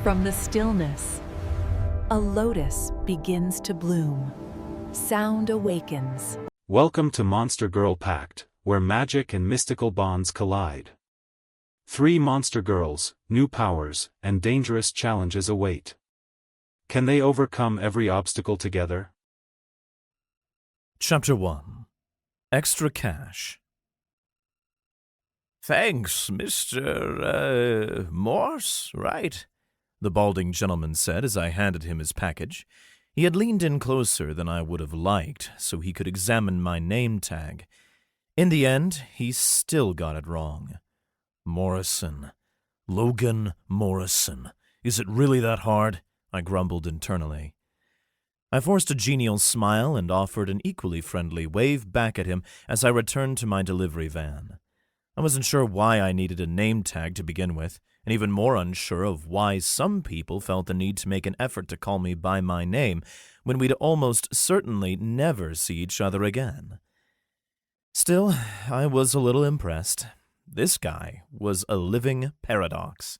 From the stillness, a lotus begins to bloom. Sound awakens. Welcome to Monster Girl Pact, where magic and mystical bonds collide. 3 monster girls, new powers, and dangerous challenges await. Can they overcome every obstacle together? Chapter 1. Extra Cash. "Thanks, Mr. Morse, right?" the balding gentleman said as I handed him his package. He had leaned in closer than I would have liked, so he could examine my name tag. In the end, he still got it wrong. Morrison. Logan Morrison. Is it really that hard? I grumbled internally. I forced a genial smile and offered an equally friendly wave back at him as I returned to my delivery van. I wasn't sure why I needed a name tag to begin with, and even more unsure of why some people felt the need to make an effort to call me by my name when we'd almost certainly never see each other again. Still, I was a little impressed. This guy was a living paradox.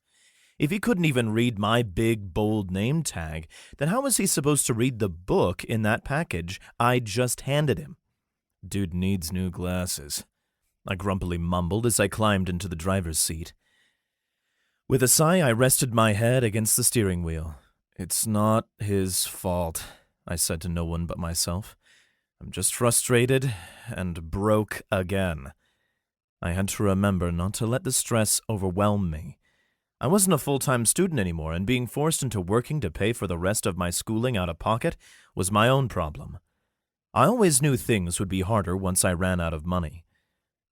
If he couldn't even read my big, bold name tag, then how was he supposed to read the book in that package I just handed him? Dude needs new glasses, I grumpily mumbled as I climbed into the driver's seat. With a sigh, I rested my head against the steering wheel. "It's not his fault," I said to no one but myself. "I'm just frustrated and broke again." I had to remember not to let the stress overwhelm me. I wasn't a full-time student anymore, and being forced into working to pay for the rest of my schooling out of pocket was my own problem. I always knew things would be harder once I ran out of money.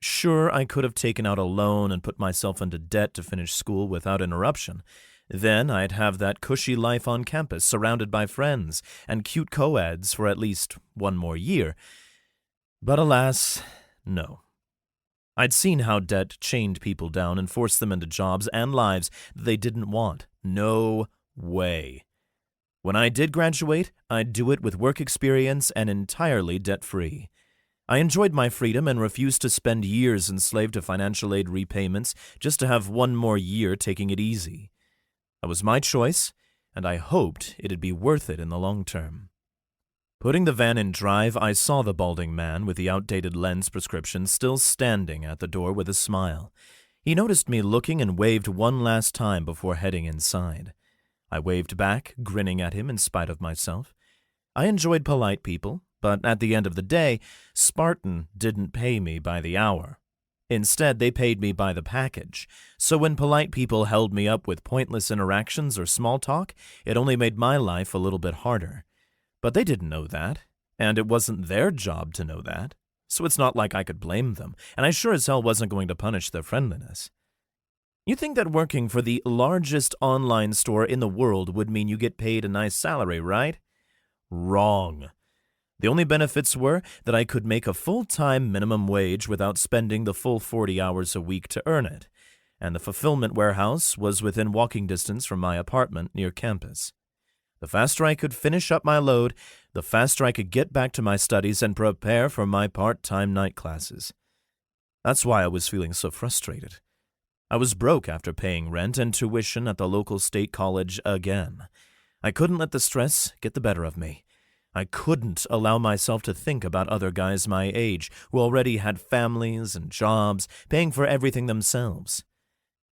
Sure, I could have taken out a loan and put myself into debt to finish school without interruption. Then I'd have that cushy life on campus surrounded by friends and cute co-eds for at least one more year. But alas, no. I'd seen how debt chained people down and forced them into jobs and lives they didn't want. No way. When I did graduate, I'd do it with work experience and entirely debt-free. I enjoyed my freedom and refused to spend years enslaved to financial aid repayments just to have one more year taking it easy. That was my choice, and I hoped it'd be worth it in the long term. Putting the van in drive, I saw the balding man with the outdated lens prescription still standing at the door with a smile. He noticed me looking and waved one last time before heading inside. I waved back, grinning at him in spite of myself. I enjoyed polite people, but at the end of the day, Spartan didn't pay me by the hour. Instead, they paid me by the package. So when polite people held me up with pointless interactions or small talk, it only made my life a little bit harder. But they didn't know that, and it wasn't their job to know that. So it's not like I could blame them, and I sure as hell wasn't going to punish their friendliness. You think that working for the largest online store in the world would mean you get paid a nice salary, right? Wrong. The only benefits were that I could make a full-time minimum wage without spending the full 40 hours a week to earn it, and the fulfillment warehouse was within walking distance from my apartment near campus. The faster I could finish up my load, the faster I could get back to my studies and prepare for my part-time night classes. That's why I was feeling so frustrated. I was broke after paying rent and tuition at the local state college again. I couldn't let the stress get the better of me. I couldn't allow myself to think about other guys my age who already had families and jobs, paying for everything themselves.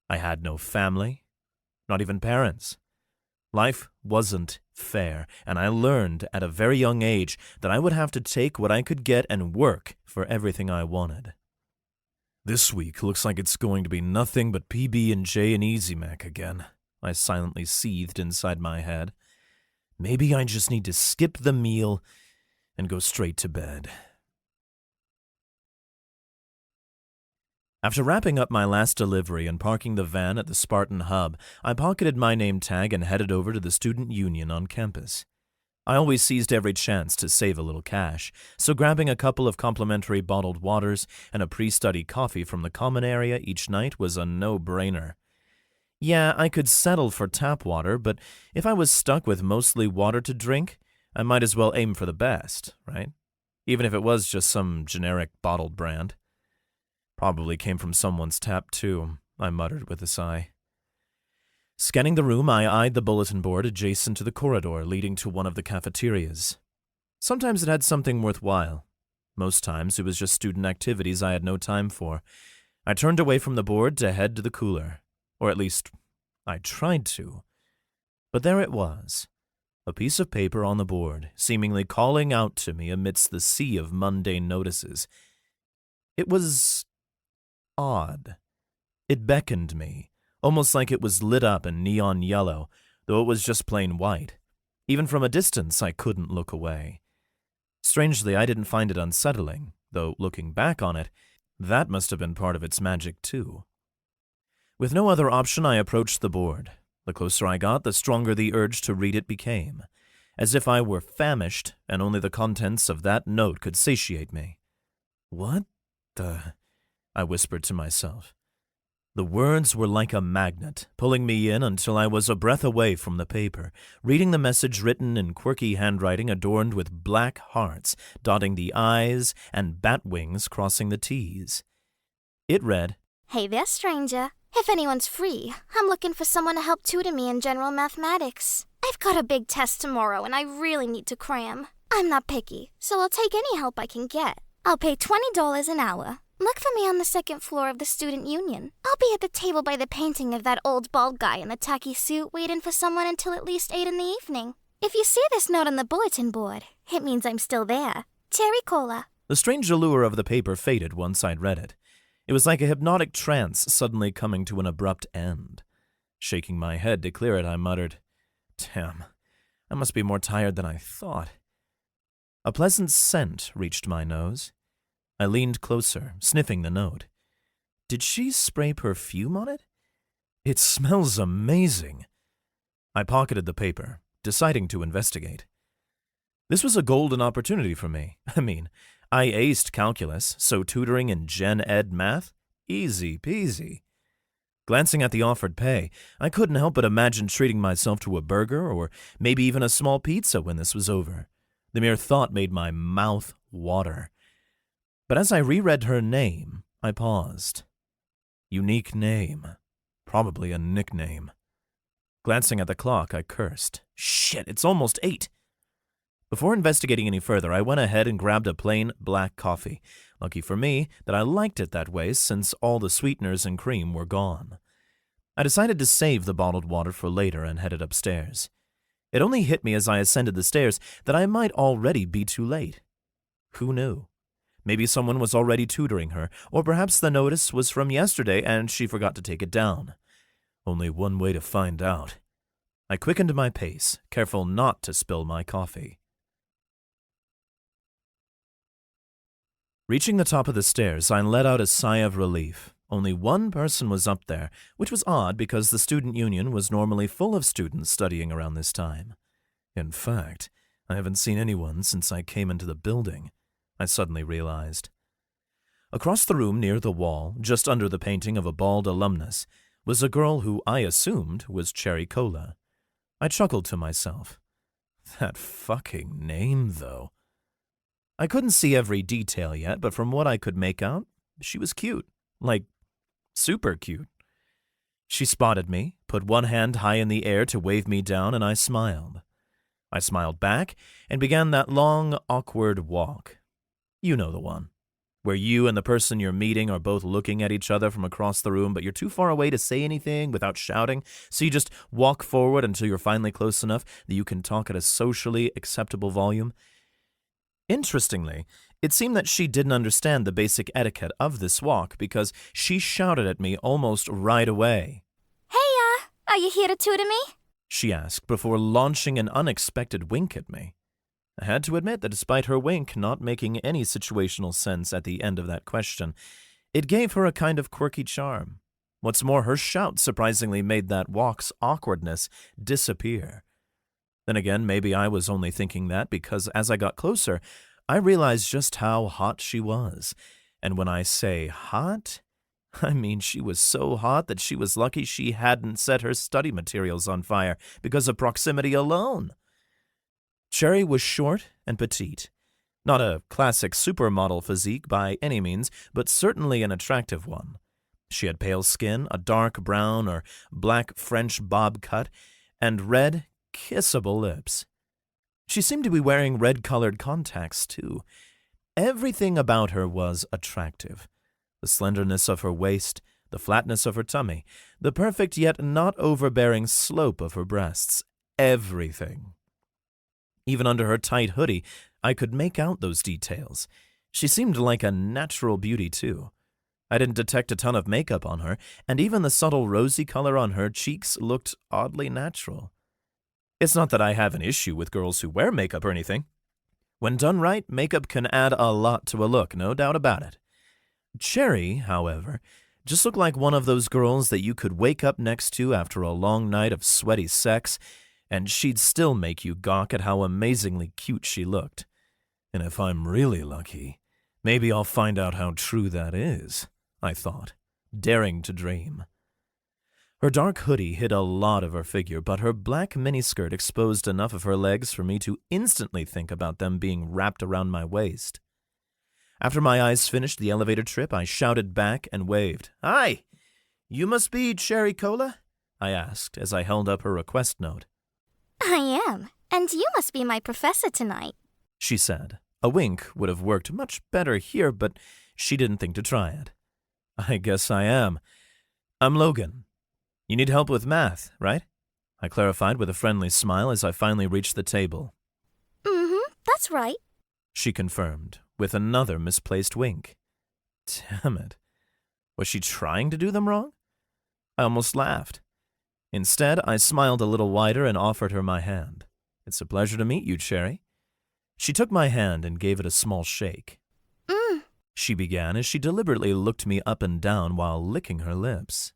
I had no family, not even parents. Life wasn't fair, and I learned at a very young age that I would have to take what I could get and work for everything I wanted. This week looks like it's going to be nothing but PB&J and Easy Mac again, I silently seethed inside my head. Maybe I just need to skip the meal and go straight to bed. After wrapping up my last delivery and parking the van at the Spartan Hub, I pocketed my name tag and headed over to the student union on campus. I always seized every chance to save a little cash, so grabbing a couple of complimentary bottled waters and a pre-study coffee from the common area each night was a no-brainer. Yeah, I could settle for tap water, but if I was stuck with mostly water to drink, I might as well aim for the best, right? Even if it was just some generic bottled brand. Probably came from someone's tap, too, I muttered with a sigh. Scanning the room, I eyed the bulletin board adjacent to the corridor leading to one of the cafeterias. Sometimes it had something worthwhile. Most times it was just student activities I had no time for. I turned away from the board to head to the cooler. Or at least, I tried to. But there it was. A piece of paper on the board, seemingly calling out to me amidst the sea of mundane notices. It was odd. It beckoned me, almost like it was lit up in neon yellow, though it was just plain white. Even from a distance, I couldn't look away. Strangely, I didn't find it unsettling, though looking back on it, that must have been part of its magic too. With no other option, I approached the board. The closer I got, the stronger the urge to read it became, as if I were famished and only the contents of that note could satiate me. "What the?" I whispered to myself. The words were like a magnet, pulling me in until I was a breath away from the paper, reading the message written in quirky handwriting adorned with black hearts, dotting the I's and bat wings crossing the T's. It read, "Hey there, stranger. If anyone's free, I'm looking for someone to help tutor me in general mathematics. I've got a big test tomorrow and I really need to cram. I'm not picky, so I'll take any help I can get. I'll pay $20 an hour. Look for me on the second floor of the student union. I'll be at the table by the painting of that old bald guy in the tacky suit waiting for someone until at least 8 in the evening. If you see this note on the bulletin board, it means I'm still there. Cherry Cola." The strange allure of the paper faded once I'd read it. It was like a hypnotic trance suddenly coming to an abrupt end. Shaking my head to clear it, I muttered, "Damn, I must be more tired than I thought." A pleasant scent reached my nose. I leaned closer, sniffing the note. Did she spray perfume on it? It smells amazing. I pocketed the paper, deciding to investigate. This was a golden opportunity for me. I aced calculus, so tutoring in Gen Ed math? Easy peasy. Glancing at the offered pay, I couldn't help but imagine treating myself to a burger or maybe even a small pizza when this was over. The mere thought made my mouth water. But as I reread her name, I paused. Unique name. Probably a nickname. Glancing at the clock, I cursed. Shit, it's almost 8. Before investigating any further, I went ahead and grabbed a plain black coffee. Lucky for me that I liked it that way since all the sweeteners and cream were gone. I decided to save the bottled water for later and headed upstairs. It only hit me as I ascended the stairs that I might already be too late. Who knew? Maybe someone was already tutoring her, or perhaps the notice was from yesterday and she forgot to take it down. Only one way to find out. I quickened my pace, careful not to spill my coffee. Reaching the top of the stairs, I let out a sigh of relief. Only one person was up there, which was odd because the student union was normally full of students studying around this time. In fact, I haven't seen anyone since I came into the building, I suddenly realized. Across the room near the wall, just under the painting of a bald alumnus, was a girl who I assumed was Cherry Cola. I chuckled to myself. That fucking name, though. I couldn't see every detail yet, but from what I could make out, she was cute. Like, super cute. She spotted me, put one hand high in the air to wave me down, and I smiled. I smiled back and began that long, awkward walk. You know the one, where you and the person you're meeting are both looking at each other from across the room, but you're too far away to say anything without shouting, so you just walk forward until you're finally close enough that you can talk at a socially acceptable volume. Interestingly, it seemed that she didn't understand the basic etiquette of this walk because she shouted at me almost right away. "Hey, are you here to tutor me?" she asked before launching an unexpected wink at me. I had to admit that despite her wink not making any situational sense at the end of that question, it gave her a kind of quirky charm. What's more, her shout surprisingly made that walk's awkwardness disappear. Then again, maybe I was only thinking that because as I got closer, I realized just how hot she was. And when I say hot, I mean she was so hot that she was lucky she hadn't set her study materials on fire because of proximity alone. Cherry was short and petite. Not a classic supermodel physique by any means, but certainly an attractive one. She had pale skin, a dark brown or black French bob cut, and red, kissable lips. She seemed to be wearing red-colored contacts, too. Everything about her was attractive. The slenderness of her waist, the flatness of her tummy, the perfect yet not overbearing slope of her breasts. Everything. Even under her tight hoodie, I could make out those details. She seemed like a natural beauty, too. I didn't detect a ton of makeup on her, and even the subtle rosy color on her cheeks looked oddly natural. It's not that I have an issue with girls who wear makeup or anything. When done right, makeup can add a lot to a look, no doubt about it. Cherry, however, just looked like one of those girls that you could wake up next to after a long night of sweaty sex, and she'd still make you gawk at how amazingly cute she looked. And if I'm really lucky, maybe I'll find out how true that is, I thought, daring to dream. Her dark hoodie hid a lot of her figure, but her black miniskirt exposed enough of her legs for me to instantly think about them being wrapped around my waist. After my eyes finished the elevator trip, I shouted back and waved. "Hi! You must be Cherry Cola?" I asked as I held up her request note. I am, and you must be my professor tonight, she said. A wink would have worked much better here, but she didn't think to try it. I guess I am. I'm Logan. You need help with math, right? I clarified with a friendly smile as I finally reached the table. Mm-hmm, that's right, She confirmed, with another misplaced wink. Damn it. Was she trying to do them wrong? I almost laughed. Instead, I smiled a little wider and offered her my hand. It's a pleasure to meet you, Cherry. She took my hand and gave it a small shake. She began as she deliberately looked me up and down while licking her lips.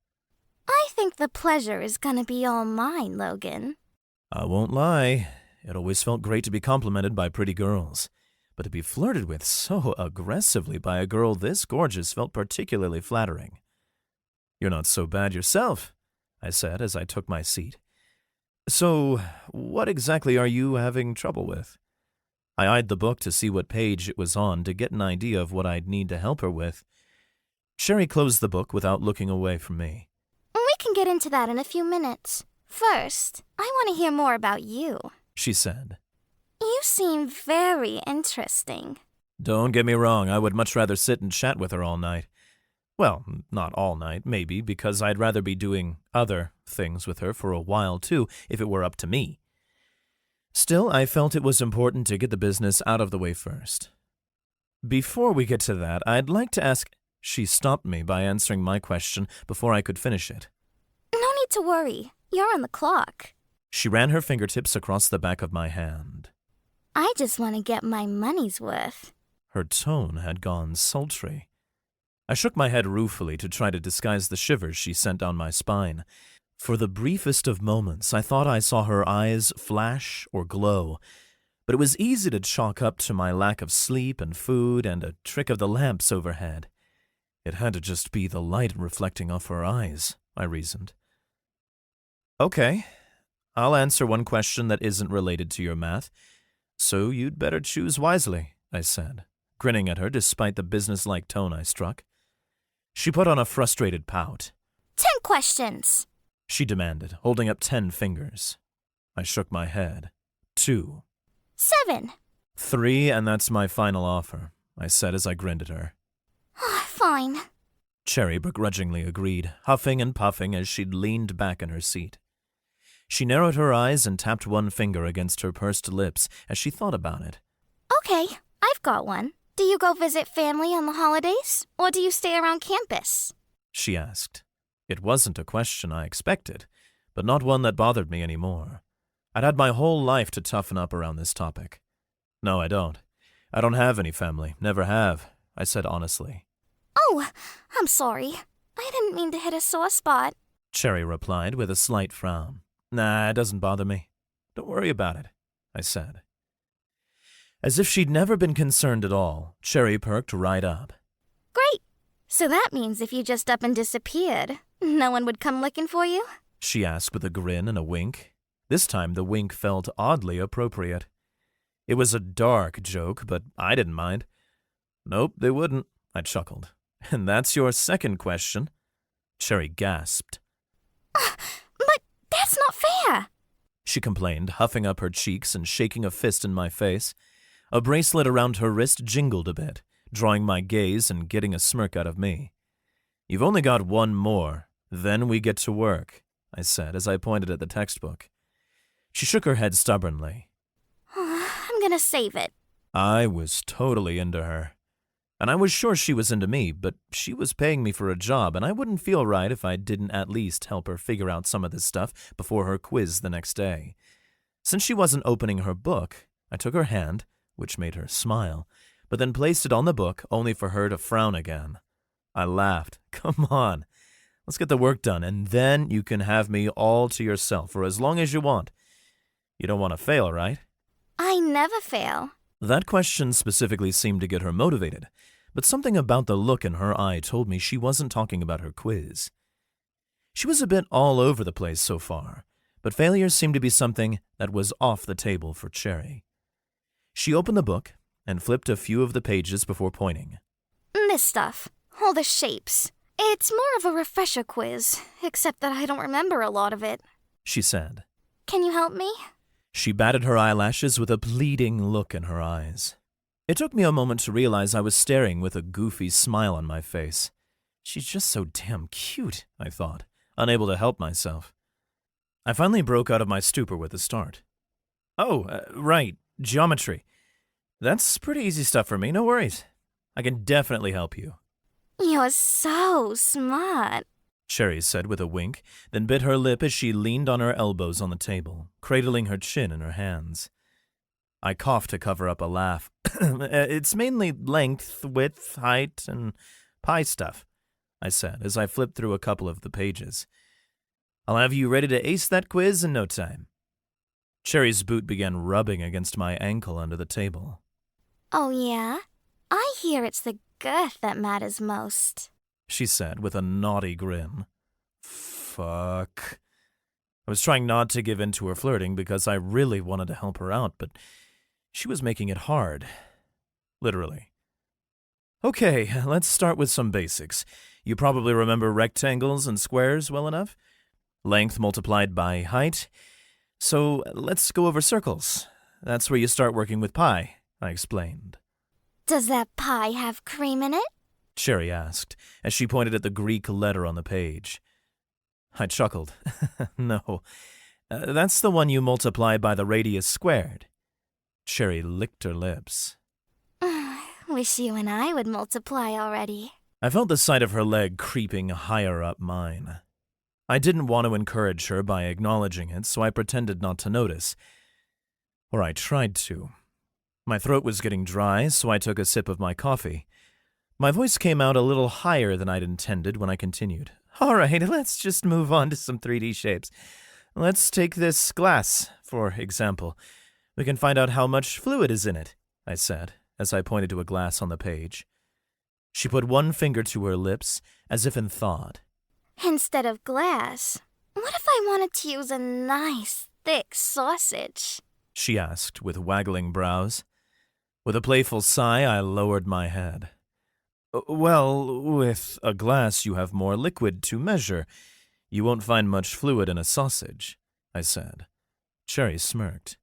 I think the pleasure is gonna be all mine, Logan. I won't lie. It always felt great to be complimented by pretty girls. But to be flirted with so aggressively by a girl this gorgeous felt particularly flattering. You're not so bad yourself, I said as I took my seat. So, what exactly are you having trouble with? I eyed the book to see what page it was on to get an idea of what I'd need to help her with. Cherry closed the book without looking away from me. We can get into that in a few minutes. First, I want to hear more about you, she said. You seem very interesting. Don't get me wrong, I would much rather sit and chat with her all night. Well, not all night, maybe, because I'd rather be doing other things with her for a while, too, if it were up to me. Still, I felt it was important to get the business out of the way first. Before we get to that, I'd like to ask... She stopped me by answering my question before I could finish it. No need to worry. You're on the clock. She ran her fingertips across the back of my hand. I just want to get my money's worth. Her tone had gone sultry. I shook my head ruefully to try to disguise the shivers she sent down my spine. For the briefest of moments, I thought I saw her eyes flash or glow, but it was easy to chalk up to my lack of sleep and food and a trick of the lamps overhead. It had to just be the light reflecting off her eyes, I reasoned. Okay, I'll answer one question that isn't related to your math, so you'd better choose wisely, I said, grinning at her despite the businesslike tone I struck. She put on a frustrated pout. 10 questions, she demanded, holding up 10 fingers. I shook my head. 2. 7. 3, and that's my final offer, I said as I grinned at her. Fine. Cherry begrudgingly agreed, huffing and puffing as she leaned back in her seat. She narrowed her eyes and tapped one finger against her pursed lips as she thought about it. Okay, I've got one. Do you go visit family on the holidays, or do you stay around campus? She asked. It wasn't a question I expected, but not one that bothered me anymore. I'd had my whole life to toughen up around this topic. No, I don't. I don't have any family, never have, I said honestly. Oh, I'm sorry. I didn't mean to hit a sore spot, Cherry replied with a slight frown. Nah, it doesn't bother me. Don't worry about it, I said. As if she'd never been concerned at all, Cherry perked right up. Great. So that means if you just up and disappeared, no one would come looking for you? She asked with a grin and a wink. This time the wink felt oddly appropriate. It was a dark joke, but I didn't mind. Nope, they wouldn't, I chuckled. And that's your second question? Cherry gasped. But that's not fair. She complained, huffing up her cheeks and shaking a fist in my face. A bracelet around her wrist jingled a bit, drawing my gaze and getting a smirk out of me. You've only got one more, then we get to work, I said as I pointed at the textbook. She shook her head stubbornly. I'm gonna save it. I was totally into her. And I was sure she was into me, but she was paying me for a job, and I wouldn't feel right if I didn't at least help her figure out some of this stuff before her quiz the next day. Since she wasn't opening her book, I took her hand, which made her smile, but then placed it on the book only for her to frown again. I laughed. Come on, let's get the work done, and then you can have me all to yourself for as long as you want. You don't want to fail, right? I never fail. That question specifically seemed to get her motivated, but something about the look in her eye told me she wasn't talking about her quiz. She was a bit all over the place so far, but failure seemed to be something that was off the table for Cherry. She opened the book and flipped a few of the pages before pointing. This stuff, all the shapes. It's more of a refresher quiz, except that I don't remember a lot of it, She said. Can you help me? She batted her eyelashes with a pleading look in her eyes. It took me a moment to realize I was staring with a goofy smile on my face. She's just so damn cute, I thought, unable to help myself. I finally broke out of my stupor with a start. Oh, right, geometry. That's pretty easy stuff for me, no worries. I can definitely help you. You're so smart. Cherry said with a wink, then bit her lip as she leaned on her elbows on the table, cradling her chin in her hands. I coughed to cover up a laugh. It's mainly length, width, height, and pi stuff, I said as I flipped through a couple of the pages. I'll have you ready to ace that quiz in no time. Cherry's boot began rubbing against my ankle under the table. Oh, yeah? I hear it's the girth that matters most, She said with a naughty grin. Fuck. I was trying not to give in to her flirting because I really wanted to help her out, but she was making it hard. Literally. Okay, let's start with some basics. You probably remember rectangles and squares well enough? Length multiplied by height. So let's go over circles. That's where you start working with pi, I explained. Does that pie have cream in it? Cherry asked, as she pointed at the Greek letter on the page. I chuckled. No, that's the one you multiply by the radius squared. Cherry licked her lips. Wish you and I would multiply already. I felt the sight of her leg creeping higher up mine. I didn't want to encourage her by acknowledging it, so I pretended not to notice. Or I tried to. My throat was getting dry, so I took a sip of my coffee. My voice came out a little higher than I'd intended when I continued. All right, let's just move on to some 3D shapes. Let's take this glass, for example. We can find out how much fluid is in it, I said, as I pointed to a glass on the page. She put one finger to her lips, as if in thought. Instead of glass, what if I wanted to use a nice, thick sausage? She asked, with waggling brows. With a playful sigh, I lowered my head. Well, with a glass you have more liquid to measure. You won't find much fluid in a sausage, I said. Cherry smirked.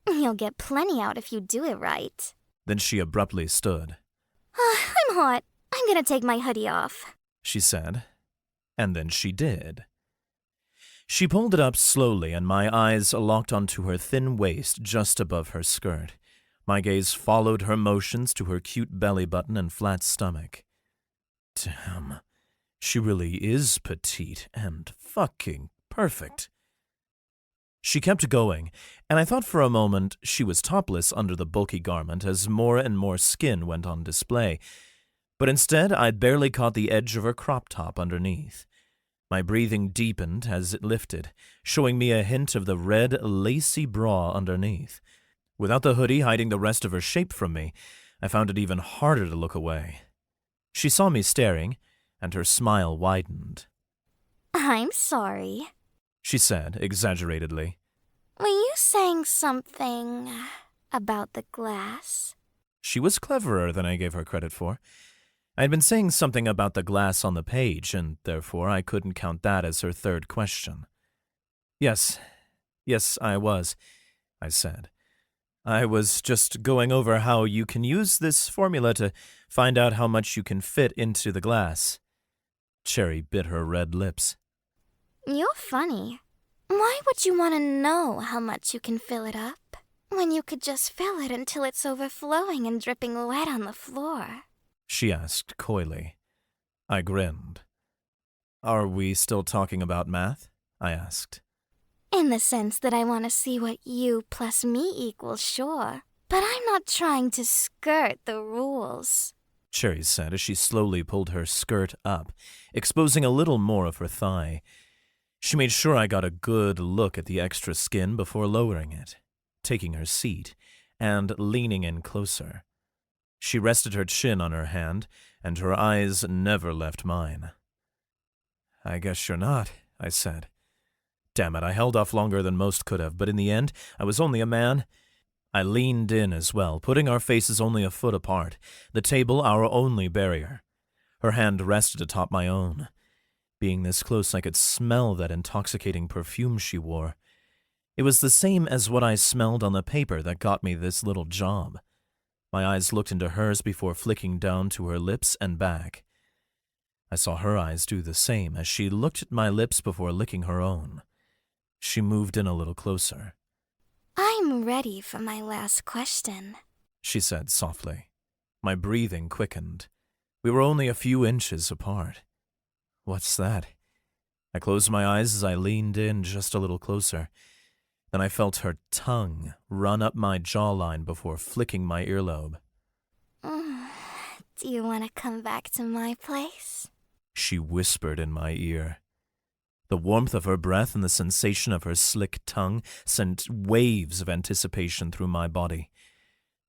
You'll get plenty out if you do it right. Then she abruptly stood. I'm hot. I'm gonna take my hoodie off, She said. And then she did. She pulled it up slowly, and my eyes locked onto her thin waist just above her skirt. My gaze followed her motions to her cute belly button and flat stomach. Damn, she really is petite and fucking perfect. She kept going, and I thought for a moment she was topless under the bulky garment as more and more skin went on display. But instead, I barely caught the edge of her crop top underneath. My breathing deepened as it lifted, showing me a hint of the red, lacy bra underneath. Without the hoodie hiding the rest of her shape from me, I found it even harder to look away. She saw me staring, and her smile widened. I'm sorry. She said, exaggeratedly. Were you saying something about the glass? She was cleverer than I gave her credit for. I had been saying something about the glass on the page, and therefore I couldn't count that as her third question. Yes, I was, I said. I was just going over how you can use this formula to find out how much you can fit into the glass. Cherry bit her red lips. You're funny. Why would you want to know how much you can fill it up, when you could just fill it until it's overflowing and dripping wet on the floor? She asked coyly. I grinned. Are we still talking about math? I asked. In the sense that I want to see what you plus me equals, sure. But I'm not trying to skirt the rules, Cherry said as she slowly pulled her skirt up, exposing a little more of her thigh. She made sure I got a good look at the extra skin before lowering it, taking her seat, and leaning in closer. She rested her chin on her hand, and her eyes never left mine. I guess you're not, I said. Damn it, I held off longer than most could have, but in the end, I was only a man. I leaned in as well, putting our faces only a foot apart, the table our only barrier. Her hand rested atop my own. Being this close, I could smell that intoxicating perfume she wore. It was the same as what I smelled on the paper that got me this little job. My eyes looked into hers before flicking down to her lips and back. I saw her eyes do the same as she looked at my lips before licking her own. She moved in a little closer. I'm ready for my last question, she said softly. My breathing quickened. We were only a few inches apart. What's that? I closed my eyes as I leaned in just a little closer. Then I felt her tongue run up my jawline before flicking my earlobe. Do you want to come back to my place? She whispered in my ear. The warmth of her breath and the sensation of her slick tongue sent waves of anticipation through my body.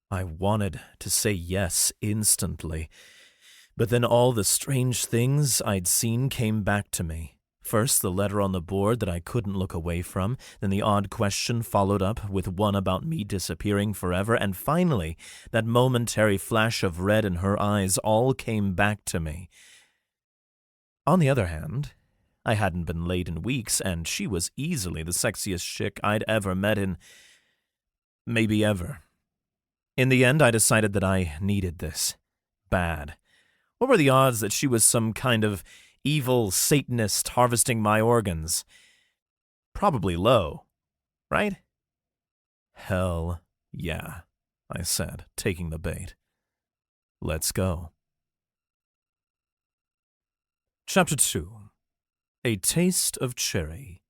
I wanted to say yes instantly, but then all the strange things I'd seen came back to me. First, the letter on the board that I couldn't look away from, then the odd question followed up with one about me disappearing forever, and finally, that momentary flash of red in her eyes all came back to me. On the other hand, I hadn't been laid in weeks, and she was easily the sexiest chick I'd ever met in... maybe ever. In the end, I decided that I needed this. Bad. What were the odds that she was some kind of evil Satanist harvesting my organs? Probably low, right? Hell yeah, I said, taking the bait. Let's go. Chapter 2. A Taste of Cherry.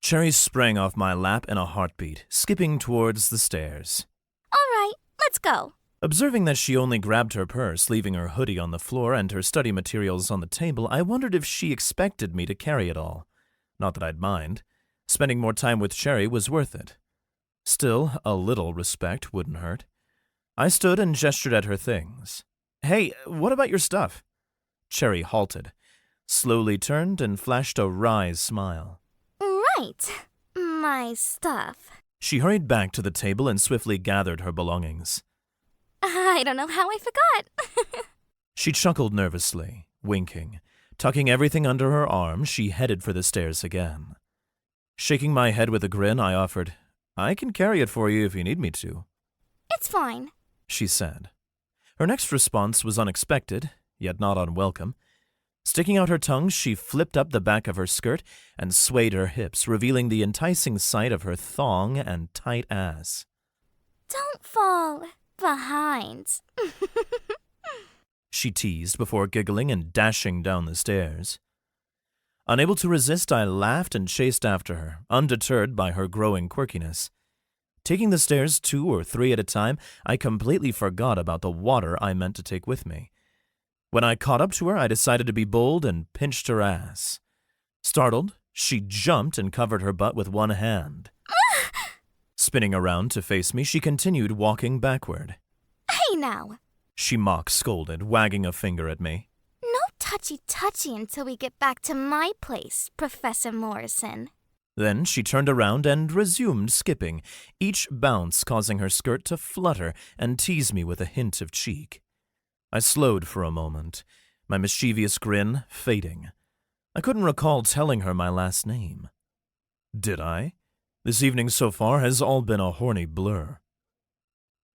Cherry sprang off my lap in a heartbeat, skipping towards the stairs. All right, let's go. Observing that she only grabbed her purse, leaving her hoodie on the floor and her study materials on the table, I wondered if she expected me to carry it all. Not that I'd mind. Spending more time with Cherry was worth it. Still, a little respect wouldn't hurt. I stood and gestured at her things. Hey, what about your stuff? Cherry halted, slowly turned and flashed a wry smile. Right, my stuff. She hurried back to the table and swiftly gathered her belongings. I don't know how I forgot. She chuckled nervously, winking. Tucking everything under her arm, she headed for the stairs again. Shaking my head with a grin, I offered, I can carry it for you if you need me to. It's fine, she said. Her next response was unexpected, yet not unwelcome. Sticking out her tongue, she flipped up the back of her skirt and swayed her hips, revealing the enticing sight of her thong and tight ass. Don't fall behind. She teased before giggling and dashing down the stairs. Unable to resist, I laughed and chased after her, undeterred by her growing quirkiness. Taking the stairs 2 or 3 at a time, I completely forgot about the water I meant to take with me. When I caught up to her, I decided to be bold and pinched her ass. Startled, she jumped and covered her butt with one hand. Spinning around to face me, she continued walking backward. Hey now. She mock-scolded, wagging a finger at me. No touchy-touchy until we get back to my place, Professor Morrison. Then she turned around and resumed skipping, each bounce causing her skirt to flutter and tease me with a hint of cheek. I slowed for a moment, my mischievous grin fading. I couldn't recall telling her my last name. Did I? This evening so far has all been a horny blur.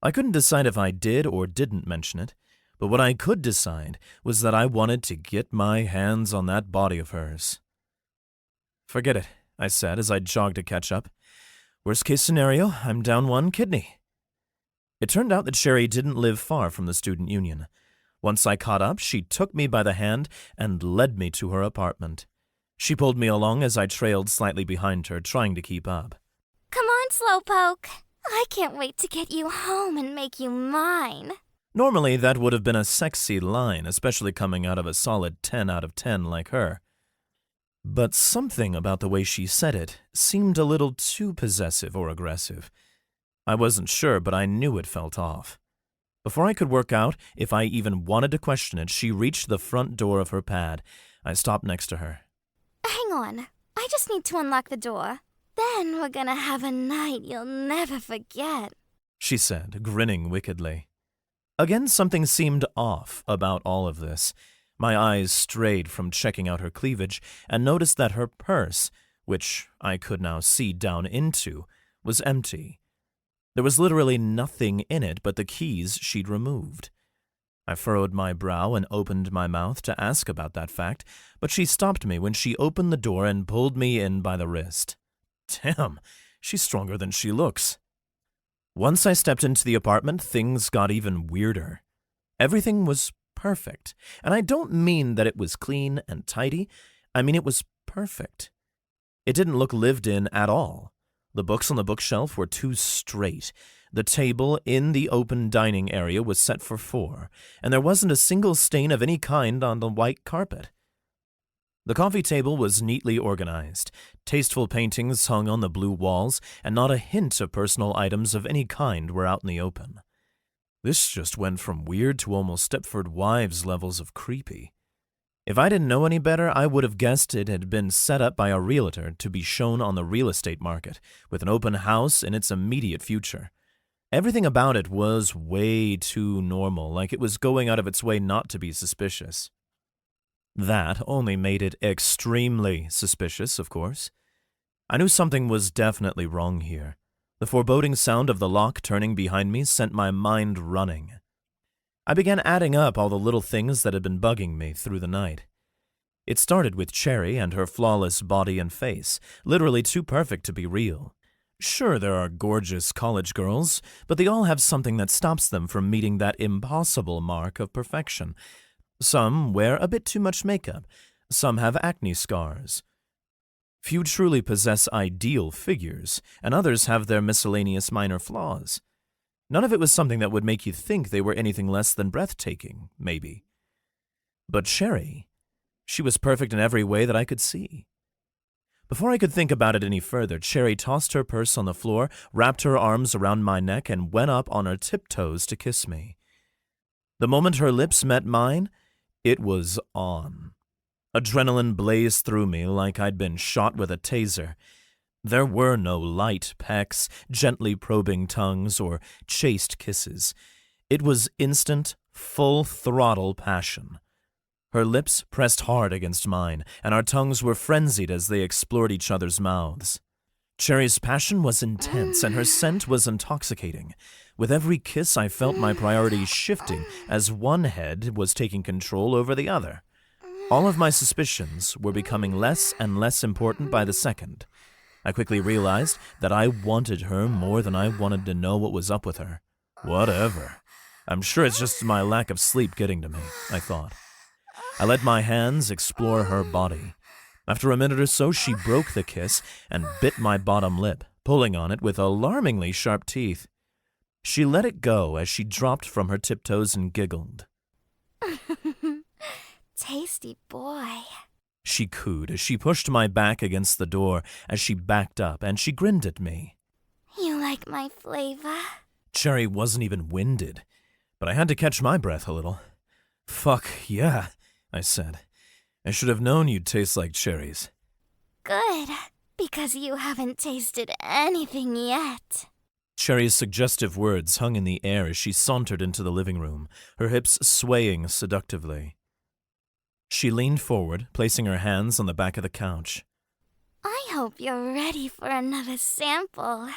I couldn't decide if I did or didn't mention it, but what I could decide was that I wanted to get my hands on that body of hers. Forget it, I said as I jogged to catch up. Worst case scenario, I'm down one kidney. It turned out that Sherry didn't live far from the student union. Once I caught up, she took me by the hand and led me to her apartment. She pulled me along as I trailed slightly behind her, trying to keep up. Come on, Slowpoke. I can't wait to get you home and make you mine. Normally, that would have been a sexy line, especially coming out of a solid 10 out of 10 like her. But something about the way she said it seemed a little too possessive or aggressive. I wasn't sure, but I knew it felt off. Before I could work out if I even wanted to question it, she reached the front door of her pad. I stopped next to her. Hang on. I just need to unlock the door. Then we're gonna have a night you'll never forget, she said, grinning wickedly. Again, something seemed off about all of this. My eyes strayed from checking out her cleavage and noticed that her purse, which I could now see down into, was empty. There was literally nothing in it but the keys she'd removed. I furrowed my brow and opened my mouth to ask about that fact, but she stopped me when she opened the door and pulled me in by the wrist. Damn, she's stronger than she looks. Once I stepped into the apartment, things got even weirder. Everything was perfect, and I don't mean that it was clean and tidy. I mean it was perfect. It didn't look lived in at all. The books on the bookshelf were too straight. The table in the open dining area was set for 4, and there wasn't a single stain of any kind on the white carpet. The coffee table was neatly organized. Tasteful paintings hung on the blue walls, and not a hint of personal items of any kind were out in the open. This just went from weird to almost Stepford Wives levels of creepy. If I didn't know any better, I would have guessed it had been set up by a realtor to be shown on the real estate market, with an open house in its immediate future. Everything about it was way too normal, like it was going out of its way not to be suspicious. That only made it extremely suspicious, of course. I knew something was definitely wrong here. The foreboding sound of the lock turning behind me sent my mind running. I began adding up all the little things that had been bugging me through the night. It started with Cherry and her flawless body and face, literally too perfect to be real. Sure, there are gorgeous college girls, but they all have something that stops them from meeting that impossible mark of perfection. Some wear a bit too much makeup. Some have acne scars. Few truly possess ideal figures, and others have their miscellaneous minor flaws. None of it was something that would make you think they were anything less than breathtaking, maybe. But Cherry, she was perfect in every way that I could see. Before I could think about it any further, Cherry tossed her purse on the floor, wrapped her arms around my neck, and went up on her tiptoes to kiss me. The moment her lips met mine, it was on. Adrenaline blazed through me like I'd been shot with a taser. There were no light pecks, gently probing tongues, or chaste kisses. It was instant, full-throttle passion. Her lips pressed hard against mine, and our tongues were frenzied as they explored each other's mouths. Cherry's passion was intense, and her scent was intoxicating. With every kiss, I felt my priorities shifting as one head was taking control over the other. All of my suspicions were becoming less and less important by the second. I quickly realized that I wanted her more than I wanted to know what was up with her. Whatever. I'm sure it's just my lack of sleep getting to me, I thought. I let my hands explore her body. After a minute or so, she broke the kiss and bit my bottom lip, pulling on it with alarmingly sharp teeth. She let it go as she dropped from her tiptoes and giggled. Tasty boy, she cooed as she pushed my back against the door as she backed up, and she grinned at me. You like my flavor? Cherry wasn't even winded, but I had to catch my breath a little. Fuck yeah, I said. I should have known you'd taste like cherries. Good, because you haven't tasted anything yet. Cherry's suggestive words hung in the air as she sauntered into the living room, her hips swaying seductively. She leaned forward, placing her hands on the back of the couch. I hope you're ready for another sample.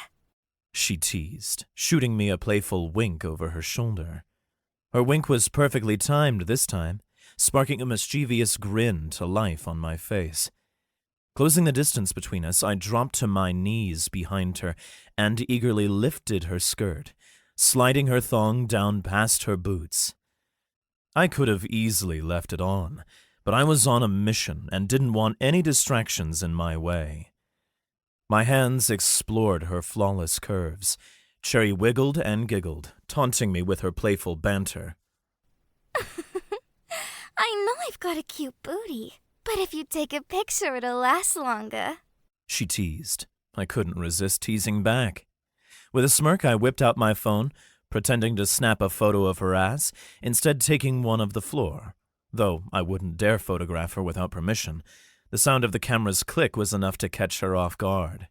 She teased, shooting me a playful wink over her shoulder. Her wink was perfectly timed this time, sparking a mischievous grin to life on my face. Closing the distance between us, I dropped to my knees behind her and eagerly lifted her skirt, sliding her thong down past her boots. I could have easily left it on, but I was on a mission and didn't want any distractions in my way. My hands explored her flawless curves. Cherry wiggled and giggled, taunting me with her playful banter. I know I've got a cute booty, but if you take a picture, it'll last longer. She teased. I couldn't resist teasing back. With a smirk, I whipped out my phone, pretending to snap a photo of her ass, instead taking one of the floor. Though I wouldn't dare photograph her without permission. The sound of the camera's click was enough to catch her off guard.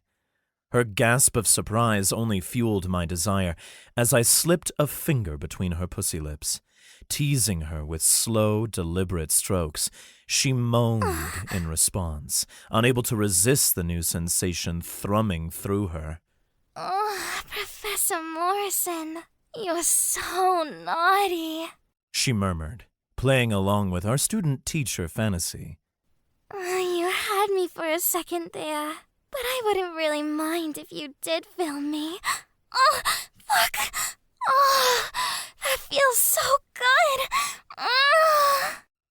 Her gasp of surprise only fueled my desire as I slipped a finger between her pussy lips. Teasing her with slow, deliberate strokes, she moaned in response, unable to resist the new sensation thrumming through her. Oh, Professor Morrison, you're so naughty, she murmured, playing along with our student-teacher fantasy. You had me for a second there, but I wouldn't really mind if you did film me. Oh, fuck! Oh, that feels so good!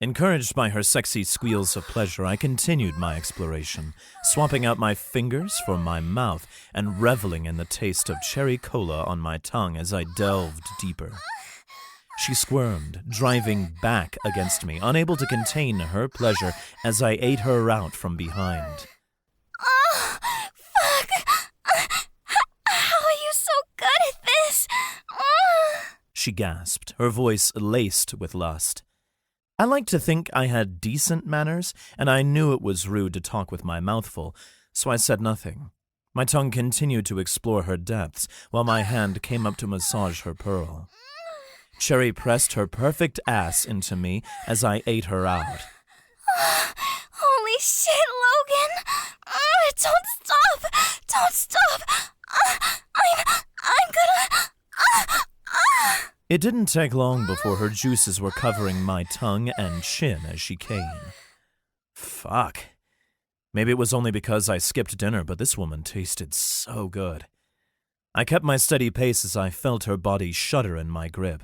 Encouraged by her sexy squeals of pleasure, I continued my exploration, swapping out my fingers for my mouth and reveling in the taste of cherry cola on my tongue as I delved deeper. She squirmed, driving back against me, unable to contain her pleasure as I ate her out from behind. Oh, fuck! How are you so good at this? She gasped, her voice laced with lust. I like to think I had decent manners, and I knew it was rude to talk with my mouth full, so I said nothing. My tongue continued to explore her depths, while my hand came up to massage her pearl. Cherry pressed her perfect ass into me as I ate her out. Holy shit, Logan! Don't stop! Don't stop! I'm gonna... It didn't take long before her juices were covering my tongue and chin as she came. Fuck. Maybe it was only because I skipped dinner, but this woman tasted so good. I kept my steady pace as I felt her body shudder in my grip.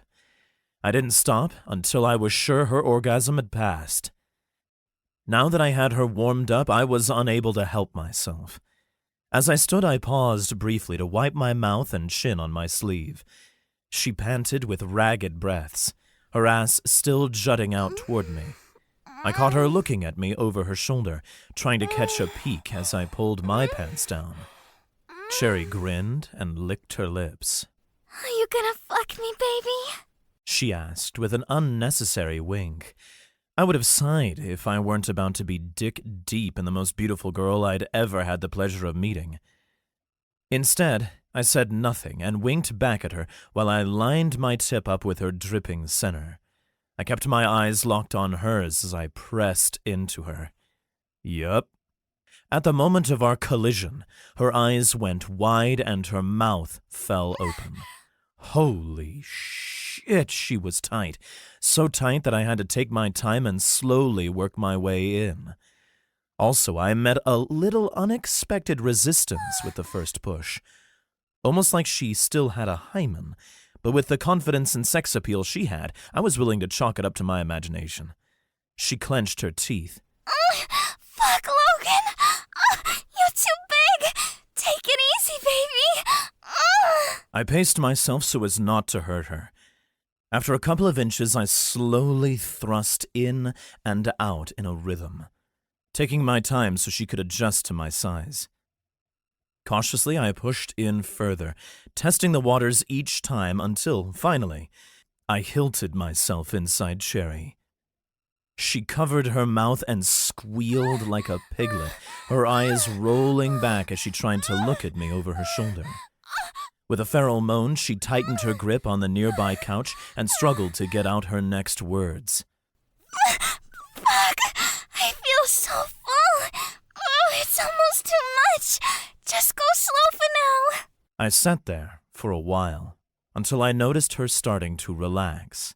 I didn't stop until I was sure her orgasm had passed. Now that I had her warmed up, I was unable to help myself. As I stood, I paused briefly to wipe my mouth and chin on my sleeve. She panted with ragged breaths, her ass still jutting out toward me. I caught her looking at me over her shoulder, trying to catch a peek as I pulled my pants down. Cherry grinned and licked her lips. Are you gonna fuck me, baby? She asked with an unnecessary wink. I would have sighed if I weren't about to be dick deep in the most beautiful girl I'd ever had the pleasure of meeting. Instead, I said nothing and winked back at her while I lined my tip up with her dripping center. I kept my eyes locked on hers as I pressed into her. Yup. At the moment of our collision, her eyes went wide and her mouth fell open. Holy shit, she was tight. So tight that I had to take my time and slowly work my way in. Also, I met a little unexpected resistance with the first push. Almost like she still had a hymen, but with the confidence and sex appeal she had, I was willing to chalk it up to my imagination. She clenched her teeth. Fuck, Logan! You're too big! Take it easy, baby! I paced myself so as not to hurt her. After a couple of inches, I slowly thrust in and out in a rhythm, taking my time so she could adjust to my size. Cautiously, I pushed in further, testing the waters each time until, finally, I hilted myself inside Cherry. She covered her mouth and squealed like a piglet, her eyes rolling back as she tried to look at me over her shoulder. With a feral moan, she tightened her grip on the nearby couch and struggled to get out her next words. Fuck! I feel so full! Oh, it's almost too much! Just go slow for now! I sat there for a while, until I noticed her starting to relax.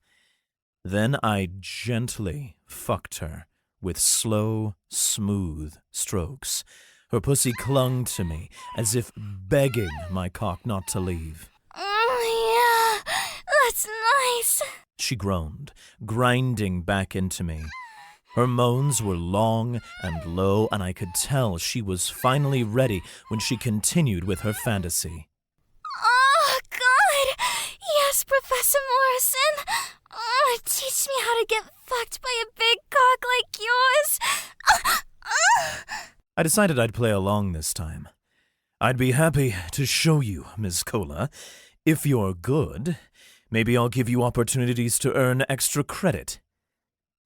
Then I gently fucked her with slow, smooth strokes. Her pussy clung to me, as if begging my cock not to leave. Yeah, that's nice. She groaned, grinding back into me. Her moans were long and low, and I could tell she was finally ready when she continued with her fantasy. Oh, God! Yes, Professor Morrison! Oh, teach me how to get fucked by a big cock like yours! I decided I'd play along this time. I'd be happy to show you, Ms. Cola. If you're good, maybe I'll give you opportunities to earn extra credit.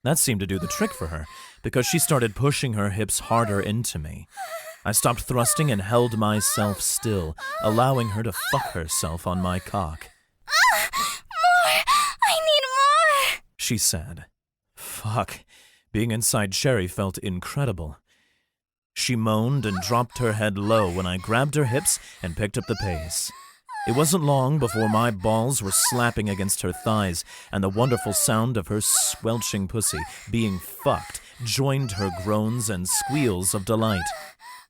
That seemed to do the trick for her, because she started pushing her hips harder into me. I stopped thrusting and held myself still, allowing her to fuck herself on my cock. More! I need more! She said. Fuck. Being inside Sherry felt incredible. She moaned and dropped her head low when I grabbed her hips and picked up the pace. It wasn't long before my balls were slapping against her thighs, and the wonderful sound of her squelching pussy being fucked joined her groans and squeals of delight.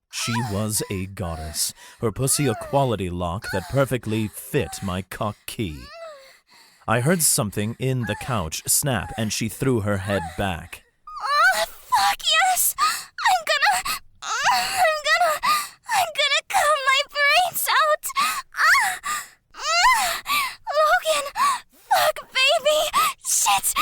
She was a goddess, her pussy a quality lock that perfectly fit my cock key. I heard something in the couch snap, and she threw her head back. Oh, fuck yes! I'm gonna come my brains out! Logan! Fuck, baby! Shit!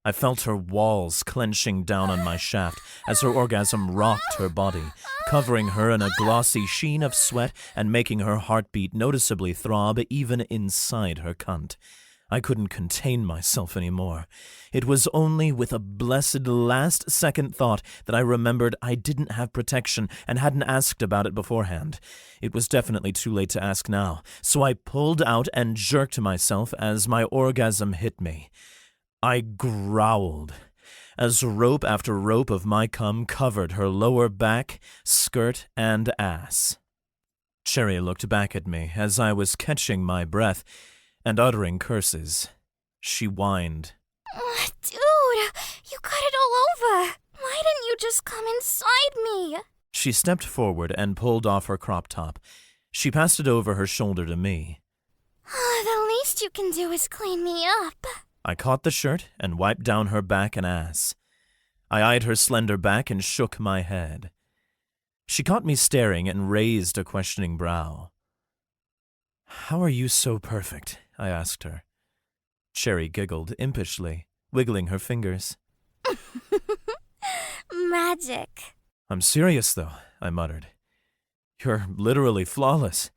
I felt her walls clenching down on my shaft as her orgasm rocked her body, covering her in a glossy sheen of sweat and making her heartbeat noticeably throb even inside her cunt. I couldn't contain myself anymore. It was only with a blessed last-second thought that I remembered I didn't have protection and hadn't asked about it beforehand. It was definitely too late to ask now, so I pulled out and jerked myself as my orgasm hit me. I growled as rope after rope of my cum covered her lower back, skirt, and ass. Sherry looked back at me as I was catching my breath and uttering curses. She whined. Dude, you got it all over. Why didn't you just come inside me? She stepped forward and pulled off her crop top. She passed it over her shoulder to me. The least you can do is clean me up. I caught the shirt and wiped down her back and ass. I eyed her slender back and shook my head. She caught me staring and raised a questioning brow. How are you so perfect? I asked her. Sherry giggled impishly, wiggling her fingers. Magic. I'm serious, though, I muttered. You're literally flawless.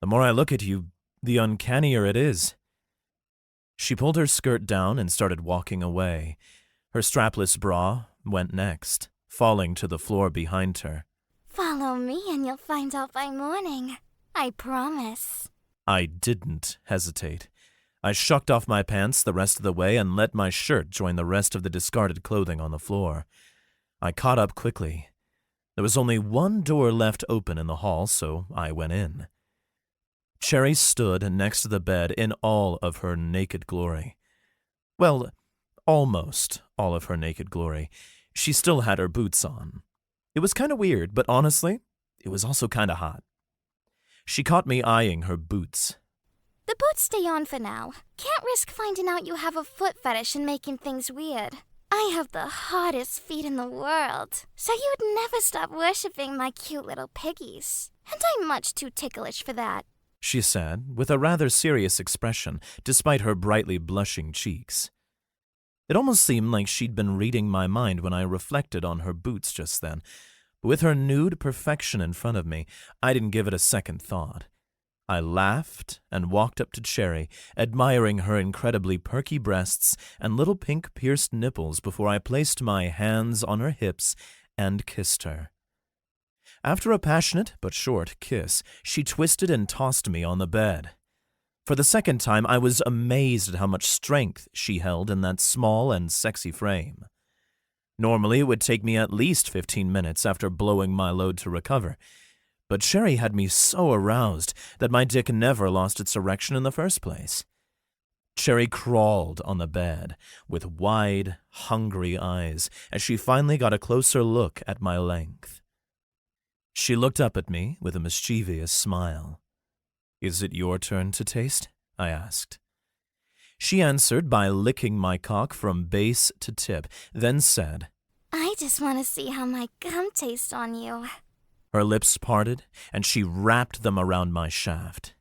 The more I look at you, the uncannier it is. She pulled her skirt down and started walking away. Her strapless bra went next, falling to the floor behind her. Follow me and you'll find out by morning. I promise. I didn't hesitate. I shucked off my pants the rest of the way and let my shirt join the rest of the discarded clothing on the floor. I caught up quickly. There was only one door left open in the hall, so I went in. Cherry stood next to the bed in all of her naked glory. Well, almost all of her naked glory. She still had her boots on. It was kind of weird, but honestly, it was also kind of hot. She caught me eyeing her boots. The boots stay on for now. Can't risk finding out you have a foot fetish and making things weird. I have the hottest feet in the world, so you'd never stop worshipping my cute little piggies. And I'm much too ticklish for that, she said, with a rather serious expression, despite her brightly blushing cheeks. It almost seemed like she'd been reading my mind when I reflected on her boots just then. But with her nude perfection in front of me, I didn't give it a second thought. I laughed and walked up to Cherry, admiring her incredibly perky breasts and little pink pierced nipples before I placed my hands on her hips and kissed her. After a passionate but short kiss, she twisted and tossed me on the bed. For the second time, I was amazed at how much strength she held in that small and sexy frame. Normally, it would take me at least 15 minutes after blowing my load to recover, but Sherry had me so aroused that my dick never lost its erection in the first place. Cherry crawled on the bed with wide, hungry eyes as she finally got a closer look at my length. She looked up at me with a mischievous smile. "Is it your turn to taste?" I asked. She answered by licking my cock from base to tip, then said, "I just want to see how my gum tastes on you." Her lips parted, and she wrapped them around my shaft.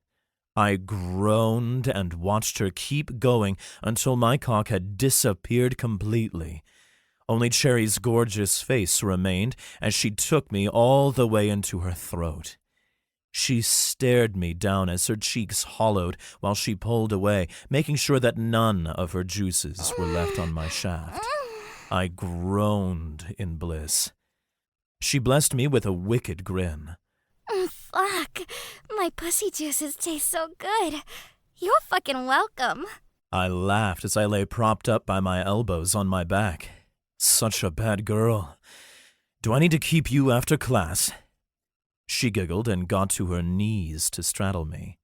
I groaned and watched her keep going until my cock had disappeared completely. Only Cherry's gorgeous face remained as she took me all the way into her throat. She stared me down as her cheeks hollowed while she pulled away, making sure that none of her juices were left on my shaft. I groaned in bliss. She blessed me with a wicked grin. Fuck, my pussy juices taste so good. You're fucking welcome. I laughed as I lay propped up by my elbows on my back. Such a bad girl. Do I need to keep you after class? She giggled and got to her knees to straddle me.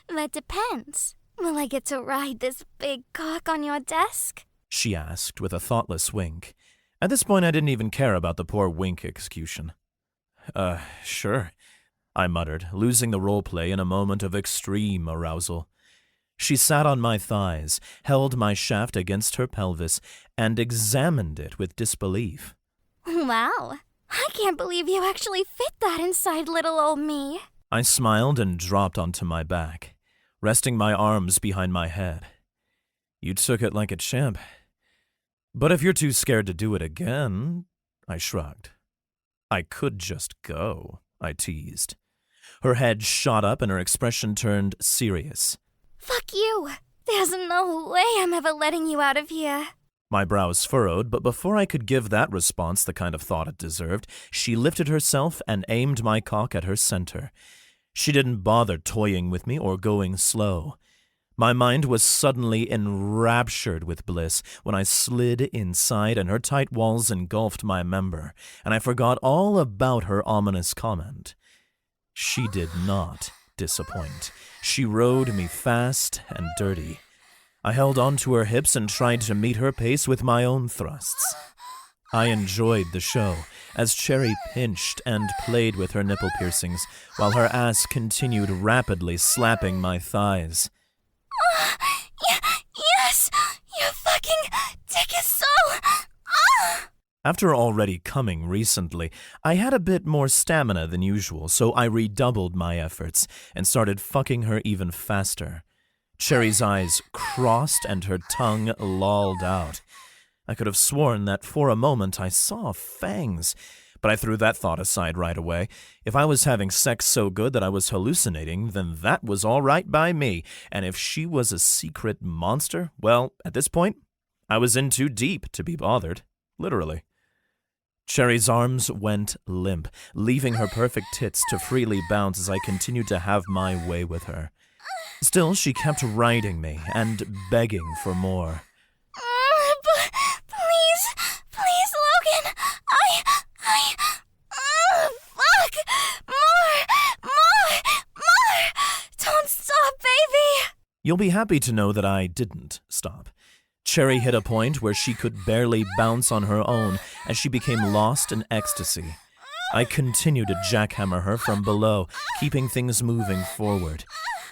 That depends. Will I get to ride this big cock on your desk? She asked with a thoughtless wink. At this point, I didn't even care about the poor wink execution. Sure, I muttered, losing the roleplay in a moment of extreme arousal. She sat on my thighs, held my shaft against her pelvis, and examined it with disbelief. Wow, I can't believe you actually fit that inside little old me. I smiled and dropped onto my back, resting my arms behind my head. You took it like a champ. But if you're too scared to do it again, I shrugged. I could just go, I teased. Her head shot up and her expression turned serious. Fuck you. There's no way I'm ever letting you out of here. My brows furrowed, but before I could give that response the kind of thought it deserved, she lifted herself and aimed my cock at her center. She didn't bother toying with me or going slow. My mind was suddenly enraptured with bliss when I slid inside and her tight walls engulfed my member, and I forgot all about her ominous comment. She did not disappoint. She rode me fast and dirty. I held on to her hips and tried to meet her pace with my own thrusts. I enjoyed the show as Cherry pinched and played with her nipple piercings while her ass continued rapidly slapping my thighs. Yes! Your fucking dick is so... After already coming recently, I had a bit more stamina than usual, so I redoubled my efforts and started fucking her even faster. Cherry's eyes crossed and her tongue lolled out. I could have sworn that for a moment I saw fangs, but I threw that thought aside right away. If I was having sex so good that I was hallucinating, then that was all right by me, and if she was a secret monster, well, at this point, I was in too deep to be bothered, literally. Cherry's arms went limp, leaving her perfect tits to freely bounce as I continued to have my way with her. Still, she kept riding me and begging for more. Please, Logan, fuck! More! Don't stop, baby! You'll be happy to know that I didn't stop. Cherry hit a point where she could barely bounce on her own as she became lost in ecstasy. I continued to jackhammer her from below, keeping things moving forward.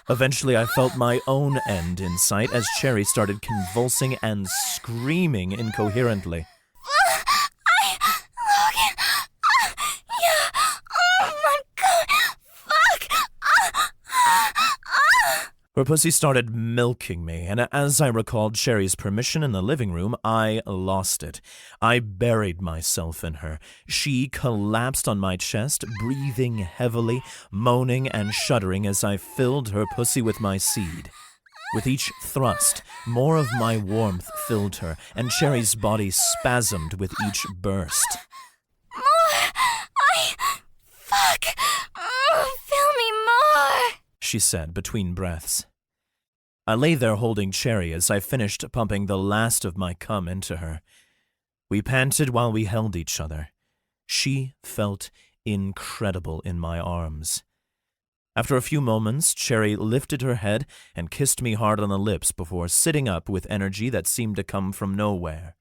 Eventually, I felt my own end in sight as Cherry started convulsing and screaming incoherently. Logan, yeah, oh my god, fuck! Her pussy started milking me, and as I recalled Cherry's permission in the living room, I lost it. I buried myself in her. She collapsed on my chest, breathing heavily, moaning and shuddering as I filled her pussy with my seed. With each thrust, more of my warmth filled her, and Cherry's body spasmed with each burst. More! she said between breaths. I lay there holding Cherry as I finished pumping the last of my cum into her. We panted while we held each other. She felt incredible in my arms. After a few moments, Cherry lifted her head and kissed me hard on the lips before sitting up with energy that seemed to come from nowhere.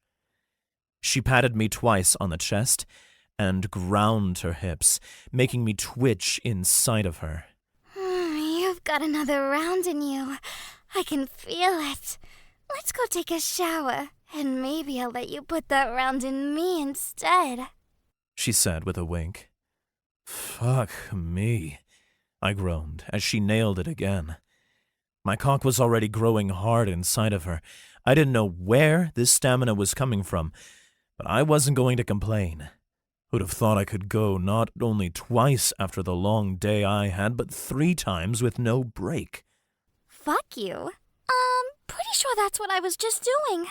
She patted me twice on the chest and ground her hips, making me twitch inside of her. You've got another round in you. I can feel it. Let's go take a shower, and maybe I'll let you put that round in me instead, she said with a wink. Fuck me, I groaned as she nailed it again. My cock was already growing hard inside of her. I didn't know where this stamina was coming from, but I wasn't going to complain. Who'd have thought I could go not only twice after the long day I had, but 3 times with no break? Fuck you. Pretty sure that's what I was just doing.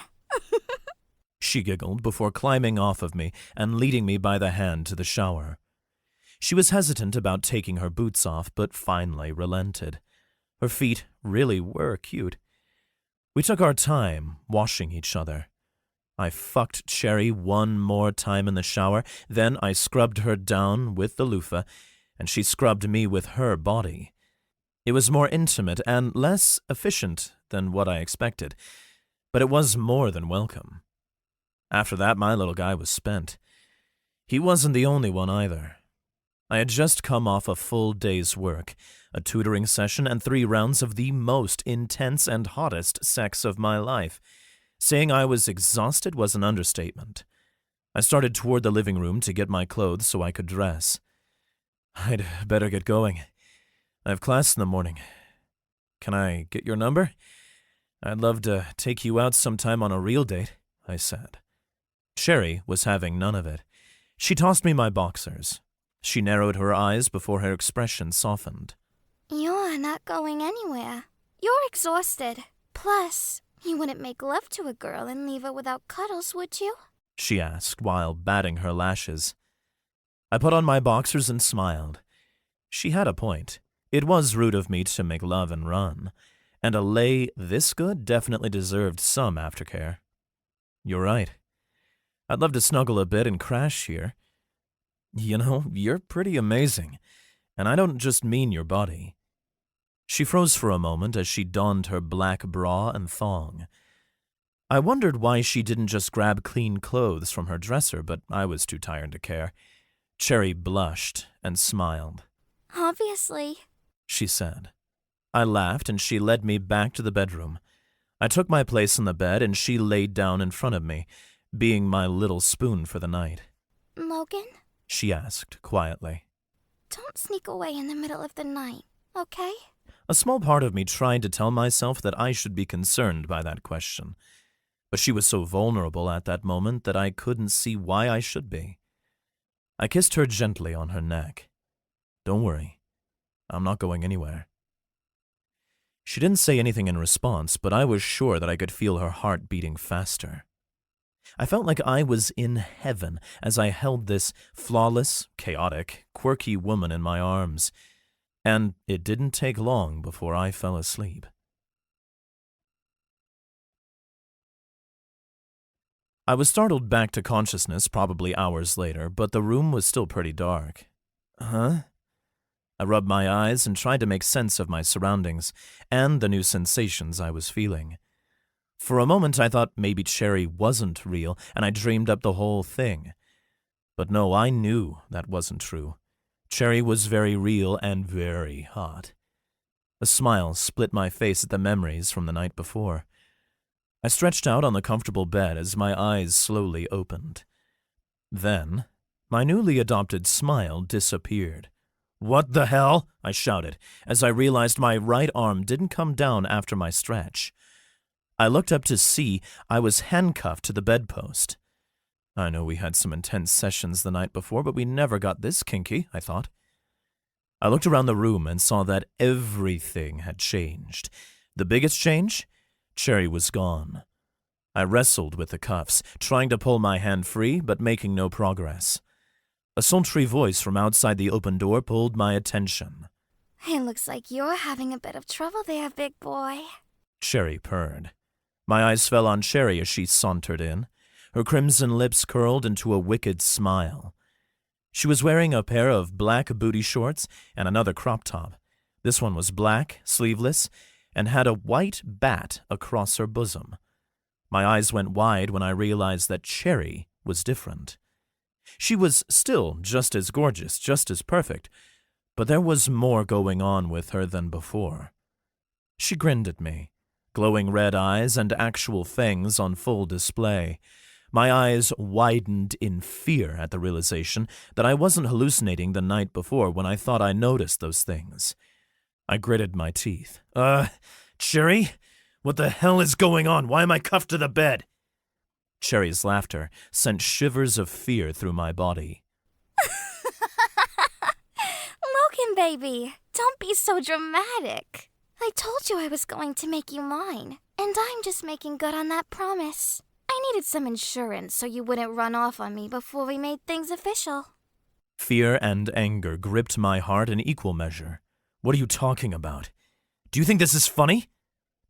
She giggled before climbing off of me and leading me by the hand to the shower. She was hesitant about taking her boots off, but finally relented. Her feet really were cute. We took our time washing each other. I fucked Cherry one more time in the shower, then I scrubbed her down with the loofah, and she scrubbed me with her body. It was more intimate and less efficient than what I expected, but it was more than welcome. After that, my little guy was spent. He wasn't the only one either. I had just come off a full day's work, a tutoring session, and 3 rounds of the most intense and hottest sex of my life. Saying I was exhausted was an understatement. I started toward the living room to get my clothes so I could dress. I'd better get going. I have class in the morning. Can I get your number? I'd love to take you out sometime on a real date, I said. Cherry was having none of it. She tossed me my boxers. She narrowed her eyes before her expression softened. You're not going anywhere. You're exhausted. Plus, you wouldn't make love to a girl and leave her without cuddles, would you? She asked while batting her lashes. I put on my boxers and smiled. She had a point. It was rude of me to make love and run, and a lay this good definitely deserved some aftercare. You're right. I'd love to snuggle a bit and crash here. You know, you're pretty amazing, and I don't just mean your body. She froze for a moment as she donned her black bra and thong. I wondered why she didn't just grab clean clothes from her dresser, but I was too tired to care. Cherry blushed and smiled. Obviously, she said. I laughed and she led me back to the bedroom. I took my place on the bed and she laid down in front of me, being my little spoon for the night. Logan? She asked quietly. Don't sneak away in the middle of the night, okay? A small part of me tried to tell myself that I should be concerned by that question, but she was so vulnerable at that moment that I couldn't see why I should be. I kissed her gently on her neck. Don't worry, I'm not going anywhere. She didn't say anything in response, but I was sure that I could feel her heart beating faster. I felt like I was in heaven as I held this flawless, chaotic, quirky woman in my arms, and it didn't take long before I fell asleep. I was startled back to consciousness probably hours later, but the room was still pretty dark. Huh? I rubbed my eyes and tried to make sense of my surroundings and the new sensations I was feeling. For a moment I thought maybe Cherry wasn't real and I dreamed up the whole thing. But no, I knew that wasn't true. Cherry was very real and very hot. A smile split my face at the memories from the night before. I stretched out on the comfortable bed as my eyes slowly opened. Then, my newly adopted smile disappeared. "What the hell?" I shouted, as I realized my right arm didn't come down after my stretch. I looked up to see I was handcuffed to the bedpost. I know we had some intense sessions the night before, but we never got this kinky, I thought. I looked around the room and saw that everything had changed. The biggest change? Cherry was gone. I wrestled with the cuffs, trying to pull my hand free, but making no progress. A sultry voice from outside the open door pulled my attention. It looks like you're having a bit of trouble there, big boy. Cherry purred. My eyes fell on Cherry as she sauntered in. Her crimson lips curled into a wicked smile. She was wearing a pair of black booty shorts and another crop top. This one was black, sleeveless, and had a white bat across her bosom. My eyes went wide when I realized that Cherry was different. She was still just as gorgeous, just as perfect, but there was more going on with her than before. She grinned at me, glowing red eyes and actual fangs on full display. My eyes widened in fear at the realization that I wasn't hallucinating the night before when I thought I noticed those things. I gritted my teeth. Cherry? What the hell is going on? Why am I cuffed to the bed? Cherry's laughter sent shivers of fear through my body. Logan, baby, don't be so dramatic. I told you I was going to make you mine, and I'm just making good on that promise. I needed some insurance so you wouldn't run off on me before we made things official. Fear and anger gripped my heart in equal measure. What are you talking about? Do you think this is funny?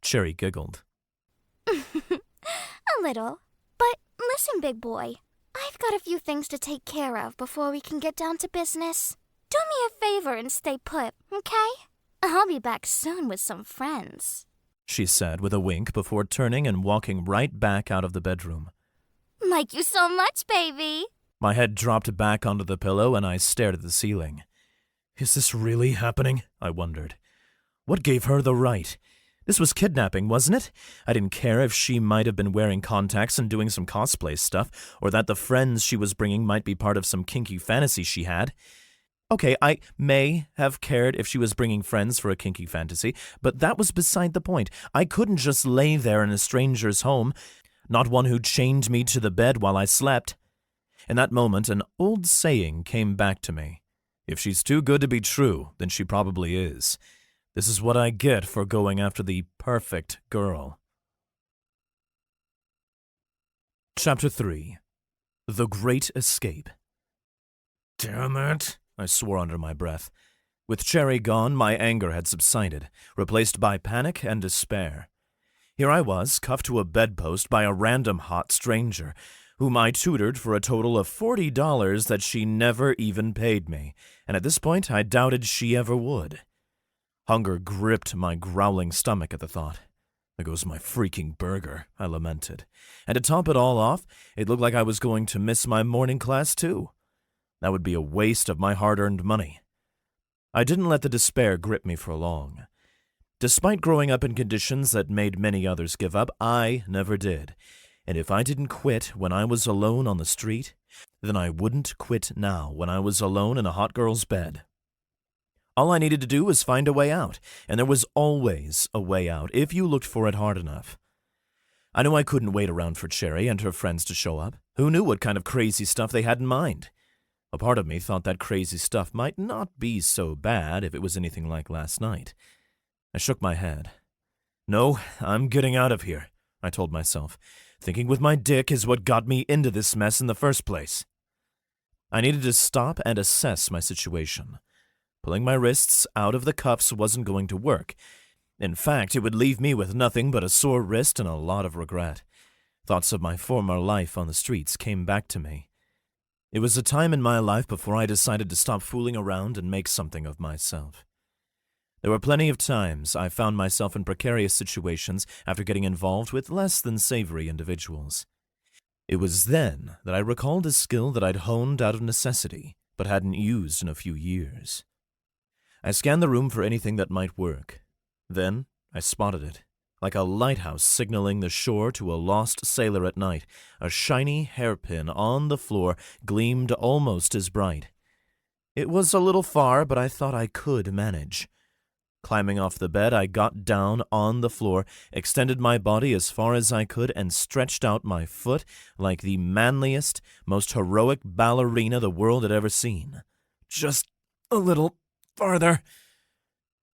Cherry giggled. A little. But listen, big boy. I've got a few things to take care of before we can get down to business. Do me a favor and stay put, okay? I'll be back soon with some friends, she said with a wink before turning and walking right back out of the bedroom. Like you so much, baby. My head dropped back onto the pillow and I stared at the ceiling. Is this really happening? I wondered. What gave her the right? This was kidnapping, wasn't it? I didn't care if she might have been wearing contacts and doing some cosplay stuff, or that the friends she was bringing might be part of some kinky fantasy she had. Okay, I may have cared if she was bringing friends for a kinky fantasy, but that was beside the point. I couldn't just lay there in a stranger's home, not one who chained me to the bed while I slept. In that moment, an old saying came back to me. If she's too good to be true, then she probably is. This is what I get for going after the perfect girl. Chapter 3. The Great Escape. Damn it, I swore under my breath. With Cherry gone, my anger had subsided, replaced by panic and despair. Here I was, cuffed to a bedpost by a random hot stranger, whom I tutored for a total of $40 that she never even paid me, and at this point I doubted she ever would. Hunger gripped my growling stomach at the thought. There goes my freaking burger, I lamented. And to top it all off, it looked like I was going to miss my morning class too. That would be a waste of my hard-earned money. I didn't let the despair grip me for long. Despite growing up in conditions that made many others give up, I never did. And if I didn't quit when I was alone on the street, then I wouldn't quit now when I was alone in a hot girl's bed. All I needed to do was find a way out, and there was always a way out if you looked for it hard enough. I knew I couldn't wait around for Cherry and her friends to show up. Who knew what kind of crazy stuff they had in mind? A part of me thought that crazy stuff might not be so bad if it was anything like last night. I shook my head. No, I'm getting out of here, I told myself. Thinking with my dick is what got me into this mess in the first place. I needed to stop and assess my situation. Pulling my wrists out of the cuffs wasn't going to work. In fact, it would leave me with nothing but a sore wrist and a lot of regret. Thoughts of my former life on the streets came back to me. It was a time in my life before I decided to stop fooling around and make something of myself. There were plenty of times I found myself in precarious situations after getting involved with less than savory individuals. It was then that I recalled a skill that I'd honed out of necessity, but hadn't used in a few years. I scanned the room for anything that might work. Then I spotted it, like a lighthouse signaling the shore to a lost sailor at night. A shiny hairpin on the floor gleamed almost as bright. It was a little far, but I thought I could manage. Climbing off the bed, I got down on the floor, extended my body as far as I could, and stretched out my foot like the manliest, most heroic ballerina the world had ever seen. Just a little farther.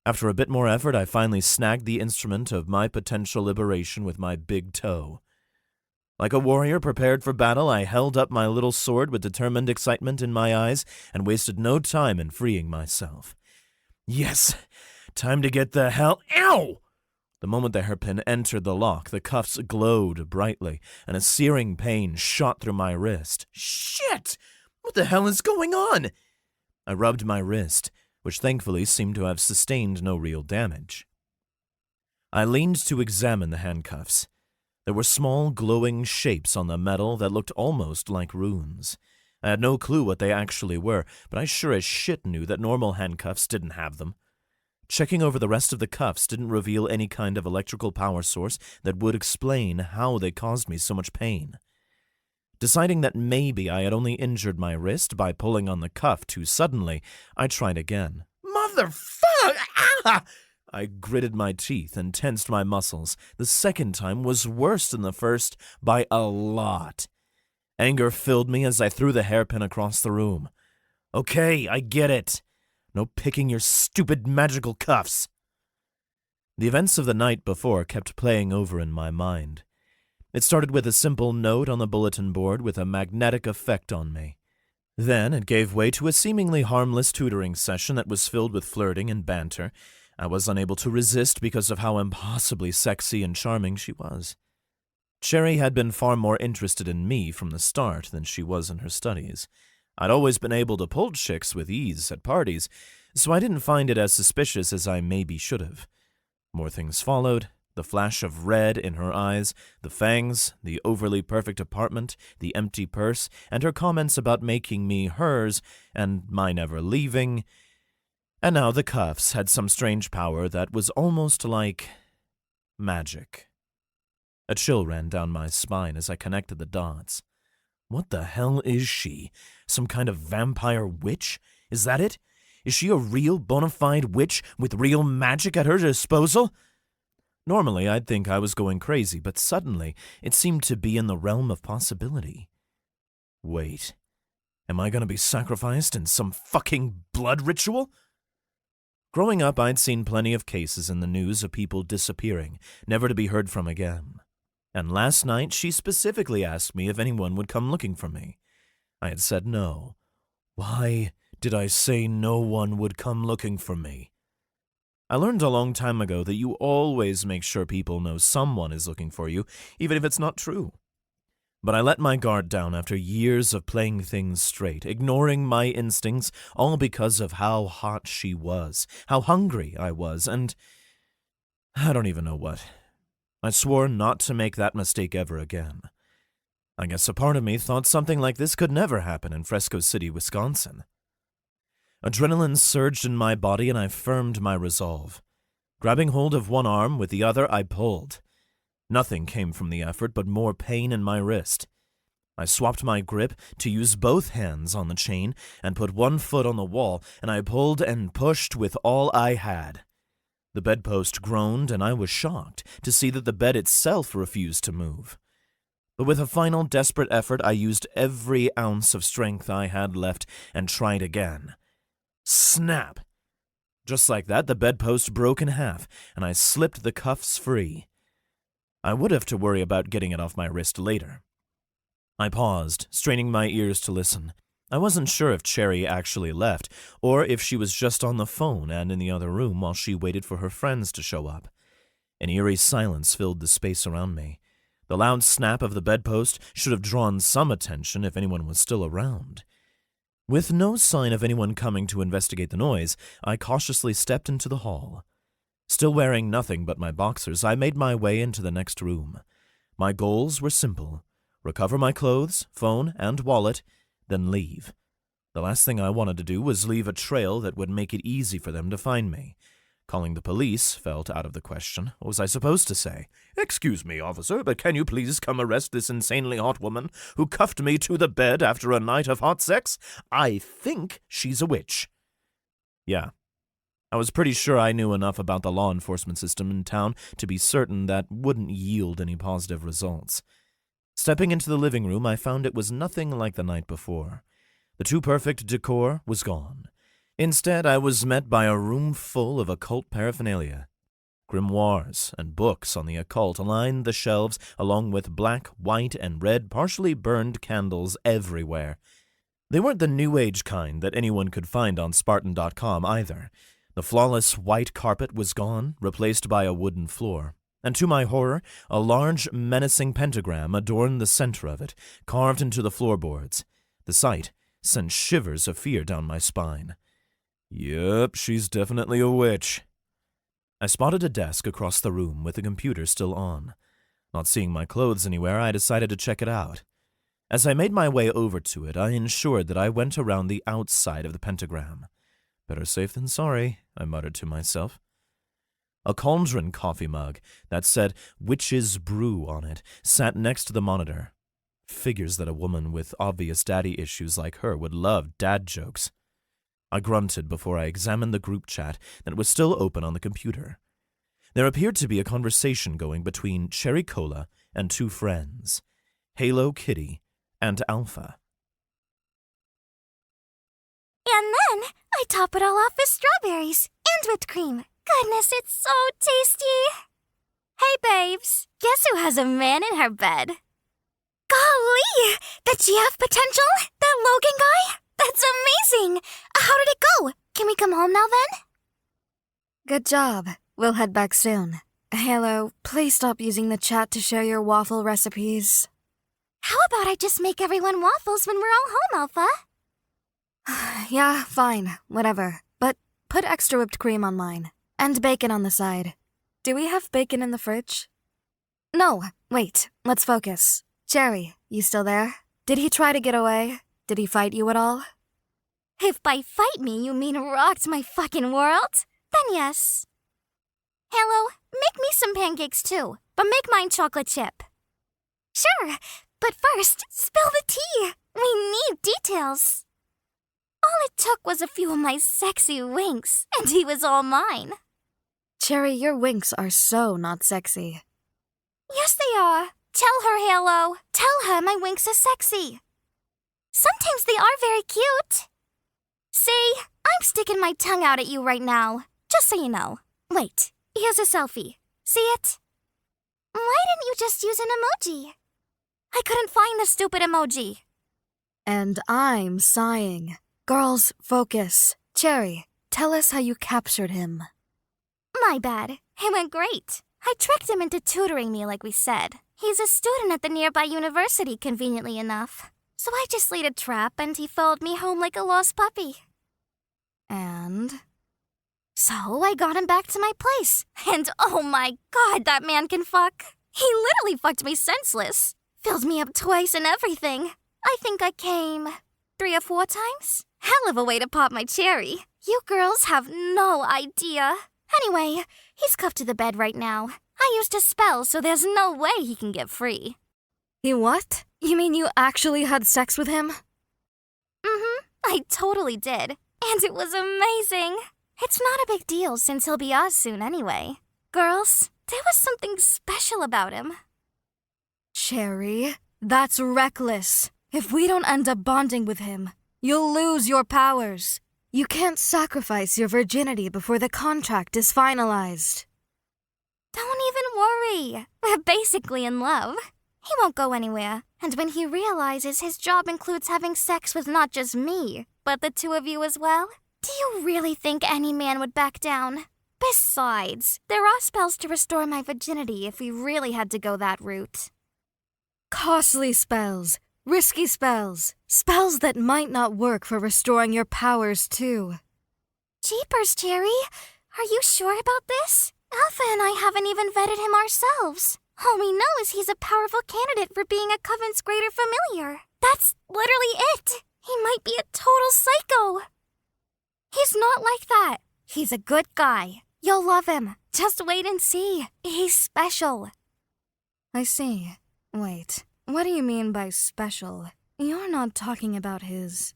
After a bit more effort, I finally snagged the instrument of my potential liberation with my big toe. Like a warrior prepared for battle, I held up my little sword with determined excitement in my eyes and wasted no time in freeing myself. Yes, time to get the hell— Ow! The moment the hairpin entered the lock, the cuffs glowed brightly, and a searing pain shot through my wrist. Shit! What the hell is going on? I rubbed my wrist, which thankfully seemed to have sustained no real damage. I leaned to examine the handcuffs. There were small, glowing shapes on the metal that looked almost like runes. I had no clue what they actually were, but I sure as shit knew that normal handcuffs didn't have them. Checking over the rest of the cuffs didn't reveal any kind of electrical power source that would explain how they caused me so much pain. Deciding that maybe I had only injured my wrist by pulling on the cuff too suddenly, I tried again. Motherfuck! Ah! I gritted my teeth and tensed my muscles. The second time was worse than the first by a lot. Anger filled me as I threw the hairpin across the room. Okay, I get it. No picking your stupid magical cuffs. The events of the night before kept playing over in my mind. It started with a simple note on the bulletin board with a magnetic effect on me. Then it gave way to a seemingly harmless tutoring session that was filled with flirting and banter. I was unable to resist because of how impossibly sexy and charming she was. Cherry had been far more interested in me from the start than she was in her studies. I'd always been able to pull chicks with ease at parties, so I didn't find it as suspicious as I maybe should have. More things followed. The flash of red in her eyes, the fangs, the overly perfect apartment, the empty purse, and her comments about making me hers and my never leaving. And now the cuffs had some strange power that was almost like magic. A chill ran down my spine as I connected the dots. What the hell is she? Some kind of vampire witch? Is that it? Is she a real bona fide witch with real magic at her disposal? Normally, I'd think I was going crazy, but suddenly it seemed to be in the realm of possibility. Wait, am I going to be sacrificed in some fucking blood ritual? Growing up, I'd seen plenty of cases in the news of people disappearing, never to be heard from again. And last night, she specifically asked me if anyone would come looking for me. I had said no. Why did I say no one would come looking for me? I learned a long time ago that you always make sure people know someone is looking for you, even if it's not true. But I let my guard down after years of playing things straight, ignoring my instincts, all because of how hot she was, how hungry I was, and I don't even know what. I swore not to make that mistake ever again. I guess a part of me thought something like this could never happen in Fresco City, Wisconsin. Adrenaline surged in my body and I firmed my resolve. Grabbing hold of one arm with the other, I pulled. Nothing came from the effort but more pain in my wrist. I swapped my grip to use both hands on the chain and put one foot on the wall, and I pulled and pushed with all I had. The bedpost groaned, and I was shocked to see that the bed itself refused to move. But with a final desperate effort, I used every ounce of strength I had left and tried again. Snap! Just like that, the bedpost broke in half, and I slipped the cuffs free. I would have to worry about getting it off my wrist later. I paused, straining my ears to listen. I wasn't sure if Cherry actually left, or if she was just on the phone and in the other room while she waited for her friends to show up. An eerie silence filled the space around me. The loud snap of the bedpost should have drawn some attention if anyone was still around. With no sign of anyone coming to investigate the noise, I cautiously stepped into the hall. Still wearing nothing but my boxers, I made my way into the next room. My goals were simple: recover my clothes, phone, and wallet, then leave. The last thing I wanted to do was leave a trail that would make it easy for them to find me. Calling the police felt out of the question. What was I supposed to say? "Excuse me, officer, but can you please come arrest this insanely hot woman who cuffed me to the bed after a night of hot sex? I think she's a witch." Yeah. I was pretty sure I knew enough about the law enforcement system in town to be certain that wouldn't yield any positive results. Stepping into the living room, I found it was nothing like the night before. The too-perfect decor was gone. Instead, I was met by a room full of occult paraphernalia. Grimoires and books on the occult lined the shelves, along with black, white, and red partially burned candles everywhere. They weren't the New Age kind that anyone could find on Spartan.com either. The flawless white carpet was gone, replaced by a wooden floor, and to my horror, a large, menacing pentagram adorned the center of it, carved into the floorboards. The sight sent shivers of fear down my spine. Yep, she's definitely a witch. I spotted a desk across the room with the computer still on. Not seeing my clothes anywhere, I decided to check it out. As I made my way over to it, I ensured that I went around the outside of the pentagram. Better safe than sorry, I muttered to myself. A cauldron coffee mug that said Witch's Brew on it sat next to the monitor. Figures that a woman with obvious daddy issues like her would love dad jokes. I grunted before I examined the group chat that was still open on the computer. There appeared to be a conversation going between Cherry Cola and two friends, Halo Kitty and Alpha. And then I top it all off with strawberries and whipped cream. Goodness, it's so tasty. Hey, babes, guess who has a man in her bed? Golly, the GF potential? That Logan guy? That's amazing. How did it go? Can we come home now then? Good job. We'll head back soon. Halo, please stop using the chat to share your waffle recipes. How about I just make everyone waffles when we're all home, Alpha? Yeah, fine. Whatever. But put extra whipped cream on mine. And bacon on the side. Do we have bacon in the fridge? No, wait. Let's focus. Cherry, you still there? Did he try to get away? Did he fight you at all? If by fight me you mean rocked my fucking world, then yes. Hello, make me some pancakes too, but make mine chocolate chip. Sure, but first, spill the tea. We need details. All it took was a few of my sexy winks, and he was all mine. Cherry, your winks are so not sexy. Yes, they are. Tell her, Halo. Tell her my winks are sexy. Sometimes they are very cute. See, I'm sticking my tongue out at you right now, just so you know. Wait, here's a selfie. See it? Why didn't you just use an emoji? I couldn't find the stupid emoji. And I'm sighing. Girls, focus. Cherry, tell us how you captured him. My bad. It went great. I tricked him into tutoring me like we said. He's a student at the nearby university, conveniently enough. So I just laid a trap and he followed me home like a lost puppy. And? So I got him back to my place. And oh my god, that man can fuck. He literally fucked me senseless. Filled me up twice and everything. I think I came 3 or 4 times. Hell of a way to pop my cherry. You girls have no idea. Anyway, he's cuffed to the bed right now. I used a spell, so there's no way he can get free. You what? You mean you actually had sex with him? I totally did. And it was amazing. It's not a big deal since he'll be ours soon anyway. Girls, there was something special about him. Cherry, that's reckless. If we don't end up bonding with him, you'll lose your powers. You can't sacrifice your virginity before the contract is finalized. Don't even worry. We're basically in love. He won't go anywhere. And when he realizes his job includes having sex with not just me, but the 2 of you as well, do you really think any man would back down? Besides, there are spells to restore my virginity if we really had to go that route. Costly spells, risky spells, spells that might not work for restoring your powers too. Jeepers, Cherry. Are you sure about this? Alpha and I haven't even vetted him ourselves. All we know is he's a powerful candidate for being a Coven's greater familiar. That's literally it. He might be a total psycho. He's not like that. He's a good guy. You'll love him. Just wait and see. He's special. I see. Wait, what do you mean by special? You're not talking about his...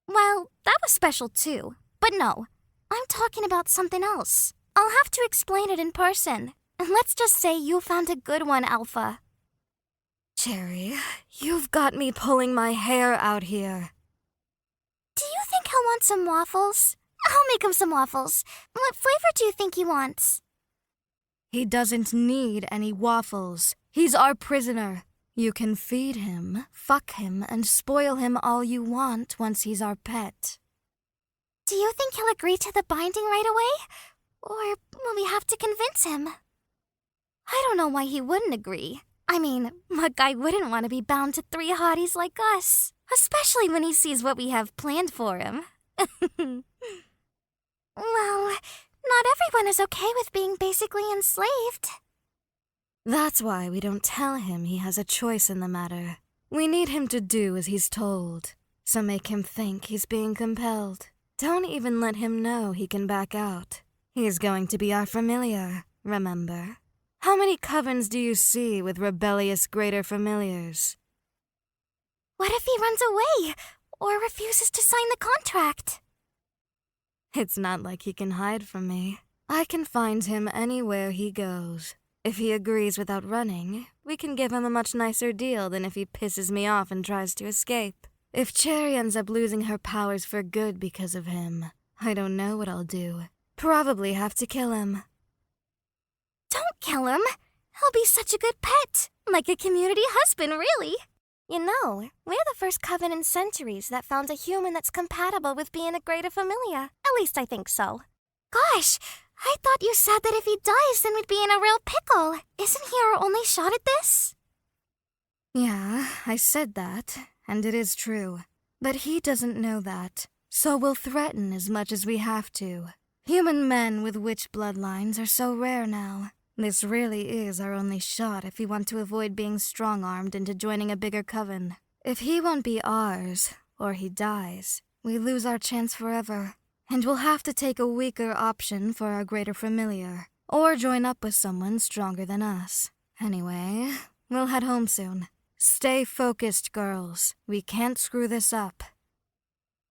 Well, that was special too. But no, I'm talking about something else. I'll have to explain it in person. And let's just say you found a good one, Alpha. Cherry, you've got me pulling my hair out here. Do you think he'll want some waffles? I'll make him some waffles. What flavor do you think he wants? He doesn't need any waffles. He's our prisoner. You can feed him, fuck him, and spoil him all you want once he's our pet. Do you think he'll agree to the binding right away? Or will we have to convince him? I don't know why he wouldn't agree. I mean, what guy wouldn't want to be bound to 3 hotties like us? Especially when he sees what we have planned for him. Well, not everyone is okay with being basically enslaved. That's why we don't tell him he has a choice in the matter. We need him to do as he's told, so make him think he's being compelled. Don't even let him know he can back out. He's going to be our familiar, remember? How many covens do you see with rebellious greater familiars? What if he runs away or refuses to sign the contract? It's not like he can hide from me. I can find him anywhere he goes. If he agrees without running, we can give him a much nicer deal than if he pisses me off and tries to escape. If Cherry ends up losing her powers for good because of him, I don't know what I'll do. Probably have to kill him. Don't kill him. He'll be such a good pet. Like a community husband, really. You know, we're the first coven in centuries that found a human that's compatible with being a greater familia. At least I think so. Gosh, I thought you said that if he dies, then we'd be in a real pickle. Isn't he our only shot at this? Yeah, I said that, and it is true. But he doesn't know that, so we'll threaten as much as we have to. Human men with witch bloodlines are so rare now. This really is our only shot if we want to avoid being strong-armed into joining a bigger coven. If he won't be ours, or he dies, we lose our chance forever. And we'll have to take a weaker option for our greater familiar, or join up with someone stronger than us. Anyway, we'll head home soon. Stay focused, girls. We can't screw this up.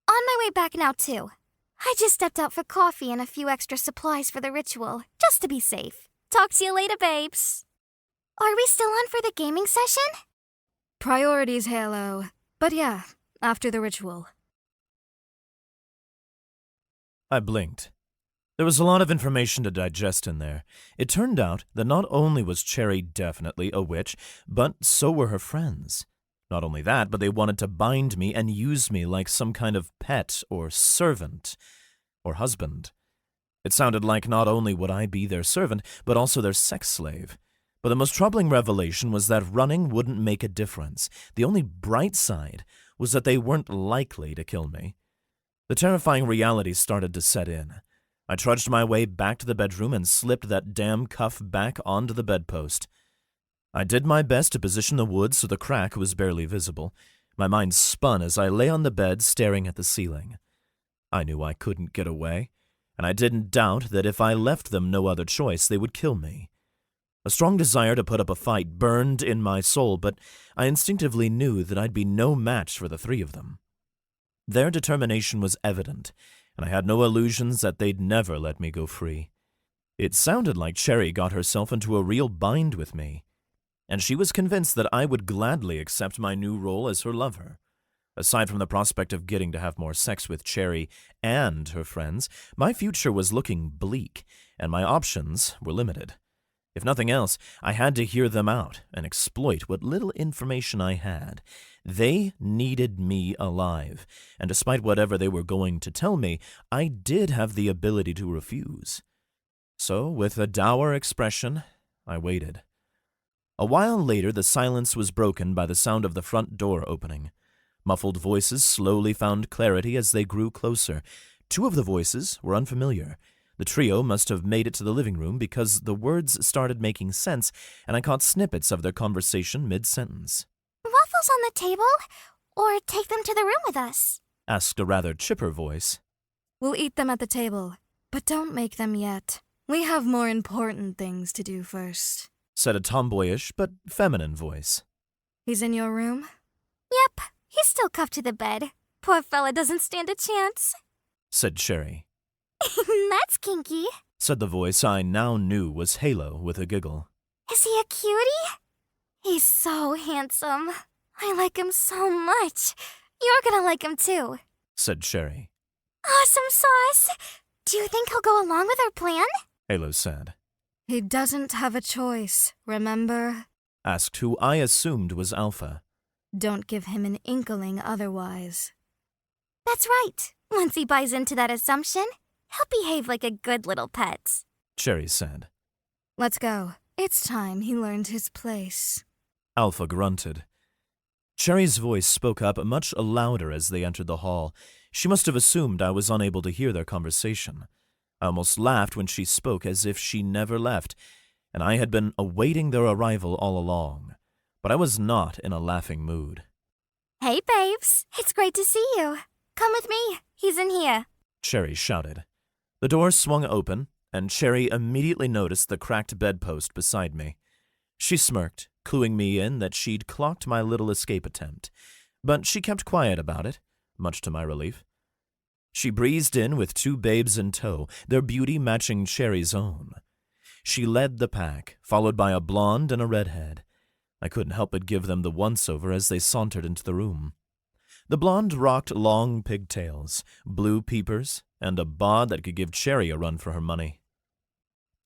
On my way back now, too. I just stepped out for coffee and a few extra supplies for the ritual, just to be safe. Talk to you later, babes. Are we still on for the gaming session? Priorities, Halo. But yeah, after the ritual. I blinked. There was a lot of information to digest in there. It turned out that not only was Cherry definitely a witch, but so were her friends. Not only that, but they wanted to bind me and use me like some kind of pet or servant or husband. It sounded like not only would I be their servant, but also their sex slave. But the most troubling revelation was that running wouldn't make a difference. The only bright side was that they weren't likely to kill me. The terrifying reality started to set in. I trudged my way back to the bedroom and slipped that damn cuff back onto the bedpost. I did my best to position the wood so the crack was barely visible. My mind spun as I lay on the bed staring at the ceiling. I knew I couldn't get away, and I didn't doubt that if I left them no other choice, they would kill me. A strong desire to put up a fight burned in my soul, but I instinctively knew that I'd be no match for the 3 of them. Their determination was evident, and I had no illusions that they'd never let me go free. It sounded like Cherry got herself into a real bind with me, and she was convinced that I would gladly accept my new role as her lover. Aside from the prospect of getting to have more sex with Cherry and her friends, my future was looking bleak, and my options were limited. If nothing else, I had to hear them out and exploit what little information I had. They needed me alive, and despite whatever they were going to tell me, I did have the ability to refuse. So, with a dour expression, I waited. A while later, the silence was broken by the sound of the front door opening. Muffled voices slowly found clarity as they grew closer. 2 of the voices were unfamiliar. The trio must have made it to the living room because the words started making sense, and I caught snippets of their conversation mid-sentence. Waffles on the table? Or take them to the room with us? Asked a rather chipper voice. We'll eat them at the table, but don't make them yet. We have more important things to do first. Said a tomboyish but feminine voice. He's in your room? Yep, he's still cuffed to the bed. Poor fella doesn't stand a chance. Said Cherry. That's kinky. Said the voice I now knew was Halo with a giggle. Is he a cutie? He's so handsome. I like him so much. You're gonna like him too. Said Cherry. Awesome sauce. Do you think he'll go along with our plan? Halo said. He doesn't have a choice, remember? Asked who I assumed was Alpha. Don't give him an inkling otherwise. That's right. Once he buys into that assumption, he'll behave like a good little pet. Cherry said. Let's go. It's time he learned his place. Alpha grunted. Cherry's voice spoke up much louder as they entered the hall. She must have assumed I was unable to hear their conversation. I almost laughed when she spoke as if she never left, and I had been awaiting their arrival all along. But I was not in a laughing mood. Hey, babes. It's great to see you. Come with me. He's in here. Cherry shouted. The door swung open, and Cherry immediately noticed the cracked bedpost beside me. She smirked, cluing me in that she'd clocked my little escape attempt, but she kept quiet about it, much to my relief. She breezed in with 2 babes in tow, their beauty matching Cherry's own. She led the pack, followed by a blonde and a redhead. I couldn't help but give them the once-over as they sauntered into the room. The blonde rocked long pigtails, blue peepers, and a bod that could give Cherry a run for her money.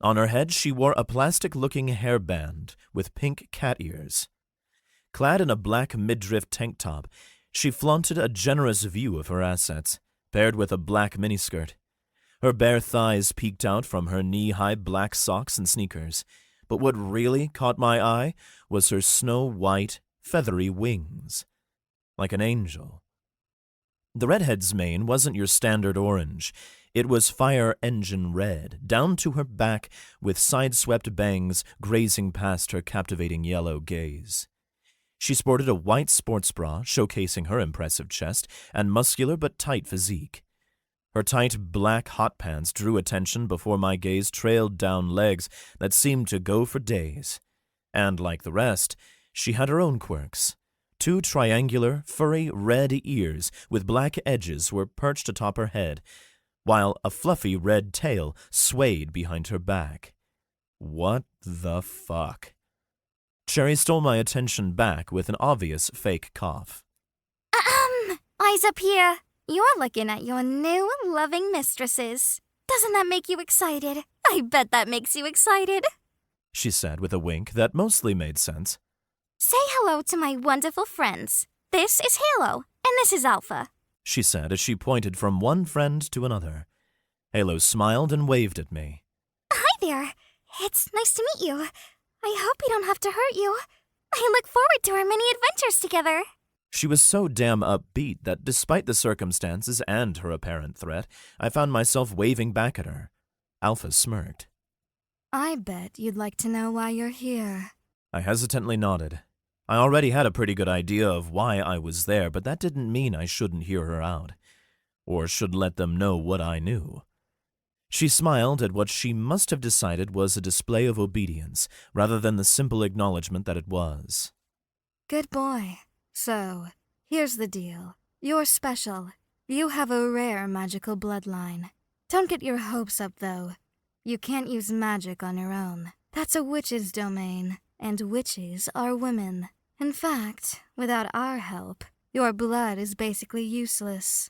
On her head she wore a plastic-looking hairband with pink cat ears. Clad in a black midriff tank top, she flaunted a generous view of her assets, paired with a black miniskirt. Her bare thighs peeked out from her knee-high black socks and sneakers, but what really caught my eye was her snow-white, feathery wings. Like an angel. The redhead's mane wasn't your standard orange. It was fire engine red, down to her back, with side-swept bangs grazing past her captivating yellow gaze. She sported a white sports bra showcasing her impressive chest and muscular but tight physique. Her tight black hot pants drew attention before my gaze trailed down legs that seemed to go for days. And like the rest, she had her own quirks. 2 triangular, furry, red ears with black edges were perched atop her head, while a fluffy red tail swayed behind her back. What the fuck? Cherry stole my attention back with an obvious fake cough. Eyes up here. You're looking at your new loving mistresses. Doesn't that make you excited? I bet that makes you excited. She said with a wink that mostly made sense. Say hello to my wonderful friends. This is Halo, and this is Alpha. She said as she pointed from one friend to another. Halo smiled and waved at me. Hi there. It's nice to meet you. I hope we don't have to hurt you. I look forward to our many adventures together. She was so damn upbeat that despite the circumstances and her apparent threat, I found myself waving back at her. Alpha smirked. I bet you'd like to know why you're here. I hesitantly nodded. I already had a pretty good idea of why I was there, but that didn't mean I shouldn't hear her out, or should let them know what I knew. She smiled at what she must have decided was a display of obedience, rather than the simple acknowledgement that it was. Good boy. So, here's the deal. You're special. You have a rare magical bloodline. Don't get your hopes up, though. You can't use magic on your own. That's a witch's domain, and witches are women. In fact, without our help, your blood is basically useless.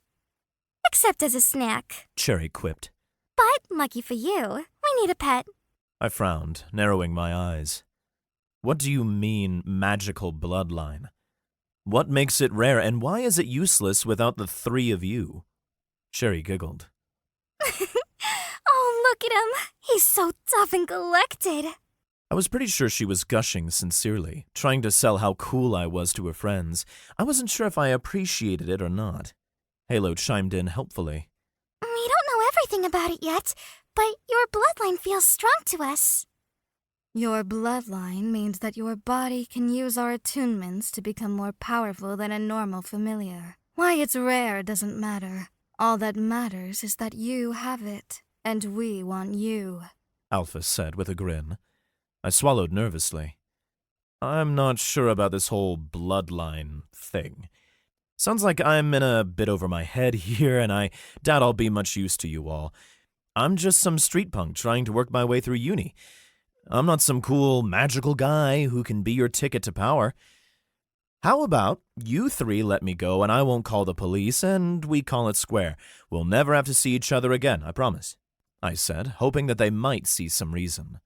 Except as a snack. Cherry quipped. But, lucky for you, we need a pet. I frowned, narrowing my eyes. What do you mean, magical bloodline? What makes it rare, and why is it useless without the 3 of you? Cherry giggled. Oh, look at him. He's so tough and collected. I was pretty sure she was gushing sincerely, trying to sell how cool I was to her friends. I wasn't sure if I appreciated it or not. Halo chimed in helpfully. We don't know everything about it yet, but your bloodline feels strong to us. Your bloodline means that your body can use our attunements to become more powerful than a normal familiar. Why it's rare doesn't matter. All that matters is that you have it, and we want you. Alpha said with a grin. I swallowed nervously. I'm not sure about this whole bloodline thing. Sounds like I'm in a bit over my head here, and I doubt I'll be much use to you all. I'm just some street punk trying to work my way through uni. I'm not some cool, magical guy who can be your ticket to power. How about you 3 let me go and I won't call the police and we call it square. We'll never have to see each other again, I promise, I said, hoping that they might see some reason.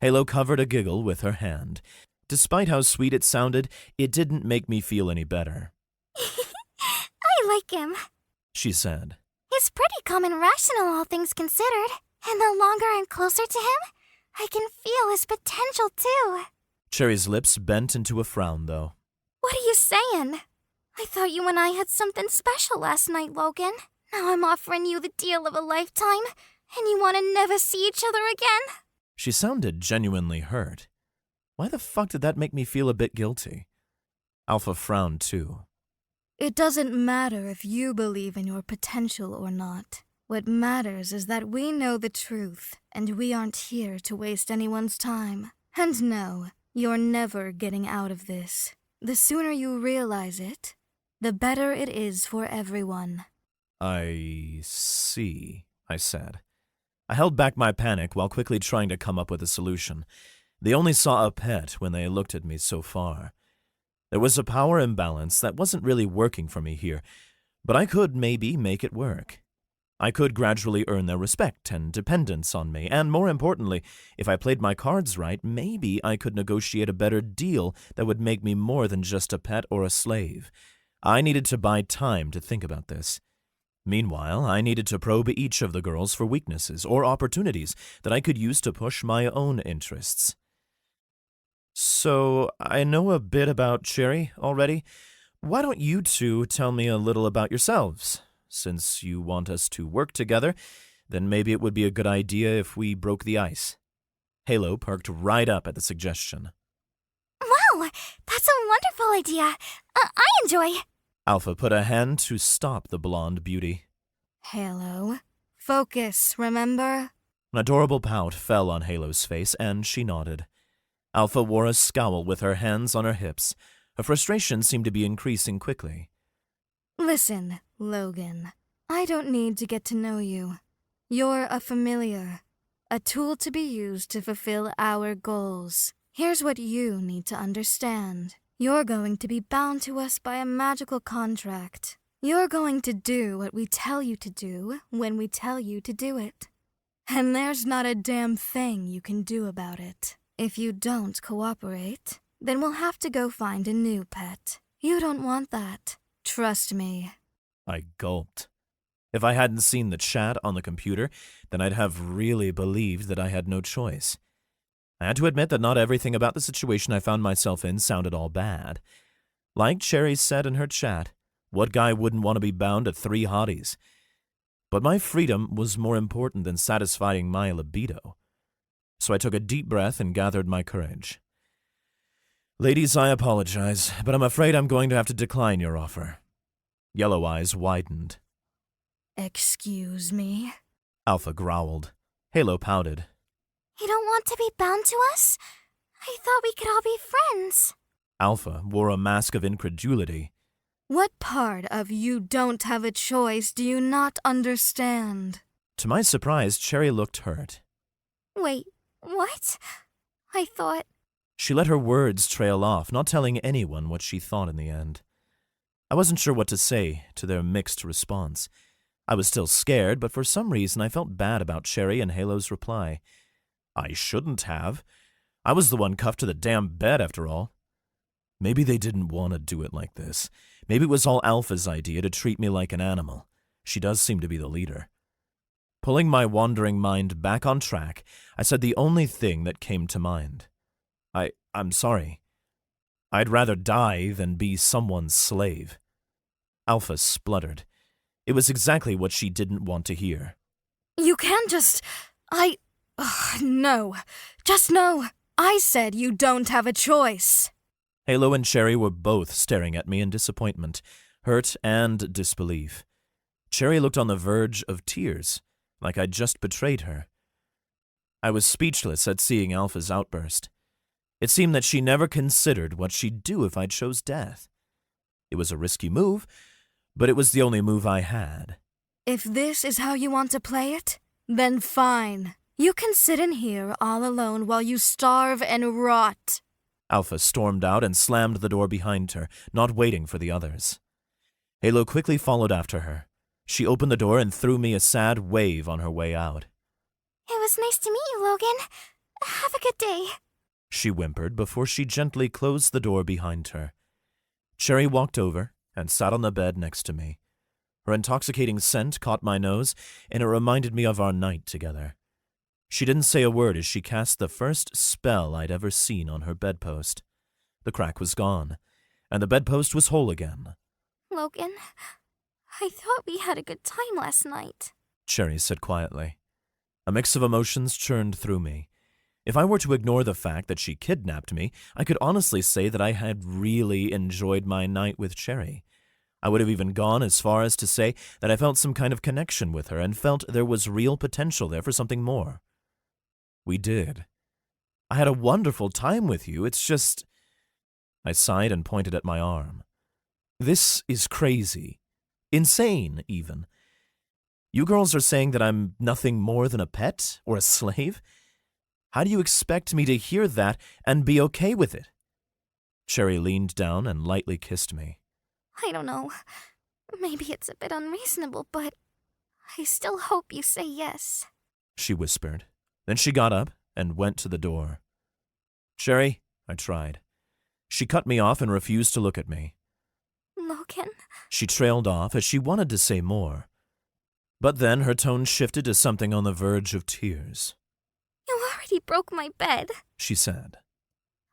Halo covered a giggle with her hand. Despite how sweet it sounded, it didn't make me feel any better. I like him, she said. He's pretty calm and rational, all things considered. And the longer I'm closer to him, I can feel his potential, too. Cherry's lips bent into a frown, though. What are you saying? I thought you and I had something special last night, Logan. Now I'm offering you the deal of a lifetime, and you want to never see each other again? She sounded genuinely hurt. Why the fuck did that make me feel a bit guilty? Alpha frowned, too. It doesn't matter if you believe in your potential or not. What matters is that we know the truth, and we aren't here to waste anyone's time. And no, you're never getting out of this. The sooner you realize it, the better it is for everyone. I see, I said. I held back my panic while quickly trying to come up with a solution. They only saw a pet when they looked at me so far. There was a power imbalance that wasn't really working for me here, but I could maybe make it work. I could gradually earn their respect and dependence on me, and more importantly, if I played my cards right, maybe I could negotiate a better deal that would make me more than just a pet or a slave. I needed to buy time to think about this. Meanwhile, I needed to probe each of the girls for weaknesses or opportunities that I could use to push my own interests. So, I know a bit about Cherry already. Why don't you two tell me a little about yourselves? Since you want us to work together, then maybe it would be a good idea if we broke the ice. Halo perked right up at the suggestion. Wow, that's a wonderful idea. I enjoy. Alpha put a hand to stop the blonde beauty. Halo, focus, remember? An adorable pout fell on Halo's face, and she nodded. Alpha wore a scowl with her hands on her hips. Her frustration seemed to be increasing quickly. Listen, Logan, I don't need to get to know you. You're a familiar, a tool to be used to fulfill our goals. Here's what you need to understand. You're going to be bound to us by a magical contract. You're going to do what we tell you to do when we tell you to do it. And there's not a damn thing you can do about it. If you don't cooperate, then we'll have to go find a new pet. You don't want that. Trust me. I gulped. If I hadn't seen the chat on the computer, then I'd have really believed that I had no choice. I had to admit that not everything about the situation I found myself in sounded all bad. Like Cherry said in her chat, what guy wouldn't want to be bound to 3 hotties? But my freedom was more important than satisfying my libido. So I took a deep breath and gathered my courage. Ladies, I apologize, but I'm afraid I'm going to have to decline your offer. Yellow eyes widened. Excuse me? Alpha growled. Halo pouted. You don't want to be bound to us? I thought we could all be friends. Alpha wore a mask of incredulity. What part of you don't have a choice do you not understand? To my surprise, Cherry looked hurt. Wait, what? I thought... She let her words trail off, not telling anyone what she thought in the end. I wasn't sure what to say to their mixed response. I was still scared, but for some reason I felt bad about Cherry and Halo's reply. I shouldn't have. I was the one cuffed to the damn bed, after all. Maybe they didn't want to do it like this. Maybe it was all Alpha's idea to treat me like an animal. She does seem to be the leader. Pulling my mind back on track, I said the only thing that came to mind. I'm sorry. I'd rather die than be someone's slave. Alpha spluttered. It was exactly what she didn't want to hear. You can't just... No. Just no. I said you don't have a choice. Halo and Cherry were both staring at me in disappointment, hurt and disbelief. Cherry looked on the verge of tears, like I'd just betrayed her. I was speechless at seeing Alpha's outburst. It seemed that she never considered what she'd do if I chose death. It was a risky move, but it was the only move I had. If this is how you want to play it, then fine. You can sit in here all alone while you starve and rot. Alpha stormed out and slammed the door behind her, not waiting for the others. Halo quickly followed after her. She opened the door and threw me a sad wave on her way out. It was nice to meet you, Logan. Have a good day. She whimpered before she gently closed the door behind her. Cherry walked over and sat on the bed next to me. Her intoxicating scent caught my nose, and it reminded me of our night together. She didn't say a word as she cast the first spell I'd ever seen on her bedpost. The crack was gone, and the bedpost was whole again. Logan, I thought we had a good time last night. Cherry said quietly. A mix of emotions churned through me. If I were to ignore the fact that she kidnapped me, I could honestly say that I had really enjoyed my night with Cherry. I would have even gone as far as to say that I felt some kind of connection with her and felt there was real potential there for something more. We did. I had a wonderful time with you, it's just... I sighed and pointed at my arm. This is crazy. Insane, even. You girls are saying that I'm nothing more than a pet or a slave? How do you expect me to hear that and be okay with it? Cherry leaned down and lightly kissed me. I don't know. Maybe it's a bit unreasonable, but I still hope you say yes. She whispered. Then she got up and went to the door. Cherry, I tried. She cut me off and refused to look at me. Logan? She trailed off as she wanted to say more. But then her tone shifted to something on the verge of tears. You already broke my bed, she said.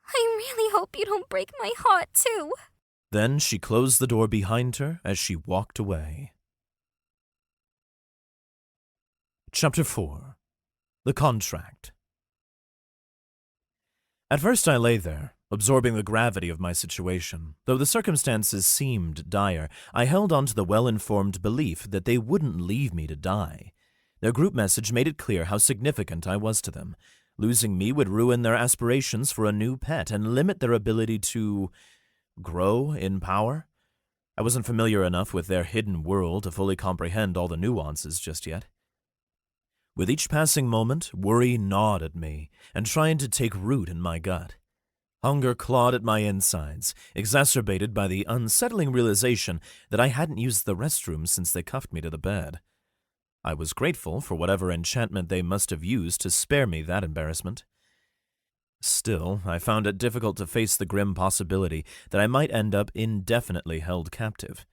I really hope you don't break my heart, too. Then she closed the door behind her as she walked away. Chapter 4. The Contract. At first I lay there, absorbing the gravity of my situation. Though the circumstances seemed dire, I held on to the well-informed belief that they wouldn't leave me to die. Their group message made it clear how significant I was to them. Losing me would ruin their aspirations for a new pet and limit their ability to grow in power. I wasn't familiar enough with their hidden world to fully comprehend all the nuances just yet. With each passing moment, worry gnawed at me and tried to take root in my gut. Hunger clawed at my insides, exacerbated by the unsettling realization that I hadn't used the restroom since they cuffed me to the bed. I was grateful for whatever enchantment they must have used to spare me that embarrassment. Still, I found it difficult to face the grim possibility that I might end up indefinitely held captive.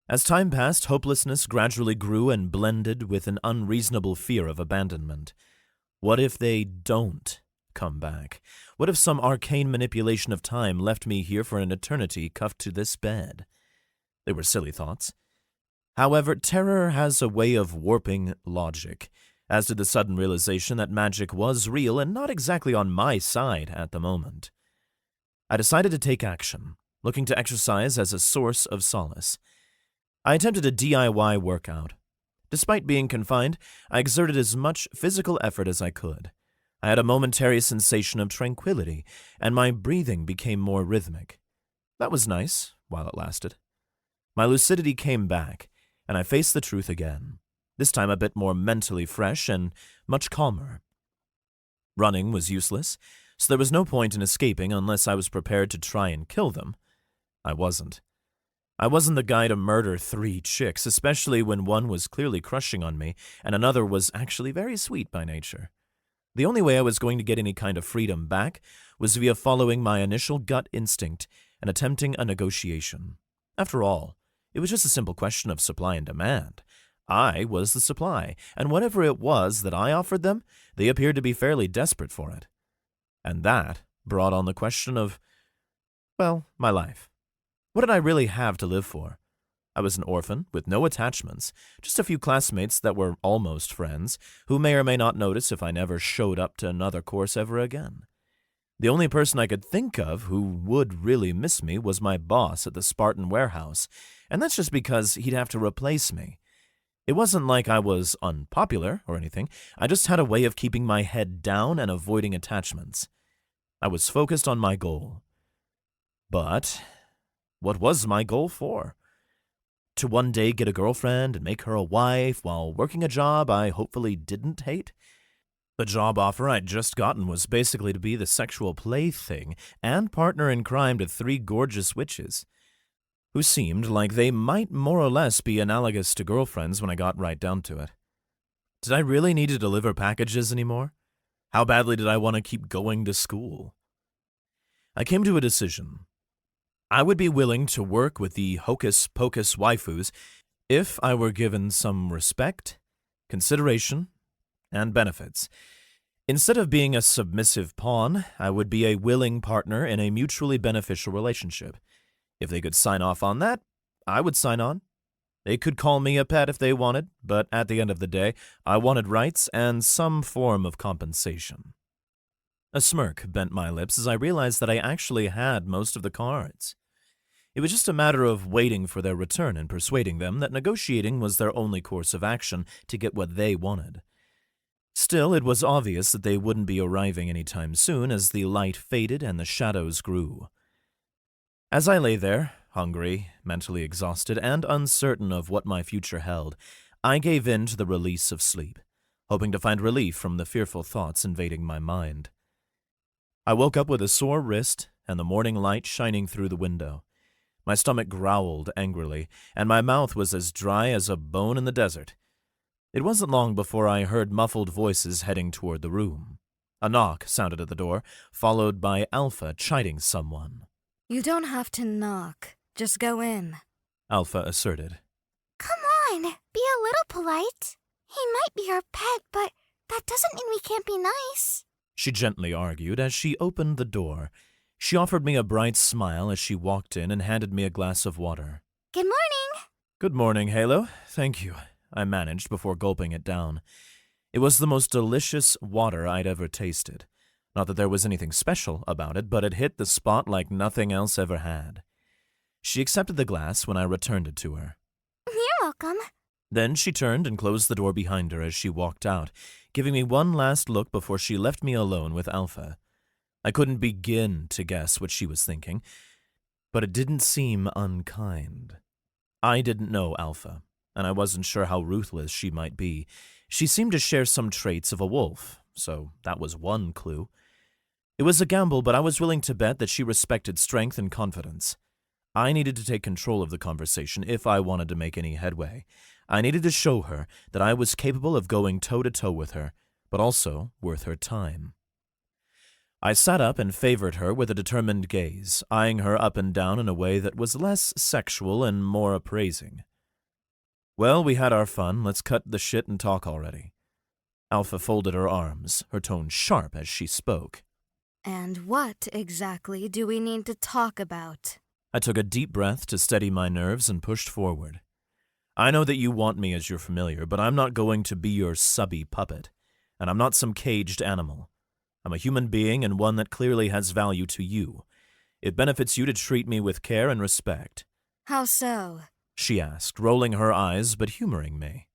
As time passed, hopelessness gradually grew and blended with an unreasonable fear of abandonment. What if they don't come back? What if some arcane manipulation of time left me here for an eternity cuffed to this bed? They were silly thoughts. However, terror has a way of warping logic, as did the sudden realization that magic was real and not exactly on my side at the moment. I decided to take action, looking to exercise as a source of solace. I attempted a DIY workout. Despite being confined, I exerted as much physical effort as I could. I had a momentary sensation of tranquility, and my breathing became more rhythmic. That was nice, while it lasted. My lucidity came back, and I faced the truth again, this time a bit more mentally fresh and much calmer. Running was useless, so there was no point in escaping unless I was prepared to try and kill them. I wasn't. I wasn't the guy to murder 3 chicks, especially when one was clearly crushing on me and another was actually very sweet by nature. The only way I was going to get any kind of freedom back was via following my initial gut instinct and attempting a negotiation. After all, it was just a simple question of supply and demand. I was the supply, and whatever it was that I offered them, they appeared to be fairly desperate for it. And that brought on the question of, well, my life. What did I really have to live for? I was an orphan with no attachments, just a few classmates that were almost friends, who may or may not notice if I never showed up to another course ever again. The only person I could think of who would really miss me was my boss at the Spartan warehouse, and that's just because he'd have to replace me. It wasn't like I was unpopular or anything, I just had a way of keeping my head down and avoiding attachments. I was focused on my goal. But what was my goal for? To one day get a girlfriend and make her a wife while working a job I hopefully didn't hate? The job offer I'd just gotten was basically to be the sexual plaything and partner in crime to 3 gorgeous witches, who seemed like they might more or less be analogous to girlfriends when I got right down to it. Did I really need to deliver packages anymore? How badly did I want to keep going to school? I came to a decision. I would be willing to work with the hocus-pocus waifus If I were given some respect, consideration, and benefits. Instead of being a submissive pawn, I would be a willing partner in a mutually beneficial relationship. If they could sign off on that, I would sign on. They could call me a pet if they wanted, but at the end of the day, I wanted rights and some form of compensation. A smirk bent my lips as I realized that I actually had most of the cards. It was just a matter of waiting for their return and persuading them that negotiating was their only course of action to get what they wanted. Still, it was obvious that they wouldn't be arriving anytime soon as the light faded and the shadows grew. As I lay there, hungry, mentally exhausted, and uncertain of what my future held, I gave in to the release of sleep, hoping to find relief from the fearful thoughts invading my mind. I woke up with a sore wrist and the morning light shining through the window. My stomach growled angrily, and my mouth was as dry as a bone in the desert. It wasn't long before I heard muffled voices heading toward the room. A knock sounded at the door, followed by Alpha chiding someone. You don't have to knock. Just go in. Alpha asserted. Come on, be a little polite. He might be our pet, but that doesn't mean we can't be nice. She gently argued as she opened the door. She offered me a bright smile as she walked in and handed me a glass of water. Good morning. Good morning, Halo. Thank you, I managed before gulping it down. It was the most delicious water I'd ever tasted. Not that there was anything special about it, but it hit the spot like nothing else ever had. She accepted the glass when I returned it to her. You're welcome. Then she turned and closed the door behind her as she walked out, giving me one last look before she left me alone with Alpha. I couldn't begin to guess what she was thinking, but it didn't seem unkind. I didn't know Alpha, and I wasn't sure how ruthless she might be. She seemed to share some traits of a wolf, so that was one clue. It was a gamble, but I was willing to bet that she respected strength and confidence. I needed to take control of the conversation if I wanted to make any headway. I needed to show her that I was capable of going toe-to-toe with her, but also worth her time. I sat up and favored her with a determined gaze, eyeing her up and down in a way that was less sexual and more appraising. Well, we had our fun. Let's cut the shit and talk already. Alpha folded her arms, her tone sharp as she spoke. And what exactly do we need to talk about? I took a deep breath to steady my nerves and pushed forward. I know that you want me as your familiar, but I'm not going to be your subby puppet, and I'm not some caged animal. I'm a human being and one that clearly has value to you. It benefits you to treat me with care and respect. How so? She asked, rolling her eyes but humoring me.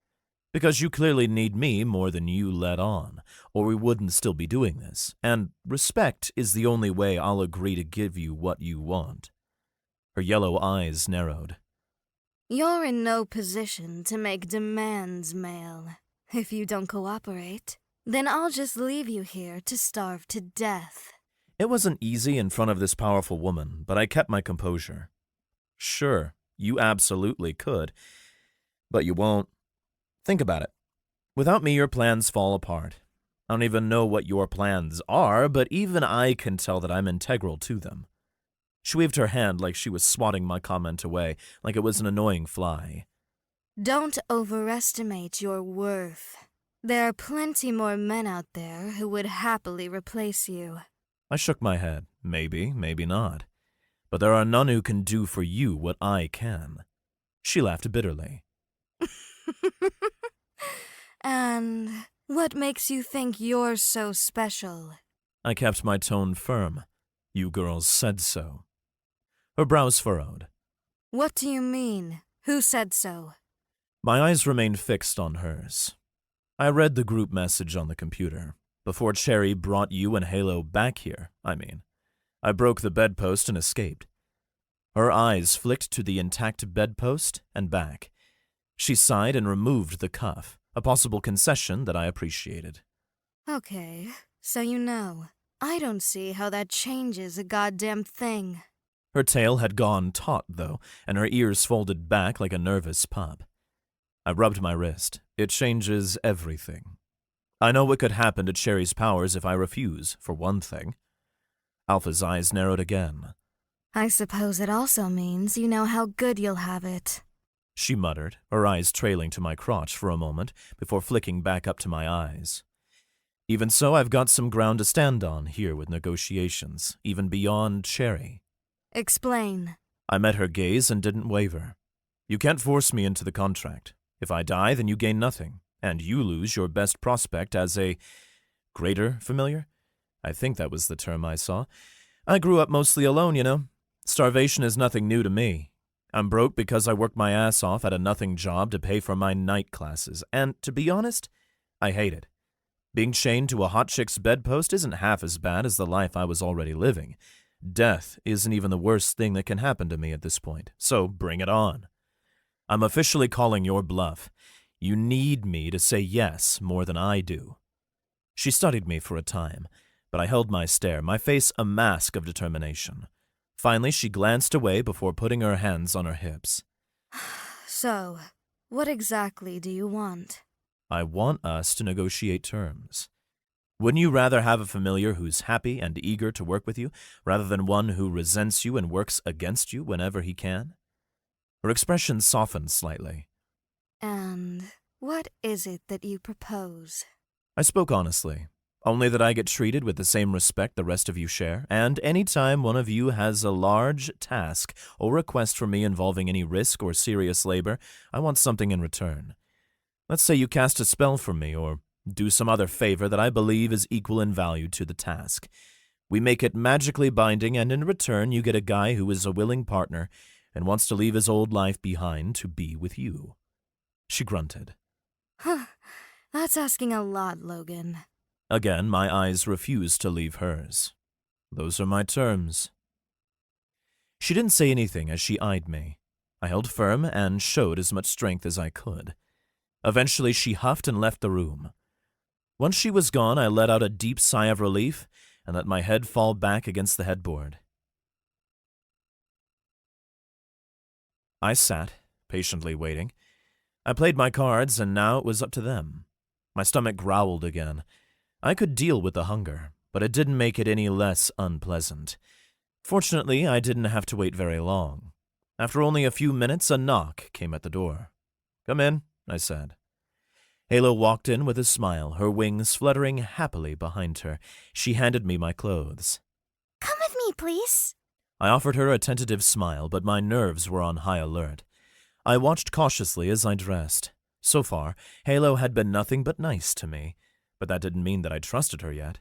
Because you clearly need me more than you let on, or we wouldn't still be doing this, and respect is the only way I'll agree to give you what you want. Her yellow eyes narrowed. You're in no position to make demands, male. If you don't cooperate, then I'll just leave you here to starve to death. It wasn't easy in front of this powerful woman, but I kept my composure. Sure, you absolutely could, but you won't. Think about it. Without me, your plans fall apart. I don't even know what your plans are, but even I can tell that I'm integral to them. She waved her hand like she was swatting my comment away, like it was an annoying fly. Don't overestimate your worth. There are plenty more men out there who would happily replace you. I shook my head. Maybe, maybe not. But there are none who can do for you what I can. She laughed bitterly. And what makes you think you're so special? I kept my tone firm. You girls said so. Her brows furrowed. What do you mean? Who said so? My eyes remained fixed on hers. I read the group message on the computer. Before Cherry brought you and Halo back here, I broke the bedpost and escaped. Her eyes flicked to the intact bedpost and back. She sighed and removed the cuff, a possible concession that I appreciated. Okay, so you know. I don't see how that changes a goddamn thing. Her tail had gone taut, though, and her ears folded back like a nervous pup. I rubbed my wrist. It changes everything. I know what could happen to Cherry's powers if I refuse, for one thing. Alpha's eyes narrowed again. I suppose it also means you know how good you'll have it. she muttered, her eyes trailing to my crotch for a moment before flicking back up to my eyes. Even so, I've got some ground to stand on here with negotiations, even beyond Cherry. Explain. I met her gaze and didn't waver. You can't force me into the contract. If I die, then you gain nothing, and you lose your best prospect as a greater familiar? I think that was the term I saw. I grew up mostly alone, you know. Starvation is nothing new to me. I'm broke because I worked my ass off at a nothing job to pay for my night classes, and to be honest, I hate it. Being chained to a hot chick's bedpost isn't half as bad as the life I was already living. Death isn't even the worst thing that can happen to me at this point, so bring it on. I'm officially calling your bluff. You need me to say yes more than I do. She studied me for a time, but I held my stare, my face a mask of determination. Finally, she glanced away before putting her hands on her hips. So, what exactly do you want? I want us to negotiate terms. Wouldn't you rather have a familiar who's happy and eager to work with you, rather than one who resents you and works against you whenever he can? Her expression softened slightly. And what is it that you propose? I spoke honestly, only that I get treated with the same respect the rest of you share, and any time one of you has a large task or request from me involving any risk or serious labor, I want something in return. Let's say you cast a spell for me, or do some other favor that I believe is equal in value to the task. We make it magically binding, and in return you get a guy who is a willing partner and wants to leave his old life behind to be with you. She grunted. Huh, that's asking a lot, Logan. Again, my eyes refused to leave hers. Those are my terms. She didn't say anything as she eyed me. I held firm and showed as much strength as I could. Eventually, she huffed and left the room. Once she was gone, I let out a deep sigh of relief and let my head fall back against the headboard. I sat, patiently waiting. I played my cards, and now it was up to them. My stomach growled again. I could deal with the hunger, but it didn't make it any less unpleasant. Fortunately, I didn't have to wait very long. After only a few minutes, a knock came at the door. "Come in," I said. Halo walked in with a smile, her wings fluttering happily behind her. She handed me my clothes. Come with me, please. I offered her a tentative smile, but my nerves were on high alert. I watched cautiously as I dressed. So far, Halo had been nothing but nice to me, but that didn't mean that I trusted her yet.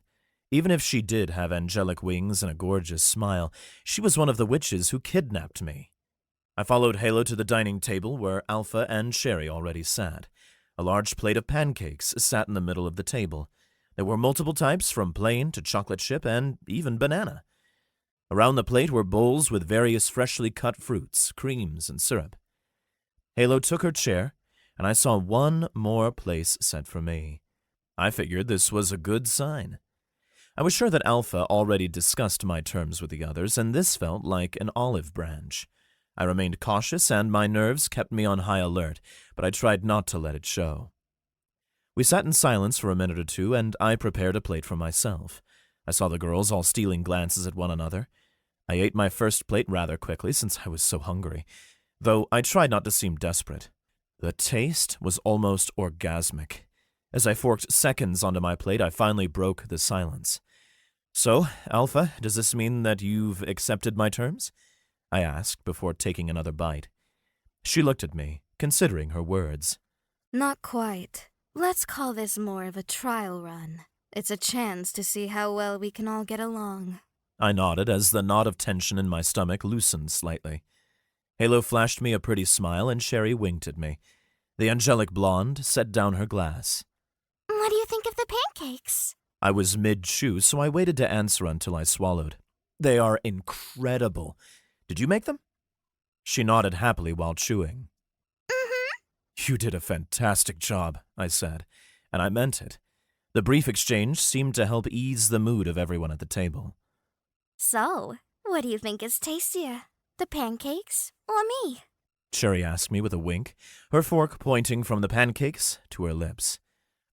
Even if she did have angelic wings and a gorgeous smile, she was one of the witches who kidnapped me. I followed Halo to the dining table where Alpha and Sherry already sat. A large plate of pancakes sat in the middle of the table. There were multiple types, from plain to chocolate chip and even banana. Around the plate were bowls with various freshly cut fruits, creams, and syrup. Halo took her chair, and I saw one more place set for me. I figured this was a good sign. I was sure that Alpha already discussed my terms with the others, and this felt like an olive branch. I remained cautious, and my nerves kept me on high alert, but I tried not to let it show. We sat in silence for a minute or two, and I prepared a plate for myself. I saw the girls all stealing glances at one another. I ate my first plate rather quickly since I was so hungry, though I tried not to seem desperate. The taste was almost orgasmic. As I forked seconds onto my plate, I finally broke the silence. "So, Alpha, does this mean that you've accepted my terms?" I asked before taking another bite. She looked at me, considering her words. Not quite. Let's call this more of a trial run. It's a chance to see how well we can all get along. I nodded as the knot of tension in my stomach loosened slightly. Halo flashed me a pretty smile, and Sherry winked at me. The angelic blonde set down her glass. What do you think of the pancakes? I was mid-chew, so I waited to answer until I swallowed. "They are incredible. Did you make them?" She nodded happily while chewing. Mm-hmm. "You did a fantastic job," I said, and I meant it. The brief exchange seemed to help ease the mood of everyone at the table. So, what do you think is tastier, the pancakes or me? Sherry asked me with a wink, her fork pointing from the pancakes to her lips.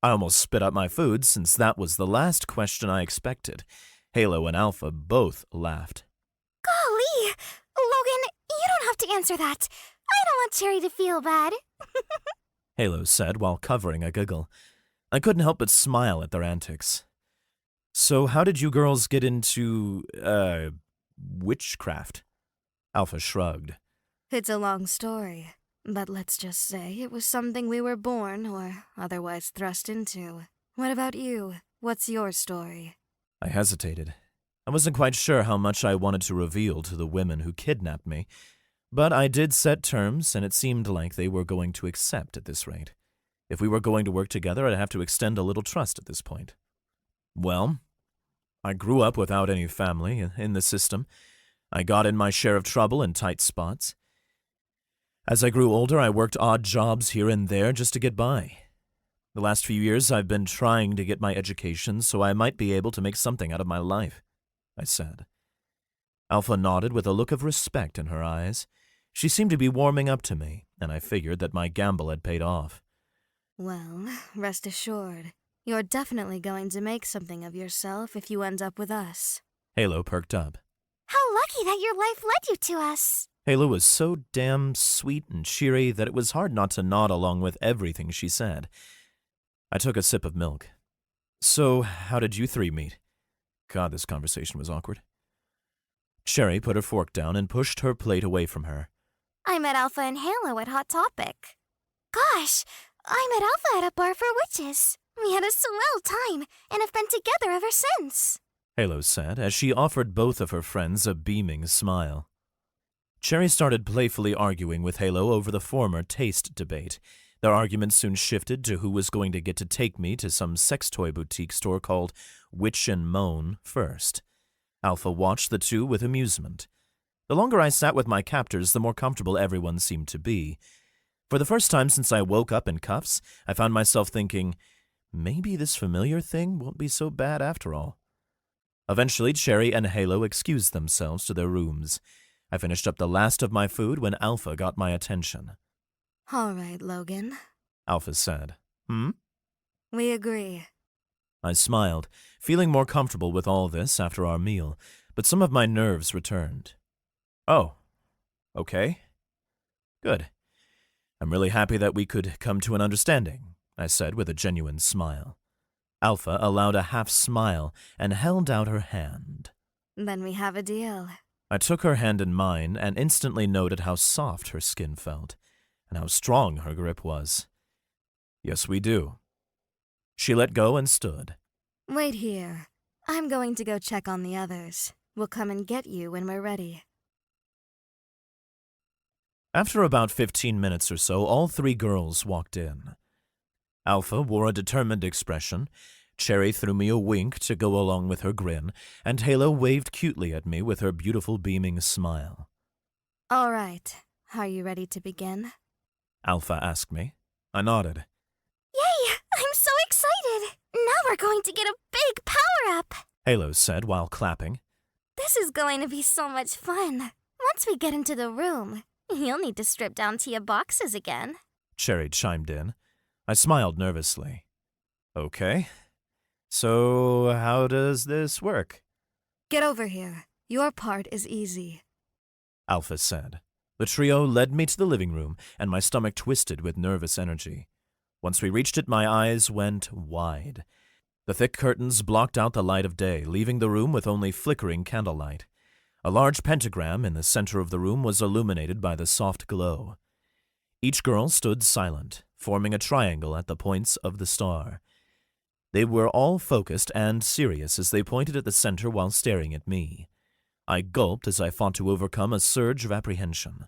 I almost spit out my food since that was the last question I expected. Halo and Alpha both laughed. Golly! Logan, you don't have to answer that. I don't want Cherry to feel bad. Halo said while covering a giggle. I couldn't help but smile at their antics. So how did you girls get into, witchcraft? Alpha shrugged. It's a long story, but let's just say it was something we were born or otherwise thrust into. What about you? What's your story? I hesitated. I wasn't quite sure how much I wanted to reveal to the women who kidnapped me, but I did set terms, and it seemed like they were going to accept at this rate. If we were going to work together, I'd have to extend a little trust at this point. Well, I grew up without any family in the system. I got in my share of trouble in tight spots. As I grew older, I worked odd jobs here and there just to get by. The last few years, I've been trying to get my education so I might be able to make something out of my life, I said. Alpha nodded with a look of respect in her eyes. She seemed to be warming up to me, and I figured that my gamble had paid off. Well, rest assured, you're definitely going to make something of yourself if you end up with us. Halo perked up. How lucky that your life led you to us. Halo was so damn sweet and cheery that it was hard not to nod along with everything she said. I took a sip of milk. So, how did you three meet? God, this conversation was awkward. Cherry put her fork down and pushed her plate away from her. I met Alpha and Halo at Hot Topic. Gosh, I met Alpha at a bar for witches. We had a swell time and have been together ever since. Halo said as she offered both of her friends a beaming smile. Cherry started playfully arguing with Halo over the former taste debate. Their argument soon shifted to who was going to get to take me to some sex toy boutique store called Witch and Moan first. Alpha watched the two with amusement. The longer I sat with my captors, the more comfortable everyone seemed to be. For the first time since I woke up in cuffs, I found myself thinking, maybe this familiar thing won't be so bad after all. Eventually, Cherry and Halo excused themselves to their rooms. I finished up the last of my food when Alpha got my attention. All right, Logan. Alpha said. We agree. I smiled, feeling more comfortable with all this after our meal, but some of my nerves returned. Oh, okay. Good. I'm really happy that we could come to an understanding, I said with a genuine smile. Alpha allowed a half smile and held out her hand. Then we have a deal. I took her hand in mine and instantly noted how soft her skin felt, and how strong her grip was. Yes, we do. She let go and stood. Wait here. I'm going to go check on the others. We'll come and get you when we're ready. After about 15 minutes or so, all three girls walked in. Alpha wore a determined expression, Cherry threw me a wink to go along with her grin, and Halo waved cutely at me with her beautiful beaming smile. All right. Are you ready to begin? Alpha asked me. I nodded. Yay! I'm so excited! Now we're going to get a big power-up! Halo said while clapping. This is going to be so much fun. Once we get into the room, you'll need to strip down to your boxes again. Cherry chimed in. I smiled nervously. Okay. So, how does this work? Get over here. Your part is easy. Alpha said. The trio led me to the living room, and my stomach twisted with nervous energy. Once we reached it, my eyes went wide. The thick curtains blocked out the light of day, leaving the room with only flickering candlelight. A large pentagram in the center of the room was illuminated by the soft glow. Each girl stood silent, forming a triangle at the points of the star. They were all focused and serious as they pointed at the center while staring at me. I gulped as I fought to overcome a surge of apprehension.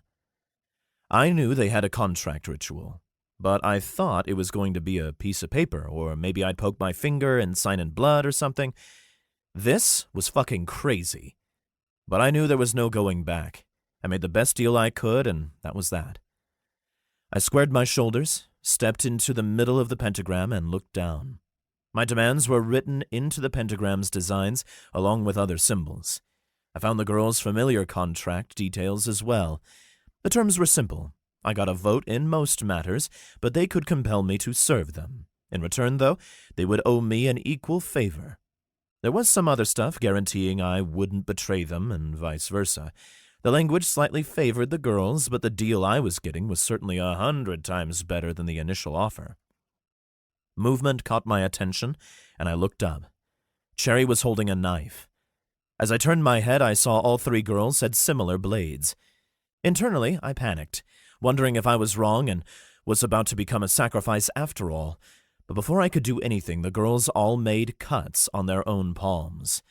I knew they had a contract ritual, but I thought it was going to be a piece of paper, or maybe I'd poke my finger and sign in blood or something. This was fucking crazy. But I knew there was no going back. I made the best deal I could, and that was that. I squared my shoulders, stepped into the middle of the pentagram, and looked down. My demands were written into the pentagram's designs, along with other symbols. I found the girls' familiar contract details as well. The terms were simple. I got a vote in most matters, but they could compel me to serve them. In return, though, they would owe me an equal favor. There was some other stuff guaranteeing I wouldn't betray them and vice versa. The language slightly favored the girls, but the deal I was getting was certainly 100 times better than the initial offer. Movement caught my attention, and I looked up. Cherry was holding a knife. As I turned my head, I saw all 3 girls had similar blades. Internally, I panicked, wondering if I was wrong and was about to become a sacrifice after all. But before I could do anything, the girls all made cuts on their own palms.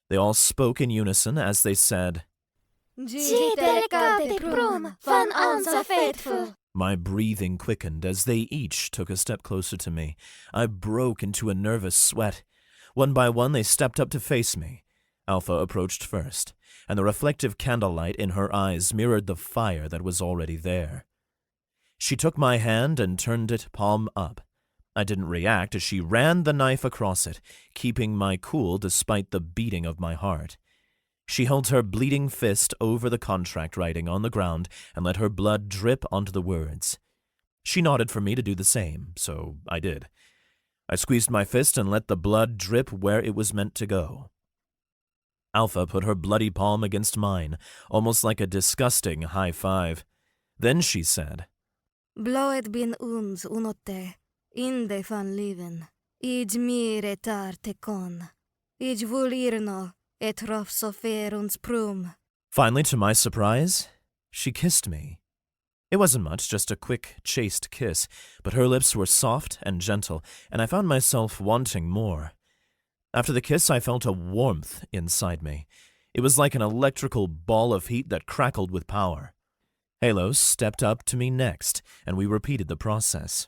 They all spoke in unison as they said, My breathing quickened as they each took a step closer to me. I broke into a nervous sweat. One by one, they stepped up to face me. Alpha approached first, and the reflective candlelight in her eyes mirrored the fire that was already there. She took my hand and turned it palm up. I didn't react as she ran the knife across it, keeping my cool despite the beating of my heart. She held her bleeding fist over the contract writing on the ground and let her blood drip onto the words. She nodded for me to do the same, so I did. I squeezed my fist and let the blood drip where it was meant to go. Alpha put her bloody palm against mine, almost like a disgusting high five. Then she said, Bloed bin uns unotte, inde van leven, ij mire tar te kon, ij vulirno et rof sofer uns prum. Finally, to my surprise, she kissed me. It wasn't much, just a quick, chaste kiss, but her lips were soft and gentle, and I found myself wanting more. After the kiss, I felt a warmth inside me. It was like an electrical ball of heat that crackled with power. Halo stepped up to me next, and we repeated the process.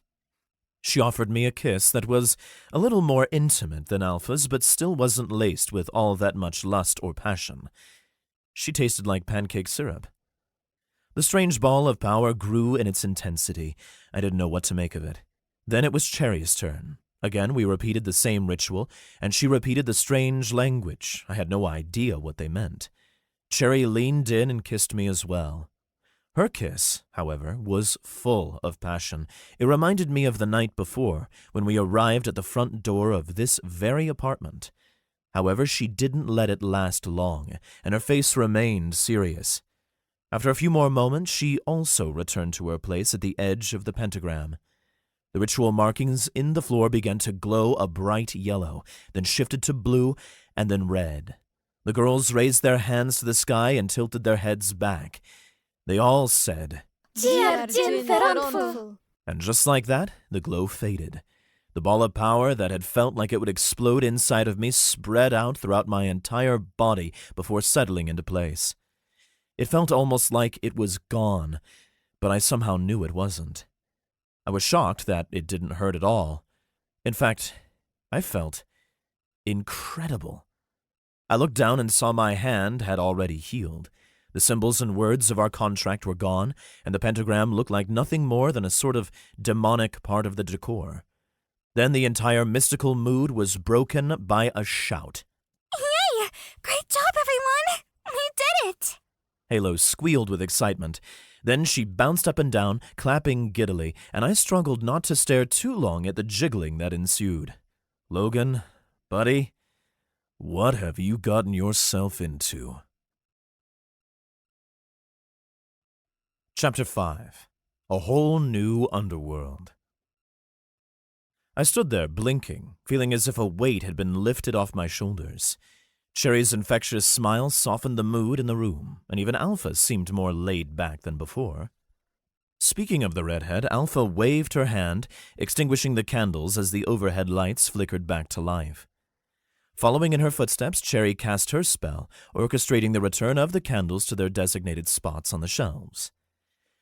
She offered me a kiss that was a little more intimate than Alpha's, but still wasn't laced with all that much lust or passion. She tasted like pancake syrup. The strange ball of power grew in its intensity. I didn't know what to make of it. Then it was Cherry's turn. Again, we repeated the same ritual, and she repeated the strange language. I had no idea what they meant. Cherry leaned in and kissed me as well. Her kiss, however, was full of passion. It reminded me of the night before, when we arrived at the front door of this very apartment. However, she didn't let it last long, and her face remained serious. After a few more moments, she also returned to her place at the edge of the pentagram. The ritual markings in the floor began to glow a bright yellow, then shifted to blue, and then red. The girls raised their hands to the sky and tilted their heads back. They all said, and just like that, the glow faded. The ball of power that had felt like it would explode inside of me spread out throughout my entire body before settling into place. It felt almost like it was gone, but I somehow knew it wasn't. I was shocked that it didn't hurt at all. In fact, I felt incredible. I looked down and saw my hand had already healed. The symbols and words of our contract were gone, and the pentagram looked like nothing more than a sort of demonic part of the decor. Then the entire mystical mood was broken by a shout. Yay! Great job, everyone! We did it! Halo squealed with excitement. Then she bounced up and down, clapping giddily, and I struggled not to stare too long at the jiggling that ensued. Logan, buddy, what have you gotten yourself into? Chapter 5. A Whole New Underworld. I stood there blinking, feeling as if a weight had been lifted off my shoulders. Cherry's infectious smile softened the mood in the room, and even Alpha seemed more laid back than before. Speaking of the redhead, Alpha waved her hand, extinguishing the candles as the overhead lights flickered back to life. Following in her footsteps, Cherry cast her spell, orchestrating the return of the candles to their designated spots on the shelves.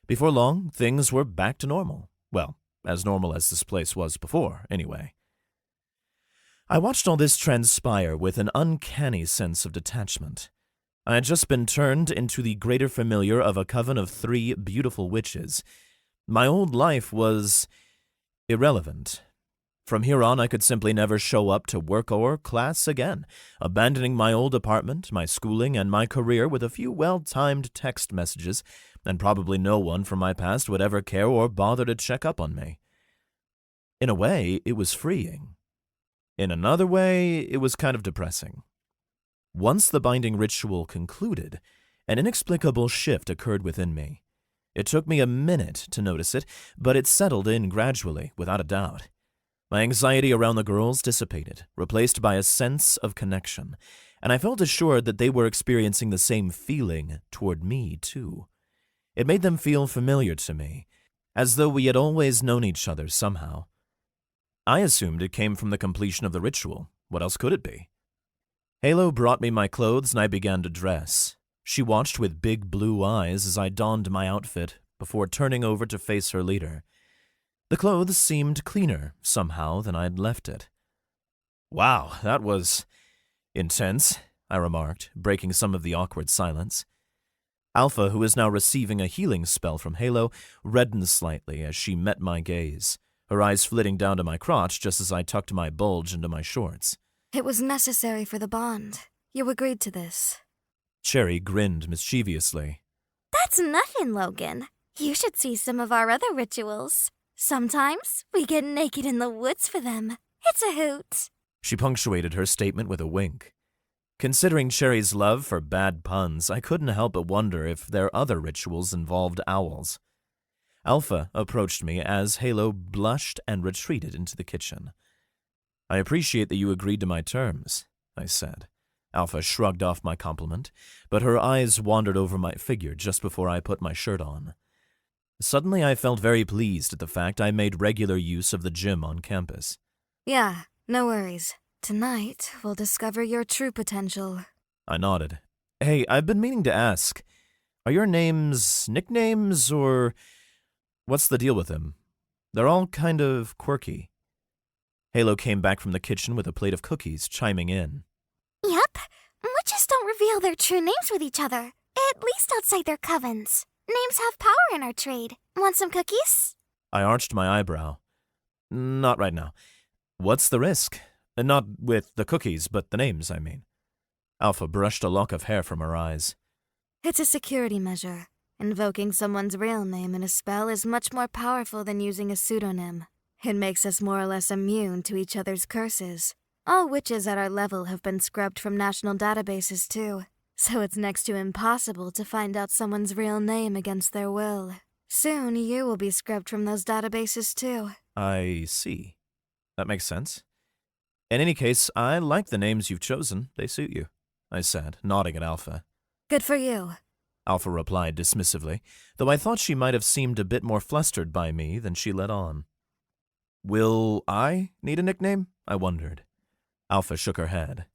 Before long, things were back to normal. Well, as normal as this place was before, anyway. I watched all this transpire with an uncanny sense of detachment. I had just been turned into the greater familiar of a coven of 3 beautiful witches. My old life was irrelevant. From here on, I could simply never show up to work or class again, abandoning my old apartment, my schooling, and my career with a few well-timed text messages, and probably no one from my past would ever care or bother to check up on me. In a way, it was freeing. In another way, it was kind of depressing. Once the binding ritual concluded, An inexplicable shift occurred within me. It took me a minute to notice it, but it settled in gradually, without a doubt. My anxiety around the girls dissipated, replaced by a sense of connection, and I felt assured that they were experiencing the same feeling toward me, too. It made them feel familiar to me, as though we had always known each other somehow. I assumed it came from the completion of the ritual. What else could it be? Halo brought me my clothes and I began to dress. She watched with big blue eyes as I donned my outfit before turning over to face her leader. The clothes seemed cleaner, somehow, than I'd left it. "Wow, that was intense," I remarked, breaking some of the awkward silence. Alpha, who is now receiving a healing spell from Halo, reddened slightly as she met my gaze, her eyes flitting down to my crotch just as I tucked my bulge into my shorts. It was necessary for the bond. You agreed to this. Cherry grinned mischievously. That's nothing, Logan. You should see some of our other rituals. Sometimes we get naked in the woods for them. It's a hoot. She punctuated her statement with a wink. Considering Cherry's love for bad puns, I couldn't help but wonder if their other rituals involved owls. Alpha approached me as Halo blushed and retreated into the kitchen. "I appreciate that you agreed to my terms," I said. Alpha shrugged off my compliment, but her eyes wandered over my figure just before I put my shirt on. Suddenly I felt very pleased at the fact I made regular use of the gym on campus. Yeah, no worries. Tonight, we'll discover your true potential. I nodded. "Hey, I've been meaning to ask, are your names nicknames, or what's the deal with them? They're all kind of quirky." Halo came back from the kitchen with a plate of cookies, chiming in. Yep. Witches don't reveal their true names with each other, at least outside their covens. Names have power in our trade. Want some cookies? I arched my eyebrow. "Not right now. What's the risk? Not with the cookies, but the names, I mean." Alpha brushed a lock of hair from her eyes. It's a security measure. Invoking someone's real name in a spell is much more powerful than using a pseudonym. It makes us more or less immune to each other's curses. All witches at our level have been scrubbed from national databases too, so it's next to impossible to find out someone's real name against their will. Soon you will be scrubbed from those databases too. I see. That makes sense. In any case, I like the names you've chosen. They suit you, I said, nodding at Alpha. Good for you. Alpha replied dismissively, though I thought she might have seemed a bit more flustered by me than she let on. Will I need a nickname? I wondered. Alpha shook her head.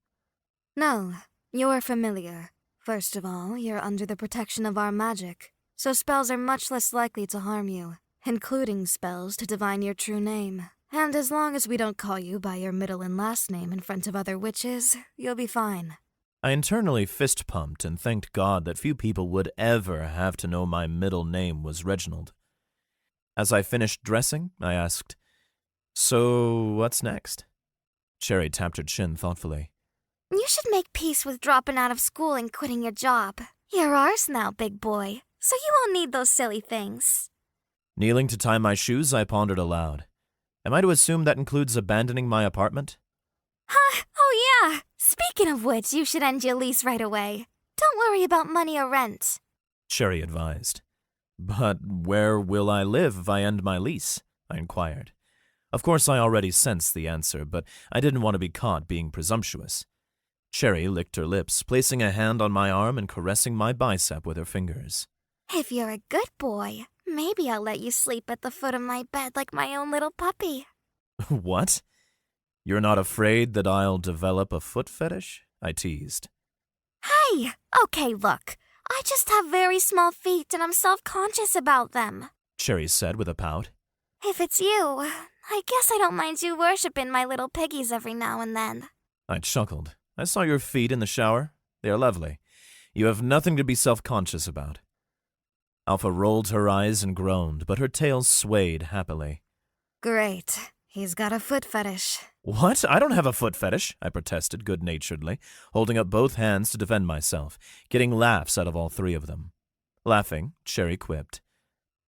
No, you're familiar. First of all, you're under the protection of our magic, so spells are much less likely to harm you, including spells to divine your true name. And as long as we don't call you by your middle and last name in front of other witches, you'll be fine. I internally fist-pumped and thanked God that few people would ever have to know my middle name was Reginald. As I finished dressing, I asked, "So, what's next?" Cherry tapped her chin thoughtfully. You should make peace with dropping out of school and quitting your job. You're ours now, big boy, so you won't need those silly things. Kneeling to tie my shoes, I pondered aloud. Am I to assume that includes abandoning my apartment? Huh? Oh yeah! Speaking of which, you should end your lease right away. Don't worry about money or rent. Cherry advised. But where will I live if I end my lease? I inquired. Of course, I already sensed the answer, but I didn't want to be caught being presumptuous. Cherry licked her lips, placing a hand on my arm and caressing my bicep with her fingers. If you're a good boy, maybe I'll let you sleep at the foot of my bed like my own little puppy. What? You're not afraid that I'll develop a foot fetish? I teased. Hey! Okay, look. I just have very small feet and I'm self-conscious about them. Cherry said with a pout. If it's you, I guess I don't mind you worshipping my little piggies every now and then. I chuckled. I saw your feet in the shower. They are lovely. You have nothing to be self-conscious about. Alpha rolled her eyes and groaned, but her tail swayed happily. Great. He's got a foot fetish. What? I don't have a foot fetish, I protested good-naturedly, holding up both hands to defend myself, getting laughs out of all three of them. Laughing, Cherry quipped.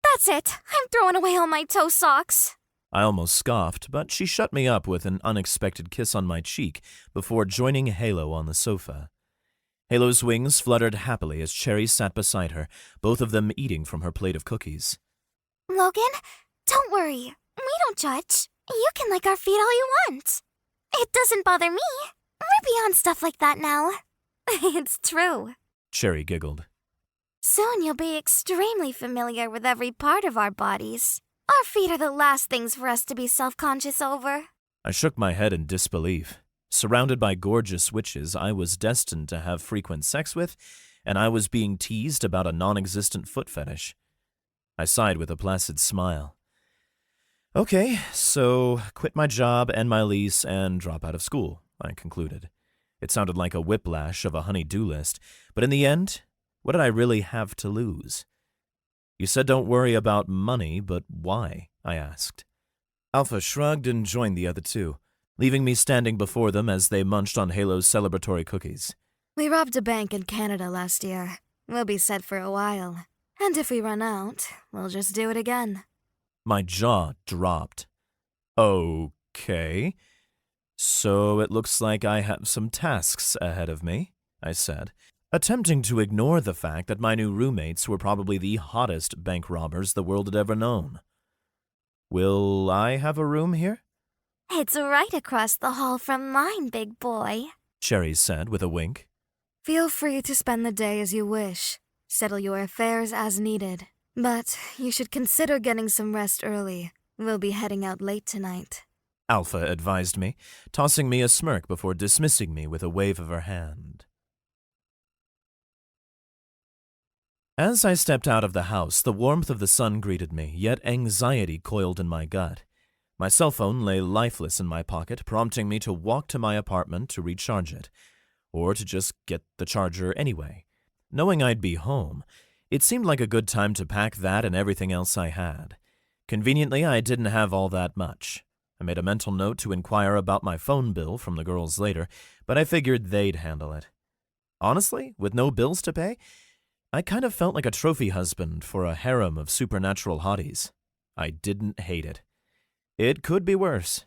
That's it. I'm throwing away all my toe socks. I almost scoffed, but she shut me up with an unexpected kiss on my cheek before joining Halo on the sofa. Halo's wings fluttered happily as Cherry sat beside her, both of them eating from her plate of cookies. Logan, don't worry. We don't judge. You can lick our feet all you want. It doesn't bother me. We're beyond stuff like that now. It's true. Cherry giggled. Soon you'll be extremely familiar with every part of our bodies. Our feet are the last things for us to be self-conscious over. I shook my head in disbelief. Surrounded by gorgeous witches I was destined to have frequent sex with, and I was being teased about a non-existent foot fetish. I sighed with a placid smile. Okay, so quit my job and my lease and drop out of school, I concluded. It sounded like a whiplash of a honey-do list, but in the end, what did I really have to lose? You said don't worry about money, but why? I asked. Alpha shrugged and joined the other two, leaving me standing before them as they munched on Halo's celebratory cookies. We robbed a bank in Canada last year. We'll be set for a while. And if we run out, we'll just do it again. My jaw dropped. Okay. So it looks like I have some tasks ahead of me, I said, attempting to ignore the fact that my new roommates were probably the hottest bank robbers the world had ever known. Will I have a room here? It's right across the hall from mine, big boy, Cherry said with a wink. Feel free to spend the day as you wish. Settle your affairs as needed. But you should consider getting some rest early. We'll be heading out late tonight. Alpha advised me, tossing me a smirk before dismissing me with a wave of her hand. As I stepped out of the house, the warmth of the sun greeted me, yet anxiety coiled in my gut. My cell phone lay lifeless in my pocket, prompting me to walk to my apartment to recharge it, or to just get the charger anyway. Knowing I'd be home, it seemed like a good time to pack that and everything else I had. Conveniently, I didn't have all that much. I made a mental note to inquire about my phone bill from the girls later, but I figured they'd handle it. Honestly, with no bills to pay, I kind of felt like a trophy husband for a harem of supernatural hotties. I didn't hate it. It could be worse.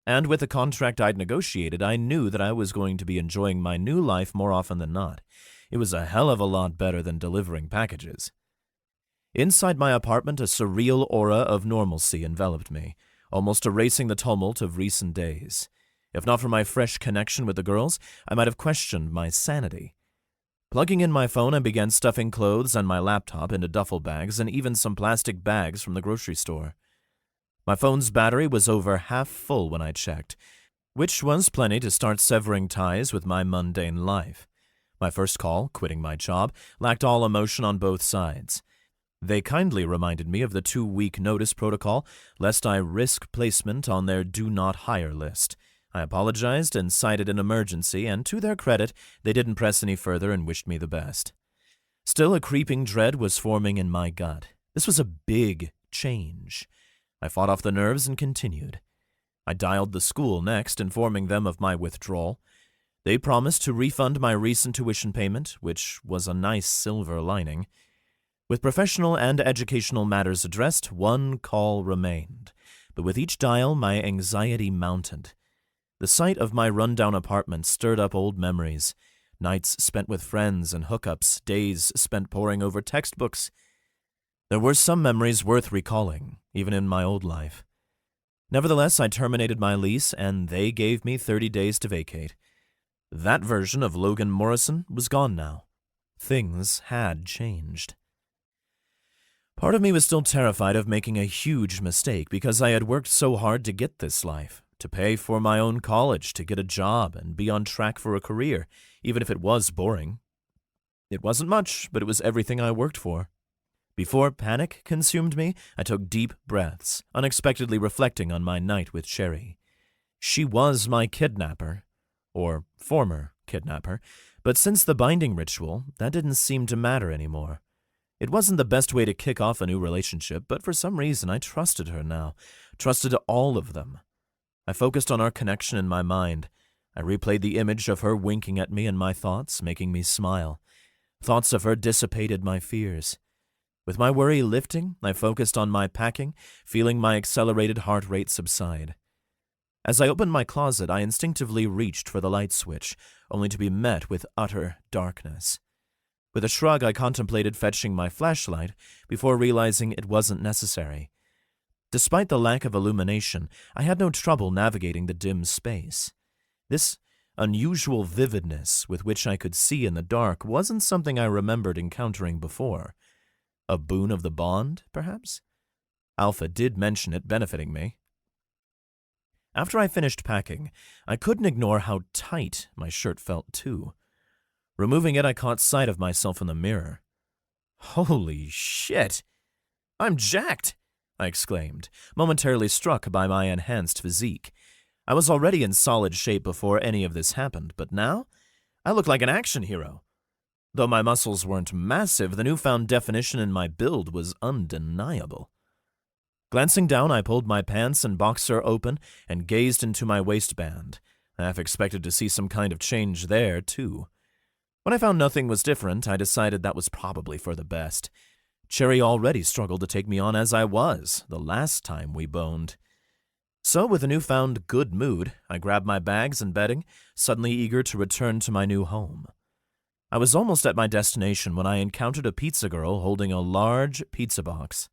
And with the contract I'd negotiated, I knew that I was going to be enjoying my new life more often than not. It was a hell of a lot better than delivering packages. Inside my apartment, a surreal aura of normalcy enveloped me, almost erasing the tumult of recent days. If not for my fresh connection with the girls, I might have questioned my sanity. Plugging in my phone, I began stuffing clothes and my laptop into duffel bags and even some plastic bags from the grocery store. My phone's battery was over half full when I checked, which was plenty to start severing ties with my mundane life. My first call, quitting my job, lacked all emotion on both sides. They kindly reminded me of the 2-week notice protocol, lest I risk placement on their do not hire list. I apologized and cited an emergency, and to their credit, they didn't press any further and wished me the best. Still, a creeping dread was forming in my gut. This was a big change. I fought off the nerves and continued. I dialed the school next, informing them of my withdrawal. They promised to refund my recent tuition payment, which was a nice silver lining. With professional and educational matters addressed, one call remained. But with each dial, my anxiety mounted. The sight of my rundown apartment stirred up old memories. Nights spent with friends and hookups, days spent poring over textbooks. There were some memories worth recalling, even in my old life. Nevertheless, I terminated my lease, and they gave me 30 days to vacate. That version of Logan Morrison was gone now. Things had changed. Part of me was still terrified of making a huge mistake because I had worked so hard to get this life, to pay for my own college, to get a job, and be on track for a career, even if it was boring. It wasn't much, but it was everything I worked for. Before panic consumed me, I took deep breaths, unexpectedly reflecting on my night with Cherry. She was my kidnapper, or former kidnapper, but since the binding ritual, that didn't seem to matter anymore. It wasn't the best way to kick off a new relationship, but for some reason I trusted her now, trusted all of them. I focused on our connection in my mind. I replayed the image of her winking at me in my thoughts, making me smile. Thoughts of her dissipated my fears. With my worry lifting, I focused on my packing, feeling my accelerated heart rate subside. As I opened my closet, I instinctively reached for the light switch, only to be met with utter darkness. With a shrug, I contemplated fetching my flashlight before realizing it wasn't necessary. Despite the lack of illumination, I had no trouble navigating the dim space. This unusual vividness with which I could see in the dark wasn't something I remembered encountering before. A boon of the bond, perhaps? Alpha did mention it benefiting me. After I finished packing, I couldn't ignore how tight my shirt felt, too. Removing it, I caught sight of myself in the mirror. Holy shit! I'm jacked! I exclaimed, momentarily struck by my enhanced physique. I was already in solid shape before any of this happened, but now I look like an action hero. Though my muscles weren't massive, the newfound definition in my build was undeniable. Glancing down, I pulled my pants and boxer open and gazed into my waistband. I half expected to see some kind of change there, too. When I found nothing was different, I decided that was probably for the best. Cherry already struggled to take me on as I was the last time we boned. So, with a newfound good mood, I grabbed my bags and bedding, suddenly eager to return to my new home. I was almost at my destination when I encountered a pizza girl holding a large pizza box.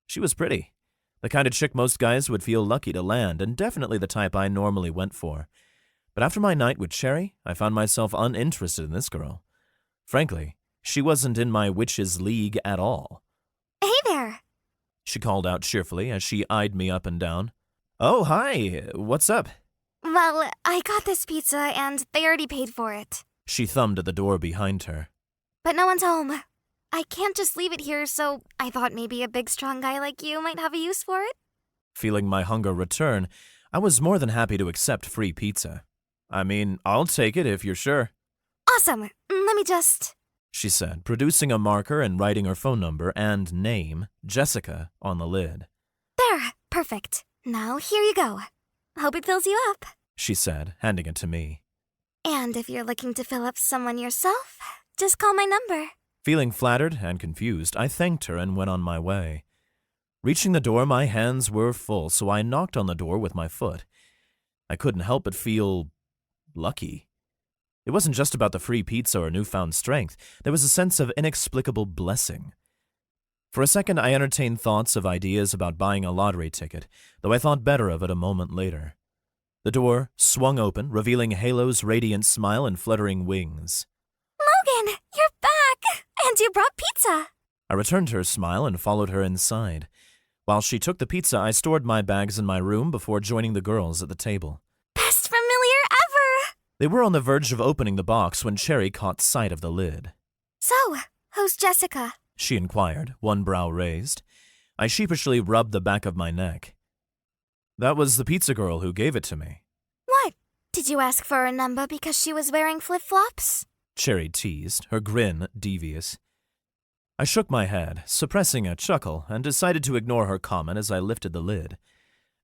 She was pretty, the kind of chick most guys would feel lucky to land, and definitely the type I normally went for. But after my night with Cherry, I found myself uninterested in this girl. Frankly, she wasn't in my witch's league at all. Hey there! She called out cheerfully as she eyed me up and down. Oh, hi! What's up? Well, I got this pizza and they already paid for it. She thumbed at the door behind her. But no one's home. I can't just leave it here, so I thought maybe a big, strong guy like you might have a use for it. Feeling my hunger return, I was more than happy to accept free pizza. I mean, I'll take it if you're sure. Awesome. Let me just... She said, producing a marker and writing her phone number and name, Jessica, on the lid. There. Perfect. Now, here you go. Hope it fills you up. She said, handing it to me. And if you're looking to fill up someone yourself, just call my number. Feeling flattered and confused, I thanked her and went on my way. Reaching the door, my hands were full, so I knocked on the door with my foot. I couldn't help but feel lucky. It wasn't just about the free pizza or newfound strength. There was a sense of inexplicable blessing. For a second, I entertained thoughts of ideas about buying a lottery ticket, though I thought better of it a moment later. The door swung open, revealing Halo's radiant smile and fluttering wings. Logan, you're back! And you brought pizza! I returned her smile and followed her inside. While she took the pizza, I stored my bags in my room before joining the girls at the table. Best familiar ever! They were on the verge of opening the box when Cherry caught sight of the lid. So, who's Jessica? She inquired, one brow raised. I sheepishly rubbed the back of my neck. That was the pizza girl who gave it to me. What? Did you ask for her number because she was wearing flip-flops? Cherry teased, her grin devious. I shook my head, suppressing a chuckle, and decided to ignore her comment as I lifted the lid.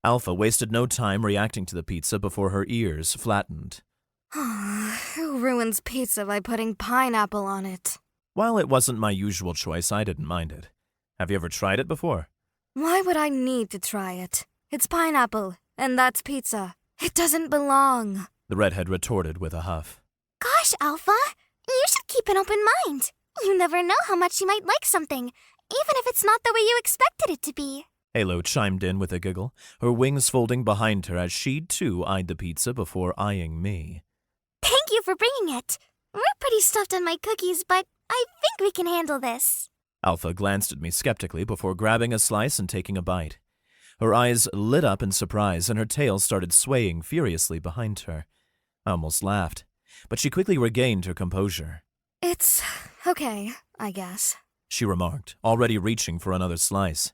Alpha wasted no time reacting to the pizza before her ears flattened. Who ruins pizza by putting pineapple on it? While it wasn't my usual choice, I didn't mind it. Have you ever tried it before? Why would I need to try it? It's pineapple, and that's pizza. It doesn't belong. The redhead retorted with a huff. Gosh, Alpha, you should keep an open mind. You never know how much you might like something, even if it's not the way you expected it to be. Halo chimed in with a giggle, her wings folding behind her as she, too, eyed the pizza before eyeing me. Thank you for bringing it. We're pretty stuffed on my cookies, but I think we can handle this. Alpha glanced at me skeptically before grabbing a slice and taking a bite. Her eyes lit up in surprise, and her tail started swaying furiously behind her. I almost laughed, but she quickly regained her composure. It's okay, I guess, she remarked, already reaching for another slice.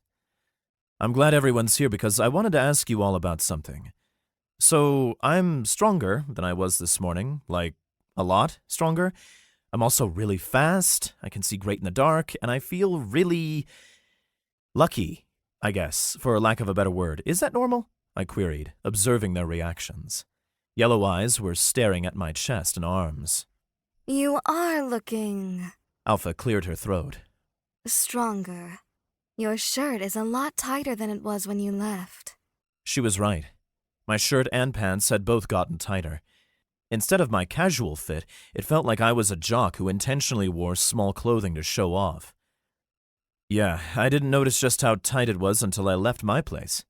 I'm glad everyone's here because I wanted to ask you all about something. So, I'm stronger than I was this morning, like a lot stronger. I'm also really fast, I can see great in the dark, and I feel really lucky, I guess, for lack of a better word. Is that normal? I queried, observing their reactions. Yellow eyes were staring at my chest and arms. You are looking... Alpha cleared her throat. Stronger. Your shirt is a lot tighter than it was when you left. She was right. My shirt and pants had both gotten tighter. Instead of my casual fit, it felt like I was a jock who intentionally wore small clothing to show off. Yeah, I didn't notice just how tight it was until I left my place.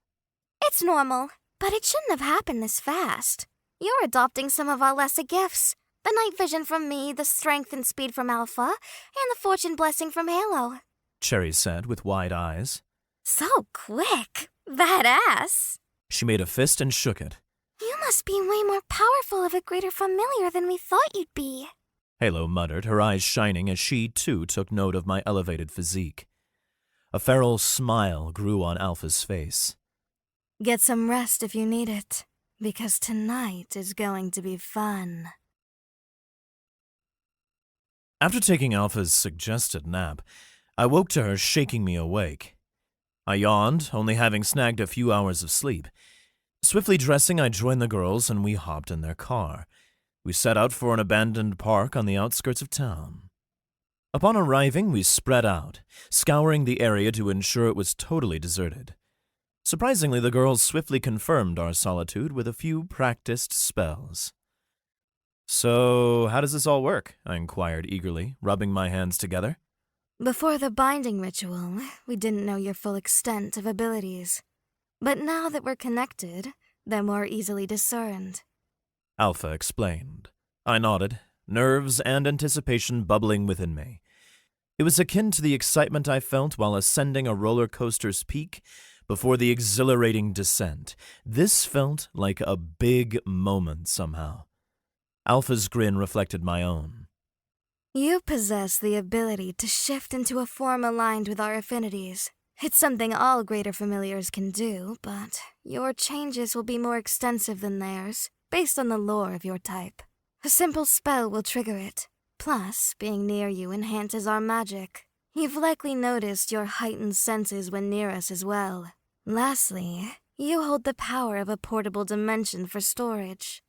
It's normal, but it shouldn't have happened this fast. You're adopting some of our lesser gifts. The night vision from me, the strength and speed from Alpha, and the fortune blessing from Halo. Cherry said with wide eyes. So quick. Badass. She made a fist and shook it. You must be way more powerful of a greater familiar than we thought you'd be. Halo muttered, her eyes shining as she, too, took note of my elevated physique. A feral smile grew on Alpha's face. Get some rest if you need it, because tonight is going to be fun. After taking Alpha's suggested nap, I woke to her shaking me awake. I yawned, only having snagged a few hours of sleep. Swiftly dressing, I joined the girls and we hopped in their car. We set out for an abandoned park on the outskirts of town. Upon arriving, we spread out, scouring the area to ensure it was totally deserted. Surprisingly, the girls swiftly confirmed our solitude with a few practiced spells. So, how does this all work? I inquired eagerly, rubbing my hands together. Before the binding ritual, we didn't know your full extent of abilities. But now that we're connected, they're more easily discerned. Alpha explained. I nodded, nerves and anticipation bubbling within me. It was akin to the excitement I felt while ascending a roller coaster's peak before the exhilarating descent. This felt like a big moment somehow. Alpha's grin reflected my own. You possess the ability to shift into a form aligned with our affinities. It's something all greater familiars can do, but your changes will be more extensive than theirs, based on the lore of your type. A simple spell will trigger it. Plus, being near you enhances our magic. You've likely noticed your heightened senses when near us as well. Lastly, you hold the power of a portable dimension for storage.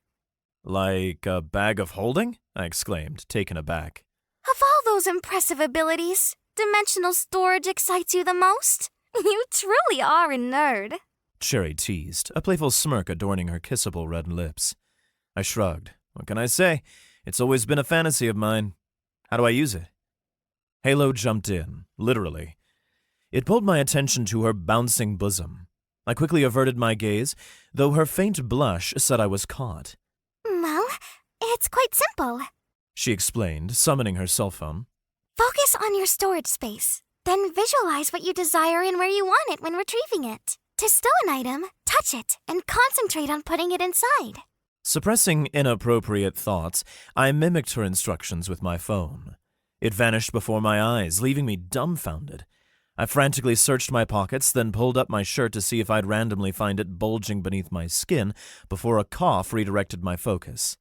Like a bag of holding? I exclaimed, taken aback. Of all those impressive abilities, dimensional storage excites you the most? You truly are a nerd. Cherry teased, a playful smirk adorning her kissable red lips. I shrugged. What can I say? It's always been a fantasy of mine. How do I use it? Halo jumped in, literally. It pulled my attention to her bouncing bosom. I quickly averted my gaze, though her faint blush said I was caught. Well, it's quite simple. She explained, summoning her cell phone. Focus on your storage space. Then visualize what you desire and where you want it when retrieving it. To stow an item, touch it, and concentrate on putting it inside. Suppressing inappropriate thoughts, I mimicked her instructions with my phone. It vanished before my eyes, leaving me dumbfounded. I frantically searched my pockets, then pulled up my shirt to see if I'd randomly find it bulging beneath my skin before a cough redirected my focus.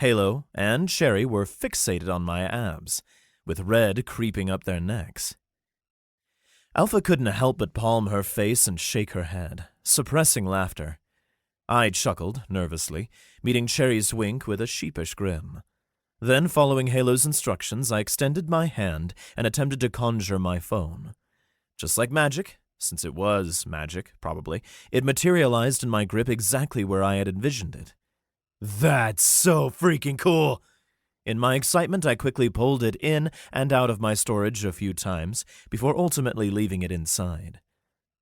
Halo and Cherry were fixated on my abs, with red creeping up their necks. Alpha couldn't help but palm her face and shake her head, suppressing laughter. I chuckled, nervously, meeting Cherry's wink with a sheepish grin. Then, following Halo's instructions, I extended my hand and attempted to conjure my phone. Just like magic, since it was magic, probably, it materialized in my grip exactly where I had envisioned it. That's so freaking cool! In my excitement, I quickly pulled it in and out of my storage a few times before ultimately leaving it inside.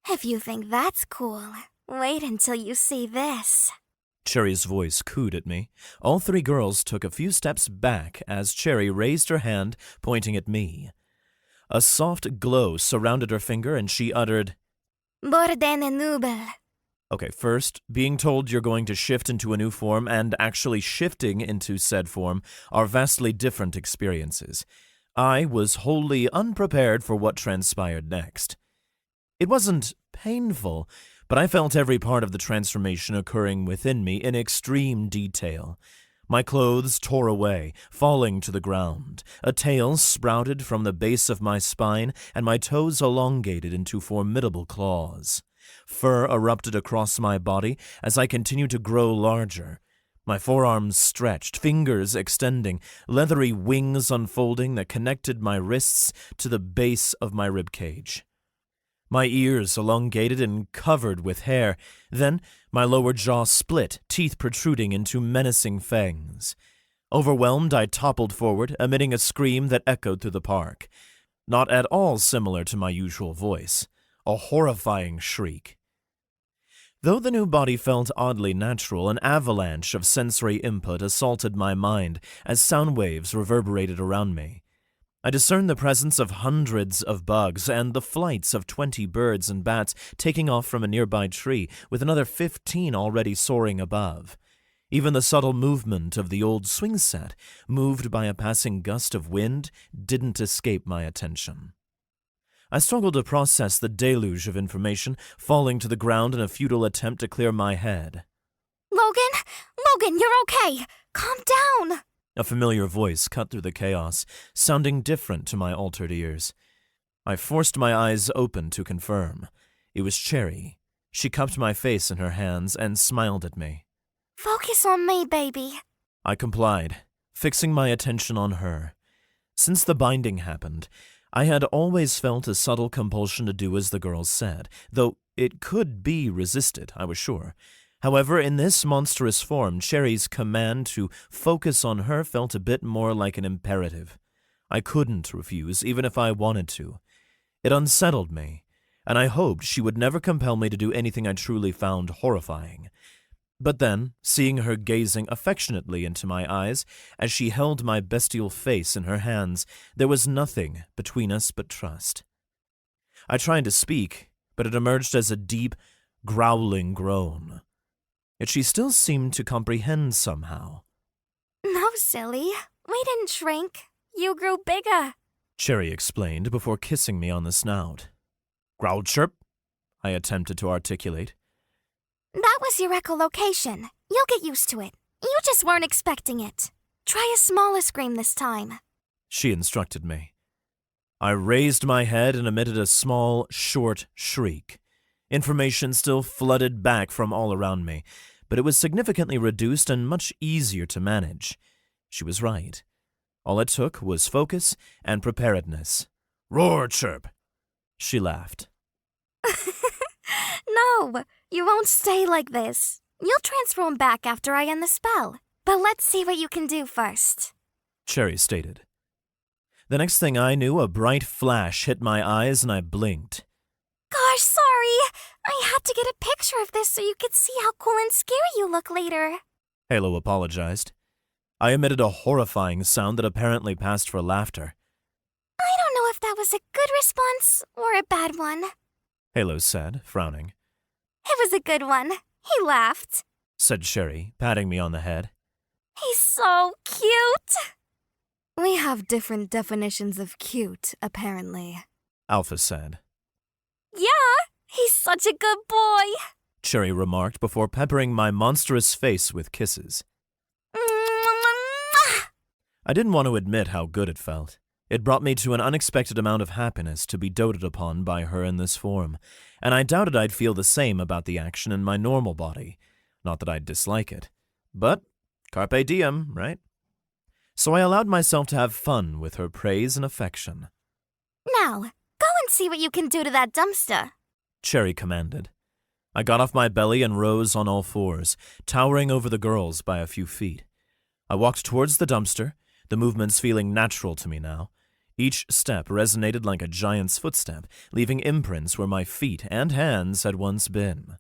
If you think that's cool, wait until you see this. Cherry's voice cooed at me. All three girls took a few steps back as Cherry raised her hand, pointing at me. A soft glow surrounded her finger and she uttered, Bordene nubel. Okay, first, being told you're going to shift into a new form and actually shifting into said form are vastly different experiences. I was wholly unprepared for what transpired next. It wasn't painful, but I felt every part of the transformation occurring within me in extreme detail. My clothes tore away, falling to the ground. A tail sprouted from the base of my spine, and my toes elongated into formidable claws. Fur erupted across my body as I continued to grow larger. My forearms stretched, fingers extending, leathery wings unfolding that connected my wrists to the base of my ribcage. My ears elongated and covered with hair. Then my lower jaw split, teeth protruding into menacing fangs. Overwhelmed, I toppled forward, emitting a scream that echoed through the park. Not at all similar to my usual voice. A horrifying shriek. Though the new body felt oddly natural, an avalanche of sensory input assaulted my mind as sound waves reverberated around me. I discerned the presence of hundreds of bugs and the flights of 20 birds and bats taking off from a nearby tree, with another 15 already soaring above. Even the subtle movement of the old swing set, moved by a passing gust of wind, didn't escape my attention. I struggled to process the deluge of information falling to the ground in a futile attempt to clear my head. Logan, you're okay! Calm down! A familiar voice cut through the chaos, sounding different to my altered ears. I forced my eyes open to confirm. It was Cherry. She cupped my face in her hands and smiled at me. Focus on me, baby. I complied, fixing my attention on her. Since the binding happened, I had always felt a subtle compulsion to do as the girls said, though it could be resisted, I was sure. However, in this monstrous form, Cherry's command to focus on her felt a bit more like an imperative. I couldn't refuse, even if I wanted to. It unsettled me, and I hoped she would never compel me to do anything I truly found horrifying. But then, seeing her gazing affectionately into my eyes as she held my bestial face in her hands, there was nothing between us but trust. I tried to speak, but it emerged as a deep, growling groan. Yet she still seemed to comprehend somehow. No, silly. We didn't shrink. You grew bigger. Cherry explained before kissing me on the snout. Growl chirp, I attempted to articulate. That was your echolocation. You'll get used to it. You just weren't expecting it. Try a smaller scream this time. She instructed me. I raised my head and emitted a small, short shriek. Information still flooded back from all around me, but it was significantly reduced and much easier to manage. She was right. All it took was focus and preparedness. Roar chirp! She laughed. No, you won't stay like this. You'll transform back after I end the spell. But let's see what you can do first. Cherry stated. The next thing I knew, a bright flash hit my eyes and I blinked. Gosh, sorry. I had to get a picture of this so you could see how cool and scary you look later. Halo apologized. I emitted a horrifying sound that apparently passed for laughter. I don't know if that was a good response or a bad one. Halo said, frowning. It was a good one. He laughed, Said Cherry, patting me on the head. He's so cute. We have different definitions of cute, apparently. Alpha said. Yeah, he's such a good boy. Cherry remarked before peppering my monstrous face with kisses. I didn't want to admit how good it felt. It brought me to an unexpected amount of happiness to be doted upon by her in this form, and I doubted I'd feel the same about the action in my normal body. Not that I'd dislike it. But carpe diem, right? So I allowed myself to have fun with her praise and affection. Now, go and see what you can do to that dumpster. Cherry commanded. I got off my belly and rose on all fours, towering over the girls by a few feet. I walked towards the dumpster, the movements feeling natural to me now. Each step resonated like a giant's footstep, leaving imprints where my feet and hands had once been.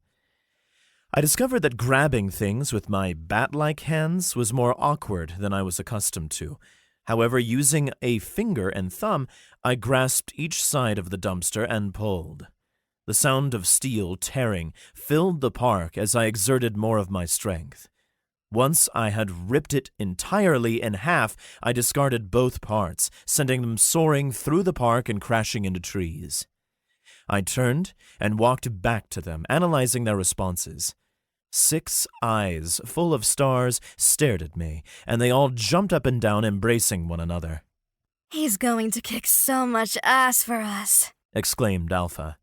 I discovered that grabbing things with my bat-like hands was more awkward than I was accustomed to. However, using a finger and thumb, I grasped each side of the dumpster and pulled. The sound of steel tearing filled the park as I exerted more of my strength. Once I had ripped it entirely in half, I discarded both parts, sending them soaring through the park and crashing into trees. I turned and walked back to them, analyzing their responses. 6 eyes, full of stars, stared at me, and they all jumped up and down, embracing one another. He's going to kick so much ass for us, Exclaimed Alpha.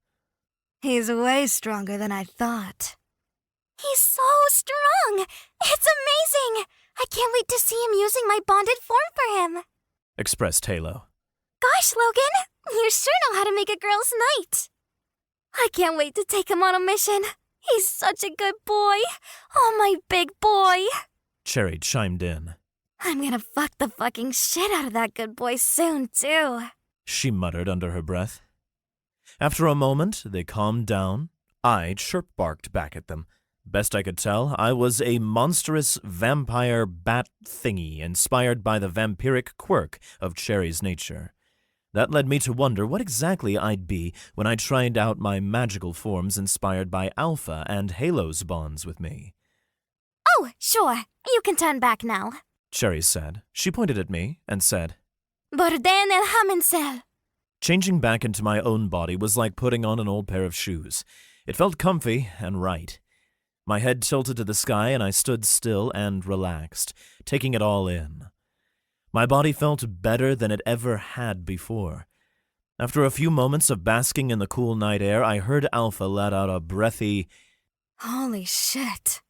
He's way stronger than I thought. He's so strong. It's amazing. I can't wait to see him using my bonded form for him. Expressed Halo. Gosh, Logan, you sure know how to make a girl's night. I can't wait to take him on a mission. He's such a good boy. Oh, my big boy. Cherry chimed in. I'm gonna fuck the fucking shit out of that good boy soon, too. She muttered under her breath. After a moment, they calmed down. I chirp-barked back at them. Best I could tell, I was a monstrous vampire bat thingy inspired by the vampiric quirk of Cherry's nature. That led me to wonder what exactly I'd be when I tried out my magical forms inspired by Alpha and Halo's bonds with me. Oh, sure. You can turn back now. Cherry said. She pointed at me and said, Borden el Hamensel. Changing back into my own body was like putting on an old pair of shoes. It felt comfy and right. My head tilted to the sky and I stood still and relaxed, taking it all in. My body felt better than it ever had before. After a few moments of basking in the cool night air, I heard Alpha let out a breathy, Holy shit.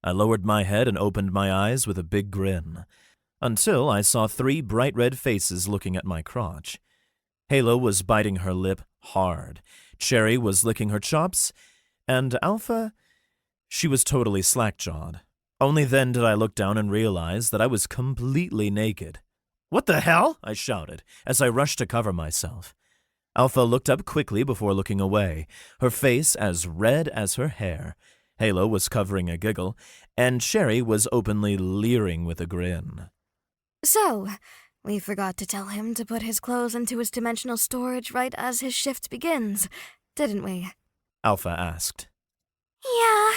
I lowered my head and opened my eyes with a big grin, until I saw 3 bright red faces looking at my crotch. Halo was biting her lip hard, Cherry was licking her chops, and Alpha, she was totally slack-jawed. Only then did I look down and realize that I was completely naked. What the hell? I shouted, as I rushed to cover myself. Alpha looked up quickly before looking away, her face as red as her hair. Halo was covering a giggle, and Cherry was openly leering with a grin. So, we forgot to tell him to put his clothes into his dimensional storage right as his shift begins, didn't we? Alpha asked. Yeah,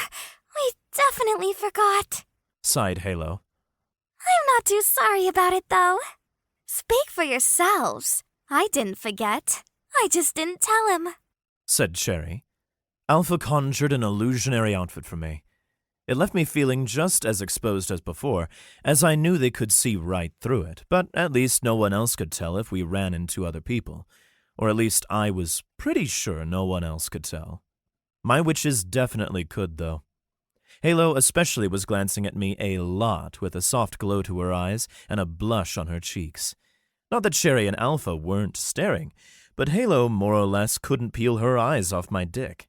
we definitely forgot. Sighed Halo. I'm not too sorry about it, though. Speak for yourselves. I didn't forget. I just didn't tell him, Said Cherry. Alpha conjured an illusionary outfit for me. It left me feeling just as exposed as before, as I knew they could see right through it, but at least no one else could tell if we ran into other people. Or at least I was pretty sure no one else could tell. My witches definitely could, though. Halo especially was glancing at me a lot with a soft glow to her eyes and a blush on her cheeks. Not that Cherry and Alpha weren't staring, but Halo more or less couldn't peel her eyes off my dick.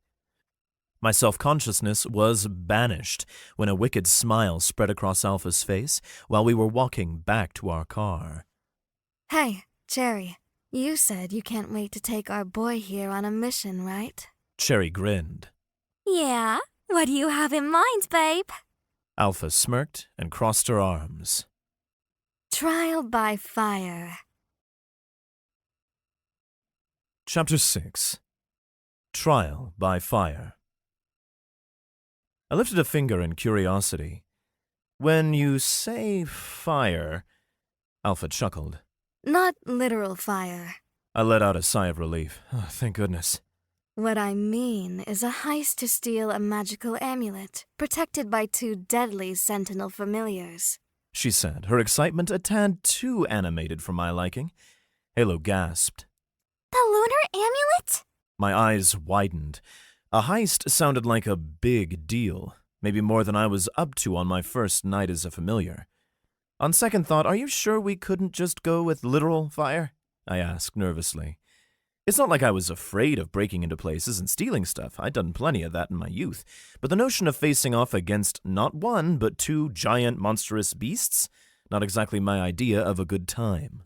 My self-consciousness was banished when a wicked smile spread across Alpha's face while we were walking back to our car. Hey, Cherry, you said you can't wait to take our boy here on a mission, right? Cherry grinned. Yeah? What do you have in mind, babe? Alpha smirked and crossed her arms. Trial by fire. Chapter 6. Trial by Fire. I lifted a finger in curiosity. When you say fire, Alpha chuckled. Not literal fire. I let out a sigh of relief. Oh, thank goodness. What I mean is a heist to steal a magical amulet, protected by 2 deadly sentinel familiars, She said, her excitement a tad too animated for my liking. Halo gasped. The lunar amulet? My eyes widened. A heist sounded like a big deal, maybe more than I was up to on my first night as a familiar. On second thought, are you sure we couldn't just go with literal fire? I asked nervously. It's not like I was afraid of breaking into places and stealing stuff. I'd done plenty of that in my youth. But the notion of facing off against not 1, but 2 giant monstrous beasts? Not exactly my idea of a good time.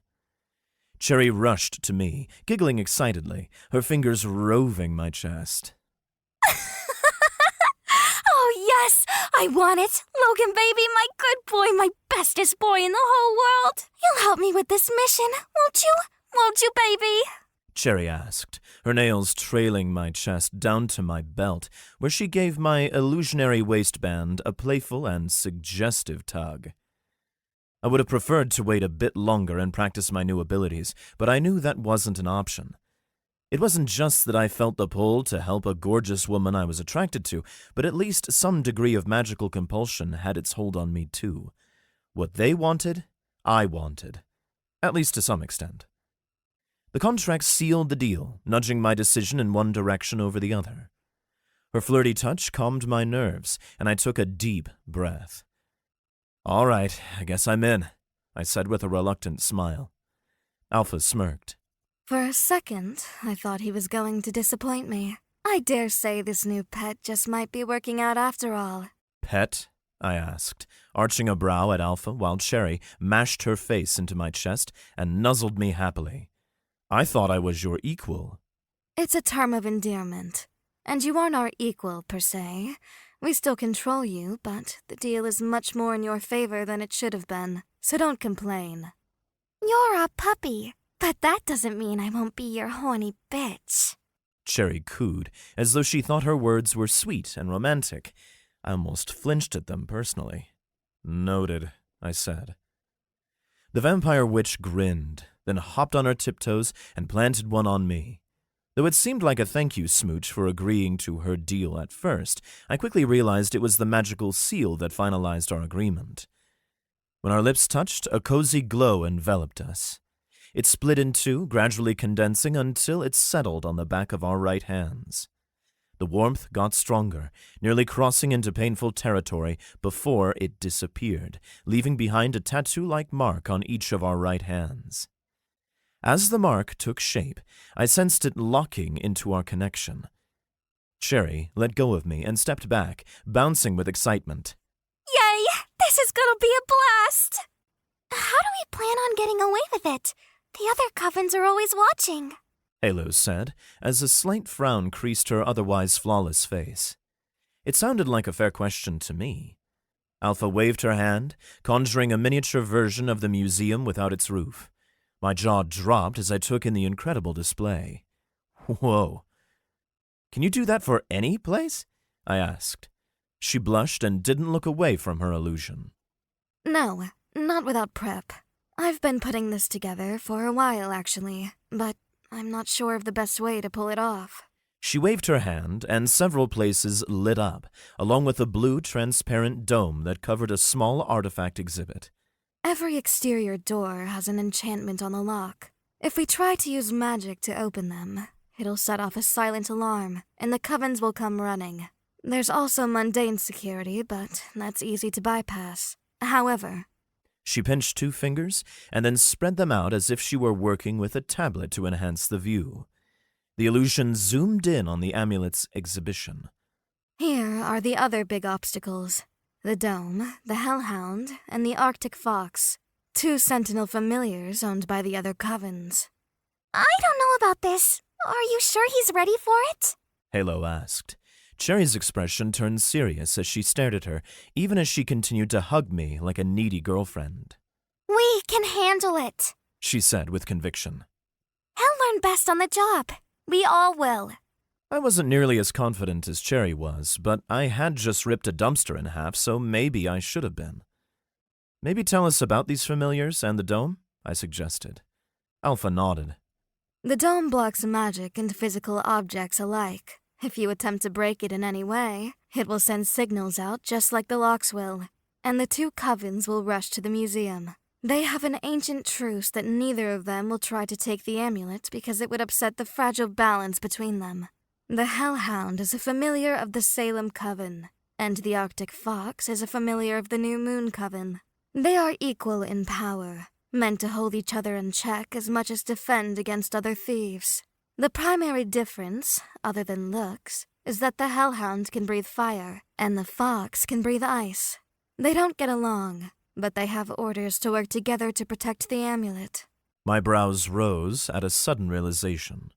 Cherry rushed to me, giggling excitedly, her fingers roving my chest. Oh, yes! I want it! Logan, baby, my good boy, my bestest boy in the whole world! You'll help me with this mission, won't you? Won't you, baby? Cherry asked, her nails trailing my chest down to my belt, where she gave my illusionary waistband a playful and suggestive tug. I would have preferred to wait a bit longer and practice my new abilities, but I knew that wasn't an option. It wasn't just that I felt the pull to help a gorgeous woman I was attracted to, but at least some degree of magical compulsion had its hold on me too. What they wanted, I wanted. At least to some extent. The contract sealed the deal, nudging my decision in one direction over the other. Her flirty touch calmed my nerves, and I took a deep breath. All right, I guess I'm in, I said with a reluctant smile. Alpha smirked. For a second, I thought he was going to disappoint me. I dare say this new pet just might be working out after all. Pet? I asked, arching a brow at Alpha while Cherry mashed her face into my chest and nuzzled me happily. I thought I was your equal. It's a term of endearment. And you aren't our equal, per se. We still control you, but the deal is much more in your favor than it should have been. So don't complain. You're a puppy, but that doesn't mean I won't be your horny bitch. Cherry cooed, as though she thought her words were sweet and romantic. I almost flinched at them personally. Noted, I said. The vampire witch grinned, then hopped on her tiptoes and planted one on me. Though it seemed like a thank you smooch for agreeing to her deal at first, I quickly realized it was the magical seal that finalized our agreement. When our lips touched, a cozy glow enveloped us. It split in two, gradually condensing until it settled on the back of our right hands. The warmth got stronger, nearly crossing into painful territory before it disappeared, leaving behind a tattoo-like mark on each of our right hands. As the mark took shape, I sensed it locking into our connection. Cherry let go of me and stepped back, bouncing with excitement. Yay! This is gonna be a blast! How do we plan on getting away with it? The other covens are always watching. Halo said, as a slight frown creased her otherwise flawless face. It sounded like a fair question to me. Alpha waved her hand, conjuring a miniature version of the museum without its roof. My jaw dropped as I took in the incredible display. Whoa. Can you do that for any place? I asked. She blushed and didn't look away from her illusion. No, not without prep. I've been putting this together for a while, actually, but I'm not sure of the best way to pull it off. She waved her hand, and several places lit up, along with a blue transparent dome that covered a small artifact exhibit. Every exterior door has an enchantment on the lock. If we try to use magic to open them, it'll set off a silent alarm, and the covens will come running. There's also mundane security, but that's easy to bypass. However... She pinched 2 fingers, and then spread them out as if she were working with a tablet to enhance the view. The illusion zoomed in on the amulet's exhibition. Here are the other big obstacles. The dome, the hellhound, and the Arctic fox. 2 sentinel familiars owned by the other covens. I don't know about this. Are you sure he's ready for it? Halo asked. Cherry's expression turned serious as she stared at her, even as she continued to hug me like a needy girlfriend. We can handle it, she said with conviction. He'll learn best on the job. We all will. I wasn't nearly as confident as Cherry was, but I had just ripped a dumpster in half, so maybe I should have been. Maybe tell us about these familiars and the dome? I suggested. Alpha nodded. The dome blocks magic and physical objects alike. If you attempt to break it in any way, it will send signals out just like the locks will. And the 2 covens will rush to the museum. They have an ancient truce that neither of them will try to take the amulet because it would upset the fragile balance between them. The Hellhound is a familiar of the Salem Coven, and the Arctic Fox is a familiar of the New Moon Coven. They are equal in power, meant to hold each other in check as much as defend against other thieves. The primary difference, other than looks, is that the Hellhound can breathe fire, and the Fox can breathe ice. They don't get along, but they have orders to work together to protect the amulet. My brows rose at a sudden realization.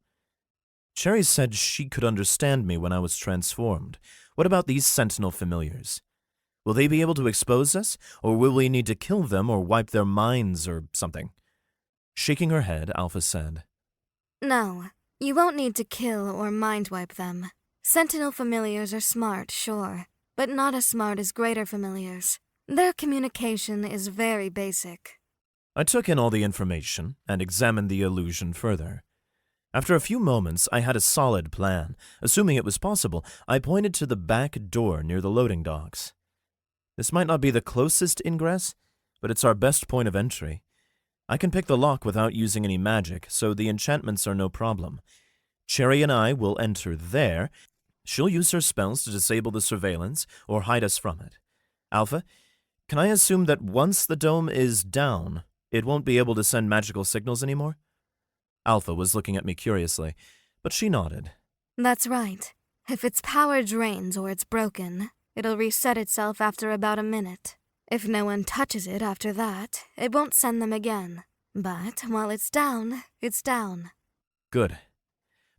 Cherry said she could understand me when I was transformed. What about these sentinel familiars? Will they be able to expose us, or will we need to kill them or wipe their minds or something? Shaking her head, Alpha said, No. You won't need to kill or mind-wipe them. Sentinel familiars are smart, sure, but not as smart as greater familiars. Their communication is very basic. I took in all the information and examined the illusion further. After a few moments, I had a solid plan. Assuming it was possible, I pointed to the back door near the loading docks. This might not be the closest ingress, but it's our best point of entry. I can pick the lock without using any magic, so the enchantments are no problem. Cherry and I will enter there. She'll use her spells to disable the surveillance or hide us from it. Alpha, can I assume that once the dome is down, it won't be able to send magical signals anymore? Alpha was looking at me curiously, but she nodded. That's right. If its power drains or it's broken, it'll reset itself after about a minute. If no one touches it after that, it won't send them again. But while it's down, it's down. Good.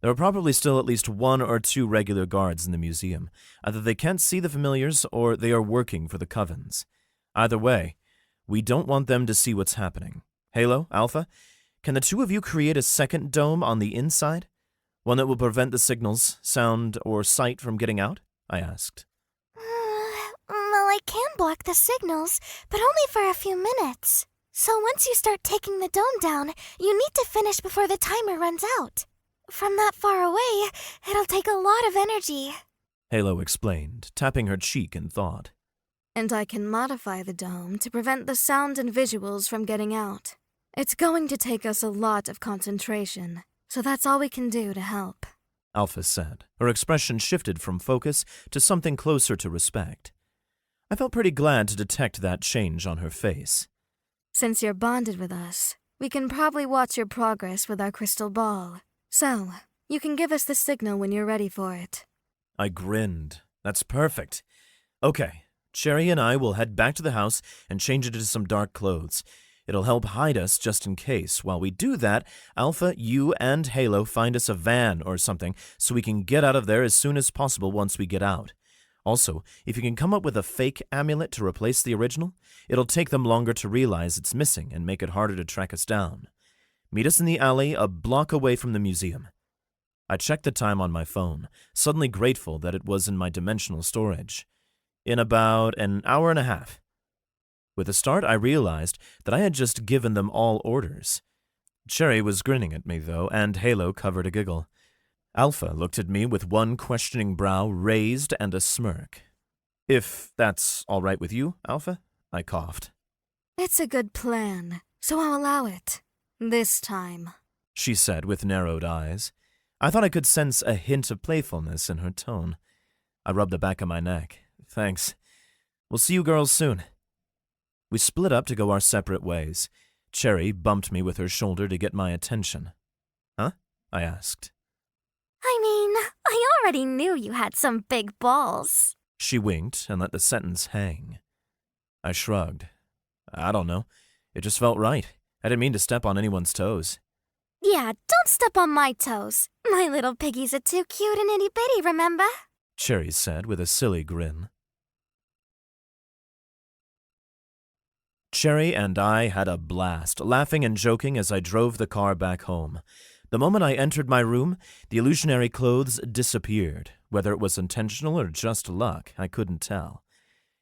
There are probably still at least 1 or 2 regular guards in the museum. Either they can't see the familiars or they are working for the covens. Either way, we don't want them to see what's happening. Halo, Alpha, can the 2 of you create a second dome on the inside? One that will prevent the signals, sound, or sight from getting out? I asked. Well, I can block the signals, but only for a few minutes. So once you start taking the dome down, you need to finish before the timer runs out. From that far away, it'll take a lot of energy. Halo explained, tapping her cheek in thought. And I can modify the dome to prevent the sound and visuals from getting out. It's going to take us a lot of concentration, so that's all we can do to help. Alpha said. Her expression shifted from focus to something closer to respect. I felt pretty glad to detect that change on her face. Since you're bonded with us, we can probably watch your progress with our crystal ball. So, you can give us the signal when you're ready for it. I grinned. That's perfect. Okay, Cherry and I will head back to the house and change into some dark clothes. It'll help hide us just in case. While we do that, Alpha, you, and Halo find us a van or something so we can get out of there as soon as possible once we get out. Also, if you can come up with a fake amulet to replace the original, it'll take them longer to realize it's missing and make it harder to track us down. Meet us in the alley a block away from the museum. I checked the time on my phone, suddenly grateful that it was in my dimensional storage. In about an hour and a half. With a start, I realized that I had just given them all orders. Cherry was grinning at me, though, and Halo covered a giggle. Alpha looked at me with one questioning brow raised and a smirk. If that's all right with you, Alpha, I coughed. It's a good plan, so I'll allow it. This time, She said with narrowed eyes. I thought I could sense a hint of playfulness in her tone. I rubbed the back of my neck. Thanks. We'll see you girls soon. We split up to go our separate ways. Cherry bumped me with her shoulder to get my attention. Huh? I asked. I mean, I already knew you had some big balls. She winked and let the sentence hang. I shrugged. I don't know. It just felt right. I didn't mean to step on anyone's toes. Yeah, don't step on my toes. My little piggies are too cute and itty-bitty, remember? Cherry said with a silly grin. Cherry and I had a blast, laughing and joking as I drove the car back home. The moment I entered my room, the illusionary clothes disappeared. Whether it was intentional or just luck, I couldn't tell.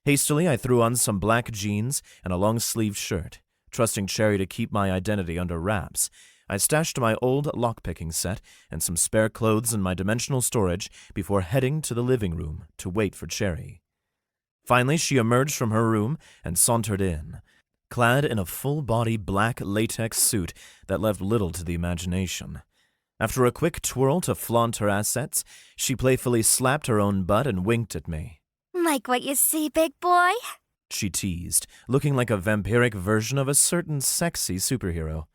Hastily, I threw on some black jeans and a long-sleeved shirt. Trusting Cherry to keep my identity under wraps, I stashed my old lockpicking set and some spare clothes in my dimensional storage before heading to the living room to wait for Cherry. Finally, she emerged from her room and sauntered in, clad in a full-body black latex suit that left little to the imagination. After a quick twirl to flaunt her assets, she playfully slapped her own butt and winked at me. Like what you see, big boy? She teased, looking like a vampiric version of a certain sexy superhero.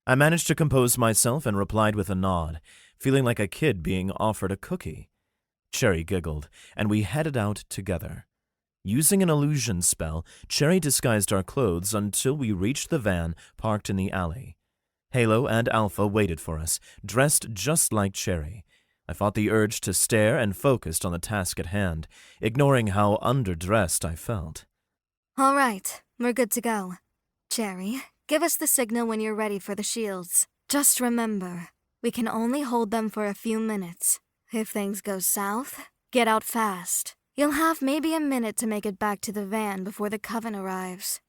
I managed to compose myself and replied with a nod, feeling like a kid being offered a cookie. Cherry giggled, and we headed out together. Using an illusion spell, Cherry disguised our clothes until we reached the van parked in the alley. Halo and Alpha waited for us, dressed just like Cherry. I fought the urge to stare and focused on the task at hand, ignoring how underdressed I felt. all right, we're good to go. Cherry, give us the signal when you're ready for the shields. Just remember, we can only hold them for a few minutes. If things go south, get out fast. You'll have maybe a minute to make it back to the van before the coven arrives.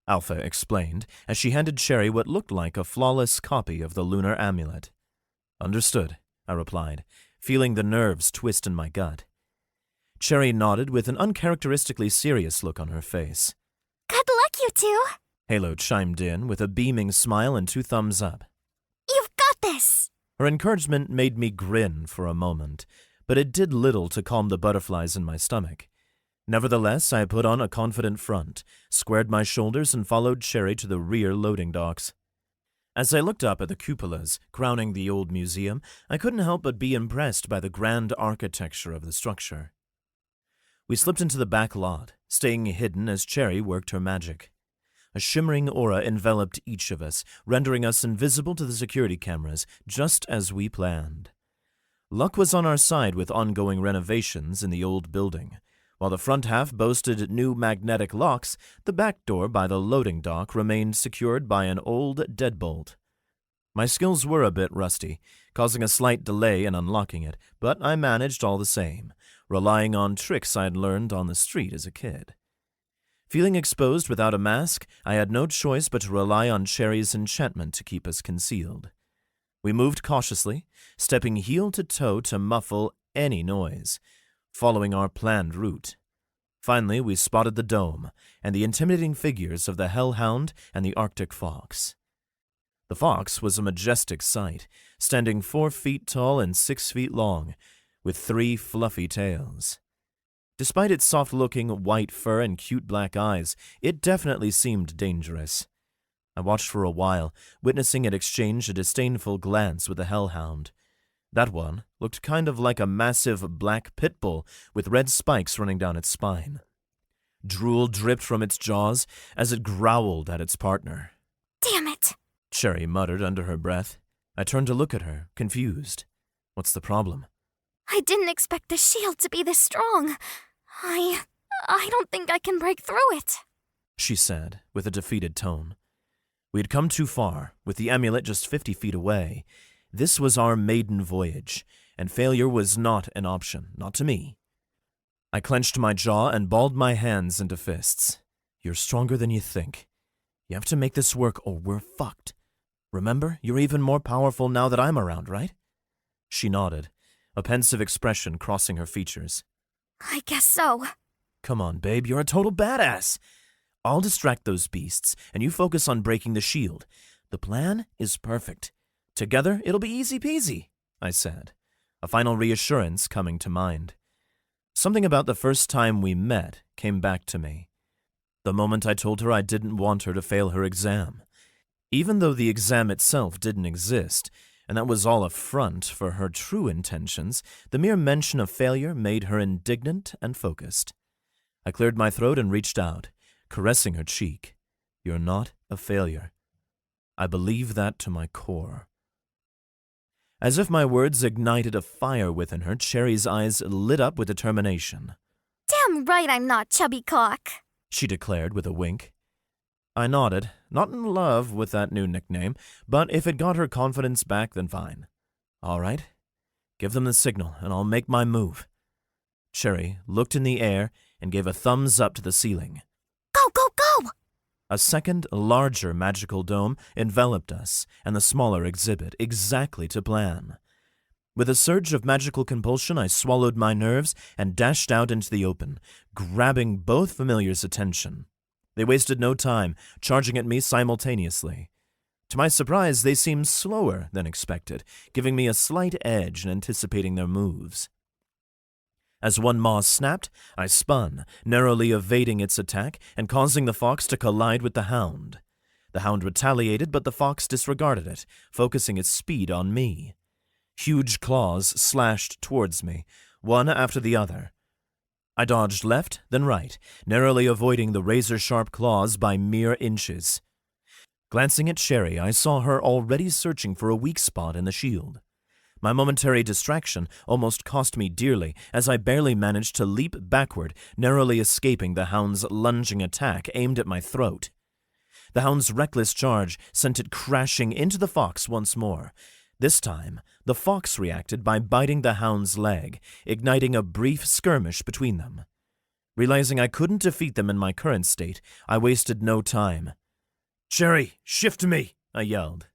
Alpha explained as she handed Cherry what looked like a flawless copy of the lunar amulet. Understood, I replied, feeling the nerves twist in my gut. Cherry nodded with an uncharacteristically serious look on her face. Good luck, you two. Halo chimed in with a beaming smile and 2 thumbs up. You've got this. Her encouragement made me grin for a moment, but it did little to calm the butterflies in my stomach. Nevertheless, I put on a confident front, squared my shoulders, and followed Cherry to the rear loading docks. As I looked up at the cupolas crowning the old museum, I couldn't help but be impressed by the grand architecture of the structure. We slipped into the back lot, staying hidden as Cherry worked her magic. A shimmering aura enveloped each of us, rendering us invisible to the security cameras, just as we planned. Luck was on our side with ongoing renovations in the old building. While the front half boasted new magnetic locks, the back door by the loading dock remained secured by an old deadbolt. My skills were a bit rusty, causing a slight delay in unlocking it, but I managed all the same, relying on tricks I'd learned on the street as a kid. Feeling exposed without a mask, I had no choice but to rely on Cherry's enchantment to keep us concealed. We moved cautiously, stepping heel to toe to muffle any noise, following our planned route. Finally, we spotted the dome and the intimidating figures of the hellhound and the Arctic fox. The fox was a majestic sight, standing 4 feet tall and 6 feet long, with 3 fluffy tails. Despite its soft-looking white fur and cute black eyes, it definitely seemed dangerous. I watched for a while, witnessing it exchange a disdainful glance with the hellhound. That one looked kind of like a massive black pit bull with red spikes running down its spine. Drool dripped from its jaws as it growled at its partner. Damn it! Cherry muttered under her breath. I turned to look at her, confused. What's the problem? I didn't expect the shield to be this strong. I don't think I can break through it, she said, with a defeated tone. We had come too far, with the amulet just 50 feet away. This was our maiden voyage, and failure was not an option, not to me. I clenched my jaw and balled my hands into fists. You're stronger than you think. You have to make this work or we're fucked. Remember, you're even more powerful now that I'm around, right? She nodded, a pensive expression crossing her features. I guess so. Come on, babe, you're a total badass. I'll distract those beasts, and you focus on breaking the shield. The plan is perfect. Together, it'll be easy peasy, I said, a final reassurance coming to mind. Something about the first time we met came back to me. The moment I told her I didn't want her to fail her exam. Even though the exam itself didn't exist, and that was all a front for her true intentions, the mere mention of failure made her indignant and focused. I cleared my throat and reached out, caressing her cheek. You're not a failure. I believe that to my core. As if my words ignited a fire within her, Cherry's eyes lit up with determination. Damn right I'm not, chubby cock, she declared with a wink. I nodded, not in love with that new nickname, but if it got her confidence back, then fine. All right, give them the signal, and I'll make my move. Cherry looked in the air and gave a thumbs up to the ceiling. Go, go, go! A second, larger magical dome enveloped us, and the smaller exhibit, exactly to plan. With a surge of magical compulsion, I swallowed my nerves and dashed out into the open, grabbing both familiars' attention. They wasted no time, charging at me simultaneously. To my surprise, they seemed slower than expected, giving me a slight edge in anticipating their moves. As one maw snapped, I spun, narrowly evading its attack and causing the fox to collide with the hound. The hound retaliated, but the fox disregarded it, focusing its speed on me. Huge claws slashed towards me, one after the other. I dodged left, then right, narrowly avoiding the razor-sharp claws by mere inches. Glancing at Cherry, I saw her already searching for a weak spot in the shield. My momentary distraction almost cost me dearly, as I barely managed to leap backward, narrowly escaping the hound's lunging attack aimed at my throat. The hound's reckless charge sent it crashing into the fox once more. This time, the fox reacted by biting the hound's leg, igniting a brief skirmish between them. Realizing I couldn't defeat them in my current state, I wasted no time. "Cherry, shift me!" I yelled.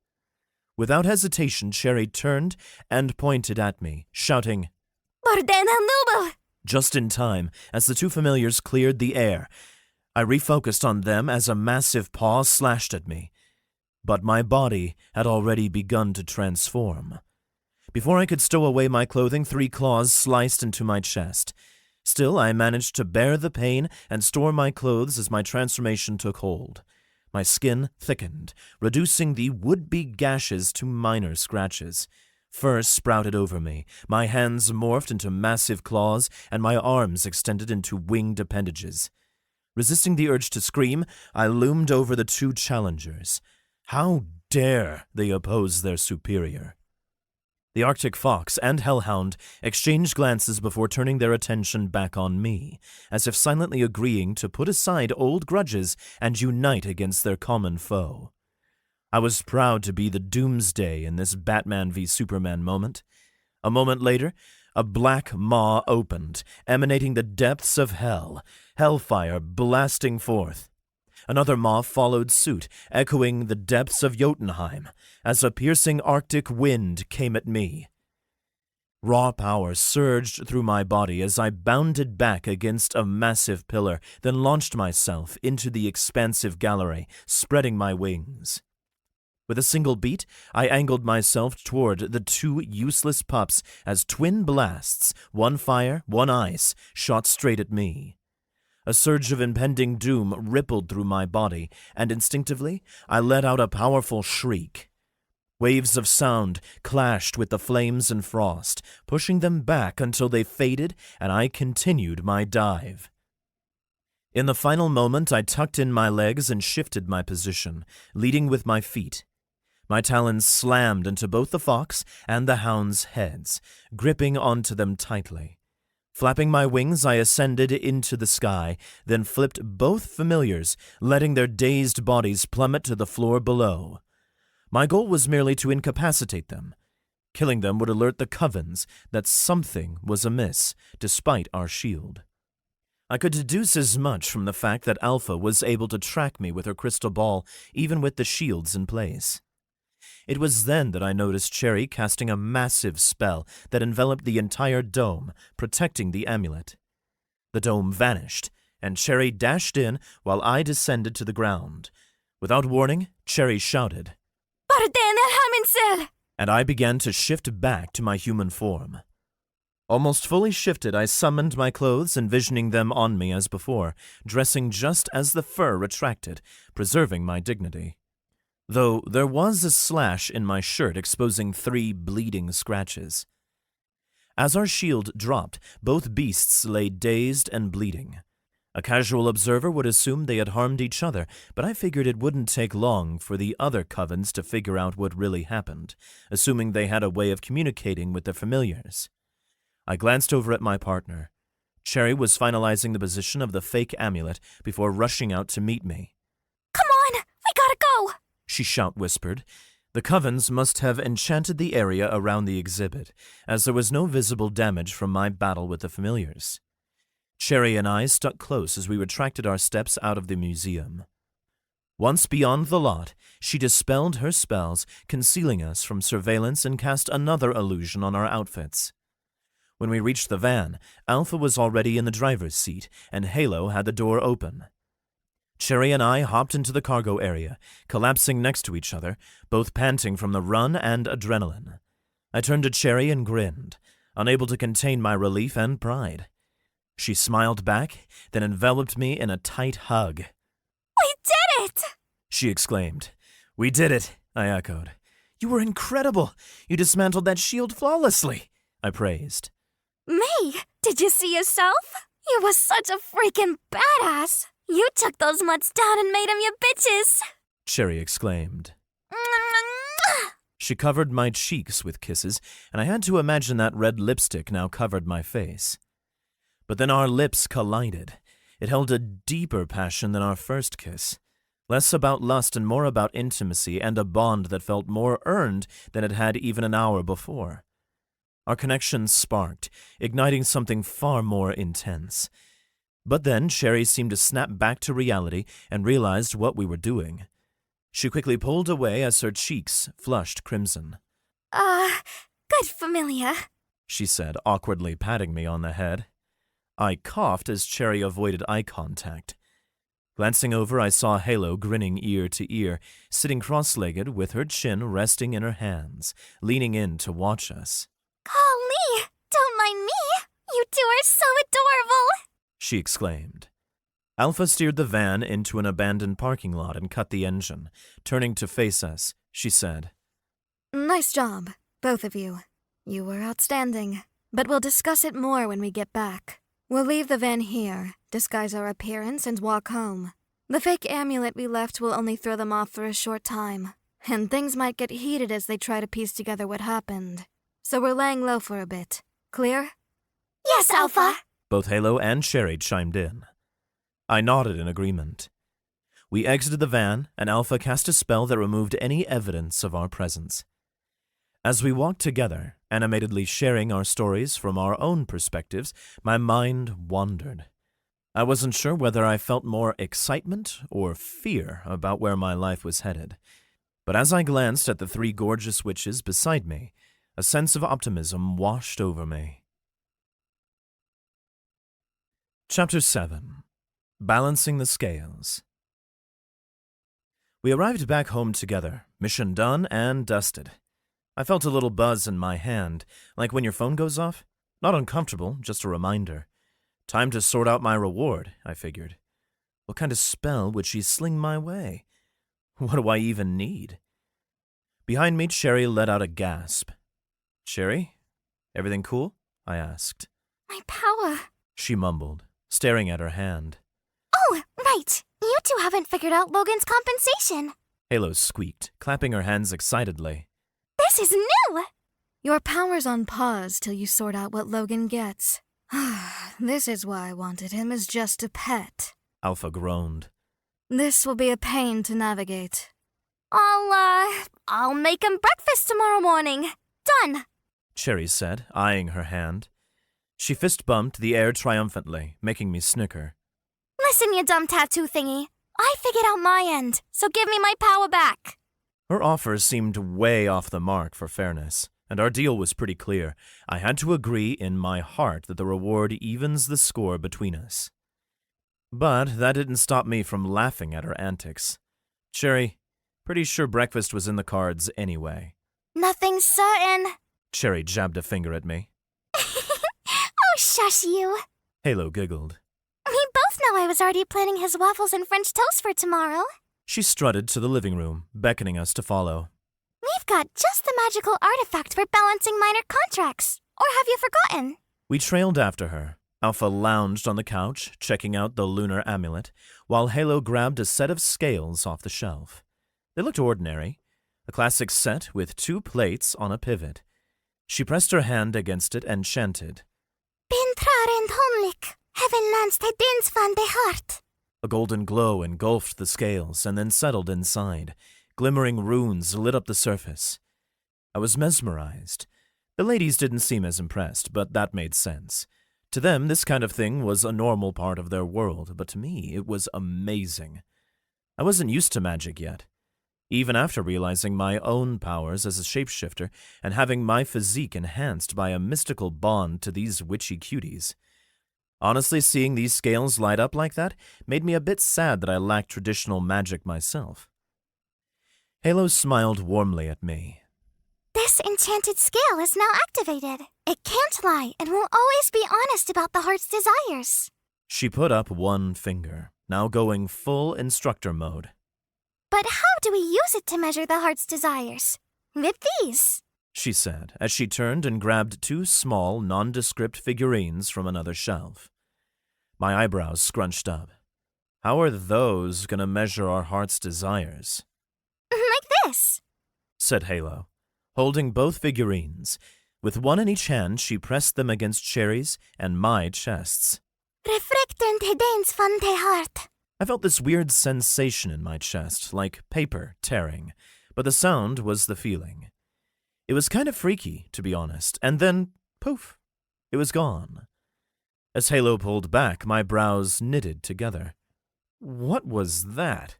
Without hesitation, Cherry turned and pointed at me, shouting, Bordena Nubel! Just in time, as the two familiars cleared the air. I refocused on them as a massive paw slashed at me. But my body had already begun to transform. Before I could stow away my clothing, 3 claws sliced into my chest. Still, I managed to bear the pain and store my clothes as my transformation took hold. My skin thickened, reducing the would-be gashes to minor scratches. Fur sprouted over me, my hands morphed into massive claws, and my arms extended into winged appendages. Resisting the urge to scream, I loomed over the two challengers. How dare they oppose their superior? The Arctic Fox and Hellhound exchanged glances before turning their attention back on me, as if silently agreeing to put aside old grudges and unite against their common foe. I was proud to be the doomsday in this Batman v Superman moment. A moment later, a black maw opened, emanating the depths of hell, hellfire blasting forth. Another maw followed suit, echoing the depths of Jotunheim, as a piercing Arctic wind came at me. Raw power surged through my body as I bounded back against a massive pillar, then launched myself into the expansive gallery, spreading my wings. With a single beat, I angled myself toward the two useless pups as twin blasts, one fire, one ice, shot straight at me. A surge of impending doom rippled through my body, and instinctively, I let out a powerful shriek. Waves of sound clashed with the flames and frost, pushing them back until they faded, and I continued my dive. In the final moment, I tucked in my legs and shifted my position, leading with my feet. My talons slammed into both the fox and the hound's heads, gripping onto them tightly. Flapping my wings, I ascended into the sky, then flipped both familiars, letting their dazed bodies plummet to the floor below. My goal was merely to incapacitate them. Killing them would alert the covens that something was amiss, despite our shield. I could deduce as much from the fact that Alpha was able to track me with her crystal ball, even with the shields in place. It was then that I noticed Cherry casting a massive spell that enveloped the entire dome, protecting the amulet. The dome vanished, and Cherry dashed in while I descended to the ground. Without warning, Cherry shouted, and I began to shift back to my human form. Almost fully shifted, I summoned my clothes, envisioning them on me as before, dressing just as the fur retracted, preserving my dignity. Though there was a slash in my shirt exposing 3 bleeding scratches. As our shield dropped, both beasts lay dazed and bleeding. A casual observer would assume they had harmed each other, but I figured it wouldn't take long for the other covens to figure out what really happened, assuming they had a way of communicating with their familiars. I glanced over at my partner. Cherry was finalizing the position of the fake amulet before rushing out to meet me. Come on, we gotta go! She shout-whispered. The covens must have enchanted the area around the exhibit, as there was no visible damage from my battle with the familiars. Cherry and I stuck close as we retracted our steps out of the museum. Once beyond the lot, she dispelled her spells, concealing us from surveillance, and cast another illusion on our outfits. When we reached the van, Alpha was already in the driver's seat, and Halo had the door open. Cherry and I hopped into the cargo area, collapsing next to each other, both panting from the run and adrenaline. I turned to Cherry and grinned, unable to contain my relief and pride. She smiled back, then enveloped me in a tight hug. We did it! She exclaimed. We did it, I echoed. You were incredible. You dismantled that shield flawlessly, I praised. Me? Did you see yourself? You was such a freaking badass. You took those mutts down and made them your bitches! Cherry exclaimed. She covered my cheeks with kisses, and I had to imagine that red lipstick now covered my face. But then our lips collided. It held a deeper passion than our first kiss. Less about lust and more about intimacy and a bond that felt more earned than it had even an hour before. Our connection sparked, igniting something far more intense. But then Cherry seemed to snap back to reality and realized what we were doing. She quickly pulled away as her cheeks flushed crimson. Good familia, she said, awkwardly patting me on the head. I coughed as Cherry avoided eye contact. Glancing over, I saw Halo grinning ear to ear, sitting cross-legged with her chin resting in her hands, leaning in to watch us. Golly, don't mind me. You two are so adorable. She exclaimed. Alpha steered the van into an abandoned parking lot and cut the engine. Turning to face us, she said, Nice job, both of you. You were outstanding. But we'll discuss it more when we get back. We'll leave the van here, disguise our appearance, and walk home. The fake amulet we left will only throw them off for a short time, and things might get heated as they try to piece together what happened. So we're laying low for a bit. Clear? Yes, Alpha. Both Halo and Sherry chimed in. I nodded in agreement. We exited the van, and Alpha cast a spell that removed any evidence of our presence. As we walked together, animatedly sharing our stories from our own perspectives, my mind wandered. I wasn't sure whether I felt more excitement or fear about where my life was headed. But as I glanced at the three gorgeous witches beside me, a sense of optimism washed over me. Chapter 7. Balancing the Scales. We arrived back home together, mission done and dusted. I felt a little buzz in my hand, like when your phone goes off. Not uncomfortable, just a reminder. Time to sort out my reward, I figured. What kind of spell would she sling my way? What do I even need? Behind me, Cherry let out a gasp. Cherry? Everything cool? I asked. My power. She mumbled, staring at her hand. Oh, right. You two haven't figured out Logan's compensation. Halo squeaked, clapping her hands excitedly. This is new. Your power's on pause till you sort out what Logan gets. This is why I wanted him as just a pet. Alpha groaned. This will be a pain to navigate. I'll make him breakfast tomorrow morning. Done. Cherry said, eyeing her hand. She fist-bumped the air triumphantly, making me snicker. Listen, you dumb tattoo thingy. I figured out my end, so give me my power back. Her offer seemed way off the mark for fairness, and our deal was pretty clear. I had to agree in my heart that the reward evens the score between us. But that didn't stop me from laughing at her antics. Cherry, pretty sure breakfast was in the cards anyway. Nothing's certain. Cherry jabbed a finger at me. Oh, shush you. Halo giggled. We both know I was already planning his waffles and French toast for tomorrow. She strutted to the living room, beckoning us to follow. We've got just the magical artifact for balancing minor contracts. Or have you forgotten? We trailed after her. Alpha lounged on the couch, checking out the lunar amulet, while Halo grabbed a set of scales off the shelf. They looked ordinary, a classic set with 2 plates on a pivot. She pressed her hand against it and chanted, Bintrar and homlik, heaven lands te dins van de hart. A golden glow engulfed the scales and then settled inside. Glimmering runes lit up the surface. I was mesmerized. The ladies didn't seem as impressed, but that made sense. To them, this kind of thing was a normal part of their world, but to me, it was amazing. I wasn't used to magic yet. Even after realizing my own powers as a shapeshifter and having my physique enhanced by a mystical bond to these witchy cuties. Honestly, seeing these scales light up like that made me a bit sad that I lacked traditional magic myself. Halo smiled warmly at me. This enchanted scale is now activated. It can't lie and will always be honest about the heart's desires. She put up one finger, now going full instructor mode. But how do we use it to measure the heart's desires? With these, she said, as she turned and grabbed 2 small, nondescript figurines from another shelf. My eyebrows scrunched up. How are those going to measure our heart's desires? Like this, said Halo, holding both figurines. With one in each hand, she pressed them against Cherry's and my chests. Refrekten te dens van de hart. I felt this weird sensation in my chest, like paper tearing, but the sound was the feeling. It was kind of freaky, to be honest, and then, poof, it was gone. As Halo pulled back, my brows knitted together. What was that?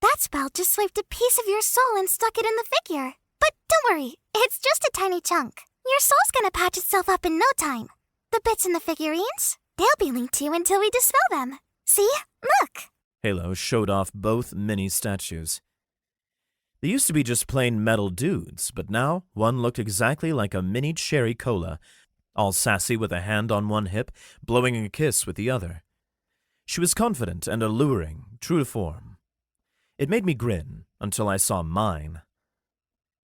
That spell just swiped a piece of your soul and stuck it in the figure. But don't worry, it's just a tiny chunk. Your soul's gonna patch itself up in no time. The bits in the figurines, they'll be linked to you until we dispel them. See? Look! Halo showed off both mini statues. They used to be just plain metal dudes, but now one looked exactly like a mini cherry cola, all sassy with a hand on one hip, blowing a kiss with the other. She was confident and alluring, true to form. It made me grin until I saw mine.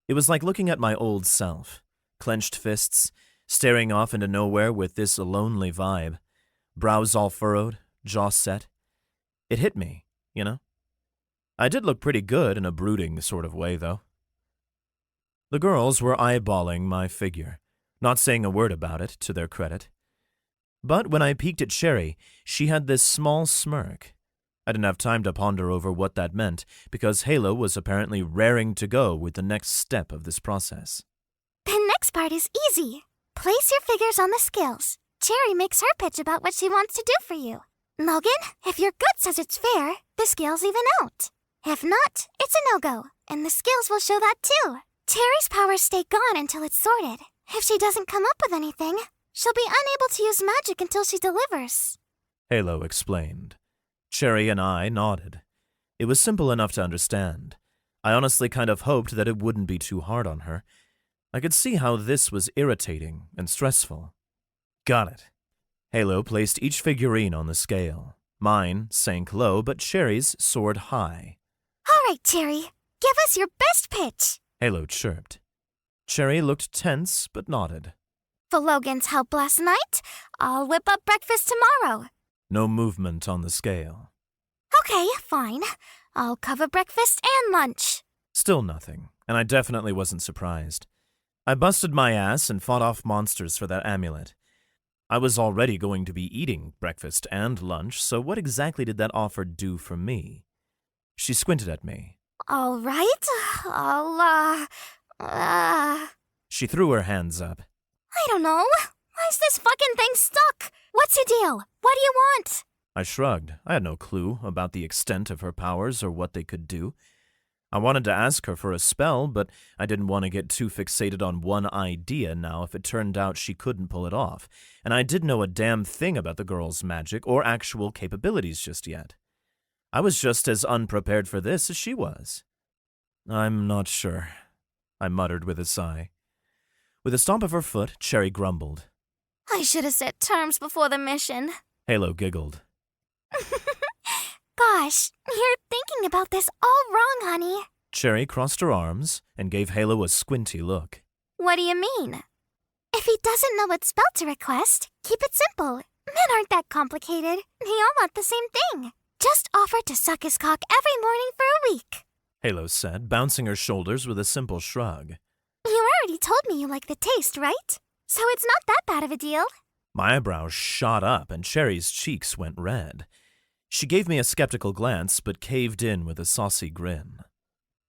It was like looking at my old self, clenched fists, staring off into nowhere with this lonely vibe, brows all furrowed, jaw set. It hit me, you know? I did look pretty good in a brooding sort of way, though. The girls were eyeballing my figure, not saying a word about it, to their credit. But when I peeked at Sherry, she had this small smirk. I didn't have time to ponder over what that meant, because Halo was apparently raring to go with the next step of this process. The next part is easy. Place your figures on the scales. Cherry makes her pitch about what she wants to do for you. Logan, if your gut says it's fair, the scales even out. If not, it's a no-go, and the scales will show that too. Cherry's powers stay gone until it's sorted. If she doesn't come up with anything, she'll be unable to use magic until she delivers. Halo explained. Cherry and I nodded. It was simple enough to understand. I honestly kind of hoped that it wouldn't be too hard on her. I could see how this was irritating and stressful. Got it. Halo placed each figurine on the scale. Mine sank low, but Cherry's soared high. All right, Cherry, give us your best pitch. Halo chirped. Cherry looked tense, but nodded. For Logan's help last night, I'll whip up breakfast tomorrow. No movement on the scale. Okay, fine. I'll cover breakfast and lunch. Still nothing, and I definitely wasn't surprised. I busted my ass and fought off monsters for that amulet. I was already going to be eating breakfast and lunch, so what exactly did that offer do for me? She squinted at me. All right, She threw her hands up. I don't know. Why's this fucking thing stuck? What's your deal? What do you want? I shrugged. I had no clue about the extent of her powers or what they could do. I wanted to ask her for a spell, but I didn't want to get too fixated on one idea now if it turned out she couldn't pull it off, and I didn't know a damn thing about the girl's magic or actual capabilities just yet. I was just as unprepared for this as she was. I'm not sure, I muttered with a sigh. With a stomp of her foot, Cherry grumbled. I should have set terms before the mission. Halo giggled. Gosh, you're thinking about this all wrong, honey. Cherry crossed her arms and gave Halo a squinty look. What do you mean? If he doesn't know what spell to request, keep it simple. Men aren't that complicated. They all want the same thing. Just offer to suck his cock every morning for a week. Halo said, bouncing her shoulders with a simple shrug. You already told me you like the taste, right? So it's not that bad of a deal. My eyebrows shot up and Cherry's cheeks went red. She gave me a skeptical glance, but caved in with a saucy grin.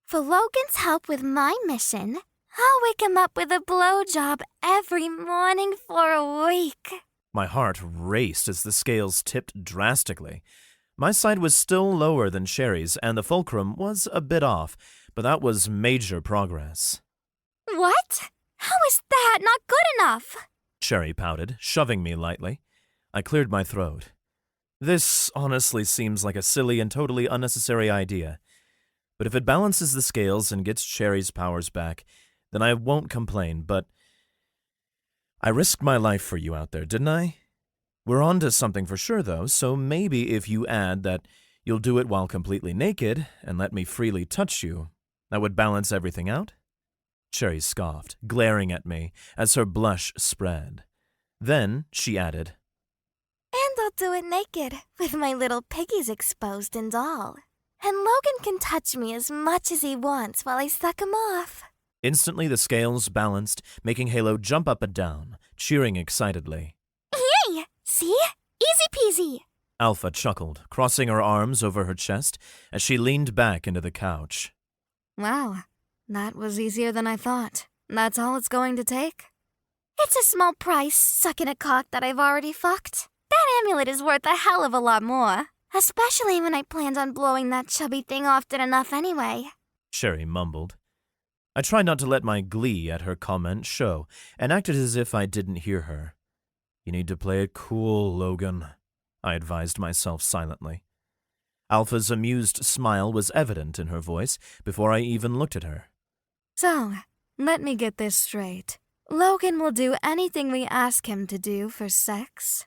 For Logan's help with my mission, I'll wake him up with a blowjob every morning for a week. My heart raced as the scales tipped drastically. My side was still lower than Cherry's, and the fulcrum was a bit off, but that was major progress. What? How is that not good enough? Cherry pouted, shoving me lightly. I cleared my throat. This honestly seems like a silly and totally unnecessary idea. But if it balances the scales and gets Cherry's powers back, then I won't complain, but I risked my life for you out there, didn't I? We're on to something for sure, though, so maybe if you add that you'll do it while completely naked and let me freely touch you, that would balance everything out? Cherry scoffed, glaring at me as her blush spread. Then she added, And I'll do it naked, with my little piggies exposed and all. And Logan can touch me as much as he wants while I suck him off. Instantly the scales balanced, making Halo jump up and down, cheering excitedly. Yay! See? Easy peasy! Alpha chuckled, crossing her arms over her chest as she leaned back into the couch. Wow, that was easier than I thought. That's all it's going to take? It's a small price, sucking a cock that I've already fucked. That amulet is worth a hell of a lot more. Especially when I planned on blowing that chubby thing often enough anyway. Cherry mumbled. I tried not to let my glee at her comment show, and acted as if I didn't hear her. You need to play it cool, Logan, I advised myself silently. Alpha's amused smile was evident in her voice before I even looked at her. So, let me get this straight. Logan will do anything we ask him to do for sex?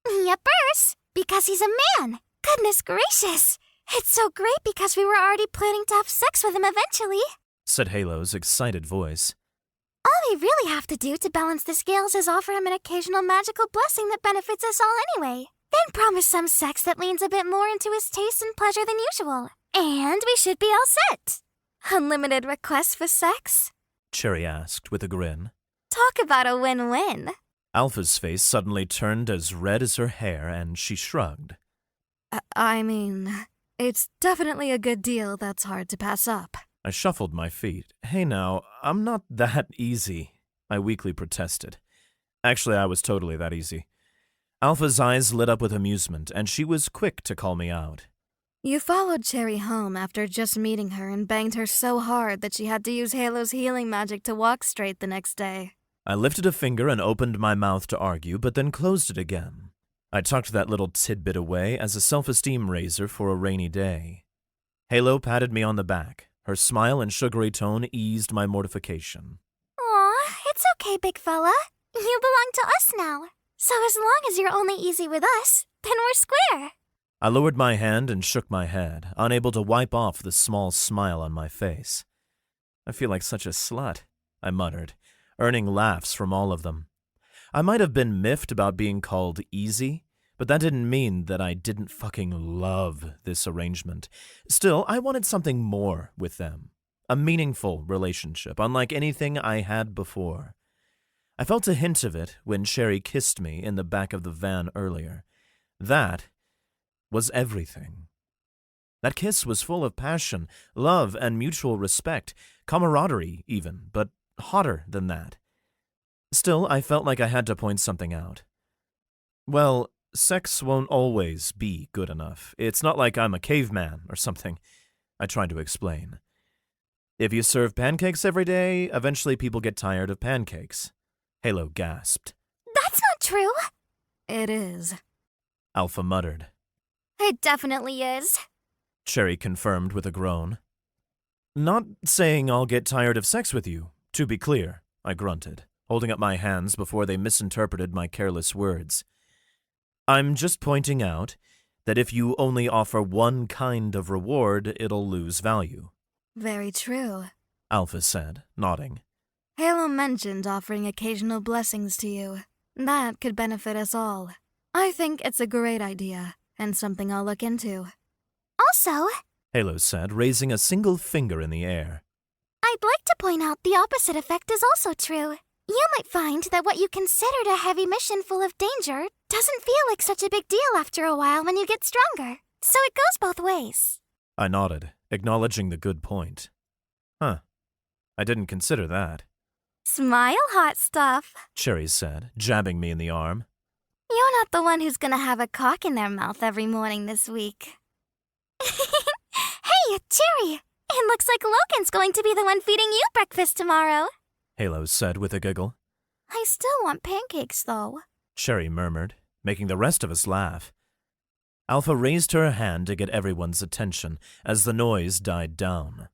Yepers! Because he's a man. Goodness gracious. It's so great because we were already planning to have sex with him eventually, said Halo's excited voice. All we really have to do to balance the scales is offer him an occasional magical blessing that benefits us all anyway. Then promise some sex that leans a bit more into his taste and pleasure than usual. And we should be all set. Unlimited requests for sex? Cherry asked with a grin. Talk about a win-win. Alpha's face suddenly turned as red as her hair, and she shrugged. I mean, it's definitely a good deal that's hard to pass up. I shuffled my feet. Hey now, I'm not that easy, I weakly protested. Actually, I was totally that easy. Alpha's eyes lit up with amusement, and she was quick to call me out. You followed Cherry home after just meeting her and banged her so hard that she had to use Halo's healing magic to walk straight the next day. I lifted a finger and opened my mouth to argue, but then closed it again. I tucked that little tidbit away as a self-esteem raiser for a rainy day. Halo patted me on the back. Her smile and sugary tone eased my mortification. Aw, it's okay, big fella. You belong to us now. So as long as you're only easy with us, then we're square. I lowered my hand and shook my head, unable to wipe off the small smile on my face. I feel like such a slut, I muttered, earning laughs from all of them. I might have been miffed about being called easy, but that didn't mean that I didn't fucking love this arrangement. Still, I wanted something more with them. A meaningful relationship, unlike anything I had before. I felt a hint of it when Cherry kissed me in the back of the van earlier. That was everything. That kiss was full of passion, love, and mutual respect, camaraderie even, but hotter than that. Still, I felt like I had to point something out. Well, sex won't always be good enough. It's not like I'm a caveman or something, I tried to explain. If you serve pancakes every day, eventually people get tired of pancakes. Halo gasped. That's not true. It is. Alpha muttered. It definitely is. Cherry confirmed with a groan. Not saying I'll get tired of sex with you, to be clear, I grunted, holding up my hands before they misinterpreted my careless words. I'm just pointing out that if you only offer one kind of reward, it'll lose value. Very true. Alpha said, nodding. Halo mentioned offering occasional blessings to you. That could benefit us all. I think it's a great idea, and something I'll look into. Also, Halo said, raising a single finger in the air. I'd like to point out the opposite effect is also true. You might find that what you considered a heavy mission full of danger doesn't feel like such a big deal after a while when you get stronger. So it goes both ways. I nodded, acknowledging the good point. Huh. I didn't consider that. Smile, hot stuff, Cherry said, jabbing me in the arm. You're not the one who's gonna have a cock in their mouth every morning this week. Hey, Cherry! It looks like Logan's going to be the one feeding you breakfast tomorrow. Halo said with a giggle. I still want pancakes, though, Cherry murmured, making the rest of us laugh. Alpha raised her hand to get everyone's attention as the noise died down.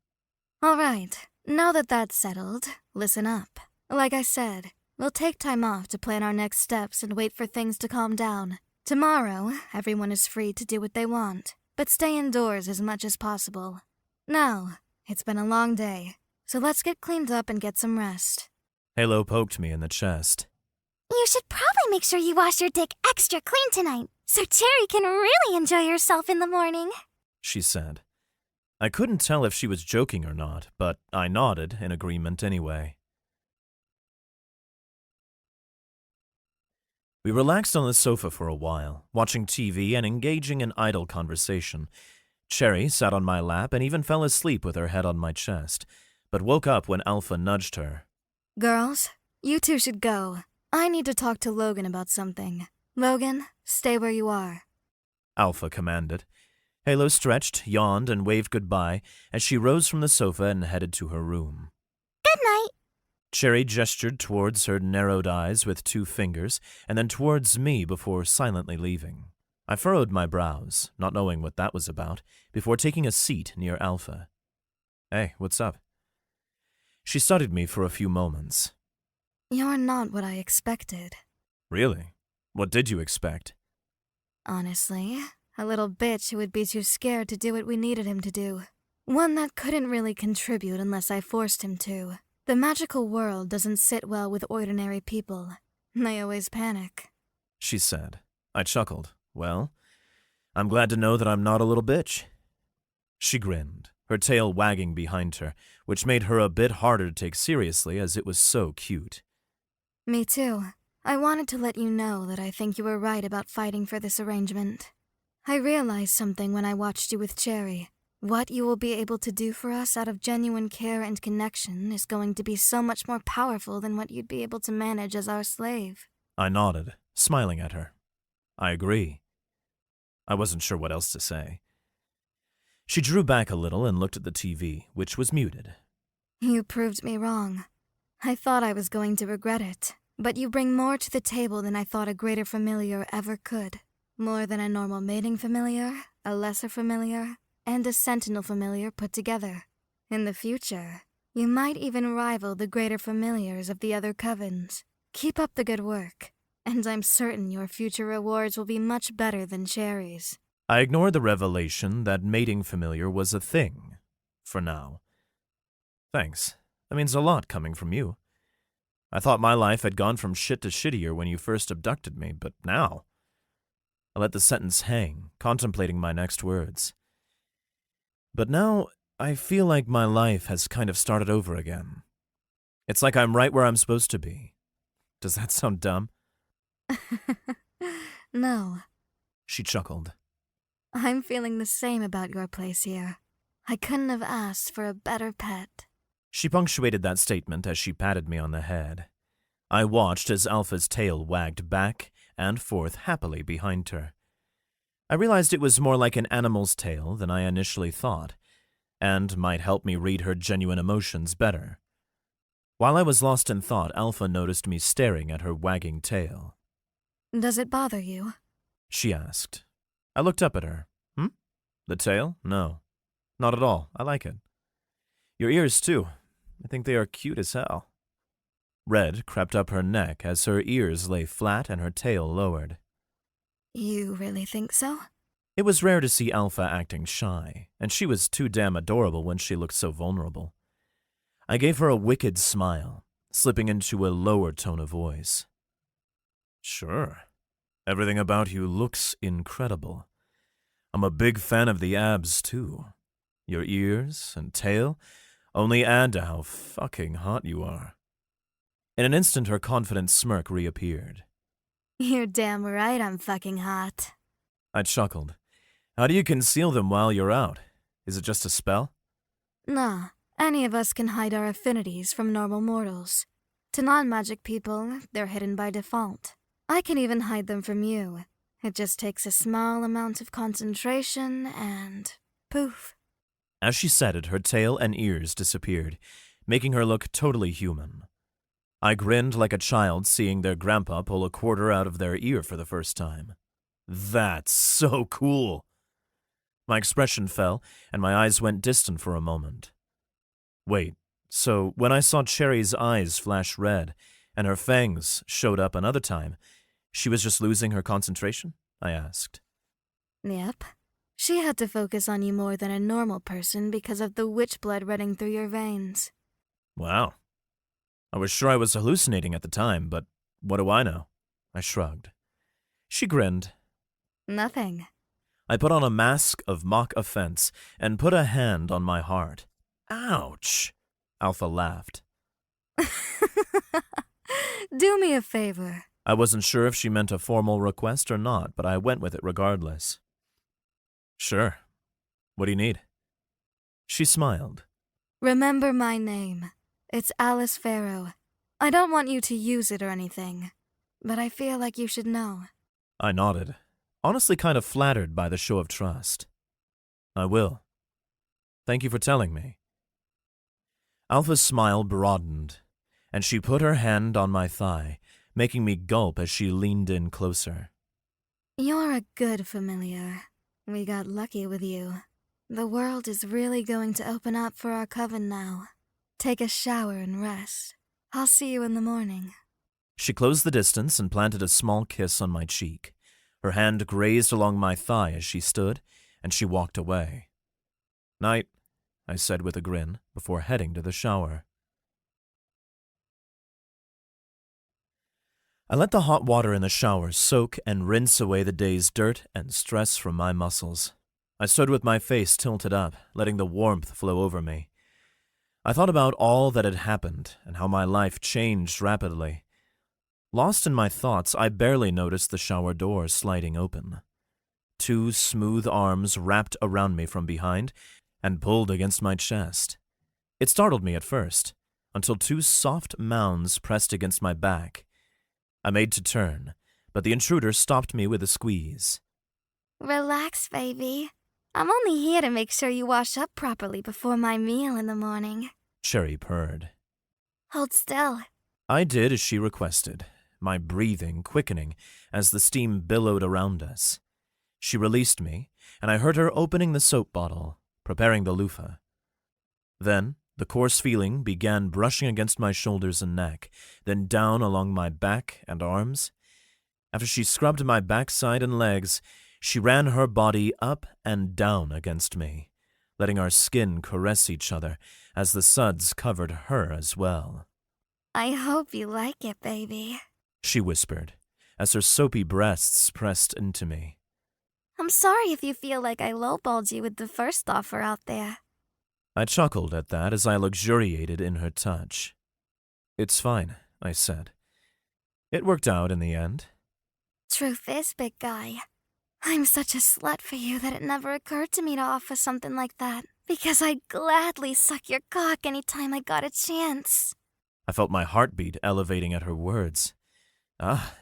All right, now that that's settled, listen up. Like I said, we'll take time off to plan our next steps and wait for things to calm down. Tomorrow, everyone is free to do what they want, but stay indoors as much as possible. Now, it's been a long day, so let's get cleaned up and get some rest. Halo poked me in the chest. You should probably make sure you wash your dick extra clean tonight, so Cherry can really enjoy herself in the morning, She said. I couldn't tell if she was joking or not, but I nodded in agreement anyway. We relaxed on the sofa for a while, watching TV and engaging in idle conversation. Cherry sat on my lap and even fell asleep with her head on my chest, but woke up when Alpha nudged her. Girls, you two should go. I need to talk to Logan about something. Logan, stay where you are. Alpha commanded. Halo stretched, yawned, and waved goodbye as she rose from the sofa and headed to her room. Good night. Cherry gestured towards her narrowed eyes with 2 fingers, and then towards me before silently leaving. I furrowed my brows, not knowing what that was about, before taking a seat near Alpha. Hey, what's up? She studied me for a few moments. You're not what I expected. Really? What did you expect? Honestly, a little bitch who would be too scared to do what we needed him to do. One that couldn't really contribute unless I forced him to. The magical world doesn't sit well with ordinary people. They always panic. She said. I chuckled. Well, I'm glad to know that I'm not a little bitch. She grinned, her tail wagging behind her, which made her a bit harder to take seriously as it was so cute. Me too. I wanted to let you know that I think you were right about fighting for this arrangement. I realized something when I watched you with Cherry. What you will be able to do for us out of genuine care and connection is going to be so much more powerful than what you'd be able to manage as our slave. I nodded, smiling at her. I agree. I wasn't sure what else to say. She drew back a little and looked at the TV, which was muted. You proved me wrong. I thought I was going to regret it, but you bring more to the table than I thought a greater familiar ever could. More than a normal mating familiar, a lesser familiar, and a sentinel familiar put together. In the future, you might even rival the greater familiars of the other covens. Keep up the good work, and I'm certain your future rewards will be much better than Cherry's. I ignored the revelation that mating familiar was a thing, for now. Thanks. That means a lot coming from you. I thought my life had gone from shit to shittier when you first abducted me, but now... I let the sentence hang, contemplating my next words. But now, I feel like my life has kind of started over again. It's like I'm right where I'm supposed to be. Does that sound dumb? No. She chuckled. I'm feeling the same about your place here. I couldn't have asked for a better pet. She punctuated that statement as she patted me on the head. I watched as Alpha's tail wagged back and forth happily behind her. I realized it was more like an animal's tail than I initially thought, and might help me read her genuine emotions better. While I was lost in thought, Alpha noticed me staring at her wagging tail. Does it bother you? She asked. I looked up at her. The tail? No. Not at all. I like it. Your ears, too. I think they are cute as hell. Red crept up her neck as her ears lay flat and her tail lowered. You really think so? It was rare to see Alpha acting shy, and she was too damn adorable when she looked so vulnerable. I gave her a wicked smile, slipping into a lower tone of voice. Sure. Everything about you looks incredible. I'm a big fan of the abs, too. Your ears and tail only add to how fucking hot you are. In an instant, her confident smirk reappeared. You're damn right I'm fucking hot. I chuckled. How do you conceal them while you're out? Is it just a spell? Nah, any of us can hide our affinities from normal mortals. To non-magic people, they're hidden by default. I can even hide them from you. It just takes a small amount of concentration and... poof. As she said it, her tail and ears disappeared, making her look totally human. I grinned like a child seeing their grandpa pull a quarter out of their ear for the first time. That's so cool! My expression fell, and my eyes went distant for a moment. Wait, so when I saw Cherry's eyes flash red, and her fangs showed up another time, she was just losing her concentration? I asked. Yep. She had to focus on you more than a normal person because of the witch blood running through your veins. Wow. I was sure I was hallucinating at the time, but what do I know? I shrugged. She grinned. Nothing. I put on a mask of mock offense and put a hand on my heart. Ouch! Alpha laughed. Do me a favor. I wasn't sure if she meant a formal request or not, but I went with it regardless. Sure. What do you need? She smiled. Remember my name. It's Alice Farrow. I don't want you to use it or anything, but I feel like you should know. I nodded, honestly kind of flattered by the show of trust. I will. Thank you for telling me. Alpha's smile broadened, and she put her hand on my thigh, making me gulp as she leaned in closer. You're a good familiar. We got lucky with you. The world is really going to open up for our coven now. Take a shower and rest. I'll see you in the morning. She closed the distance and planted a small kiss on my cheek. Her hand grazed along my thigh as she stood, and she walked away. "Night," I said with a grin, before heading to the shower. I let the hot water in the shower soak and rinse away the day's dirt and stress from my muscles. I stood with my face tilted up, letting the warmth flow over me. I thought about all that had happened and how my life changed rapidly. Lost in my thoughts, I barely noticed the shower door sliding open. 2 smooth arms wrapped around me from behind and pulled against my chest. It startled me at first, until 2 soft mounds pressed against my back. I made to turn, but the intruder stopped me with a squeeze. Relax, baby. I'm only here to make sure you wash up properly before my meal in the morning. Cherry purred. Hold still. I did as she requested, my breathing quickening as the steam billowed around us. She released me, and I heard her opening the soap bottle, preparing the loofah. Then the coarse feeling began brushing against my shoulders and neck, then down along my back and arms. After she scrubbed my backside and legs, she ran her body up and down against me, letting our skin caress each other as the suds covered her as well. I hope you like it, baby, she whispered, as her soapy breasts pressed into me. I'm sorry if you feel like I lowballed you with the first offer out there. I chuckled at that as I luxuriated in her touch. It's fine, I said. It worked out in the end. Truth is, big guy, I'm such a slut for you that it never occurred to me to offer something like that, because I'd gladly suck your cock anytime I got a chance. I felt my heartbeat elevating at her words. Ah,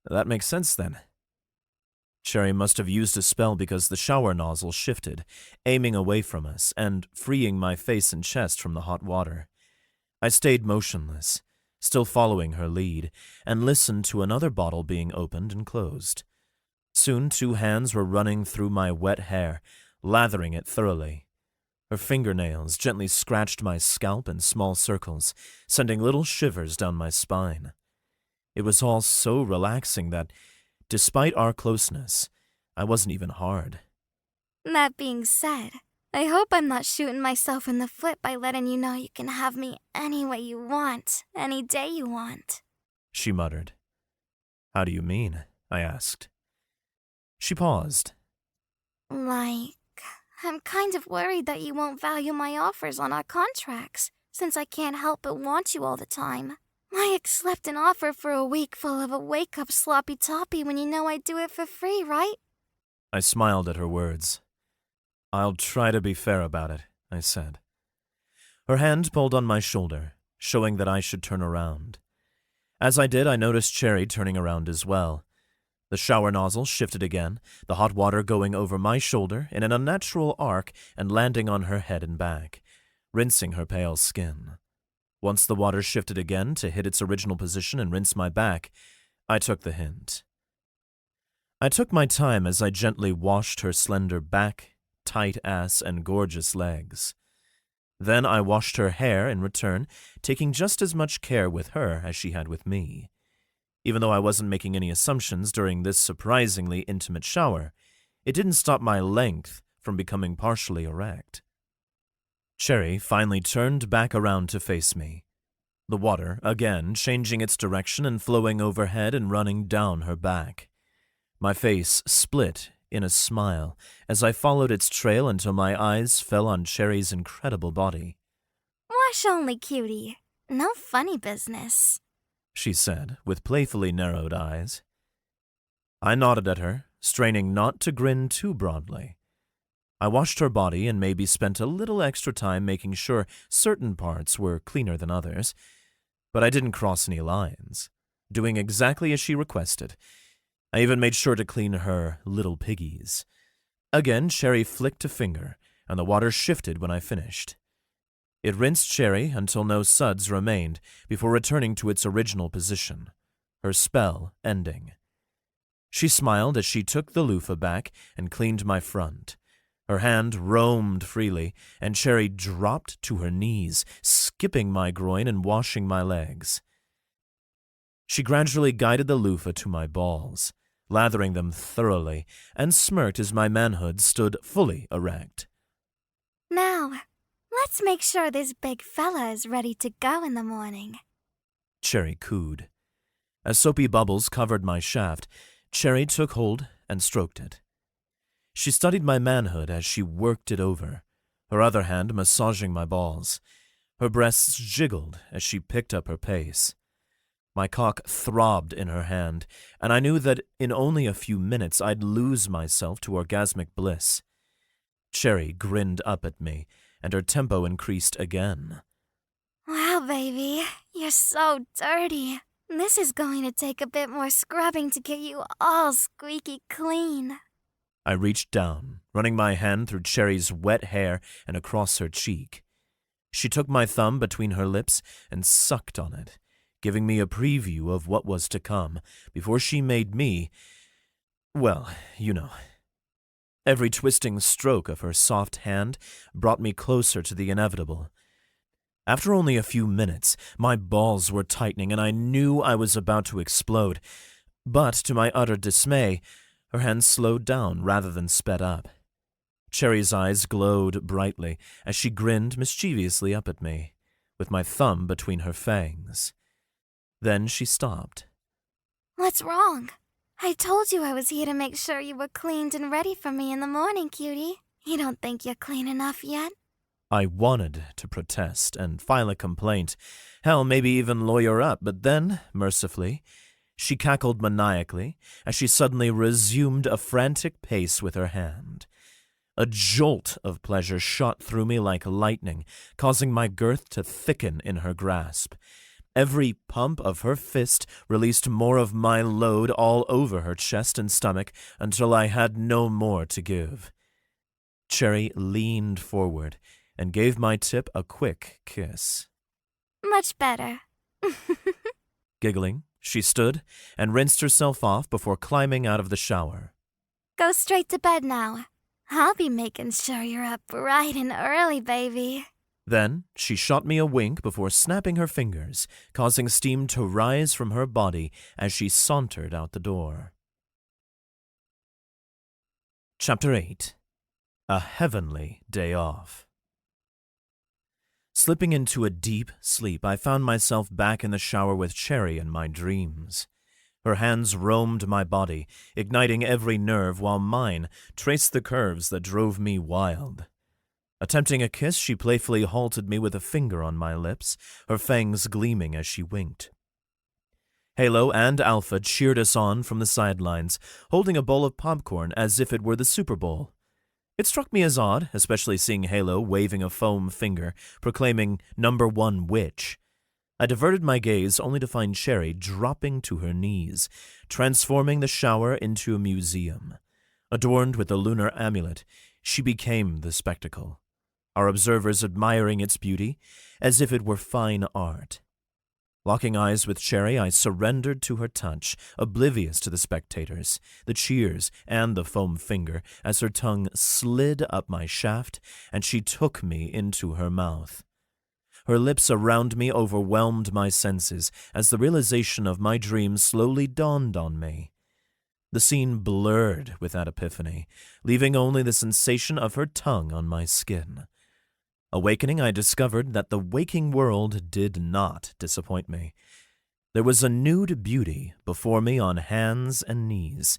that makes sense then. Cherry must have used a spell because the shower nozzle shifted, aiming away from us and freeing my face and chest from the hot water. I stayed motionless, still following her lead, and listened to another bottle being opened and closed. Soon 2 hands were running through my wet hair, lathering it thoroughly. Her fingernails gently scratched my scalp in small circles, sending little shivers down my spine. It was all so relaxing that, despite our closeness, I wasn't even hard. That being said, I hope I'm not shooting myself in the foot by letting you know you can have me any way you want, any day you want, she muttered. How do you mean? I asked. She paused. Like, I'm kind of worried that you won't value my offers on our contracts, since I can't help but want you all the time. I accept an offer for a week full of a wake-up sloppy toppy when you know I do it for free, right? I smiled at her words. I'll try to be fair about it, I said. Her hand pulled on my shoulder, showing that I should turn around. As I did, I noticed Cherry turning around as well. The shower nozzle shifted again, the hot water going over my shoulder in an unnatural arc and landing on her head and back, rinsing her pale skin. Once the water shifted again to hit its original position and rinse my back, I took the hint. I took my time as I gently washed her slender back, tight ass, and gorgeous legs. Then I washed her hair in return, taking just as much care with her as she had with me. Even though I wasn't making any assumptions during this surprisingly intimate shower, it didn't stop my length from becoming partially erect. Cherry finally turned back around to face me, the water again changing its direction and flowing overhead and running down her back. My face split in a smile as I followed its trail until my eyes fell on Cherry's incredible body. Wash only, cutie. No funny business, she said, with playfully narrowed eyes. I nodded at her, straining not to grin too broadly. I washed her body and maybe spent a little extra time making sure certain parts were cleaner than others, but I didn't cross any lines, doing exactly as she requested. I even made sure to clean her little piggies. Again, Cherry flicked a finger, and the water shifted when I finished. It rinsed Cherry until no suds remained before returning to its original position, her spell ending. She smiled as she took the loofah back and cleaned my front. Her hand roamed freely, and Cherry dropped to her knees, skipping my groin and washing my legs. She gradually guided the loofah to my balls, lathering them thoroughly, and smirked as my manhood stood fully erect. Now, let's make sure this big fella is ready to go in the morning. Cherry cooed. As soapy bubbles covered my shaft, Cherry took hold and stroked it. She studied my manhood as she worked it over, her other hand massaging my balls. Her breasts jiggled as she picked up her pace. My cock throbbed in her hand, and I knew that in only a few minutes I'd lose myself to orgasmic bliss. Cherry grinned up at me, and her tempo increased again. Wow, baby, you're so dirty. This is going to take a bit more scrubbing to get you all squeaky clean. I reached down, running my hand through Cherry's wet hair and across her cheek. She took my thumb between her lips and sucked on it, giving me a preview of what was to come, before she made me, well, you know. Every twisting stroke of her soft hand brought me closer to the inevitable. After only a few minutes, my balls were tightening and I knew I was about to explode. But to my utter dismay, her hand slowed down rather than sped up. Cherry's eyes glowed brightly as she grinned mischievously up at me, with my thumb between her fangs. Then she stopped. What's wrong? I told you I was here to make sure you were cleaned and ready for me in the morning, cutie. You don't think you're clean enough yet? I wanted to protest and file a complaint, hell, maybe even lawyer up, but then, mercifully, she cackled maniacally as she suddenly resumed a frantic pace with her hand. A jolt of pleasure shot through me like lightning, causing my girth to thicken in her grasp. Every pump of her fist released more of my load all over her chest and stomach until I had no more to give. Cherry leaned forward and gave my tip a quick kiss. Much better. Giggling, she stood and rinsed herself off before climbing out of the shower. Go straight to bed now. I'll be making sure you're up bright and early, baby. Then she shot me a wink before snapping her fingers, causing steam to rise from her body as she sauntered out the door. Chapter 8. A Heavenly Day Off. Slipping into a deep sleep, I found myself back in the shower with Cherry in my dreams. Her hands roamed my body, igniting every nerve, while mine traced the curves that drove me wild. Attempting a kiss, she playfully halted me with a finger on my lips, her fangs gleaming as she winked. Halo and Alpha cheered us on from the sidelines, holding a bowl of popcorn as if it were the Super Bowl. It struck me as odd, especially seeing Halo waving a foam finger, proclaiming #1 witch. I diverted my gaze only to find Cherry dropping to her knees, transforming the shower into a museum. Adorned with a lunar amulet, she became the spectacle, our observers admiring its beauty as if it were fine art. Locking eyes with Cherry, I surrendered to her touch, oblivious to the spectators, the cheers, and the foam finger, as her tongue slid up my shaft and she took me into her mouth. Her lips around me overwhelmed my senses as the realization of my dream slowly dawned on me. The scene blurred with that epiphany, leaving only the sensation of her tongue on my skin. Awakening, I discovered that the waking world did not disappoint me. There was a nude beauty before me on hands and knees.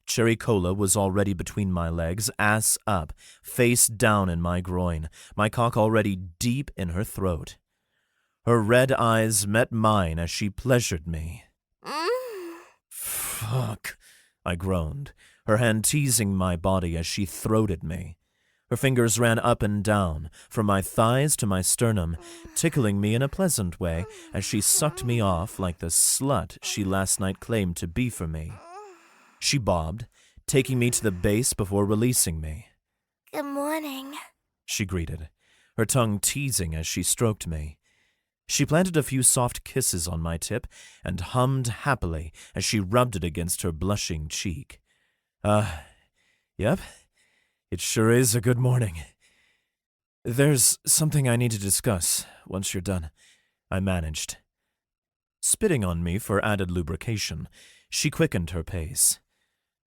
Cherry Cola was already between my legs, ass up, face down in my groin, my cock already deep in her throat. Her red eyes met mine as she pleasured me. Fuck, I groaned, her hand teasing my body as she throated me. Her fingers ran up and down, from my thighs to my sternum, tickling me in a pleasant way as she sucked me off like the slut she last night claimed to be for me. She bobbed, taking me to the base before releasing me. Good morning, She greeted, her tongue teasing as she stroked me. She planted a few soft kisses on my tip and hummed happily as she rubbed it against her blushing cheek. Yep. It sure is a good morning. There's something I need to discuss once you're done, I managed. Spitting on me for added lubrication, she quickened her pace.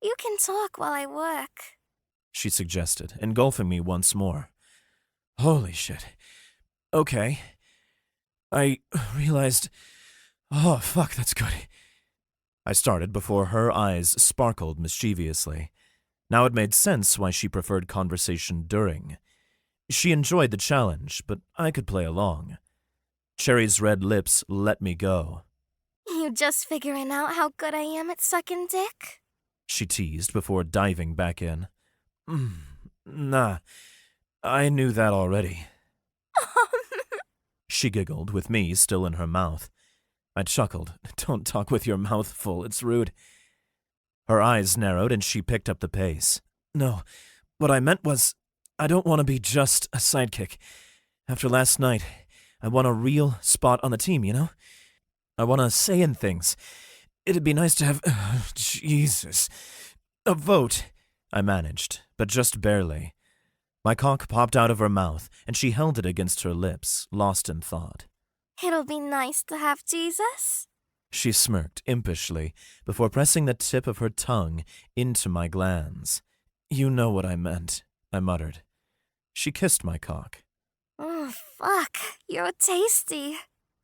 You can talk while I work. She suggested, engulfing me once more. Holy shit. Okay. I realized... Oh, fuck, that's good. I started before her eyes sparkled mischievously. Now it made sense why she preferred conversation during. She enjoyed the challenge, but I could play along. Cherry's red lips let me go. You just figuring out how good I am at sucking dick? She teased before diving back in. Nah, I knew that already. She giggled, with me still in her mouth. I chuckled. Don't talk with your mouth full, it's rude. Her eyes narrowed and she picked up the pace. No, what I meant was, I don't want to be just a sidekick. After last night, I want a real spot on the team, you know? I want to say in things. It'd be nice to have... Jesus. A vote. I managed, but just barely. My cock popped out of her mouth, and she held it against her lips, lost in thought. It'll be nice to have Jesus. She smirked impishly before pressing the tip of her tongue into my glands. You know what I meant, I muttered. She kissed my cock. Oh, fuck. You're tasty.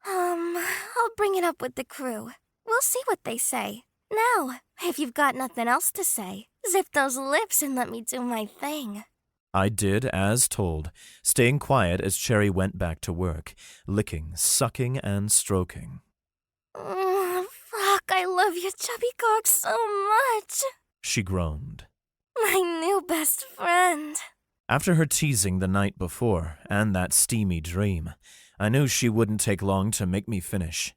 I'll bring it up with the crew. We'll see what they say. Now, if you've got nothing else to say, zip those lips and let me do my thing. I did as told, staying quiet as Cherry went back to work, licking, sucking, and stroking. Fuck, I love your chubby cock so much. She groaned. My new best friend. After her teasing the night before, and that steamy dream, I knew she wouldn't take long to make me finish.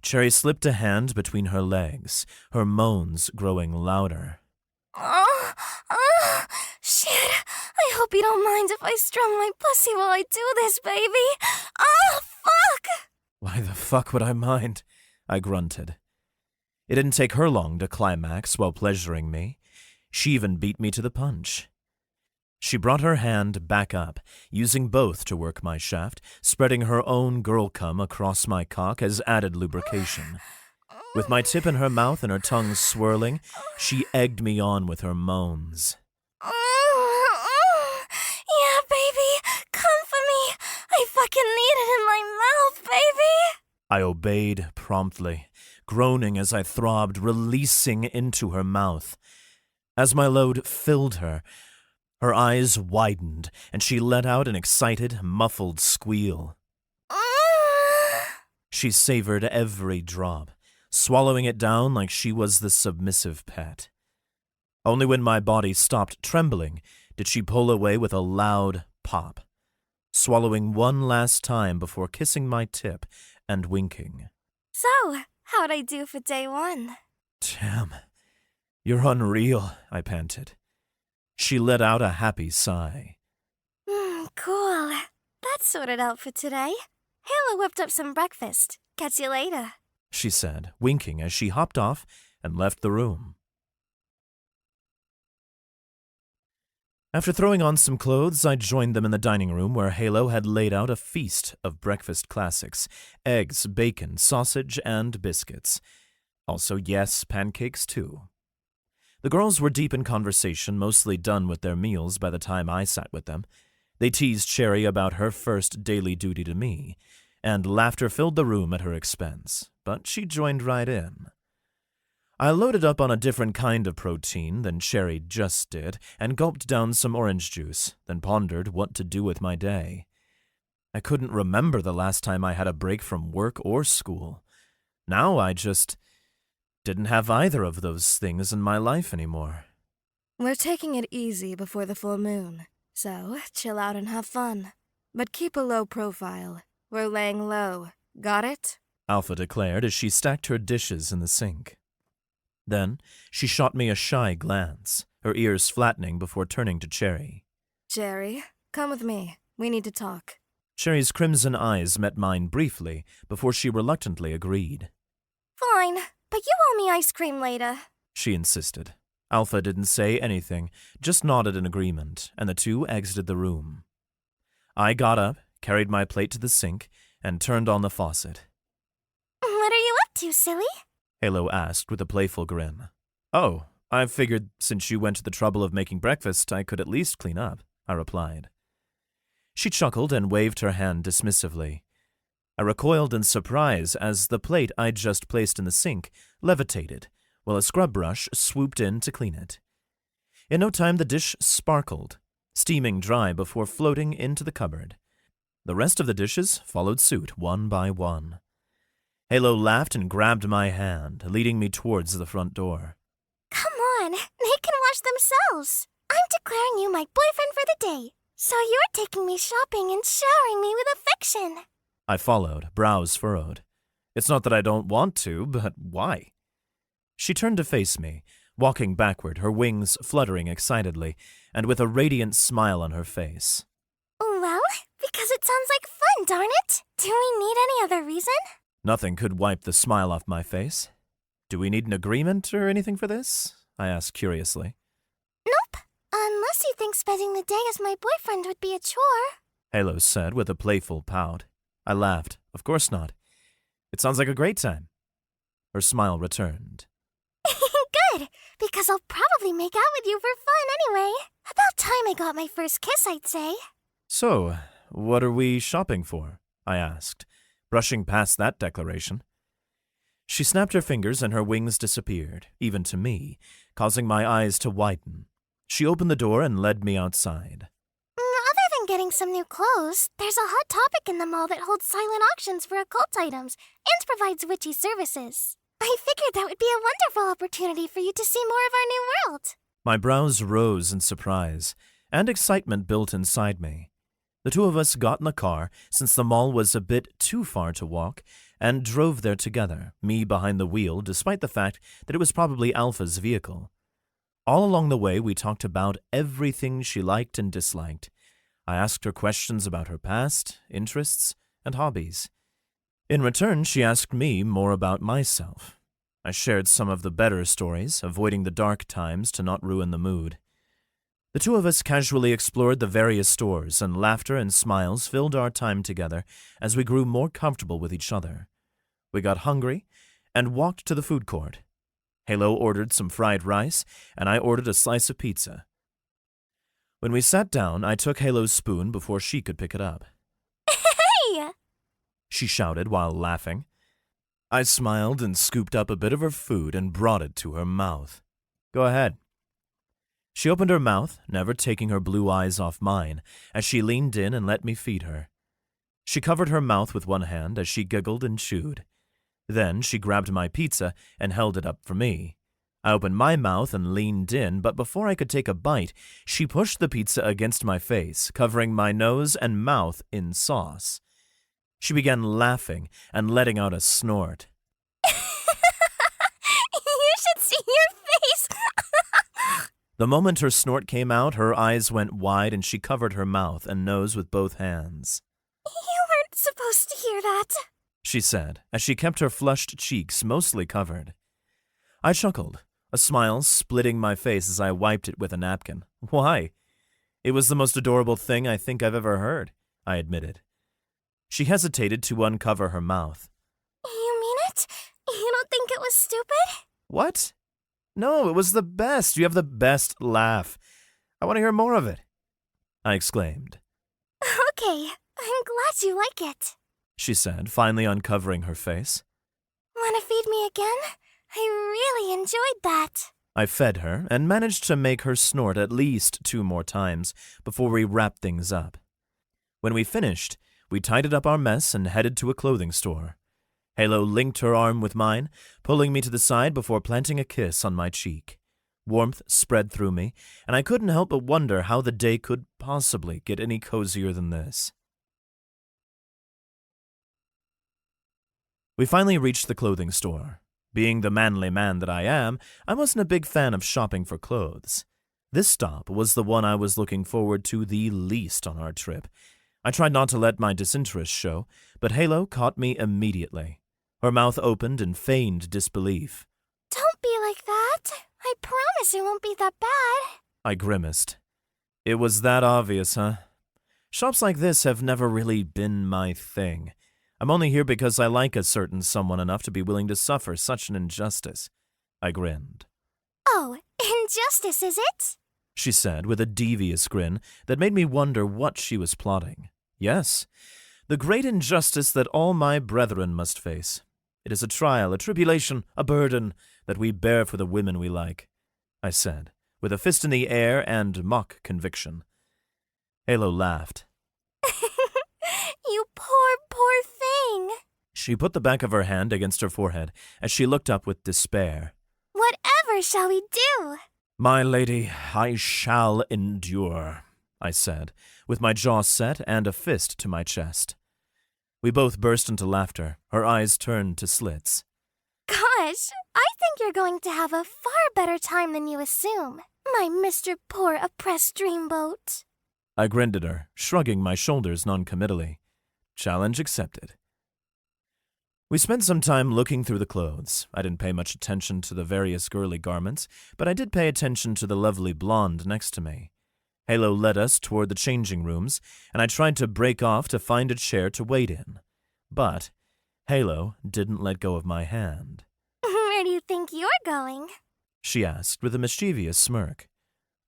Cherry slipped a hand between her legs, her moans growing louder. Shit. I hope you don't mind if I strum my pussy while I do this, baby. Fuck! Why the fuck would I mind? I grunted. It didn't take her long to climax while pleasuring me. She even beat me to the punch. She brought her hand back up, using both to work my shaft, spreading her own girl cum across my cock as added lubrication. With my tip in her mouth and her tongue swirling, she egged me on with her moans. Yeah, baby, come for me. I fucking need it in my mouth, baby. I obeyed promptly, groaning as I throbbed, releasing into her mouth. As my load filled her, her eyes widened, and she let out an excited, muffled squeal. She savored every drop, swallowing it down like she was the submissive pet. Only when my body stopped trembling did she pull away with a loud pop, swallowing one last time before kissing my tip and winking. So, how'd I do for day one? Damn, you're unreal, I panted. She let out a happy sigh. Cool. That's sorted out for today. Halo whipped up some breakfast. Catch you later, She said, winking as she hopped off and left the room. After throwing on some clothes, I joined them in the dining room where Halo had laid out a feast of breakfast classics, eggs, bacon, sausage, and biscuits. Also, yes, pancakes too. The girls were deep in conversation, mostly done with their meals by the time I sat with them. They teased Cherry about her first daily duty to me, and laughter filled the room at her expense, but she joined right in. I loaded up on a different kind of protein than Cherry just did, and gulped down some orange juice, then pondered what to do with my day. I couldn't remember the last time I had a break from work or school. Now I just didn't have either of those things in my life anymore. We're taking it easy before the full moon, so chill out and have fun. But keep a low profile. We're laying low. Got it? Alpha declared as she stacked her dishes in the sink. Then she shot me a shy glance, her ears flattening before turning to Cherry. Cherry, come with me. We need to talk. Cherry's crimson eyes met mine briefly before she reluctantly agreed. Fine, but you owe me ice cream later. She insisted. Alpha didn't say anything, just nodded in agreement, and the two exited the room. I got up, carried my plate to the sink, and turned on the faucet. What are you up to, silly? Halo asked with a playful grin. Oh, I figured since you went to the trouble of making breakfast, I could at least clean up, I replied. She chuckled and waved her hand dismissively. I recoiled in surprise as the plate I'd just placed in the sink levitated, while a scrub brush swooped in to clean it. In no time the dish sparkled, steaming dry before floating into the cupboard. The rest of the dishes followed suit one by one. Halo laughed and grabbed my hand, leading me towards the front door. Come on, they can wash themselves. I'm declaring you my boyfriend for the day. So you're taking me shopping and showering me with affection. I followed, brows furrowed. It's not that I don't want to, but why? She turned to face me, walking backward, her wings fluttering excitedly, and with a radiant smile on her face. Well, because it sounds like fun, darn it. Do we need any other reason? Nothing could wipe the smile off my face. Do we need an agreement or anything for this? I asked curiously. Nope. Unless you think spending the day as my boyfriend would be a chore. Halo said with a playful pout. I laughed. Of course not. It sounds like a great time. Her smile returned. Good, because I'll probably make out with you for fun anyway. About time I got my first kiss, I'd say. So, what are we shopping for? I asked, brushing past that declaration. She snapped her fingers and her wings disappeared, even to me, causing my eyes to widen. She opened the door and led me outside. Other than getting some new clothes, there's a hot topic in the mall that holds silent auctions for occult items and provides witchy services. I figured that would be a wonderful opportunity for you to see more of our new world. My brows rose in surprise, and excitement built inside me. The two of us got in the car, since the mall was a bit too far to walk, and drove there together, me behind the wheel, despite the fact that it was probably Alpha's vehicle. All along the way, we talked about everything she liked and disliked. I asked her questions about her past, interests, and hobbies. In return, she asked me more about myself. I shared some of the better stories, avoiding the dark times to not ruin the mood. The two of us casually explored the various stores, and laughter and smiles filled our time together as we grew more comfortable with each other. We got hungry and walked to the food court. Halo ordered some fried rice, and I ordered a slice of pizza. When we sat down, I took Halo's spoon before she could pick it up. Hey! She shouted while laughing. I smiled and scooped up a bit of her food and brought it to her mouth. Go ahead. She opened her mouth, never taking her blue eyes off mine, as she leaned in and let me feed her. She covered her mouth with one hand as she giggled and chewed. Then she grabbed my pizza and held it up for me. I opened my mouth and leaned in, but before I could take a bite, she pushed the pizza against my face, covering my nose and mouth in sauce. She began laughing and letting out a snort. You should see your face! The moment her snort came out, her eyes went wide and she covered her mouth and nose with both hands. You weren't supposed to hear that, she said, as she kept her flushed cheeks mostly covered. I chuckled, a smile splitting my face as I wiped it with a napkin. Why? It was the most adorable thing I think I've ever heard, I admitted. She hesitated to uncover her mouth. You mean it? You don't think it was stupid? What? No, it was the best. You have the best laugh. I want to hear more of it, I exclaimed. Okay, I'm glad you like it, she said, finally uncovering her face. Want to feed me again? I really enjoyed that. I fed her and managed to make her snort at least 2 more times before we wrapped things up. When we finished, we tidied up our mess and headed to a clothing store. Halo linked her arm with mine, pulling me to the side before planting a kiss on my cheek. Warmth spread through me, and I couldn't help but wonder how the day could possibly get any cozier than this. We finally reached the clothing store. Being the manly man that I am, I wasn't a big fan of shopping for clothes. This stop was the one I was looking forward to the least on our trip. I tried not to let my disinterest show, but Halo caught me immediately. Her mouth opened in feigned disbelief. Don't be like that. I promise it won't be that bad. I grimaced. It was that obvious, huh? Shops like this have never really been my thing. I'm only here because I like a certain someone enough to be willing to suffer such an injustice. I grinned. Oh, Injustice, is it? She said with a devious grin that made me wonder what she was plotting. Yes, the great injustice that all my brethren must face. It is a trial, a tribulation, a burden that we bear for the women we like, I said, with a fist in the air and mock conviction. Halo laughed. You poor thing. She put the back of her hand against her forehead as she looked up with despair. Whatever shall we do? My lady, I shall endure, I said, with my jaw set and a fist to my chest. We both burst into laughter, her eyes turned to slits. Gosh, I think you're going to have a far better time than you assume, my Mr. Poor Oppressed Dreamboat. I grinned at her, shrugging my shoulders noncommittally. Challenge accepted. We spent some time looking through the clothes. I didn't pay much attention to the various girly garments, but I did pay attention to the lovely blonde next to me. Halo led us toward the changing rooms, and I tried to break off to find a chair to wait in. But Halo didn't let go of my hand. Where do you think you're going? She asked with a mischievous smirk.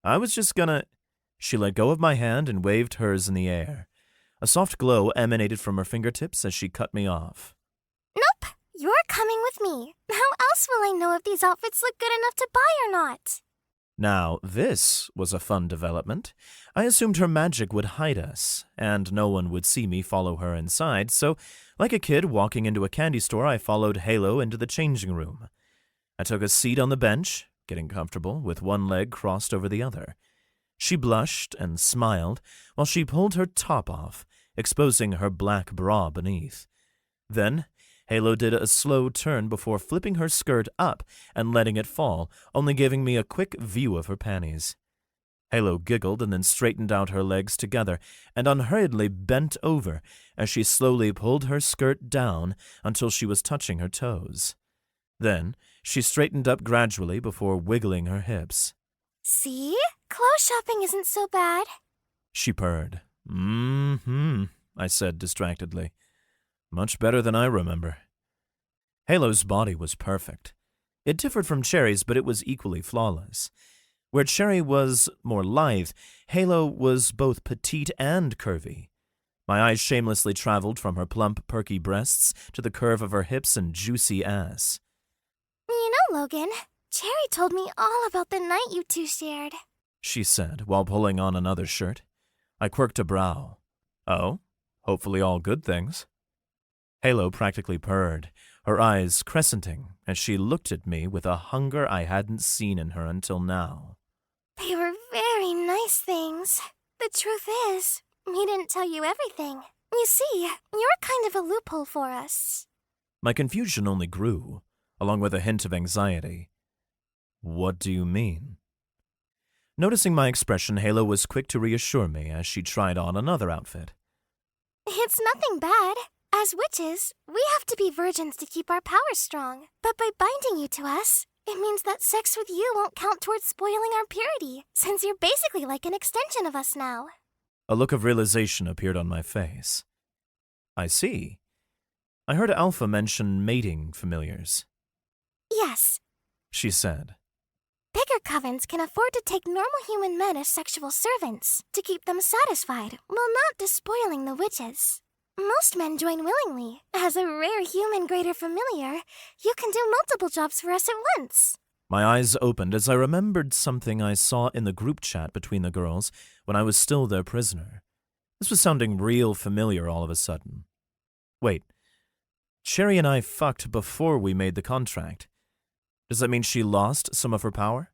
I was just gonna... She let go of my hand and waved hers in the air. A soft glow emanated from her fingertips as she cut me off. Nope, you're coming with me. How else will I know if these outfits look good enough to buy or not? Now, this was a fun development. I assumed her magic would hide us, and no one would see me follow her inside, so, like a kid walking into a candy store, I followed Halo into the changing room. I took a seat on the bench, getting comfortable, with one leg crossed over the other. She blushed and smiled while she pulled her top off, exposing her black bra beneath. Then, Halo did a slow turn before flipping her skirt up and letting it fall, only giving me a quick view of her panties. Halo giggled and then straightened out her legs together and unhurriedly bent over as she slowly pulled her skirt down until she was touching her toes. Then, she straightened up gradually before wiggling her hips. See? Clothes shopping isn't so bad. She purred. I said distractedly. Much better than I remember. Halo's body was perfect. It differed from Cherry's, but it was equally flawless. Where Cherry was more lithe, Halo was both petite and curvy. My eyes shamelessly traveled from her plump, perky breasts to the curve of her hips and juicy ass. You know, Logan, Cherry told me all about the night you two shared, she said while pulling on another shirt. I quirked a brow. Oh, hopefully all good things. Halo practically purred, her eyes crescenting as she looked at me with a hunger I hadn't seen in her until now. They were very nice things. The truth is, we didn't tell you everything. You see, you're kind of a loophole for us. My confusion only grew, along with a hint of anxiety. What do you mean? Noticing my expression, Halo was quick to reassure me as she tried on another outfit. It's nothing bad. As witches, we have to be virgins to keep our powers strong. But by binding you to us, it means that sex with you won't count towards spoiling our purity, since you're basically like an extension of us now. A look of realization appeared on my face. I see. I heard Alpha mention mating familiars. Yes, She said. bigger covens can afford to take normal human men as sexual servants to keep them satisfied while not despoiling the witches. Most men join willingly. As a rare human greater familiar, you can do multiple jobs for us at once. My eyes opened as I remembered something I saw in the group chat between the girls when I was still their prisoner. This was sounding real familiar all of a sudden. Wait, Cherry and I fucked before we made the contract. Does that mean she lost some of her power?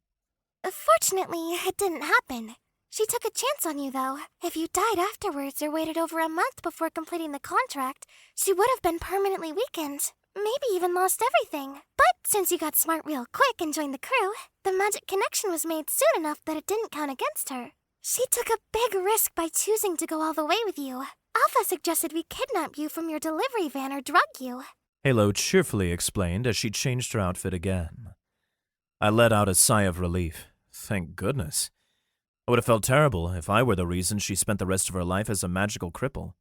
Fortunately, it didn't happen. She took a chance on you, though. If you died afterwards or waited over a month before completing the contract, she would have been permanently weakened. Maybe even lost everything. But since you got smart real quick and joined the crew, the magic connection was made soon enough that it didn't count against her. She took a big risk by choosing to go all the way with you. Alpha suggested we kidnap you from your delivery van or drug you. Halo cheerfully explained as she changed her outfit again. I let out a sigh of relief. Thank goodness. I would have felt terrible if I were the reason she spent the rest of her life as a magical cripple.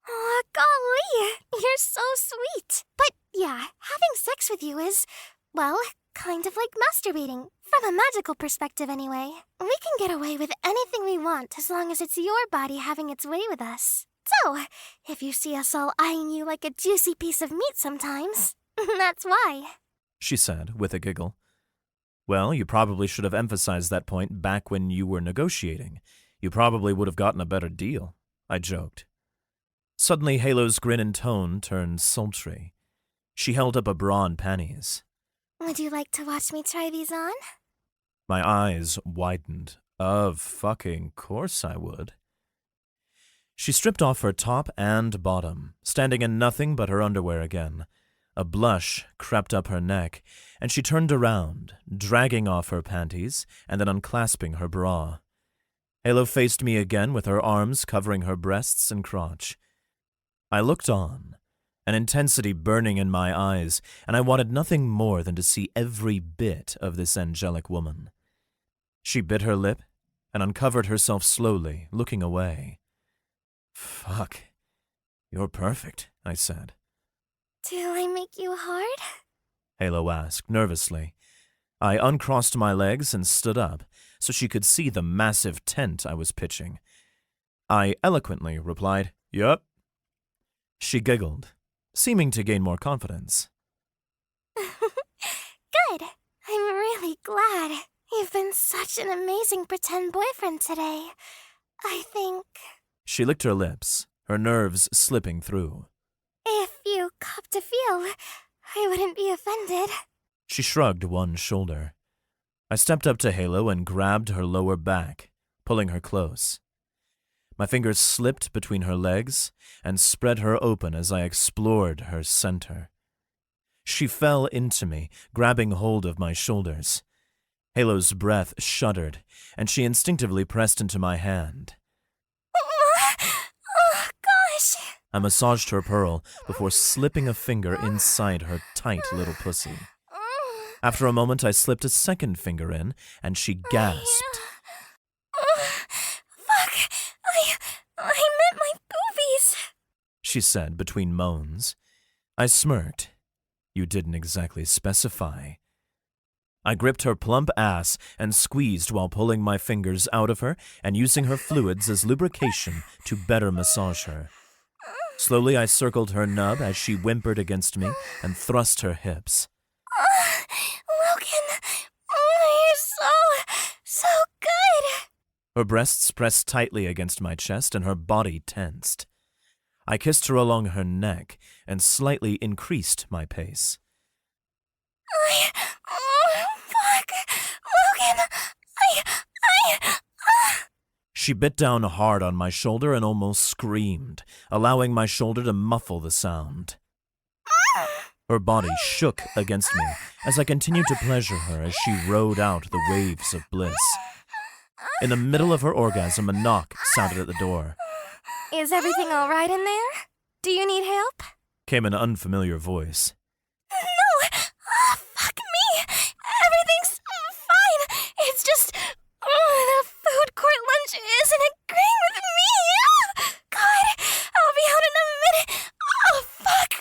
Aw, golly, you're so sweet. But yeah, having sex with you is, well, kind of like masturbating. From a magical perspective, anyway. We can get away with anything we want as long as it's your body having its way with us. So, if you see us all eyeing you like a juicy piece of meat sometimes, that's why. She said, with a giggle. Well, you probably should have emphasized that point back when you were negotiating. You probably would have gotten a better deal, I joked. Suddenly, Halo's grin and tone turned sultry. She held up a bra and panties. Would you like to watch me try these on? My eyes widened. Of fucking course I would. She stripped off her top and bottom, standing in nothing but her underwear again. A blush crept up her neck, and she turned around, dragging off her panties and then unclasping her bra. Halo faced me again with her arms covering her breasts and crotch. I looked on, an intensity burning in my eyes, and I wanted nothing more than to see every bit of this angelic woman. She bit her lip and uncovered herself slowly, looking away. Fuck. You're perfect, I said. Do I make you hard? Halo asked, nervously. I uncrossed my legs and stood up so she could see the massive tent I was pitching. I eloquently replied, Yup. She giggled, seeming to gain more confidence. Good. I'm really glad. You've been such an amazing pretend boyfriend today. I think... She licked her lips, her nerves slipping through. If you cop to feel, I wouldn't be offended. She shrugged one shoulder. I stepped up to Halo and grabbed her lower back, pulling her close. My fingers slipped between her legs and spread her open as I explored her center. She fell into me, grabbing hold of my shoulders. Halo's breath shuddered, and she instinctively pressed into my hand. Oh, gosh. I massaged her pearl before slipping a finger inside her tight little pussy. After a moment, I slipped a second finger in, and she gasped. Fuck! I meant my boobies! She said between moans. I smirked. You didn't exactly specify. I gripped her plump ass and squeezed while pulling my fingers out of her and using her fluids as lubrication to better massage her. Slowly, I circled her nub as she whimpered against me and thrust her hips. Logan, you're so good. Her breasts pressed tightly against my chest and her body tensed. I kissed her along her neck and slightly increased my pace. Fuck, Logan, She bit down hard on my shoulder and almost screamed, allowing my shoulder to muffle the sound. Her body shook against me as I continued to pleasure her as she rode out the waves of bliss. In the middle of her orgasm, a knock sounded at the door. Is everything all right in there? Do you need help? Came an unfamiliar voice. No! Fuck me! Everything's fine! It's just... the food court lunch isn't agreeing with me! God! I'll be out in a minute! Oh, fuck!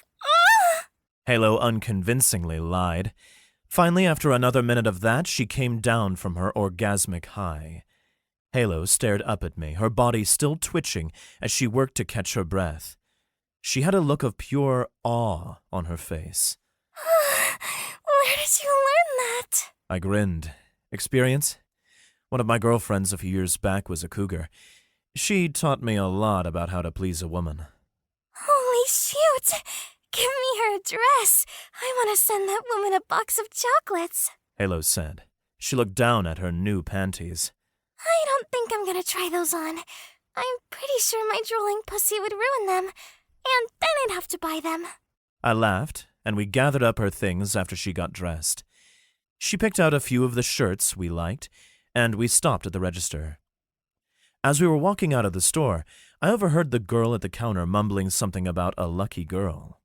Halo unconvincingly lied. Finally, after another minute of that, she came down from her orgasmic high. Halo stared up at me, her body still twitching as she worked to catch her breath. She had a look of pure awe on her face. Where did you learn that? I grinned. Experience? One of my girlfriends a few years back was a cougar. She taught me a lot about how to please a woman. Holy shoot! Give me her address. I want to send that woman a box of chocolates. Halo said. She looked down at her new panties. I don't think I'm gonna try those on. I'm pretty sure my drooling pussy would ruin them, and then I'd have to buy them. I laughed, and we gathered up her things after she got dressed. She picked out a few of the shirts we liked, and we stopped at the register. As we were walking out of the store, I overheard the girl at the counter mumbling something about a lucky girl.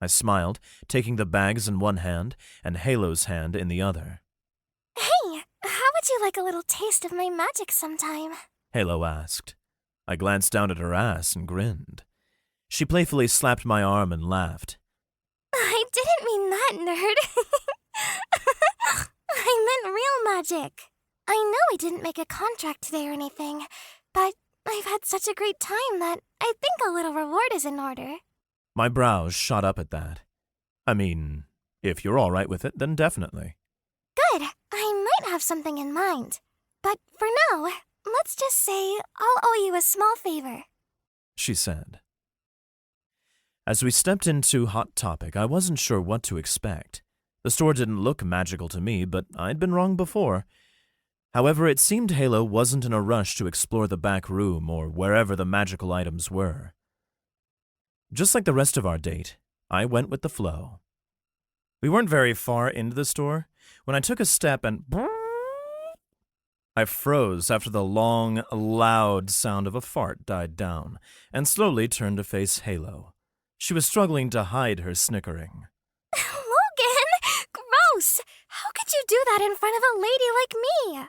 I smiled, taking the bags in one hand and Halo's hand in the other. Hey, how would you like a little taste of my magic sometime? Halo asked. I glanced down at her ass and grinned. She playfully slapped my arm and laughed. I didn't mean that, nerd. I meant real magic. I know we didn't make a contract today or anything, but I've had such a great time that I think a little reward is in order. My brows shot up at that. I mean, if you're all right with it, then definitely. Good. I might have something in mind. But for now, let's just say I'll owe you a small favor, She said. As we stepped into Hot Topic, I wasn't sure what to expect. The store didn't look magical to me, but I'd been wrong before. However, it seemed Halo wasn't in a rush to explore the back room or wherever the magical items were. Just like the rest of our date, I went with the flow. We weren't very far into the store when I took a step and I froze after the long, loud sound of a fart died down and slowly turned to face Halo. She was struggling to hide her snickering. Logan! Gross! How could you do that in front of a lady like me?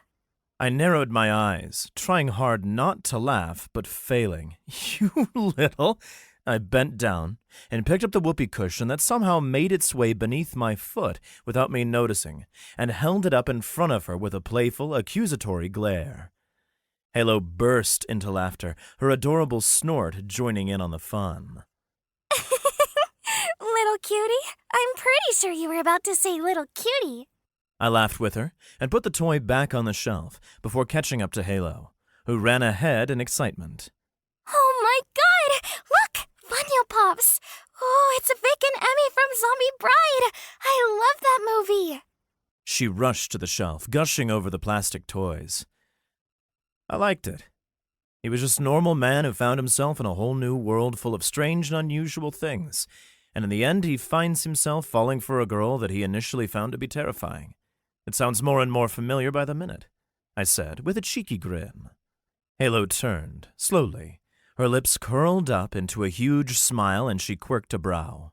I narrowed my eyes, trying hard not to laugh, but failing. You little... I bent down and picked up the whoopee cushion that somehow made its way beneath my foot without me noticing, and held it up in front of her with a playful, accusatory glare. Halo burst into laughter, her adorable snort joining in on the fun. Little cutie? I'm pretty sure you were about to say little cutie. I laughed with her and put the toy back on the shelf before catching up to Halo, who ran ahead in excitement. Oh my god! Look! Funyo Pops! Oh, it's Vic and Emmy from Zombie Bride! I love that movie! She rushed to the shelf, gushing over the plastic toys. I liked it. He was just a normal man who found himself in a whole new world full of strange and unusual things, and in the end he finds himself falling for a girl that he initially found to be terrifying. It sounds more and more familiar by the minute, I said, with a cheeky grin. Halo turned, slowly. Her lips curled up into a huge smile and she quirked a brow.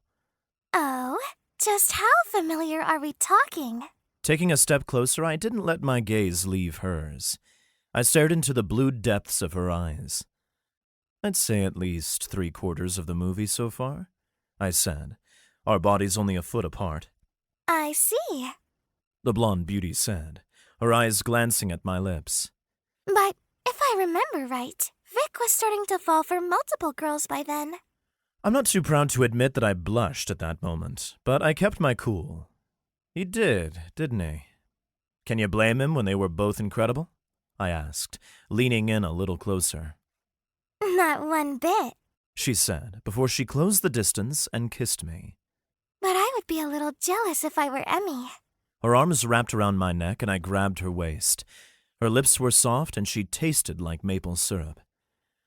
Oh, just how familiar are we talking? Taking a step closer, I didn't let my gaze leave hers. I stared into the blue depths of her eyes. I'd say at least 3/4 of the movie so far, I said, our bodies only a foot apart. I see. The blonde beauty said, her eyes glancing at my lips. But if I remember right, Vic was starting to fall for multiple girls by then. I'm not too proud to admit that I blushed at that moment, but I kept my cool. He did, didn't he? Can you blame him when they were both incredible? I asked, leaning in a little closer. Not one bit. She said, before she closed the distance and kissed me. But I would be a little jealous if I were Emmy. Her arms wrapped around my neck and I grabbed her waist. Her lips were soft and she tasted like maple syrup.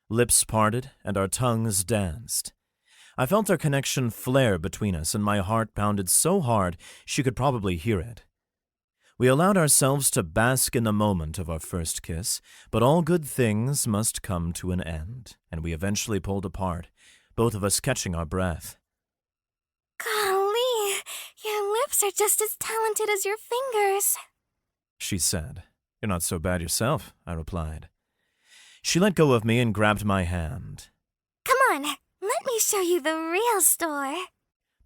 Lips parted and our tongues danced. I felt our connection flare between us and my heart pounded so hard she could probably hear it. We allowed ourselves to bask in the moment of our first kiss, but all good things must come to an end, and we eventually pulled apart, both of us catching our breath. Golly, your lips are just as talented as your fingers. She said. You're not so bad yourself, I replied. She let go of me and grabbed my hand. Come on, let me show you the real store.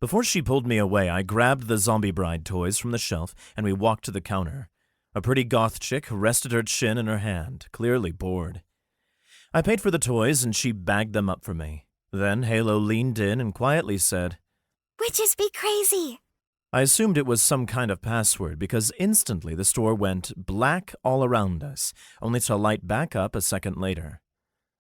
Before she pulled me away, I grabbed the Zombie Bride toys from the shelf and we walked to the counter. A pretty goth chick rested her chin in her hand, clearly bored. I paid for the toys and she bagged them up for me. Then Halo leaned in and quietly said, Witches be crazy. I assumed it was some kind of password because instantly the store went black all around us, only to light back up a second later.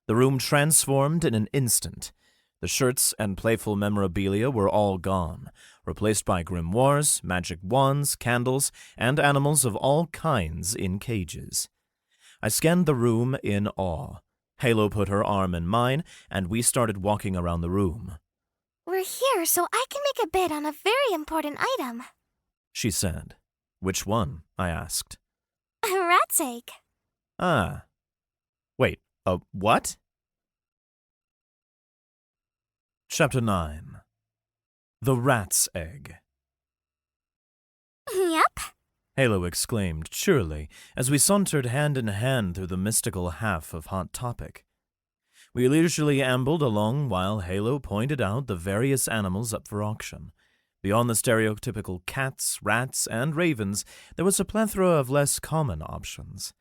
The room transformed in an instant. The shirts and playful memorabilia were all gone, replaced by grimoires, magic wands, candles, and animals of all kinds in cages. I scanned the room in awe. Halo put her arm in mine, and we started walking around the room. We're here so I can make a bid on a very important item. She said. Which one? I asked. A rat's egg. Ah. Wait, a what? Chapter 9. The Rat's Egg. Yep. Halo exclaimed cheerily as we sauntered hand in hand through the mystical half of Hot Topic. We leisurely ambled along while Halo pointed out the various animals up for auction. Beyond the stereotypical cats, rats, and ravens, there was a plethora of less common options.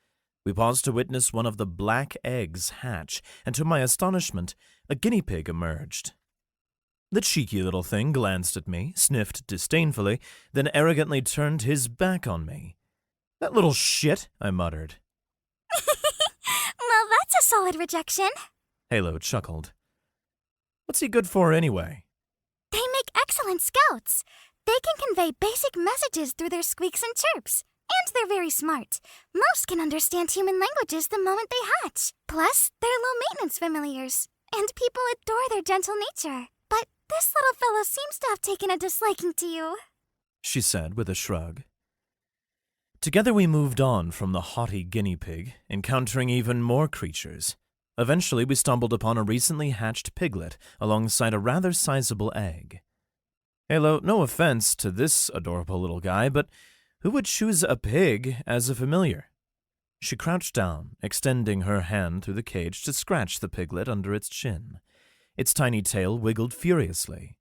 We paused to witness one of the black eggs hatch, and to my astonishment, a guinea pig emerged. The cheeky little thing glanced at me, sniffed disdainfully, then arrogantly turned his back on me. "That little shit," I muttered. Well, that's a solid rejection. Halo chuckled. "What's he good for anyway?" They make excellent scouts. They can convey basic messages through their squeaks and chirps. And they're very smart. Most can understand human languages the moment they hatch. Plus, they're low-maintenance familiars. And people adore their gentle nature. But this little fellow seems to have taken a disliking to you, she said with a shrug. Together we moved on from the haughty guinea pig, encountering even more creatures. Eventually we stumbled upon a recently hatched piglet alongside a rather sizable egg. Halo, no offense to this adorable little guy, but who would choose a pig as a familiar? She crouched down, extending her hand through the cage to scratch the piglet under its chin. Its tiny tail wiggled furiously.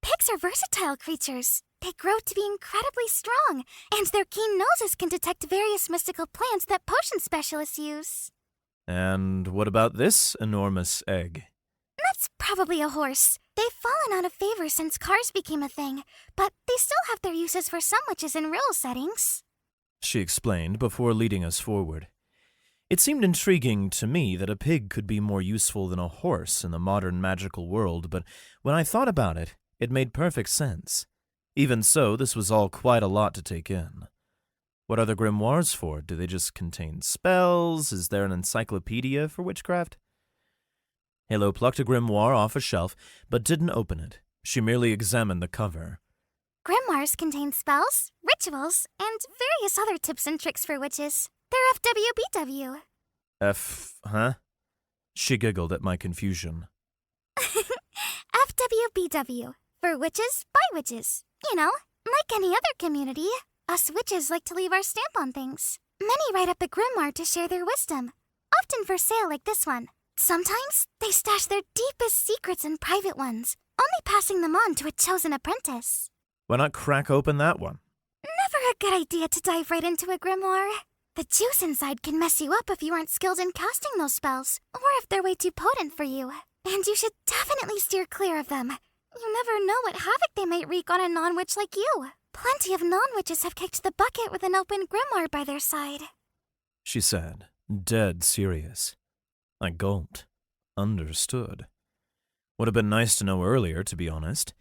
Pigs are versatile creatures. They grow to be incredibly strong, and their keen noses can detect various mystical plants that potion specialists use. And what about this enormous egg? That's probably a horse. They've fallen out of favor since cars became a thing, but they still have their uses for some witches in rural settings, she explained before leading us forward. It seemed intriguing to me that a pig could be more useful than a horse in the modern magical world, but when I thought about it, it made perfect sense. Even so, this was all quite a lot to take in. What are the grimoires for? Do they just contain spells? Is there an encyclopedia for witchcraft? Halo plucked a grimoire off a shelf, but didn't open it. She merely examined the cover. Grimoires contain spells, rituals, and various other tips and tricks for witches. They're FWBW. Huh? She giggled at my confusion. FWBW. For witches, by witches. You know, like any other community, us witches like to leave our stamp on things. Many write up a grimoire to share their wisdom, often for sale like this one. Sometimes they stash their deepest secrets in private ones, only passing them on to a chosen apprentice. Why not crack open that one? Never a good idea to dive right into a grimoire. The juice inside can mess you up if you aren't skilled in casting those spells, or if they're way too potent for you. And you should definitely steer clear of them. You never know what havoc they might wreak on a non-witch like you. Plenty of non-witches have kicked the bucket with an open grimoire by their side, she said, dead serious. I gulped. Understood. Would have been nice to know earlier, to be honest.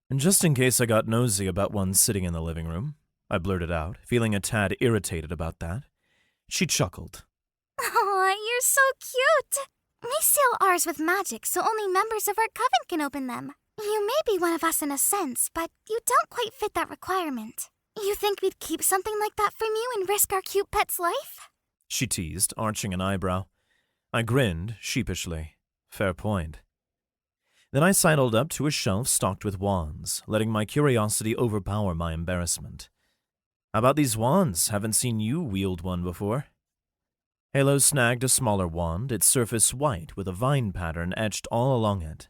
And just in case I got nosy about one sitting in the living room, I blurted out, feeling a tad irritated about that. She chuckled. Aw, you're so cute. We seal ours with magic, so only members of our coven can open them. You may be one of us in a sense, but you don't quite fit that requirement. You think we'd keep something like that from you and risk our cute pet's life? She teased, arching an eyebrow. I grinned sheepishly. Fair point. Then I sidled up to a shelf stocked with wands, letting my curiosity overpower my embarrassment. How about these wands? Haven't seen you wield one before. Halo snagged a smaller wand, its surface white with a vine pattern etched all along it.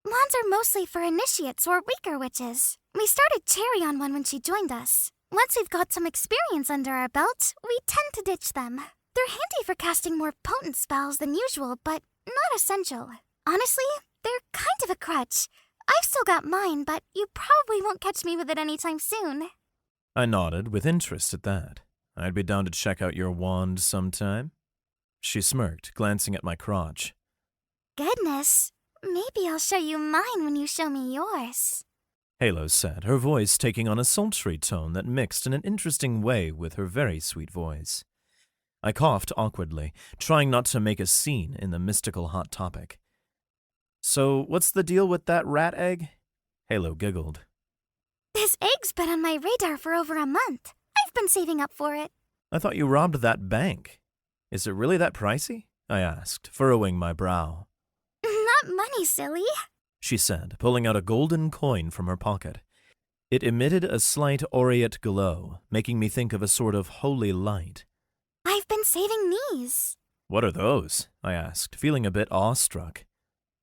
Wands are mostly for initiates or weaker witches. We started Cherry on one when she joined us. Once we've got some experience under our belt, we tend to ditch them. They're handy for casting more potent spells than usual, but not essential. Honestly, they're kind of a crutch. I've still got mine, but you probably won't catch me with it anytime soon. I nodded with interest at that. I'd be down to check out your wand sometime. She smirked, glancing at my crotch. Goodness, maybe I'll show you mine when you show me yours, Halo said, her voice taking on a sultry tone that mixed in an interesting way with her very sweet voice. I coughed awkwardly, trying not to make a scene in the mystical hot topic. So, what's the deal with that rat egg? Halo giggled. This egg's been on my radar for over a month. I've been saving up for it. I thought you robbed that bank. Is it really that pricey? I asked, furrowing my brow. Not money, silly, she said, pulling out a golden coin from her pocket. It emitted a slight aureate glow, making me think of a sort of holy light. I've been saving these. What are those? I asked, feeling a bit awestruck.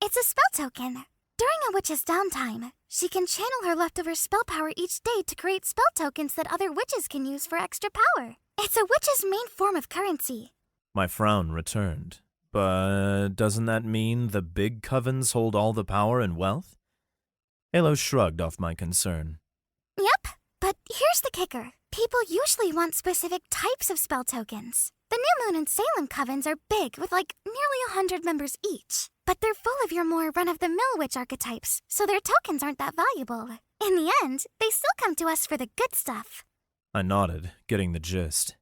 It's a spell token. During a witch's downtime, she can channel her leftover spell power each day to create spell tokens that other witches can use for extra power. It's a witch's main form of currency. My frown returned. But doesn't that mean the big covens hold all the power and wealth? Halo shrugged off my concern. Yep, but here's the kicker. People usually want specific types of spell tokens. The New Moon and Salem covens are big, with nearly 100 members each. But they're full of your more run-of-the-mill witch archetypes, so their tokens aren't that valuable. In the end, they still come to us for the good stuff. I nodded, getting the gist.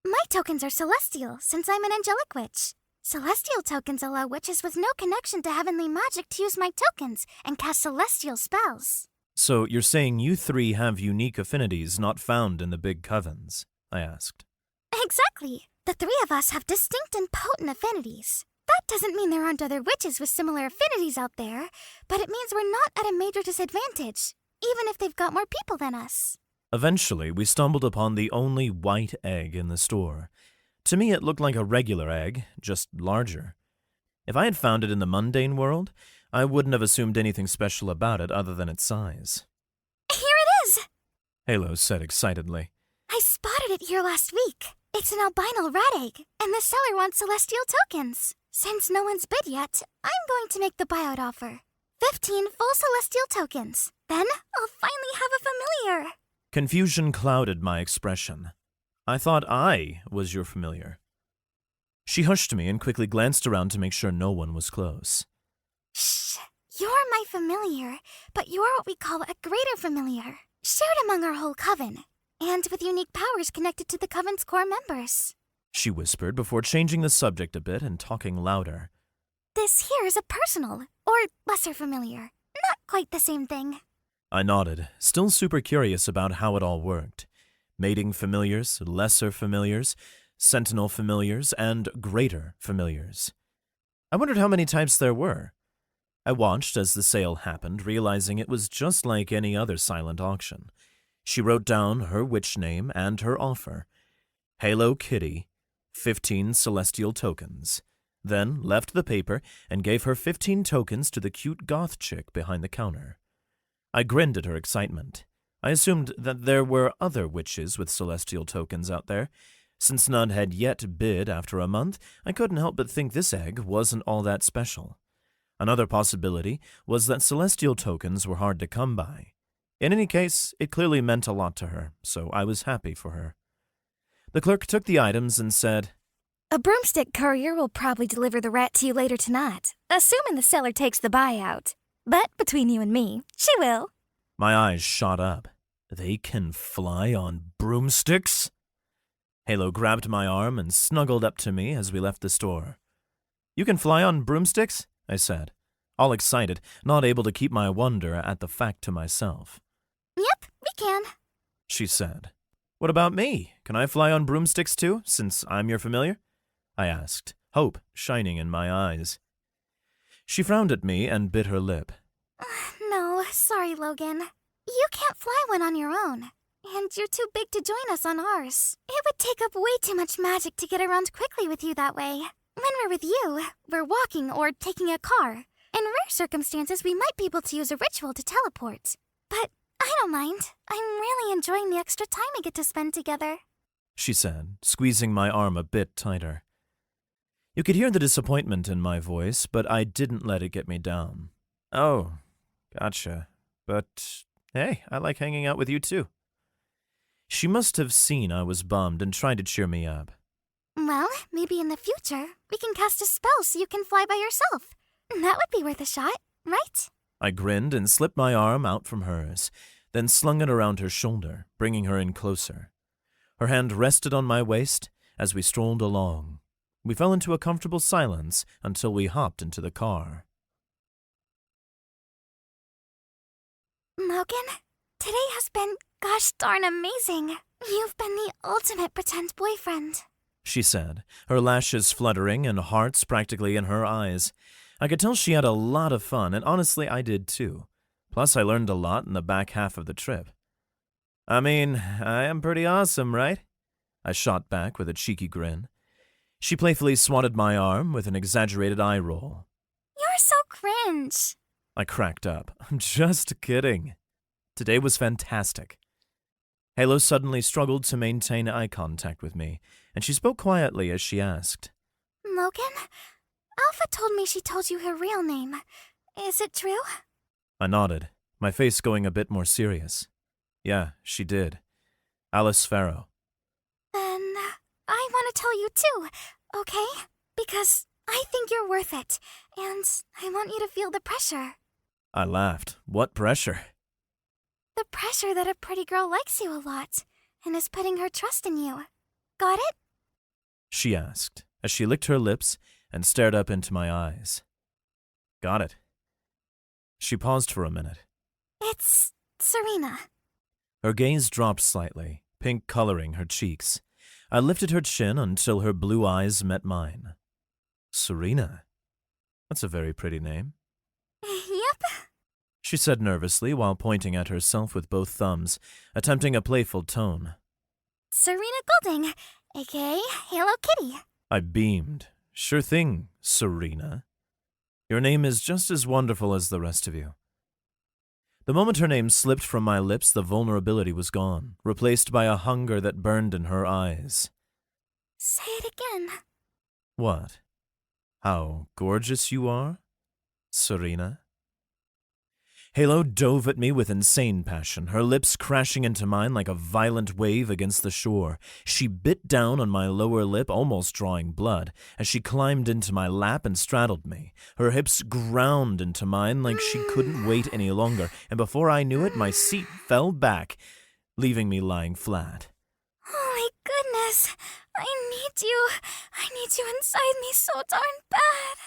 My tokens are celestial, since I'm an angelic witch. Celestial tokens allow witches with no connection to heavenly magic to use my tokens and cast celestial spells. So you're saying you three have unique affinities not found in the big covens? I asked. Exactly. The three of us have distinct and potent affinities. That doesn't mean there aren't other witches with similar affinities out there, but it means we're not at a major disadvantage, even if they've got more people than us. Eventually, we stumbled upon the only white egg in the store. To me, it looked like a regular egg, just larger. If I had found it in the mundane world, I wouldn't have assumed anything special about it other than its size. Here it is! Halo said excitedly. I spotted it here last week. It's an albino rat egg, and the seller wants celestial tokens. Since no one's bid yet, I'm going to make the buyout offer. 15 full celestial tokens. Then I'll finally have a familiar. Confusion clouded my expression. I thought I was your familiar. She hushed me and quickly glanced around to make sure no one was close. Shh. You're my familiar, but you're what we call a greater familiar, shared among our whole coven, and with unique powers connected to the coven's core members. She whispered before changing the subject a bit and talking louder. This here is a personal, or lesser familiar. Not quite the same thing. I nodded, still super curious about how it all worked. Mating familiars, lesser familiars, sentinel familiars, and greater familiars. I wondered how many types there were. I watched as the sale happened, realizing it was just like any other silent auction. She wrote down her witch name and her offer. Halo Kitty, 15 celestial tokens. Then left the paper and gave her 15 tokens to the cute goth chick behind the counter. I grinned at her excitement. I assumed that there were other witches with celestial tokens out there. Since none had yet bid after a month, I couldn't help but think this egg wasn't all that special. Another possibility was that celestial tokens were hard to come by. In any case, it clearly meant a lot to her, so I was happy for her. The clerk took the items and said, A broomstick courier will probably deliver the rat to you later tonight, assuming the seller takes the buyout. But between you and me, she will. My eyes shot up. They can fly on broomsticks? Halo grabbed my arm and snuggled up to me as we left the store. You can fly on broomsticks? I said, all excited, not able to keep my wonder at the fact to myself. Yep, we can. She said. What about me? Can I fly on broomsticks too, since I'm your familiar? I asked, hope shining in my eyes. She frowned at me and bit her lip. No, sorry, Logan. You can't fly one on your own. And you're too big to join us on ours. It would take up way too much magic to get around quickly with you that way. When we're with you, we're walking or taking a car. In rare circumstances, we might be able to use a ritual to teleport. But I don't mind. I'm really enjoying the extra time we get to spend together. She said, squeezing my arm a bit tighter. You could hear the disappointment in my voice, but I didn't let it get me down. Oh, gotcha. But, hey, I like hanging out with you too. She must have seen I was bummed and tried to cheer me up. Well, maybe in the future, we can cast a spell so you can fly by yourself. That would be worth a shot, right? I grinned and slipped my arm out from hers, then slung it around her shoulder, bringing her in closer. Her hand rested on my waist as we strolled along. We fell into a comfortable silence until we hopped into the car. Logan, today has been gosh darn amazing. You've been the ultimate pretend boyfriend. She said, her lashes fluttering and hearts practically in her eyes. I could tell she had a lot of fun, and honestly, I did too. Plus, I learned a lot in the back half of the trip. I mean, I am pretty awesome, right? I shot back with a cheeky grin. She playfully swatted my arm with an exaggerated eye roll. You're so cringe. I cracked up. I'm just kidding. Today was fantastic. Halo suddenly struggled to maintain eye contact with me, and she spoke quietly as she asked, Logan? Alpha told me she told you her real name. Is it true? I nodded, my face going a bit more serious. Yeah, she did. Alice Farrow. Then I want to tell you too, okay? Because I think you're worth it, and I want you to feel the pressure. I laughed. What pressure? The pressure that a pretty girl likes you a lot, and is putting her trust in you. Got it? She asked, as she licked her lips and stared up into my eyes. Got it. She paused for a minute. It's Serena. Her gaze dropped slightly, pink coloring her cheeks. I lifted her chin until her blue eyes met mine. Serena? That's a very pretty name. Yep. She said nervously while pointing at herself with both thumbs, attempting a playful tone. Serena Golding, aka Hello Kitty. I beamed. Sure thing, Serena. Your name is just as wonderful as the rest of you. The moment her name slipped from my lips, the vulnerability was gone, replaced by a hunger that burned in her eyes. Say it again. What? How gorgeous you are, Serena? Halo dove at me with insane passion, her lips crashing into mine like a violent wave against the shore. She bit down on my lower lip, almost drawing blood, as she climbed into my lap and straddled me. Her hips ground into mine like she couldn't wait any longer, and before I knew it, my seat fell back, leaving me lying flat. Oh my goodness. I need you. I need you inside me so darn bad.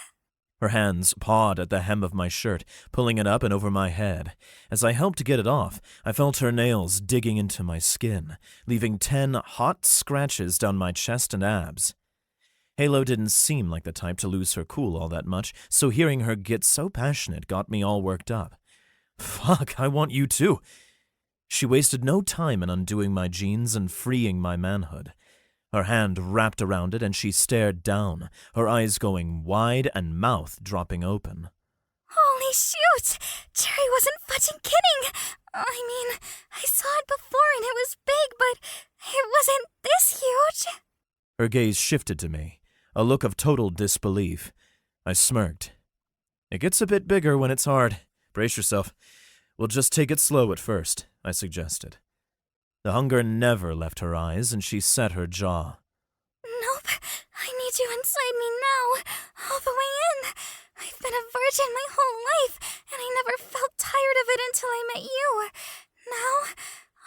Her hands pawed at the hem of my shirt, pulling it up and over my head. As I helped get it off, I felt her nails digging into my skin, leaving 10 hot scratches down my chest and abs. Halo didn't seem like the type to lose her cool all that much, so hearing her get so passionate got me all worked up. Fuck, I want you too. She wasted no time in undoing my jeans and freeing my manhood. Her hand wrapped around it and she stared down, her eyes going wide and mouth dropping open. Holy shoot! Jerry wasn't fudging kidding! I mean, I saw it before and it was big, but it wasn't this huge. Her gaze shifted to me, a look of total disbelief. I smirked. It gets a bit bigger when it's hard. Brace yourself. We'll just take it slow at first, I suggested. The hunger never left her eyes, and she set her jaw. Nope. I need you inside me now, all the way in. I've been a virgin my whole life, and I never felt tired of it until I met you. Now,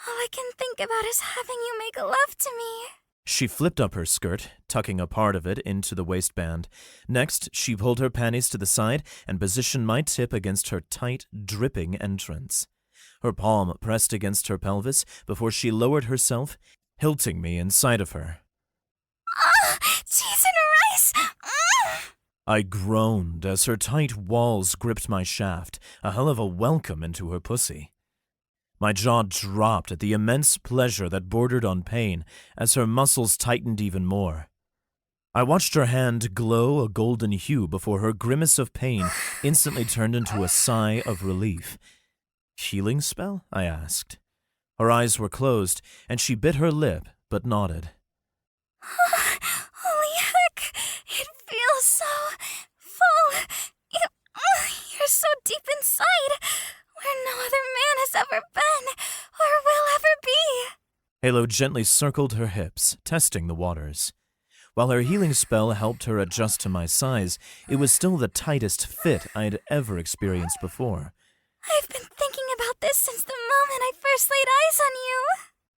all I can think about is having you make love to me. She flipped up her skirt, tucking a part of it into the waistband. Next, she pulled her panties to the side and positioned my tip against her tight, dripping entrance. Her palm pressed against her pelvis before she lowered herself, hilting me inside of her. Ah! Cheese and rice! I groaned as her tight walls gripped my shaft, a hell of a welcome into her pussy. My jaw dropped at the immense pleasure that bordered on pain as her muscles tightened even more. I watched her hand glow a golden hue before her grimace of pain instantly turned into a sigh of relief. Healing spell? I asked. Her eyes were closed, and she bit her lip, but nodded. Holy heck! It feels so full. You're so deep inside, where no other man has ever been, or will ever be. Halo gently circled her hips, testing the waters. While her healing spell helped her adjust to my size, it was still the tightest fit I had ever experienced before. I've been thinking about this since the moment I first laid eyes on you.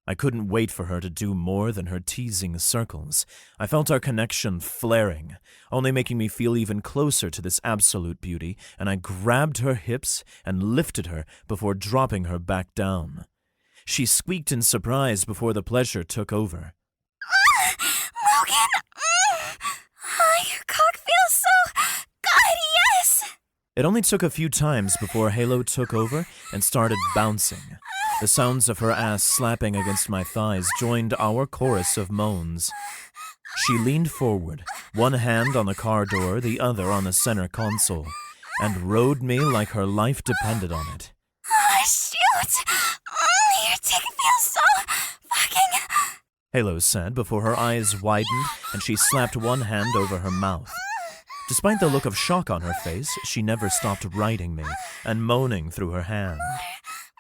I couldn't wait for her to do more than her teasing circles. I felt our connection flaring, only making me feel even closer to this absolute beauty, and I grabbed her hips and lifted her before dropping her back down. She squeaked in surprise before the pleasure took over. Logan! Your cock feels so good, yes! It only took a few times before Halo took over and started bouncing. The sounds of her ass slapping against my thighs joined our chorus of moans. She leaned forward, one hand on the car door, the other on the center console. and rode me like her life depended on it. Oh, shoot! Your dick feels so fucking... Halo said before her eyes widened and she slapped one hand over her mouth. Despite the look of shock on her face, she never stopped riding me and moaning through her hand.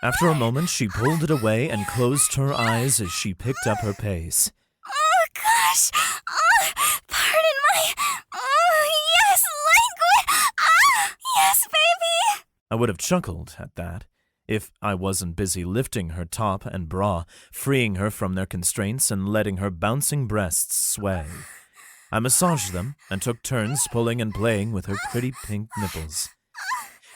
After a moment, she pulled it away and closed her eyes as she picked up her pace. Oh, gosh! Oh, pardon my... Oh, yes, language! Ah, yes, baby! I would have chuckled at that if I wasn't busy lifting her top and bra, freeing her from their constraints and letting her bouncing breasts sway. I massaged them and took turns pulling and playing with her pretty pink nipples.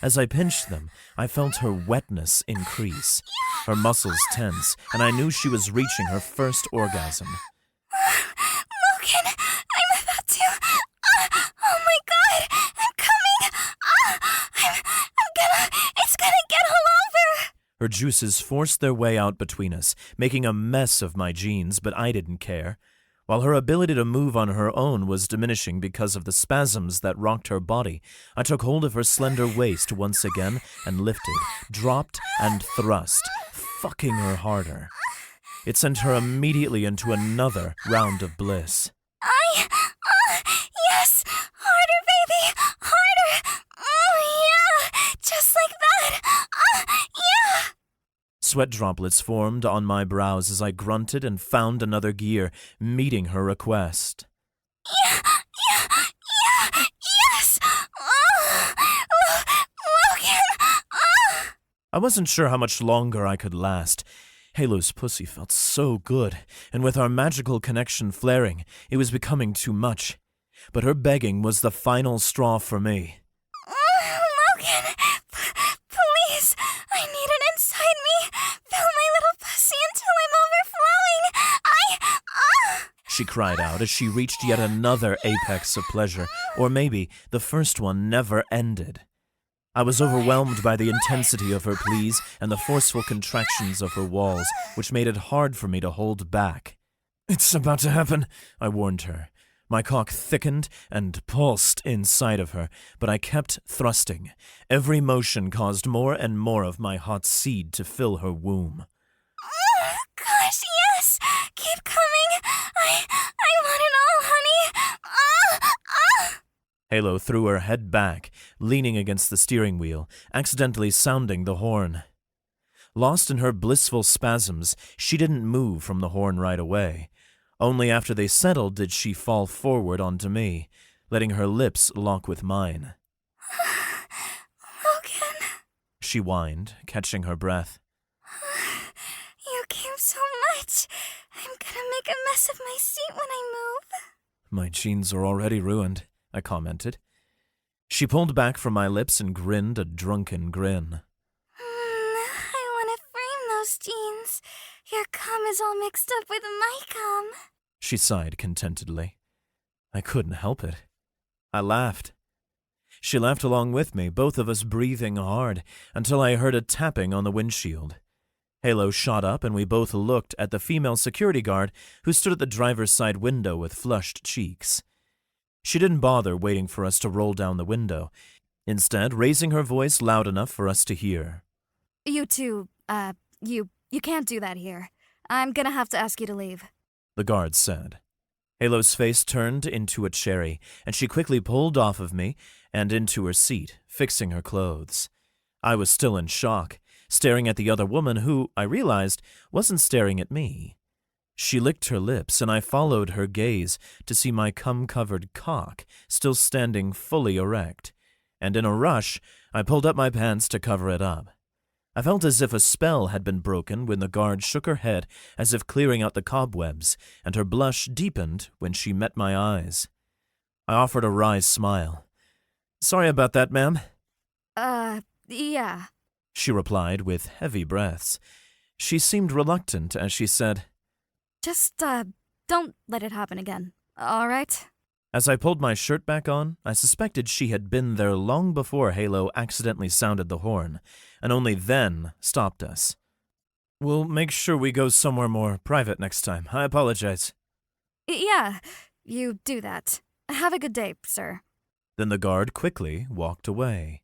As I pinched them, I felt her wetness increase, her muscles tense, and I knew she was reaching her first orgasm. Logan, I'm about to... oh my god, I'm coming! I'm gonna... It's gonna get all over! Her juices forced their way out between us, making a mess of my jeans, but I didn't care. While her ability to move on her own was diminishing because of the spasms that rocked her body, I took hold of her slender waist once again and lifted, dropped, and thrust, fucking her harder. It sent her immediately into another round of bliss. Yes! Harder, baby! Harder! Oh, yeah! Just like that! Yeah! Sweat droplets formed on my brows as I grunted and found another gear, meeting her request. Yeah! Yes! Logan! I wasn't sure how much longer I could last. Halo's pussy felt so good, and with our magical connection flaring, it was becoming too much. But her begging was the final straw for me. Logan! Please! I need it inside me! Fill my little pussy until I'm overflowing! She cried out as she reached yet another apex of pleasure, or maybe the first one never ended. I was overwhelmed by the intensity of her pleas and the forceful contractions of her walls, which made it hard for me to hold back. "It's about to happen," I warned her. My cock thickened and pulsed inside of her, but I kept thrusting. Every motion caused more and more of my hot seed to fill her womb. Gosh, yes! Keep coming! I want it all, honey! Halo threw her head back, leaning against the steering wheel, accidentally sounding the horn. Lost in her blissful spasms, she didn't move from the horn right away. Only after they settled did she fall forward onto me, letting her lips lock with mine. Logan, She whined, catching her breath. you came so much. I'm gonna make a mess of my seat when I move. My jeans are already ruined, I commented. She pulled back from my lips and grinned a drunken grin. I want to frame those jeans. Your cum is all mixed up with my cum. She sighed contentedly. I couldn't help it. I laughed. She laughed along with me, both of us breathing hard, until I heard a tapping on the windshield. Halo shot up and we both looked at the female security guard who stood at the driver's side window with flushed cheeks. She didn't bother waiting for us to roll down the window, instead raising her voice loud enough for us to hear. You two, you can't do that here. I'm gonna have to ask you to leave. The guard said. Halo's face turned into a cherry, and she quickly pulled off of me and into her seat, fixing her clothes. I was still in shock, staring at the other woman who, I realized, wasn't staring at me. She licked her lips, and I followed her gaze to see my cum-covered cock still standing fully erect, and in a rush, I pulled up my pants to cover it up. I felt as if a spell had been broken when the guard shook her head as if clearing out the cobwebs, and her blush deepened when she met my eyes. I offered a wry smile. "Sorry about that, ma'am." Yeah. She replied with heavy breaths. She seemed reluctant as she said, Just, don't let it happen again, all right? As I pulled my shirt back on, I suspected she had been there long before Halo accidentally sounded the horn, and only then stopped us. "We'll make sure we go somewhere more private next time. I apologize." Yeah, you do that. Have a good day, sir. Then the guard quickly walked away.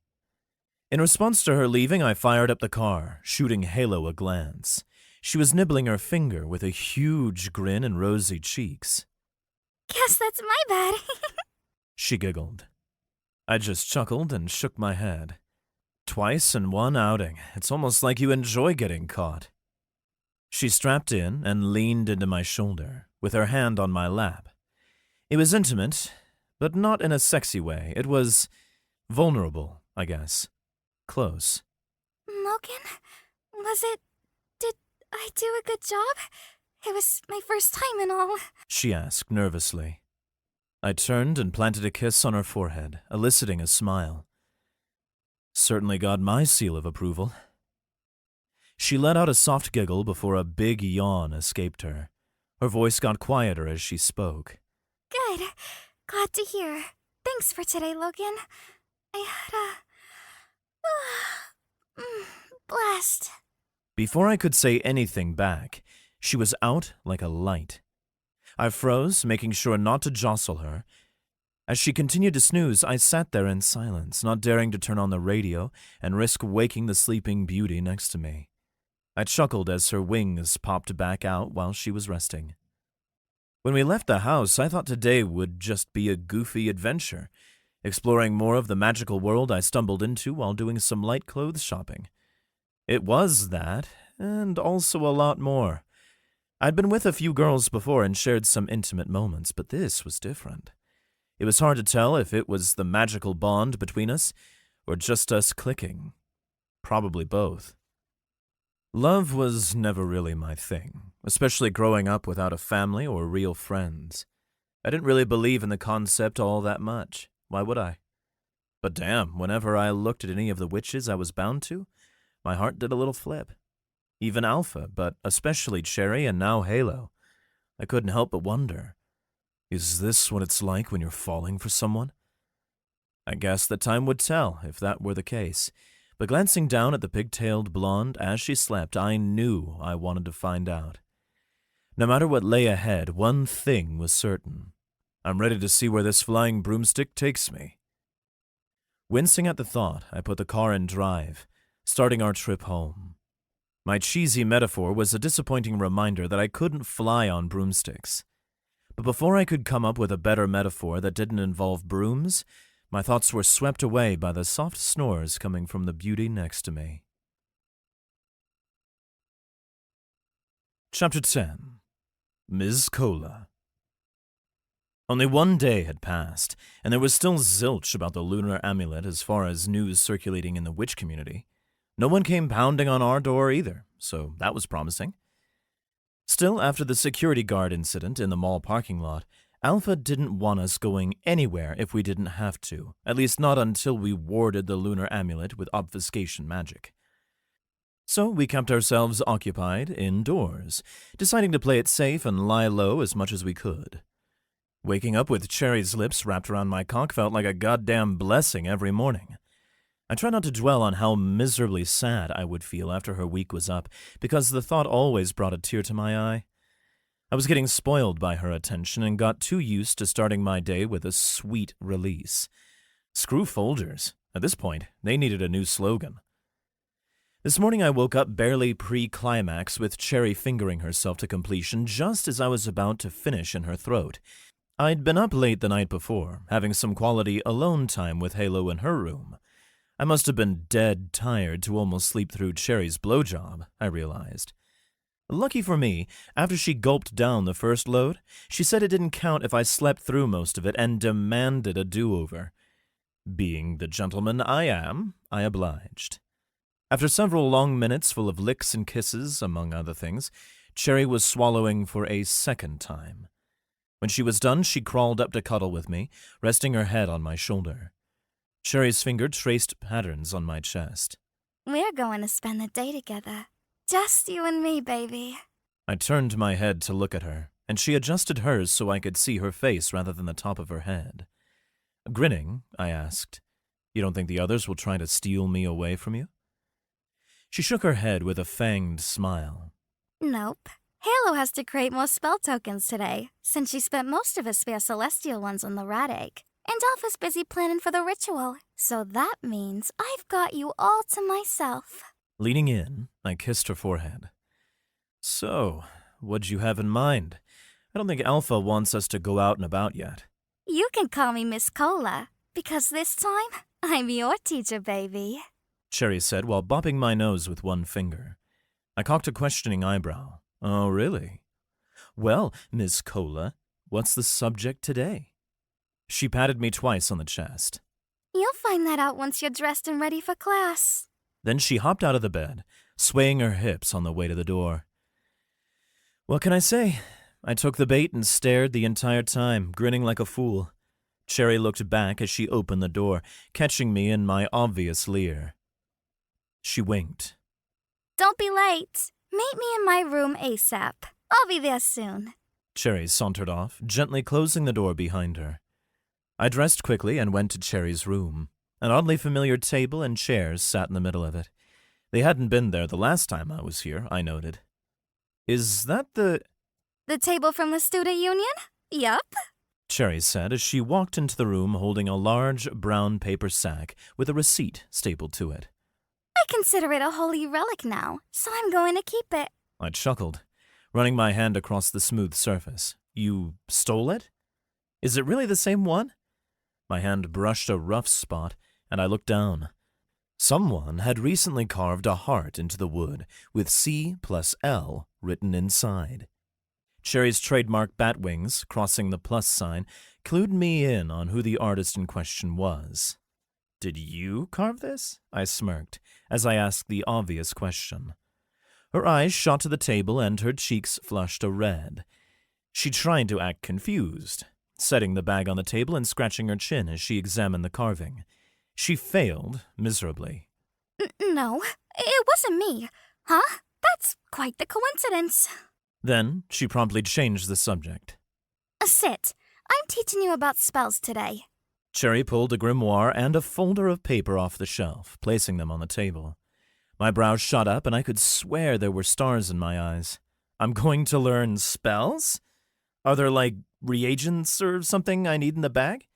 In response to her leaving, I fired up the car, shooting Halo a glance. She was nibbling her finger with a huge grin and rosy cheeks. Guess that's my bad. She giggled. I just chuckled and shook my head. Twice in one outing. It's almost like you enjoy getting caught. She strapped in and leaned into my shoulder, with her hand on my lap. It was intimate, but not in a sexy way. It was vulnerable, I guess. Close. Logan, did I do a good job? It was my first time and all. She asked nervously. I turned and planted a kiss on her forehead, eliciting a smile. Certainly got my seal of approval. She let out a soft giggle before a big yawn escaped her. Her voice got quieter as she spoke. Good. Glad to hear. Thanks for today, Logan. I had a blast. Before I could say anything back, she was out like a light. I froze, making sure not to jostle her. As she continued to snooze, I sat there in silence, not daring to turn on the radio and risk waking the sleeping beauty next to me. I chuckled as her wings popped back out while she was resting. When we left the house, I thought today would just be a goofy adventure, exploring more of the magical world I stumbled into while doing some light clothes shopping. It was that, and also a lot more. I'd been with a few girls before and shared some intimate moments, but this was different. It was hard to tell if it was the magical bond between us or just us clicking. Probably both. Love was never really my thing, especially growing up without a family or real friends. I didn't really believe in the concept all that much. Why would I? But damn, whenever I looked at any of the witches I was bound to, my heart did a little flip. Even Alpha, but especially Cherry and now Halo. I couldn't help but wonder, is this what it's like when you're falling for someone? I guess that time would tell if that were the case. But glancing down at the pigtailed blonde as she slept, I knew I wanted to find out. No matter what lay ahead, one thing was certain. I'm ready to see where this flying broomstick takes me. Wincing at the thought, I put the car in drive, starting our trip home. My cheesy metaphor was a disappointing reminder that I couldn't fly on broomsticks. But before I could come up with a better metaphor that didn't involve brooms, my thoughts were swept away by the soft snores coming from the beauty next to me. Chapter 10. Ms. Cola. Only one day had passed, and there was still zilch about the lunar amulet as far as news circulating in the witch community. No one came pounding on our door either, so that was promising. Still, after the security guard incident in the mall parking lot, Alpha didn't want us going anywhere if we didn't have to, at least not until we warded the lunar amulet with obfuscation magic. So we kept ourselves occupied indoors, deciding to play it safe and lie low as much as we could. Waking up with Cherry's lips wrapped around my cock felt like a goddamn blessing every morning. I tried not to dwell on how miserably sad I would feel after her week was up, because the thought always brought a tear to my eye. I was getting spoiled by her attention and got too used to starting my day with a sweet release. Screw Folgers. At this point, they needed a new slogan. This morning I woke up barely pre-climax with Cherry fingering herself to completion just as I was about to finish in her throat. I'd been up late the night before, having some quality alone time with Halo in her room. I must have been dead tired to almost sleep through Cherry's blowjob, I realized. Lucky for me, after she gulped down the first load, she said it didn't count if I slept through most of it and demanded a do-over. Being the gentleman I am, I obliged. After several long minutes full of licks and kisses, among other things, Cherry was swallowing for a second time. When she was done, she crawled up to cuddle with me, resting her head on my shoulder. Cherry's finger traced patterns on my chest. We're going to spend the day together. Just you and me, baby. I turned my head to look at her, and she adjusted hers so I could see her face rather than the top of her head. Grinning, I asked, "You don't think the others will try to steal me away from you?" She shook her head with a fanged smile. Nope. Halo has to create more spell tokens today, since she spent most of her spare celestial ones on the rat egg. and Alpha's busy planning for the ritual, so that means I've got you all to myself. Leaning in, I kissed her forehead. So, what'd you have in mind? I don't think Alpha wants us to go out and about yet. You can call me Miss Cola, because this time, I'm your teacher, baby. Cherry said while bopping my nose with one finger. I cocked a questioning eyebrow. Oh, really? Well, Miss Cola, what's the subject today? She patted me twice on the chest. You'll find that out once you're dressed and ready for class. Then she hopped out of the bed, swaying her hips on the way to the door. What can I say? I took the bait and stared the entire time, grinning like a fool. Cherry looked back as she opened the door, catching me in my obvious leer. She winked. Don't be late. Meet me in my room ASAP. I'll be there soon. Cherry sauntered off, gently closing the door behind her. I dressed quickly and went to Cherry's room. An oddly familiar table and chairs sat in the middle of it. They hadn't been there the last time I was here, I noted. Is that the table from the student union? Yup. Cherry said as she walked into the room holding a large brown paper sack with a receipt stapled to it. I consider it a holy relic now, so I'm going to keep it. I chuckled, running my hand across the smooth surface. You stole it? Is it really the same one? My hand brushed a rough spot, and I looked down. Someone had recently carved a heart into the wood with C+L written inside. Cherry's trademark bat wings, crossing the plus sign, clued me in on who the artist in question was. Did you carve this? I smirked, as I asked the obvious question. Her eyes shot to the table and her cheeks flushed a red. She tried to act confused, setting the bag on the table and scratching her chin as she examined the carving. She failed miserably. No, it wasn't me. Huh? That's quite the coincidence. Then she promptly changed the subject. Sit. I'm teaching you about spells today. Cherry pulled a grimoire and a folder of paper off the shelf, placing them on the table. My brows shot up and I could swear there were stars in my eyes. I'm going to learn spells? Are there, like, reagents or something I need in the bag?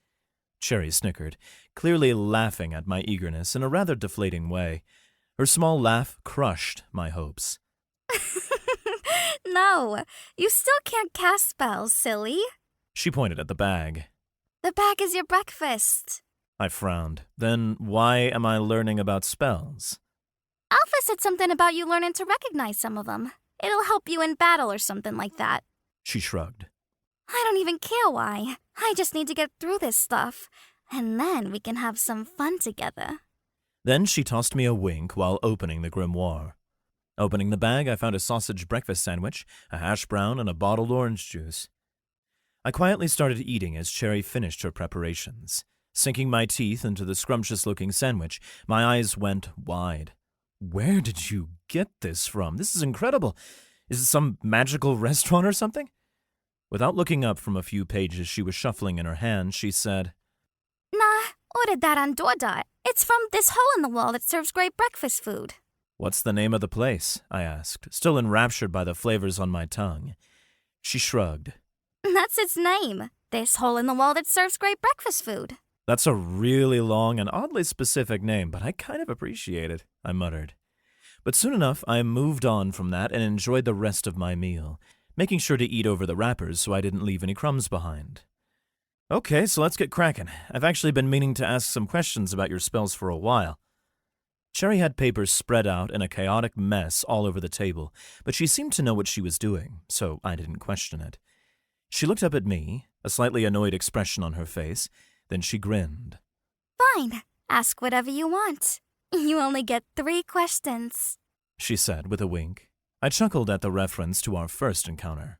Cherry snickered, clearly laughing at my eagerness in a rather deflating way. Her small laugh crushed my hopes. No, you still can't cast spells, silly. She pointed at the bag. The bag is your breakfast. I frowned. Then why am I learning about spells? Alpha said something about you learning to recognize some of them. It'll help you in battle or something like that. She shrugged. I don't even care why. I just need to get through this stuff, and then we can have some fun together. Then she tossed me a wink while opening the grimoire. Opening the bag, I found a sausage breakfast sandwich, a hash brown, and a bottled orange juice. I quietly started eating as Cherry finished her preparations. Sinking my teeth into the scrumptious-looking sandwich, my eyes went wide. Where did you get this from? This is incredible. Is it some magical restaurant or something? Without looking up from a few pages she was shuffling in her hand, she said, Nah, ordered that on DoorDot. It's from this hole in the wall that serves great breakfast food. What's the name of the place? I asked, still enraptured by the flavors on my tongue. She shrugged. That's its name. This hole in the wall that serves great breakfast food. That's a really long and oddly specific name, but I kind of appreciate it, I muttered. But soon enough, I moved on from that and enjoyed the rest of my meal, making sure to eat over the wrappers so I didn't leave any crumbs behind. Okay, so let's get cracking. I've actually been meaning to ask some questions about your spells for a while. Cherry had papers spread out in a chaotic mess all over the table, but she seemed to know what she was doing, so I didn't question it. She looked up at me, a slightly annoyed expression on her face, then she grinned. Fine. Ask whatever you want. You only get 3 questions, she said with a wink. I chuckled at the reference to our first encounter.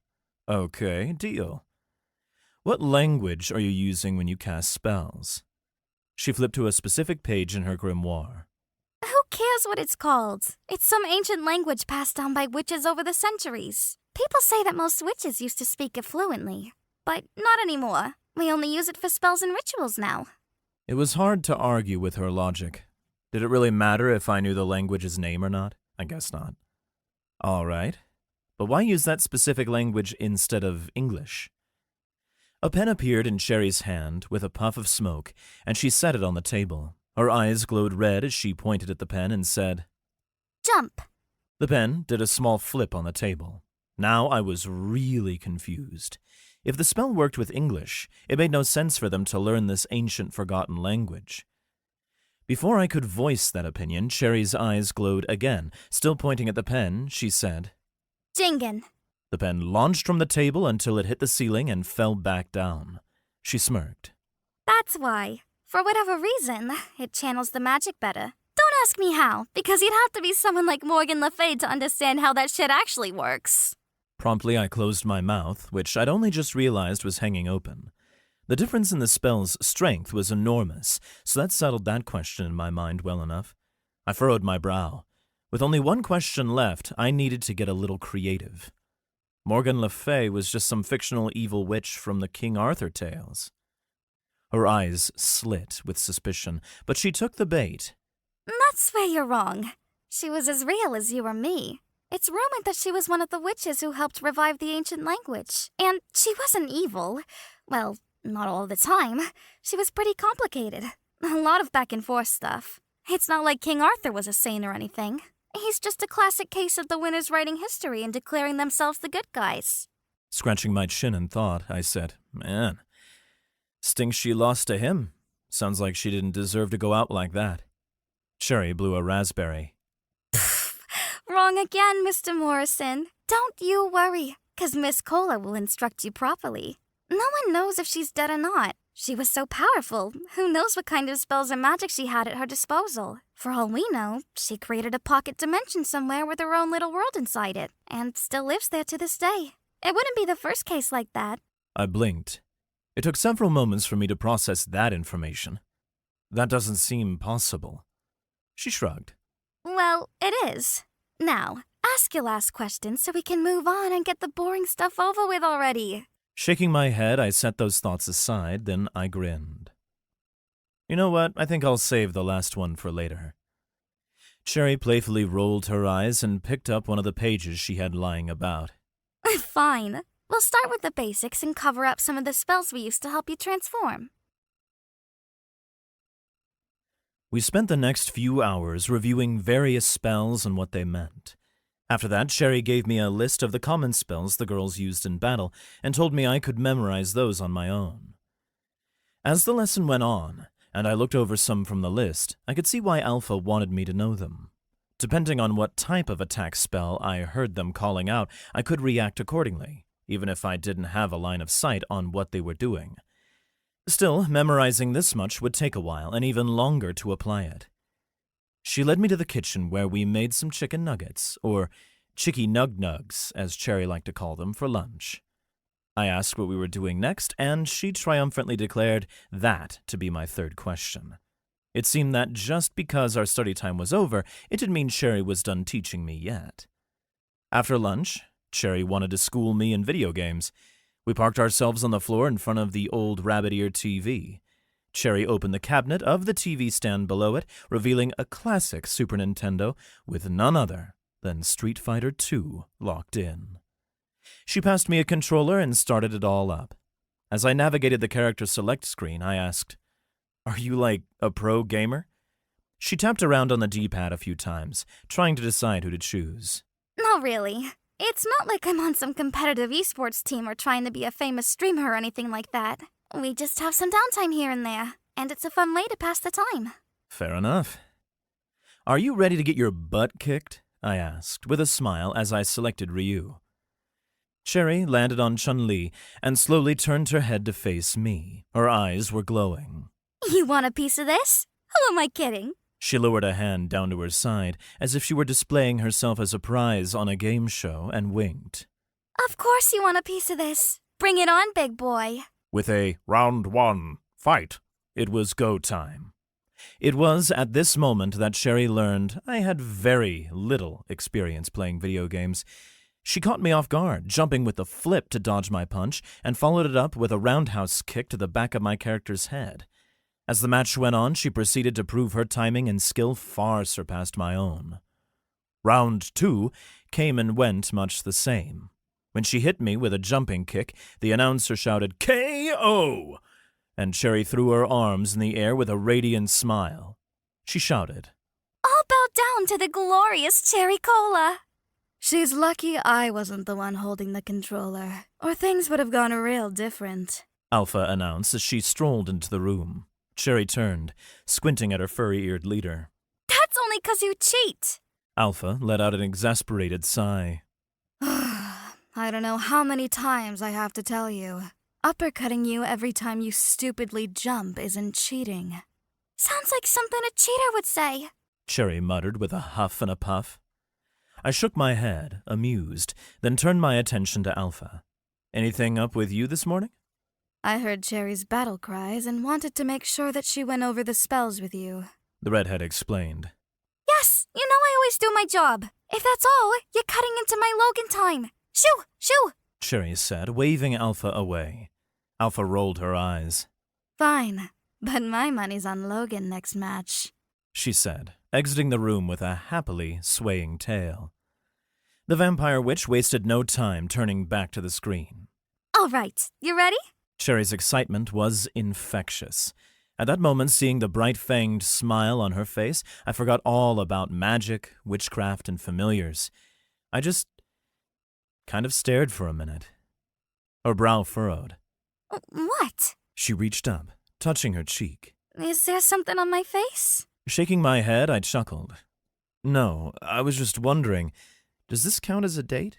Okay, deal. What language are you using when you cast spells? She flipped to a specific page in her grimoire. Who cares what it's called? It's some ancient language passed down by witches over the centuries. People say that most witches used to speak it fluently, but not anymore. We only use it for spells and rituals now. It was hard to argue with her logic. Did it really matter if I knew the language's name or not? I guess not. All right. But why use that specific language instead of English? A pen appeared in Sherry's hand with a puff of smoke, and she set it on the table. Her eyes glowed red as she pointed at the pen and said, Jump. The pen did a small flip on the table. Now I was really confused. If the spell worked with English, it made no sense for them to learn this ancient forgotten language. Before I could voice that opinion, Sherry's eyes glowed again. Still pointing at the pen, she said, Jingen. The pen launched from the table until it hit the ceiling and fell back down. She smirked. That's why. For whatever reason, it channels the magic better. Don't ask me how, because you'd have to be someone like Morgan Le Fay to understand how that shit actually works. Promptly, I closed my mouth, which I'd only just realized was hanging open. The difference in the spell's strength was enormous, so that settled that question in my mind well enough. I furrowed my brow. With only one question left, I needed to get a little creative. Morgan Le Fay was just some fictional evil witch from the King Arthur tales. Her eyes slit with suspicion, but she took the bait. That's where you're wrong. She was as real as you or me. It's rumored that she was one of the witches who helped revive the ancient language. And she wasn't evil. Well, not all the time. She was pretty complicated. A lot of back and forth stuff. It's not like King Arthur was a saint or anything. He's just a classic case of the winners writing history and declaring themselves the good guys. Scratching my chin in thought, I said, Man, stinks she lost to him. Sounds like she didn't deserve to go out like that. Sherry blew a raspberry. Wrong again, Mr. Morrison. Don't you worry, 'cause Miss Cola will instruct you properly. No one knows if she's dead or not. She was so powerful, who knows what kind of spells or magic she had at her disposal. For all we know, she created a pocket dimension somewhere with her own little world inside it, and still lives there to this day. It wouldn't be the first case like that. I blinked. It took several moments for me to process that information. That doesn't seem possible. She shrugged. Well, it is. Now, ask your last question so we can move on and get the boring stuff over with already. Shaking my head, I set those thoughts aside, then I grinned. You know what? I think I'll save the last one for later. Sherry playfully rolled her eyes and picked up one of the pages she had lying about. Fine. We'll start with the basics and cover up some of the spells we used to help you transform. We spent the next few hours reviewing various spells and what they meant. After that, Sherry gave me a list of the common spells the girls used in battle and told me I could memorize those on my own. As the lesson went on, and I looked over some from the list, I could see why Alpha wanted me to know them. Depending on what type of attack spell I heard them calling out, I could react accordingly, even if I didn't have a line of sight on what they were doing. Still, memorizing this much would take a while and even longer to apply it. She led me to the kitchen where we made some chicken nuggets, or chicky nug-nugs, as Cherry liked to call them, for lunch. I asked what we were doing next, and she triumphantly declared that to be my third question. It seemed that just because our study time was over, it didn't mean Cherry was done teaching me yet. After lunch, Cherry wanted to school me in video games. We parked ourselves on the floor in front of the old rabbit-ear TV. Cherry opened the cabinet of the TV stand below it, revealing a classic Super Nintendo with none other than Street Fighter II locked in. She passed me a controller and started it all up. As I navigated the character select screen, I asked, "Are you like a pro gamer?" She tapped around on the D-pad a few times, trying to decide who to choose. Not really. It's not like I'm on some competitive esports team or trying to be a famous streamer or anything like that. We just have some downtime here and there, and it's a fun way to pass the time. Fair enough. Are you ready to get your butt kicked? I asked, with a smile as I selected Ryu. Cherry landed on Chun-Li and slowly turned her head to face me. Her eyes were glowing. You want a piece of this? Who am I kidding? She lowered a hand down to her side, as if she were displaying herself as a prize on a game show, and winked. Of course you want a piece of this. Bring it on, big boy. With a round one, fight, it was go time. It was at this moment that Cherry learned I had very little experience playing video games. She caught me off guard, jumping with a flip to dodge my punch, and followed it up with a roundhouse kick to the back of my character's head. As the match went on, she proceeded to prove her timing and skill far surpassed my own. Round 2 came and went much the same. When she hit me with a jumping kick, the announcer shouted, "KO!" And Cherry threw her arms in the air with a radiant smile. She shouted, All bow down to the glorious Cherry Cola. She's lucky I wasn't the one holding the controller, or things would have gone real different. Alpha announced as she strolled into the room. Cherry turned, squinting at her furry-eared leader. That's only 'cause you cheat. Alpha let out an exasperated sigh. I don't know how many times I have to tell you. Uppercutting you every time you stupidly jump isn't cheating. Sounds like something a cheater would say. Cherry muttered with a huff and a puff. I shook my head, amused, then turned my attention to Alpha. Anything up with you this morning? I heard Cherry's battle cries and wanted to make sure that she went over the spells with you. The redhead explained. Yes, you know I always do my job. If that's all, you're cutting into my Logan time. Shoo, shoo. Cherry said, waving Alpha away. Alpha rolled her eyes. Fine, but my money's on Logan next match, she said, exiting the room with a happily swaying tail. The vampire witch wasted no time turning back to the screen. All right, you ready? Cherry's excitement was infectious. At that moment, seeing the bright-fanged smile on her face, I forgot all about magic, witchcraft, and familiars. I just kind of stared for a minute. Her brow furrowed. What? She reached up, touching her cheek. Is there something on my face? Shaking my head, I chuckled. No, I was just wondering, does this count as a date?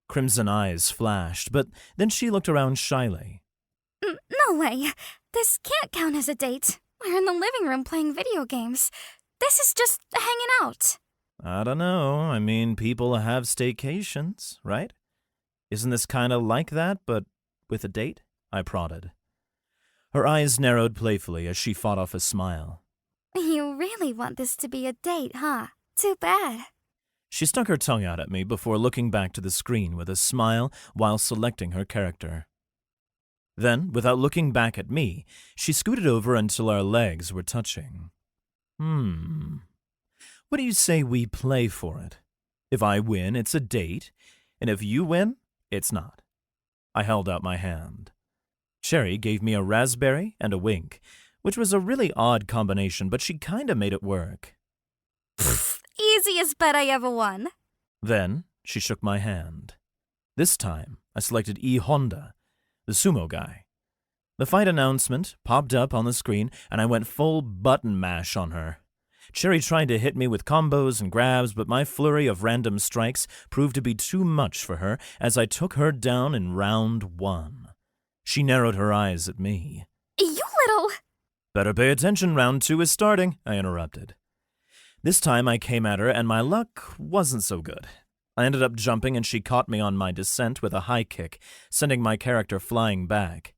Crimson eyes flashed, but then she looked around shyly. No way. This can't count as a date. We're in the living room playing video games. This is just hanging out. I don't know. I mean, people have staycations, right? Isn't this kind of like that, but with a date? I prodded. Her eyes narrowed playfully as she fought off a smile. You really want this to be a date, huh? Too bad. She stuck her tongue out at me before looking back to the screen with a smile while selecting her character. Then, without looking back at me, she scooted over until our legs were touching. What do you say we play for it? If I win, it's a date, and if you win, it's not. I held out my hand. Cherry gave me a raspberry and a wink, which was a really odd combination, but she kinda made it work. Easiest bet I ever won. Then, she shook my hand. This time, I selected E. Honda, the sumo guy. The fight announcement popped up on the screen, and I went full button mash on her. Cherry tried to hit me with combos and grabs, but my flurry of random strikes proved to be too much for her as I took her down in round 1. She narrowed her eyes at me. You little... Better pay attention, round 2 is starting, I interrupted. This time I came at her, and my luck wasn't so good. I ended up jumping, and she caught me on my descent with a high kick, sending my character flying back.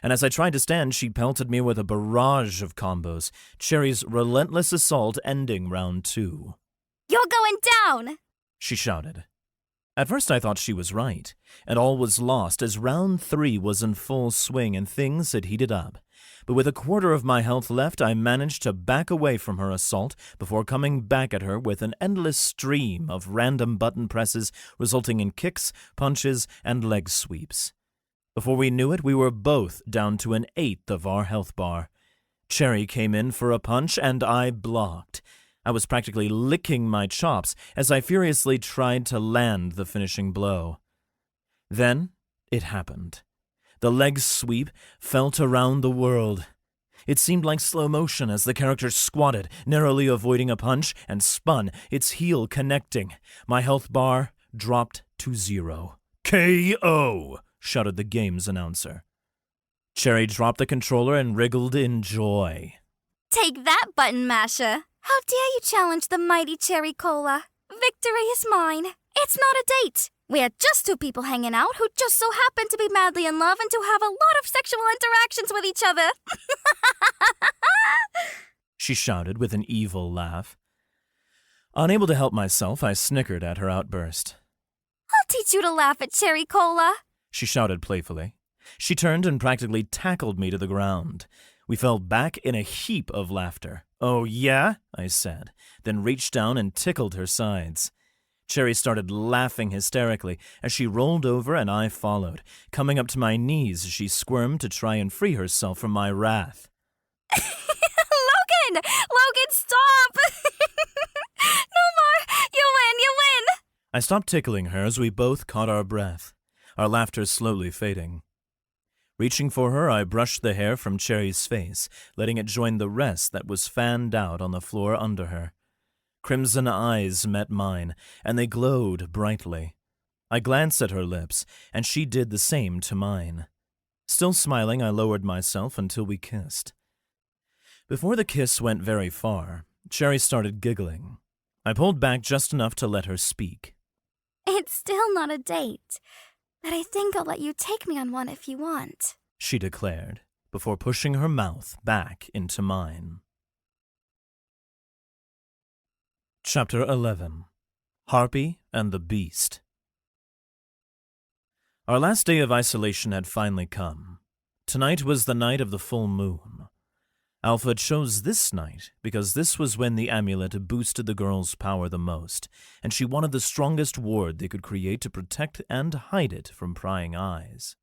And as I tried to stand, she pelted me with a barrage of combos, Cherry's relentless assault ending round 2. You're going down! She shouted. At first I thought she was right, and all was lost as round 3 was in full swing and things had heated up. But with a quarter of my health left, I managed to back away from her assault before coming back at her with an endless stream of random button presses resulting in kicks, punches, and leg sweeps. Before we knew it, we were both down to an 1/8 of our health bar. Cherry came in for a punch, and I blocked. I was practically licking my chops as I furiously tried to land the finishing blow. Then it happened. The leg sweep felt around the world. It seemed like slow motion as the character squatted, narrowly avoiding a punch, and spun, its heel connecting. My health bar dropped to 0. KO! Shouted the game's announcer. Cherry dropped the controller and wriggled in joy. Take that, button masher. How dare you challenge the mighty Cherry Cola? Victory is mine. It's not a date. We're just two people hanging out who just so happen to be madly in love and to have a lot of sexual interactions with each other. She shouted with an evil laugh. Unable to help myself, I snickered at her outburst. I'll teach you to laugh at Cherry Cola. She shouted playfully. She turned and practically tackled me to the ground. We fell back in a heap of laughter. Oh, yeah? I said, then reached down and tickled her sides. Cherry started laughing hysterically as she rolled over and I followed, coming up to my knees as she squirmed to try and free herself from my wrath. Logan! Logan, stop! No more! You win! You win! I stopped tickling her as we both caught our breath, our laughter slowly fading. Reaching for her, I brushed the hair from Cherry's face, letting it join the rest that was fanned out on the floor under her. Crimson eyes met mine, and they glowed brightly. I glanced at her lips, and she did the same to mine. Still smiling, I lowered myself until we kissed. Before the kiss went very far, Cherry started giggling. I pulled back just enough to let her speak. It's still not a date, but I think I'll let you take me on one if you want, she declared, before pushing her mouth back into mine. Chapter 11. Harpy and the Beast. Our last day of isolation had finally come. Tonight was the night of the full moon. Alpha chose this night because this was when the amulet boosted the girl's power the most, and she wanted the strongest ward they could create to protect and hide it from prying eyes.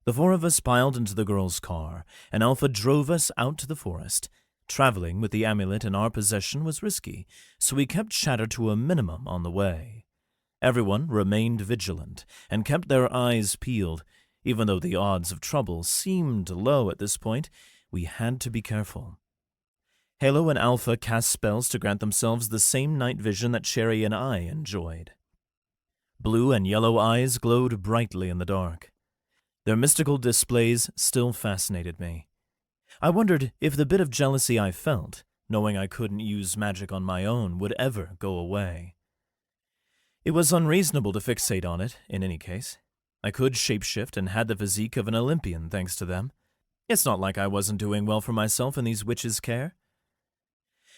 The four of us piled into the girl's car, and Alpha drove us out to the forest. Traveling with the amulet in our possession was risky, so we kept chatter to a minimum on the way. Everyone remained vigilant and kept their eyes peeled. Even though the odds of trouble seemed low at this point, we had to be careful. Halo and Alpha cast spells to grant themselves the same night vision that Cherry and I enjoyed. Blue and yellow eyes glowed brightly in the dark. Their mystical displays still fascinated me. I wondered if the bit of jealousy I felt, knowing I couldn't use magic on my own, would ever go away. It was unreasonable to fixate on it, in any case. I could shapeshift and had the physique of an Olympian thanks to them. It's not like I wasn't doing well for myself in these witches' care.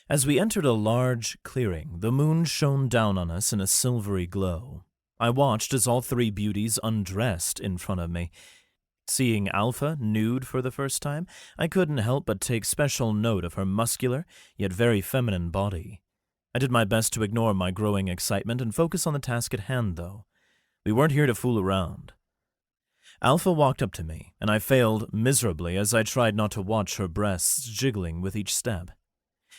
As we entered a large clearing, the moon shone down on us in a silvery glow. I watched as all three beauties undressed in front of me. Seeing Alpha nude for the first time, I couldn't help but take special note of her muscular, yet very feminine body. I did my best to ignore my growing excitement and focus on the task at hand, though. We weren't here to fool around. Alpha walked up to me, and I failed miserably as I tried not to watch her breasts jiggling with each step.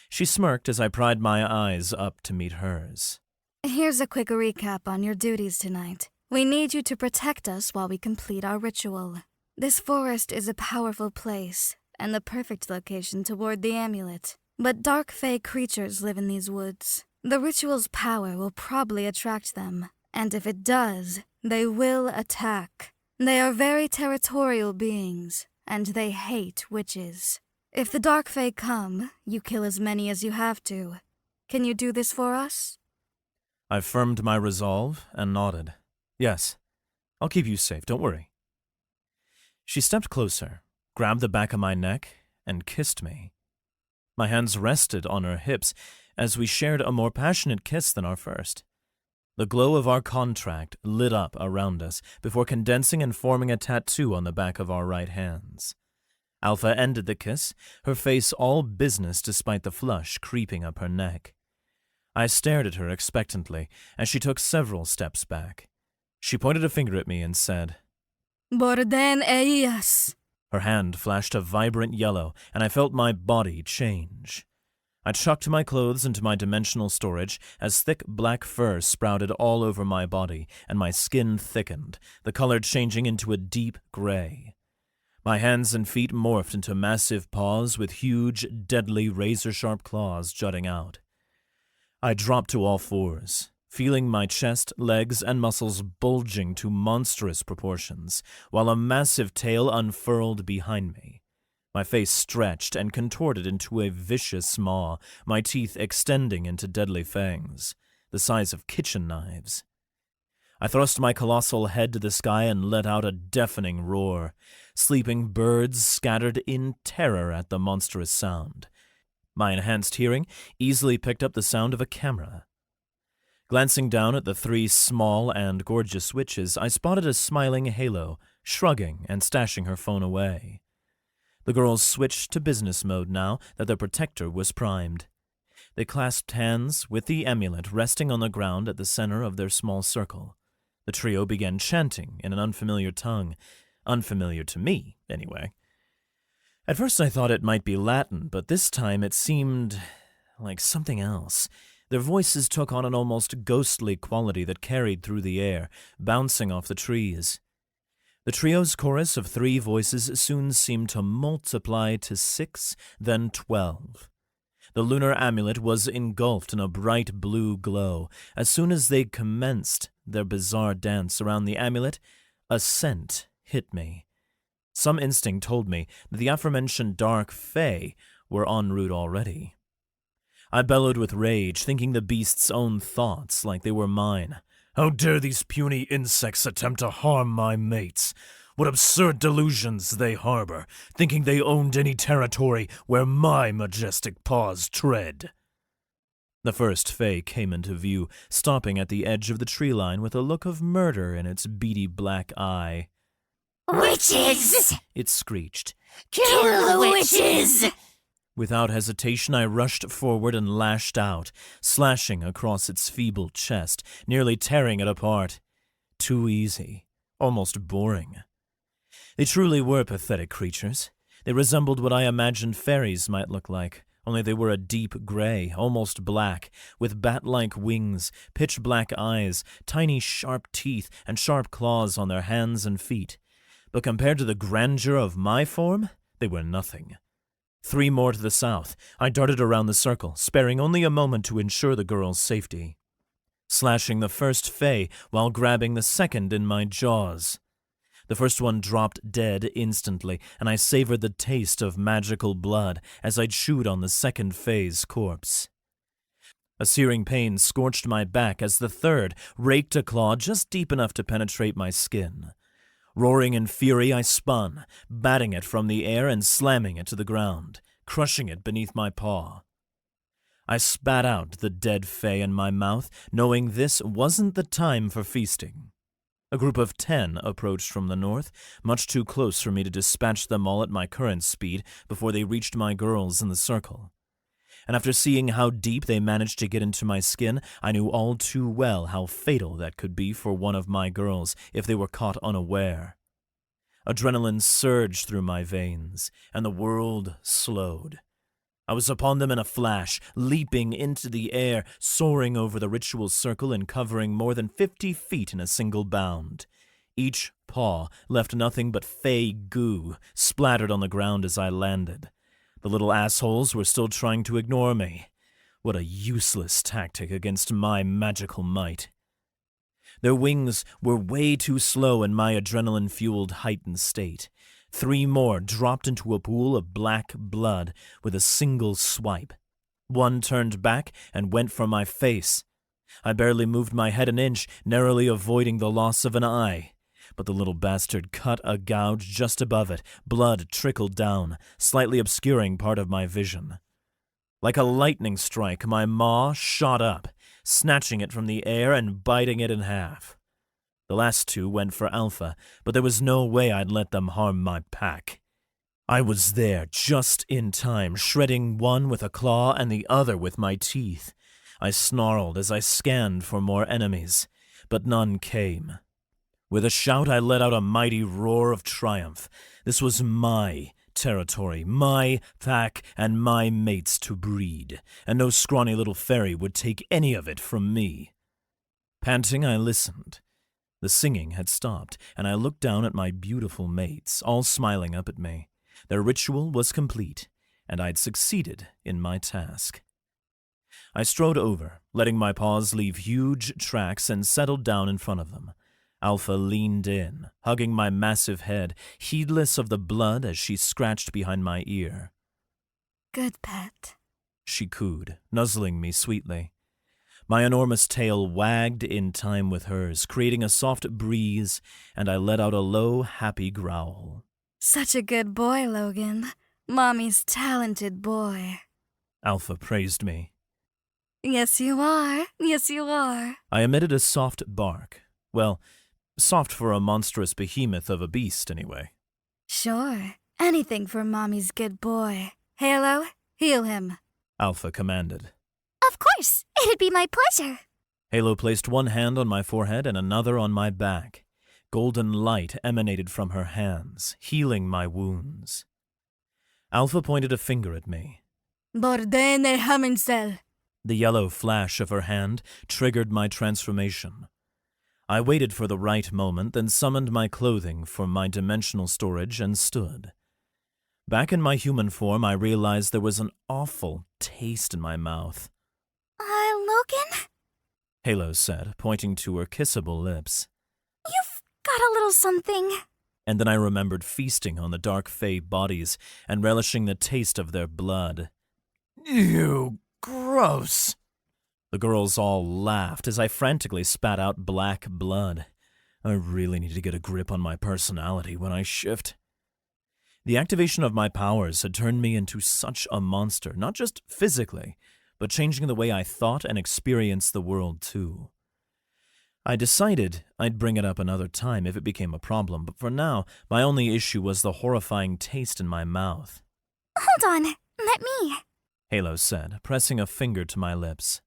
She smirked as I pried my eyes up to meet hers. Here's a quick recap on your duties tonight. We need you to protect us while we complete our ritual. This forest is a powerful place, and the perfect location to ward the amulet. But dark fae creatures live in these woods. The ritual's power will probably attract them, and if it does, they will attack. They are very territorial beings, and they hate witches. If the dark fae come, you kill as many as you have to. Can you do this for us? I firmed my resolve and nodded. Yes, I'll keep you safe, don't worry. She stepped closer, grabbed the back of my neck, and kissed me. My hands rested on her hips as we shared a more passionate kiss than our first. The glow of our contract lit up around us before condensing and forming a tattoo on the back of our right hands. Alpha ended the kiss, her face all business despite the flush creeping up her neck. I stared at her expectantly as she took several steps back. She pointed a finger at me and said, Borden Eias. Her hand flashed a vibrant yellow, and I felt my body change. I chucked my clothes into my dimensional storage as thick black fur sprouted all over my body, and my skin thickened, the color changing into a deep gray. My hands and feet morphed into massive paws with huge, deadly, razor-sharp claws jutting out. I dropped to all fours, feeling my chest, legs, and muscles bulging to monstrous proportions, while a massive tail unfurled behind me. My face stretched and contorted into a vicious maw, my teeth extending into deadly fangs, the size of kitchen knives. I thrust my colossal head to the sky and let out a deafening roar. Sleeping birds scattered in terror at the monstrous sound. My enhanced hearing easily picked up the sound of a camera. Glancing down at the three small and gorgeous witches, I spotted a smiling Halo, shrugging and stashing her phone away. The girls switched to business mode now that their protector was primed. They clasped hands with the amulet resting on the ground at the center of their small circle. The trio began chanting in an unfamiliar tongue. Unfamiliar to me, anyway. At first I thought it might be Latin, but this time it seemed like something else. Their voices took on an almost ghostly quality that carried through the air, bouncing off the trees. The trio's chorus of 3 voices soon seemed to multiply to 6, then 12. The lunar amulet was engulfed in a bright blue glow. As soon as they commenced their bizarre dance around the amulet, a scent hit me. Some instinct told me that the aforementioned dark fae were en route already. I bellowed with rage, thinking the beast's own thoughts like they were mine. How dare these puny insects attempt to harm my mates? What absurd delusions they harbor, thinking they owned any territory where my majestic paws tread. The first fae came into view, stopping at the edge of the tree line with a look of murder in its beady black eye. "Witches!" It screeched. "Kill the witches!" Without hesitation, I rushed forward and lashed out, slashing across its feeble chest, nearly tearing it apart. Too easy, almost boring. They truly were pathetic creatures. They resembled what I imagined fairies might look like, only they were a deep gray, almost black, with bat-like wings, pitch-black eyes, tiny sharp teeth, and sharp claws on their hands and feet. But compared to the grandeur of my form, they were nothing. 3 more to the south, I darted around the circle, sparing only a moment to ensure the girl's safety, slashing the first fae while grabbing the second in my jaws. The first one dropped dead instantly, and I savored the taste of magical blood as I chewed on the second fae's corpse. A searing pain scorched my back as the third raked a claw just deep enough to penetrate my skin. Roaring in fury, I spun, batting it from the air and slamming it to the ground, crushing it beneath my paw. I spat out the dead fae in my mouth, knowing this wasn't the time for feasting. A group of 10 approached from the north, much too close for me to dispatch them all at my current speed before they reached my girls in the circle. And after seeing how deep they managed to get into my skin, I knew all too well how fatal that could be for one of my girls if they were caught unaware. Adrenaline surged through my veins, and the world slowed. I was upon them in a flash, leaping into the air, soaring over the ritual circle and covering more than 50 feet in a single bound. Each paw left nothing but fae goo splattered on the ground as I landed. The little assholes were still trying to ignore me. What a useless tactic against my magical might. Their wings were way too slow in my adrenaline-fueled heightened state. 3 more dropped into a pool of black blood with a single swipe. 1 turned back and went for my face. I barely moved my head an inch, narrowly avoiding the loss of an eye. But the little bastard cut a gouge just above it. Blood trickled down, slightly obscuring part of my vision. Like a lightning strike, my maw shot up, snatching it from the air and biting it in half. The last 2 went for Alpha, but there was no way I'd let them harm my pack. I was there just in time, shredding one with a claw and the other with my teeth. I snarled as I scanned for more enemies, but none came. With a shout, I let out a mighty roar of triumph. This was my territory, my pack, and my mates to breed, and no scrawny little fairy would take any of it from me. Panting, I listened. The singing had stopped, and I looked down at my beautiful mates, all smiling up at me. Their ritual was complete, and I'd succeeded in my task. I strode over, letting my paws leave huge tracks, and settled down in front of them. Alpha leaned in, hugging my massive head, heedless of the blood as she scratched behind my ear. Good pet, She cooed, nuzzling me sweetly. My enormous tail wagged in time with hers, creating a soft breeze, and I let out a low, happy growl. Such a good boy, Logan. Mommy's talented boy. Alpha praised me. Yes, you are. Yes, you are. I emitted a soft bark. Well, soft for a monstrous behemoth of a beast, anyway. Sure. Anything for Mommy's good boy. Halo, heal him. Alpha commanded. Of course, it'd be my pleasure. Halo placed one hand on my forehead and another on my back. Golden light emanated from her hands, healing my wounds. Alpha pointed a finger at me. Borden el Hamensel. The yellow flash of her hand triggered my transformation. I waited for the right moment, then summoned my clothing from my dimensional storage and stood. Back in my human form, I realized there was an awful taste in my mouth. Logan? Halo said, pointing to her kissable lips. You've got a little something. And then I remembered feasting on the dark fae bodies and relishing the taste of their blood. Ew, gross. The girls all laughed as I frantically spat out black blood. I really need to get a grip on my personality when I shift. The activation of my powers had turned me into such a monster, not just physically, but changing the way I thought and experienced the world too. I decided I'd bring it up another time if it became a problem, but for now, my only issue was the horrifying taste in my mouth. Hold on, let me. Halo said, pressing a finger to my lips.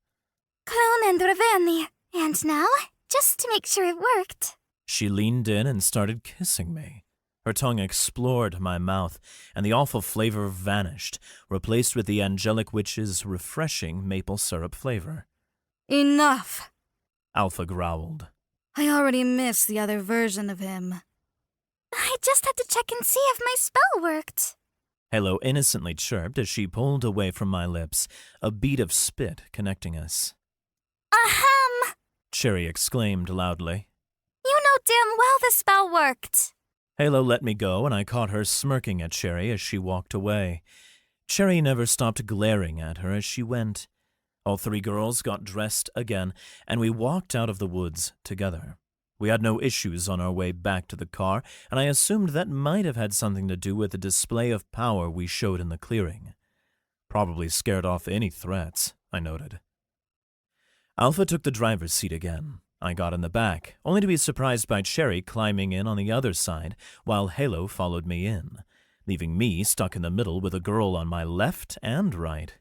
Clone and Ravani. And now, just to make sure it worked. She leaned in and started kissing me. Her tongue explored my mouth, and the awful flavor vanished, replaced with the angelic witch's refreshing maple syrup flavor. Enough. Alpha growled. I already missed the other version of him. I just had to check and see if my spell worked. Halo innocently chirped as she pulled away from my lips, a bead of spit connecting us. Ahem! Cherry exclaimed loudly. You know damn well the spell worked. Halo let me go, and I caught her smirking at Cherry as she walked away. Cherry never stopped glaring at her as she went. All three girls got dressed again, and we walked out of the woods together. We had no issues on our way back to the car, and I assumed that might have had something to do with the display of power we showed in the clearing. Probably scared off any threats, I noted. Alpha took the driver's seat again. I got in the back, only to be surprised by Cherry climbing in on the other side, while Halo followed me in, leaving me stuck in the middle with a girl on my left and right.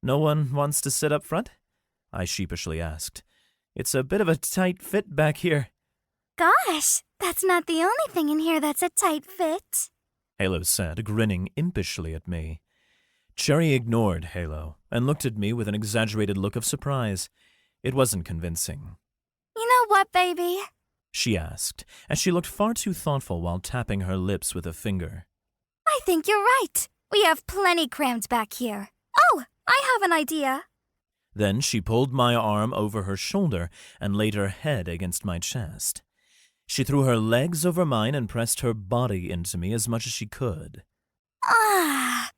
No one wants to sit up front? I sheepishly asked. It's a bit of a tight fit back here. Gosh, that's not the only thing in here that's a tight fit. Halo said, grinning impishly at me. Cherry ignored Halo and looked at me with an exaggerated look of surprise. It wasn't convincing. You know what, baby? She asked, as she looked far too thoughtful while tapping her lips with a finger. I think you're right. We have plenty crammed back here. Oh, I have an idea. Then she pulled my arm over her shoulder and laid her head against my chest. She threw her legs over mine and pressed her body into me as much as she could. Ah,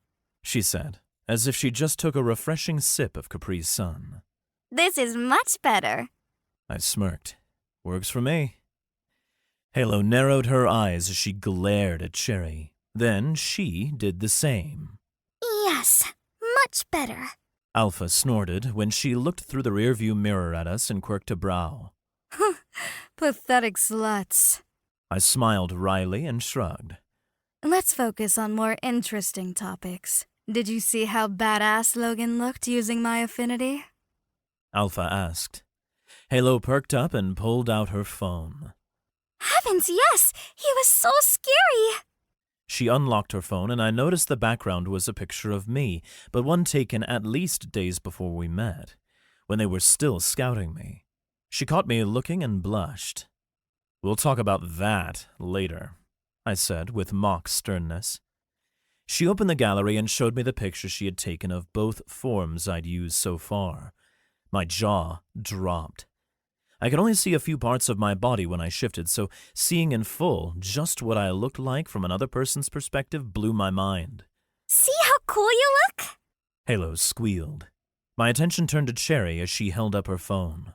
She said, as if she just took a refreshing sip of Capri Sun. this is much better. I smirked. Works for me. Halo narrowed her eyes as she glared at Cherry. Then she did the same. Yes, much better. Alpha snorted when she looked through the rearview mirror at us and quirked a brow. Pathetic sluts. I smiled wryly and shrugged. Let's focus on more interesting topics. Did you see how badass Logan looked using my affinity? Alpha asked. Halo perked up and pulled out her phone. Heavens, yes! He was so scary! She unlocked her phone, and I noticed the background was a picture of me, but one taken at least days before we met, when they were still scouting me. She caught me looking and blushed. We'll talk about that later, I said with mock sternness. She opened the gallery and showed me the picture she had taken of both forms I'd used so far. My jaw dropped. I could only see a few parts of my body when I shifted, so seeing in full just what I looked like from another person's perspective blew my mind. See how cool you look? Halo squealed. My attention turned to Cherry as she held up her phone.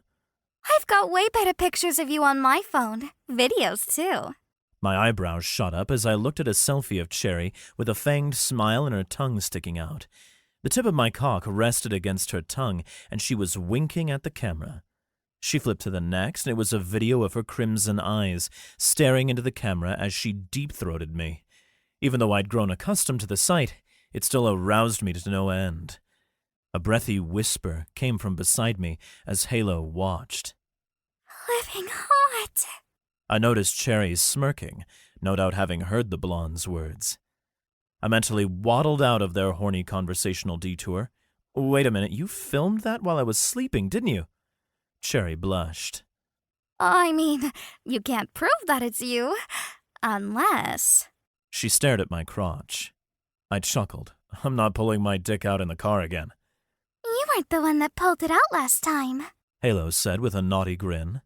I've got way better pictures of you on my phone. Videos, too. My eyebrows shot up as I looked at a selfie of Cherry with a fanged smile and her tongue sticking out. The tip of my cock rested against her tongue, and she was winking at the camera. She flipped to the next, and it was a video of her crimson eyes, staring into the camera as she deep-throated me. Even though I'd grown accustomed to the sight, it still aroused me to no end. A breathy whisper came from beside me as Halo watched. Living hot. I noticed Cherry smirking, no doubt having heard the blonde's words. I mentally waddled out of their horny conversational detour. Wait a minute, you filmed that while I was sleeping, didn't you? Cherry blushed. I mean, you can't prove that it's you. Unless... She stared at my crotch. I chuckled. I'm not pulling my dick out in the car again. You weren't the one that pulled it out last time. Halo said with a naughty grin.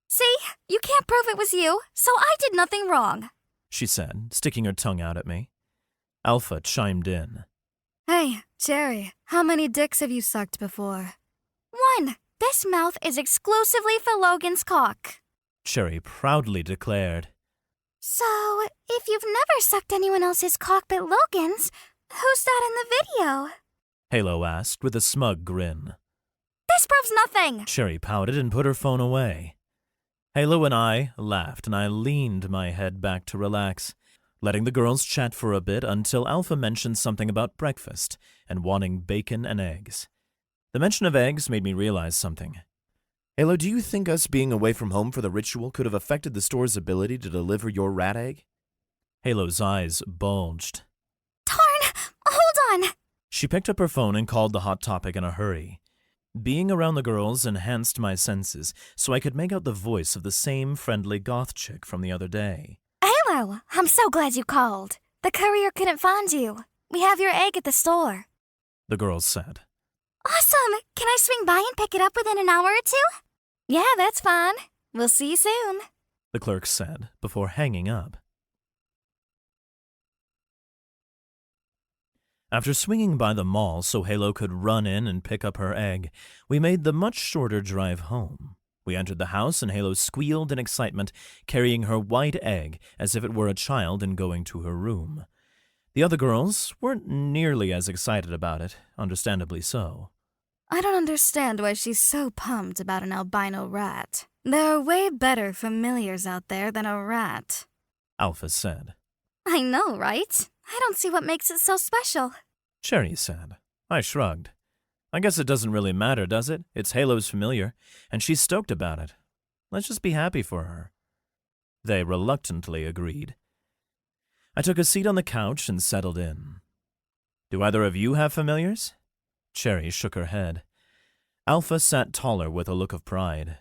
See? You can't prove it was you, so I did nothing wrong. She said, sticking her tongue out at me. Alpha chimed in. Hey, Cherry, how many dicks have you sucked before? 1. This mouth is exclusively for Logan's cock. Cherry proudly declared. So, if you've never sucked anyone else's cock but Logan's, who's that in the video? Halo asked with a smug grin. This proves nothing! Cherry pouted and put her phone away. Halo and I laughed, and I leaned my head back to relax, letting the girls chat for a bit until Alpha mentioned something about breakfast and wanting bacon and eggs. The mention of eggs made me realize something. Halo, do you think us being away from home for the ritual could have affected the store's ability to deliver your rat egg? Halo's eyes bulged. Darn! Hold on! She picked up her phone and called the hot topic in a hurry. Being around the girls enhanced my senses, so I could make out the voice of the same friendly goth chick from the other day. Halo, I'm so glad you called. The courier couldn't find you. We have your egg at the store. The girls said. Awesome! Can I swing by and pick it up within an hour or two? Yeah, that's fine. We'll see you soon. The clerk said before hanging up. After swinging by the mall so Halo could run in and pick up her egg, we made the much shorter drive home. We entered the house and Halo squealed in excitement, carrying her white egg as if it were a child and going to her room. The other girls weren't nearly as excited about it, understandably so. I don't understand why she's so pumped about an albino rat. There are way better familiars out there than a rat. Alpha said. I know, right? I don't see what makes it so special. Cherry said. I shrugged. I guess it doesn't really matter, does it? It's Halo's familiar, and she's stoked about it. Let's just be happy for her. They reluctantly agreed. I took a seat on the couch and settled in. Do either of you have familiars? Cherry shook her head. Alpha sat taller with a look of pride.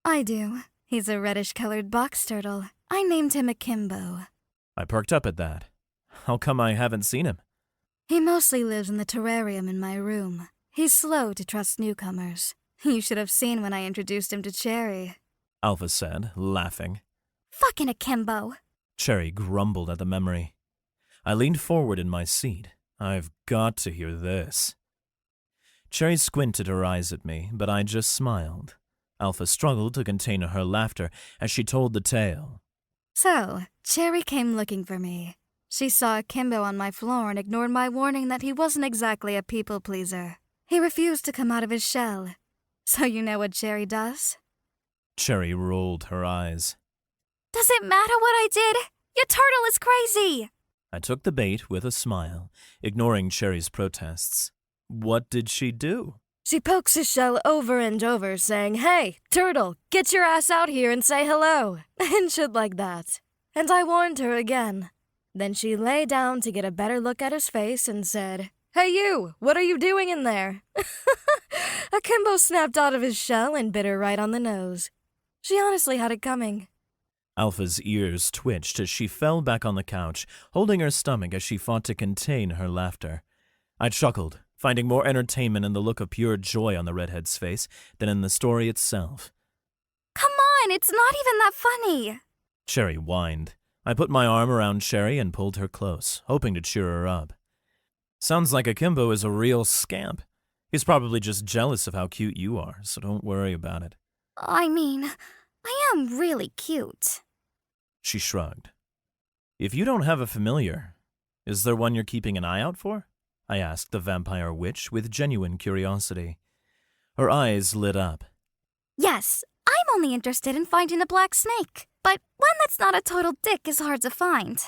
I do. He's a reddish-colored box turtle. I named him Akimbo. I perked up at that. How come I haven't seen him? He mostly lives in the terrarium in my room. He's slow to trust newcomers. You should have seen when I introduced him to Cherry. Alpha said, laughing. Fucking Akimbo. Cherry grumbled at the memory. I leaned forward in my seat. I've got to hear this. Cherry squinted her eyes at me, but I just smiled. Alpha struggled to contain her laughter as she told the tale. So, Cherry came looking for me. She saw Akimbo on my floor and ignored my warning that he wasn't exactly a people-pleaser. He refused to come out of his shell. So you know what Cherry does? Cherry rolled her eyes. Does it matter what I did? Your turtle is crazy! I took the bait with a smile, ignoring Cherry's protests. What did she do? She pokes his shell over and over, saying, "Hey, turtle, get your ass out here and say hello," and shit like that. And I warned her again. Then she lay down to get a better look at his face and said, "Hey you, what are you doing in there?" Akimbo snapped out of his shell and bit her right on the nose. She honestly had it coming. Alpha's ears twitched as she fell back on the couch, holding her stomach as she fought to contain her laughter. I chuckled, finding more entertainment in the look of pure joy on the redhead's face than in the story itself. Come on, it's not even that funny. Cherry whined. I put my arm around Cherry and pulled her close, hoping to cheer her up. Sounds like Akimbo is a real scamp. He's probably just jealous of how cute you are, so don't worry about it. I mean, I am really cute. She shrugged. If you don't have a familiar, is there one you're keeping an eye out for? I asked the vampire witch with genuine curiosity. Her eyes lit up. Yes, I'm only interested in finding the black snake, but one that's not a total dick is hard to find.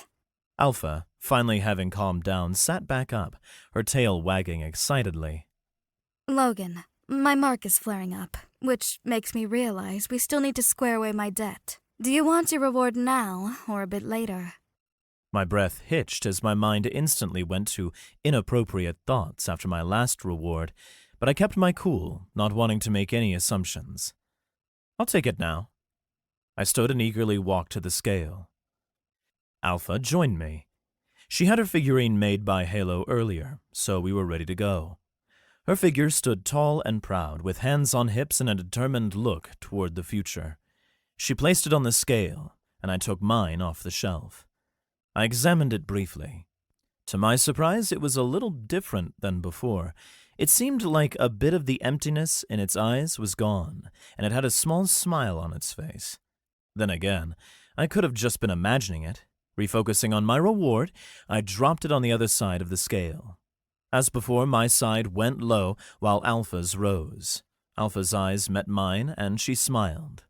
Alpha, finally having calmed down, sat back up, her tail wagging excitedly. Logan, my mark is flaring up, which makes me realize we still need to square away my debt. Do you want your reward now, or a bit later? My breath hitched as my mind instantly went to inappropriate thoughts after my last reward, but I kept my cool, not wanting to make any assumptions. I'll take it now. I stood and eagerly walked to the scale. Alpha joined me. She had her figurine made by Halo earlier, so we were ready to go. Her figure stood tall and proud, with hands on hips and a determined look toward the future. She placed it on the scale, and I took mine off the shelf. I examined it briefly. To my surprise, it was a little different than before. It seemed like a bit of the emptiness in its eyes was gone, and it had a small smile on its face. Then again, I could have just been imagining it. Refocusing on my reward, I dropped it on the other side of the scale. As before, my side went low while Alpha's rose. Alpha's eyes met mine, and she smiled.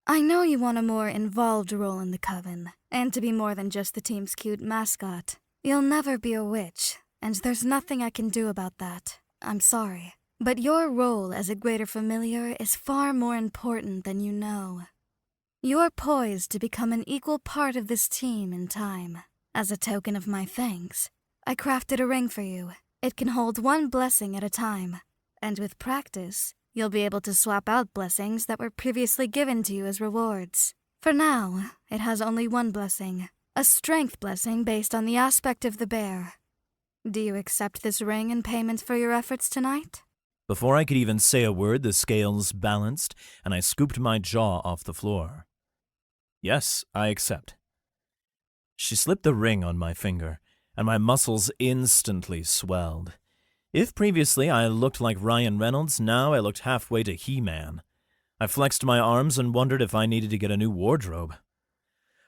I know you want a more involved role in the Coven, and to be more than just the team's cute mascot. You'll never be a witch, and there's nothing I can do about that. I'm sorry. But your role as a greater familiar is far more important than you know. You're poised to become an equal part of this team in time. As a token of my thanks, I crafted a ring for you. It can hold one blessing at a time, and with practice, you'll be able to swap out blessings that were previously given to you as rewards. For now, it has only one blessing, a strength blessing based on the aspect of the bear. Do you accept this ring in payment for your efforts tonight? Before I could even say a word, the scales balanced, and I scooped my jaw off the floor. Yes, I accept. She slipped the ring on my finger, and my muscles instantly swelled. If previously I looked like Ryan Reynolds, now I looked halfway to He-Man. I flexed my arms and wondered if I needed to get a new wardrobe.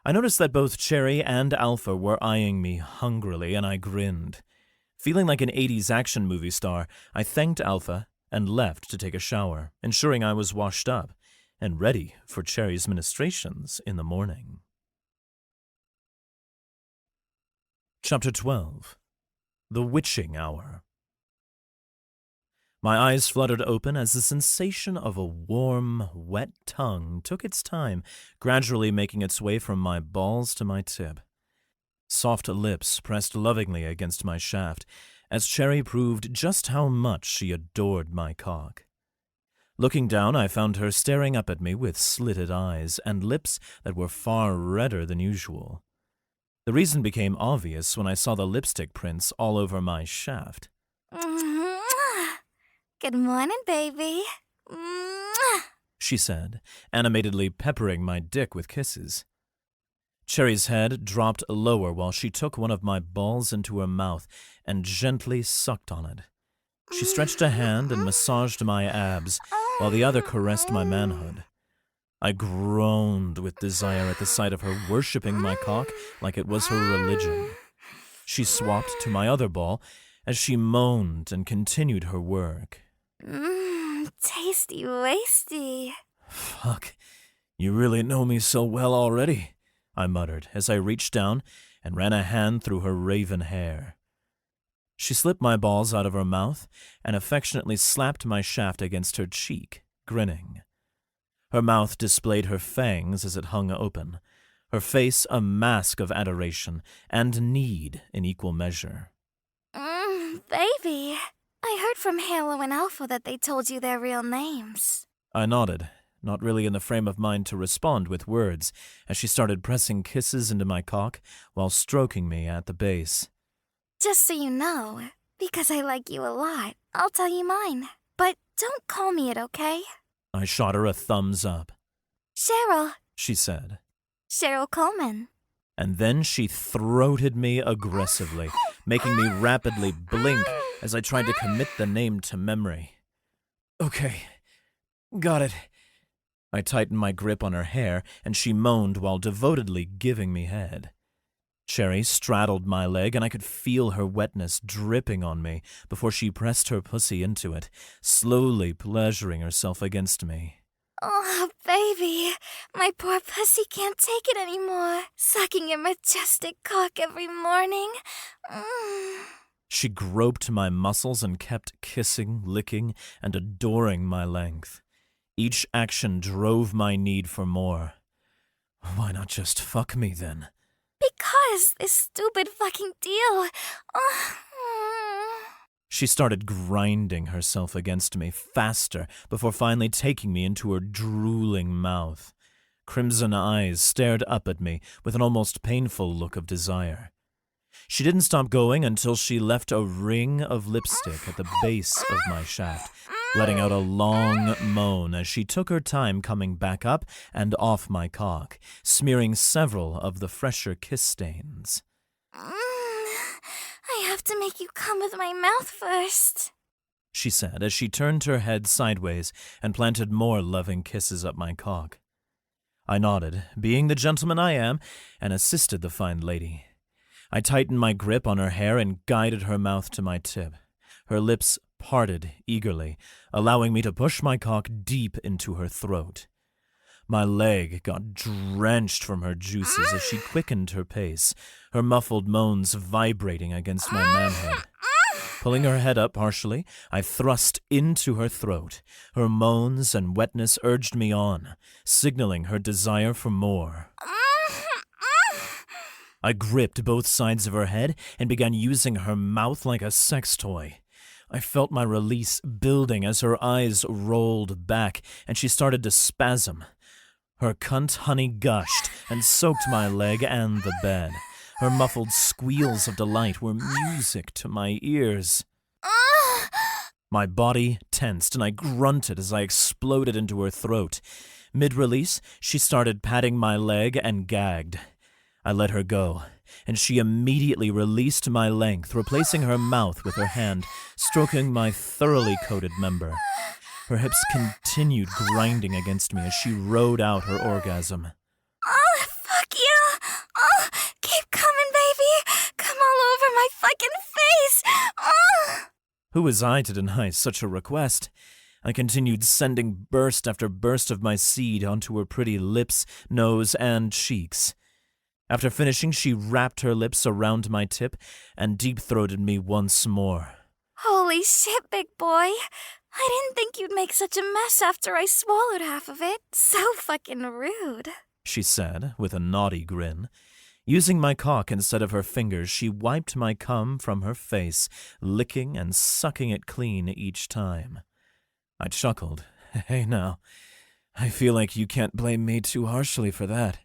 I noticed that both Cherry and Alpha were eyeing me hungrily, and I grinned. Feeling like an 80s action movie star, I thanked Alpha and left to take a shower, ensuring I was washed up and ready for Cherry's ministrations in the morning. Chapter 12. The Witching Hour. My eyes fluttered open as the sensation of a warm, wet tongue took its time, gradually making its way from my balls to my tip. Soft lips pressed lovingly against my shaft, as Cherry proved just how much she adored my cock. Looking down, I found her staring up at me with slitted eyes and lips that were far redder than usual. The reason became obvious when I saw the lipstick prints all over my shaft. Good morning, baby. She said, animatedly peppering my dick with kisses. Cherry's head dropped lower while she took one of my balls into her mouth and gently sucked on it. She stretched a hand and massaged my abs while the other caressed my manhood. I groaned with desire at the sight of her worshipping my cock like it was her religion. She swapped to my other ball as she moaned and continued her work. Tasty wasty. Fuck, you really know me so well already, I muttered as I reached down and ran a hand through her raven hair. She slipped my balls out of her mouth and affectionately slapped my shaft against her cheek, grinning. Her mouth displayed her fangs as it hung open, her face a mask of adoration and need in equal measure. Baby, I heard from Halo and Alpha that they told you their real names. I nodded, not really in the frame of mind to respond with words, as she started pressing kisses into my cock while stroking me at the base. Just so you know, because I like you a lot, I'll tell you mine. But don't call me it, okay? I shot her a thumbs up. Cheryl, She said. Cheryl Coleman. And then she throated me aggressively, making me rapidly blink as I tried to commit the name to memory. Okay, got it. I tightened my grip on her hair, and she moaned while devotedly giving me head. Cherry straddled my leg, and I could feel her wetness dripping on me before she pressed her pussy into it, slowly pleasuring herself against me. Oh, baby, my poor pussy can't take it anymore. Sucking your majestic cock every morning. She groped my muscles and kept kissing, licking, and adoring my length. Each action drove my need for more. Why not just fuck me then? Because this stupid fucking deal. She started grinding herself against me faster before finally taking me into her drooling mouth. Crimson eyes stared up at me with an almost painful look of desire. She didn't stop going until she left a ring of lipstick at the base of my shaft, letting out a long moan as she took her time coming back up and off my cock, smearing several of the fresher kiss stains. I have to make you come with my mouth first, she said as she turned her head sideways and planted more loving kisses up my cock. I nodded, being the gentleman I am, and assisted the fine lady. I tightened my grip on her hair and guided her mouth to my tip. Her lips parted eagerly, allowing me to push my cock deep into her throat. My leg got drenched from her juices as she quickened her pace, her muffled moans vibrating against my manhood. Pulling her head up partially, I thrust into her throat. Her moans and wetness urged me on, signaling her desire for more. I gripped both sides of her head and began using her mouth like a sex toy. I felt my release building as her eyes rolled back and she started to spasm. Her cunt honey gushed and soaked my leg and the bed. Her muffled squeals of delight were music to my ears. My body tensed and I grunted as I exploded into her throat. Mid-release, she started patting my leg and gagged. I let her go, and she immediately released my length, replacing her mouth with her hand, stroking my thoroughly coated member. Her hips continued grinding against me as she rode out her orgasm. Oh, fuck you! Oh, keep coming, baby! Come all over my fucking face! Oh! Who was I to deny such a request? I continued sending burst after burst of my seed onto her pretty lips, nose, and cheeks. After finishing, she wrapped her lips around my tip and deep-throated me once more. Holy shit, big boy. I didn't think you'd make such a mess after I swallowed half of it. So fucking rude, she said, with a naughty grin. Using my cock instead of her fingers, she wiped my cum from her face, licking and sucking it clean each time. I chuckled. Hey now, I feel like you can't blame me too harshly for that.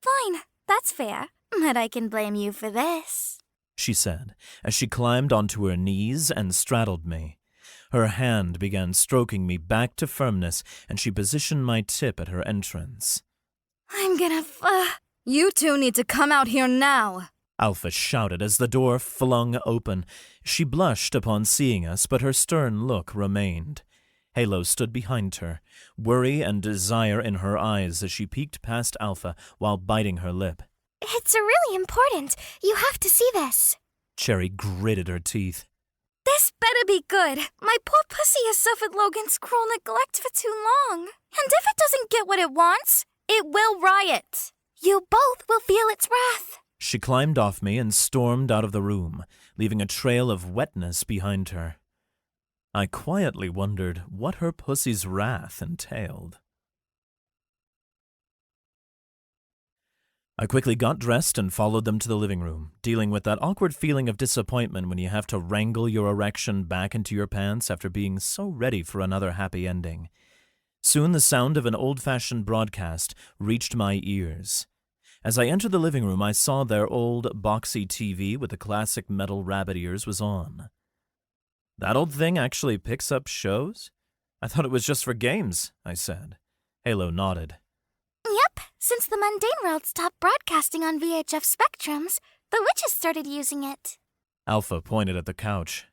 Fine, that's fair, but I can blame you for this, she said, as she climbed onto her knees and straddled me. Her hand began stroking me back to firmness, and she positioned my tip at her entrance. I'm gonna You two need to come out here now, Alpha shouted as the door flung open. She blushed upon seeing us, but her stern look remained. Halo stood behind her, worry and desire in her eyes as she peeked past Alpha while biting her lip. It's really important. You have to see this. Cherry gritted her teeth. This better be good. My poor pussy has suffered Logan's cruel neglect for too long. And if it doesn't get what it wants, it will riot. You both will feel its wrath. She climbed off me and stormed out of the room, leaving a trail of wetness behind her. I quietly wondered what her pussy's wrath entailed. I quickly got dressed and followed them to the living room, dealing with that awkward feeling of disappointment when you have to wrangle your erection back into your pants after being so ready for another happy ending. Soon the sound of an old-fashioned broadcast reached my ears. As I entered the living room, I saw their old boxy TV with the classic metal rabbit ears was on. That old thing actually picks up shows? I thought it was just for games, I said. Halo nodded. Yep, since the mundane world stopped broadcasting on VHF spectrums, the witches started using it. Alpha pointed at the couch.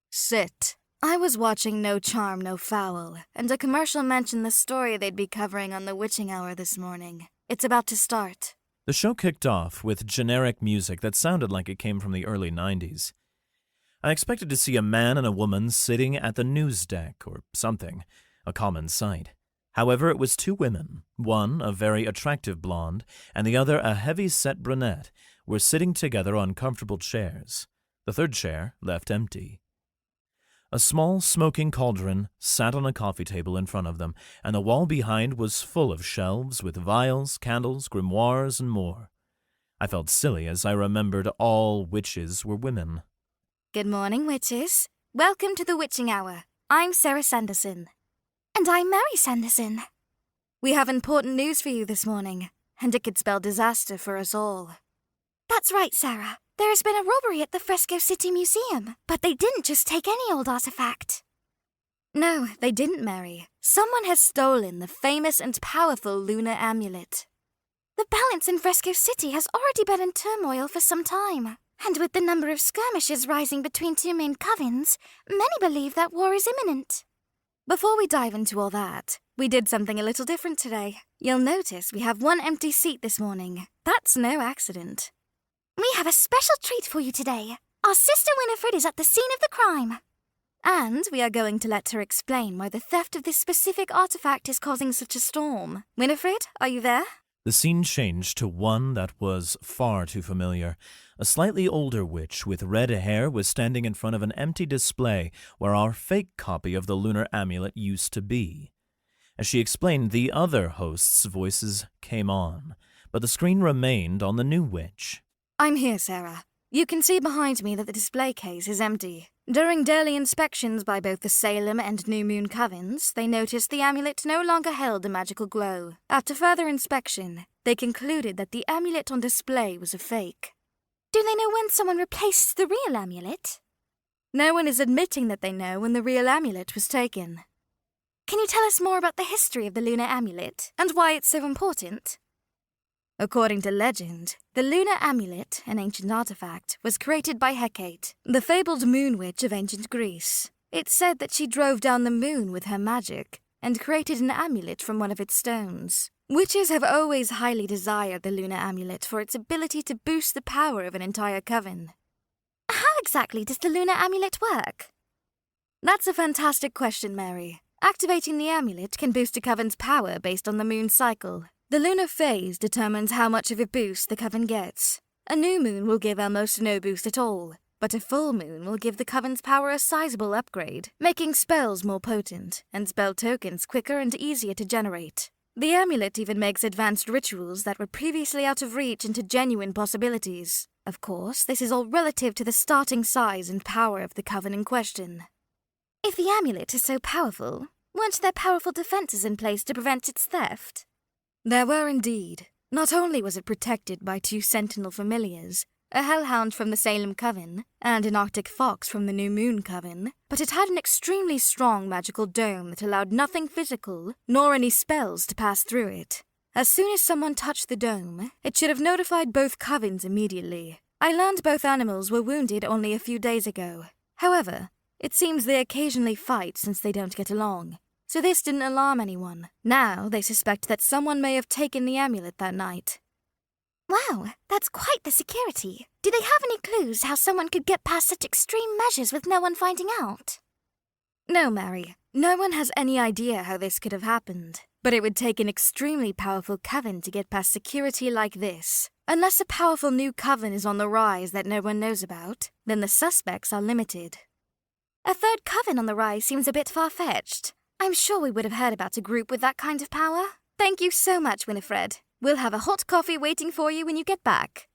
Sit. I was watching No Charm, No Foul, and a commercial mentioned the story they'd be covering on the Witching Hour this morning. It's about to start. The show kicked off with generic music that sounded like it came from the early 90s. I expected to see a man and a woman sitting at the news deck or something, a common sight. However, it was two women, one a very attractive blonde, and the other a heavy-set brunette, were sitting together on comfortable chairs. The third chair left empty. A small smoking cauldron sat on a coffee table in front of them, and the wall behind was full of shelves with vials, candles, grimoires, and more. I felt silly as I remembered all witches were women. Good morning, witches. Welcome to the Witching Hour. I'm Sarah Sanderson. And I'm Mary Sanderson. We have important news for you this morning, and it could spell disaster for us all. That's right, Sarah. There has been a robbery at the Fresco City Museum, but they didn't just take any old artifact. No, they didn't, Mary. Someone has stolen the famous and powerful lunar amulet. The balance in Fresco City has already been in turmoil for some time, and with the number of skirmishes rising between two main covens, many believe that war is imminent. Before we dive into all that, we did something a little different today. You'll notice we have one empty seat this morning. That's no accident. We have a special treat for you today. Our sister Winifred is at the scene of the crime. And we are going to let her explain why the theft of this specific artifact is causing such a storm. Winifred, are you there? The scene changed to one that was far too familiar. A slightly older witch with red hair was standing in front of an empty display where our fake copy of the lunar amulet used to be. As she explained, the other hosts' voices came on, but the screen remained on the new witch. I'm here, Sarah. You can see behind me that the display case is empty. During daily inspections by both the Salem and New Moon covens, they noticed the amulet no longer held a magical glow. After further inspection, they concluded that the amulet on display was a fake. Do they know when someone replaced the real amulet? No one is admitting that they know when the real amulet was taken. Can you tell us more about the history of the lunar amulet and why it's so important? According to legend, the lunar amulet, an ancient artifact, was created by Hecate, the fabled moon witch of ancient Greece. It's said that she drove down the moon with her magic and created an amulet from one of its stones. Witches have always highly desired the lunar amulet for its ability to boost the power of an entire coven. How exactly does the lunar amulet work? That's a fantastic question, Mary. Activating the amulet can boost a coven's power based on the moon cycle. The lunar phase determines how much of a boost the coven gets. A new moon will give almost no boost at all, but a full moon will give the coven's power a sizable upgrade, making spells more potent and spell tokens quicker and easier to generate. The amulet even makes advanced rituals that were previously out of reach into genuine possibilities. Of course, this is all relative to the starting size and power of the coven in question. If the amulet is so powerful, weren't there powerful defenses in place to prevent its theft? There were indeed. Not only was it protected by two sentinel familiars, a hellhound from the Salem Coven and an Arctic fox from the New Moon Coven, but it had an extremely strong magical dome that allowed nothing physical, nor any spells to pass through it. As soon as someone touched the dome, it should have notified both covens immediately. I learned both animals were wounded only a few days ago. However, it seems they occasionally fight since they don't get along. So this didn't alarm anyone. Now they suspect that someone may have taken the amulet that night. Wow, that's quite the security. Do they have any clues how someone could get past such extreme measures with no one finding out? No, Mary. No one has any idea how this could have happened. But it would take an extremely powerful coven to get past security like this. Unless a powerful new coven is on the rise that no one knows about, then the suspects are limited. A third coven on the rise seems a bit far-fetched. I'm sure we would have heard about a group with that kind of power. Thank you so much, Winifred. We'll have a hot coffee waiting for you when you get back.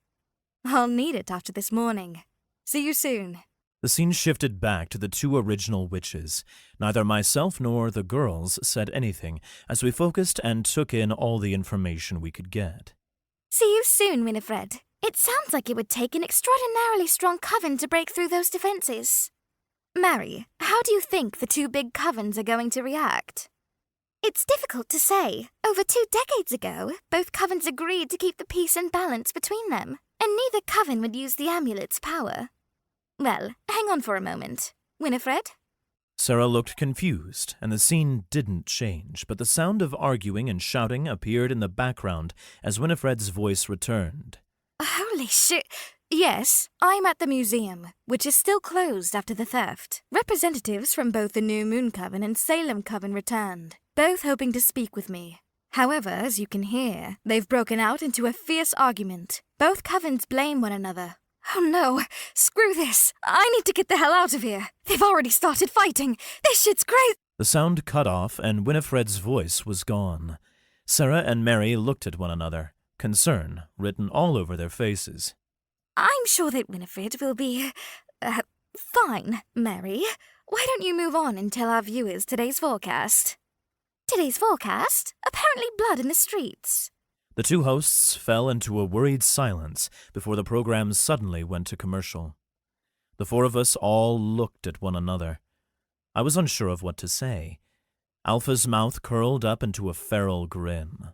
I'll need it after this morning. See you soon. The scene shifted back to the two original witches. Neither myself nor the girls said anything as we focused and took in all the information we could get. See you soon, Winifred. It sounds like it would take an extraordinarily strong coven to break through those defenses. Mary, how do you think the two big covens are going to react? It's difficult to say. Over 2 decades ago, both covens agreed to keep the peace and balance between them, and neither coven would use the amulet's power. Well, hang on for a moment. Winifred? Sarah looked confused, and the scene didn't change, but the sound of arguing and shouting appeared in the background as Winifred's voice returned. Holy shit! Yes, I'm at the museum, which is still closed after the theft. Representatives from both the New Moon Coven and Salem Coven returned, both hoping to speak with me. However, as you can hear, they've broken out into a fierce argument. Both covens blame one another. Oh no, screw this. I need to get the hell out of here. They've already started fighting. This shit's crazy. The sound cut off, and Winifred's voice was gone. Sarah and Mary looked at one another, concern written all over their faces. I'm sure that Winifred will be, fine, Mary. Why don't you move on and tell our viewers today's forecast? Today's forecast? Apparently blood in the streets. The two hosts fell into a worried silence before the program suddenly went to commercial. The four of us all looked at one another. I was unsure of what to say. Alpha's mouth curled up into a feral grin.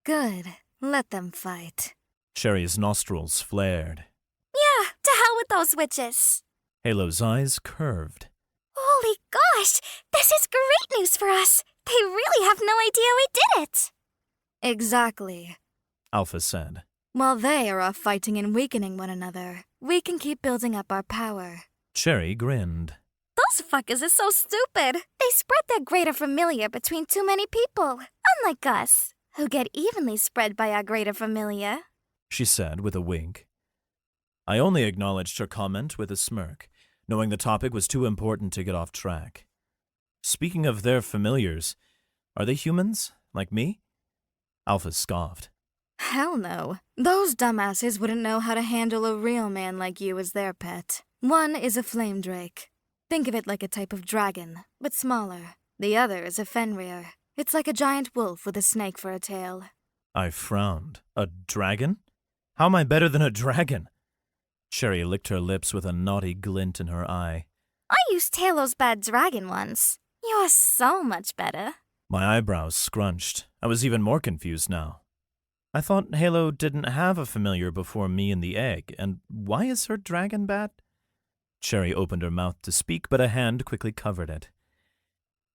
Good. Let them fight. Cherry's nostrils flared. Yeah, to hell with those witches. Halo's eyes curved. Holy gosh, this is great news for us. They really have no idea we did it. Exactly. Alpha said. While they are off fighting and weakening one another, we can keep building up our power. Cherry grinned. Those fuckers are so stupid. They spread their greater familiar between too many people, unlike us, who get evenly spread by our greater familiar. She said with a wink. I only acknowledged her comment with a smirk, knowing the topic was too important to get off track. Speaking of their familiars, are they humans, like me? Alpha scoffed. Hell no. Those dumbasses wouldn't know how to handle a real man like you as their pet. One is a flame drake. Think of it like a type of dragon, but smaller. The other is a fenrir. It's like a giant wolf with a snake for a tail. I frowned. A dragon? How am I better than a dragon? Cherry licked her lips with a naughty glint in her eye. I used Halo's bad dragon once. You're so much better. My eyebrows scrunched. I was even more confused now. I thought Halo didn't have a familiar before me and the egg, and why is her dragon bad? Cherry opened her mouth to speak, but a hand quickly covered it.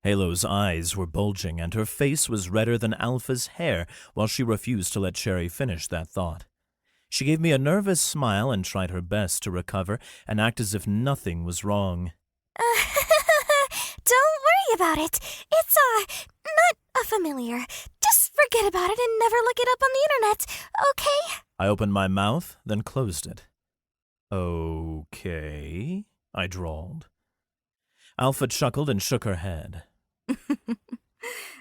Halo's eyes were bulging, and her face was redder than Alpha's hair, while she refused to let Cherry finish that thought. She gave me a nervous smile and tried her best to recover and act as if nothing was wrong. Don't worry about it. It's, not a familiar. Just forget about it and never look it up on the internet, okay? I opened my mouth, then closed it. Okay, I drawled. Alpha chuckled and shook her head.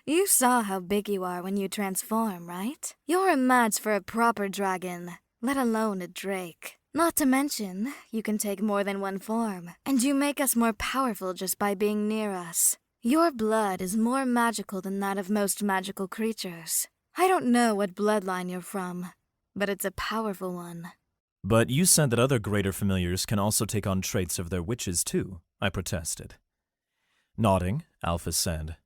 You saw how big you are when you transform, right? You're a match for a proper dragon, let alone a drake. Not to mention, you can take more than one form, and you make us more powerful just by being near us. Your blood is more magical than that of most magical creatures. I don't know what bloodline you're from, but it's a powerful one. But you said that other greater familiars can also take on traits of their witches too, I protested. Nodding, Alpha said.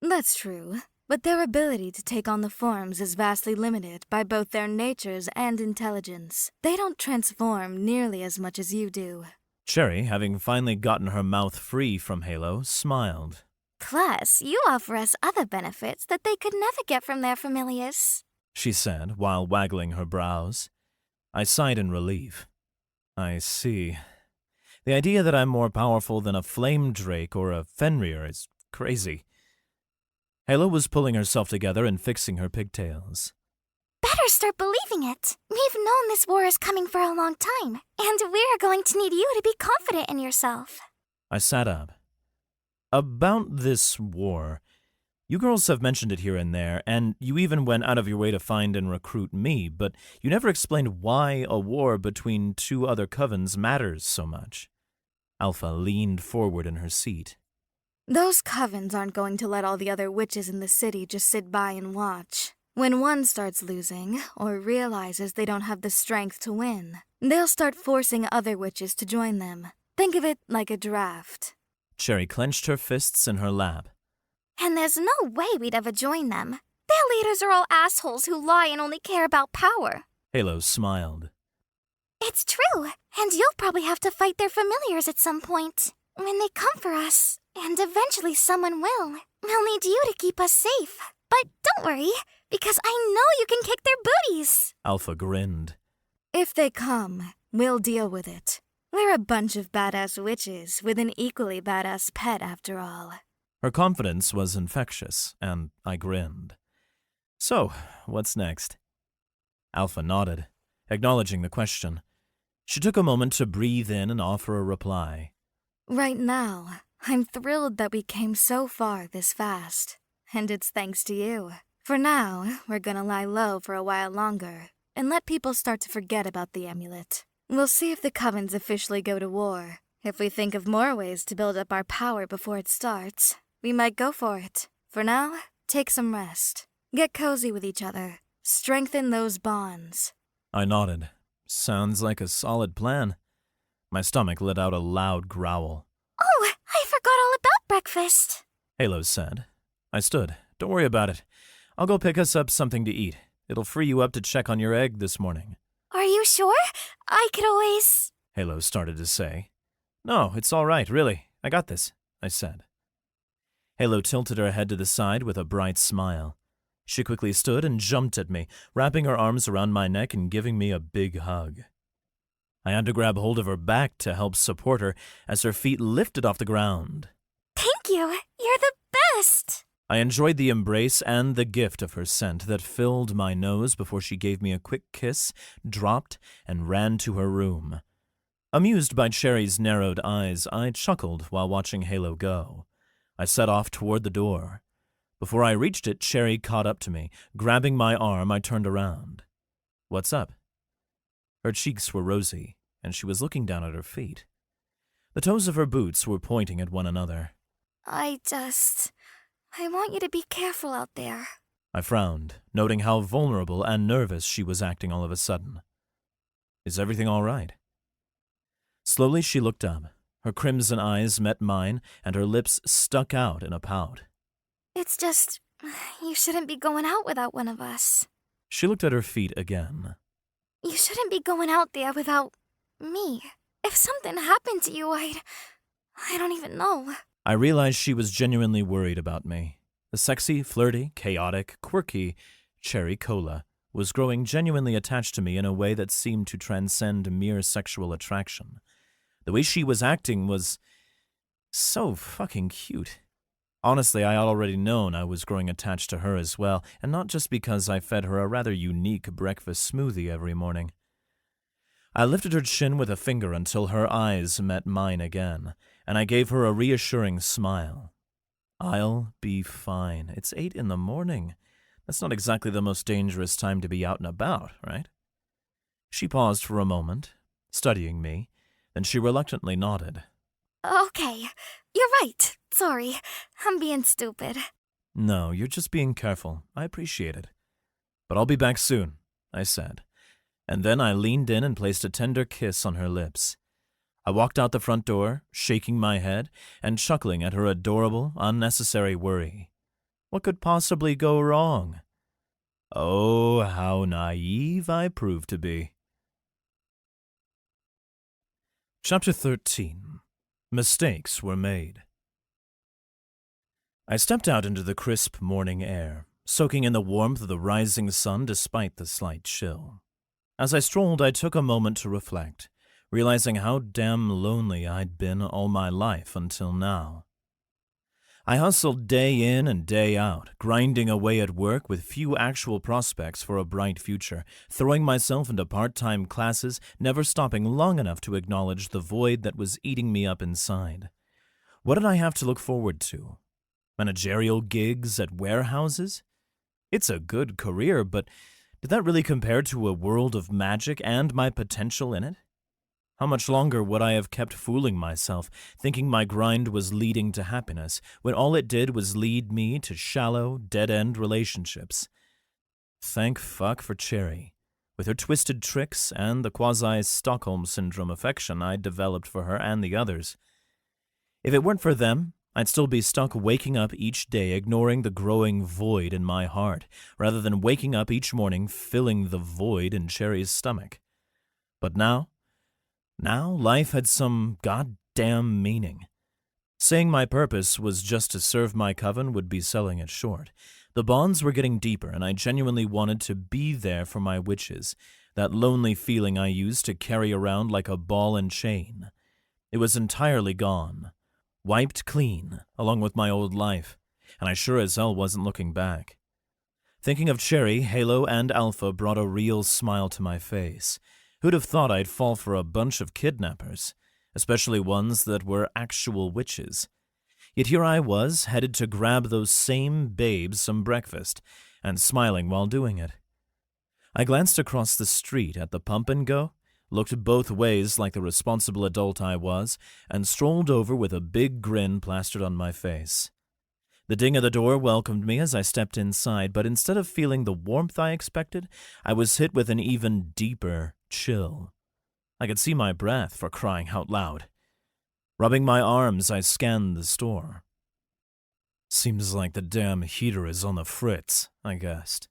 That's true, but their ability to take on the forms is vastly limited by both their natures and intelligence. They don't transform nearly as much as you do. Cherry, having finally gotten her mouth free from Halo, smiled. Plus, you offer us other benefits that they could never get from their familiars. She said, while waggling her brows. I sighed in relief. I see. The idea that I'm more powerful than a flame drake or a fenrir is crazy. Halo was pulling herself together and fixing her pigtails. Better start believing it. We've known this war is coming for a long time, and we're going to need you to be confident in yourself. I sat up. About this war, you girls have mentioned it here and there, and you even went out of your way to find and recruit me, but you never explained why a war between two other covens matters so much. Alpha leaned forward in her seat. Those covens aren't going to let all the other witches in the city just sit by and watch. When one starts losing, or realizes they don't have the strength to win, they'll start forcing other witches to join them. Think of it like a draft. Cherry clenched her fists in her lap. And there's no way we'd ever join them. Their leaders are all assholes who lie and only care about power. Halo smiled. It's true, and you'll probably have to fight their familiars at some point. When they come for us, and eventually someone will, we'll need you to keep us safe. But don't worry, because I know you can kick their booties. Alpha grinned. If they come, we'll deal with it. We're a bunch of badass witches with an equally badass pet after all. Her confidence was infectious, and I grinned. So, what's next? Alpha nodded, acknowledging the question. She took a moment to breathe in and offer a reply. Right now, I'm thrilled that we came so far this fast. And it's thanks to you. For now, we're gonna lie low for a while longer and let people start to forget about the amulet. We'll see if the covens officially go to war. If we think of more ways to build up our power before it starts, we might go for it. For now, take some rest. Get cozy with each other. Strengthen those bonds. I nodded. Sounds like a solid plan. My stomach let out a loud growl. Oh, I forgot all about breakfast. Halo said. I stood. Don't worry about it. I'll go pick us up something to eat. It'll free you up to check on your egg this morning. Are you sure? I could always... Halo started to say. No, it's all right, really. I got this, I said. Halo tilted her head to the side with a bright smile. She quickly stood and jumped at me, wrapping her arms around my neck and giving me a big hug. I had to grab hold of her back to help support her as her feet lifted off the ground. Thank you. You're the best. I enjoyed the embrace and the gift of her scent that filled my nose before she gave me a quick kiss, dropped, and ran to her room. Amused by Cherry's narrowed eyes, I chuckled while watching Halo go. I set off toward the door. Before I reached it, Cherry caught up to me. Grabbing my arm, I turned around. What's up? Her cheeks were rosy, and she was looking down at her feet. The toes of her boots were pointing at one another. I want you to be careful out there. I frowned, noting how vulnerable and nervous she was acting all of a sudden. Is everything all right? Slowly she looked up. Her crimson eyes met mine, and her lips stuck out in a pout. It's just, you shouldn't be going out without one of us. She looked at her feet again. You shouldn't be going out there without me. If something happened to you, I don't even know. I realized she was genuinely worried about me. The sexy, flirty, chaotic, quirky Cherry Cola was growing genuinely attached to me in a way that seemed to transcend mere sexual attraction. The way she was acting was so fucking cute. Honestly, I had already known I was growing attached to her as well, and not just because I fed her a rather unique breakfast smoothie every morning. I lifted her chin with a finger until her eyes met mine again, and I gave her a reassuring smile. I'll be fine. It's 8 a.m. That's not exactly the most dangerous time to be out and about, right? She paused for a moment, studying me, then she reluctantly nodded. Okay, you're right. Sorry, I'm being stupid. No, you're just being careful. I appreciate it. But I'll be back soon, I said, and then I leaned in and placed a tender kiss on her lips. I walked out the front door, shaking my head and chuckling at her adorable, unnecessary worry. What could possibly go wrong? Oh, how naive I proved to be. Chapter 13. Mistakes were made. I stepped out into the crisp morning air, soaking in the warmth of the rising sun despite the slight chill. As I strolled, I took a moment to reflect, realizing how damn lonely I'd been all my life until now. I hustled day in and day out, grinding away at work with few actual prospects for a bright future, throwing myself into part-time classes, never stopping long enough to acknowledge the void that was eating me up inside. What did I have to look forward to? Managerial gigs at warehouses? It's a good career, but did that really compare to a world of magic and my potential in it? How much longer would I have kept fooling myself, thinking my grind was leading to happiness, when all it did was lead me to shallow, dead-end relationships? Thank fuck for Cherry, with her twisted tricks and the quasi-Stockholm Syndrome affection I'd developed for her and the others. If it weren't for them, I'd still be stuck waking up each day ignoring the growing void in my heart, rather than waking up each morning filling the void in Cherry's stomach. But now life had some goddamn meaning. Saying my purpose was just to serve my coven would be selling it short. The bonds were getting deeper, and I genuinely wanted to be there for my witches, that lonely feeling I used to carry around like a ball and chain. It was entirely gone, wiped clean, along with my old life, and I sure as hell wasn't looking back. Thinking of Cherry, Halo, and Alpha brought a real smile to my face. Who'd have thought I'd fall for a bunch of kidnappers, especially ones that were actual witches? Yet here I was, headed to grab those same babes some breakfast, and smiling while doing it. I glanced across the street at the pump and go, looked both ways like the responsible adult I was, and strolled over with a big grin plastered on my face. The ding of the door welcomed me as I stepped inside, but instead of feeling the warmth I expected, I was hit with an even deeper chill. I could see my breath, for crying out loud. Rubbing my arms, I scanned the store. Seems like the damn heater is on the fritz, I guessed.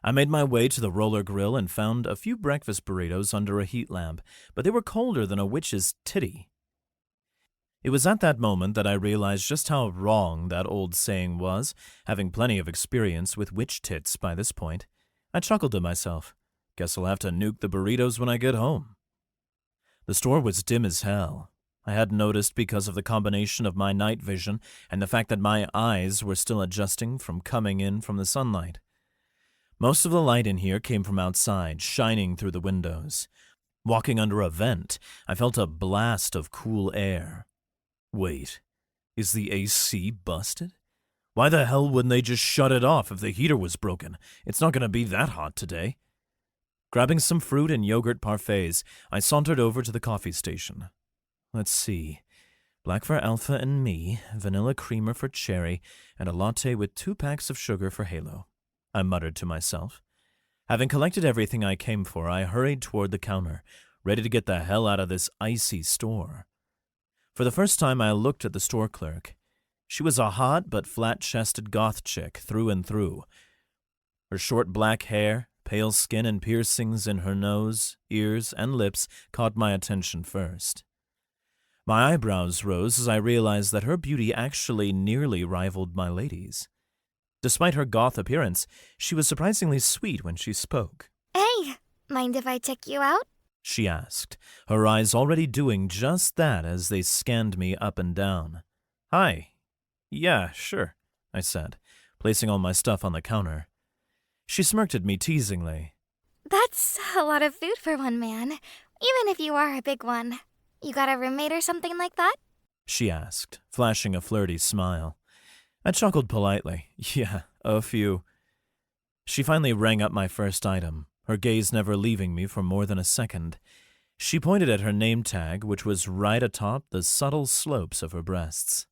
I made my way to the roller grill and found a few breakfast burritos under a heat lamp, but they were colder than a witch's titty. It was at that moment that I realized just how wrong that old saying was, having plenty of experience with witch tits by this point. I chuckled to myself. Guess I'll have to nuke the burritos when I get home. The store was dim as hell. I hadn't noticed because of the combination of my night vision and the fact that my eyes were still adjusting from coming in from the sunlight. Most of the light in here came from outside, shining through the windows. Walking under a vent, I felt a blast of cool air. Wait, is the AC busted? Why the hell wouldn't they just shut it off if the heater was broken? It's not going to be that hot today. Grabbing some fruit and yogurt parfaits, I sauntered over to the coffee station. Let's see. Black for Alpha and me, vanilla creamer for Cherry, and a latte with 2 packs of sugar for Halo, I muttered to myself. Having collected everything I came for, I hurried toward the counter, ready to get the hell out of this icy store. For the first time, I looked at the store clerk. She was a hot but flat-chested goth chick through and through. Her short black hair, pale skin, and piercings in her nose, ears, and lips caught my attention first. My eyebrows rose as I realized that her beauty actually nearly rivaled my lady's. Despite her goth appearance, she was surprisingly sweet when she spoke. Hey, mind if I check you out? She asked, her eyes already doing just that as they scanned me up and down. Hi. Yeah, sure, I said, placing all my stuff on the counter. She smirked at me teasingly. That's a lot of food for one man, even if you are a big one. You got a roommate or something like that? She asked, flashing a flirty smile. I chuckled politely. Yeah, a few. She finally rang up my first item, her gaze never leaving me for more than a second. She pointed at her name tag, which was right atop the subtle slopes of her breasts.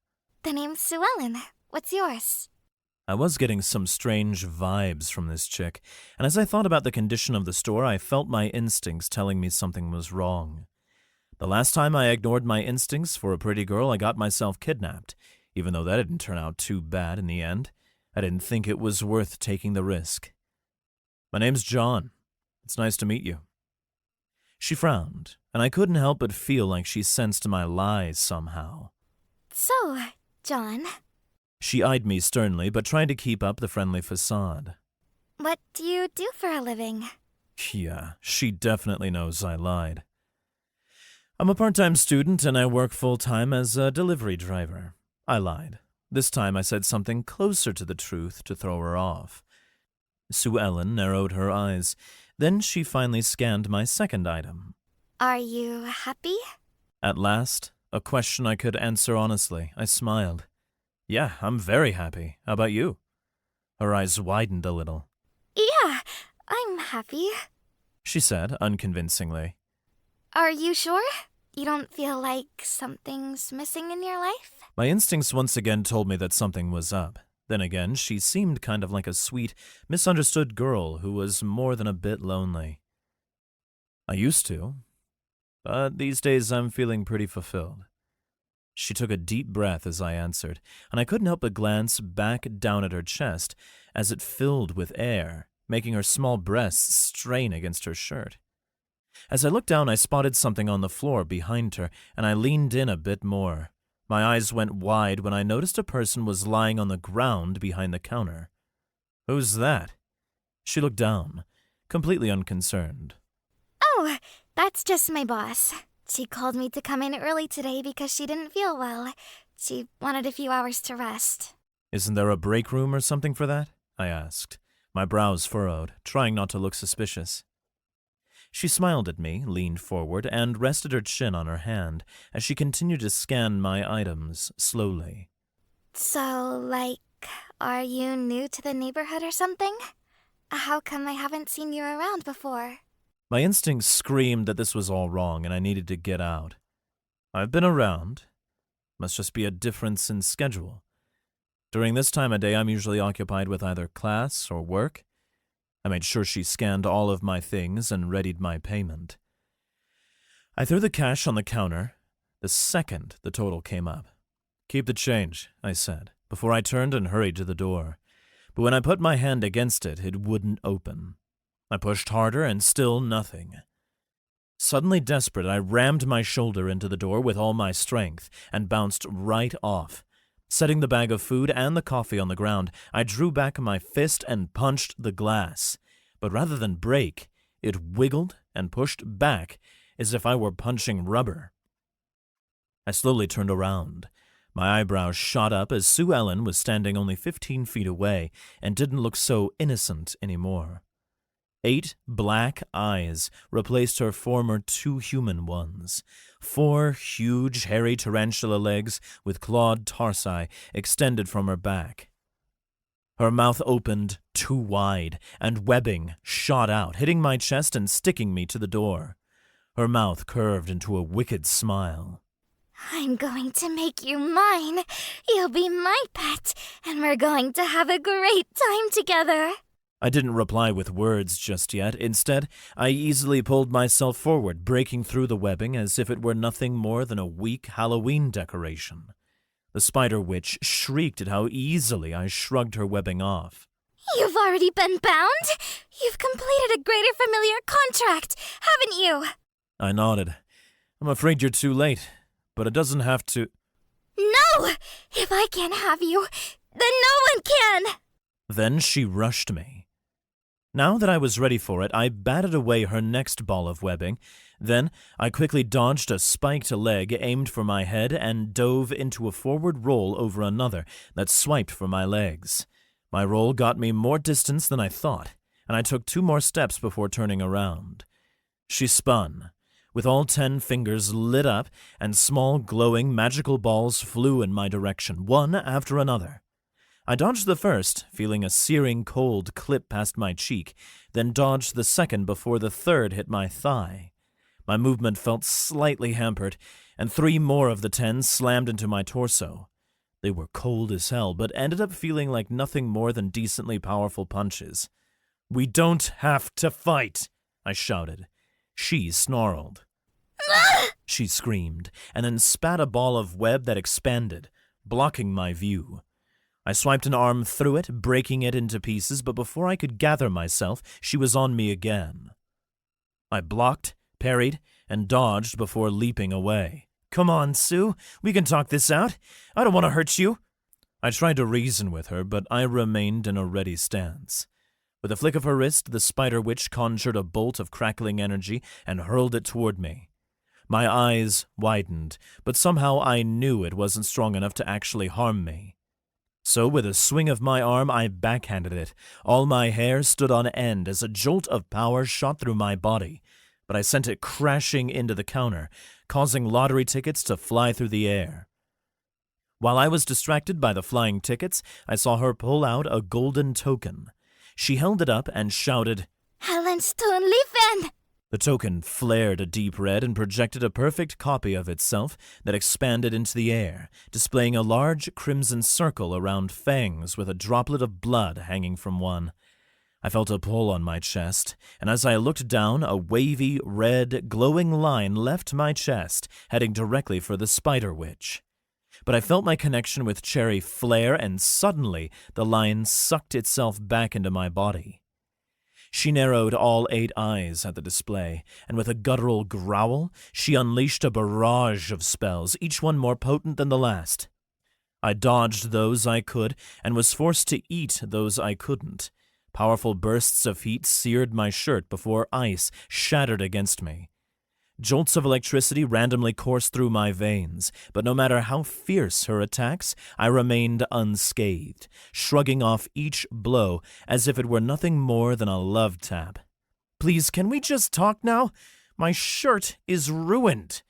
The name's Sue Ellen. What's yours? I was getting some strange vibes from this chick, and as I thought about the condition of the store, I felt my instincts telling me something was wrong. The last time I ignored my instincts for a pretty girl, I got myself kidnapped, even though that didn't turn out too bad in the end. I didn't think it was worth taking the risk. My name's John. It's nice to meet you. She frowned, and I couldn't help but feel like she sensed my lies somehow. So, John, She eyed me sternly, but tried to keep up the friendly facade. what do you do for a living? Yeah, she definitely knows I lied. I'm a part-time student, and I work full-time as a delivery driver. I lied. This time I said something closer to the truth to throw her off. Sue Ellen narrowed her eyes. Then she finally scanned my second item. Are you happy? At last, a question I could answer honestly. I smiled. Yeah, I'm very happy. How about you? Her eyes widened a little. Yeah, I'm happy. She said, unconvincingly. Are you sure? You don't feel like something's missing in your life? My instincts once again told me that something was up. Then again, she seemed kind of like a sweet, misunderstood girl who was more than a bit lonely. I used to, but these days I'm feeling pretty fulfilled. She took a deep breath as I answered, and I couldn't help but glance back down at her chest as it filled with air, making her small breasts strain against her shirt. As I looked down, I spotted something on the floor behind her, and I leaned in a bit more. My eyes went wide when I noticed a person was lying on the ground behind the counter. Who's that? She looked down, completely unconcerned. Oh, that's just my boss. She called me to come in early today because she didn't feel well. She wanted a few hours to rest. Isn't there a break room or something for that? I asked, my brows furrowed, trying not to look suspicious. She smiled at me, leaned forward, and rested her chin on her hand as she continued to scan my items slowly. So, are you new to the neighborhood or something? How come I haven't seen you around before? My instincts screamed that this was all wrong and I needed to get out. I've been around. Must just be a difference in schedule. During this time of day, I'm usually occupied with either class or work. I made sure she scanned all of my things and readied my payment. I threw the cash on the counter the second the total came up. "Keep the change," I said, before I turned and hurried to the door. But when I put my hand against it, it wouldn't open. I pushed harder and still nothing. Suddenly desperate, I rammed my shoulder into the door with all my strength and bounced right off. Setting the bag of food and the coffee on the ground, I drew back my fist and punched the glass. But rather than break, it wiggled and pushed back as if I were punching rubber. I slowly turned around. My eyebrows shot up as Sue Ellen was standing only 15 feet away and didn't look so innocent anymore. 8 black eyes replaced her former 2 human ones. 4 huge, hairy tarantula legs with clawed tarsi extended from her back. Her mouth opened too wide, and webbing shot out, hitting my chest and sticking me to the door. Her mouth curved into a wicked smile. I'm going to make you mine. You'll be my pet, and we're going to have a great time together. I didn't reply with words just yet. Instead, I easily pulled myself forward, breaking through the webbing as if it were nothing more than a weak Halloween decoration. The spider witch shrieked at how easily I shrugged her webbing off. You've already been bound? You've completed a greater familiar contract, haven't you? I nodded. I'm afraid you're too late, but it doesn't have to... No! If I can't have you, then no one can! Then she rushed me. Now that I was ready for it, I batted away her next ball of webbing. Then I quickly dodged a spiked leg aimed for my head and dove into a forward roll over another that swiped for my legs. My roll got me more distance than I thought, and I took 2 more steps before turning around. She spun, with all 10 fingers lit up, and small glowing magical balls flew in my direction, one after another. I dodged the first, feeling a searing cold clip past my cheek, then dodged the second before the third hit my thigh. My movement felt slightly hampered, and 3 more of the 10 slammed into my torso. They were cold as hell, but ended up feeling like nothing more than decently powerful punches. "We don't have to fight," I shouted. She snarled. She screamed, and then spat a ball of web that expanded, blocking my view. I swiped an arm through it, breaking it into pieces, but before I could gather myself, she was on me again. I blocked, parried, and dodged before leaping away. "Come on, Sue. We can talk this out. I don't want to hurt you." I tried to reason with her, but I remained in a ready stance. With a flick of her wrist, the spider witch conjured a bolt of crackling energy and hurled it toward me. My eyes widened, but somehow I knew it wasn't strong enough to actually harm me. So with a swing of my arm, I backhanded it. All my hair stood on end as a jolt of power shot through my body, but I sent it crashing into the counter, causing lottery tickets to fly through the air. While I was distracted by the flying tickets, I saw her pull out a golden token. She held it up and shouted, Helen's Liven! The token flared a deep red and projected a perfect copy of itself that expanded into the air, displaying a large crimson circle around fangs with a droplet of blood hanging from one. I felt a pull on my chest, and as I looked down, a wavy, red, glowing line left my chest, heading directly for the spider witch. But I felt my connection with Cherry flare, and suddenly the line sucked itself back into my body. She narrowed all 8 eyes at the display, and with a guttural growl, she unleashed a barrage of spells, each one more potent than the last. I dodged those I could, and was forced to eat those I couldn't. Powerful bursts of heat seared my shirt before ice shattered against me. Jolts of electricity randomly coursed through my veins, but no matter how fierce her attacks, I remained unscathed, shrugging off each blow as if it were nothing more than a love tap. Please, can we just talk now? My shirt is ruined.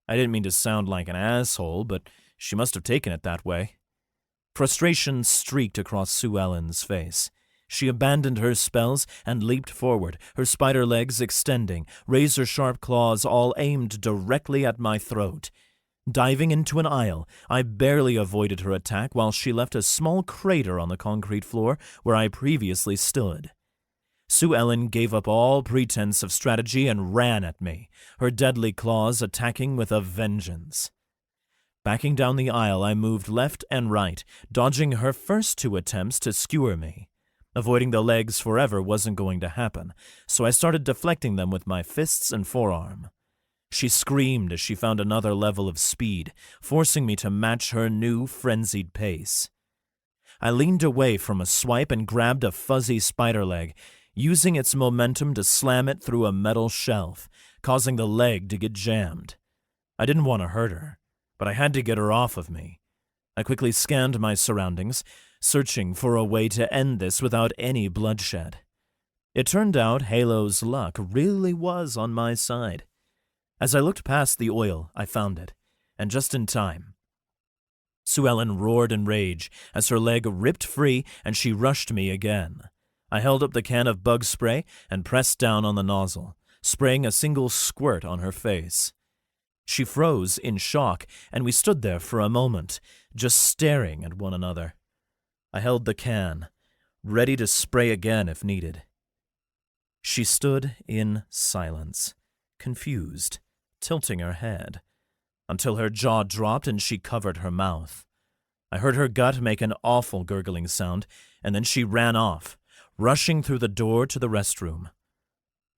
I didn't mean to sound like an asshole, but she must have taken it that way. Frustration streaked across Sue Ellen's face. She abandoned her spells and leaped forward, her spider legs extending, razor-sharp claws all aimed directly at my throat. Diving into an aisle, I barely avoided her attack while she left a small crater on the concrete floor where I previously stood. Sue Ellen gave up all pretense of strategy and ran at me, her deadly claws attacking with a vengeance. Backing down the aisle, I moved left and right, dodging her first 2 attempts to skewer me. Avoiding the legs forever wasn't going to happen, so I started deflecting them with my fists and forearm. She screamed as she found another level of speed, forcing me to match her new frenzied pace. I leaned away from a swipe and grabbed a fuzzy spider leg, using its momentum to slam it through a metal shelf, causing the leg to get jammed. I didn't want to hurt her, but I had to get her off of me. I quickly scanned my surroundings, searching for a way to end this without any bloodshed. It turned out Halo's luck really was on my side. As I looked past the oil, I found it, and just in time. Sue Ellen roared in rage as her leg ripped free and she rushed me again. I held up the can of bug spray and pressed down on the nozzle, spraying a single squirt on her face. She froze in shock, and we stood there for a moment, just staring at one another. I held the can, ready to spray again if needed. She stood in silence, confused, tilting her head, until her jaw dropped and she covered her mouth. I heard her gut make an awful gurgling sound, and then she ran off, rushing through the door to the restroom.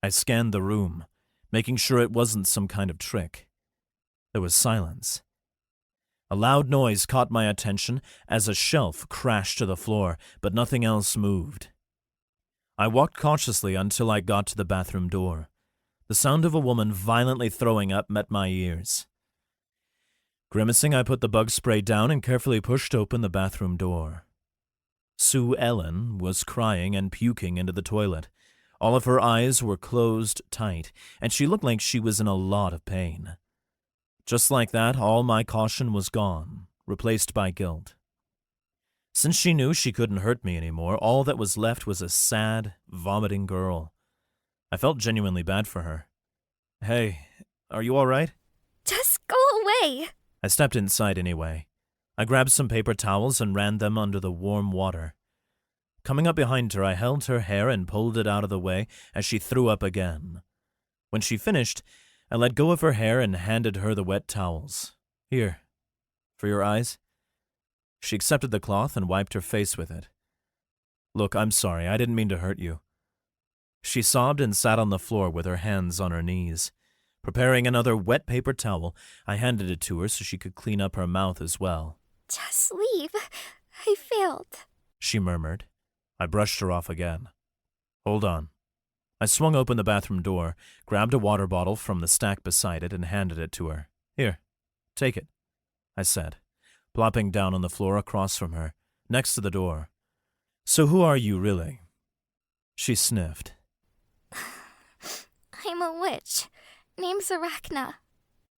I scanned the room, making sure it wasn't some kind of trick. There was silence. A loud noise caught my attention as a shelf crashed to the floor, but nothing else moved. I walked cautiously until I got to the bathroom door. The sound of a woman violently throwing up met my ears. Grimacing, I put the bug spray down and carefully pushed open the bathroom door. Sue Ellen was crying and puking into the toilet. All of her eyes were closed tight, and she looked like she was in a lot of pain. Just like that, all my caution was gone, replaced by guilt. Since she knew she couldn't hurt me anymore, all that was left was a sad, vomiting girl. I felt genuinely bad for her. Hey, are you all right? Just go away. I stepped inside anyway. I grabbed some paper towels and ran them under the warm water. Coming up behind her, I held her hair and pulled it out of the way as she threw up again. When she finished, I let go of her hair and handed her the wet towels. Here, for your eyes. She accepted the cloth and wiped her face with it. Look, I'm sorry, I didn't mean to hurt you. She sobbed and sat on the floor with her hands on her knees. Preparing another wet paper towel, I handed it to her so she could clean up her mouth as well. Just leave. I failed, she murmured. I brushed her off again. Hold on. I swung open the bathroom door, grabbed a water bottle from the stack beside it, and handed it to her. Here, take it, I said, plopping down on the floor across from her, next to the door. So who are you, really? She sniffed. I'm a witch. Name's Arachna.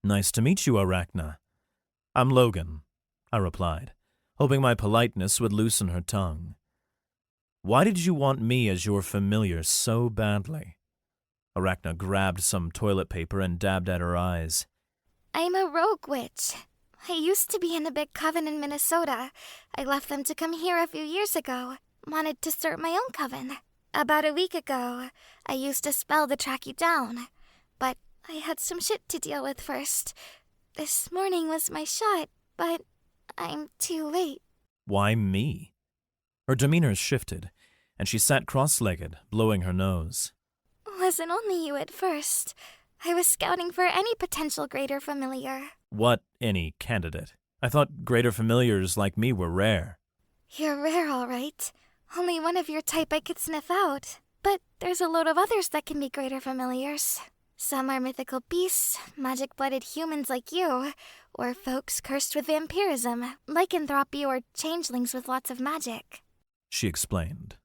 Nice to meet you, Arachna. I'm Logan, I replied, hoping my politeness would loosen her tongue. Why did you want me as your familiar so badly? Arachna grabbed some toilet paper and dabbed at her eyes. I'm a rogue witch. I used to be in a big coven in Minnesota. I left them to come here a few years ago. Wanted to start my own coven. About a week ago, I used a spell to track you down. But I had some shit to deal with first. This morning was my shot, but I'm too late. Why me? Her demeanor shifted, and she sat cross-legged, blowing her nose. Wasn't only you at first. I was scouting for any potential greater familiar. What any candidate? I thought greater familiars like me were rare. You're rare, all right. Only one of your type I could sniff out. But there's a load of others that can be greater familiars. Some are mythical beasts, magic-blooded humans like you, or folks cursed with vampirism, lycanthropy, or changelings with lots of magic. She explained.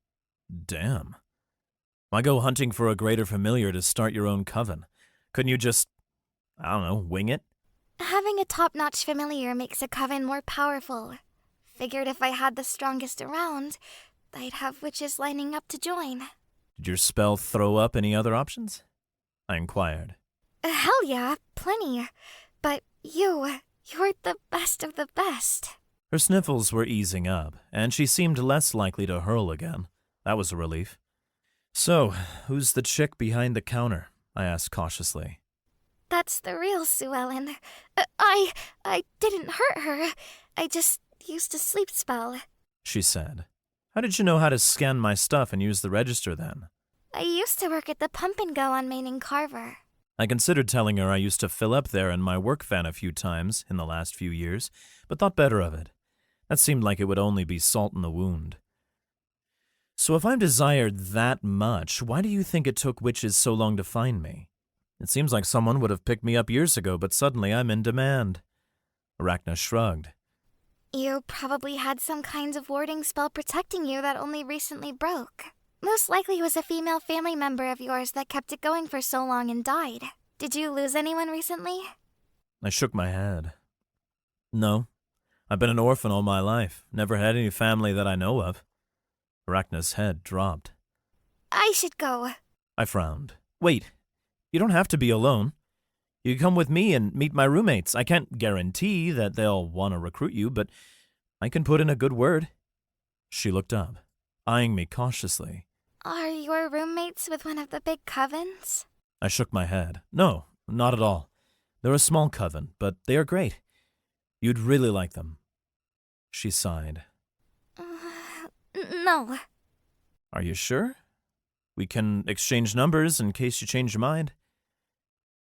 Damn. Why go hunting for a greater familiar to start your own coven? Couldn't you just, wing it? Having a top-notch familiar makes a coven more powerful. Figured if I had the strongest around, I'd have witches lining up to join. Did your spell throw up any other options? I inquired. Hell yeah, plenty. But you're the best of the best. Her sniffles were easing up, and she seemed less likely to hurl again. That was a relief. So, who's the chick behind the counter? I asked cautiously. That's the real Sue Ellen. I didn't hurt her. I just used a sleep spell. She said. How did you know how to scan my stuff and use the register then? I used to work at the Pump and Go on Main and Carver. I considered telling her I used to fill up there in my work van a few times in the last few years, but thought better of it. That seemed like it would only be salt in the wound. So if I'm desired that much, why do you think it took witches so long to find me? It seems like someone would have picked me up years ago, but suddenly I'm in demand. Arachna shrugged. You probably had some kind of warding spell protecting you that only recently broke. Most likely it was a female family member of yours that kept it going for so long and died. Did you lose anyone recently? I shook my head. No. I've been an orphan all my life. Never had any family that I know of. Arachna's head dropped. I should go. I frowned. Wait. You don't have to be alone. You can come with me and meet my roommates. I can't guarantee that they'll want to recruit you, but I can put in a good word. She looked up, eyeing me cautiously. Are your roommates with one of the big covens? I shook my head. No, not at all. They're a small coven, but they are great. You'd really like them. She sighed. No. Are you sure? We can exchange numbers in case you change your mind.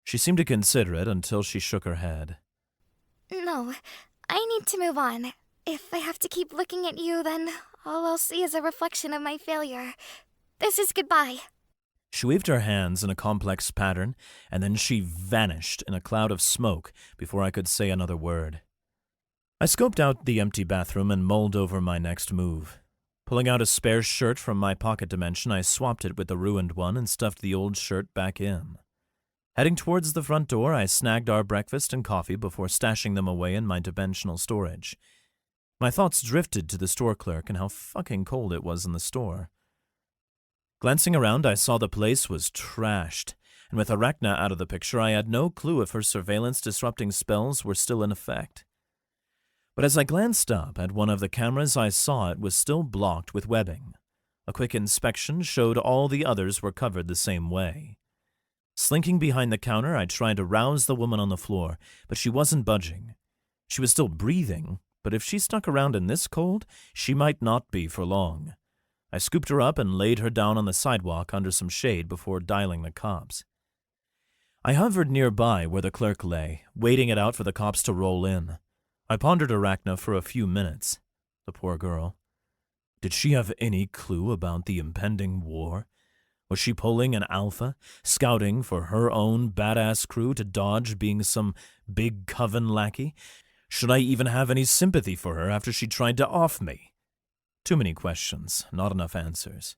She seemed to consider it until she shook her head. No, I need to move on. If I have to keep looking at you, then all I'll see is a reflection of my failure. This is goodbye. She waved her hands in a complex pattern, and then she vanished in a cloud of smoke before I could say another word. I scoped out the empty bathroom and mulled over my next move. Pulling out a spare shirt from my pocket dimension, I swapped it with the ruined one and stuffed the old shirt back in. Heading towards the front door, I snagged our breakfast and coffee before stashing them away in my dimensional storage. My thoughts drifted to the store clerk and how fucking cold it was in the store. Glancing around, I saw the place was trashed, and with Arachna out of the picture, I had no clue if her surveillance-disrupting spells were still in effect. But as I glanced up at one of the cameras, I saw it was still blocked with webbing. A quick inspection showed all the others were covered the same way. Slinking behind the counter, I tried to rouse the woman on the floor, but she wasn't budging. She was still breathing, but if she stuck around in this cold, she might not be for long. I scooped her up and laid her down on the sidewalk under some shade before dialing the cops. I hovered nearby where the clerk lay, waiting it out for the cops to roll in. I pondered Arachna for a few minutes. The poor girl. Did she have any clue about the impending war? Was she pulling an alpha, scouting for her own badass crew to dodge being some big coven lackey? Should I even have any sympathy for her after she tried to off me? Too many questions, not enough answers.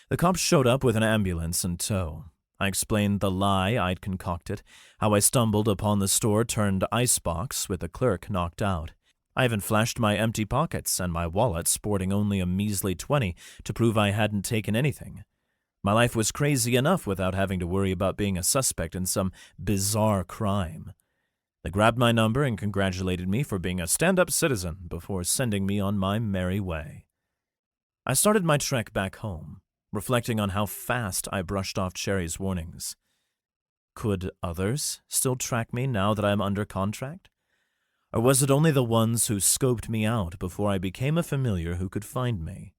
The cops showed up with an ambulance in tow. I explained the lie I'd concocted, how I stumbled upon the store-turned icebox with the clerk knocked out. I even flashed my empty pockets and my wallet sporting only a measly 20 to prove I hadn't taken anything. My life was crazy enough without having to worry about being a suspect in some bizarre crime. They grabbed my number and congratulated me for being a stand-up citizen before sending me on my merry way. I started my trek back home, reflecting on how fast I brushed off Cherry's warnings. Could others still track me now that I'm under contract? Or was it only the ones who scoped me out before I became a familiar who could find me?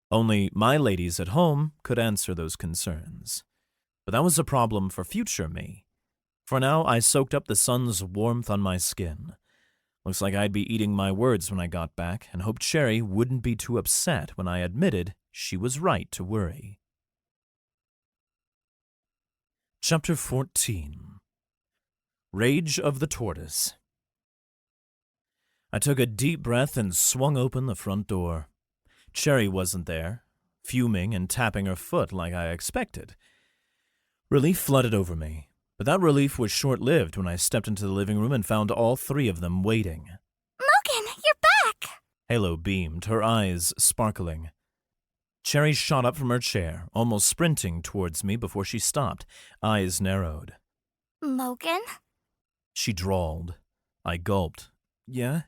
Only my ladies at home could answer those concerns. But that was a problem for future me. For now, I soaked up the sun's warmth on my skin. Looks like I'd be eating my words when I got back, and hoped Cherry wouldn't be too upset when I admitted she was right to worry. Chapter 14. Rage of the Tortoise. I took a deep breath and swung open the front door. Cherry wasn't there. fuming and tapping her foot like I expected. Relief flooded over me, but that relief was short-lived when I stepped into the living room and found all three of them waiting. Logan, you're back! Halo beamed, her eyes sparkling. Cherry shot up from her chair, almost sprinting towards me before she stopped, eyes narrowed. Logan? She drawled. I gulped. Yeah?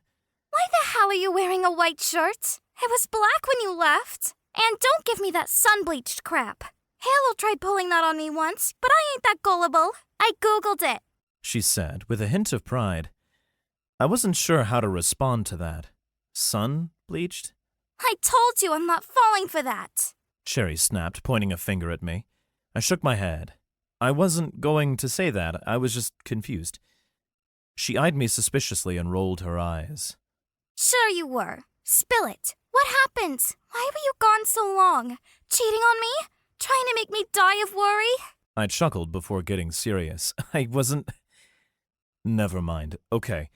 Why the hell are you wearing a white shirt? It was black when you left. And don't give me that sun-bleached crap. Halo tried pulling that on me once, but I ain't that gullible. I Googled it, she said, with a hint of pride. I wasn't sure how to respond to that. Sun-bleached? I told you I'm not falling for that. Cherry snapped, pointing a finger at me. I shook my head. I wasn't going to say that. I was just confused. She eyed me suspiciously and rolled her eyes. Sure you were. Spill it. What happened? Why were you gone so long? Cheating on me? Trying to make me die of worry? I chuckled before getting serious. I wasn't... Never mind. Okay.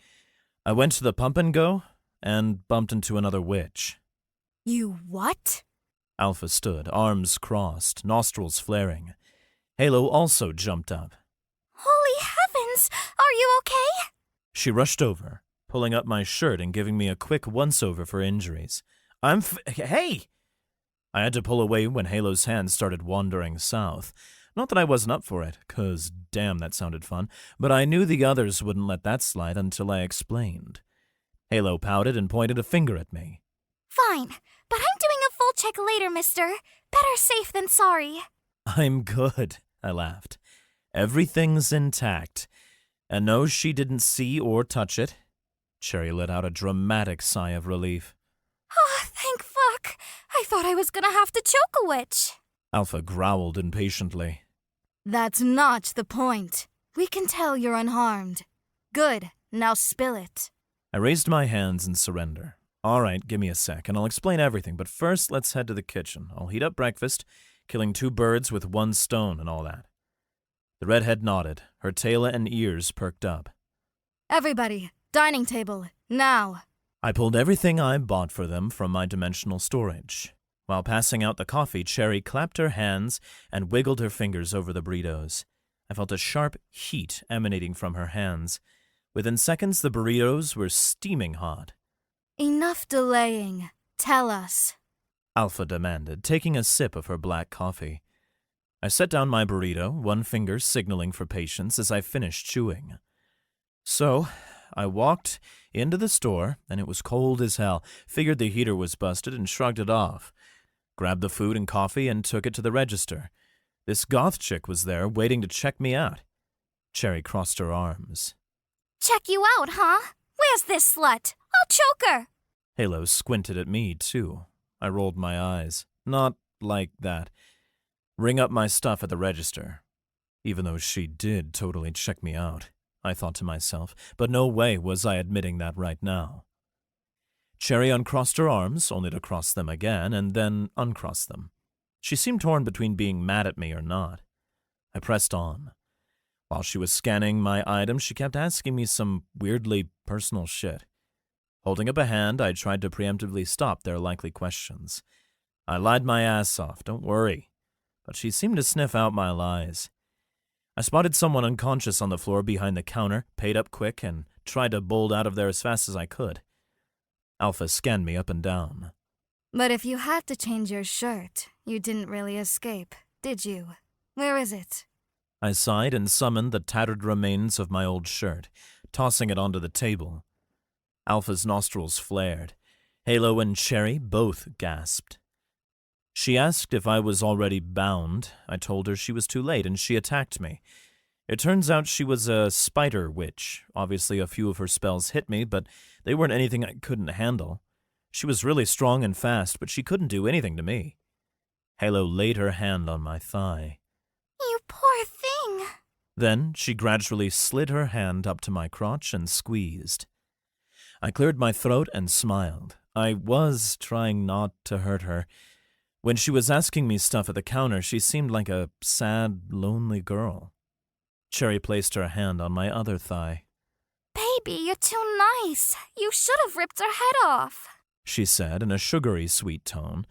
I went to the pump and go and bumped into another witch. You what? Alpha stood, arms crossed, nostrils flaring. Halo also jumped up. Holy heavens! Are you okay? She rushed over, pulling up my shirt and giving me a quick once-over for injuries. Hey! I had to pull away when Halo's hand started wandering south. Not that I wasn't up for it, 'cause damn, that sounded fun, but I knew the others wouldn't let that slide until I explained. Halo pouted and pointed a finger at me. Fine, but I'm doing a full check later, mister. Better safe than sorry. I'm good, I laughed. Everything's intact. And no, she didn't see or touch it. Cherry let out a dramatic sigh of relief. Oh, thank fuck. I thought I was gonna have to choke a witch. Alpha growled impatiently. That's not the point. We can tell you're unharmed. Good, now spill it. I raised my hands in surrender. All right, give me a sec, and I'll explain everything, but first let's head to the kitchen. I'll heat up breakfast, killing 2 birds with 1 stone and all that. The redhead nodded, her tail and ears perked up. Everybody, dining table, now. I pulled everything I bought for them from my dimensional storage. While passing out the coffee, Cherry clapped her hands and wiggled her fingers over the burritos. I felt a sharp heat emanating from her hands. Within seconds, the burritos were steaming hot. Enough delaying. Tell us. Alpha demanded, taking a sip of her black coffee. I set down my burrito, one finger signaling for patience as I finished chewing. So, I walked into the store, and it was cold as hell, figured the heater was busted and shrugged it off. Grabbed the food and coffee and took it to the register. This goth chick was there, waiting to check me out. Cherry crossed her arms. Check you out, huh? Where's this slut? I'll choke her. Halo squinted at me, too. I rolled my eyes. Not like that. Ring up my stuff at the register. Even though she did totally check me out, I thought to myself, but no way was I admitting that right now. Cherry uncrossed her arms, only to cross them again, and then uncross them. She seemed torn between being mad at me or not. I pressed on. While she was scanning my items, she kept asking me some weirdly personal shit. Holding up a hand, I tried to preemptively stop their likely questions. I lied my ass off, don't worry. But she seemed to sniff out my lies. I spotted someone unconscious on the floor behind the counter, paid up quick, and tried to bolt out of there as fast as I could. Alpha scanned me up and down. But if you had to change your shirt, you didn't really escape, did you? Where is it? I sighed and summoned the tattered remains of my old shirt, tossing it onto the table. Alpha's nostrils flared. Halo and Cherry both gasped. She asked if I was already bound. I told her she was too late, and she attacked me. It turns out she was a spider witch. Obviously, a few of her spells hit me, but they weren't anything I couldn't handle. She was really strong and fast, but she couldn't do anything to me. Halo laid her hand on my thigh. You poor thing. Then she gradually slid her hand up to my crotch and squeezed. I cleared my throat and smiled. I was trying not to hurt her. When she was asking me stuff at the counter, she seemed like a sad, lonely girl. Cherry placed her hand on my other thigh. Baby, you're too nice. You should have ripped her head off. She said in a sugary, sweet tone.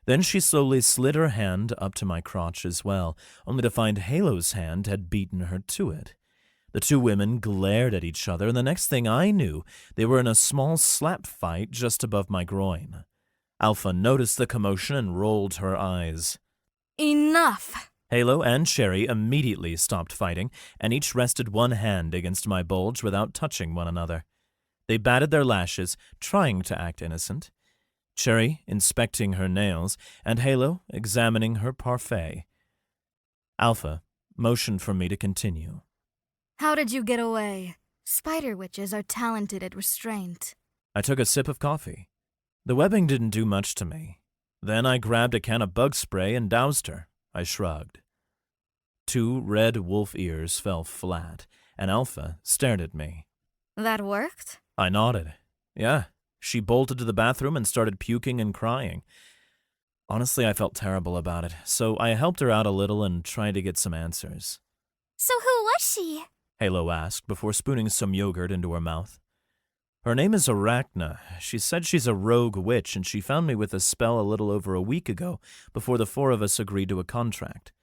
Then she slowly slid her hand up to my crotch as well, only to find Halo's hand had beaten her to it. The two women glared at each other, and the next thing I knew, they were in a small slap fight just above my groin. Alpha noticed the commotion and rolled her eyes. Enough! Halo and Cherry immediately stopped fighting, and each rested one hand against my bulge without touching one another. They batted their lashes, trying to act innocent. Cherry inspecting her nails, and Halo examining her parfait. Alpha motioned for me to continue. How did you get away? Spider witches are talented at restraint. I took a sip of coffee. The webbing didn't do much to me. Then I grabbed a can of bug spray and doused her. I shrugged. 2 red wolf ears fell flat, and Alpha stared at me. That worked? I nodded. Yeah, she bolted to the bathroom and started puking and crying. Honestly, I felt terrible about it, so I helped her out a little and tried to get some answers. So who was she? Halo asked before spooning some yogurt into her mouth. Her name is Arachna. She said she's a rogue witch, and she found me with a spell a little over a week ago before the 4 of us agreed to a contract.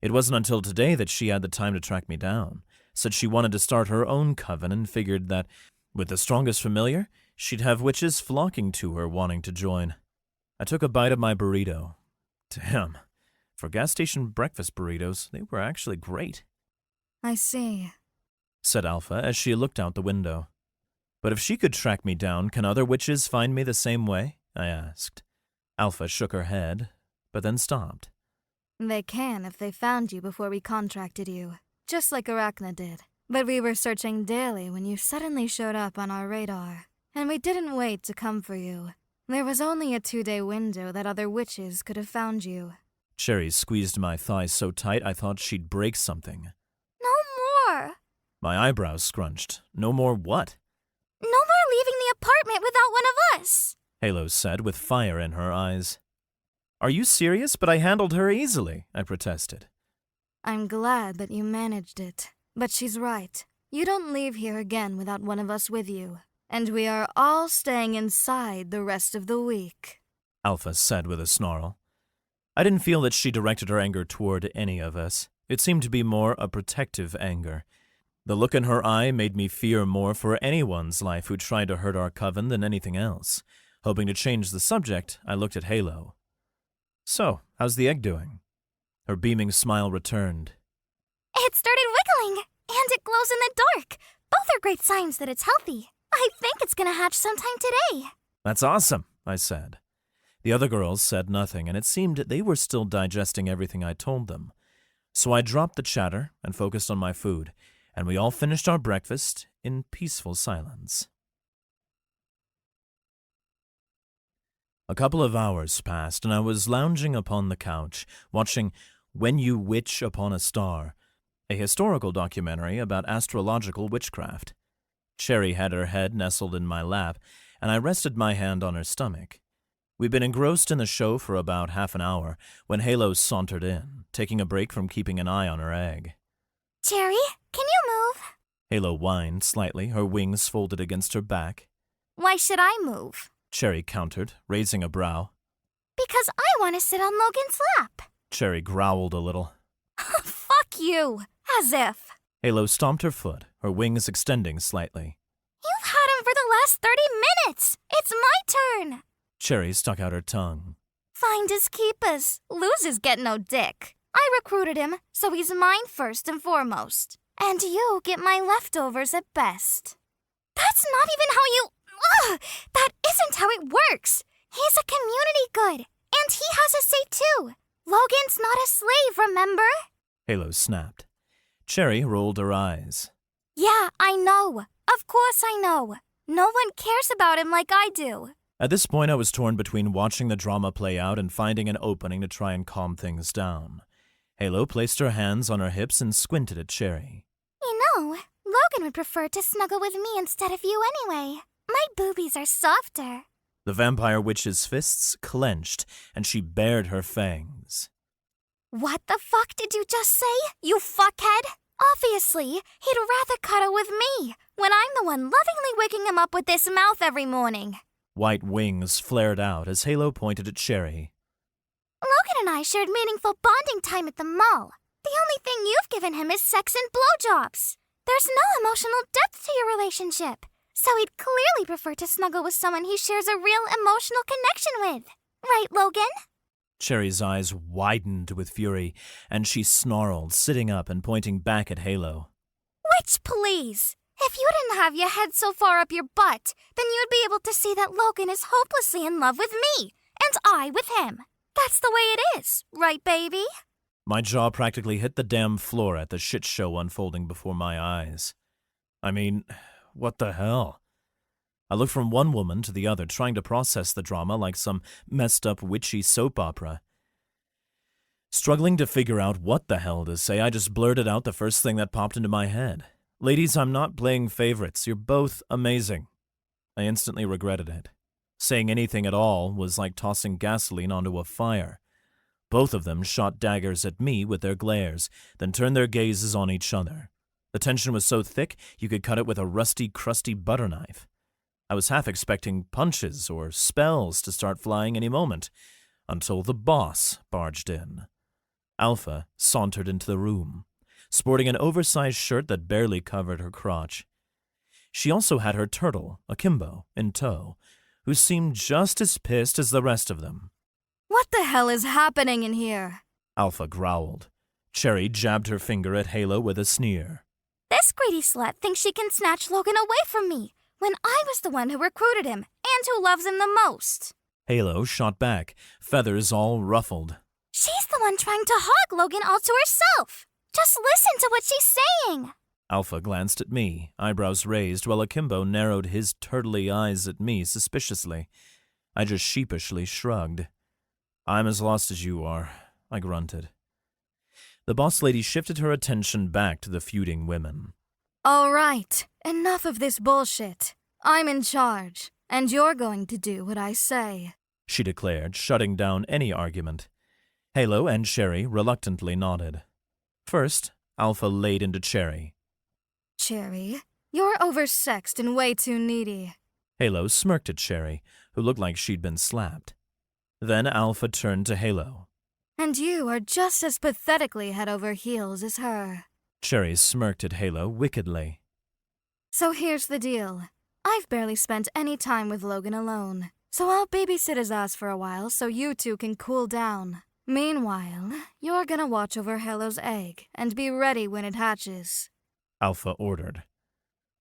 It wasn't until today that she had the time to track me down. Said she wanted to start her own coven and figured that, with the strongest familiar, she'd have witches flocking to her wanting to join. I took a bite of my burrito. Damn, for gas station breakfast burritos, they were actually great. I see, said Alpha as she looked out the window. But if she could track me down, can other witches find me the same way? I asked. Alpha shook her head, but then stopped. They can if they found you before we contracted you, just like Arachna did. But we were searching daily when you suddenly showed up on our radar, and we didn't wait to come for you. There was only a 2-day window that other witches could have found you. Cherry squeezed my thigh so tight I thought she'd break something. No more. My eyebrows scrunched. No more what? No more leaving the apartment without one of us. Halo said with fire in her eyes. Are you serious? But I handled her easily, I protested. I'm glad that you managed it. But she's right. You don't leave here again without one of us with you. And we are all staying inside the rest of the week, Alpha said with a snarl. I didn't feel that she directed her anger toward any of us. It seemed to be more a protective anger. The look in her eye made me fear more for anyone's life who tried to hurt our coven than anything else. Hoping to change the subject, I looked at Halo. So, how's the egg doing? Her beaming smile returned. It started wiggling, and it glows in the dark. Both are great signs that it's healthy. I think it's gonna hatch sometime today. That's awesome, I said. The other girls said nothing, and it seemed they were still digesting everything I told them. So I dropped the chatter and focused on my food, and we all finished our breakfast in peaceful silence. A couple of hours passed, and I was lounging upon the couch, watching When You Witch Upon a Star, a historical documentary about astrological witchcraft. Cherry had her head nestled in my lap, and I rested my hand on her stomach. We'd been engrossed in the show for about half an hour when Halo sauntered in, taking a break from keeping an eye on her egg. Cherry, can you move? Halo whined slightly, her wings folded against her back. Why should I move? Cherry countered, raising a brow. Because I want to sit on Logan's lap. Cherry growled a little. Fuck you! As if. Halo stomped her foot, her wings extending slightly. You've had him for the last 30 minutes! It's my turn! Cherry stuck out her tongue. Finders keepers. Losers get no dick. I recruited him, so he's mine first and foremost. And you get my leftovers at best. That's not even how you... Ugh! That isn't how it works! He's a community good, and he has a say too. Logan's not a slave, remember? Halo snapped. Cherry rolled her eyes. Yeah, I know. Of course I know. No one cares about him like I do. At this point, I was torn between watching the drama play out and finding an opening to try and calm things down. Halo placed her hands on her hips and squinted at Cherry. You know, Logan would prefer to snuggle with me instead of you anyway. My boobies are softer. The vampire witch's fists clenched, and she bared her fangs. What the fuck did you just say, you fuckhead? Obviously, he'd rather cuddle with me, when I'm the one lovingly waking him up with this mouth every morning. White wings flared out as Halo pointed at Cherry. Logan and I shared meaningful bonding time at the mall. The only thing you've given him is sex and blowjobs. There's no emotional depth to your relationship. So he'd clearly prefer to snuggle with someone he shares a real emotional connection with. Right, Logan? Cherry's eyes widened with fury, and she snarled, sitting up and pointing back at Halo. Which, please? If you didn't have your head so far up your butt, then you'd be able to see that Logan is hopelessly in love with me, and I with him. That's the way it is, right, baby? My jaw practically hit the damn floor at the shit show unfolding before my eyes. I mean, what the hell? I looked from one woman to the other, trying to process the drama like some messed-up witchy soap opera. Struggling to figure out what the hell to say, I just blurted out the first thing that popped into my head. Ladies, I'm not playing favorites. You're both amazing. I instantly regretted it. Saying anything at all was like tossing gasoline onto a fire. Both of them shot daggers at me with their glares, then turned their gazes on each other. The tension was so thick you could cut it with a rusty, crusty butter knife. I was half expecting punches or spells to start flying any moment, until the boss barged in. Alpha sauntered into the room, sporting an oversized shirt that barely covered her crotch. She also had her turtle, Akimbo, in tow, who seemed just as pissed as the rest of them. What the hell is happening in here? Alpha growled. Cherry jabbed her finger at Halo with a sneer. This greedy slut thinks she can snatch Logan away from me, when I was the one who recruited him, and who loves him the most. Halo shot back, feathers all ruffled. She's the one trying to hog Logan all to herself. Just listen to what she's saying. Alpha glanced at me, eyebrows raised, while Akimbo narrowed his turtly eyes at me suspiciously. I just sheepishly shrugged. I'm as lost as you are, I grunted. The boss lady shifted her attention back to the feuding women. All right, enough of this bullshit. I'm in charge, and you're going to do what I say, she declared, shutting down any argument. Halo and Cherry reluctantly nodded. First, Alpha laid into Cherry. Cherry, you're oversexed and way too needy. Halo smirked at Cherry, who looked like she'd been slapped. Then Alpha turned to Halo. And you are just as pathetically head over heels as her. Cherry smirked at Halo wickedly. So here's the deal. I've barely spent any time with Logan alone, so I'll babysit his ass for a while so you two can cool down. Meanwhile, you're gonna watch over Halo's egg and be ready when it hatches. Alpha ordered.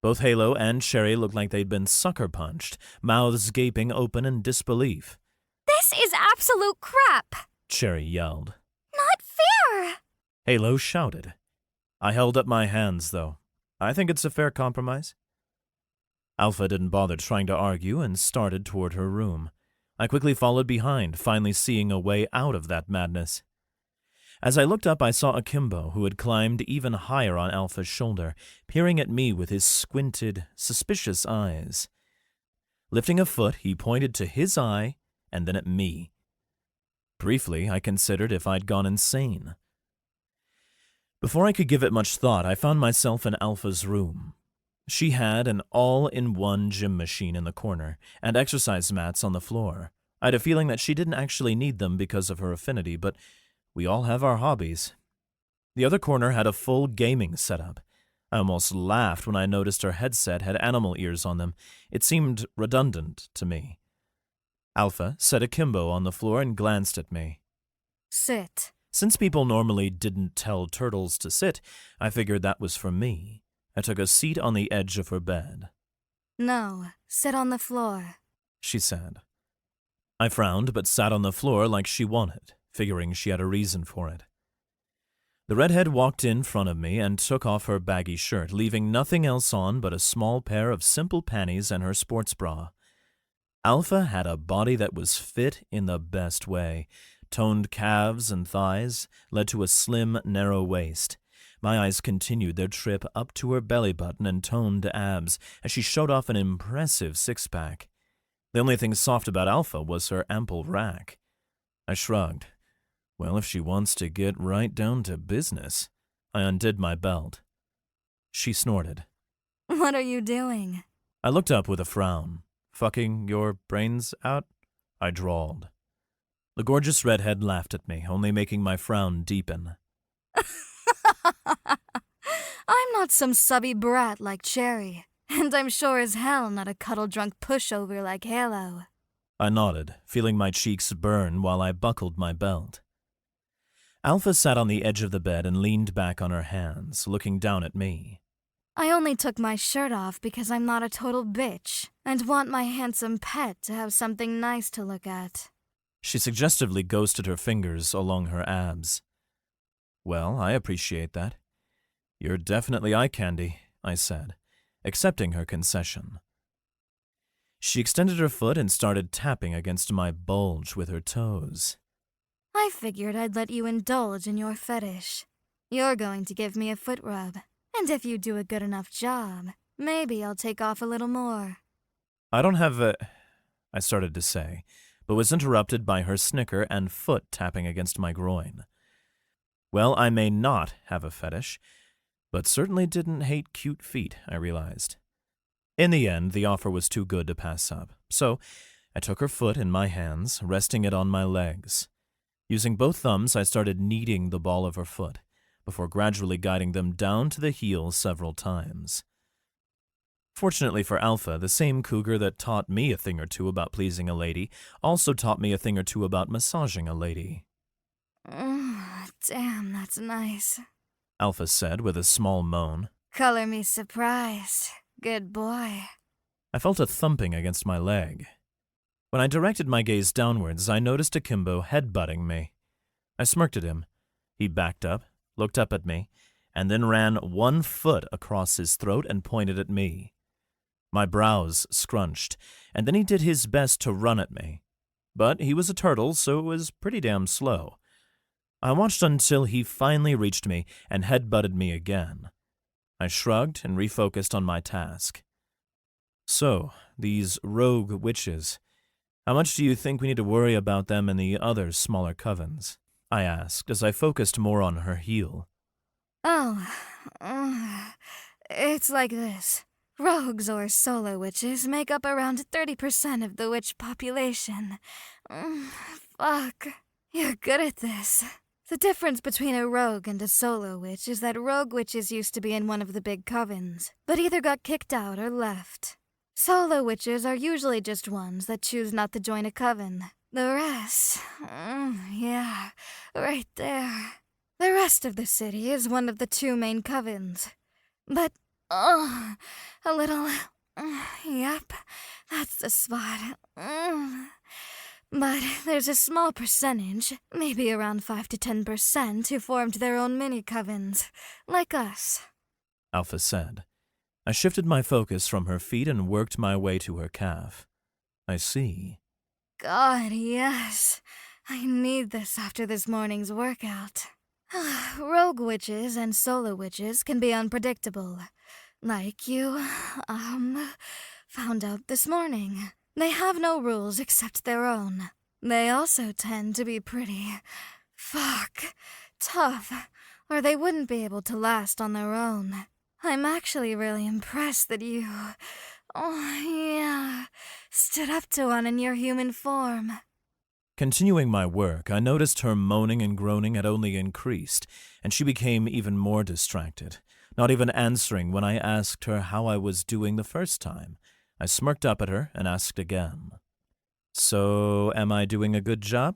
Both Halo and Cherry looked like they'd been sucker punched, mouths gaping open in disbelief. This is absolute crap, Cherry yelled. Not fair. Halo shouted. I held up my hands, though. I think it's a fair compromise. Alpha didn't bother trying to argue and started toward her room. I quickly followed behind, finally seeing a way out of that madness. As I looked up, I saw Akimbo, who had climbed even higher on Alpha's shoulder, peering at me with his squinted, suspicious eyes. Lifting a foot, he pointed to his eye and then at me. Briefly, I considered if I'd gone insane. Before I could give it much thought, I found myself in Alpha's room. She had an all-in-one gym machine in the corner and exercise mats on the floor. I had a feeling that she didn't actually need them because of her affinity, but we all have our hobbies. The other corner had a full gaming setup. I almost laughed when I noticed her headset had animal ears on them. It seemed redundant to me. Alpha set Akimbo on the floor and glanced at me. Sit. Since people normally didn't tell turtles to sit, I figured that was for me. I took a seat on the edge of her bed. No, sit on the floor, she said. I frowned but sat on the floor like she wanted, figuring she had a reason for it. The redhead walked in front of me and took off her baggy shirt, leaving nothing else on but a small pair of simple panties and her sports bra. Alpha had a body that was fit in the best way. Toned calves and thighs led to a slim, narrow waist. My eyes continued their trip up to her belly button and toned abs as she showed off an impressive six-pack. The only thing soft about Alpha was her ample rack. I shrugged. Well, if she wants to get right down to business. I undid my belt. She snorted. What are you doing? I looked up with a frown. Fucking your brains out? I drawled. The gorgeous redhead laughed at me, only making my frown deepen. I'm not some subby brat like Cherry, and I'm sure as hell not a cuddle-drunk pushover like Halo. I nodded, feeling my cheeks burn while I buckled my belt. Alpha sat on the edge of the bed and leaned back on her hands, looking down at me. I only took my shirt off because I'm not a total bitch, and want my handsome pet to have something nice to look at. She suggestively ghosted her fingers along her abs. Well, I appreciate that. You're definitely eye candy, I said, accepting her concession. She extended her foot and started tapping against my bulge with her toes. I figured I'd let you indulge in your fetish. You're going to give me a foot rub, and if you do a good enough job, maybe I'll take off a little more. I don't have a... I started to say, but was interrupted by her snicker and foot tapping against my groin. Well, I may not have a fetish, but certainly didn't hate cute feet, I realized. In the end, the offer was too good to pass up, so I took her foot in my hands, resting it on my legs. Using both thumbs, I started kneading the ball of her foot, before gradually guiding them down to the heel several times. Fortunately for Alpha, the same cougar that taught me a thing or two about pleasing a lady also taught me a thing or two about massaging a lady. Damn, that's nice. Alpha said with a small moan. Color me surprised. Good boy. I felt a thumping against my leg. When I directed my gaze downwards, I noticed Akimbo headbutting me. I smirked at him. He backed up, looked up at me, and then ran one foot across his throat and pointed at me. My brows scrunched, and then he did his best to run at me. But he was a turtle, so it was pretty damn slow. I watched until he finally reached me and headbutted me again. I shrugged and refocused on my task. So, these rogue witches, how much do you think we need to worry about them and the other smaller covens? I asked as I focused more on her heel. It's like this. Rogues or solo witches make up around 30% of the witch population. Fuck. You're good at this. The difference between a rogue and a solo witch is that rogue witches used to be in one of the big covens, but either got kicked out or left. Solo witches are usually just ones that choose not to join a coven. The rest, yeah, right there. The rest of the city is one of the two main covens. But, a little, yep, that's the spot. But there's a small percentage, maybe around 5 to 10%, who formed their own mini-covens, like us. Alpha said. I shifted my focus from her feet and worked my way to her calf. I see. God, yes. I need this after this morning's workout. Rogue witches and solo witches can be unpredictable. Like you, found out this morning. They have no rules except their own. They also tend to be pretty, tough, or they wouldn't be able to last on their own. I'm actually really impressed that you, stood up to one in your human form. Continuing my work, I noticed her moaning and groaning had only increased, and she became even more distracted, not even answering when I asked her how I was doing the first time. I smirked up at her and asked again. So, am I doing a good job?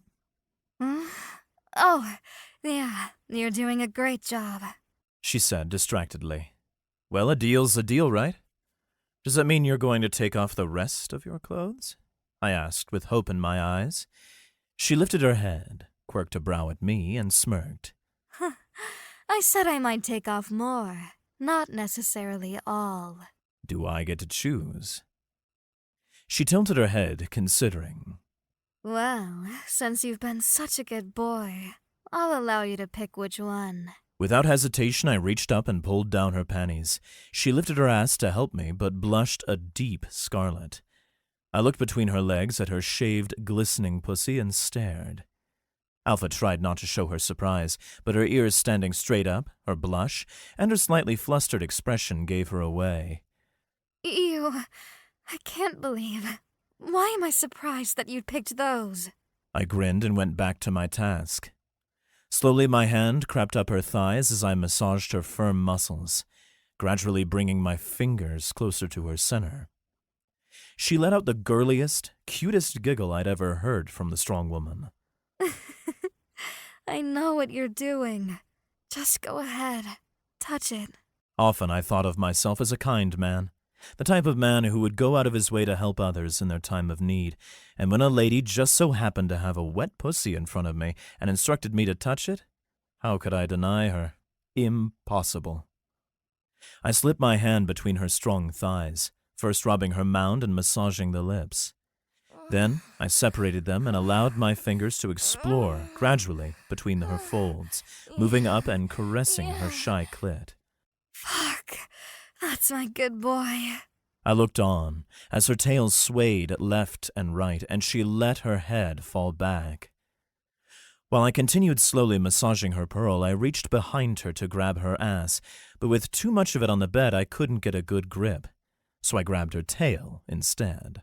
Oh, yeah, you're doing a great job, she said distractedly. Well, a deal's a deal, right? Does that mean you're going to take off the rest of your clothes? I asked with hope in my eyes. She lifted her head, quirked a brow at me, and smirked. I said I might take off more, not necessarily all. Do I get to choose? She tilted her head, considering. Well, since you've been such a good boy, I'll allow you to pick which one. Without hesitation, I reached up and pulled down her panties. She lifted her ass to help me, but blushed a deep scarlet. I looked between her legs at her shaved, glistening pussy and stared. Alpha tried not to show her surprise, but her ears standing straight up, her blush, and her slightly flustered expression gave her away. Ew, I can't believe. Why am I surprised that you picked those? I grinned and went back to my task. Slowly my hand crept up her thighs as I massaged her firm muscles, gradually bringing my fingers closer to her center. She let out the girliest, cutest giggle I'd ever heard from the strong woman. I know what you're doing. Just go ahead. Touch it. Often I thought of myself as a kind man, the type of man who would go out of his way to help others in their time of need, and when a lady just so happened to have a wet pussy in front of me and instructed me to touch it, how could I deny her? Impossible. I slipped my hand between her strong thighs, first rubbing her mound and massaging the lips. Then I separated them and allowed my fingers to explore gradually between her folds, moving up and caressing her shy clit. Fuck, that's my good boy. I looked on as her tail swayed left and right, and she let her head fall back. While I continued slowly massaging her pearl, I reached behind her to grab her ass, but with too much of it on the bed, I couldn't get a good grip, so I grabbed her tail instead.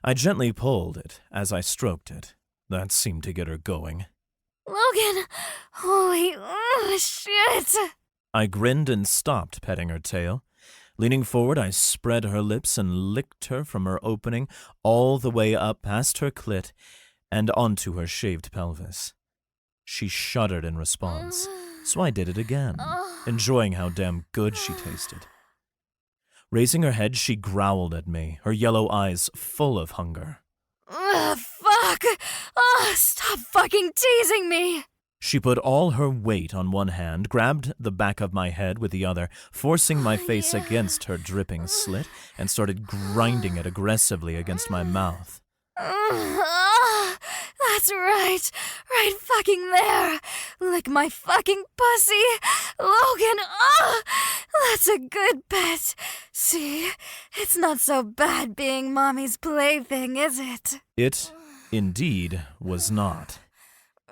I gently pulled it as I stroked it. That seemed to get her going. Logan! Holy shit! I grinned and stopped petting her tail. Leaning forward, I spread her lips and licked her from her opening all the way up past her clit and onto her shaved pelvis. She shuddered in response, so I did it again, enjoying how damn good she tasted. Raising her head, she growled at me, her yellow eyes full of hunger. Fuck! Stop fucking teasing me! She put all her weight on one hand, grabbed the back of my head with the other, forcing my face against her dripping slit, and started grinding it aggressively against my mouth. That's right. Right fucking there. Lick my fucking pussy. Logan, that's a pet pet. See, it's not so bad being Mommy's plaything, is it? It, indeed, was not.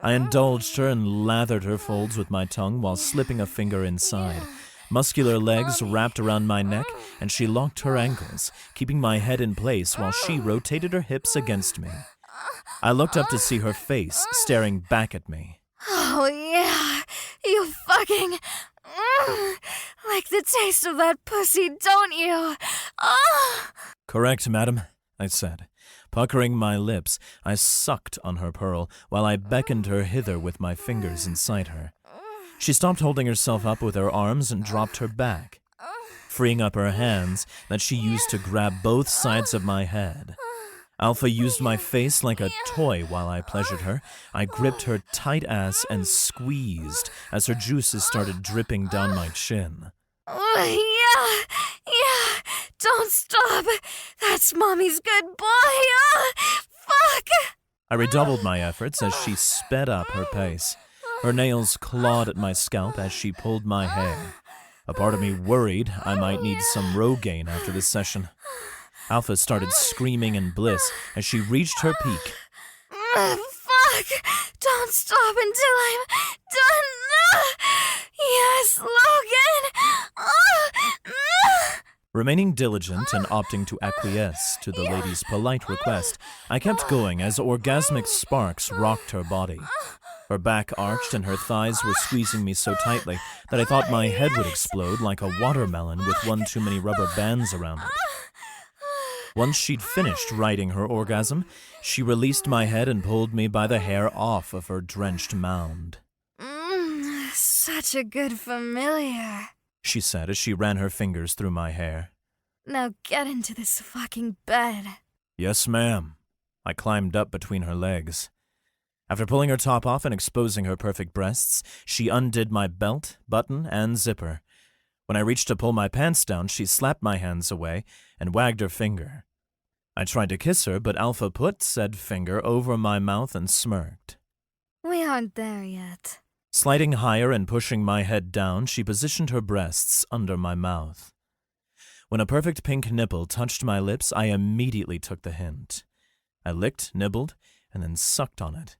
I indulged her and lathered her folds with my tongue while slipping a finger inside. Muscular legs wrapped around my neck, and she locked her ankles, keeping my head in place while she rotated her hips against me. I looked up to see her face staring back at me. Oh, yeah. You fucking... like the taste of that pussy, don't you? Correct, madam, I said. Puckering my lips, I sucked on her pearl while I beckoned her hither with my fingers inside her. She stopped holding herself up with her arms and dropped her back, freeing up her hands that she used to grab both sides of my head. Alpha used my face like a toy while I pleasured her. I gripped her tight ass and squeezed as her juices started dripping down my chin. Yeah, don't stop. That's Mommy's good boy. Fuck. I redoubled my efforts as she sped up her pace. Her nails clawed at my scalp as she pulled my hair. A part of me worried I might need some Rogaine after this session. Alpha started screaming in bliss as she reached her peak. Fuck! Don't stop until I'm done! Yes, Logan! Remaining diligent and opting to acquiesce to the lady's polite request, I kept going as orgasmic sparks rocked her body. Her back arched and her thighs were squeezing me so tightly that I thought my head would explode like a watermelon with one too many rubber bands around it. Once she'd finished riding her orgasm, she released my head and pulled me by the hair off of her drenched mound. Such a good familiar, she said as she ran her fingers through my hair. Now get into this fucking bed. Yes, ma'am. I climbed up between her legs. After pulling her top off and exposing her perfect breasts, she undid my belt, button, and zipper. When I reached to pull my pants down, she slapped my hands away and wagged her finger. I tried to kiss her, but Alpha put said finger over my mouth and smirked. We aren't there yet. Sliding higher and pushing my head down, she positioned her breasts under my mouth. When a perfect pink nipple touched my lips, I immediately took the hint. I licked, nibbled, and then sucked on it.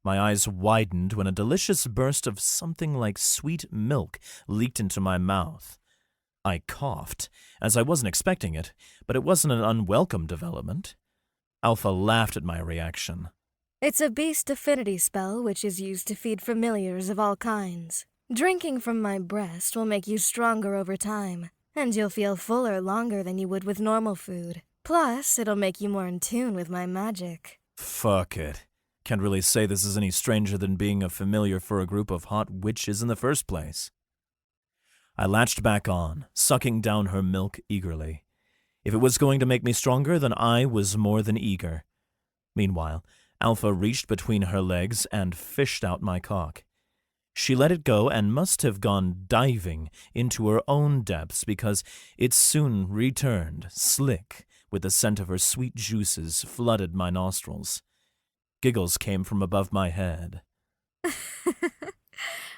My eyes widened when a delicious burst of something like sweet milk leaked into my mouth. I coughed, as I wasn't expecting it, but it wasn't an unwelcome development. Alpha laughed at my reaction. It's a beast affinity spell which is used to feed familiars of all kinds. Drinking from my breast will make you stronger over time, and you'll feel fuller longer than you would with normal food. Plus, it'll make you more in tune with my magic. Fuck it. Can't really say this is any stranger than being a familiar for a group of hot witches in the first place. I latched back on, sucking down her milk eagerly. If it was going to make me stronger, then I was more than eager. Meanwhile, Alpha reached between her legs and fished out my cock. She let it go and must have gone diving into her own depths because it soon returned, slick, with the scent of her sweet juices flooded my nostrils. Giggles came from above my head.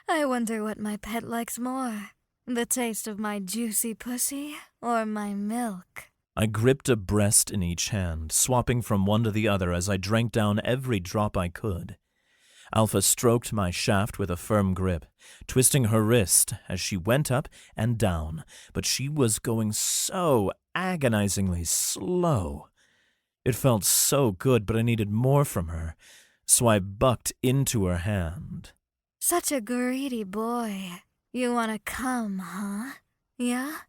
I wonder what my pet likes more, the taste of my juicy pussy or my milk. I gripped a breast in each hand, swapping from one to the other as I drank down every drop I could. Alpha stroked my shaft with a firm grip, twisting her wrist as she went up and down, but she was going so agonizingly slow. It felt so good, but I needed more from her, so I bucked into her hand. Such a greedy boy. You wanna come, huh? Yeah?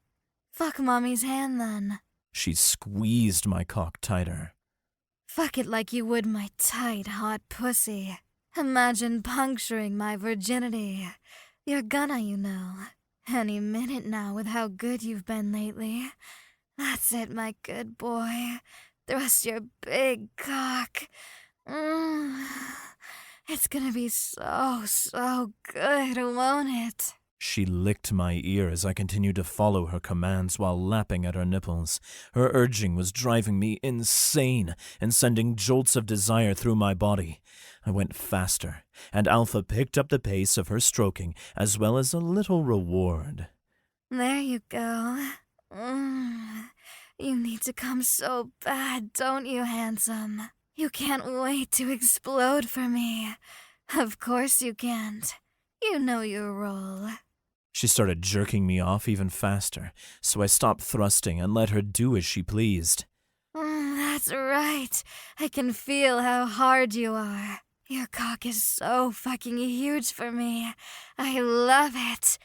Fuck Mommy's hand then. She squeezed my cock tighter. Fuck it like you would my tight, hot pussy. Imagine puncturing my virginity. You're gonna, you know. Any minute now with how good you've been lately. That's it, my good boy. Thrust your big cock. It's gonna be so good, won't it? She licked my ear as I continued to follow her commands while lapping at her nipples. Her urging was driving me insane and sending jolts of desire through my body. I went faster, and Alpha picked up the pace of her stroking as well as a little reward. There you go. You need to come so bad, don't you, handsome? You can't wait to explode for me. Of course you can't. You know your role. She started jerking me off even faster, so I stopped thrusting and let her do as she pleased. That's right. I can feel how hard you are. Your cock is so fucking huge for me. I love it.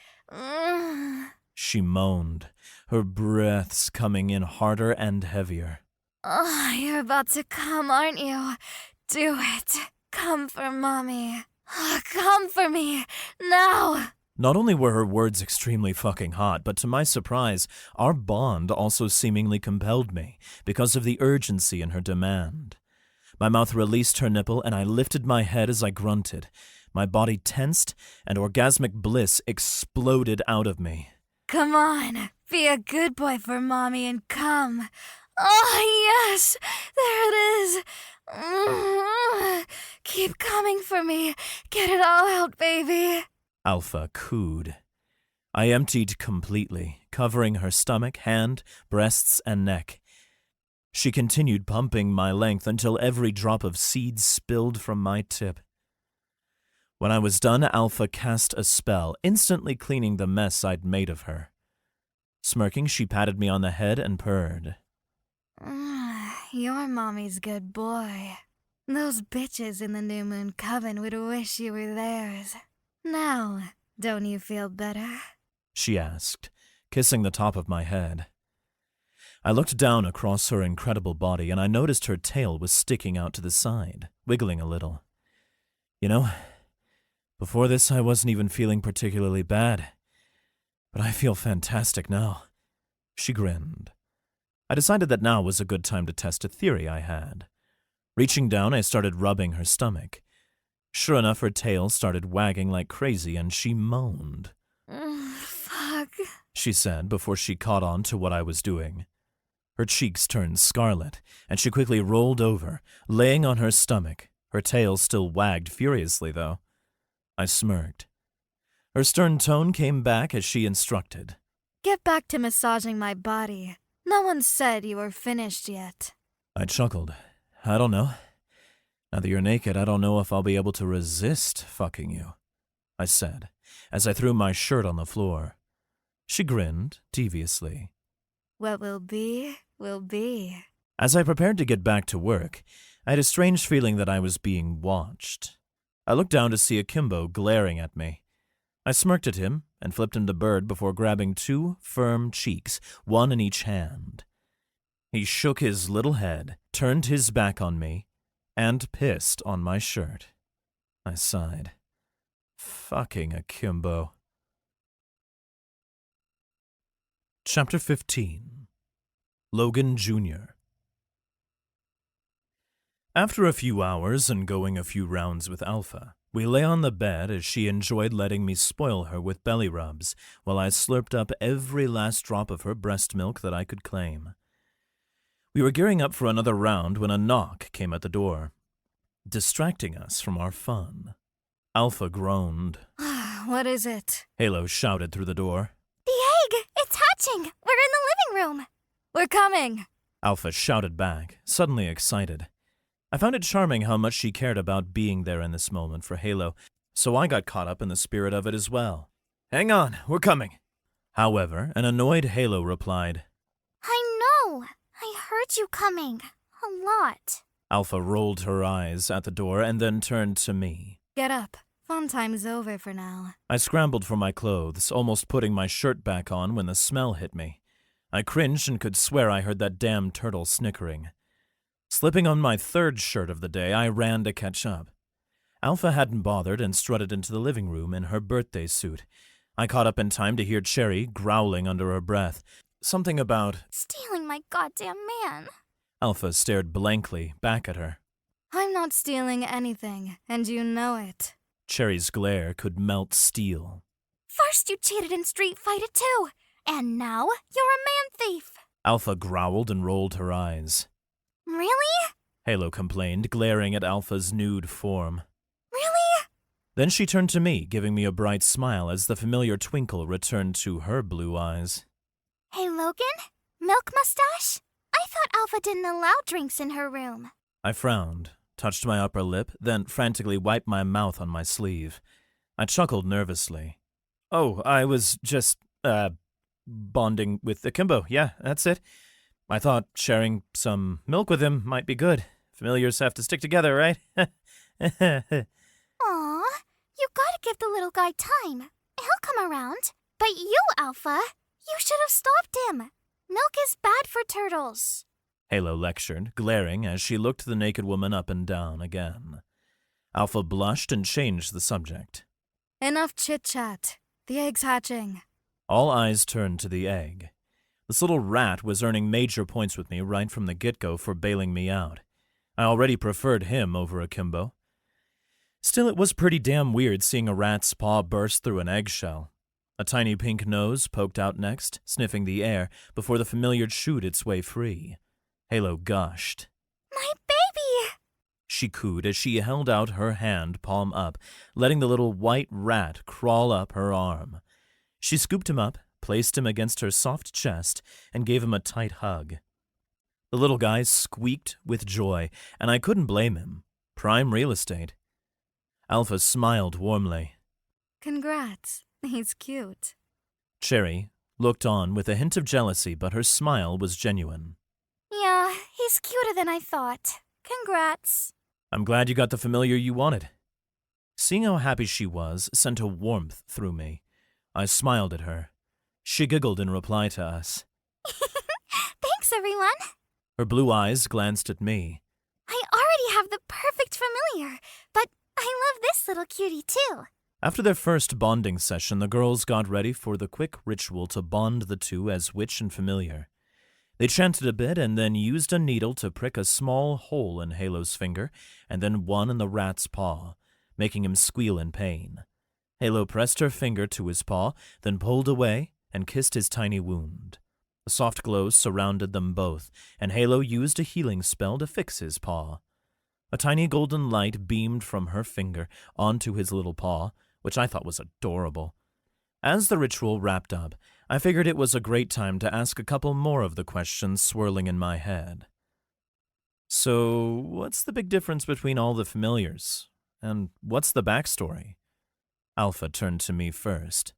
She moaned, her breaths coming in harder and heavier. Oh, you're about to come, aren't you? Do it. Come for Mommy. Oh, come for me. Now. Not only were her words extremely fucking hot, but to my surprise, our bond also seemingly compelled me because of the urgency in her demand. My mouth released her nipple and I lifted my head as I grunted. My body tensed and orgasmic bliss exploded out of me. Come on, be a good boy for Mommy and come. Oh, yes, there it is. Keep coming for me. Get it all out, baby. Alpha cooed. I emptied completely, covering her stomach, hand, breasts, and neck. She continued pumping my length until every drop of seed spilled from my tip. When I was done, Alpha cast a spell, instantly cleaning the mess I'd made of her. Smirking, she patted me on the head and purred. You're Mommy's good boy. Those bitches in the New Moon Coven would wish you were theirs. Now, don't you feel better? She asked, kissing the top of my head. I looked down across her incredible body and I noticed her tail was sticking out to the side, wiggling a little. You know, before this I wasn't even feeling particularly bad, but I feel fantastic now. She grinned. I decided that now was a good time to test a theory I had. Reaching down, I started rubbing her stomach. Sure enough, her tail started wagging like crazy and she moaned. Fuck, she said before she caught on to what I was doing. Her cheeks turned scarlet, and she quickly rolled over, laying on her stomach. Her tail still wagged furiously, though. I smirked. Her stern tone came back as she instructed. Get back to massaging my body. No one said you were finished yet. I chuckled. I don't know. Now that you're naked, I don't know if I'll be able to resist fucking you, I said, as I threw my shirt on the floor. She grinned, deviously. What will be, will be. As I prepared to get back to work, I had a strange feeling that I was being watched. I looked down to see Akimbo glaring at me. I smirked at him and flipped him the bird before grabbing 2 firm cheeks, one in each hand. He shook his little head, turned his back on me, and pissed on my shirt. I sighed. Fucking Akimbo. Chapter 15. Logan Jr. After a few hours and going a few rounds with Alpha, we lay on the bed as she enjoyed letting me spoil her with belly rubs while I slurped up every last drop of her breast milk that I could claim. We were gearing up for another round when a knock came at the door, distracting us from our fun. Alpha groaned. What is it? Halo shouted through the door. The egg! It's hatching! We're in the living room! We're coming! Alpha shouted back, suddenly excited. I found it charming how much she cared about being there in this moment for Halo, so I got caught up in the spirit of it as well. Hang on, we're coming. However, an annoyed Halo replied, I know! I heard you coming. A lot. Alpha rolled her eyes at the door and then turned to me. Get up. Fun time's over for now. I scrambled for my clothes, almost putting my shirt back on when the smell hit me. I cringed and could swear I heard that damn turtle snickering. Slipping on my 3rd shirt of the day, I ran to catch up. Alpha hadn't bothered and strutted into the living room in her birthday suit. I caught up in time to hear Cherry growling under her breath. Something about Stealing my goddamn man. Alpha stared blankly back at her. I'm not stealing anything, and you know it. Cherry's glare could melt steel. First you cheated in Street Fighter 2, and now you're a man thief. Alpha growled and rolled her eyes. Really? Halo complained, glaring at Alpha's nude form. Really? Then she turned to me, giving me a bright smile as the familiar twinkle returned to her blue eyes. Hey, Logan? Milk mustache? I thought Alpha didn't allow drinks in her room. I frowned, touched my upper lip, then frantically wiped my mouth on my sleeve. I chuckled nervously. Oh, I was just, bonding with Akimbo. Yeah, that's it. I thought sharing some milk with him might be good. Familiars have to stick together, right? Aw, you gotta give the little guy time. He'll come around. But you, Alpha, you should have stopped him. Milk is bad for turtles. Halo lectured, glaring as she looked the naked woman up and down again. Alpha blushed and changed the subject. Enough chit-chat. The egg's hatching. All eyes turned to the egg. This little rat was earning major points with me right from the get-go for bailing me out. I already preferred him over Akimbo. Still, it was pretty damn weird seeing a rat's paw burst through an eggshell. A tiny pink nose poked out next, sniffing the air before the familiar chewed its way free. Halo gushed. My baby! She cooed as she held out her hand palm up, letting the little white rat crawl up her arm. She scooped him up, placed him against her soft chest, and gave him a tight hug. The little guy squeaked with joy, and I couldn't blame him. Prime real estate. Alpha smiled warmly. Congrats. He's cute. Cherry looked on with a hint of jealousy, but her smile was genuine. Yeah, he's cuter than I thought. Congrats. I'm glad you got the familiar you wanted. Seeing how happy she was sent a warmth through me. I smiled at her. She giggled in reply to us. Thanks, everyone. Her blue eyes glanced at me. I already have the perfect familiar, but I love this little cutie too. After their first bonding session, the girls got ready for the quick ritual to bond the two as witch and familiar. They chanted a bit and then used a needle to prick a small hole in Halo's finger and then one in the rat's paw, making him squeal in pain. Halo pressed her finger to his paw, then pulled away and kissed his tiny wound. A soft glow surrounded them both, and Halo used a healing spell to fix his paw. A tiny golden light beamed from her finger onto his little paw, which I thought was adorable. As the ritual wrapped up, I figured it was a great time to ask a couple more of the questions swirling in my head. So, what's the big difference between all the familiars? And what's the backstory? Alpha turned to me first.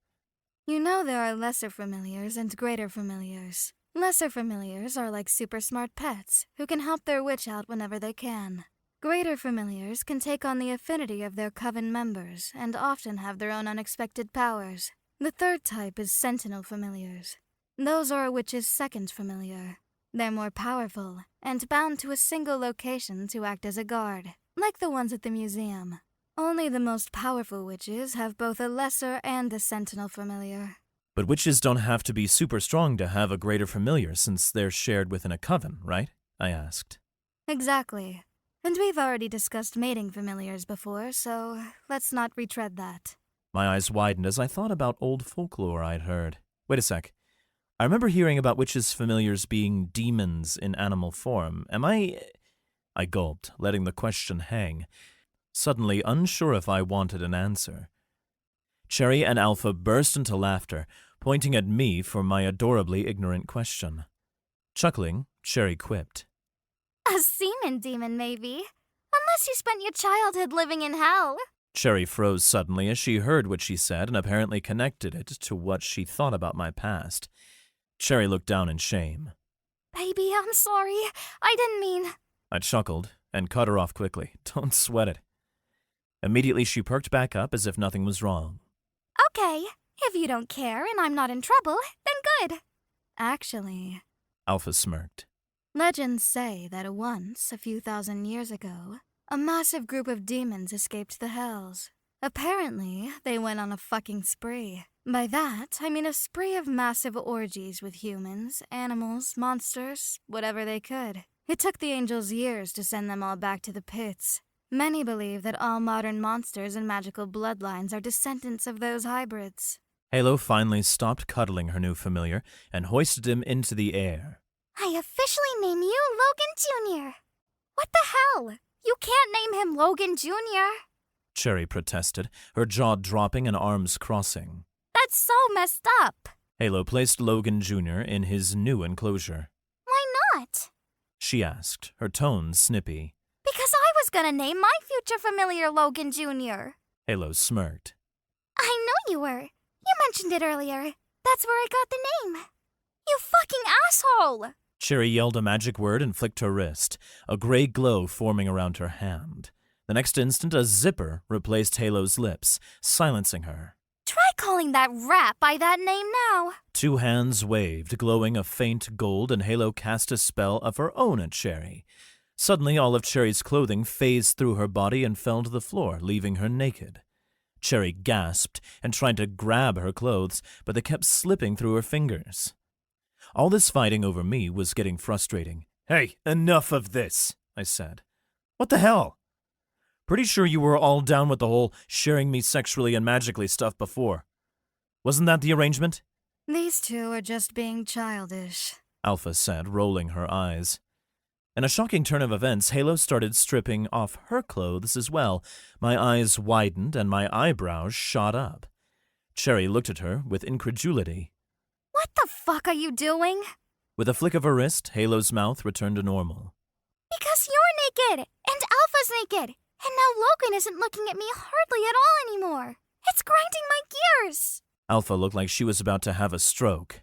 You know there are lesser familiars and greater familiars. Lesser familiars are like super smart pets who can help their witch out whenever they can. Greater familiars can take on the affinity of their coven members and often have their own unexpected powers. The third type is sentinel familiars. Those are a witch's second familiar. They're more powerful and bound to a single location to act as a guard, like the ones at the museum. Only the most powerful witches have both a lesser and a sentinel familiar. But witches don't have to be super strong to have a greater familiar since they're shared within a coven, right? I asked. Exactly. And we've already discussed mating familiars before, so let's not retread that. My eyes widened as I thought about old folklore I'd heard. Wait a sec. I remember hearing about witches' familiars being demons in animal form. Am I gulped, letting the question hang, suddenly unsure if I wanted an answer. Cherry and Alpha burst into laughter, pointing at me for my adorably ignorant question. Chuckling, Cherry quipped. A semen demon, maybe. Unless you spent your childhood living in hell. Cherry froze suddenly as she heard what she said and apparently connected it to what she thought about my past. Cherry looked down in shame. Baby, I'm sorry. I didn't mean... I chuckled and cut her off quickly. Don't sweat it. Immediately she perked back up as if nothing was wrong. Okay, if you don't care and I'm not in trouble, then good. Actually, Alpha smirked. legends say that once, a few thousand years ago, a massive group of demons escaped the hells. Apparently, they went on a fucking spree. By that, I mean a spree of massive orgies with humans, animals, monsters, whatever they could. It took the angels years to send them all back to the pits. Many believe that all modern monsters and magical bloodlines are descendants of those hybrids. Halo finally stopped cuddling her new familiar and hoisted him into the air. I officially name you Logan Jr. What the hell? You can't name him Logan Jr. Cherry protested, her jaw dropping and arms crossing. That's so messed up. Halo placed Logan Jr. in his new enclosure. Why not? She asked, her tone snippy. Because I was gonna name my future familiar Logan Jr. Halo smirked. I know you were. You mentioned it earlier. That's where I got the name. You fucking asshole! Cherry yelled a magic word and flicked her wrist, a gray glow forming around her hand. The next instant, a zipper replaced Halo's lips, silencing her. Try calling that rat by that name now. Two hands waved, glowing a faint gold, and Halo cast a spell of her own at Cherry. Suddenly, all of Cherry's clothing phased through her body and fell to the floor, leaving her naked. Cherry gasped and tried to grab her clothes, but they kept slipping through her fingers. All this fighting over me was getting frustrating. Hey, enough of this, I said. What the hell? Pretty sure you were all down with the whole sharing me sexually and magically stuff before. Wasn't that the arrangement? These two are just being childish, Alpha said, rolling her eyes. In a shocking turn of events, Halo started stripping off her clothes as well. My eyes widened and my eyebrows shot up. Cherry looked at her with incredulity. What the fuck are you doing? With a flick of her wrist, Halo's mouth returned to normal. Because you're naked, and Alpha's naked, and now Logan isn't looking at me hardly at all anymore. It's grinding my gears. Alpha looked like she was about to have a stroke.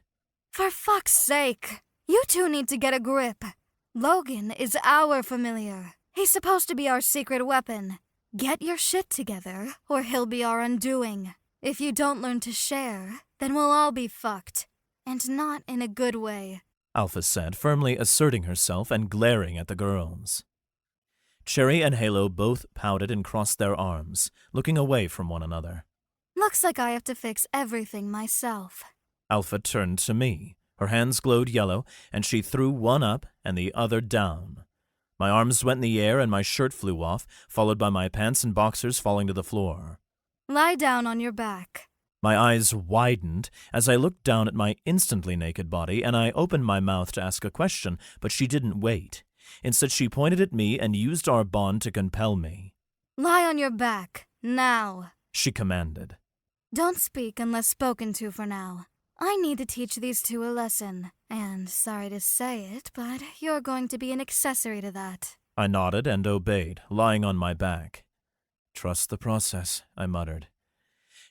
For fuck's sake, you two need to get a grip. Logan is our familiar. He's supposed to be our secret weapon. Get your shit together, or he'll be our undoing. If you don't learn to share, then we'll all be fucked. And not in a good way, Alpha said, firmly asserting herself and glaring at the girls. Cherry and Halo both pouted and crossed their arms, looking away from one another. Looks like I have to fix everything myself. Alpha turned to me. Her hands glowed yellow, and she threw one up and the other down. My arms went in the air and my shirt flew off, followed by my pants and boxers falling to the floor. Lie down on your back. My eyes widened as I looked down at my instantly naked body, and I opened my mouth to ask a question, but she didn't wait. Instead, she pointed at me and used our bond to compel me. Lie on your back, now, she commanded. Don't speak unless spoken to for now. I need to teach these two a lesson, and sorry to say it, but you're going to be an accessory to that. I nodded and obeyed, lying on my back. Trust the process, I muttered.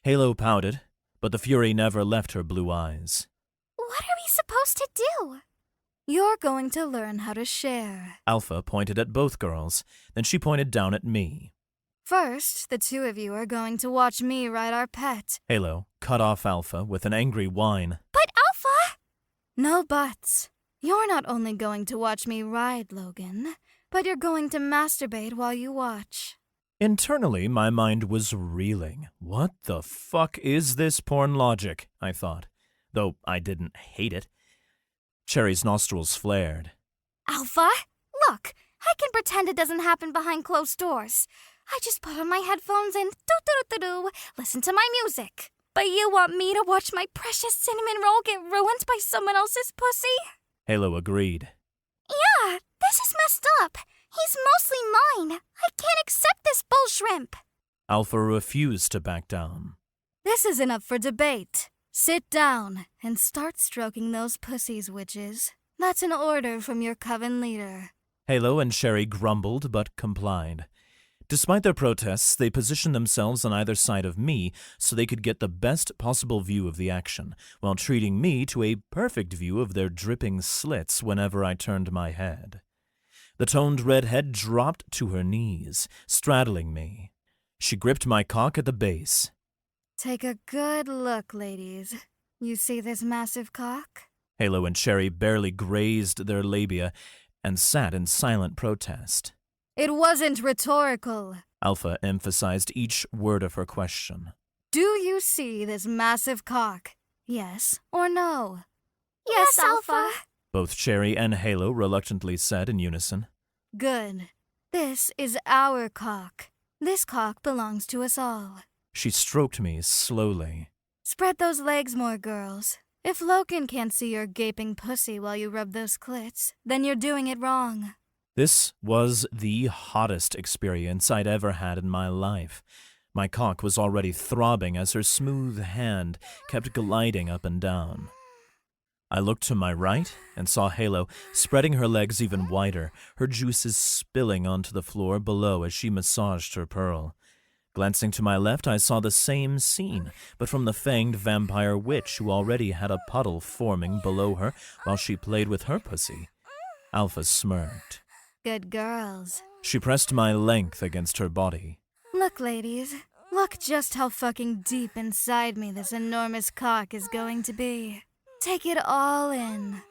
Halo pouted, but the fury never left her blue eyes. What are we supposed to do? You're going to learn how to share. Alpha pointed at both girls, then she pointed down at me. First, the two of you are going to watch me ride our pet. Halo cut off Alpha with an angry whine. But Alpha! No buts. You're not only going to watch me ride, Logan, but you're going to masturbate while you watch. Internally, my mind was reeling. What the fuck is this porn logic? I thought, though I didn't hate it. Cherry's nostrils flared. Alpha, look, I can pretend it doesn't happen behind closed doors. I just put on my headphones and do-do-do-do-do, listen to my music. But you want me to watch my precious cinnamon roll get ruined by someone else's pussy? Halo agreed. Yeah, this is messed up. He's mostly mine. I can't accept this bull shrimp. Alpha refused to back down. This isn't up for debate. Sit down and start stroking those pussies, witches. That's an order from your coven leader. Halo and Cherry grumbled but complied. Despite their protests, they positioned themselves on either side of me so they could get the best possible view of the action, while treating me to a perfect view of their dripping slits whenever I turned my head. The toned redhead dropped to her knees, straddling me. She gripped my cock at the base. Take a good look, ladies. You see this massive cock? Halo and Cherry barely grazed their labia and sat in silent protest. It wasn't rhetorical. Alpha emphasized each word of her question. Do you see this massive cock? Yes or no? Yes, Alpha. Both Cherry and Halo reluctantly said in unison. Good. This is our cock. This cock belongs to us all. She stroked me slowly. Spread those legs more, girls. If Logan can't see your gaping pussy while you rub those clits, then you're doing it wrong. This was the hottest experience I'd ever had in my life. My cock was already throbbing as her smooth hand kept gliding up and down. I looked to my right and saw Halo spreading her legs even wider, her juices spilling onto the floor below as she massaged her pearl. Glancing to my left, I saw the same scene, but from the fanged vampire witch who already had a puddle forming below her while she played with her pussy. Alpha smirked. Good girls. She pressed my length against her body. Look, ladies. Look just how fucking deep inside me this enormous cock is going to be. Take it all in.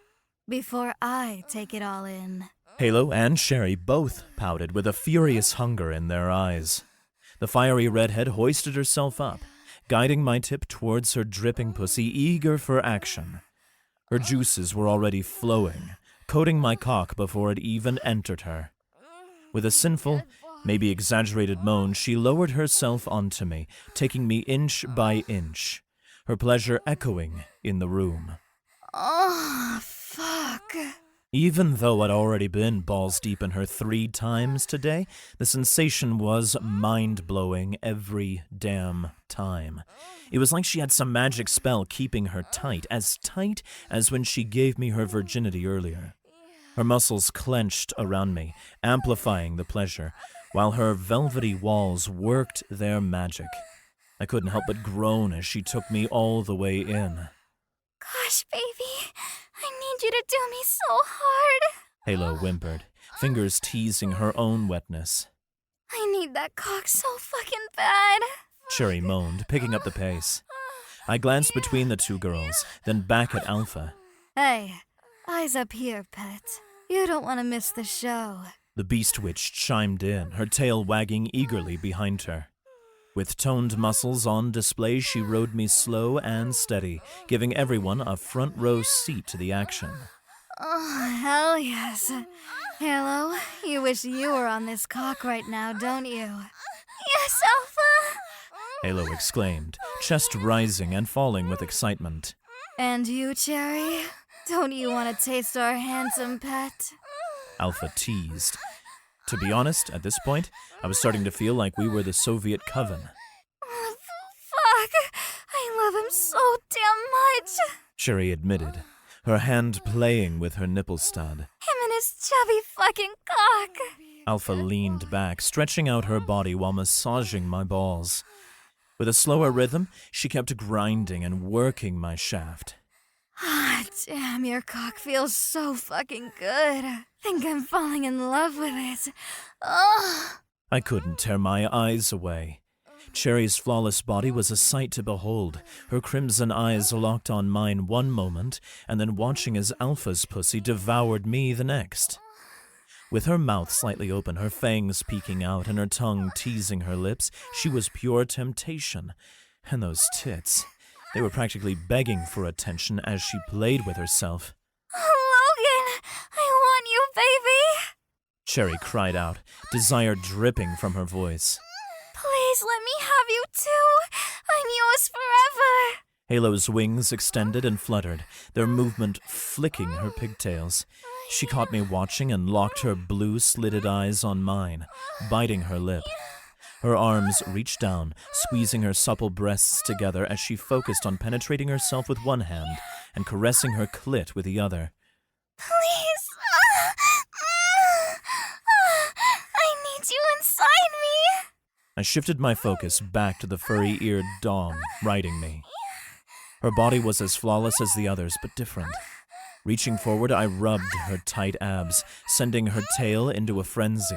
Before I take it all in. Halo and Cherry both pouted with a furious hunger in their eyes. The fiery redhead hoisted herself up, guiding my tip towards her dripping pussy, eager for action. Her juices were already flowing, coating my cock before it even entered her. With a sinful, maybe exaggerated moan, she lowered herself onto me, taking me inch by inch, her pleasure echoing in the room. Oh, fuck. Even though I'd already been balls deep in her 3 times today, the sensation was mind-blowing every damn time. It was like she had some magic spell keeping her tight as when she gave me her virginity earlier. Her muscles clenched around me, amplifying the pleasure, while her velvety walls worked their magic. I couldn't help but groan as she took me all the way in. Gosh, baby, I need you to do me so hard. Halo whimpered, fingers teasing her own wetness. I need that cock so fucking bad. Cherry moaned, picking up the pace. I glanced between the two girls, then back at Alpha. Hey, eyes up here, pet. You don't want to miss the show. The beast witch chimed in, her tail wagging eagerly behind her. With toned muscles on display, she rode me slow and steady, giving everyone a front row seat to the action. Oh, hell yes. Hello, you wish you were on this cock right now, don't you? Yes, Alpha. Halo exclaimed, chest rising and falling with excitement. And you, Cherry? Don't you want to taste our handsome pet? Alpha teased. To be honest, at this point, I was starting to feel like we were the Soviet coven. Oh, fuck. I love him so damn much. Cherry admitted, her hand playing with her nipple stud. Him and his chubby fucking cock. Alpha leaned back, stretching out her body while massaging my balls. With a slower rhythm, she kept grinding and working my shaft. Ah, Damn, your cock feels so fucking good. Think I'm falling in love with it. Oh. I couldn't tear my eyes away. Cherry's flawless body was a sight to behold, her crimson eyes locked on mine one moment, and then watching as Alpha's pussy devoured me the next. With her mouth slightly open, her fangs peeking out, and her tongue teasing her lips, she was pure temptation. And those tits, they were practically begging for attention as she played with herself. Logan, I want you, baby. Cherry cried out, desire dripping from her voice. Please let me have you too. I'm yours forever. Halo's wings extended and fluttered, their movement flicking her pigtails. She caught me watching and locked her blue slitted eyes on mine, biting her lip. Her arms reached down, squeezing her supple breasts together as she focused on penetrating herself with one hand and caressing her clit with the other. Please. I need you inside me. I shifted my focus back to the furry-eared Dom riding me. Her body was as flawless as the others, but different. Reaching forward, I rubbed her tight abs, sending her tail into a frenzy.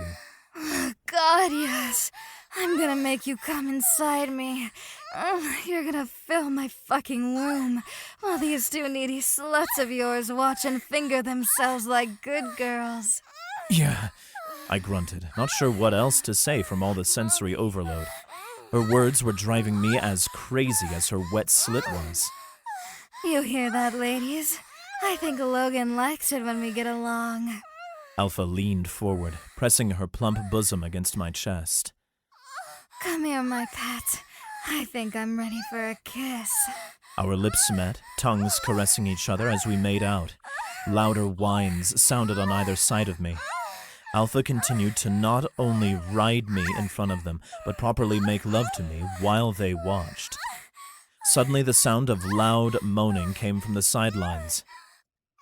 God, yes. I'm gonna make you come inside me. You're gonna fill my fucking womb while these two needy sluts of yours watch and finger themselves like good girls. Yeah, I grunted, not sure what else to say from all the sensory overload. Her words were driving me as crazy as her wet slit was. You hear that, ladies? I think Logan likes it when we get along. Alpha leaned forward, pressing her plump bosom against my chest. Come here, my pet. I think I'm ready for a kiss. Our lips met, tongues caressing each other as we made out. Louder whines sounded on either side of me. Alpha continued to not only ride me in front of them, but properly make love to me while they watched. Suddenly the sound of loud moaning came from the sidelines.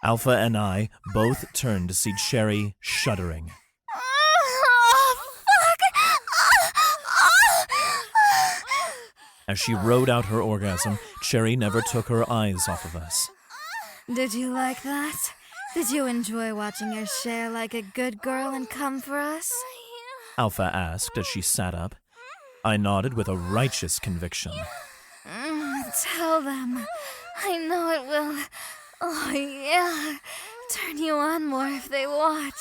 Alpha and I both turned to see Cherry shuddering. Oh, fuck! As she rode out her orgasm, Cherry never took her eyes off of us. Did you like that? Did you enjoy watching her share like a good girl and come for us? Alpha asked as she sat up. I nodded with a righteous conviction. Tell them. I know it will. Oh, yeah. Turn you on more if they watch.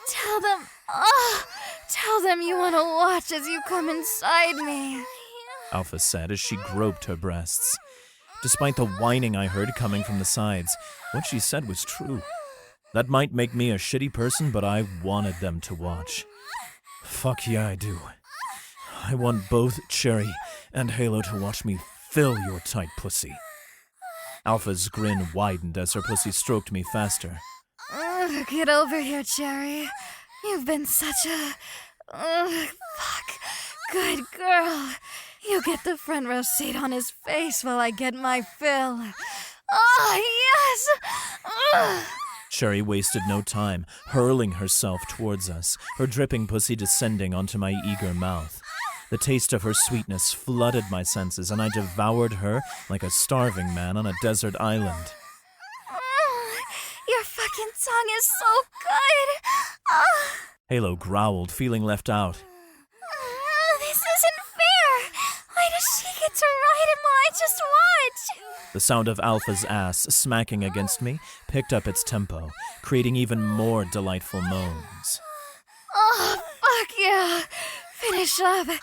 Tell them. Oh, tell them you want to watch as you come inside me. Alpha said as she groped her breasts. Despite the whining I heard coming from the sides, what she said was true. That might make me a shitty person, but I wanted them to watch. Fuck yeah, I do. I want both Cherry and Halo to watch me fill your tight pussy. Alpha's grin widened as her pussy stroked me faster. Get over here, Cherry. You've been such a... fuck. Good girl. You get the front row seat on his face while I get my fill. Oh, yes! Cherry wasted no time, hurling herself towards us, her dripping pussy descending onto my eager mouth. The taste of her sweetness flooded my senses, and I devoured her like a starving man on a desert island. Your fucking tongue is so good! Halo growled, feeling left out. This isn't fair! Why does she get to ride him while I just watch? The sound of Alpha's ass smacking against me picked up its tempo, creating even more delightful moans. Oh, fuck yeah! Finish up, and...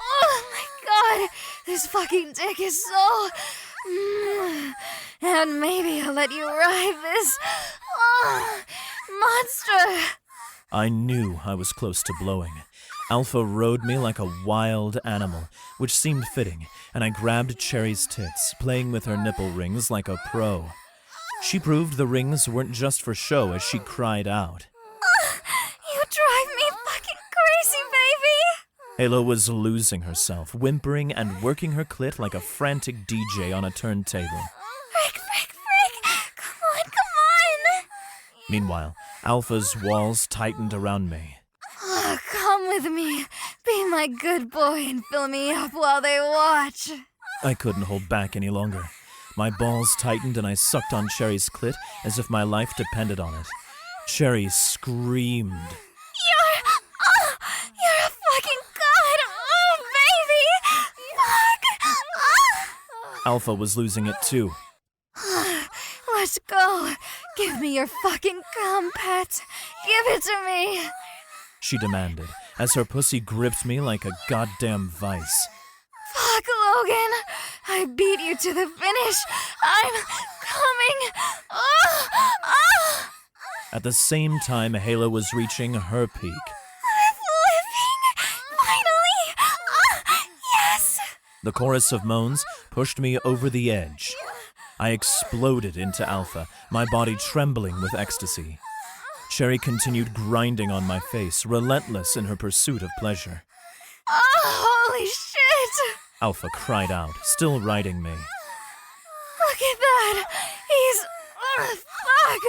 oh my god! This fucking dick is so... And maybe I'll let you ride this... monster! I knew I was close to blowing. Alpha rode me like a wild animal, which seemed fitting, and I grabbed Cherry's tits, playing with her nipple rings like a pro. She proved the rings weren't just for show as she cried out. You drive me fucking crazy, baby! Halo was losing herself, whimpering and working her clit like a frantic DJ on a turntable. Frick! Come on! Meanwhile, Alpha's walls tightened around me. Oh, come with me. Be my good boy and fill me up while they watch. I couldn't hold back any longer. My balls tightened and I sucked on Cherry's clit as if my life depended on it. Cherry screamed. You're a fucking god! Oh, baby! Fuck! Alpha was losing it too. Let's go. Give me your fucking cum, pet. Give it to me. She demanded, as her pussy gripped me like a goddamn vice. Fuck, Logan. I beat you to the finish. I'm coming. At the same time, Halo was reaching her peak. Living. Finally. Yes. The chorus of moans pushed me over the edge. I exploded into Alpha, my body trembling with ecstasy. Cherry continued grinding on my face, relentless in her pursuit of pleasure. Oh, holy shit! Alpha cried out, still riding me. Look at that! He's... fuck!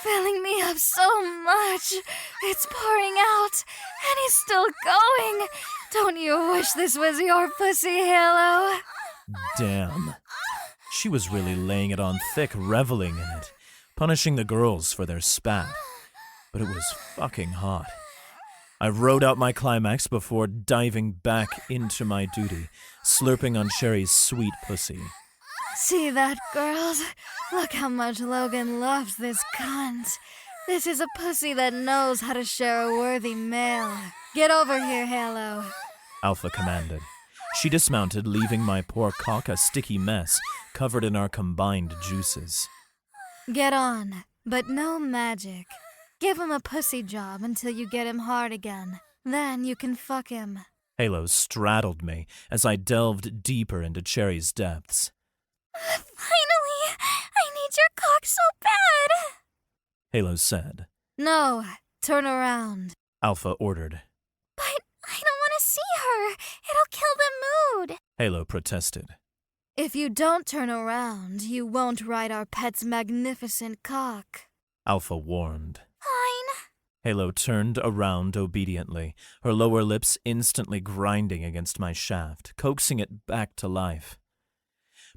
Filling me up so much. It's pouring out, and he's still going. Don't you wish this was your pussy, Halo? Damn. She was really laying it on thick, reveling in it, punishing the girls for their spat. But it was fucking hot. I rode out my climax before diving back into my duty, slurping on Cherry's sweet pussy. See that, girls? Look how much Logan loves this cunt. This is a pussy that knows how to share a worthy male. Get over here, Halo. Alpha commanded. She dismounted, leaving my poor cock a sticky mess, covered in our combined juices. Get on, but no magic. Give him a pussy job until you get him hard again. Then you can fuck him. Halo straddled me as I delved deeper into Cherry's depths. Finally! I need your cock so bad! Halo said. No, turn around. Alpha ordered. But I don't want to see her. It'll kill the mood. Halo protested. If you don't turn around, you won't ride our pet's magnificent cock. Alpha warned. Fine. Halo turned around obediently, her lower lips instantly grinding against my shaft, coaxing it back to life.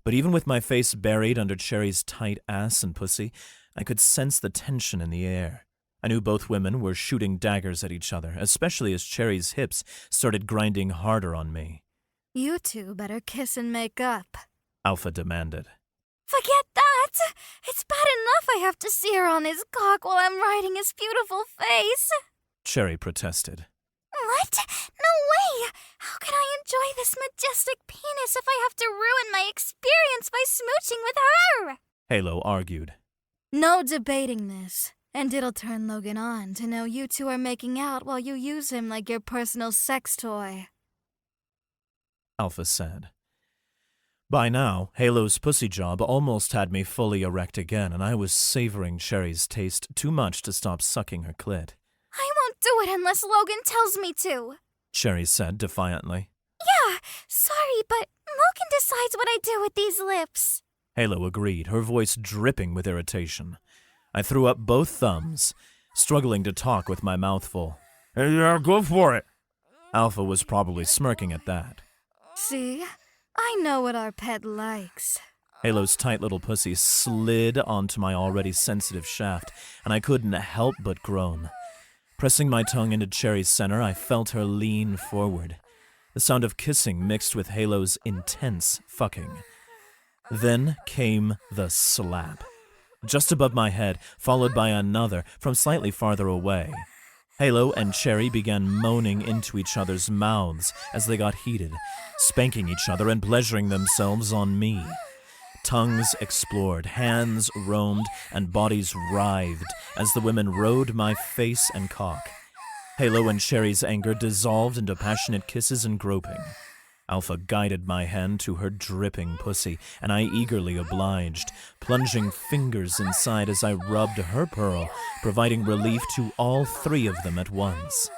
But even with my face buried under Cherry's tight ass and pussy, I could sense the tension in the air. I knew both women were shooting daggers at each other, especially as Cherry's hips started grinding harder on me. You two better kiss and make up. Alpha demanded. Forget that. It's bad enough I have to see her on his cock while I'm riding his beautiful face. Cherry protested. What? No way! How can I enjoy this majestic penis if I have to ruin my experience by smooching with her? Halo argued. No debating this. And it'll turn Logan on to know you two are making out while you use him like your personal sex toy. Alpha said. By now, Halo's pussy job almost had me fully erect again, and I was savoring Cherry's taste too much to stop sucking her clit. I won't do it unless Logan tells me to. Cherry said defiantly. Yeah, sorry, but Logan decides what I do with these lips. Halo agreed, her voice dripping with irritation. I threw up both thumbs, struggling to talk with my mouth full. Yeah, go for it. Alpha was probably smirking at that. See? I know what our pet likes. Halo's tight little pussy slid onto my already sensitive shaft, and I couldn't help but groan. Pressing my tongue into Cherry's center, I felt her lean forward. The sound of kissing mixed with Halo's intense fucking. Then came the slap. Just above my head, followed by another from slightly farther away. Halo and Cherry began moaning into each other's mouths as they got heated, spanking each other and pleasuring themselves on me. Tongues explored, hands roamed, and bodies writhed as the women rode my face and cock. Halo and Cherry's anger dissolved into passionate kisses and groping. Alpha guided my hand to her dripping pussy, and I eagerly obliged, plunging fingers inside as I rubbed her pearl, providing relief to all three of them at once.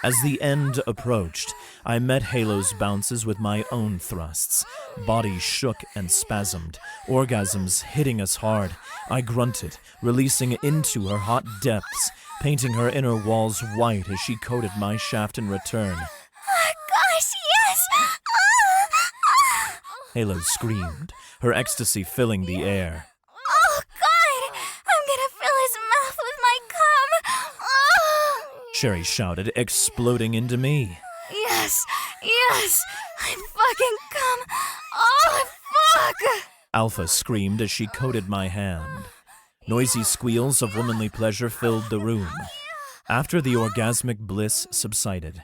As the end approached, I met Halo's bounces with my own thrusts. Body shook and spasmed, orgasms hitting us hard. I grunted, releasing into her hot depths, painting her inner walls white as she coated my shaft in return. Gosh, yes! Halo screamed, her ecstasy filling the air. Oh, God! I'm gonna fill his mouth with my cum! Oh! Cherry shouted, exploding into me. Yes! Yes! I fucking come! Oh, fuck! Alpha screamed as she coated my hand. Noisy squeals of womanly pleasure filled the room. After the orgasmic bliss subsided,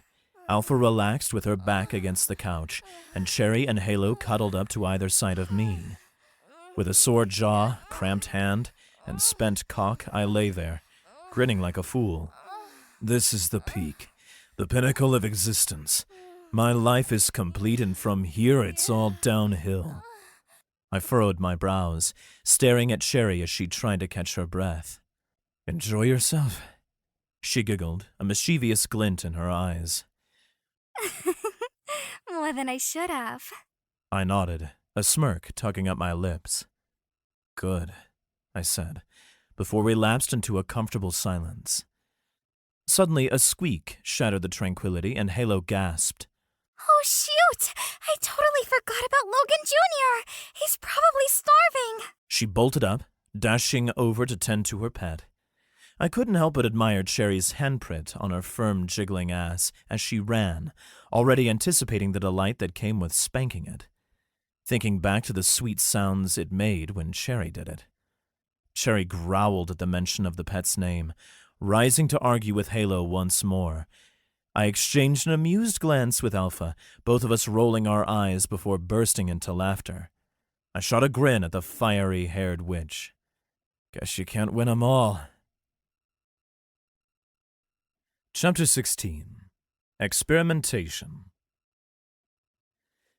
Alpha relaxed with her back against the couch, and Cherry and Halo cuddled up to either side of me. With a sore jaw, cramped hand, and spent cock, I lay there, grinning like a fool. This is the peak, the pinnacle of existence. My life is complete, and from here it's all downhill. I furrowed my brows, staring at Cherry as she tried to catch her breath. Enjoy yourself, she giggled, a mischievous glint in her eyes. More than I should have. I nodded, a smirk tugging at my lips. Good, I said, before we lapsed into a comfortable silence. Suddenly, a squeak shattered the tranquility, and Halo gasped. Oh, shoot! I totally forgot about Logan Jr. He's probably starving. She bolted up, dashing over to tend to her pet. I couldn't help but admire Cherry's handprint on her firm, jiggling ass as she ran, already anticipating the delight that came with spanking it, thinking back to the sweet sounds it made when Cherry did it. Cherry growled at the mention of the pet's name, rising to argue with Halo once more. I exchanged an amused glance with Alpha, both of us rolling our eyes before bursting into laughter. I shot a grin at the fiery-haired witch. Guess you can't win 'em all. Chapter 16. Experimentation.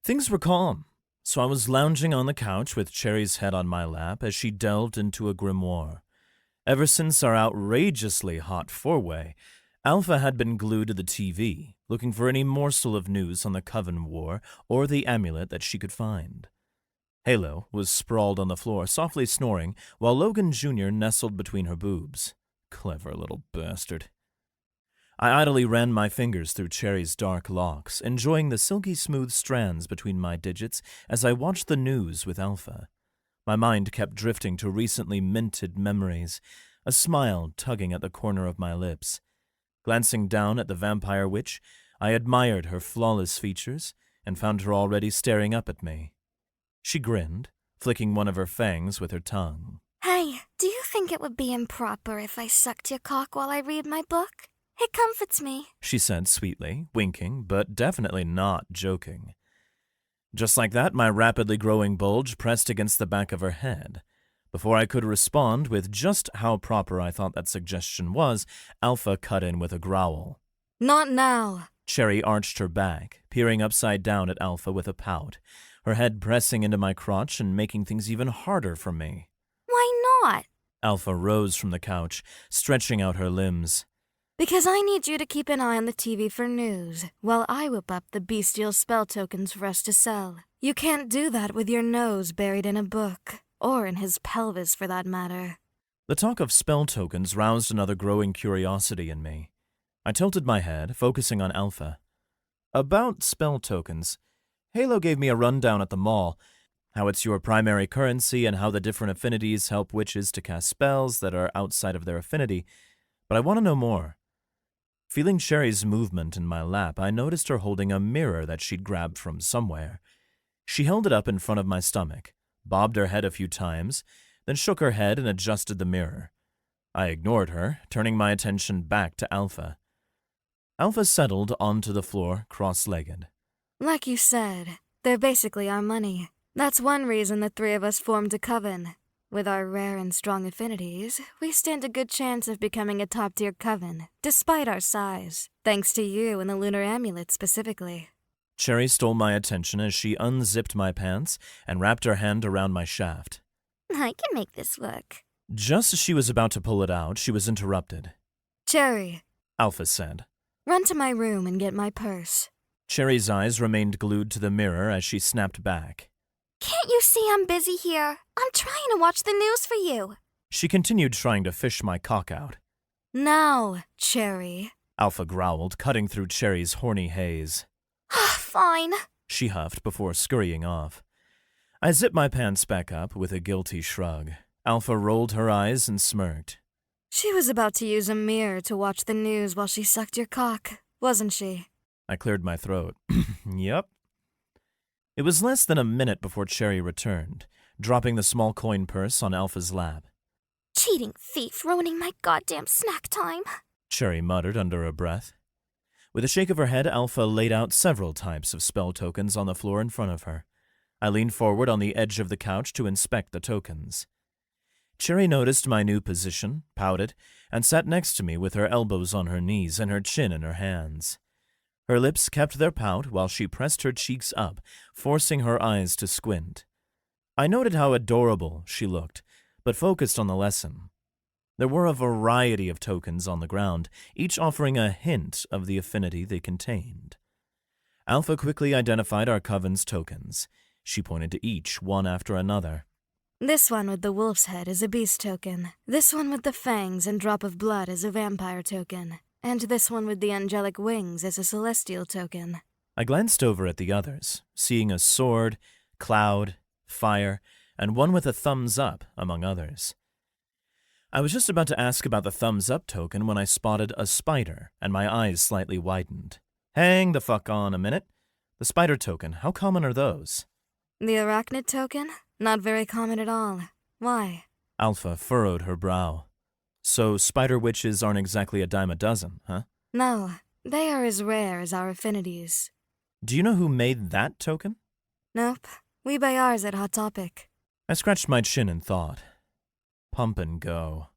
Things were calm, so I was lounging on the couch with Cherry's head on my lap as she delved into a grimoire. Ever since our outrageously hot four-way, Alpha had been glued to the TV, looking for any morsel of news on the Coven War or the amulet that she could find. Halo was sprawled on the floor, softly snoring, while Logan Jr. nestled between her boobs. Clever little bastard. I idly ran my fingers through Cherry's dark locks, enjoying the silky smooth strands between my digits as I watched the news with Alpha. My mind kept drifting to recently minted memories, a smile tugging at the corner of my lips. Glancing down at the vampire witch, I admired her flawless features and found her already staring up at me. She grinned, flicking one of her fangs with her tongue. Hey, do you think it would be improper if I sucked your cock while I read my book? It comforts me, She said sweetly, winking, but definitely not joking. Just like that, my rapidly growing bulge pressed against the back of her head. Before I could respond with just how proper I thought that suggestion was, Alpha cut in with a growl. Not now. Cherry arched her back, peering upside down at Alpha with a pout, her head pressing into my crotch and making things even harder for me. Why not? Alpha rose from the couch, stretching out her limbs. Because I need you to keep an eye on the TV for news, while I whip up the bestial spell tokens for us to sell. You can't do that with your nose buried in a book, or in his pelvis for that matter. The talk of spell tokens roused another growing curiosity in me. I tilted my head, focusing on Alpha. About spell tokens, Halo gave me a rundown at the mall, how it's your primary currency and how the different affinities help witches to cast spells that are outside of their affinity, but I want to know more. Feeling Cherry's movement in my lap, I noticed her holding a mirror that she'd grabbed from somewhere. She held it up in front of my stomach, bobbed her head a few times, then shook her head and adjusted the mirror. I ignored her, turning my attention back to Alpha. Alpha settled onto the floor, cross-legged. Like you said, they're basically our money. That's one reason the three of us formed a coven. With our rare and strong affinities, we stand a good chance of becoming a top-tier coven, despite our size, thanks to you and the lunar amulet specifically. Cherry stole my attention as she unzipped my pants and wrapped her hand around my shaft. I can make this work. Just as she was about to pull it out, she was interrupted. Cherry, Alpha said. run to my room and get my purse. Cherry's eyes remained glued to the mirror as she snapped back. Can't you see I'm busy here? I'm trying to watch the news for you. She continued trying to fish my cock out. Now, Cherry. Alpha growled, cutting through Cherry's horny haze. Fine. She huffed before scurrying off. I zipped my pants back up with a guilty shrug. Alpha rolled her eyes and smirked. She was about to use a mirror to watch the news while she sucked your cock, wasn't she? I cleared my throat. Yep. It was less than a minute before Cherry returned, dropping the small coin purse on Alpha's lap. Cheating thief ruining my goddamn snack time. Cherry muttered under her breath. With a shake of her head, Alpha laid out several types of spell tokens on the floor in front of her. I leaned forward on the edge of the couch to inspect the tokens. Cherry noticed my new position, pouted, and sat next to me with her elbows on her knees and her chin in her hands. Her lips kept their pout while she pressed her cheeks up, forcing her eyes to squint. I noted how adorable she looked, but focused on the lesson. There were a variety of tokens on the ground, each offering a hint of the affinity they contained. Alpha quickly identified our coven's tokens. She pointed to each, one after another. This one with the wolf's head is a beast token. This one with the fangs and drop of blood is a vampire token. And this one with the angelic wings is a celestial token. I glanced over at the others, seeing a sword, cloud, fire, and one with a thumbs up, among others. I was just about to ask about the thumbs up token when I spotted a spider, and my eyes slightly widened. Hang the fuck on a minute. The spider token, how common are those? The arachnid token? Not very common at all. Why? Alpha furrowed her brow. So spider witches aren't exactly a dime a dozen, huh? No, they are as rare as our affinities. Do you know who made that token? Nope, we buy ours at Hot Topic. I scratched my chin in thought. Pump and go.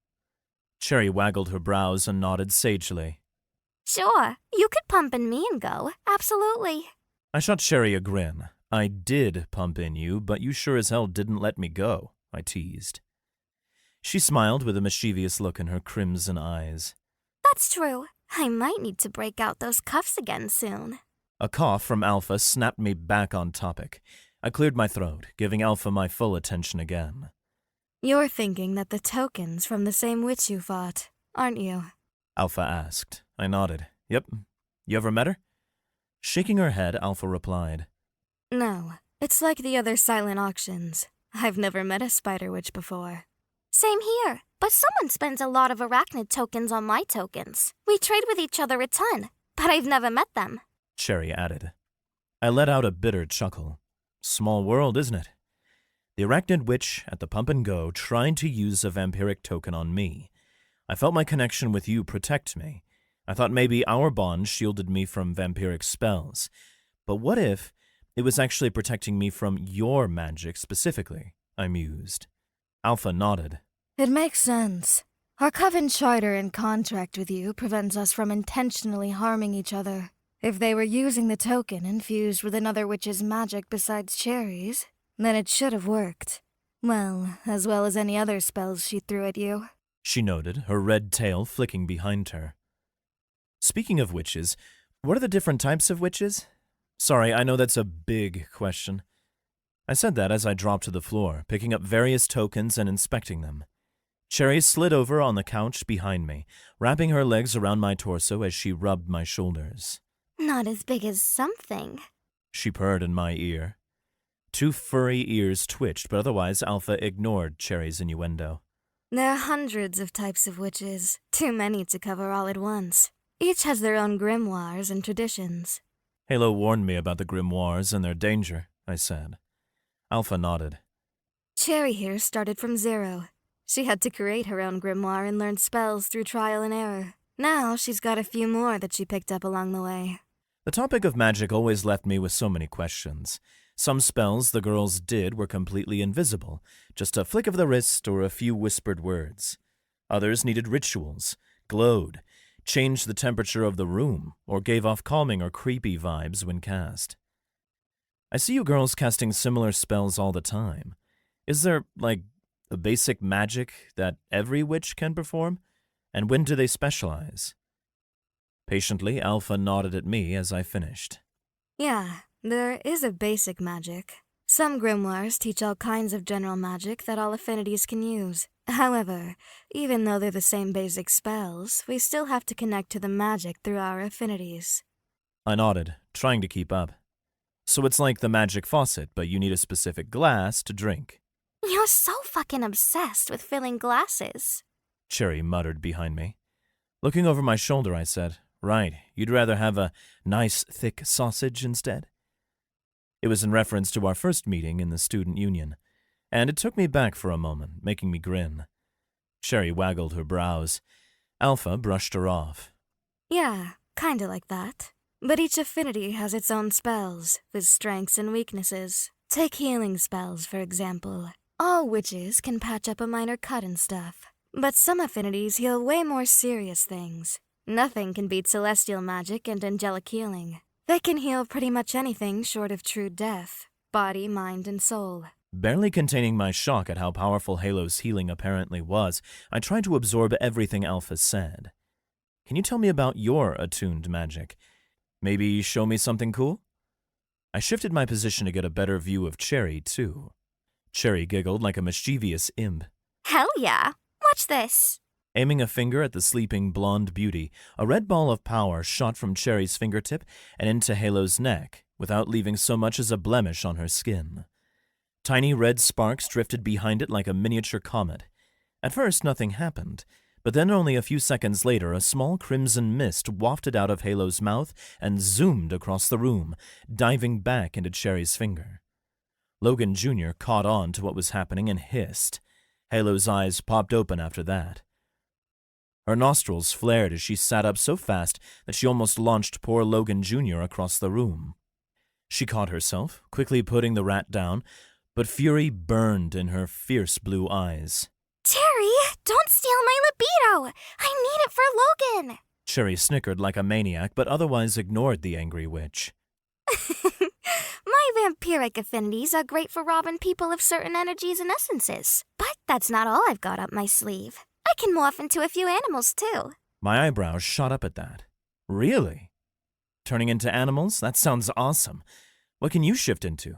Cherry waggled her brows and nodded sagely. Sure, you could pump in me and go. Absolutely. I shot Cherry a grin. I did pump in you, but you sure as hell didn't let me go, I teased. She smiled with a mischievous look in her crimson eyes. That's true. I might need to break out those cuffs again soon. A cough from Alpha snapped me back on topic. I cleared my throat, giving Alpha my full attention again. You're thinking that the token's from the same witch you fought, aren't you? Alpha asked. I nodded. Yep. You ever met her? Shaking her head, Alpha replied. No, it's like the other silent auctions. I've never met a spider witch before. Same here, but someone spends a lot of arachnid tokens on my tokens. We trade with each other a ton, but I've never met them. Cherry added. I let out a bitter chuckle. Small world, isn't it? The arachnid witch at the pump and go tried to use a vampiric token on me. I felt my connection with you protect me. I thought maybe our bond shielded me from vampiric spells. But what if it was actually protecting me from your magic specifically? I mused. Alpha nodded. It makes sense. Our coven charter and contract with you prevents us from intentionally harming each other. If they were using the token infused with another witch's magic besides Cherry's, then it should have worked. Well as any other spells she threw at you. She noted, her red tail flicking behind her. Speaking of witches, what are the different types of witches? Sorry, I know that's a big question. I said that as I dropped to the floor, picking up various tokens and inspecting them. Cherry slid over on the couch behind me, wrapping her legs around my torso as she rubbed my shoulders. Not as big as something. She purred in my ear. Two furry ears twitched, but otherwise Alpha ignored Cherry's innuendo. There are hundreds of types of witches, too many to cover all at once. Each has their own grimoires and traditions. Halo warned me about the grimoires and their danger, I said. Alpha nodded. Cherry here started from zero. She had to create her own grimoire and learn spells through trial and error. Now she's got a few more that she picked up along the way. The topic of magic always left me with so many questions. Some spells the girls did were completely invisible, just a flick of the wrist or a few whispered words. Others needed rituals, glowed, changed the temperature of the room, or gave off calming or creepy vibes when cast. I see you girls casting similar spells all the time. Is there, a basic magic that every witch can perform? And when do they specialize? Patiently, Alpha nodded at me as I finished. Yeah, there is a basic magic. Some grimoires teach all kinds of general magic that all affinities can use. However, even though they're the same basic spells, we still have to connect to the magic through our affinities. I nodded, trying to keep up. So it's like the magic faucet, but you need a specific glass to drink. You're so fucking obsessed with filling glasses. Cherry muttered behind me. Looking over my shoulder, I said, "Right, you'd rather have a nice thick sausage instead?" It was in reference to our first meeting in the student union, and it took me back for a moment, making me grin. Cherry waggled her brows. Alpha brushed her off. Yeah, kinda like that. But each affinity has its own spells, with strengths and weaknesses. Take healing spells, for example. All witches can patch up a minor cut and stuff. But some affinities heal way more serious things. Nothing can beat celestial magic and angelic healing. They can heal pretty much anything short of true death. Body, mind, and soul. Barely containing my shock at how powerful Halo's healing apparently was, I tried to absorb everything Alpha said. Can you tell me about your attuned magic? Maybe show me something cool? I shifted my position to get a better view of Cherry, too. Cherry giggled like a mischievous imp. Hell yeah. Watch this. Aiming a finger at the sleeping blonde beauty, a red ball of power shot from Cherry's fingertip and into Halo's neck, without leaving so much as a blemish on her skin. Tiny red sparks drifted behind it like a miniature comet. At first, nothing happened, but then only a few seconds later, a small crimson mist wafted out of Halo's mouth and zoomed across the room, diving back into Cherry's finger. Logan Jr. caught on to what was happening and hissed. Halo's eyes popped open after that. Her nostrils flared as she sat up so fast that she almost launched poor Logan Jr. across the room. She caught herself, quickly putting the rat down, but fury burned in her fierce blue eyes. Cherry, don't steal my libido! I need it for Logan! Cherry snickered like a maniac, but otherwise ignored the angry witch. My vampiric affinities are great for robbing people of certain energies and essences. But that's not all I've got up my sleeve. I can morph into a few animals, too. My eyebrows shot up at that. Really? Turning into animals? That sounds awesome. What can you shift into?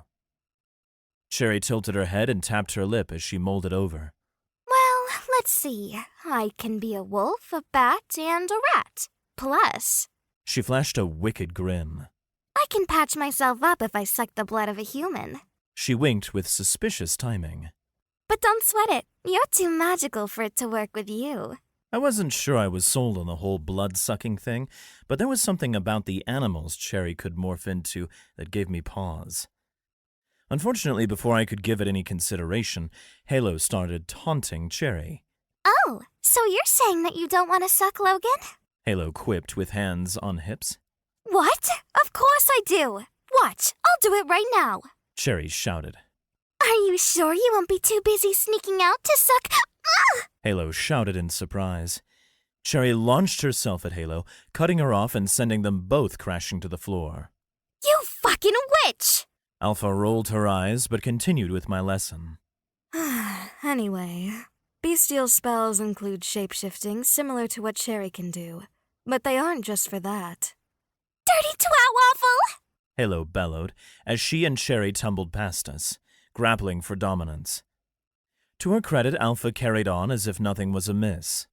Cherry tilted her head and tapped her lip as she molded over. Well, let's see. I can be a wolf, a bat, and a rat. Plus, She flashed a wicked grin. I can patch myself up if I suck the blood of a human. She winked with suspicious timing. But don't sweat it. You're too magical for it to work with you. I wasn't sure I was sold on the whole blood-sucking thing, but there was something about the animals Cherry could morph into that gave me pause. Unfortunately, before I could give it any consideration, Halo started taunting Cherry. Oh, so you're saying that you don't want to suck Logan? Halo quipped with hands on hips. What? Of course I do. Watch, I'll do it right now. Cherry shouted. Are you sure you won't be too busy sneaking out to suck? Halo shouted in surprise. Cherry launched herself at Halo, cutting her off and sending them both crashing to the floor. You fucking witch! Alpha rolled her eyes but continued with my lesson. Anyway, bestial spells include shapeshifting similar to what Cherry can do, but they aren't just for that. Dirty twat waffle! Halo bellowed as she and Cherry tumbled past us, grappling for dominance. To her credit, Alpha carried on as if nothing was amiss.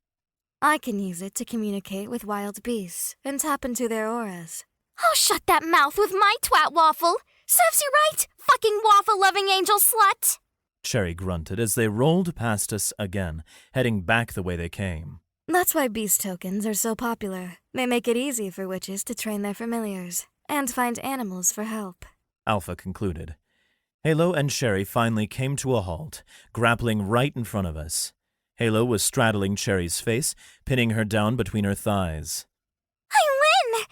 I can use it to communicate with wild beasts and tap into their auras. Oh, shut that mouth with my twat waffle! Serves you right, fucking waffle-loving angel slut! Cherry grunted as they rolled past us again, heading back the way they came. That's why beast tokens are so popular. They make it easy for witches to train their familiars and find animals for help. Alpha concluded. Halo and Cherry finally came to a halt, grappling right in front of us. Halo was straddling Cherry's face, pinning her down between her thighs. I win!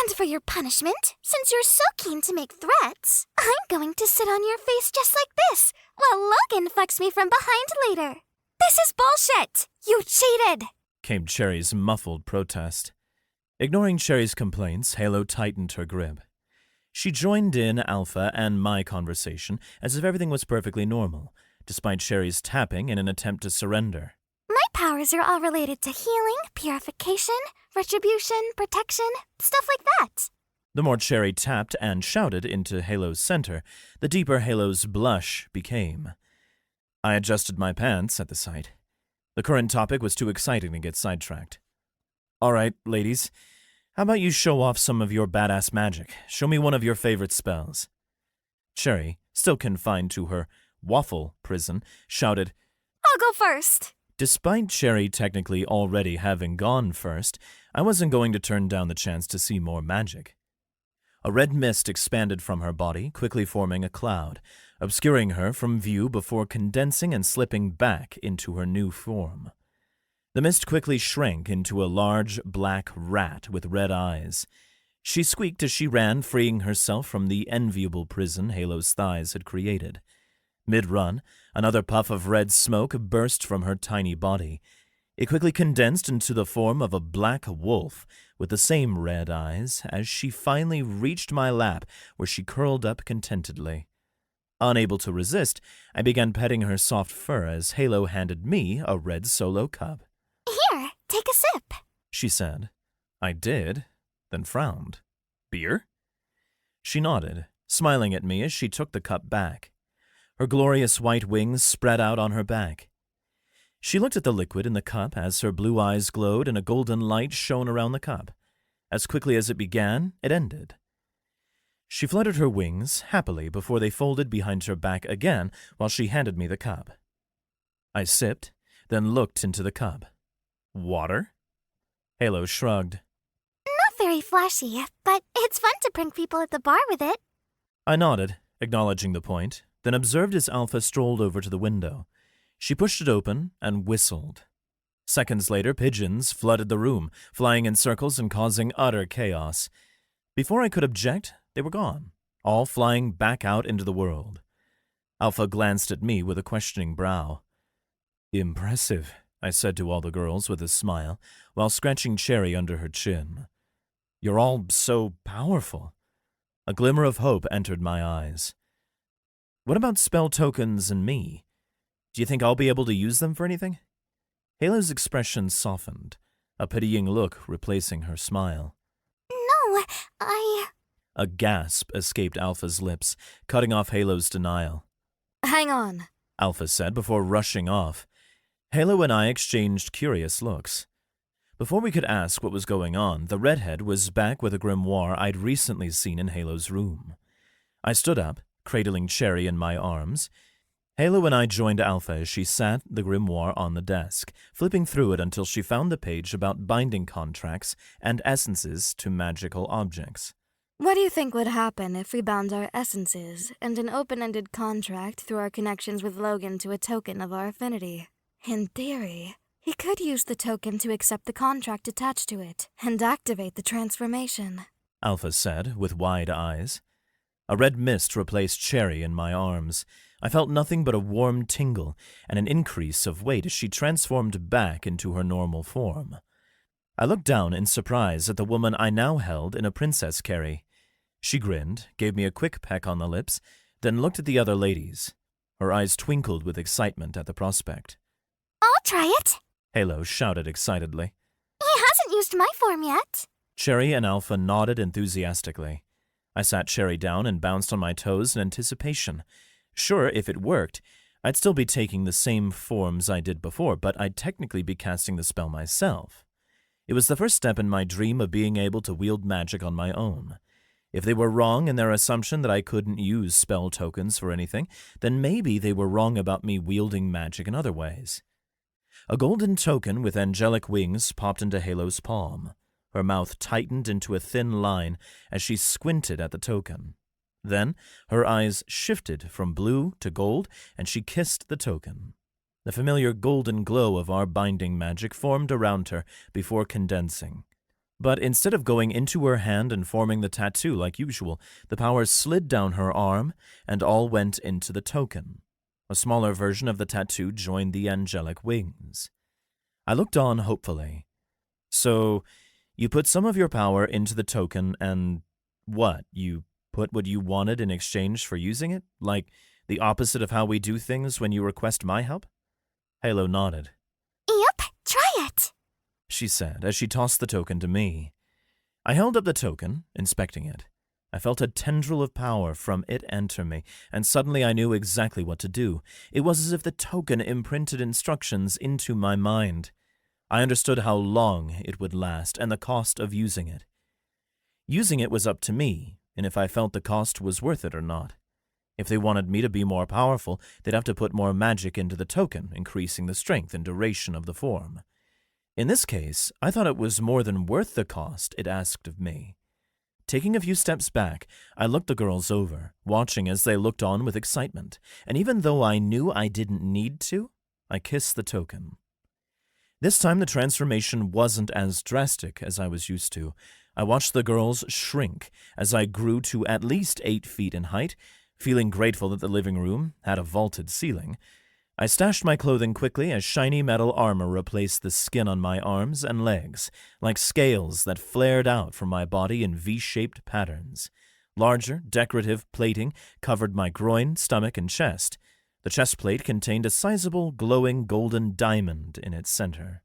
And for your punishment, since you're so keen to make threats, I'm going to sit on your face just like this, while Logan fucks me from behind later. This is bullshit! You cheated! Came Cherry's muffled protest. Ignoring Cherry's complaints, Halo tightened her grip. She joined in Alpha and my conversation as if everything was perfectly normal, despite Cherry's tapping in an attempt to surrender. My powers are all related to healing, purification, retribution, protection, stuff like that. The more Cherry tapped and shouted into Halo's center, the deeper Halo's blush became. I adjusted my pants at the sight. The current topic was too exciting to get sidetracked. All right, ladies, how about you show off some of your badass magic? Show me one of your favorite spells. Cherry, still confined to her waffle prison, shouted, I'll go first. Despite Cherry technically already having gone first, I wasn't going to turn down the chance to see more magic. A red mist expanded from her body, quickly forming a cloud, obscuring her from view before condensing and slipping back into her new form. The mist quickly shrank into a large black rat with red eyes. She squeaked as she ran, freeing herself from the enviable prison Halo's thighs had created. Mid-run, another puff of red smoke burst from her tiny body. It quickly condensed into the form of a black wolf with the same red eyes as she finally reached my lap, where she curled up contentedly. Unable to resist, I began petting her soft fur as Halo handed me a red solo cup. Here, take a sip. She said. I did, then frowned. Beer? She nodded, smiling at me as she took the cup back. Her glorious white wings spread out on her back. She looked at the liquid in the cup as her blue eyes glowed and a golden light shone around the cup. As quickly as it began, it ended. She fluttered her wings happily before they folded behind her back again while she handed me the cup. I sipped, then looked into the cup. Water? Halo shrugged. Not very flashy, but it's fun to prank people at the bar with it. I nodded, acknowledging the point, then observed as Alpha strolled over to the window. She pushed it open and whistled. Seconds later, pigeons flooded the room, flying in circles and causing utter chaos. Before I could object, they were gone, all flying back out into the world. Alpha glanced at me with a questioning brow. Impressive, I said to all the girls with a smile, while scratching Cherry under her chin. You're all so powerful. A glimmer of hope entered my eyes. What about spell tokens and me? Do you think I'll be able to use them for anything? Halo's expression softened, a pitying look replacing her smile. No, A gasp escaped Alpha's lips, cutting off Halo's denial. Hang on. Alpha said before rushing off. Halo and I exchanged curious looks. Before we could ask what was going on, the redhead was back with a grimoire I'd recently seen in Halo's room. I stood up, cradling Cherry in my arms. Halo and I joined Alpha as she sat the grimoire on the desk, flipping through it until she found the page about binding contracts and essences to magical objects. What do you think would happen if we bound our essences and an open-ended contract through our connections with Logan to a token of our affinity? In theory, he could use the token to accept the contract attached to it and activate the transformation. Alpha said with wide eyes. A red mist replaced Cherry in my arms. I felt nothing but a warm tingle and an increase of weight as she transformed back into her normal form. I looked down in surprise at the woman I now held in a princess carry. She grinned, gave me a quick peck on the lips, then looked at the other ladies. Her eyes twinkled with excitement at the prospect. I'll try it. Halo shouted excitedly. He hasn't used my form yet. Cherry and Alpha nodded enthusiastically. I sat Cherry down and bounced on my toes in anticipation. Sure, if it worked, I'd still be taking the same forms I did before, but I'd technically be casting the spell myself. It was the first step in my dream of being able to wield magic on my own. If they were wrong in their assumption that I couldn't use spell tokens for anything, then maybe they were wrong about me wielding magic in other ways. A golden token with angelic wings popped into Halo's palm. Her mouth tightened into a thin line as she squinted at the token. Then her eyes shifted from blue to gold, and she kissed the token. The familiar golden glow of our binding magic formed around her before condensing. But instead of going into her hand and forming the tattoo like usual, the power slid down her arm, and all went into the token. A smaller version of the tattoo joined the angelic wings. I looked on hopefully. So, you put some of your power into the token and what, you put what you wanted in exchange for using it? Like the opposite of how we do things when you request my help? Halo nodded. Yep, try it. She said as she tossed the token to me. I held up the token, inspecting it. I felt a tendril of power from it enter me, and suddenly I knew exactly what to do. It was as if the token imprinted instructions into my mind. I understood how long it would last and the cost of using it. Using it was up to me, and if I felt the cost was worth it or not. If they wanted me to be more powerful, they'd have to put more magic into the token, increasing the strength and duration of the form. In this case, I thought it was more than worth the cost it asked of me. Taking a few steps back, I looked the girls over, watching as they looked on with excitement, and even though I knew I didn't need to, I kissed the token. This time the transformation wasn't as drastic as I was used to. I watched the girls shrink as I grew to at least 8 feet in height, feeling grateful that the living room had a vaulted ceiling. I stashed my clothing quickly as shiny metal armor replaced the skin on my arms and legs, like scales that flared out from my body in V-shaped patterns. Larger, decorative plating covered my groin, stomach, and chest. The chest plate contained a sizable, glowing golden diamond in its center.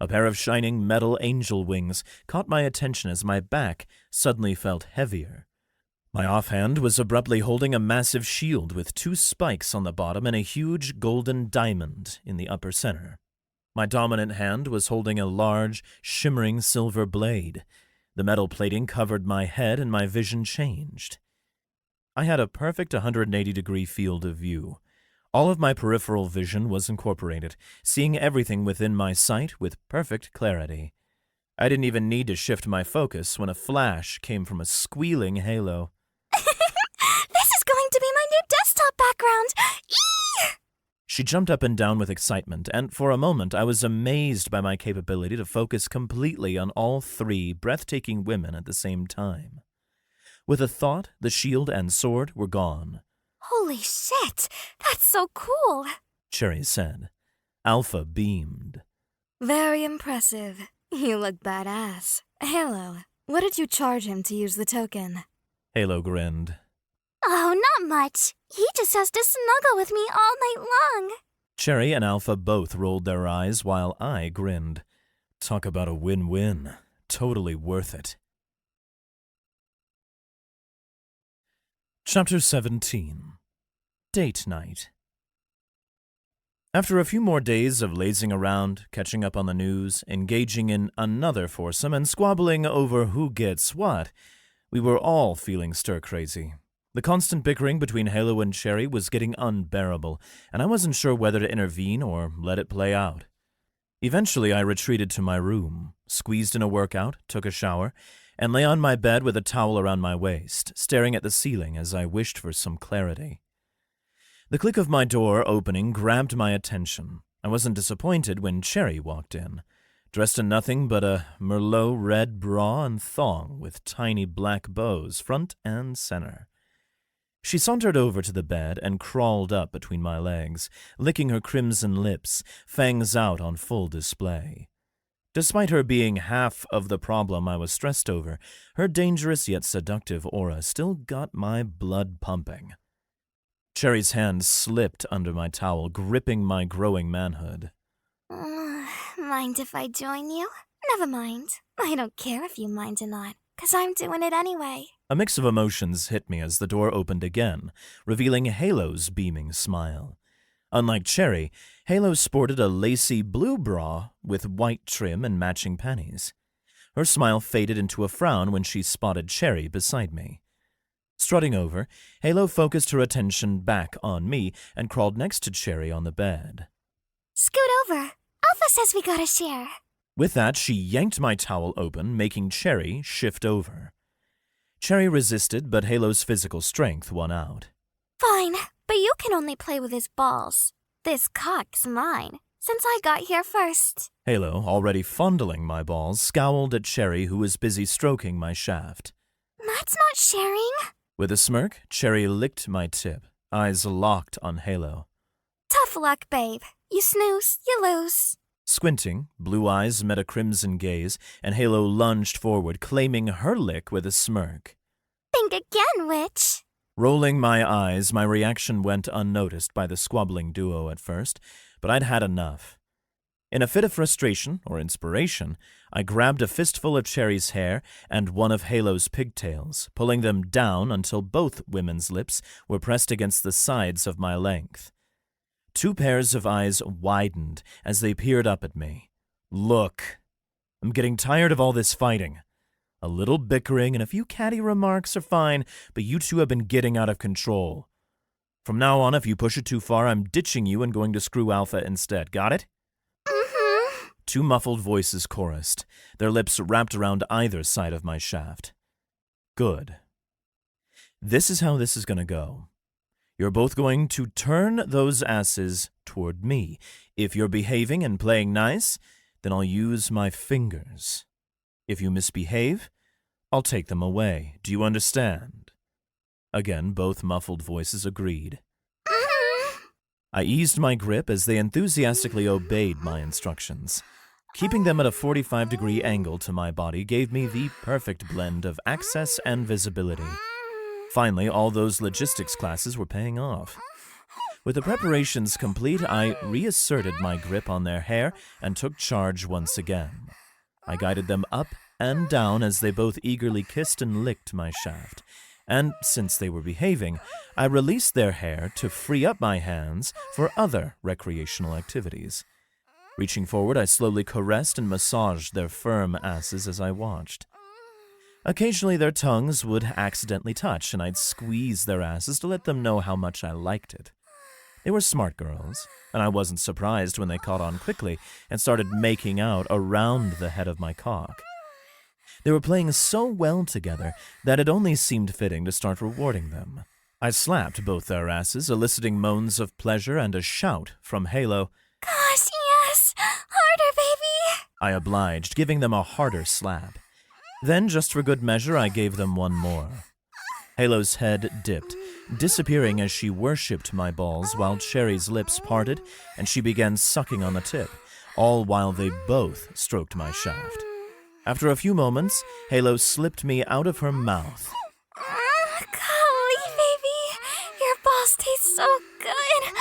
A pair of shining metal angel wings caught my attention as my back suddenly felt heavier. My offhand was abruptly holding a massive shield with 2 spikes on the bottom and a huge golden diamond in the upper center. My dominant hand was holding a large, shimmering silver blade. The metal plating covered my head and my vision changed. I had a perfect 180-degree field of view. All of my peripheral vision was incorporated, seeing everything within my sight with perfect clarity. I didn't even need to shift my focus when a flash came from a squealing halo. This is going to be my new desktop background! Eee! She jumped up and down with excitement, and for a moment I was amazed by my capability to focus completely on all 3 breathtaking women at the same time. With a thought, the shield and sword were gone. Holy shit! That's so cool! Cherry said. Alpha beamed. Very impressive. You look badass. Halo, what did you charge him to use the token? Halo grinned. Oh, not much. He just has to snuggle with me all night long. Cherry and Alpha both rolled their eyes while I grinned. Talk about a win-win. Totally worth it. Chapter 17. Date Night. After a few more days of lazing around, catching up on the news, engaging in another foursome, and squabbling over who gets what, we were all feeling stir-crazy. The constant bickering between Halo and Cherry was getting unbearable, and I wasn't sure whether to intervene or let it play out. Eventually, I retreated to my room, squeezed in a workout, took a shower, and lay on my bed with a towel around my waist, staring at the ceiling as I wished for some clarity. The click of my door opening grabbed my attention. I wasn't disappointed when Cherry walked in, dressed in nothing but a Merlot red bra and thong with tiny black bows front and center. She sauntered over to the bed and crawled up between my legs, licking her crimson lips, fangs out on full display. Despite her being half of the problem I was stressed over, her dangerous yet seductive aura still got my blood pumping. Cherry's hand slipped under my towel, gripping my growing manhood. Mind if I join you? Never mind. I don't care if you mind or not, 'cause I'm doing it anyway. A mix of emotions hit me as the door opened again, revealing Halo's beaming smile. Unlike Cherry, Halo sported a lacy blue bra with white trim and matching panties. Her smile faded into a frown when she spotted Cherry beside me. Strutting over, Halo focused her attention back on me and crawled next to Cherry on the bed. Scoot over. Alpha says we gotta share. With that, she yanked my towel open, making Cherry shift over. Cherry resisted, but Halo's physical strength won out. Fine, but you can only play with his balls. This cock's mine, since I got here first. Halo, already fondling my balls, scowled at Cherry, who was busy stroking my shaft. That's not sharing. With a smirk, Cherry licked my tip, eyes locked on Halo. Tough luck, babe. You snooze, you lose. Squinting, blue eyes met a crimson gaze, and Halo lunged forward, claiming her lick with a smirk. Think again, witch. Rolling my eyes, my reaction went unnoticed by the squabbling duo at first, but I'd had enough. In a fit of frustration or inspiration, I grabbed a fistful of Cherry's hair and one of Halo's pigtails, pulling them down until both women's lips were pressed against the sides of my length. 2 pairs of eyes widened as they peered up at me. Look, I'm getting tired of all this fighting. A little bickering and a few catty remarks are fine, but you two have been getting out of control. From now on, if you push it too far, I'm ditching you and going to screw Alpha instead. Got it? Mm-hmm. Two muffled voices chorused, their lips wrapped around either side of my shaft. Good. This is how this is going to go. You're both going to turn those asses toward me. If you're behaving and playing nice, then I'll use my fingers. If you misbehave, I'll take them away. Do you understand? Again, both muffled voices agreed. I eased my grip as they enthusiastically obeyed my instructions. Keeping them at a 45-degree angle to my body gave me the perfect blend of access and visibility. Finally, all those logistics classes were paying off. With the preparations complete, I reasserted my grip on their hair and took charge once again. I guided them up and down as they both eagerly kissed and licked my shaft. And since they were behaving, I released their hair to free up my hands for other recreational activities. Reaching forward, I slowly caressed and massaged their firm asses as I watched. Occasionally, their tongues would accidentally touch, and I'd squeeze their asses to let them know how much I liked it. They were smart girls, and I wasn't surprised when they caught on quickly and started making out around the head of my cock. They were playing so well together that it only seemed fitting to start rewarding them. I slapped both their asses, eliciting moans of pleasure and a shout from Halo. Gosh, yes! Harder, baby! I obliged, giving them a harder slap. Then, just for good measure, I gave them one more. Halo's head dipped, disappearing as she worshipped my balls while Cherry's lips parted and she began sucking on the tip, all while they both stroked my shaft. After a few moments, Halo slipped me out of her mouth. Golly, baby! Your balls taste so good!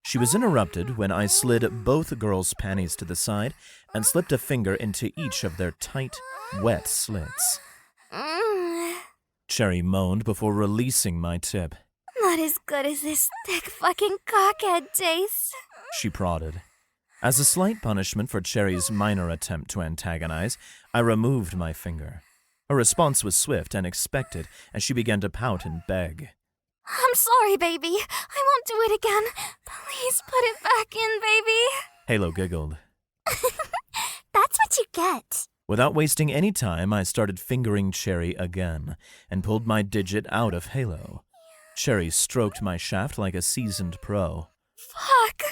She was interrupted when I slid both girls' panties to the side and slipped a finger into each of their tight, wet slits. Cherry moaned before releasing my tip. Not as good as this thick fucking cockhead tastes. She prodded. As a slight punishment for Cherry's minor attempt to antagonize, I removed my finger. Her response was swift and expected as she began to pout and beg. I'm sorry, baby. I won't do it again. Please put it back in, baby. Halo giggled. That's what you get. Without wasting any time, I started fingering Cherry again and pulled my digit out of Halo. Cherry stroked my shaft like a seasoned pro. Fuck!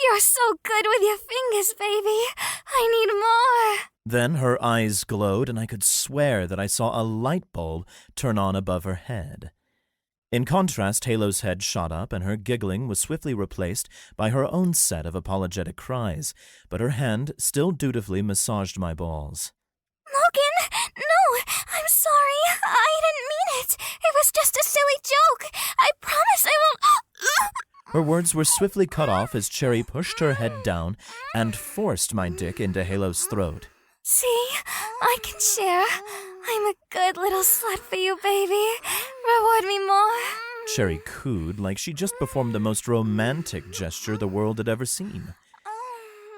You're so good with your fingers, baby. I need more. Then her eyes glowed and I could swear that I saw a light bulb turn on above her head. In contrast, Halo's head shot up and her giggling was swiftly replaced by her own set of apologetic cries, but her hand still dutifully massaged my balls. Logan! No! I'm sorry. I didn't mean it. It was just a silly joke. I promise I won't... Her words were swiftly cut off as Cherry pushed her head down and forced my dick into Halo's throat. See? I can share. I'm a good little slut for you, baby. Reward me more. Cherry cooed like she just performed the most romantic gesture the world had ever seen.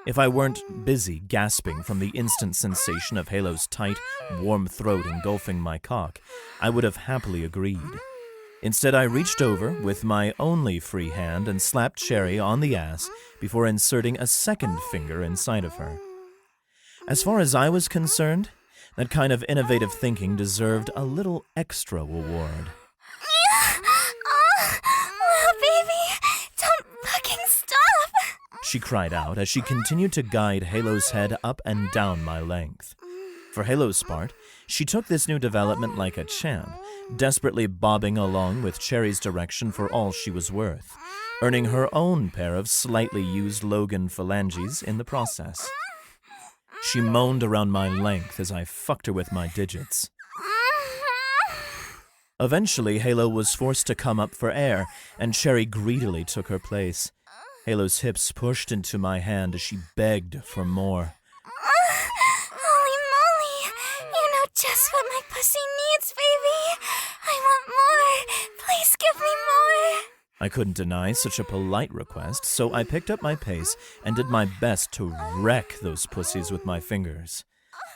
If I weren't busy gasping from the instant sensation of Halo's tight, warm throat engulfing my cock, I would have happily agreed. Instead, I reached over with my only free hand and slapped Cherry on the ass before inserting a second finger inside of her. As far as I was concerned, that kind of innovative thinking deserved a little extra reward. Well, baby, don't fucking stop. She cried out as she continued to guide Halo's head up and down my length. For Halo's part, she took this new development like a champ, desperately bobbing along with Cherry's direction for all she was worth, earning her own pair of slightly used Logan phalanges in the process. She moaned around my length as I fucked her with my digits. Eventually, Halo was forced to come up for air, and Cherry greedily took her place. Halo's hips pushed into my hand as she begged for more. Holy moly! You know just what my pussy needs, baby. I want more. Please give me more. I couldn't deny such a polite request, so I picked up my pace and did my best to wreck those pussies with my fingers.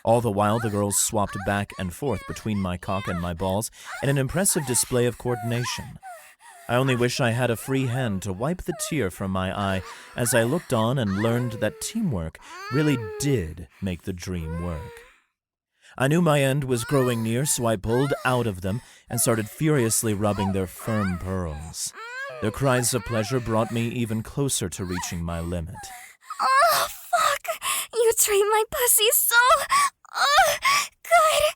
All the while, the girls swapped back and forth between my cock and my balls in an impressive display of coordination. I only wish I had a free hand to wipe the tear from my eye as I looked on and learned that teamwork really did make the dream work. I knew my end was growing near, so I pulled out of them and started furiously rubbing their firm pearls. Their cries of pleasure brought me even closer to reaching my limit. Oh, fuck! You treat my pussy so... good!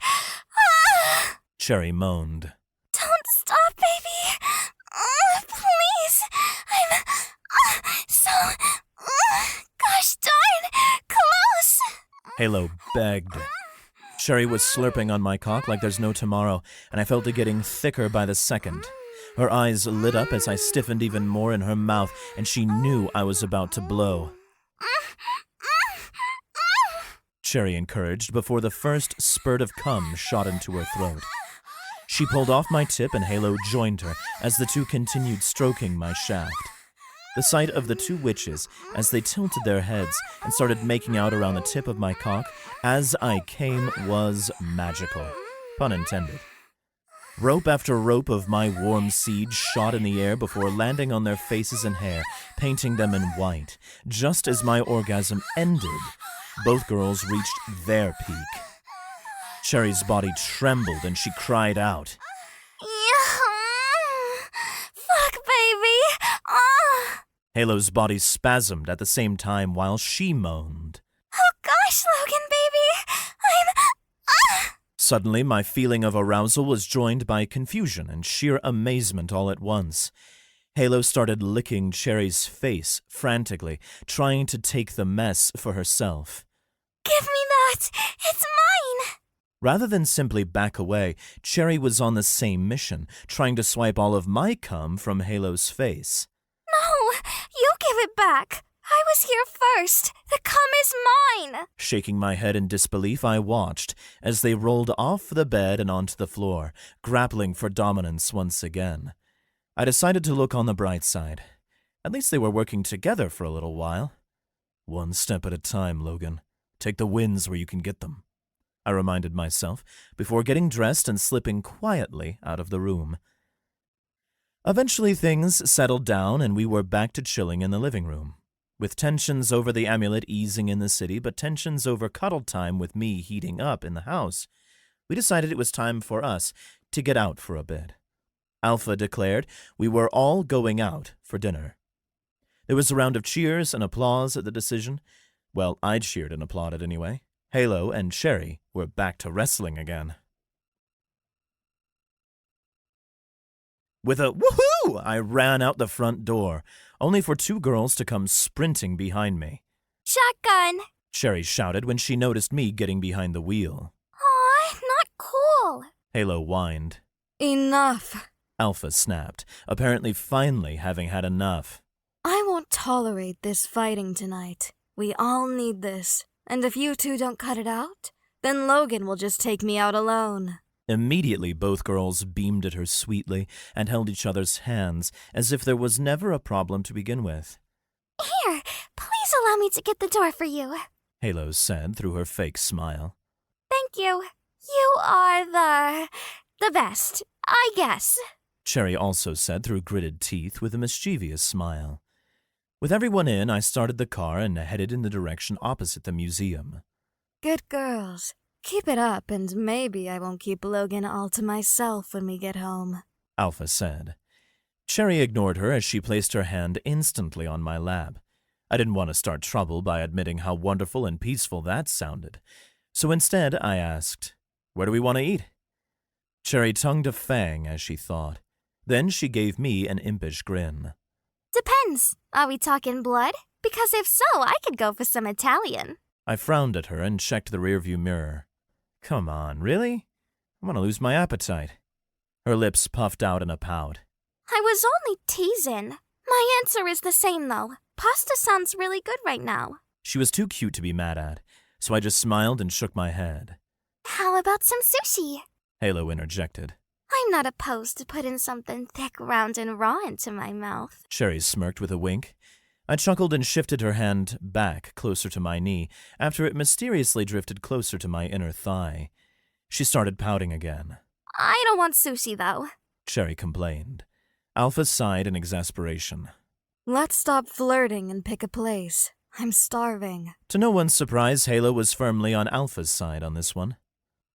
Cherry moaned. Don't stop, baby! Please! I'm... so... gosh darn! Close! Halo begged. Cherry was slurping on my cock like there's no tomorrow, and I felt it getting thicker by the second. Her eyes lit up as I stiffened even more in her mouth, and she knew I was about to blow. Cherry encouraged before the first spurt of cum shot into her throat. She pulled off my tip and Halo joined her as the two continued stroking my shaft. The sight of the two witches as they tilted their heads and started making out around the tip of my cock as I came was magical. Pun intended. Rope after rope of my warm seed shot in the air before landing on their faces and hair, painting them in white. Just as my orgasm ended, both girls reached their peak. Cherry's body trembled and she cried out. Fuck, baby! Halo's body spasmed at the same time while she moaned. Oh gosh, Logan, baby! Suddenly, my feeling of arousal was joined by confusion and sheer amazement all at once. Halo started licking Cherry's face frantically, trying to take the mess for herself. Give me that! It's mine! Rather than simply back away, Cherry was on the same mission, trying to swipe all of my cum from Halo's face. No! You give it back! I was here first! The cum is mine! Shaking my head in disbelief, I watched as they rolled off the bed and onto the floor, grappling for dominance once again. I decided to look on the bright side. At least they were working together for a little while. One step at a time, Logan. Take the wins where you can get them, I reminded myself, before getting dressed and slipping quietly out of the room. Eventually things settled down and we were back to chilling in the living room. With tensions over the amulet easing in the city, but tensions over cuddle time with me heating up in the house, we decided it was time for us to get out for a bit. Alpha declared we were all going out for dinner. There was a round of cheers and applause at the decision. Well, I cheered and applauded anyway. Halo and Cherry were back to wrestling again. With a woohoo, I ran out the front door, only for two girls to come sprinting behind me. Shotgun! Cherry shouted when she noticed me getting behind the wheel. Aw, not cool! Halo whined. Enough! Alpha snapped, apparently finally having had enough. I won't tolerate this fighting tonight. We all need this, and if you two don't cut it out, then Logan will just take me out alone. Immediately, both girls beamed at her sweetly and held each other's hands as if there was never a problem to begin with. Here, please allow me to get the door for you. Halo said through her fake smile. Thank you. You are the best, I guess. Cherry also said through gritted teeth with a mischievous smile. With everyone in, I started the car and headed in the direction opposite the museum. Good girls. Keep it up, and maybe I won't keep Logan all to myself when we get home, Alpha said. Cherry ignored her as she placed her hand instantly on my lap. I didn't want to start trouble by admitting how wonderful and peaceful that sounded. So instead, I asked, "Where do we want to eat?" Cherry tongued a fang as she thought. Then she gave me an impish grin. Depends. Are we talking blood? Because if so, I could go for some Italian. I frowned at her and checked the rearview mirror. Come on, really? I want to lose my appetite. Her lips puffed out in a pout. I was only teasing. My answer is the same, though. Pasta sounds really good right now. She was too cute to be mad at, so I just smiled and shook my head. How about some sushi? Halo interjected. I'm not opposed to putting something thick, round, and raw into my mouth. Cherry smirked with a wink. I chuckled and shifted her hand back closer to my knee after it mysteriously drifted closer to my inner thigh. She started pouting again. I don't want sushi, though. Cherry complained. Alpha sighed in exasperation. Let's stop flirting and pick a place. I'm starving. To no one's surprise, Halo was firmly on Alpha's side on this one.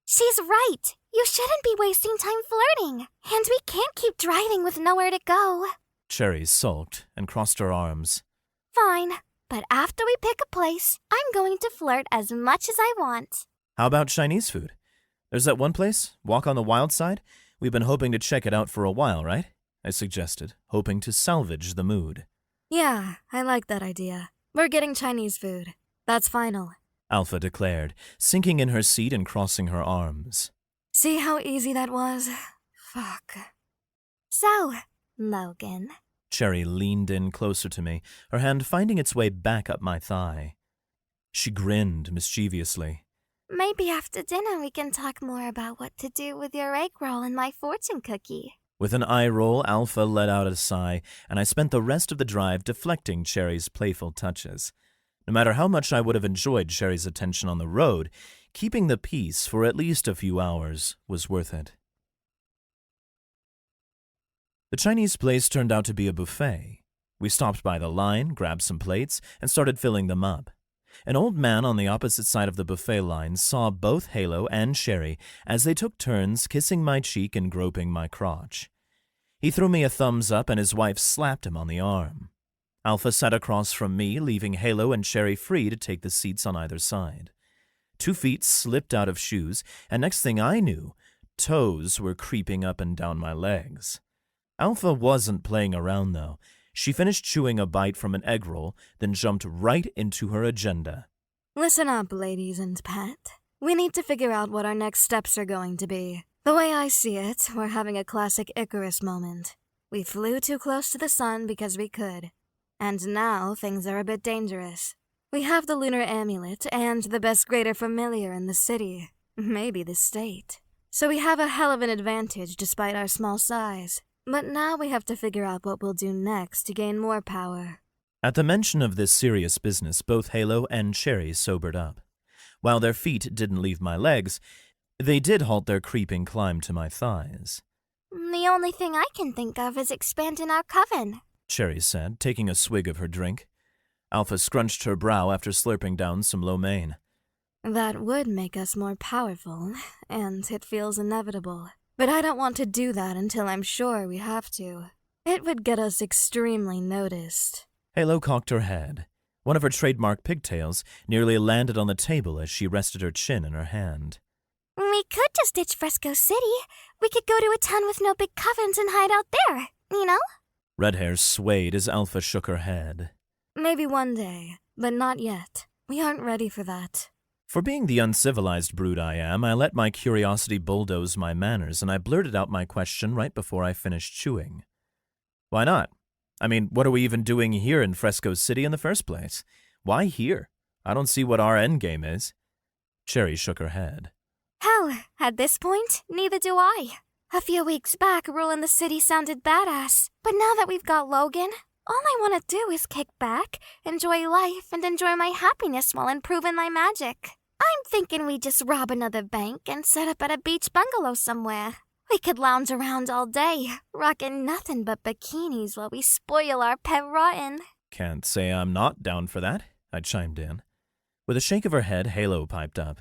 She's right. You shouldn't be wasting time flirting. And we can't keep driving with nowhere to go. Cherry sulked and crossed her arms. Fine. But after we pick a place, I'm going to flirt as much as I want. How about Chinese food? There's that one place, Walk on the Wild Side. We've been hoping to check it out for a while, right? I suggested, hoping to salvage the mood. Yeah, I like that idea. We're getting Chinese food. That's final. Alpha declared, sinking in her seat and crossing her arms. See how easy that was? Fuck. So, Logan. Cherry leaned in closer to me, her hand finding its way back up my thigh. She grinned mischievously. Maybe after dinner we can talk more about what to do with your egg roll and my fortune cookie. With an eye roll, Alpha let out a sigh, and I spent the rest of the drive deflecting Cherry's playful touches. No matter how much I would have enjoyed Cherry's attention on the road, keeping the peace for at least a few hours was worth it. The Chinese place turned out to be a buffet. We stopped by the line, grabbed some plates, and started filling them up. An old man on the opposite side of the buffet line saw both Halo and Cherry as they took turns kissing my cheek and groping my crotch. He threw me a thumbs up and his wife slapped him on the arm. Alpha sat across from me, leaving Halo and Cherry free to take the seats on either side. 2 feet slipped out of shoes, and next thing I knew, toes were creeping up and down my legs. Alpha wasn't playing around, though. She finished chewing a bite from an egg roll, then jumped right into her agenda. Listen up, ladies and Pat. We need to figure out what our next steps are going to be. The way I see it, we're having a classic Icarus moment. We flew too close to the sun because we could. And now things are a bit dangerous. We have the lunar amulet and the best greater familiar in the city, maybe the state. So we have a hell of an advantage despite our small size. But now we have to figure out what we'll do next to gain more power. At the mention of this serious business, both Halo and Cherry sobered up. While their feet didn't leave my legs, they did halt their creeping climb to my thighs. The only thing I can think of is expanding our coven, Cherry said, taking a swig of her drink. Alpha scrunched her brow after slurping down some lo mein. That would make us more powerful, and it feels inevitable. But I don't want to do that until I'm sure we have to. It would get us extremely noticed. Halo cocked her head. One of her trademark pigtails nearly landed on the table as she rested her chin in her hand. We could just ditch Fresco City. We could go to a town with no big covens and hide out there, you know? Red hair swayed as Alpha shook her head. Maybe one day, but not yet. We aren't ready for that. For being the uncivilized brute I am, I let my curiosity bulldoze my manners, and I blurted out my question right before I finished chewing. Why not? I mean, what are we even doing here in Fresco City in the first place? Why here? I don't see what our endgame is. Cherry shook her head. Hell, at this point, neither do I. A few weeks back, ruling the city sounded badass. But now that we've got Logan, all I want to do is kick back, enjoy life, and enjoy my happiness while improving my magic. I'm thinking we just rob another bank and set up at a beach bungalow somewhere. We could lounge around all day, rocking nothing but bikinis while we spoil our pet rotten. Can't say I'm not down for that, I chimed in. With a shake of her head, Halo piped up.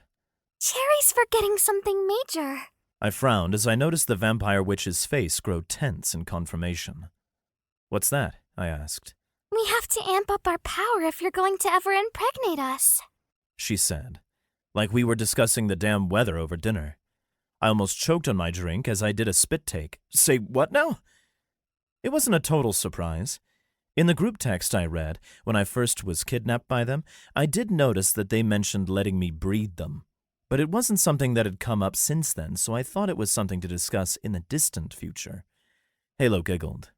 Cherry's forgetting something major. I frowned as I noticed the vampire witch's face grow tense in confirmation. What's that? I asked. We have to amp up our power if you're going to ever impregnate us, She said, like we were discussing the damn weather over dinner. I almost choked on my drink as I did a spit take. Say what now? It wasn't a total surprise. In the group text I read, when I first was kidnapped by them, I did notice that they mentioned letting me breed them. But it wasn't something that had come up since then, so I thought it was something to discuss in the distant future. Halo giggled.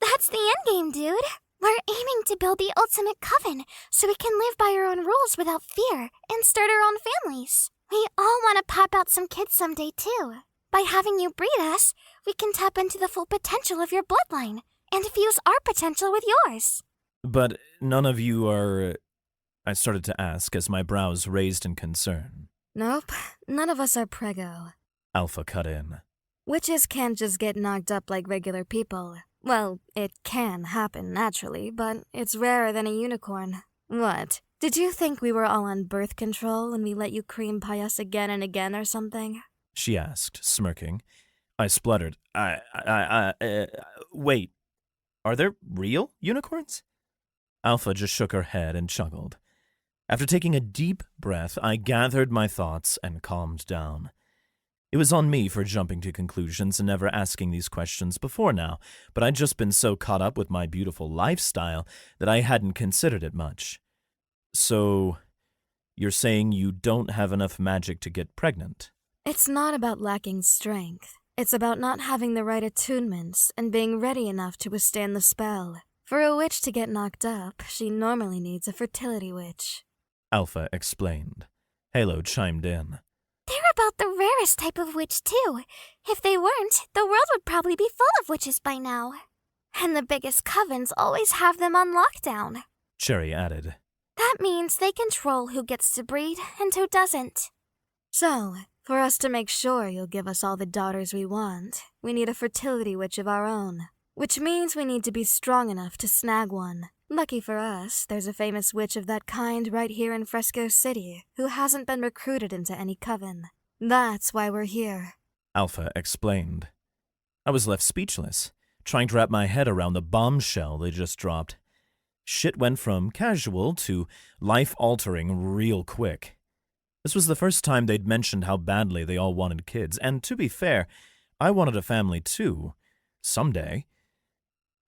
That's the endgame, dude. We're aiming to build the ultimate coven so we can live by our own rules without fear and start our own families. We all want to pop out some kids someday, too. By having you breed us, we can tap into the full potential of your bloodline and fuse our potential with yours. But none of you are... I started to ask as my brows raised in concern. Nope, none of us are prego. Alpha cut in. Witches can't just get knocked up like regular people. Well, it can happen naturally, but it's rarer than a unicorn. What? Did you think we were all on birth control when we let you cream pie us again and again or something? She asked, smirking. I spluttered. Wait. Are there real unicorns? Alpha just shook her head and chuckled. After taking a deep breath, I gathered my thoughts and calmed down. It was on me for jumping to conclusions and never asking these questions before now, but I'd just been so caught up with my beautiful lifestyle that I hadn't considered it much. So, you're saying you don't have enough magic to get pregnant? It's not about lacking strength. It's about not having the right attunements and being ready enough to withstand the spell. For a witch to get knocked up, she normally needs a fertility witch. Alpha explained. Halo chimed in. They're about the rarest type of witch, too. If they weren't, the world would probably be full of witches by now. And the biggest covens always have them on lockdown. Cherry added. That means they control who gets to breed and who doesn't. So, for us to make sure you'll give us all the daughters we want, we need a fertility witch of our own. Which means we need to be strong enough to snag one. Lucky for us, there's a famous witch of that kind right here in Fresco City who hasn't been recruited into any coven. That's why we're here. Alpha explained. I was left speechless, trying to wrap my head around the bombshell they just dropped. Shit went from casual to life-altering real quick. This was the first time they'd mentioned how badly they all wanted kids, and to be fair, I wanted a family too. Someday.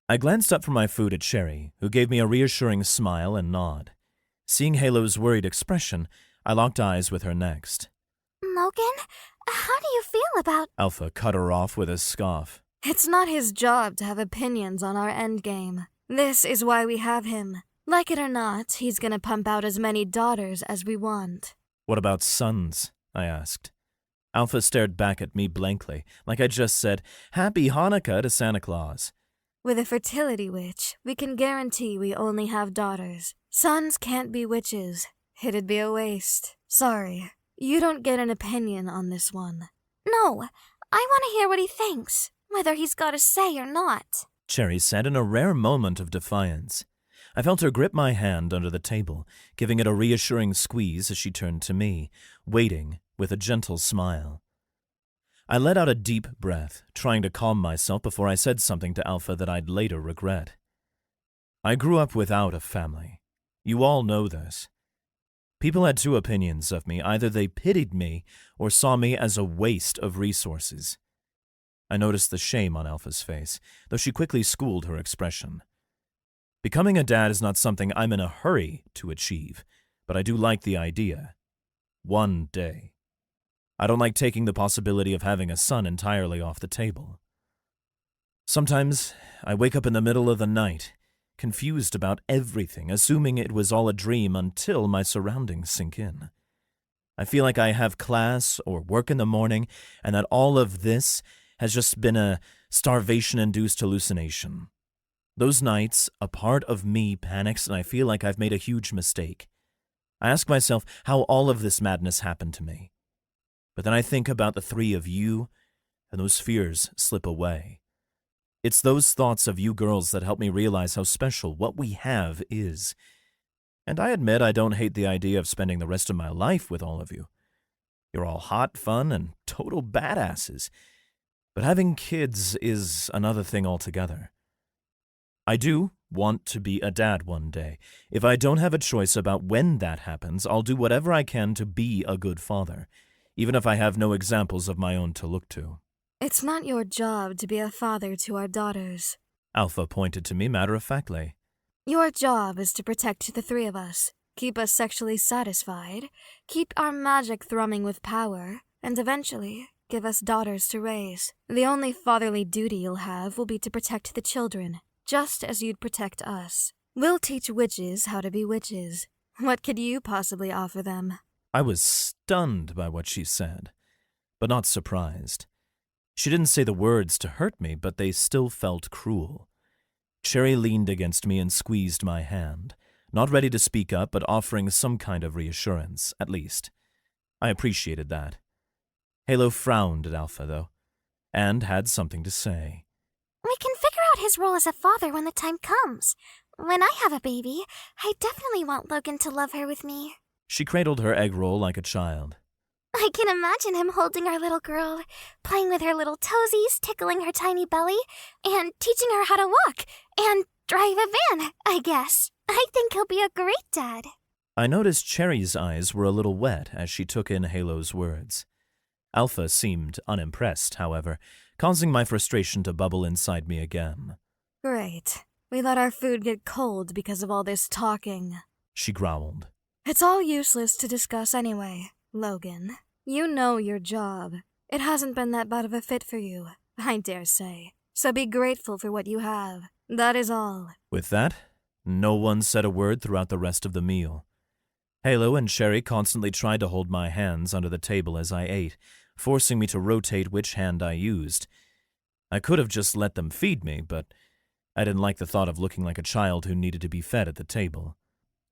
I glanced up from my food at Cherry, who gave me a reassuring smile and nod. Seeing Halo's worried expression, I locked eyes with her next. Logan, how do you feel about... Alpha cut her off with a scoff. It's not his job to have opinions on our endgame. This is why we have him. Like it or not, he's gonna pump out as many daughters as we want. What about sons? I asked. Alpha stared back at me blankly, like I just said, Happy Hanukkah to Santa Claus. With a fertility witch, we can guarantee we only have daughters. Sons can't be witches. It'd be a waste. Sorry, you don't get an opinion on this one. No, I want to hear what he thinks, whether he's got a say or not. Cherry said in a rare moment of defiance. I felt her grip my hand under the table, giving it a reassuring squeeze as she turned to me, waiting with a gentle smile. I let out a deep breath, trying to calm myself before I said something to Alpha that I'd later regret. I grew up without a family. You all know this. People had two opinions of me. Either they pitied me or saw me as a waste of resources. I noticed the shame on Alpha's face, though she quickly schooled her expression. Becoming a dad is not something I'm in a hurry to achieve, but I do like the idea. One day. I don't like taking the possibility of having a son entirely off the table. Sometimes I wake up in the middle of the night, confused about everything, assuming it was all a dream until my surroundings sink in. I feel like I have class or work in the morning, and that all of this has just been a starvation-induced hallucination. Those nights, a part of me panics and I feel like I've made a huge mistake. I ask myself how all of this madness happened to me. But then I think about the three of you, and those fears slip away. It's those thoughts of you girls that help me realize how special what we have is. And I admit I don't hate the idea of spending the rest of my life with all of you. You're all hot, fun, and total badasses. But having kids is another thing altogether. I do want to be a dad one day. If I don't have a choice about when that happens, I'll do whatever I can to be a good father, even if I have no examples of my own to look to. It's not your job to be a father to our daughters. Alpha pointed to me matter-of-factly. Your job is to protect the three of us, keep us sexually satisfied, keep our magic thrumming with power, and eventually give us daughters to raise. The only fatherly duty you'll have will be to protect the children, just as you'd protect us. We'll teach witches how to be witches. What could you possibly offer them? I was stunned by what she said, but not surprised. She didn't say the words to hurt me, but they still felt cruel. Cherry leaned against me and squeezed my hand, not ready to speak up, but offering some kind of reassurance, at least. I appreciated that. Halo frowned at Alpha, though. and had something to say. We can figure out his role as a father when the time comes. When I have a baby, I definitely want Logan to love her with me. She cradled her egg roll like a child. I can imagine him holding our little girl, playing with her little toesies, tickling her tiny belly, and teaching her how to walk, and drive a van, I guess. I think he'll be a great dad. I noticed Cherry's eyes were a little wet as she took in Halo's words. Alpha seemed unimpressed, however, causing my frustration to bubble inside me again. Great. We let our food get cold because of all this talking. She growled. It's all useless to discuss anyway, Logan. You know your job. It hasn't been that bad of a fit for you, I dare say. So be grateful for what you have. That is all. With that, no one said a word throughout the rest of the meal. Halo and Cherry constantly tried to hold my hands under the table as I ate, forcing me to rotate which hand I used. I could have just let them feed me, but I didn't like the thought of looking like a child who needed to be fed at the table.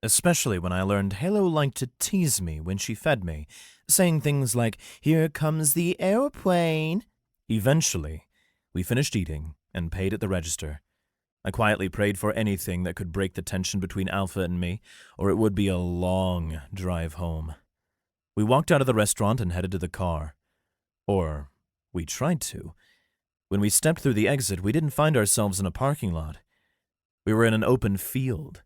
Especially when I learned Halo liked to tease me when she fed me, saying things like, "Here comes the airplane." Eventually, we finished eating and paid at the register. I quietly prayed for anything that could break the tension between Alpha and me, or it would be a long drive home. We walked out of the restaurant and headed to the car. Or we tried to. When we stepped through the exit, we didn't find ourselves in a parking lot. We were in an open field,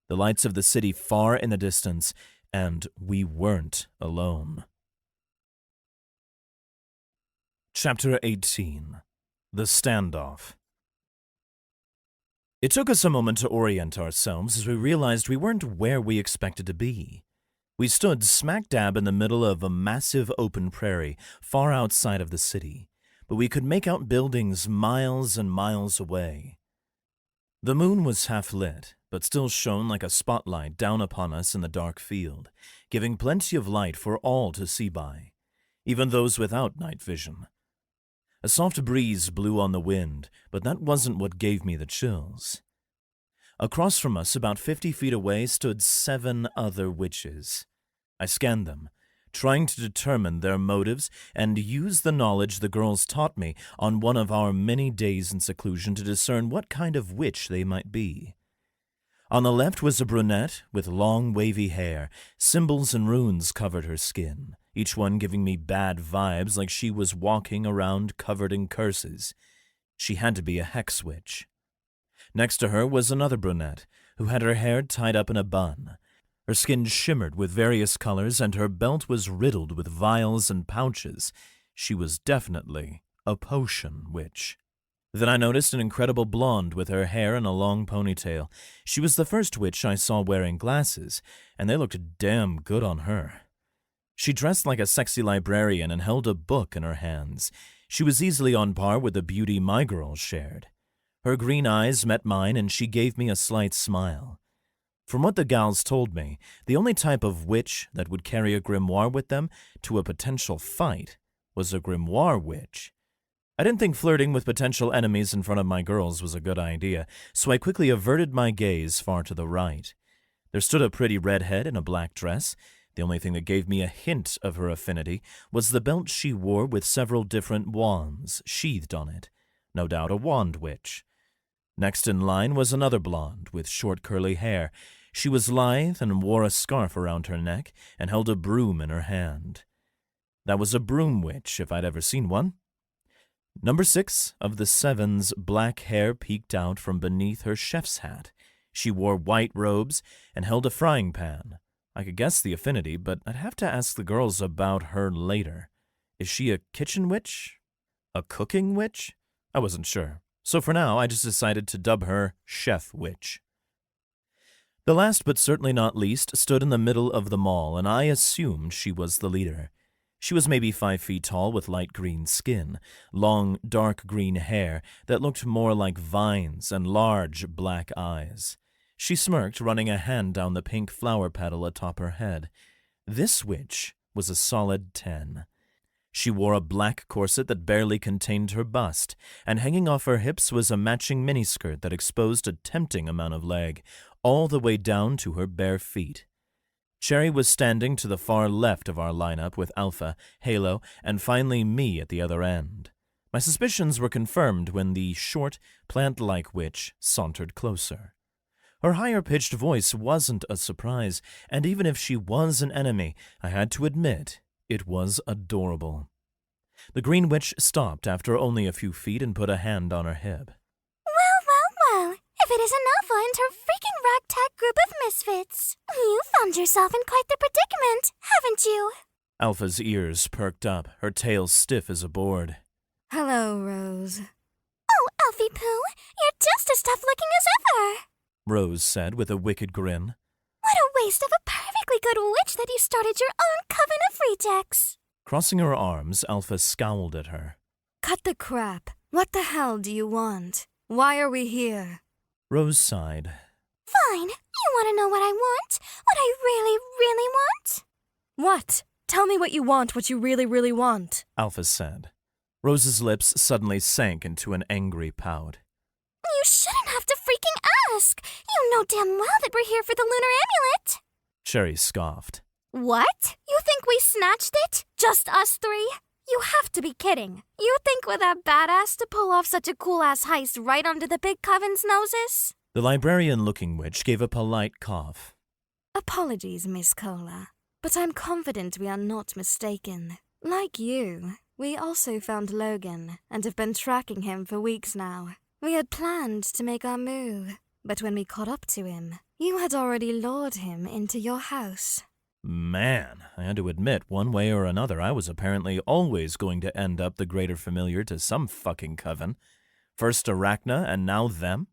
the lights of the city far in the distance, and we weren't alone. Chapter 18. The Standoff. It took us a moment to orient ourselves as we realized we weren't where we expected to be. We stood smack dab in the middle of a massive open prairie far outside of the city, but we could make out buildings miles and miles away. The moon was half lit, but still shone like a spotlight down upon us in the dark field, giving plenty of light for all to see by, even those without night vision. A soft breeze blew on the wind, but that wasn't what gave me the chills. Across from us, about 50 feet away, stood 7 other witches. I scanned them, trying to determine their motives and use the knowledge the girls taught me on one of our many days in seclusion to discern what kind of witch they might be. On the left was a brunette with long wavy hair. Symbols and runes covered her skin, each one giving me bad vibes like she was walking around covered in curses. She had to be a hex witch. Next to her was another brunette, who had her hair tied up in a bun. Her skin shimmered with various colors, and her belt was riddled with vials and pouches. She was definitely a potion witch. Then I noticed an incredible blonde with her hair in a long ponytail. She was the first witch I saw wearing glasses, and they looked damn good on her. She dressed like a sexy librarian and held a book in her hands. She was easily on par with the beauty my girls shared. Her green eyes met mine, and she gave me a slight smile. From what the gals told me, the only type of witch that would carry a grimoire with them to a potential fight was a grimoire witch. I didn't think flirting with potential enemies in front of my girls was a good idea, so I quickly averted my gaze far to the right. There stood a pretty redhead in a black dress. The only thing that gave me a hint of her affinity was the belt she wore with several different wands sheathed on it. No doubt a wand witch. Next in line was another blonde with short curly hair. She was lithe and wore a scarf around her neck and held a broom in her hand. That was a broom witch, if I'd ever seen one. Number 6 of the 7's black hair peeked out from beneath her chef's hat. She wore white robes and held a frying pan. I could guess the affinity, but I'd have to ask the girls about her later. Is she a kitchen witch? A cooking witch? I wasn't sure. So for now, I just decided to dub her Chef Witch. The last but certainly not least stood in the middle of the mall, and I assumed she was the leader. She was maybe 5 feet tall with light green skin, long dark green hair that looked more like vines, and large black eyes. She smirked, running a hand down the pink flower petal atop her head. This witch was a solid 10. She wore a black corset that barely contained her bust, and hanging off her hips was a matching miniskirt that exposed a tempting amount of leg, all the way down to her bare feet. Cherry was standing to the far left of our lineup with Alpha, Halo, and finally me at the other end. My suspicions were confirmed when the short, plant-like witch sauntered closer. Her higher-pitched voice wasn't a surprise, and even if she was an enemy, I had to admit it was adorable. The green witch stopped after only a few feet and put a hand on her hip. Well, if it isn't Alpha and her freaking ragtag group of misfits. You found yourself in quite the predicament, haven't you? Alpha's ears perked up, her tail stiff as a board. Hello, Rose. Oh, Alfie Pooh, you're just as tough-looking as ever. Rose said with a wicked grin. What a waste of a perfectly good witch that you started your own coven of rejects. Crossing her arms, Alpha scowled at her. Cut the crap. What the hell do you want? Why are we here? Rose sighed. Fine. You want to know what I want? What I really, really want? What? Tell me what you want, what you really, really want. Alpha said. Rose's lips suddenly sank into an angry pout. You shouldn't have to freaking ask. You know damn well that we're here for the lunar amulet. Cherry scoffed. What? You think we snatched it? Just us three? You have to be kidding. You think we're that badass to pull off such a cool-ass heist right under the big coven's noses? The librarian-looking witch gave a polite cough. Apologies, Miss Cola, but I'm confident we are not mistaken. Like you, we also found Logan and have been tracking him for weeks now. We had planned to make our move, but when we caught up to him, you had already lured him into your house. Man, I had to admit, one way or another, I was apparently always going to end up the greater familiar to some fucking coven. First Arachna, and now them?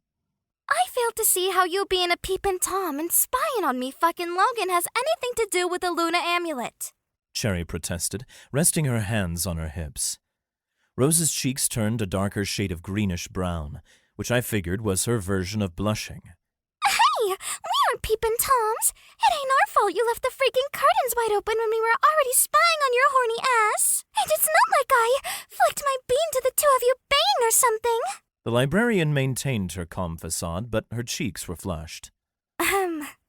I fail to see how you being a peepin' Tom and spying on me fucking Logan has anything to do with the Luna amulet. Cherry protested, resting her hands on her hips. Rose's cheeks turned a darker shade of greenish-brown, which I figured was her version of blushing. Hey, we aren't peepin' Toms. It ain't our fault you left the freaking curtains wide open when we were already spying on your horny ass. And it's not like I flicked my bean to the two of you banging or something. The librarian maintained her calm facade, but her cheeks were flushed.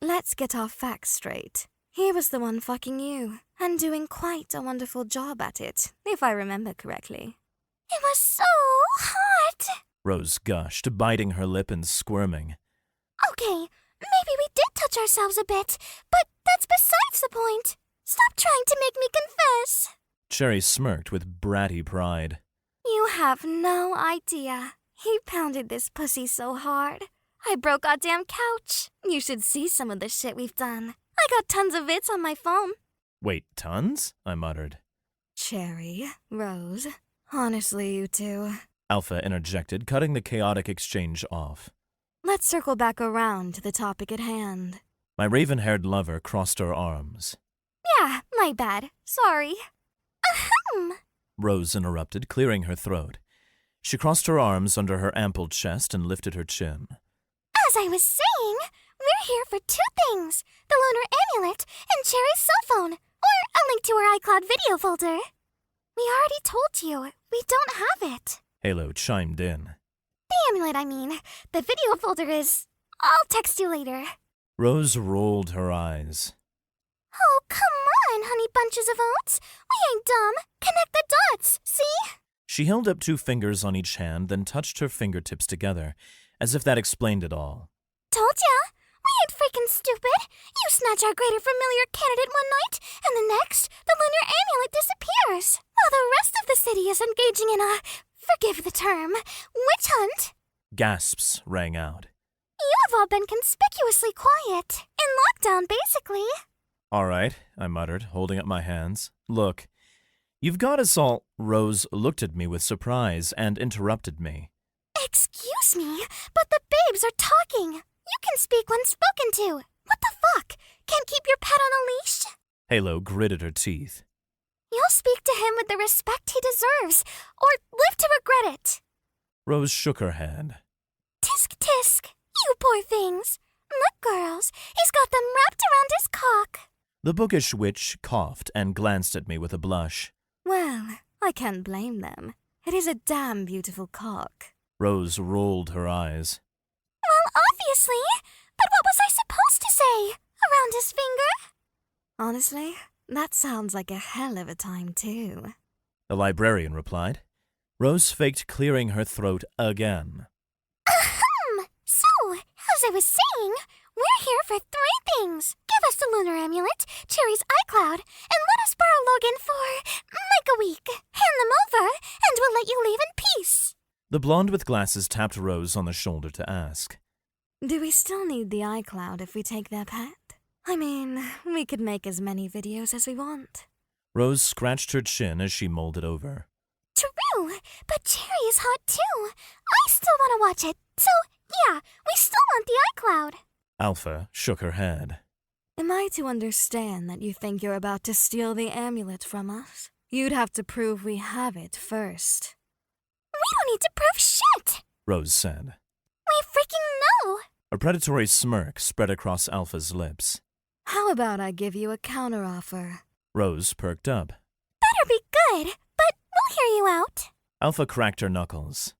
Let's get our facts straight. He was the one fucking you, and doing quite a wonderful job at it, if I remember correctly. It was so hot. Rose gushed, biting her lip and squirming. Okay, maybe we did touch ourselves a bit, but that's besides the point. Stop trying to make me confess. Cherry smirked with bratty pride. You have no idea. He pounded this pussy so hard. I broke our damn couch. You should see some of the shit we've done. I got tons of vids on my phone. Wait, tons? I muttered. Cherry, Rose, honestly, you two. Alpha interjected, cutting the chaotic exchange off. Let's circle back around to the topic at hand. My raven-haired lover crossed her arms. Yeah, my bad. Sorry. Ahem. Rose interrupted, clearing her throat. She crossed her arms under her ample chest and lifted her chin. As I was saying, we're here for two things. The lunar amulet and Cherry's cell phone. Or a link to her iCloud video folder. We already told you. We don't have it. Halo chimed in. The amulet, I mean. The video folder is... I'll text you later. Rose rolled her eyes. Oh, come on, honey bunches of oats. We ain't dumb. Connect the dots, see? She held up 2 fingers on each hand, then touched her fingertips together, as if that explained it all. Told ya. We ain't freaking stupid. You snatch our greater familiar candidate one night, and the next, the lunar amulet disappears, while the rest of the city is engaging in a, forgive the term, witch hunt. Gasps rang out. You have all been conspicuously quiet. In lockdown, basically. All right, I muttered, holding up my hands. Look, you've got us all... Rose looked at me with surprise and interrupted me. Excuse me, but the babes are talking. You can speak when spoken to. What the fuck? Can't keep your pet on a leash? Halo gritted her teeth. You'll speak to him with the respect he deserves, or live to regret it. Rose shook her head. Tisk tisk, you poor things. Look, girls, he's got them wrapped around his cock. The bookish witch coughed and glanced at me with a blush. Well, I can't blame them. It is a damn beautiful cock. Rose rolled her eyes. Well, obviously. But what was I supposed to say? Around his finger? Honestly, that sounds like a hell of a time, too. The librarian replied. Rose faked clearing her throat again. So, as I was saying, we're here for 3 things. Give us the lunar amulet, Cherry's iCloud, and let us borrow Logan for, like, a week. Hand them over, and we'll let you leave in peace. The blonde with glasses tapped Rose on the shoulder to ask, Do we still need the iCloud if we take their pet? I mean, we could make as many videos as we want. Rose scratched her chin as she mulled it over. True, but Cherry is hot too. I still want to watch it, so yeah, we still want the iCloud. Alpha shook her head. Am I to understand that you think you're about to steal the amulet from us? You'd have to prove we have it first. We don't need to prove shit! Rose said. We freaking know! A predatory smirk spread across Alpha's lips. How about I give you a counteroffer? Rose perked up. Better be good, but we'll hear you out. Alpha cracked her knuckles.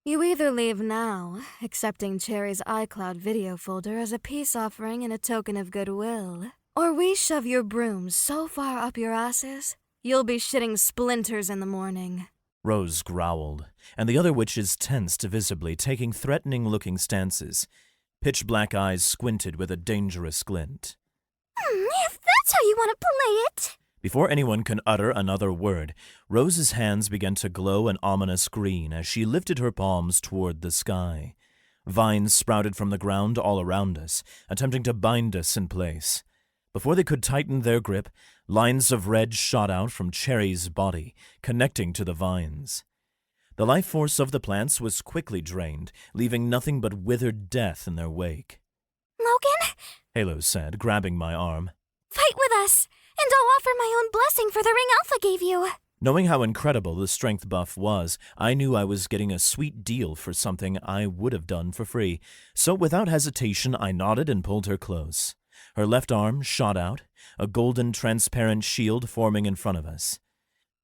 You either leave now, accepting Cherry's iCloud video folder as a peace offering and a token of goodwill, or we shove your broom so far up your asses, you'll be shitting splinters in the morning. Rose growled, and the other witches tensed visibly, taking threatening-looking stances. Pitch-black eyes squinted with a dangerous glint. If that's how you want to play it. Before anyone could utter another word, Rose's hands began to glow an ominous green as she lifted her palms toward the sky. Vines sprouted from the ground all around us, attempting to bind us in place. Before they could tighten their grip, lines of red shot out from Cherry's body, connecting to the vines. The life force of the plants was quickly drained, leaving nothing but withered death in their wake. Logan, Halo said, grabbing my arm. fight with us, and I'll offer my own blessing for the ring Alpha gave you. Knowing how incredible the strength buff was, I knew I was getting a sweet deal for something I would have done for free, so without hesitation I nodded and pulled her close. Her left arm shot out, a golden transparent shield forming in front of us.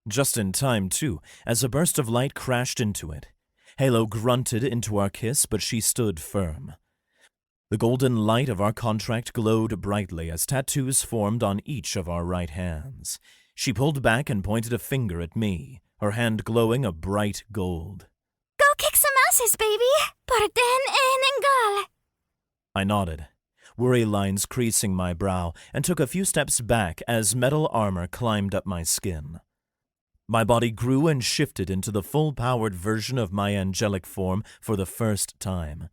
Just in time, too, as a burst of light crashed into it. Halo grunted into our kiss, but she stood firm. The golden light of our contract glowed brightly as tattoos formed on each of our right hands. She pulled back and pointed a finger at me, her hand glowing a bright gold. Go kick some asses, baby. Por den en engal. I nodded, worry lines creasing my brow, and took a few steps back as metal armor climbed up my skin. My body grew and shifted into the full-powered version of my angelic form for the first time.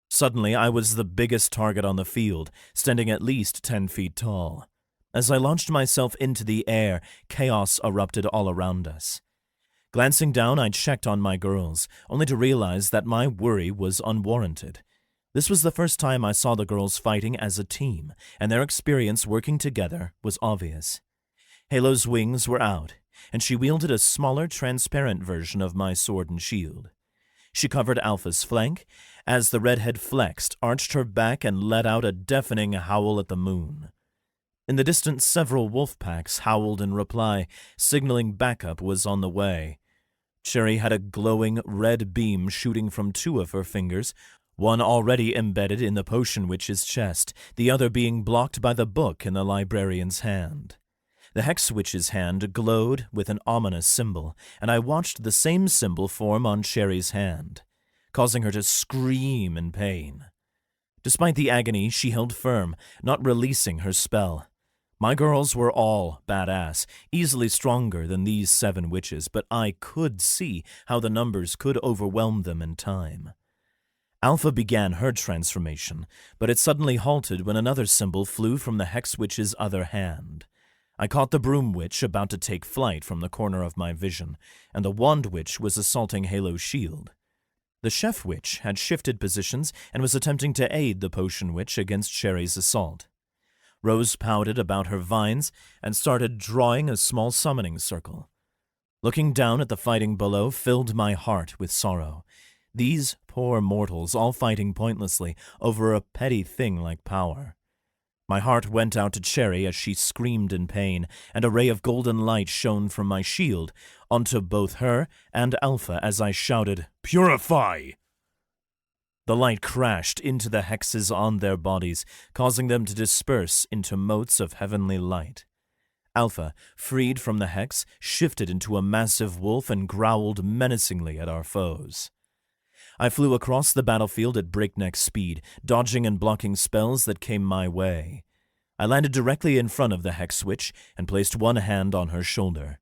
Suddenly, I was the biggest target on the field, standing at least 10 feet tall. As I launched myself into the air, chaos erupted all around us. Glancing down, I checked on my girls, only to realize that my worry was unwarranted. This was the first time I saw the girls fighting as a team, and their experience working together was obvious. Halo's wings were out, and she wielded a smaller, transparent version of my sword and shield. She covered Alpha's flank, as the redhead flexed, arched her back, and let out a deafening howl at the moon. In the distance, several wolf packs howled in reply, signaling backup was on the way. Cherry had a glowing red beam shooting from 2 of her fingers, one already embedded in the potion witch's chest, the other being blocked by the book in the librarian's hand. The hex witch's hand glowed with an ominous symbol, and I watched the same symbol form on Cherry's hand, causing her to scream in pain. Despite the agony, she held firm, not releasing her spell. My girls were all badass, easily stronger than these 7 witches, but I could see how the numbers could overwhelm them in time. Alpha began her transformation, but it suddenly halted when another symbol flew from the hex witch's other hand. I caught the broom witch about to take flight from the corner of my vision, and the wand witch was assaulting Halo's shield. The chef witch had shifted positions and was attempting to aid the potion witch against Cherry's assault. Rose pouted about her vines and started drawing a small summoning circle. Looking down at the fighting below filled my heart with sorrow. These poor mortals all fighting pointlessly over a petty thing like power. My heart went out to Cherry as she screamed in pain, and a ray of golden light shone from my shield onto both her and Alpha as I shouted, "Purify!" The light crashed into the hexes on their bodies, causing them to disperse into motes of heavenly light. Alpha, freed from the hex, shifted into a massive wolf and growled menacingly at our foes. I flew across the battlefield at breakneck speed, dodging and blocking spells that came my way. I landed directly in front of the hex witch and placed one hand on her shoulder.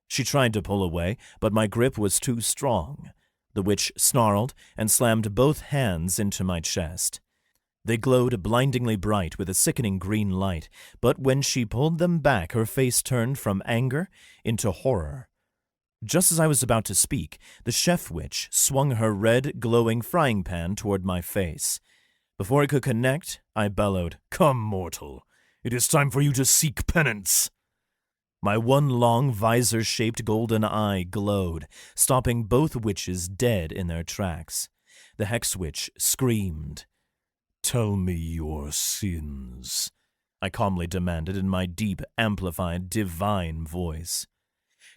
She tried to pull away, but my grip was too strong. The witch snarled and slammed both hands into my chest. They glowed blindingly bright with a sickening green light, but when she pulled them back, her face turned from anger into horror. Just as I was about to speak, the chef witch swung her red, glowing frying pan toward my face. Before I could connect, I bellowed, "Come, mortal. It is time for you to seek penance." My one long visor-shaped golden eye glowed, stopping both witches dead in their tracks. The hex witch screamed. "Tell me your sins," I calmly demanded in my deep, amplified, divine voice.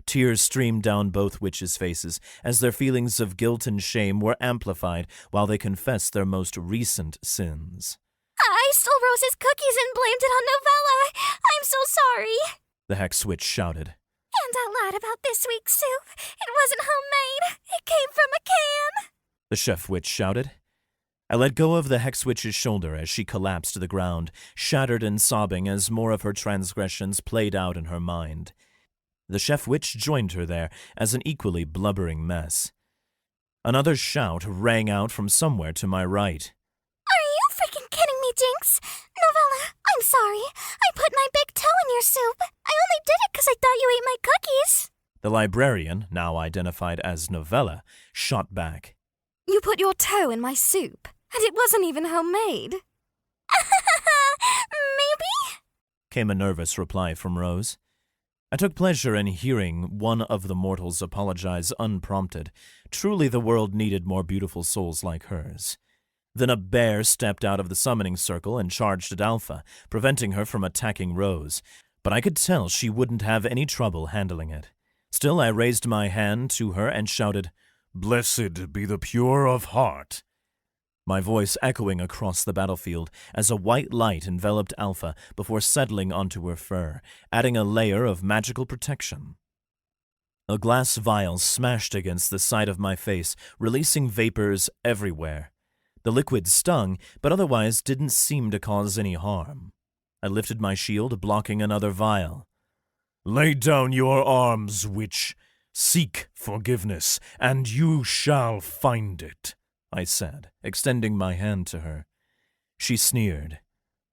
Tears streamed down both witches' faces as their feelings of guilt and shame were amplified while they confessed their most recent sins. I stole Rose's cookies and blamed it on Novella. I'm so sorry. The hex witch shouted. And I lied about this week's soup. It wasn't homemade. It came from a can. The chef witch shouted. I let go of the hex witch's shoulder as she collapsed to the ground, shattered and sobbing as more of her transgressions played out in her mind. The chef witch joined her there as an equally blubbering mess. Another shout rang out from somewhere to my right. Are you freaking kidding me, Jinx? Novella, I'm sorry. I put my big toe in your soup. I only did it because I thought you ate my cookies. The librarian, now identified as Novella, shot back. You put your toe in my soup, and it wasn't even homemade. Maybe? Came a nervous reply from Rose. I took pleasure in hearing one of the mortals apologize unprompted. Truly the world needed more beautiful souls like hers. Then a bear stepped out of the summoning circle and charged at Alpha, preventing her from attacking Rose, but I could tell she wouldn't have any trouble handling it. Still, I raised my hand to her and shouted, "Blessed be the pure of heart," my voice echoing across the battlefield as a white light enveloped Alpha before settling onto her fur, adding a layer of magical protection. A glass vial smashed against the side of my face, releasing vapors everywhere. The liquid stung, but otherwise didn't seem to cause any harm. I lifted my shield, blocking another vial. "Lay down your arms, witch. Seek forgiveness, and you shall find it," I said, extending my hand to her. She sneered.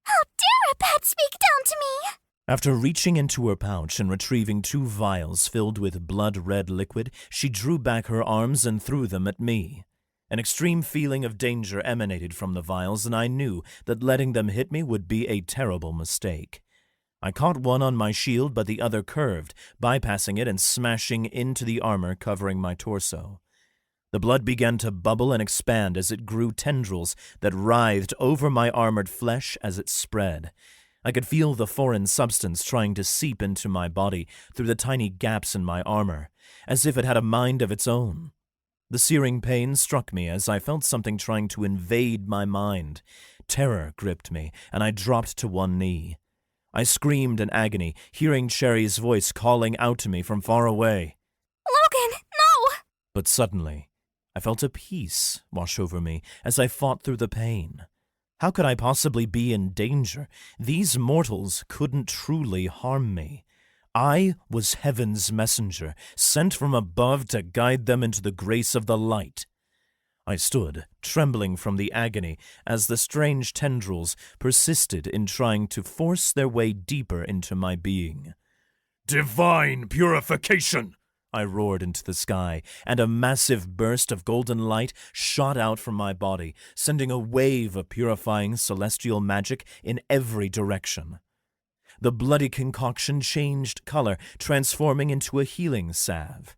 How dare a pet speak down to me? After reaching into her pouch and retrieving 2 vials filled with blood-red liquid, she drew back her arms and threw them at me. An extreme feeling of danger emanated from the vials, and I knew that letting them hit me would be a terrible mistake. I caught one on my shield, but the other curved, bypassing it and smashing into the armor covering my torso. The blood began to bubble and expand as it grew tendrils that writhed over my armored flesh as it spread. I could feel the foreign substance trying to seep into my body through the tiny gaps in my armor, as if it had a mind of its own. The searing pain struck me as I felt something trying to invade my mind. Terror gripped me, and I dropped to one knee. I screamed in agony, hearing Cherry's voice calling out to me from far away. Logan, no! But suddenly, I felt a peace wash over me as I fought through the pain. How could I possibly be in danger? These mortals couldn't truly harm me. I was heaven's messenger, sent from above to guide them into the grace of the light. I stood, trembling from the agony, as the strange tendrils persisted in trying to force their way deeper into my being. "Divine purification!" I roared into the sky, and a massive burst of golden light shot out from my body, sending a wave of purifying celestial magic in every direction. The bloody concoction changed color, transforming into a healing salve.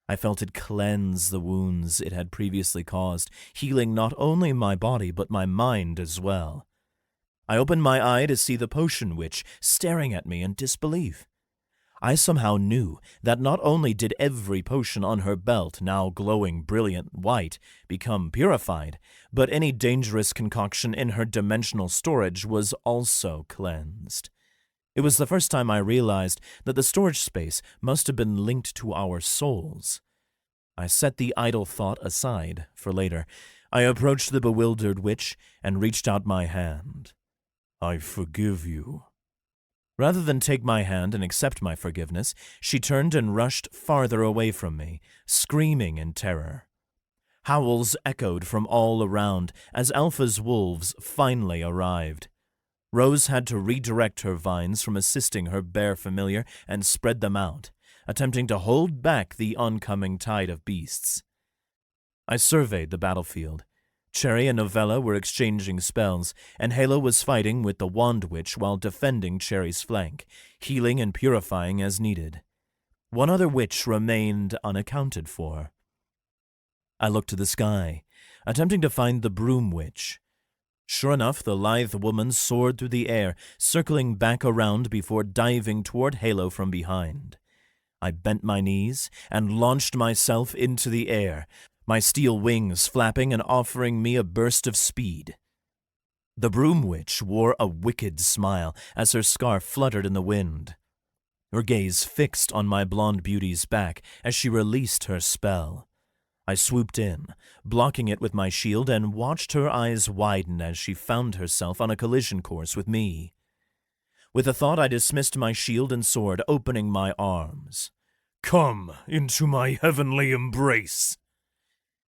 I felt it cleanse the wounds it had previously caused, healing not only my body but my mind as well. I opened my eye to see the potion witch staring at me in disbelief. I somehow knew that not only did every potion on her belt, now glowing brilliant white, become purified, but any dangerous concoction in her dimensional storage was also cleansed. It was the first time I realized that the storage space must have been linked to our souls. I set the idle thought aside for later. I approached the bewildered witch and reached out my hand. "I forgive you." Rather than take my hand and accept my forgiveness, she turned and rushed farther away from me, screaming in terror. Howls echoed from all around as Alpha's wolves finally arrived. Rose had to redirect her vines from assisting her bear familiar and spread them out, attempting to hold back the oncoming tide of beasts. I surveyed the battlefield. Cherry and Novella were exchanging spells, and Halo was fighting with the Wand Witch while defending Cherry's flank, healing and purifying as needed. One other witch remained unaccounted for. I looked to the sky, attempting to find the Broom Witch. Sure enough, the lithe woman soared through the air, circling back around before diving toward Halo from behind. I bent my knees and launched myself into the air, my steel wings flapping and offering me a burst of speed. The Broom Witch wore a wicked smile as her scarf fluttered in the wind. Her gaze fixed on my blonde beauty's back as she released her spell. I swooped in, blocking it with my shield, and watched her eyes widen as she found herself on a collision course with me. With a thought, I dismissed my shield and sword, opening my arms. "Come into my heavenly embrace."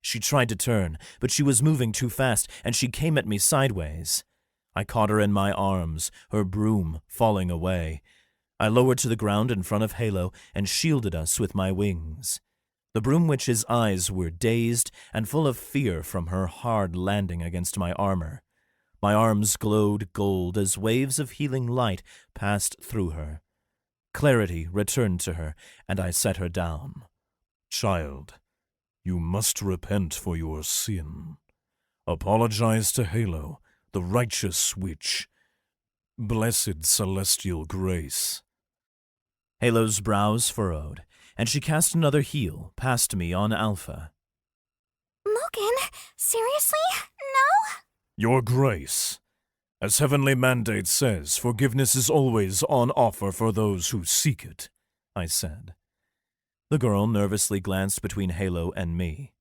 She tried to turn, but she was moving too fast, and she came at me sideways. I caught her in my arms, her broom falling away. I lowered to the ground in front of Halo and shielded us with my wings. The Broom Witch's eyes were dazed and full of fear from her hard landing against my armor. My arms glowed gold as waves of healing light passed through her. Clarity returned to her, and I set her down. "Child, you must repent for your sin. Apologize to Halo, the righteous witch. Blessed celestial grace." Halo's brows furrowed, and she cast another heel past me on Alpha. Logan, seriously? No? Your grace. As heavenly mandate says, forgiveness is always on offer for those who seek it, I said. The girl nervously glanced between Halo and me.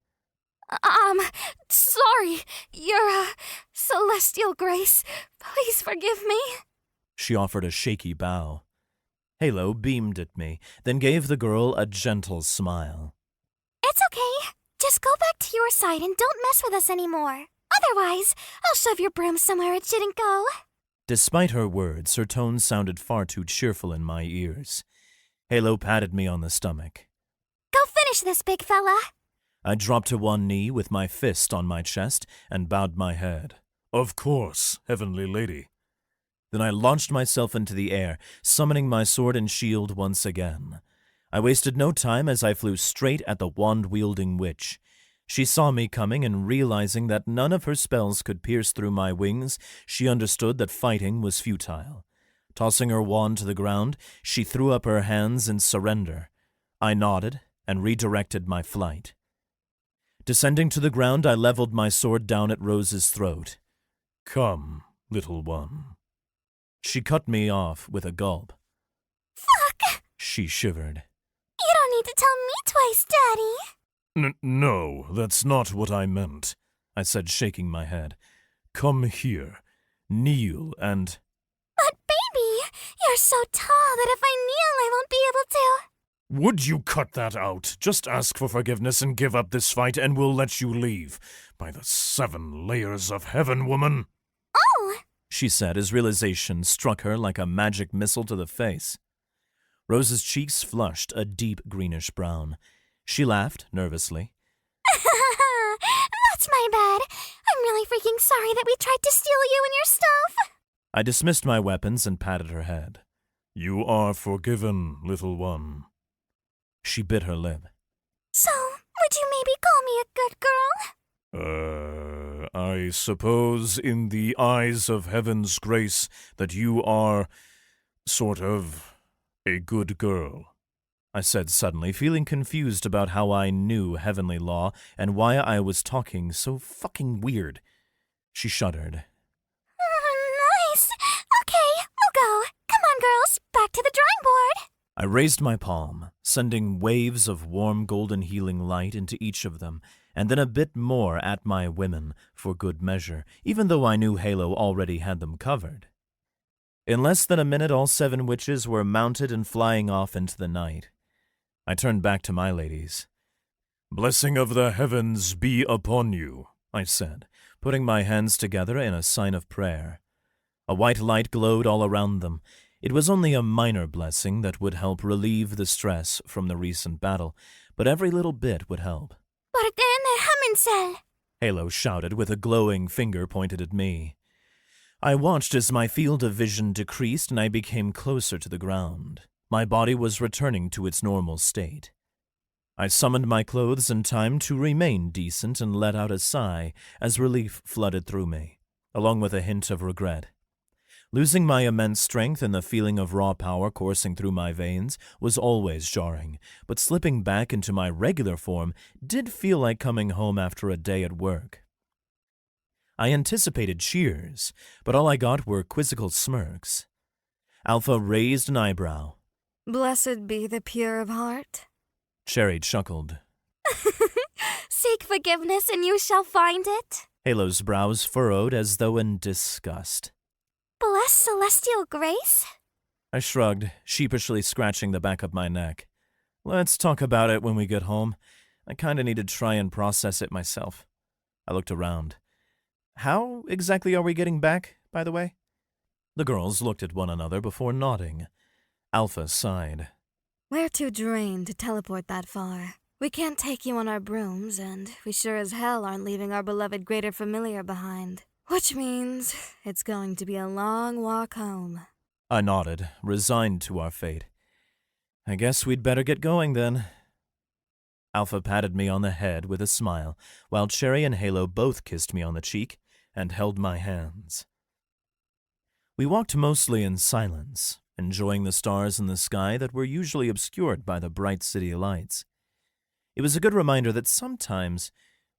Sorry, Your celestial grace. Please forgive me. She offered a shaky bow. Halo beamed at me, then gave the girl a gentle smile. It's okay. Just go back to your side and don't mess with us anymore. Otherwise, I'll shove your broom somewhere it shouldn't go. Despite her words, her tone sounded far too cheerful in my ears. Halo patted me on the stomach. Go finish this, big fella. I dropped to one knee with my fist on my chest and bowed my head. Of course, heavenly lady. Then I launched myself into the air, summoning my sword and shield once again. I wasted no time as I flew straight at the wand-wielding witch. She saw me coming, and realizing that none of her spells could pierce through my wings, she understood that fighting was futile. Tossing her wand to the ground, she threw up her hands in surrender. I nodded and redirected my flight. Descending to the ground, I leveled my sword down at Rose's throat. Come, little one. She cut me off with a gulp. Fuck! She shivered. You don't need to tell me twice, Daddy. No, that's not what I meant, I said, shaking my head. Come here, kneel and... But baby, you're so tall that if I kneel, I won't be able to. Would you cut that out? Just ask for forgiveness and give up this fight, and we'll let you leave. By the 7 layers of heaven, woman. Oh! She said as realization struck her like a magic missile to the face. Rose's cheeks flushed a deep greenish brown. She laughed nervously. That's my bad. I'm really freaking sorry that we tried to steal you and your stuff. I dismissed my weapons and patted her head. You are forgiven, little one. She bit her lip. So, would you maybe call me a good girl? I suppose in the eyes of heaven's grace that you are sort of a good girl, I said suddenly, feeling confused about how I knew heavenly law and why I was talking so fucking weird. She shuddered. Nice. Okay, we'll go. Come on, girls, back to the drawing board. I raised my palm, sending waves of warm golden healing light into each of them, and then a bit more at my women for good measure, even though I knew Halo already had them covered. In less than a minute, all 7 witches were mounted and flying off into the night. I turned back to my ladies. "Blessing of the heavens be upon you," I said, putting my hands together in a sign of prayer. A white light glowed all around them. It was only a minor blessing that would help relieve the stress from the recent battle, but every little bit would help. Halo shouted with a glowing finger pointed at me. I watched as my field of vision decreased and I became closer to the ground. My body was returning to its normal state. I summoned my clothes in time to remain decent and let out a sigh as relief flooded through me, along with a hint of regret. Losing my immense strength and the feeling of raw power coursing through my veins was always jarring, but slipping back into my regular form did feel like coming home after a day at work. I anticipated cheers, but all I got were quizzical smirks. Alpha raised an eyebrow. Blessed be the pure of heart. Cherry chuckled. Seek forgiveness and you shall find it. Halo's brows furrowed as though in disgust. Bless celestial grace? I shrugged, sheepishly scratching the back of my neck. Let's talk about it when we get home. I kinda need to try and process it myself. I looked around. How exactly are we getting back, by the way? The girls looked at one another before nodding. Alpha sighed. We're too drained to teleport that far. We can't take you on our brooms, and we sure as hell aren't leaving our beloved greater familiar behind. Which means it's going to be a long walk home. I nodded, resigned to our fate. I guess we'd better get going then. Alpha patted me on the head with a smile, while Cherry and Halo both kissed me on the cheek and held my hands. We walked mostly in silence, enjoying the stars in the sky that were usually obscured by the bright city lights. It was a good reminder that sometimes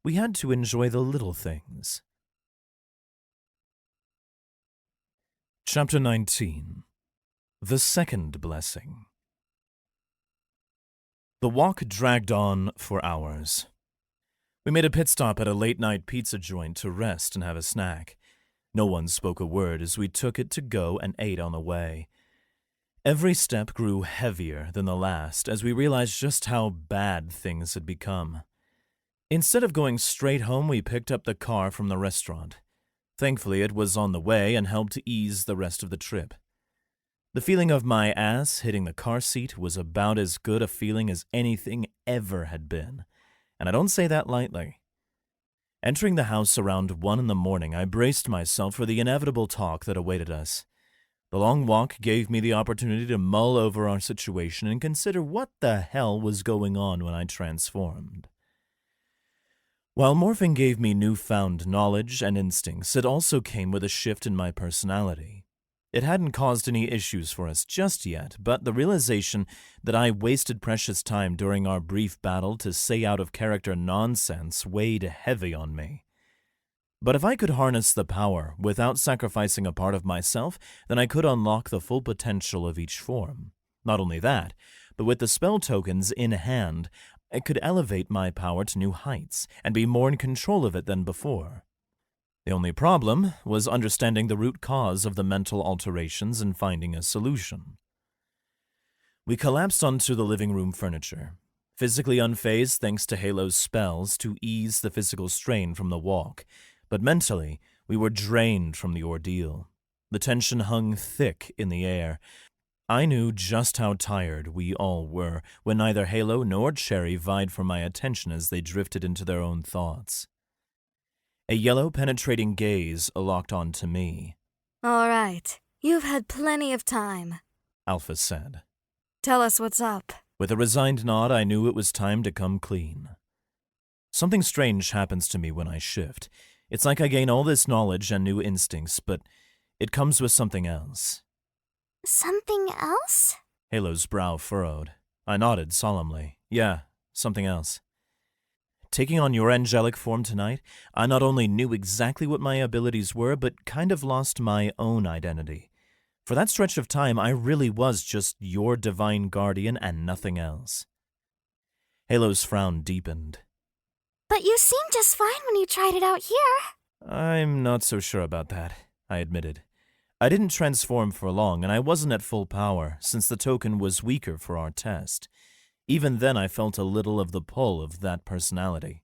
we had to enjoy the little things. Chapter 19. The Second Blessing. The walk dragged on for hours. We made a pit stop at a late-night pizza joint to rest and have a snack. No one spoke a word as we took it to go and ate on the way. Every step grew heavier than the last as we realized just how bad things had become. Instead of going straight home, we picked up the car from the restaurant. Thankfully, it was on the way and helped to ease the rest of the trip. The feeling of my ass hitting the car seat was about as good a feeling as anything ever had been, and I don't say that lightly. Entering the house around 1 a.m, I braced myself for the inevitable talk that awaited us. The long walk gave me the opportunity to mull over our situation and consider what the hell was going on when I transformed. While morphing gave me newfound knowledge and instincts, it also came with a shift in my personality. It hadn't caused any issues for us just yet, but the realization that I wasted precious time during our brief battle to say out-of-character nonsense weighed heavy on me. But if I could harness the power without sacrificing a part of myself, then I could unlock the full potential of each form. Not only that, but with the spell tokens in hand, I could elevate my power to new heights and be more in control of it than before. The only problem was understanding the root cause of the mental alterations and finding a solution. We collapsed onto the living room furniture, physically unfazed thanks to Halo's spells to ease the physical strain from the walk, but mentally we were drained from the ordeal. The tension hung thick in the air. I knew just how tired we all were when neither Halo nor Cherry vied for my attention as they drifted into their own thoughts. A yellow, penetrating gaze locked onto me. All right, you've had plenty of time, Alpha said. Tell us what's up. With a resigned nod, I knew it was time to come clean. Something strange happens to me when I shift. It's like I gain all this knowledge and new instincts, but it comes with something else. Something else? Halo's brow furrowed. I nodded solemnly. Yeah, something else. Taking on your angelic form tonight, I not only knew exactly what my abilities were, but kind of lost my own identity. For that stretch of time, I really was just your divine guardian and nothing else. Halo's frown deepened. But you seemed just fine when you tried it out here. I'm not so sure about that, I admitted. I didn't transform for long, and I wasn't at full power, since the token was weaker for our test. Even then, I felt a little of the pull of that personality.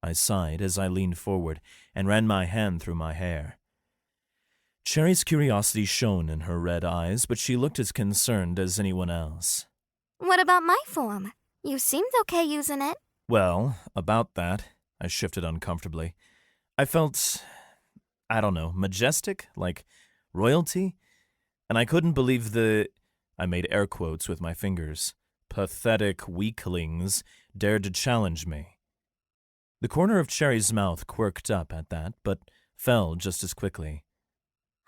I sighed as I leaned forward and ran my hand through my hair. Cherry's curiosity shone in her red eyes, but she looked as concerned as anyone else. What about my form? You seemed okay using it. Well, about that, I shifted uncomfortably. I felt, I don't know, majestic, like royalty, and I couldn't believe I made air quotes with my fingers, pathetic weaklings dared to challenge me. The corner of Cherry's mouth quirked up at that, but fell just as quickly.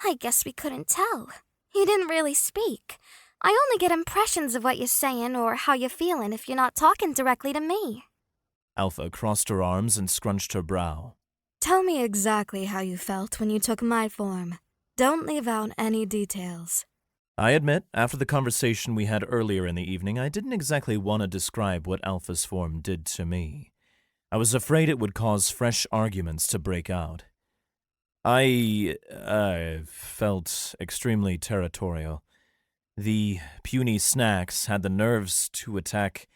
I guess we couldn't tell. You didn't really speak. I only get impressions of what you're saying or how you're feeling if you're not talking directly to me. Alpha crossed her arms and scrunched her brow. Tell me exactly how you felt when you took my form. Don't leave out any details. I admit, after the conversation we had earlier in the evening, I didn't exactly want to describe what Alpha's form did to me. I was afraid it would cause fresh arguments to break out. I felt extremely territorial. The puny snacks had the nerves to attack.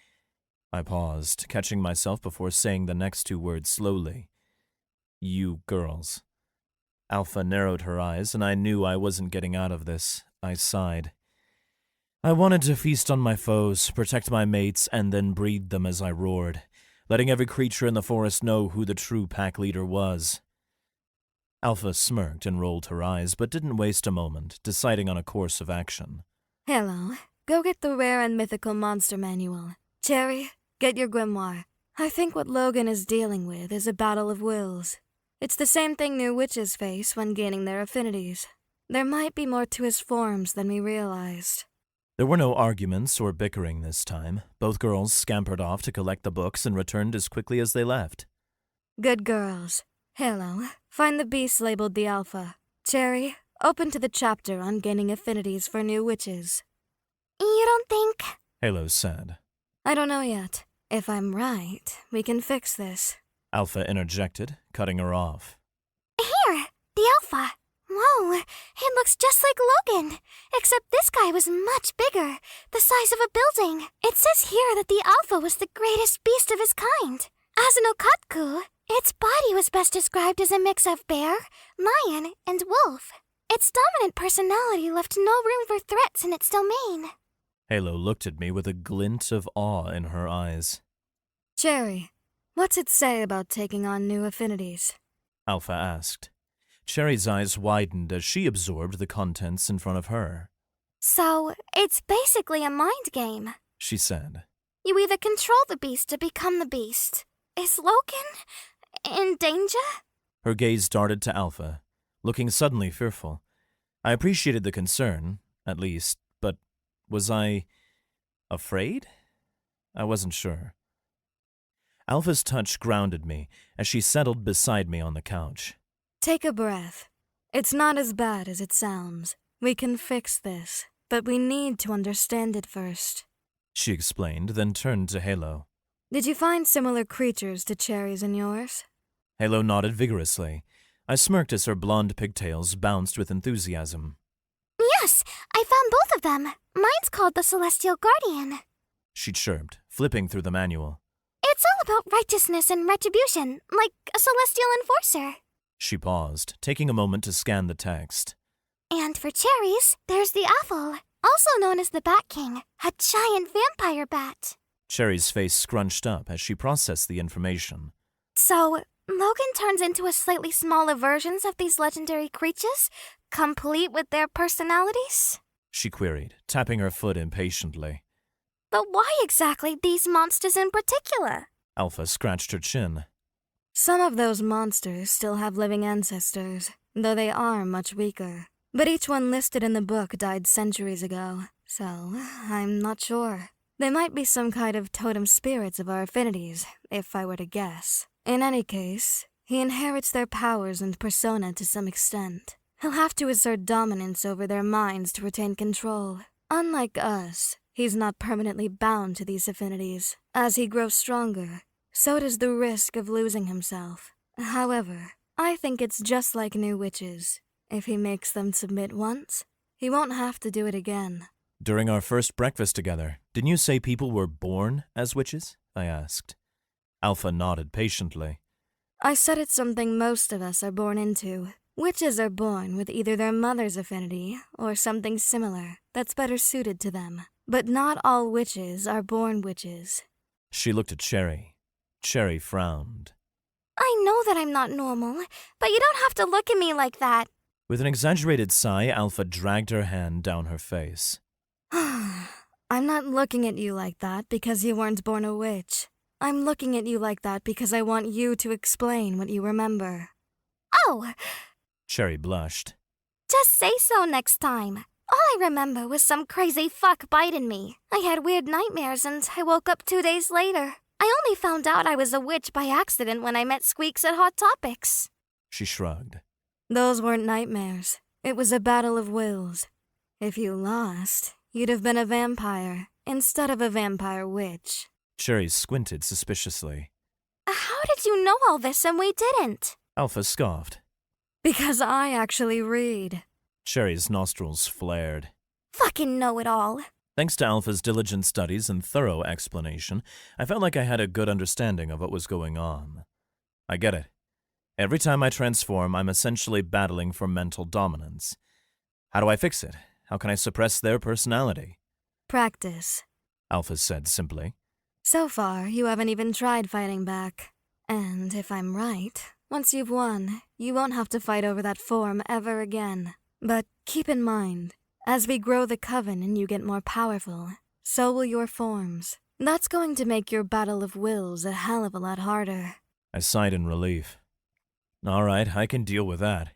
I paused, catching myself before saying the next two words slowly. You girls. Alpha narrowed her eyes, and I knew I wasn't getting out of this. I sighed. I wanted to feast on my foes, protect my mates, and then breed them as I roared, letting every creature in the forest know who the true pack leader was. Alpha smirked and rolled her eyes, but didn't waste a moment, deciding on a course of action. Hello. Go get the rare and mythical monster manual. Cherry, get your grimoire. I think what Logan is dealing with is a battle of wills. It's the same thing new witches face when gaining their affinities. There might be more to his forms than we realized. There were no arguments or bickering this time. Both girls scampered off to collect the books and returned as quickly as they left. Good girls. Hello. Find the beast labeled the Alpha. Cherry, open to the chapter on gaining affinities for new witches. You don't think... Halo said. I don't know yet. If I'm right, we can fix this. Alpha interjected, cutting her off. Here, the Alpha. Whoa, it looks just like Logan, except this guy was much bigger, the size of a building. It says here that the Alpha was the greatest beast of his kind. As an Okatku, its body was best described as a mix of bear, lion, and wolf. Its dominant personality left no room for threats in its domain. Halo looked at me with a glint of awe in her eyes. Cherry, what's it say about taking on new affinities? Alpha asked. Cherry's eyes widened as she absorbed the contents in front of her. So, it's basically a mind game, she said. You either control the beast to become the beast. Is Logan in danger? Her gaze darted to Alpha, looking suddenly fearful. I appreciated the concern, at least, but was I afraid? I wasn't sure. Alpha's touch grounded me as she settled beside me on the couch. Take a breath. It's not as bad as it sounds. We can fix this, but we need to understand it first. She explained, then turned to Halo. Did you find similar creatures to Cherry's in yours? Halo nodded vigorously. I smirked as her blonde pigtails bounced with enthusiasm. Yes, I found both of them. Mine's called the Celestial Guardian. She chirped, flipping through the manual. It's all about righteousness and retribution, like a celestial enforcer. She paused, taking a moment to scan the text. And for cherries, there's the apple, also known as the Bat King, a giant vampire bat. Cherry's face scrunched up as she processed the information. So, Logan turns into a slightly smaller versions of these legendary creatures, complete with their personalities? She queried, tapping her foot impatiently. But why exactly these monsters in particular? Alpha scratched her chin. Some of those monsters still have living ancestors, though they are much weaker. But each one listed in the book died centuries ago, so I'm not sure. They might be some kind of totem spirits of our affinities, if I were to guess. In any case, he inherits their powers and persona to some extent. He'll have to assert dominance over their minds to retain control. Unlike us, he's not permanently bound to these affinities. As he grows stronger, so does the risk of losing himself. However, I think it's just like new witches. If he makes them submit once, he won't have to do it again. During our first breakfast together, didn't you say people were born as witches? I asked. Alpha nodded patiently. I said it's something most of us are born into. Witches are born with either their mother's affinity or something similar that's better suited to them. But not all witches are born witches. She looked at Cherry. Cherry frowned. I know that I'm not normal, but you don't have to look at me like that. With an exaggerated sigh, Alpha dragged her hand down her face. I'm not looking at you like that because you weren't born a witch. I'm looking at you like that because I want you to explain what you remember. Oh, Cherry blushed. just say so next time. All I remember was some crazy fuck biting me. I had weird nightmares and I woke up 2 days later. I only found out I was a witch by accident when I met Squeaks at Hot Topics. She shrugged. Those weren't nightmares. It was a battle of wills. If you lost, you'd have been a vampire instead of a vampire witch. Cherry squinted suspiciously. How did you know all this and we didn't? Alpha scoffed. Because I actually read. Cherry's nostrils flared. Fucking know-it-all. Thanks to Alpha's diligent studies and thorough explanation, I felt like I had a good understanding of what was going on. I get it. Every time I transform, I'm essentially battling for mental dominance. How do I fix it? How can I suppress their personality? Practice. Alpha said simply. So far, you haven't even tried fighting back. And if I'm right, once you've won, you won't have to fight over that form ever again. But keep in mind, as we grow the coven and you get more powerful, so will your forms. That's going to make your battle of wills a hell of a lot harder. I sighed in relief. All right, I can deal with that.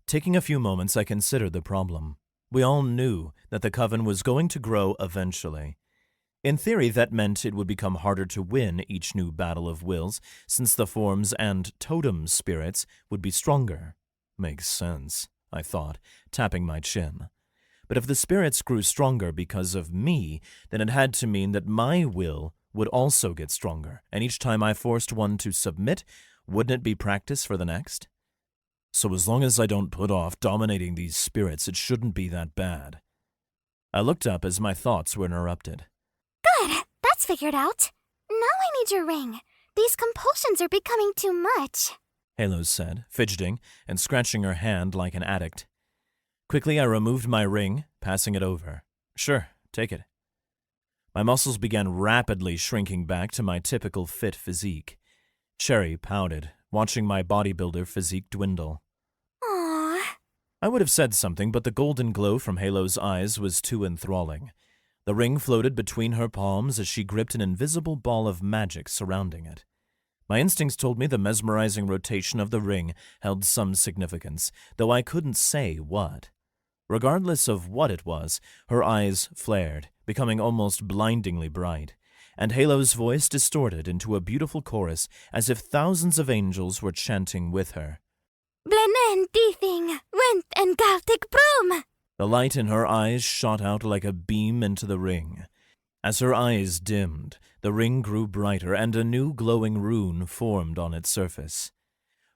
Taking a few moments, I considered the problem. We all knew that the coven was going to grow eventually. In theory, that meant it would become harder to win each new battle of wills, since the forms and totem spirits would be stronger. Makes sense, I thought, tapping my chin. But if the spirits grew stronger because of me, then it had to mean that my will would also get stronger, and each time I forced one to submit, wouldn't it be practice for the next? So as long as I don't put off dominating these spirits, it shouldn't be that bad. I looked up as my thoughts were interrupted. Good, that's figured out. Now I need your ring. These compulsions are becoming too much. Halo said, fidgeting and scratching her hand like an addict. Quickly I removed my ring, passing it over. Sure, take it. My muscles began rapidly shrinking back to my typical fit physique. Cherry pouted, watching my bodybuilder physique dwindle. Aww. I would have said something, but the golden glow from Halo's eyes was too enthralling. The ring floated between her palms as she gripped an invisible ball of magic surrounding it. My instincts told me the mesmerizing rotation of the ring held some significance, though I couldn't say what. Regardless of what it was, her eyes flared, becoming almost blindingly bright, and Halo's voice distorted into a beautiful chorus as if thousands of angels were chanting with her. Blenen Dithing, Went and Galtic Broom. The light in her eyes shot out like a beam into the ring. As her eyes dimmed, the ring grew brighter and a new glowing rune formed on its surface.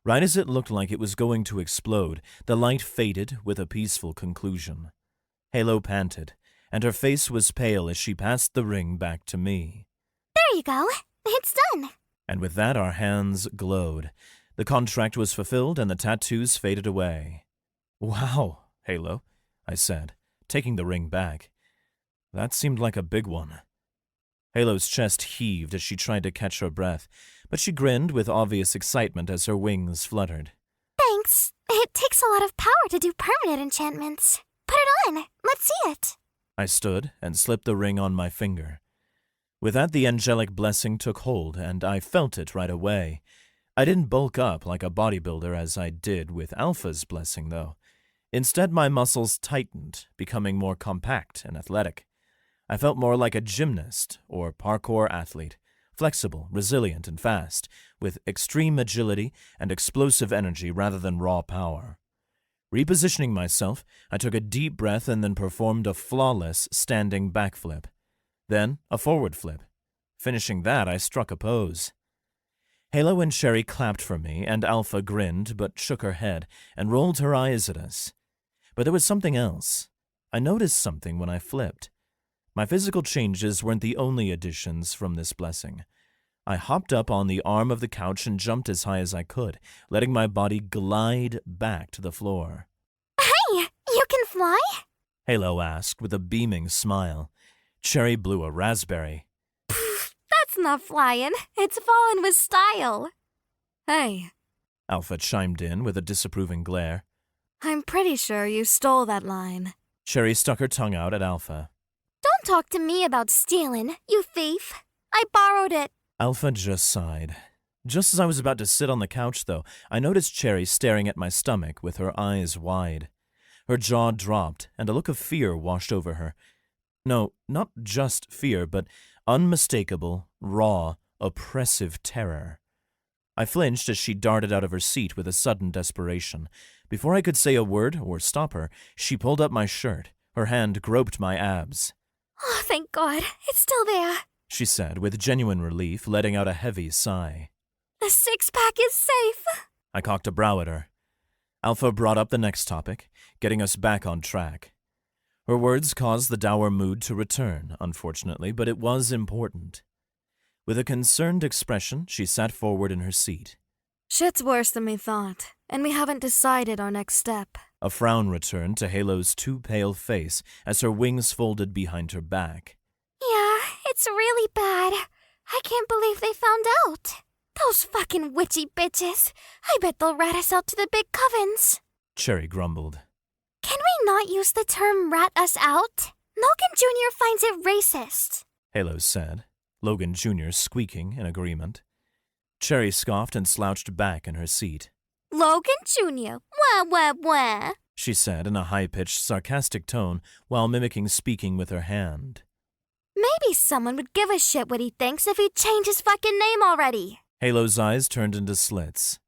Right as it looked like it was going to explode, the light faded with a peaceful conclusion. Halo panted, and her face was pale as she passed the ring back to me. There you go. It's done. And with that, our hands glowed. The contract was fulfilled and the tattoos faded away. Wow, Halo, I said, taking the ring back. That seemed like a big one. Halo's chest heaved as she tried to catch her breath, but she grinned with obvious excitement as her wings fluttered. Thanks. It takes a lot of power to do permanent enchantments. Put it on. Let's see it. I stood and slipped the ring on my finger. With that, the angelic blessing took hold, and I felt it right away. I didn't bulk up like a bodybuilder as I did with Alpha's blessing, though. Instead, my muscles tightened, becoming more compact and athletic. I felt more like a gymnast or parkour athlete, flexible, resilient, and fast, with extreme agility and explosive energy rather than raw power. Repositioning myself, I took a deep breath and then performed a flawless standing backflip. Then a forward flip. Finishing that, I struck a pose. Halo and Sherry clapped for me, and Alpha grinned but shook her head and rolled her eyes at us. But there was something else. I noticed something when I flipped. My physical changes weren't the only additions from this blessing. I hopped up on the arm of the couch and jumped as high as I could, letting my body glide back to the floor. Hey, you can fly? Halo asked with a beaming smile. Cherry blew a raspberry. That's not flying. It's falling with style. Hey, Alpha chimed in with a disapproving glare. I'm pretty sure you stole that line. Cherry stuck her tongue out at Alpha. Don't talk to me about stealing, you thief. I borrowed it. Alpha just sighed. Just as I was about to sit on the couch, though, I noticed Cherry staring at my stomach with her eyes wide. Her jaw dropped, and a look of fear washed over her. No, not just fear, but unmistakable, raw, oppressive terror. I flinched as she darted out of her seat with a sudden desperation. Before I could say a word or stop her, she pulled up my shirt. Her hand groped my abs. Oh, thank God. It's still there. She said with genuine relief, letting out a heavy sigh. The six-pack is safe. I cocked a brow at her. Alpha brought up the next topic, getting us back on track. Her words caused the dour mood to return, unfortunately, but it was important. With a concerned expression, she sat forward in her seat. Shit's worse than we thought, and we haven't decided our next step. A frown returned to Halo's too pale face as her wings folded behind her back. Yeah, it's really bad. I can't believe they found out. Those fucking witchy bitches. I bet they'll rat us out to the big covens. Cherry grumbled. Can we not use the term rat us out? Logan Jr. finds it racist. Halo said, Logan Jr. squeaking in agreement. Cherry scoffed and slouched back in her seat. Logan Jr. Wah. She said in a high-pitched, sarcastic tone while mimicking speaking with her hand. Maybe someone would give a shit what he thinks if he'd change his fucking name already. Halo's eyes turned into slits.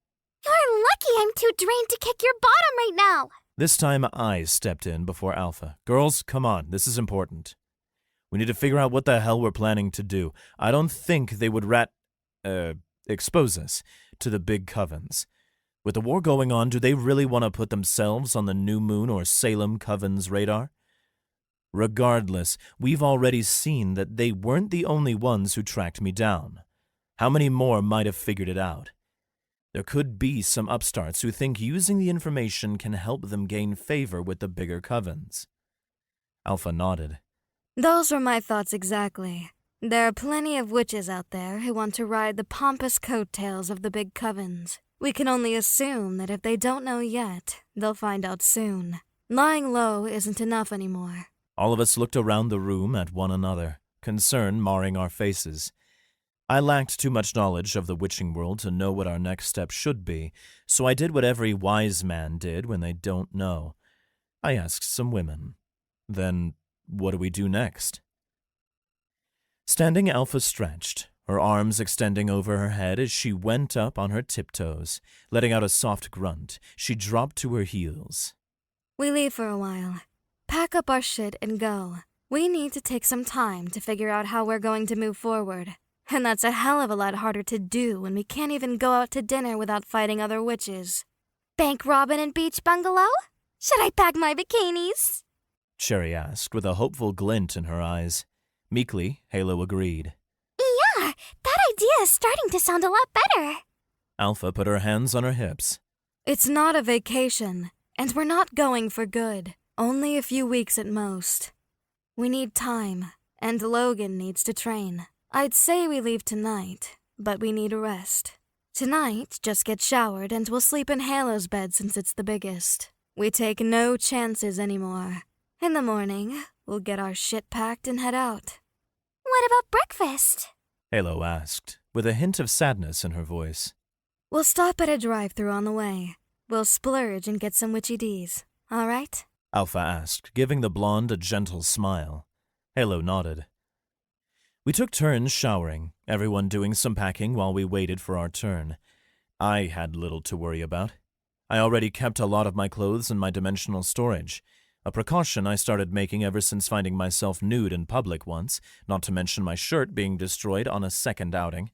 You're lucky I'm too drained to kick your bottom right now. This time I stepped in before Alpha. Girls, come on, this is important. We need to figure out what the hell we're planning to do. I don't think they would expose us to the big covens. With the war going on, do they really want to put themselves on the New Moon or Salem Coven's radar? Regardless, we've already seen that they weren't the only ones who tracked me down. How many more might have figured it out? There could be some upstarts who think using the information can help them gain favor with the bigger covens. Alpha nodded. Those were my thoughts exactly. There are plenty of witches out there who want to ride the pompous coattails of the big covens. We can only assume that if they don't know yet, they'll find out soon. Lying low isn't enough anymore. All of us looked around the room at one another, concern marring our faces. I lacked too much knowledge of the witching world to know what our next step should be, so I did what every wise man did when they don't know. I asked some women. Then, what do we do next? Standing, Alpha stretched, her arms extending over her head as she went up on her tiptoes. Letting out a soft grunt, she dropped to her heels. We leave for a while. Pack up our shit and go. We need to take some time to figure out how we're going to move forward. And that's a hell of a lot harder to do when we can't even go out to dinner without fighting other witches. Bank robbing and beach bungalow? Should I pack my bikinis? Cherry asked with a hopeful glint in her eyes. Meekly, Halo agreed. Yeah, that idea is starting to sound a lot better. Alpha put her hands on her hips. It's not a vacation, and we're not going for good. Only a few weeks at most. We need time, and Logan needs to train. I'd say we leave tonight, but we need a rest. Tonight, just get showered and we'll sleep in Halo's bed since it's the biggest. We take no chances anymore. In the morning, we'll get our shit packed and head out. What about breakfast? Halo asked, with a hint of sadness in her voice. We'll stop at a drive-thru on the way. We'll splurge and get some witchy D's, all right? Alpha asked, giving the blonde a gentle smile. Halo nodded. We took turns showering, everyone doing some packing while we waited for our turn. I had little to worry about. I already kept a lot of my clothes in my dimensional storage, a precaution I started making ever since finding myself nude in public once, not to mention my shirt being destroyed on a second outing.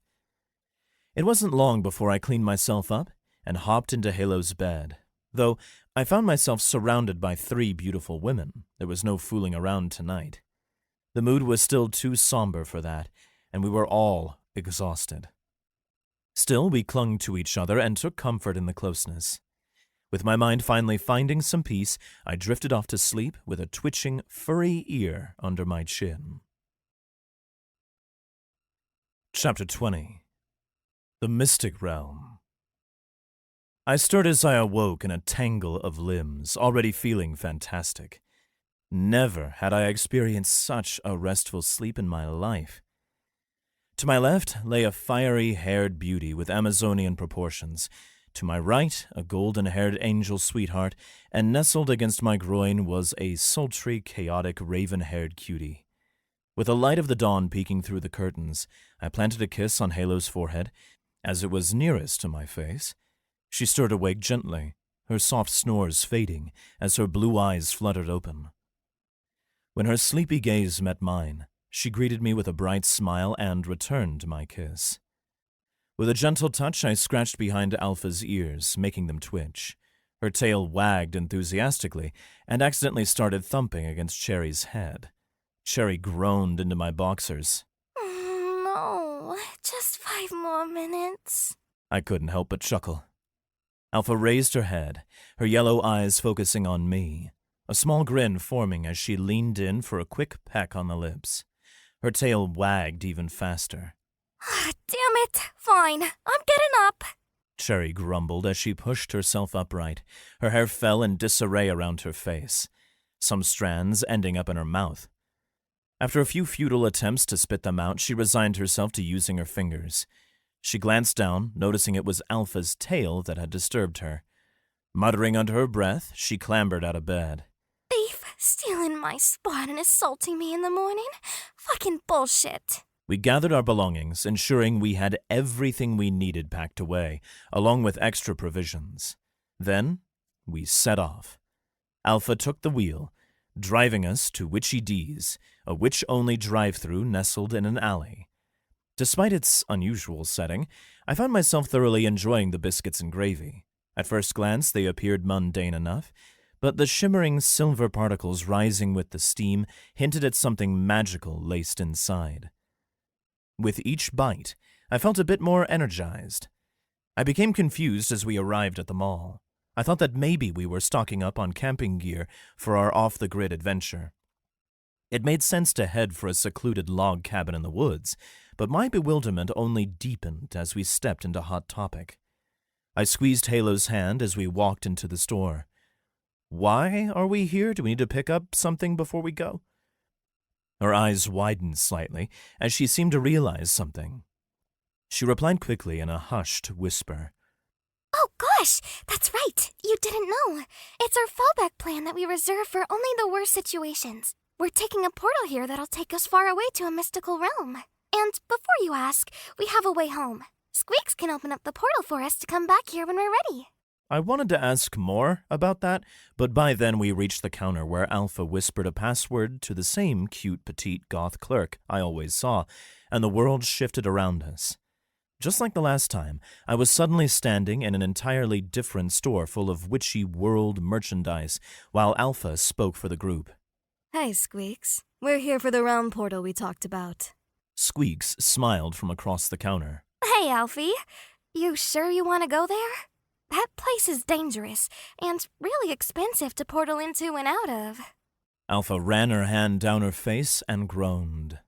It wasn't long before I cleaned myself up and hopped into Halo's bed. Though I found myself surrounded by 3 beautiful women, there was no fooling around tonight. The mood was still too somber for that, and we were all exhausted. Still, we clung to each other and took comfort in the closeness. With my mind finally finding some peace, I drifted off to sleep with a twitching, furry ear under my chin. Chapter 20. The Mystic Realm. I stirred as I awoke in a tangle of limbs, already feeling fantastic. Never had I experienced such a restful sleep in my life. To my left lay a fiery-haired beauty with Amazonian proportions. To my right, a golden-haired angel sweetheart, and nestled against my groin was a sultry, chaotic, raven-haired cutie. With the light of the dawn peeking through the curtains, I planted a kiss on Halo's forehead. As it was nearest to my face, she stirred awake gently, her soft snores fading as her blue eyes fluttered open. When her sleepy gaze met mine, she greeted me with a bright smile and returned my kiss. With a gentle touch, I scratched behind Alpha's ears, making them twitch. Her tail wagged enthusiastically and accidentally started thumping against Cherry's head. Cherry groaned into my boxers. No, just 5 more minutes. I couldn't help but chuckle. Alpha raised her head, her yellow eyes focusing on me, a small grin forming as she leaned in for a quick peck on the lips. Her tail wagged even faster. Damn it! Fine, I'm getting up. Cherry grumbled as she pushed herself upright. Her hair fell in disarray around her face, some strands ending up in her mouth. After a few futile attempts to spit them out, she resigned herself to using her fingers. She glanced down, noticing it was Alpha's tail that had disturbed her. Muttering under her breath, she clambered out of bed. Thief, stealing my spot and assaulting me in the morning? Fucking bullshit. We gathered our belongings, ensuring we had everything we needed packed away, along with extra provisions. Then, we set off. Alpha took the wheel, driving us to Witchy D's, a witch-only drive-through nestled in an alley. Despite its unusual setting, I found myself thoroughly enjoying the biscuits and gravy. At first glance, they appeared mundane enough, but the shimmering silver particles rising with the steam hinted at something magical laced inside. With each bite, I felt a bit more energized. I became confused as we arrived at the mall. I thought that maybe we were stocking up on camping gear for our off-the-grid adventure. It made sense to head for a secluded log cabin in the woods, but my bewilderment only deepened as we stepped into Hot Topic. I squeezed Halo's hand as we walked into the store. Why are we here? Do we need to pick up something before we go? Her eyes widened slightly as she seemed to realize something. She replied quickly in a hushed whisper. Oh gosh, that's right. You didn't know. It's our fallback plan that we reserve for only the worst situations. We're taking a portal here that'll take us far away to a mystical realm. And before you ask, we have a way home. Squeaks can open up the portal for us to come back here when we're ready. I wanted to ask more about that, but by then we reached the counter where Alpha whispered a password to the same cute petite goth clerk I always saw, and the world shifted around us. Just like the last time, I was suddenly standing in an entirely different store full of witchy world merchandise, while Alpha spoke for the group. Hey, Squeaks. We're here for the realm portal we talked about. Squeaks smiled from across the counter. Hey, Alfie. You sure you want to go there? That place is dangerous and really expensive to portal into and out of. Alpha ran her hand down her face and groaned.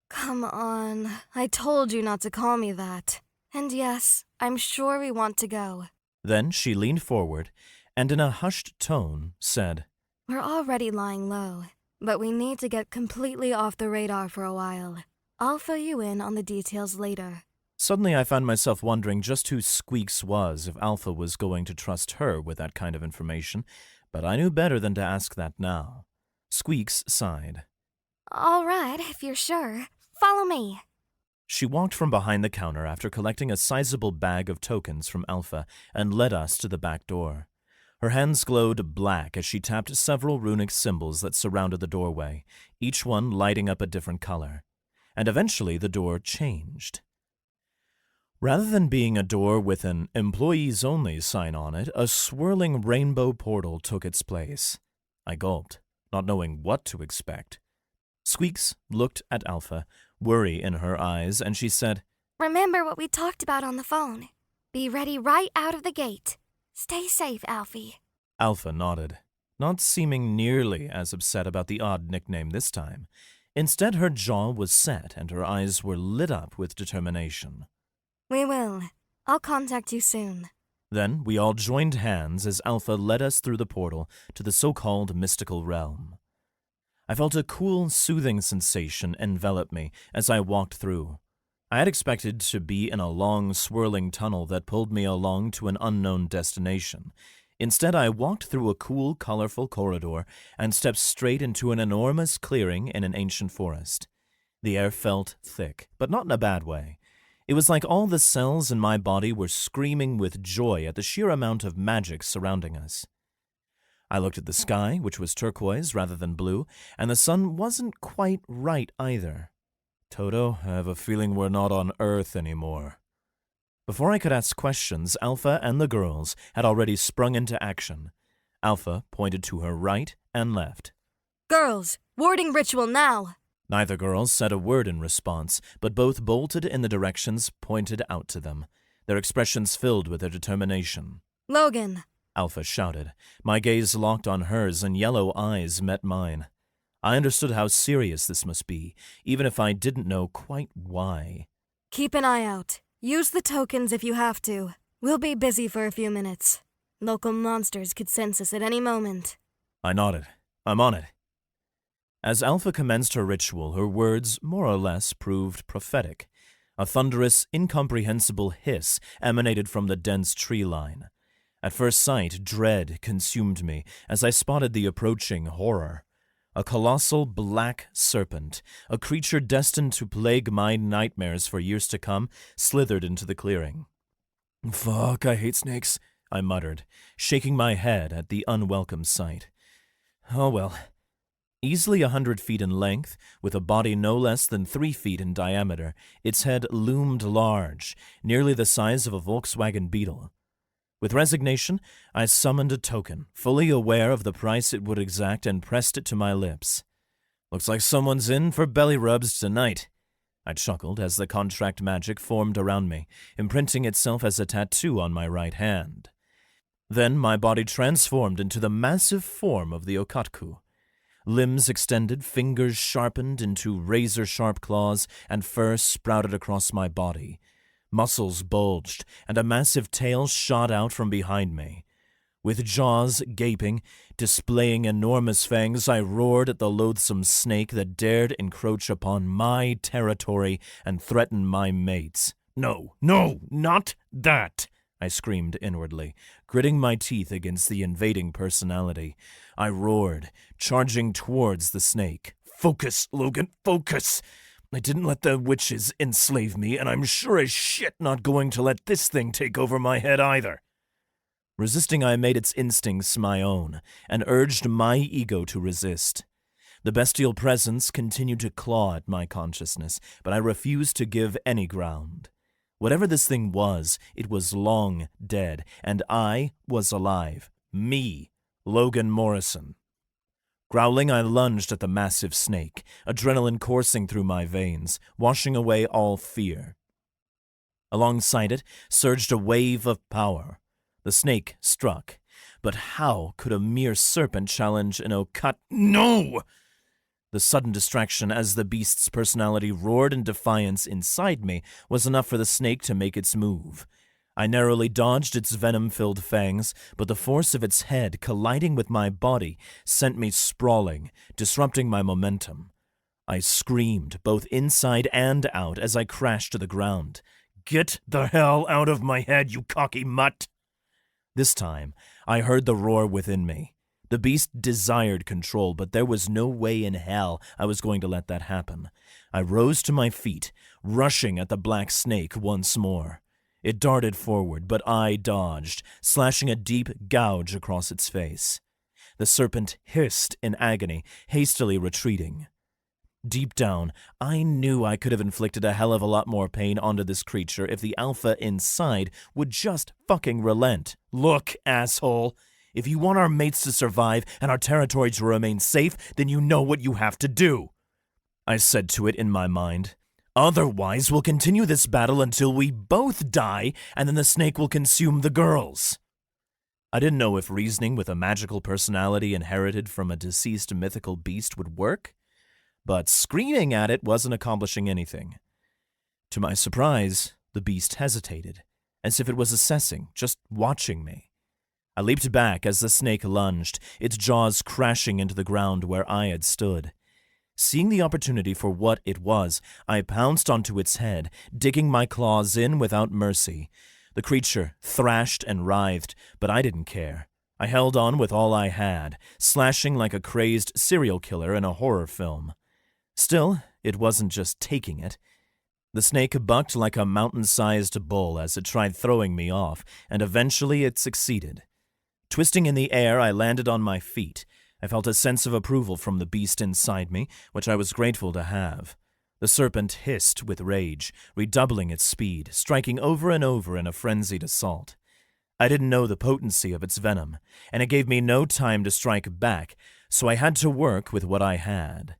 Come on. I told you not to call me that. And yes, I'm sure we want to go. Then she leaned forward and in a hushed tone said, We're already lying low, but we need to get completely off the radar for a while. I'll fill you in on the details later. Suddenly I found myself wondering just who Squeaks was if Alpha was going to trust her with that kind of information, but I knew better than to ask that now. Squeaks sighed. All right, if you're sure. Follow me. She walked from behind the counter after collecting a sizable bag of tokens from Alpha and led us to the back door. Her hands glowed black as she tapped several runic symbols that surrounded the doorway, each one lighting up a different color. And eventually the door changed. Rather than being a door with an employees-only sign on it, a swirling rainbow portal took its place. I gulped, not knowing what to expect. Squeaks looked at Alpha, worry in her eyes, and she said, Remember what we talked about on the phone. Be ready right out of the gate. Stay safe, Alfie. Alpha nodded, not seeming nearly as upset about the odd nickname this time. Instead, her jaw was set and her eyes were lit up with determination. We will. I'll contact you soon. Then we all joined hands as Alpha led us through the portal to the so-called mystical realm. I felt a cool, soothing sensation envelop me as I walked through. I had expected to be in a long, swirling tunnel that pulled me along to an unknown destination. Instead, I walked through a cool, colorful corridor and stepped straight into an enormous clearing in an ancient forest. The air felt thick, but not in a bad way. It was like all the cells in my body were screaming with joy at the sheer amount of magic surrounding us. I looked at the sky, which was turquoise rather than blue, and the sun wasn't quite right either. Toto, I have a feeling we're not on Earth anymore. Before I could ask questions, Alpha and the girls had already sprung into action. Alpha pointed to her right and left. Girls, warding ritual now! Neither girl said a word in response, but both bolted in the directions pointed out to them, their expressions filled with their determination. Logan! Alpha shouted. My gaze locked on hers and yellow eyes met mine. I understood how serious this must be, even if I didn't know quite why. Keep an eye out. Use the tokens if you have to. We'll be busy for a few minutes. Local monsters could sense us at any moment. I nodded. I'm on it. As Alpha commenced her ritual, her words more or less proved prophetic. A thunderous, incomprehensible hiss emanated from the dense tree line. At first sight, dread consumed me as I spotted the approaching horror. A colossal black serpent, a creature destined to plague my nightmares for years to come, slithered into the clearing. Fuck, I hate snakes, I muttered, shaking my head at the unwelcome sight. Oh well. Easily 100 feet in length, with a body no less than 3 feet in diameter, its head loomed large, nearly the size of a Volkswagen Beetle. With resignation, I summoned a token, fully aware of the price it would exact, and pressed it to my lips. Looks like someone's in for belly rubs tonight. I chuckled as the contract magic formed around me, imprinting itself as a tattoo on my right hand. Then my body transformed into the massive form of the Okatku. Limbs extended, fingers sharpened into razor-sharp claws, and fur sprouted across my body. Muscles bulged, and a massive tail shot out from behind me. With jaws gaping, displaying enormous fangs, I roared at the loathsome snake that dared encroach upon my territory and threaten my mates. No, not that! I screamed inwardly, gritting my teeth against the invading personality. I roared, charging towards the snake. Focus, Logan, focus! I didn't let the witches enslave me, and I'm sure as shit not going to let this thing take over my head either. Resisting, I made its instincts my own, and urged my ego to resist. The bestial presence continued to claw at my consciousness, but I refused to give any ground. Whatever this thing was, it was long dead, and I was alive. Me, Logan Morrison. Growling, I lunged at the massive snake, adrenaline coursing through my veins, washing away all fear. Alongside it surged a wave of power. The snake struck. But how could a mere serpent challenge an Okat? No! The sudden distraction as the beast's personality roared in defiance inside me was enough for the snake to make its move. I narrowly dodged its venom-filled fangs, but the force of its head colliding with my body sent me sprawling, disrupting my momentum. I screamed, both inside and out, as I crashed to the ground. Get the hell out of my head, you cocky mutt! This time, I heard the roar within me. The beast desired control, but there was no way in hell I was going to let that happen. I rose to my feet, rushing at the black snake once more. It darted forward, but I dodged, slashing a deep gouge across its face. The serpent hissed in agony, hastily retreating. Deep down, I knew I could have inflicted a hell of a lot more pain onto this creature if the alpha inside would just fucking relent. Look, asshole! If you want our mates to survive and our territory to remain safe, then you know what you have to do, I said to it in my mind. Otherwise, we'll continue this battle until we both die, and then the snake will consume the girls. I didn't know if reasoning with a magical personality inherited from a deceased mythical beast would work, but screaming at it wasn't accomplishing anything. To my surprise, the beast hesitated, as if it was assessing, just watching me. I leaped back as the snake lunged, its jaws crashing into the ground where I had stood. Seeing the opportunity for what it was, I pounced onto its head, digging my claws in without mercy. The creature thrashed and writhed, but I didn't care. I held on with all I had, slashing like a crazed serial killer in a horror film. Still, it wasn't just taking it. The snake bucked like a mountain-sized bull as it tried throwing me off, and eventually it succeeded. Twisting in the air, I landed on my feet. I felt a sense of approval from the beast inside me, which I was grateful to have. The serpent hissed with rage, redoubling its speed, striking over and over in a frenzied assault. I didn't know the potency of its venom, and it gave me no time to strike back, so I had to work with what I had.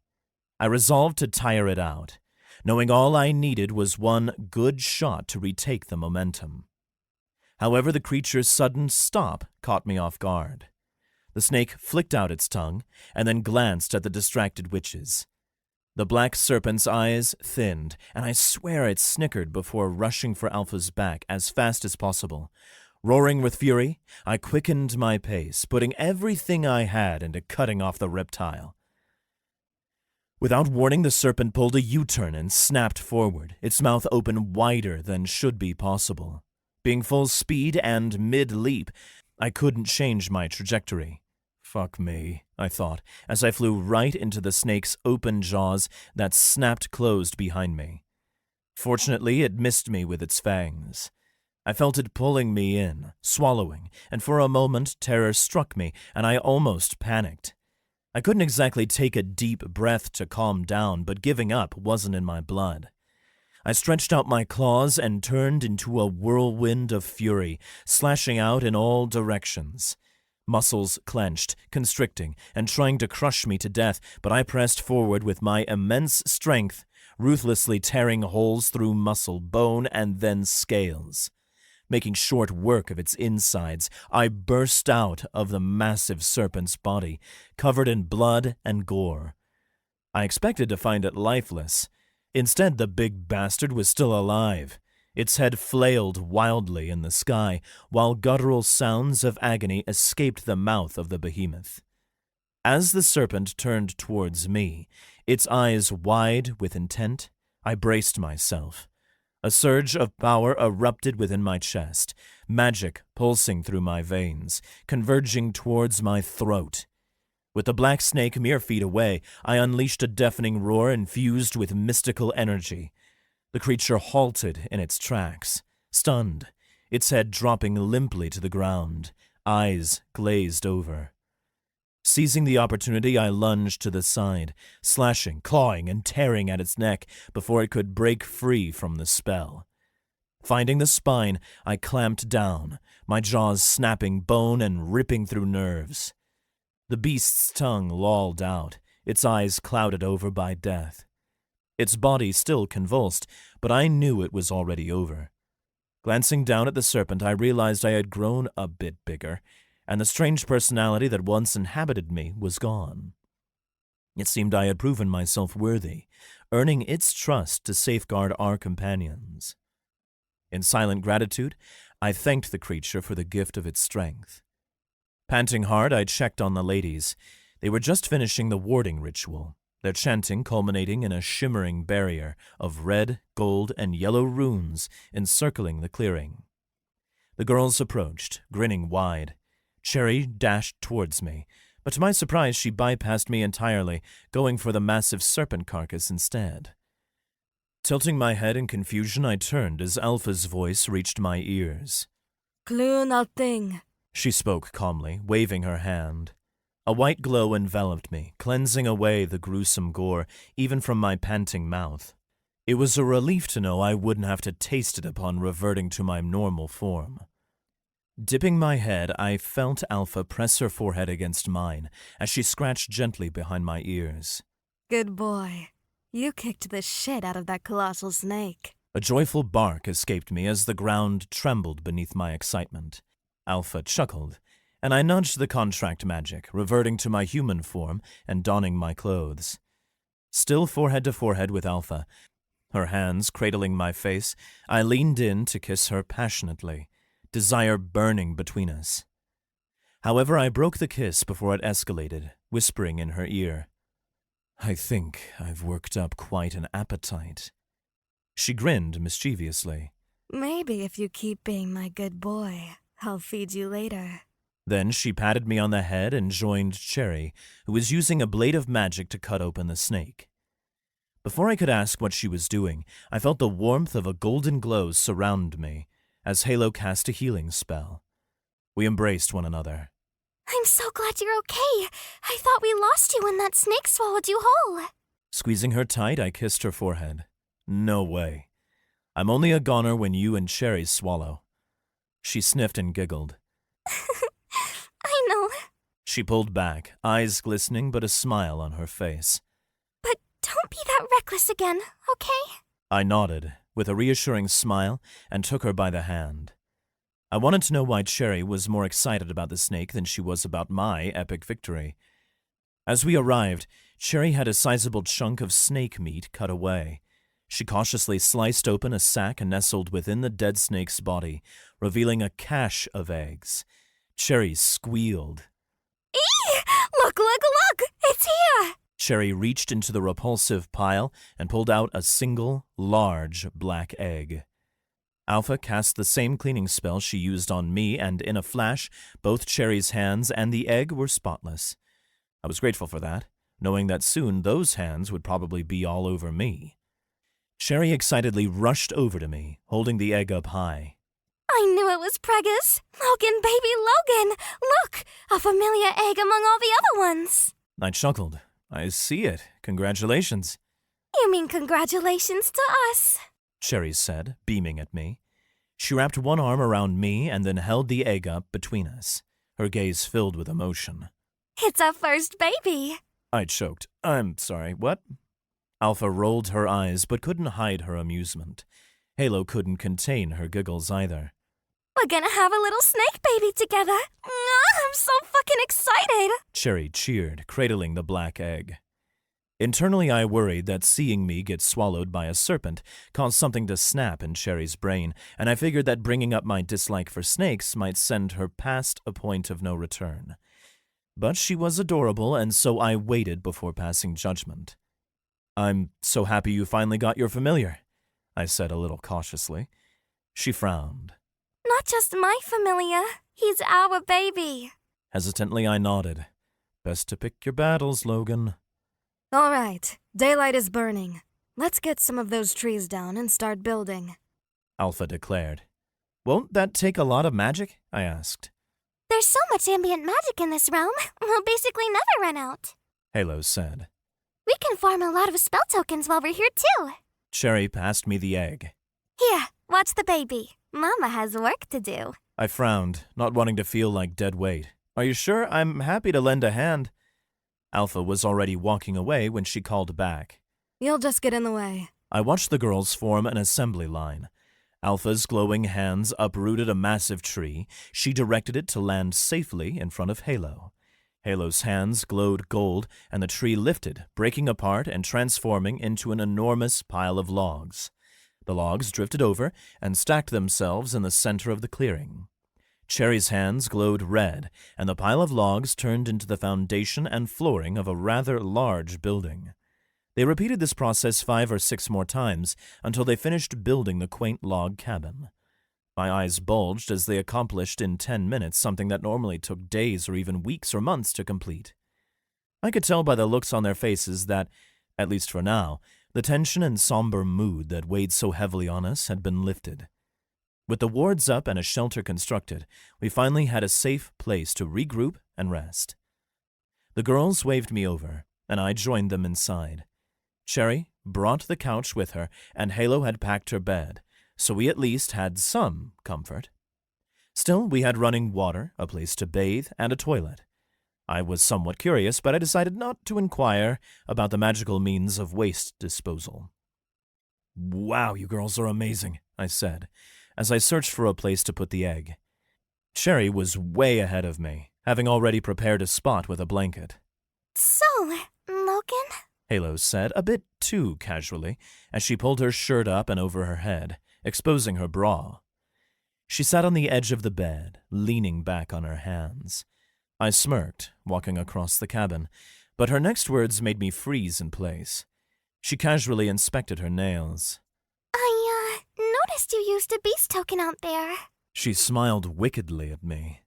I resolved to tire it out, knowing all I needed was one good shot to retake the momentum. However, the creature's sudden stop caught me off guard. The snake flicked out its tongue, and then glanced at the distracted witches. The black serpent's eyes thinned, and I swear it snickered before rushing for Alpha's back as fast as possible. Roaring with fury, I quickened my pace, putting everything I had into cutting off the reptile. Without warning, the serpent pulled a U-turn and snapped forward, its mouth open wider than should be possible. Being full speed and mid-leap, I couldn't change my trajectory. Fuck me, I thought, as I flew right into the snake's open jaws that snapped closed behind me. Fortunately, it missed me with its fangs. I felt it pulling me in, swallowing, and for a moment terror struck me, and I almost panicked. I couldn't exactly take a deep breath to calm down, but giving up wasn't in my blood. I stretched out my claws and turned into a whirlwind of fury, slashing out in all directions. Muscles clenched, constricting, and trying to crush me to death, but I pressed forward with my immense strength, ruthlessly tearing holes through muscle, bone, and then scales. Making short work of its insides, I burst out of the massive serpent's body, covered in blood and gore. I expected to find it lifeless. Instead, the big bastard was still alive. Its head flailed wildly in the sky, while guttural sounds of agony escaped the mouth of the behemoth. As the serpent turned towards me, its eyes wide with intent, I braced myself. A surge of power erupted within my chest, magic pulsing through my veins, converging towards my throat. With the black snake mere feet away, I unleashed a deafening roar infused with mystical energy. The creature halted in its tracks, stunned, its head dropping limply to the ground, eyes glazed over. Seizing the opportunity, I lunged to the side, slashing, clawing, and tearing at its neck before it could break free from the spell. Finding the spine, I clamped down, my jaws snapping bone and ripping through nerves. The beast's tongue lolled out, its eyes clouded over by death. Its body still convulsed, but I knew it was already over. Glancing down at the serpent, I realized I had grown a bit bigger, and the strange personality that once inhabited me was gone. It seemed I had proven myself worthy, earning its trust to safeguard our companions. In silent gratitude, I thanked the creature for the gift of its strength. Panting hard, I checked on the ladies. They were just finishing the warding ritual, their chanting culminating in a shimmering barrier of red, gold, and yellow runes encircling the clearing. The girls approached, grinning wide. Cherry dashed towards me, but to my surprise she bypassed me entirely, going for the massive serpent carcass instead. Tilting my head in confusion, I turned as Alpha's voice reached my ears. Clue nothing. She spoke calmly, waving her hand. A white glow enveloped me, cleansing away the gruesome gore, even from my panting mouth. It was a relief to know I wouldn't have to taste it upon reverting to my normal form. Dipping my head, I felt Alpha press her forehead against mine as she scratched gently behind my ears. Good boy. You kicked the shit out of that colossal snake. A joyful bark escaped me as the ground trembled beneath my excitement. Alpha chuckled, and I nudged the contract magic, reverting to my human form and donning my clothes. Still forehead to forehead with Alpha, her hands cradling my face, I leaned in to kiss her passionately, desire burning between us. However, I broke the kiss before it escalated, whispering in her ear, I think I've worked up quite an appetite. She grinned mischievously. Maybe if you keep being my good boy, I'll feed you later. Then she patted me on the head and joined Cherry, who was using a blade of magic to cut open the snake. Before I could ask what she was doing, I felt the warmth of a golden glow surround me, as Halo cast a healing spell. We embraced one another. I'm so glad you're okay. I thought we lost you when that snake swallowed you whole. Squeezing her tight, I kissed her forehead. No way. I'm only a goner when you and Cherry swallow. She sniffed and giggled. I know. She pulled back, eyes glistening but a smile on her face. But don't be that reckless again, okay? I nodded, with a reassuring smile, and took her by the hand. I wanted to know why Cherry was more excited about the snake than she was about my epic victory. As we arrived, Cherry had a sizable chunk of snake meat cut away. She cautiously sliced open a sack nestled within the dead snake's body, revealing a cache of eggs. Cherry squealed. Eee! Look! It's here! Cherry reached into the repulsive pile and pulled out a single, large black egg. Alpha cast the same cleaning spell she used on me, and in a flash, both Cherry's hands and the egg were spotless. I was grateful for that, knowing that soon those hands would probably be all over me. Cherry excitedly rushed over to me, holding the egg up high. I knew it was Pregus. Logan, baby Logan! Look! A familiar egg among all the other ones! I chuckled. I see it. Congratulations. You mean congratulations to us? Cherry said, beaming at me. She wrapped one arm around me and then held the egg up between us, her gaze filled with emotion. It's our first baby. I choked. I'm sorry, what? Alpha rolled her eyes but couldn't hide her amusement. Halo couldn't contain her giggles either. We're gonna have a little snake baby together. I'm so fucking excited. Cherry cheered, cradling the black egg. Internally, I worried that seeing me get swallowed by a serpent caused something to snap in Cherry's brain, and I figured that bringing up my dislike for snakes might send her past a point of no return. But she was adorable, and so I waited before passing judgment. I'm so happy you finally got your familiar, I said a little cautiously. She frowned. Not just my familiar. He's our baby. Hesitantly, I nodded. Best to pick your battles, Logan. All right, daylight is burning. Let's get some of those trees down and start building. Alpha declared. Won't that take a lot of magic? I asked. There's so much ambient magic in this realm, we'll basically never run out. Halo said. We can farm a lot of spell tokens while we're here too. Cherry passed me the egg. Here, watch the baby. Mama has work to do. I frowned, not wanting to feel like dead weight. Are you sure? I'm happy to lend a hand. Alpha was already walking away when she called back. You'll just get in the way. I watched the girls form an assembly line. Alpha's glowing hands uprooted a massive tree. She directed it to land safely in front of Halo. Halo's hands glowed gold, and the tree lifted, breaking apart and transforming into an enormous pile of logs. The logs drifted over and stacked themselves in the center of the clearing. Cherry's hands glowed red, and the pile of logs turned into the foundation and flooring of a rather large building. They repeated this process 5 or 6 more times until they finished building the quaint log cabin. My eyes bulged as they accomplished in 10 minutes something that normally took days or even weeks or months to complete. I could tell by the looks on their faces that, at least for now, The tension and somber mood that weighed so heavily on us had been lifted. With the wards up and a shelter constructed, we finally had a safe place to regroup and rest. The girls waved me over, and I joined them inside. Cherry brought the couch with her, and Halo had packed her bed, so we at least had some comfort. Still, we had running water, a place to bathe, and a toilet. I was somewhat curious, but I decided not to inquire about the magical means of waste disposal. "Wow, you girls are amazing," I said, as I searched for a place to put the egg. Cherry was way ahead of me, having already prepared a spot with a blanket. So, Logan? Halo said, a bit too casually, as she pulled her shirt up and over her head, exposing her bra. She sat on the edge of the bed, leaning back on her hands. I smirked, walking across the cabin, but her next words made me freeze in place. She casually inspected her nails. I noticed you used a beast token out there. She smiled wickedly at me.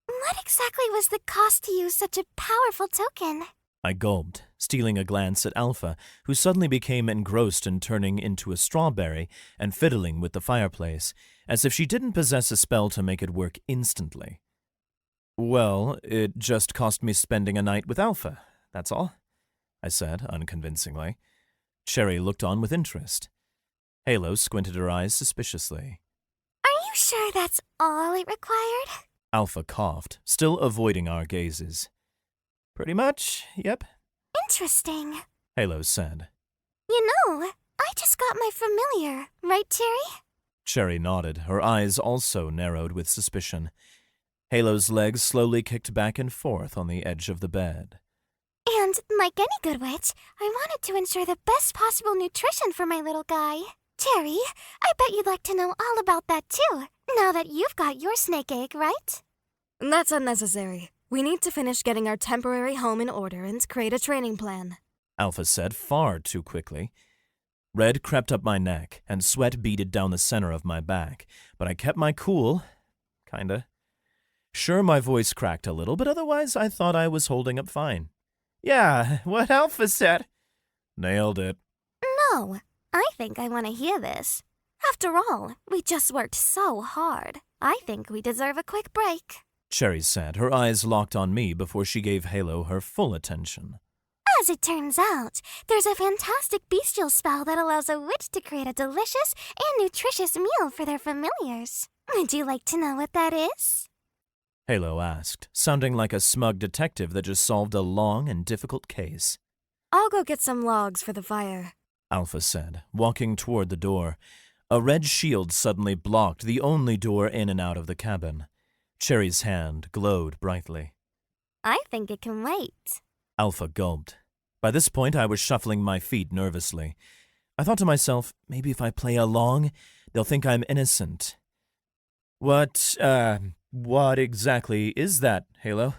What exactly was the cost to use such a powerful token? I gulped, stealing a glance at Alpha, who suddenly became engrossed in turning into a strawberry and fiddling with the fireplace, as if she didn't possess a spell to make it work instantly. "Well, it just cost me spending a night with Alpha, that's all," I said unconvincingly. Cherry looked on with interest. Halo squinted her eyes suspiciously. Are you sure that's all it required? Alpha coughed, still avoiding our gazes. "Pretty much, yep," Interesting. Halo said. You know, I just got my familiar, right, Cherry? Cherry nodded, her eyes also narrowed with suspicion. Halo's legs slowly kicked back and forth on the edge of the bed. And, like any good witch, I wanted to ensure the best possible nutrition for my little guy. Cherry, I bet you'd like to know all about that too, now that you've got your snake egg, right? That's unnecessary. We need to finish getting our temporary home in order and create a training plan. Alpha said far too quickly. Red crept up my neck, and sweat beaded down the center of my back, but I kept my cool. Kinda. Sure, my voice cracked a little, but otherwise I thought I was holding up fine. "Yeah, what Alpha said." Nailed it. No, I think I want to hear this. After all, we just worked so hard. I think we deserve a quick break. Cherry said, her eyes locked on me before she gave Halo her full attention. As it turns out, there's a fantastic bestial spell that allows a witch to create a delicious and nutritious meal for their familiars. Would you like to know what that is? Halo asked, sounding like a smug detective that just solved a long and difficult case. I'll go get some logs for the fire, Alpha said, walking toward the door. A red shield suddenly blocked the only door in and out of the cabin. Cherry's hand glowed brightly. I think it can wait. Alpha gulped. By this point, I was shuffling my feet nervously. I thought to myself, maybe if I play along, they'll think I'm innocent. What exactly is that, Halo?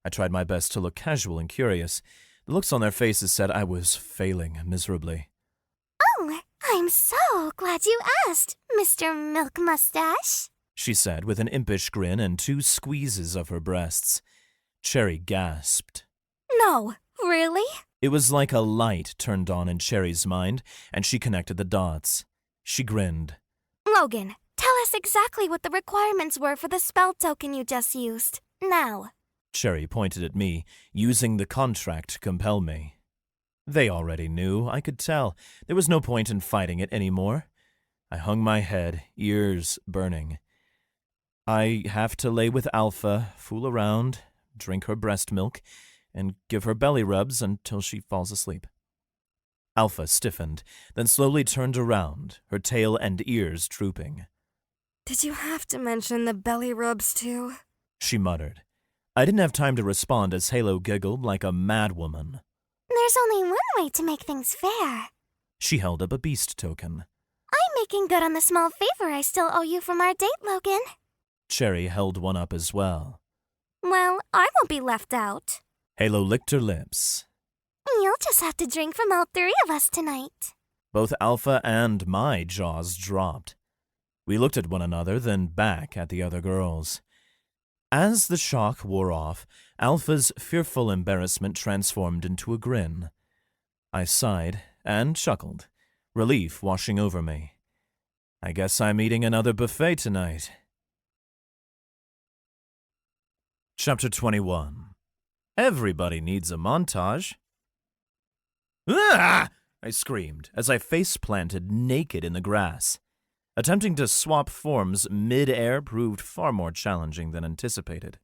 I tried my best to look casual and curious. The looks on their faces said I was failing miserably. Oh, I'm so glad you asked, Mr. Milk Mustache, she said with an impish grin and 2 squeezes of her breasts. Cherry gasped. No, really? It was like a light turned on in Cherry's mind, and she connected the dots. She grinned. Logan, tell us exactly what the requirements were for the spell token you just used. Now. Cherry pointed at me, using the contract to compel me. They already knew, I could tell. There was no point in fighting it anymore. I hung my head, ears burning. I have to lay with Alpha, fool around, drink her breast milk, and give her belly rubs until she falls asleep. Alpha stiffened, then slowly turned around, her tail and ears drooping. Did you have to mention the belly rubs too? She muttered. I didn't have time to respond as Halo giggled like a madwoman. There's only one way to make things fair. She held up a beast token. I'm making good on the small favor I still owe you from our date, Logan. Cherry held one up as well. Well, I won't be left out. Halo licked her lips. You'll just have to drink from all 3 of us tonight. Both Alpha and my jaws dropped. We looked at one another, then back at the other girls. As the shock wore off, Alpha's fearful embarrassment transformed into a grin. I sighed, and chuckled, relief washing over me. I guess I'm eating another buffet tonight. Chapter 21. Everybody needs a montage. Ah! I screamed as I face-planted naked in the grass. Attempting to swap forms mid-air proved far more challenging than anticipated.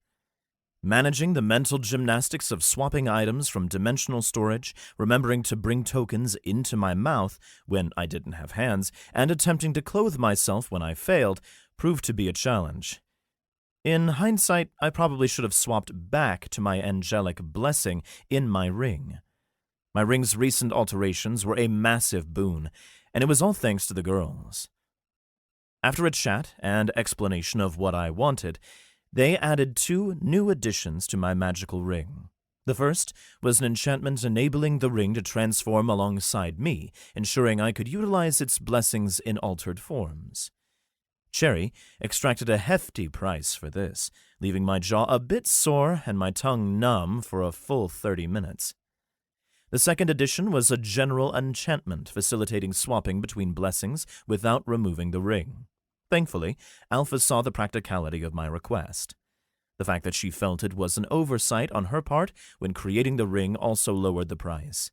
Managing the mental gymnastics of swapping items from dimensional storage, remembering to bring tokens into my mouth when I didn't have hands, and attempting to clothe myself when I failed proved to be a challenge. In hindsight, I probably should have swapped back to my angelic blessing in my ring. My ring's recent alterations were a massive boon, and it was all thanks to the girls. After a chat and explanation of what I wanted, they added 2 new additions to my magical ring. The first was an enchantment enabling the ring to transform alongside me, ensuring I could utilize its blessings in altered forms. Cherry extracted a hefty price for this, leaving my jaw a bit sore and my tongue numb for a full 30 minutes. The second addition was a general enchantment facilitating swapping between blessings without removing the ring. Thankfully, Alpha saw the practicality of my request. The fact that she felt it was an oversight on her part when creating the ring also lowered the price.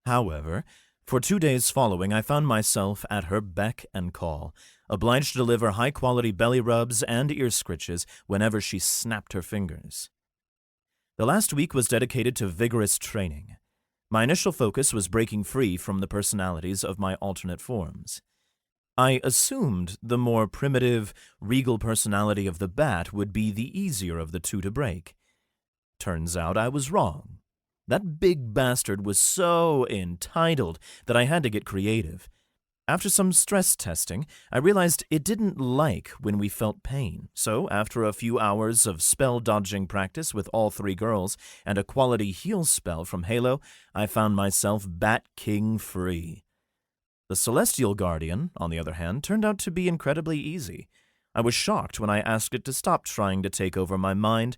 However, for 2 days following, I found myself at her beck and call, obliged to deliver high-quality belly rubs and ear scritches whenever she snapped her fingers. The last week was dedicated to vigorous training. My initial focus was breaking free from the personalities of my alternate forms. I assumed the more primitive, regal personality of the bat would be the easier of the 2 to break. Turns out I was wrong. That big bastard was so entitled that I had to get creative. After some stress testing, I realized it didn't like when we felt pain, so after a few hours of spell-dodging practice with all 3 girls and a quality heal spell from Halo, I found myself Bat King free. The Celestial Guardian, on the other hand, turned out to be incredibly easy. I was shocked when I asked it to stop trying to take over my mind,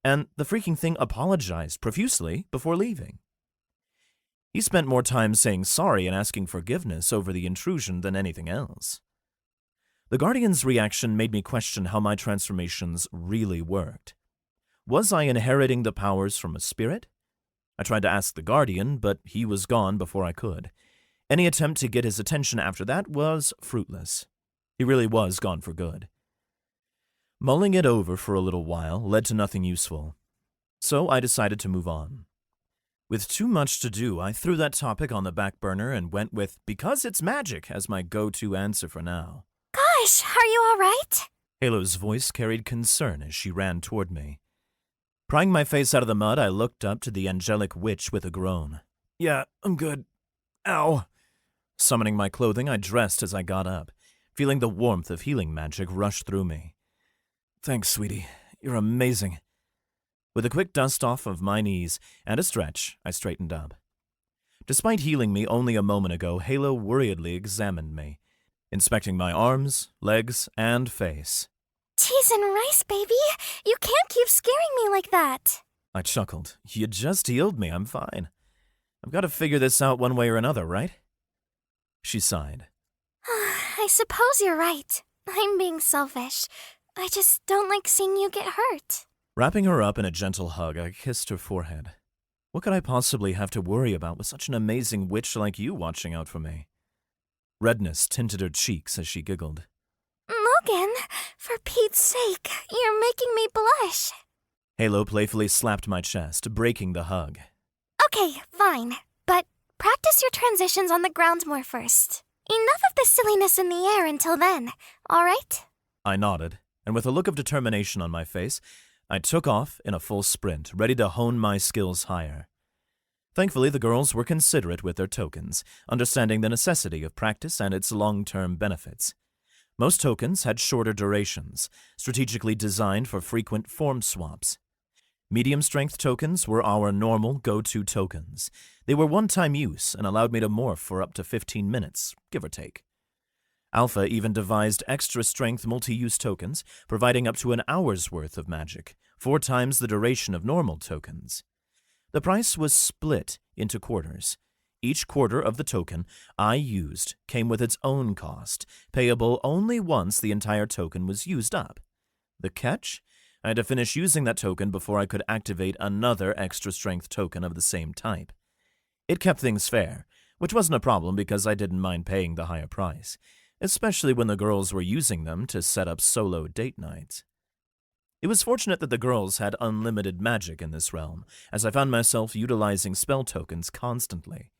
and the freaking thing apologized profusely before leaving. He spent more time saying sorry and asking forgiveness over the intrusion than anything else. The Guardian's reaction made me question how my transformations really worked. Was I inheriting the powers from a spirit? I tried to ask the Guardian, but he was gone before I could. Any attempt to get his attention after that was fruitless. He really was gone for good. Mulling it over for a little while led to nothing useful, so I decided to move on. With too much to do, I threw that topic on the back burner and went with "because it's magic" as my go-to answer for now. Gosh, are you all right? Halo's voice carried concern as she ran toward me. Prying my face out of the mud, I looked up to the angelic witch with a groan. "Yeah, I'm good. Ow." Summoning my clothing, I dressed as I got up, feeling the warmth of healing magic rush through me. "Thanks, sweetie. You're amazing." With a quick dust-off of my knees and a stretch, I straightened up. Despite healing me only a moment ago, Halo worriedly examined me, inspecting my arms, legs, and face. Cheese and rice, baby. You can't keep scaring me like that. I chuckled. "You just healed me. I'm fine. I've got to figure this out one way or another, right?" She sighed. I suppose you're right. I'm being selfish. I just don't like seeing you get hurt. Wrapping her up in a gentle hug, I kissed her forehead. What could I possibly have to worry about with such an amazing witch like you watching out for me? Redness tinted her cheeks as she giggled. Logan, for Pete's sake, you're making me blush. Halo playfully slapped my chest, breaking the hug. Okay, fine. But practice your transitions on the ground more first. Enough of the silliness in the air until then, all right? I nodded, and with a look of determination on my face, I took off in a full sprint, ready to hone my skills higher. Thankfully, the girls were considerate with their tokens, understanding the necessity of practice and its long-term benefits. Most tokens had shorter durations, strategically designed for frequent form swaps. Medium-strength tokens were our normal go-to tokens. They were one-time use and allowed me to morph for up to 15 minutes, give or take. Alpha even devised extra-strength multi-use tokens, providing up to an hour's worth of magic, 4 times the duration of normal tokens. The price was split into quarters. Each quarter of the token I used came with its own cost, payable only once the entire token was used up. The catch? I had to finish using that token before I could activate another extra strength token of the same type. It kept things fair, which wasn't a problem because I didn't mind paying the higher price, especially when the girls were using them to set up solo date nights. It was fortunate that the girls had unlimited magic in this realm, as I found myself utilizing spell tokens constantly.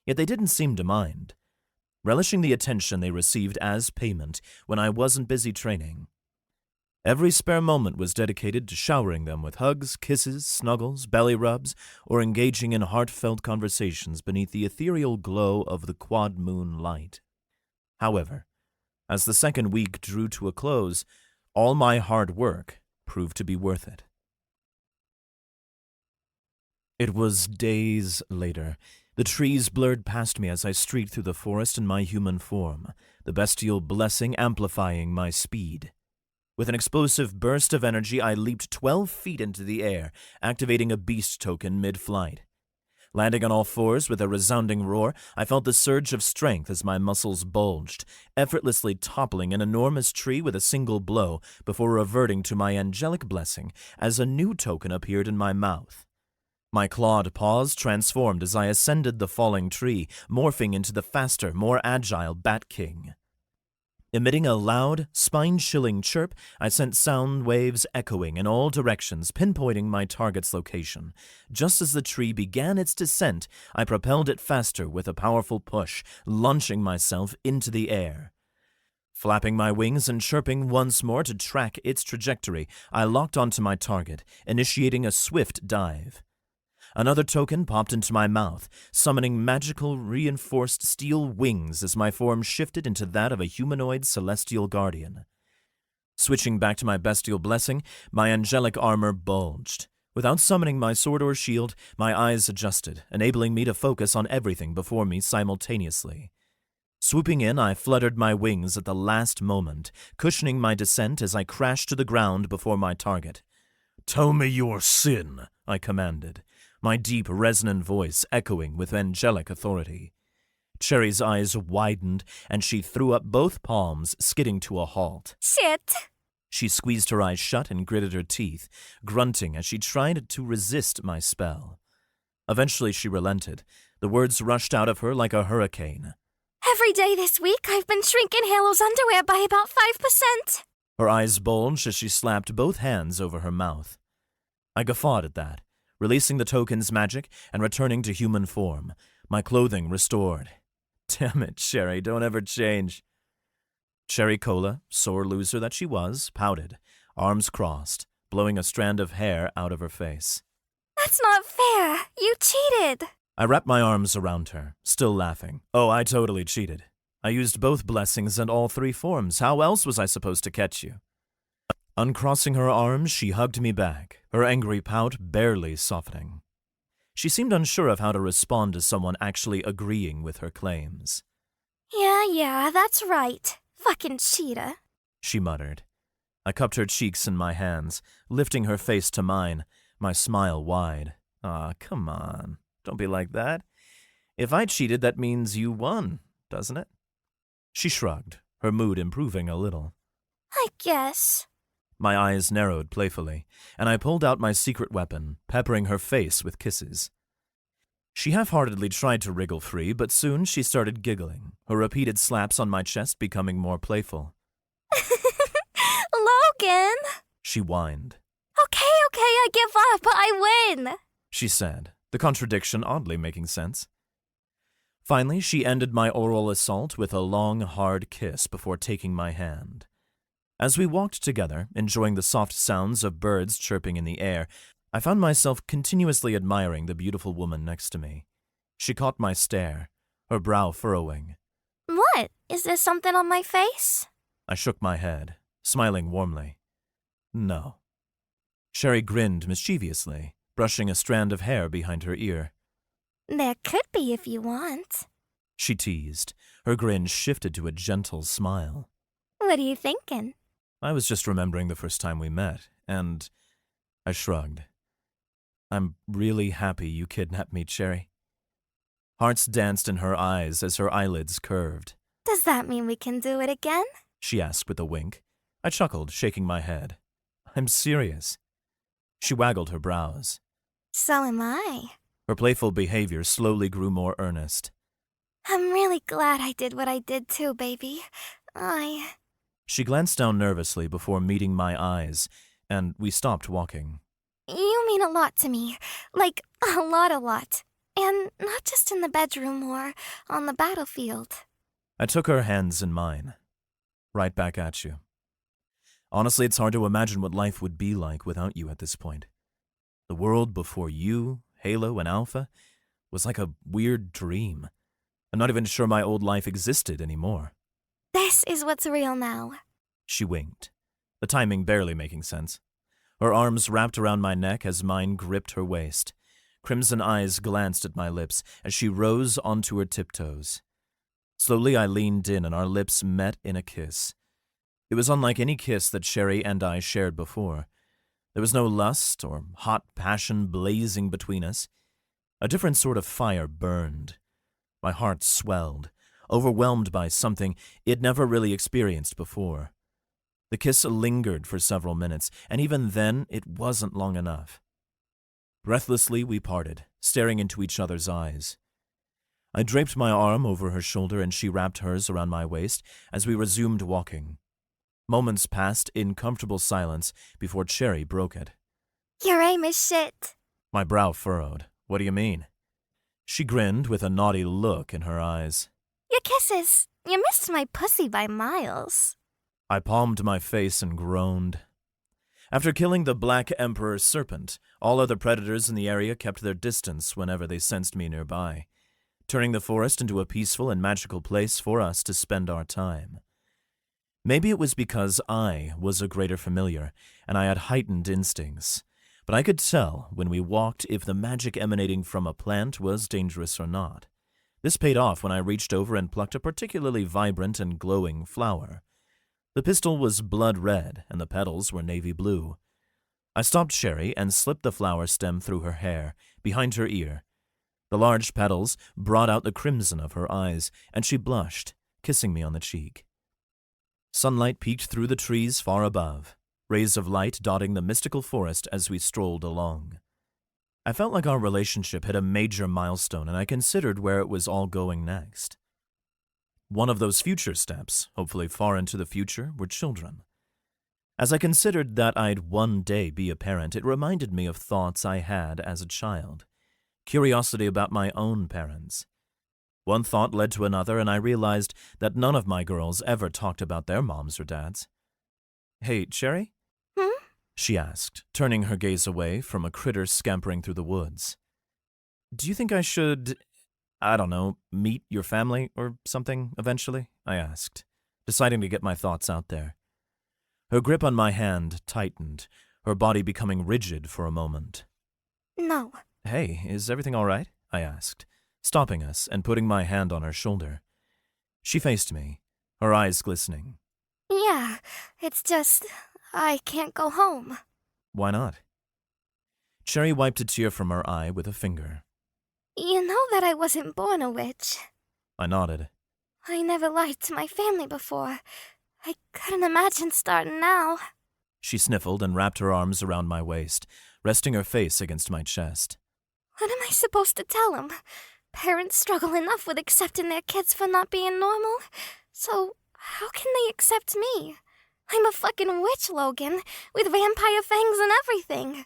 Yet they didn't seem to mind, relishing the attention they received as payment when I wasn't busy training. Every spare moment was dedicated to showering them with hugs, kisses, snuggles, belly rubs, or engaging in heartfelt conversations beneath the ethereal glow of the quad moon light. However, as the second week drew to a close, all my hard work proved to be worth it. It was days later. The trees blurred past me as I streaked through the forest in my human form, the bestial blessing amplifying my speed. With an explosive burst of energy, I leaped 12 feet into the air, activating a beast token mid-flight. Landing on all fours with a resounding roar, I felt the surge of strength as my muscles bulged, effortlessly toppling an enormous tree with a single blow before reverting to my angelic blessing as a new token appeared in my mouth. My clawed paws transformed as I ascended the falling tree, morphing into the faster, more agile Bat King. Emitting a loud, spine-chilling chirp, I sent sound waves echoing in all directions, pinpointing my target's location. Just as the tree began its descent, I propelled it faster with a powerful push, launching myself into the air. Flapping my wings and chirping once more to track its trajectory, I locked onto my target, initiating a swift dive. Another token popped into my mouth, summoning magical reinforced steel wings as my form shifted into that of a humanoid celestial guardian. Switching back to my bestial blessing, my angelic armor bulged. Without summoning my sword or shield, my eyes adjusted, enabling me to focus on everything before me simultaneously. Swooping in, I fluttered my wings at the last moment, cushioning my descent as I crashed to the ground before my target. "Tell me your sin," I commanded, my deep, resonant voice echoing with angelic authority. Cherry's eyes widened, and she threw up both palms, skidding to a halt. Shit! She squeezed her eyes shut and gritted her teeth, grunting as she tried to resist my spell. Eventually she relented. The words rushed out of her like a hurricane. Every day this week, I've been shrinking Halo's underwear by about 5%. Her eyes bulged as she slapped both hands over her mouth. I guffawed at that, releasing the token's magic and returning to human form, my clothing restored. Damn it, Cherry, don't ever change. Cherry Cola, sore loser that she was, pouted, arms crossed, blowing a strand of hair out of her face. That's not fair. You cheated. I wrapped my arms around her, still laughing. Oh, I totally cheated. I used both blessings and all three forms. How else was I supposed to catch you? Uncrossing her arms, she hugged me back, her angry pout barely softening. She seemed unsure of how to respond to someone actually agreeing with her claims. Yeah, that's right. Fucking cheetah. She muttered. I cupped her cheeks in my hands, lifting her face to mine, my smile wide. Ah, come on. Don't be like that. If I cheated, that means you won, doesn't it? She shrugged, her mood improving a little. I guess. My eyes narrowed playfully, and I pulled out my secret weapon, peppering her face with kisses. She half-heartedly tried to wriggle free, but soon she started giggling, her repeated slaps on my chest becoming more playful. Logan! She whined. Okay, I give up. I win. She said, the contradiction oddly making sense. Finally, she ended my oral assault with a long, hard kiss before taking my hand. As we walked together, enjoying the soft sounds of birds chirping in the air, I found myself continuously admiring the beautiful woman next to me. She caught my stare, her brow furrowing. What? Is there something on my face? I shook my head, smiling warmly. No. Sherry grinned mischievously, brushing a strand of hair behind her ear. There could be if you want. She teased. Her grin shifted to a gentle smile. What are you thinking? I was just remembering the first time we met, and I shrugged. I'm really happy you kidnapped me, Cherry. Hearts danced in her eyes as her eyelids curved. Does that mean we can do it again? She asked with a wink. I chuckled, shaking my head. I'm serious. She waggled her brows. So am I. Her playful behavior slowly grew more earnest. I'm really glad I did what I did too, baby. She glanced down nervously before meeting my eyes, and we stopped walking. You mean a lot to me. Like, a lot. And not just in the bedroom or on the battlefield. I took her hands in mine. Right back at you. Honestly, it's hard to imagine what life would be like without you at this point. The world before you, Halo, and Alpha was like a weird dream. I'm not even sure my old life existed anymore. This is what's real now. She winked, the timing barely making sense. Her arms wrapped around my neck as mine gripped her waist. Crimson eyes glanced at my lips as she rose onto her tiptoes. Slowly I leaned in and our lips met in a kiss. It was unlike any kiss that Sherry and I shared before. There was no lust or hot passion blazing between us. A different sort of fire burned. My heart swelled, overwhelmed by something it never really experienced before. The kiss lingered for several minutes, and even then it wasn't long enough. Breathlessly we parted, staring into each other's eyes. I draped my arm over her shoulder and she wrapped hers around my waist as we resumed walking. Moments passed in comfortable silence before Cherry broke it. Your aim is shit. My brow furrowed. What do you mean? She grinned with a naughty look in her eyes. Your kisses. You missed my pussy by miles. I palmed my face and groaned. After killing the Black Emperor serpent, all other predators in the area kept their distance whenever they sensed me nearby, turning the forest into a peaceful and magical place for us to spend our time. Maybe it was because I was a greater familiar, and I had heightened instincts, but I could tell when we walked if the magic emanating from a plant was dangerous or not. This paid off when I reached over and plucked a particularly vibrant and glowing flower. The pistil was blood red, and the petals were navy blue. I stopped Sherry and slipped the flower stem through her hair, behind her ear. The large petals brought out the crimson of her eyes, and she blushed, kissing me on the cheek. Sunlight peeked through the trees far above, rays of light dotting the mystical forest as we strolled along. I felt like our relationship hit a major milestone, and I considered where it was all going next. One of those future steps, hopefully far into the future, were children. As I considered that I'd one day be a parent, it reminded me of thoughts I had as a child. Curiosity about my own parents. One thought led to another, and I realized that none of my girls ever talked about their moms or dads. Hey, Cherry? She asked, turning her gaze away from a critter scampering through the woods. Do you think I should, meet your family or something eventually? I asked, deciding to get my thoughts out there. Her grip on my hand tightened, her body becoming rigid for a moment. No. Hey, is everything all right? I asked, stopping us and putting my hand on her shoulder. She faced me, her eyes glistening. Yeah, it's just, I can't go home. Why not? Cherry wiped a tear from her eye with a finger. You know that I wasn't born a witch. I nodded. I never lied to my family before. I couldn't imagine starting now. She sniffled and wrapped her arms around my waist, resting her face against my chest. What am I supposed to tell them? Parents struggle enough with accepting their kids for not being normal. So, how can they accept me? I'm a fucking witch, Logan, with vampire fangs and everything.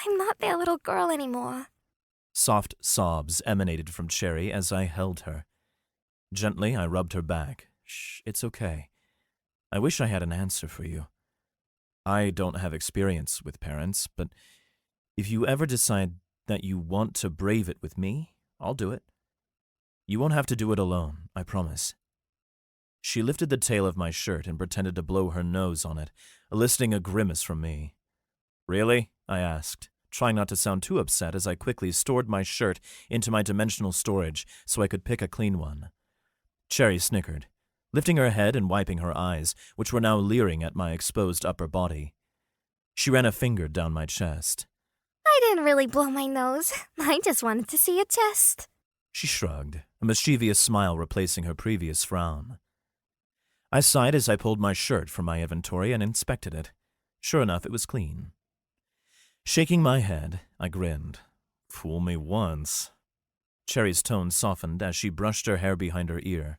I'm not their little girl anymore. Soft sobs emanated from Cherry as I held her. Gently, I rubbed her back. Shh, it's okay. I wish I had an answer for you. I don't have experience with parents, but if you ever decide that you want to brave it with me, I'll do it. You won't have to do it alone, I promise. She lifted the tail of my shirt and pretended to blow her nose on it, eliciting a grimace from me. Really? I asked, trying not to sound too upset as I quickly stored my shirt into my dimensional storage so I could pick a clean one. Cherry snickered, lifting her head and wiping her eyes, which were now leering at my exposed upper body. She ran a finger down my chest. I didn't really blow my nose. I just wanted to see your chest. She shrugged, a mischievous smile replacing her previous frown. I sighed as I pulled my shirt from my inventory and inspected it. Sure enough, it was clean. Shaking my head, I grinned. Fool me once. Cherry's tone softened as she brushed her hair behind her ear.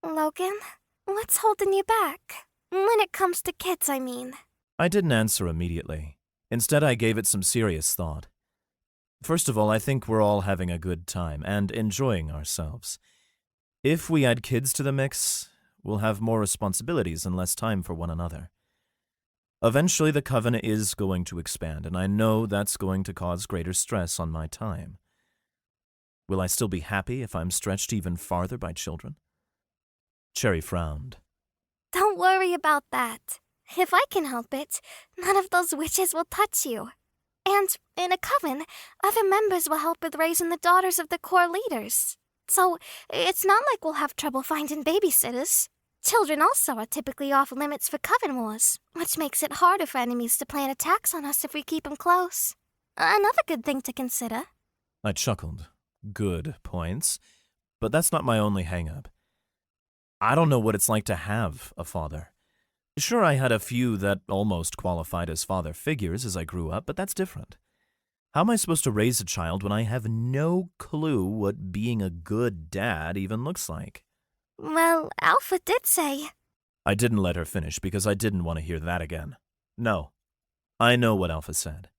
Logan, what's holding you back? When it comes to kids, I mean. I didn't answer immediately. Instead, I gave it some serious thought. First of all, I think we're all having a good time and enjoying ourselves. If we add kids to the mix, we'll have more responsibilities and less time for one another. Eventually, the coven is going to expand, and I know that's going to cause greater stress on my time. Will I still be happy if I'm stretched even farther by children? Cherry frowned. Don't worry about that. If I can help it, none of those witches will touch you. And in a coven, other members will help with raising the daughters of the core leaders. So it's not like we'll have trouble finding babysitters. Children also are typically off limits for coven wars, which makes it harder for enemies to plan attacks on us if we keep them close. Another good thing to consider. I chuckled. Good points. But that's not my only hang-up. I don't know what it's like to have a father. Sure, I had a few that almost qualified as father figures as I grew up, but that's different. How am I supposed to raise a child when I have no clue what being a good dad even looks like? Well, Alpha did say. I didn't let her finish because I didn't want to hear that again. No, I know what Alpha said.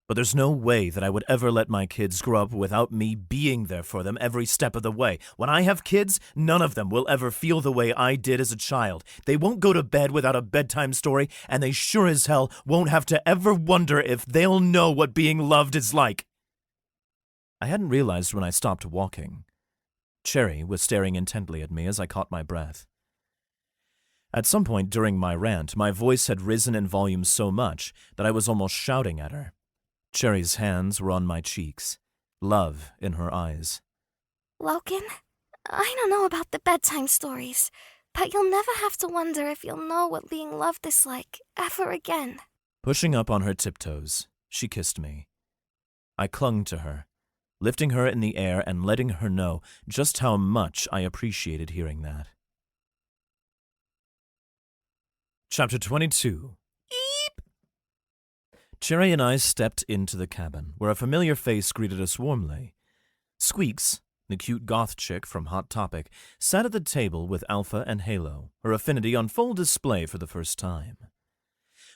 But there's no way that I would ever let my kids grow up without me being there for them every step of the way. When I have kids, none of them will ever feel the way I did as a child. They won't go to bed without a bedtime story, and they sure as hell won't have to ever wonder if they'll know what being loved is like. I hadn't realized when I stopped walking. Cherry was staring intently at me as I caught my breath. At some point during my rant, my voice had risen in volume so much that I was almost shouting at her. Cherry's hands were on my cheeks, love in her eyes. Logan, I don't know about the bedtime stories, but you'll never have to wonder if you'll know what being loved is like ever again. Pushing up on her tiptoes, she kissed me. I clung to her, lifting her in the air and letting her know just how much I appreciated hearing that. Chapter 22. Cherry and I stepped into the cabin, where a familiar face greeted us warmly. Squeaks, the cute goth chick from Hot Topic, sat at the table with Alpha and Halo, her affinity on full display for the first time.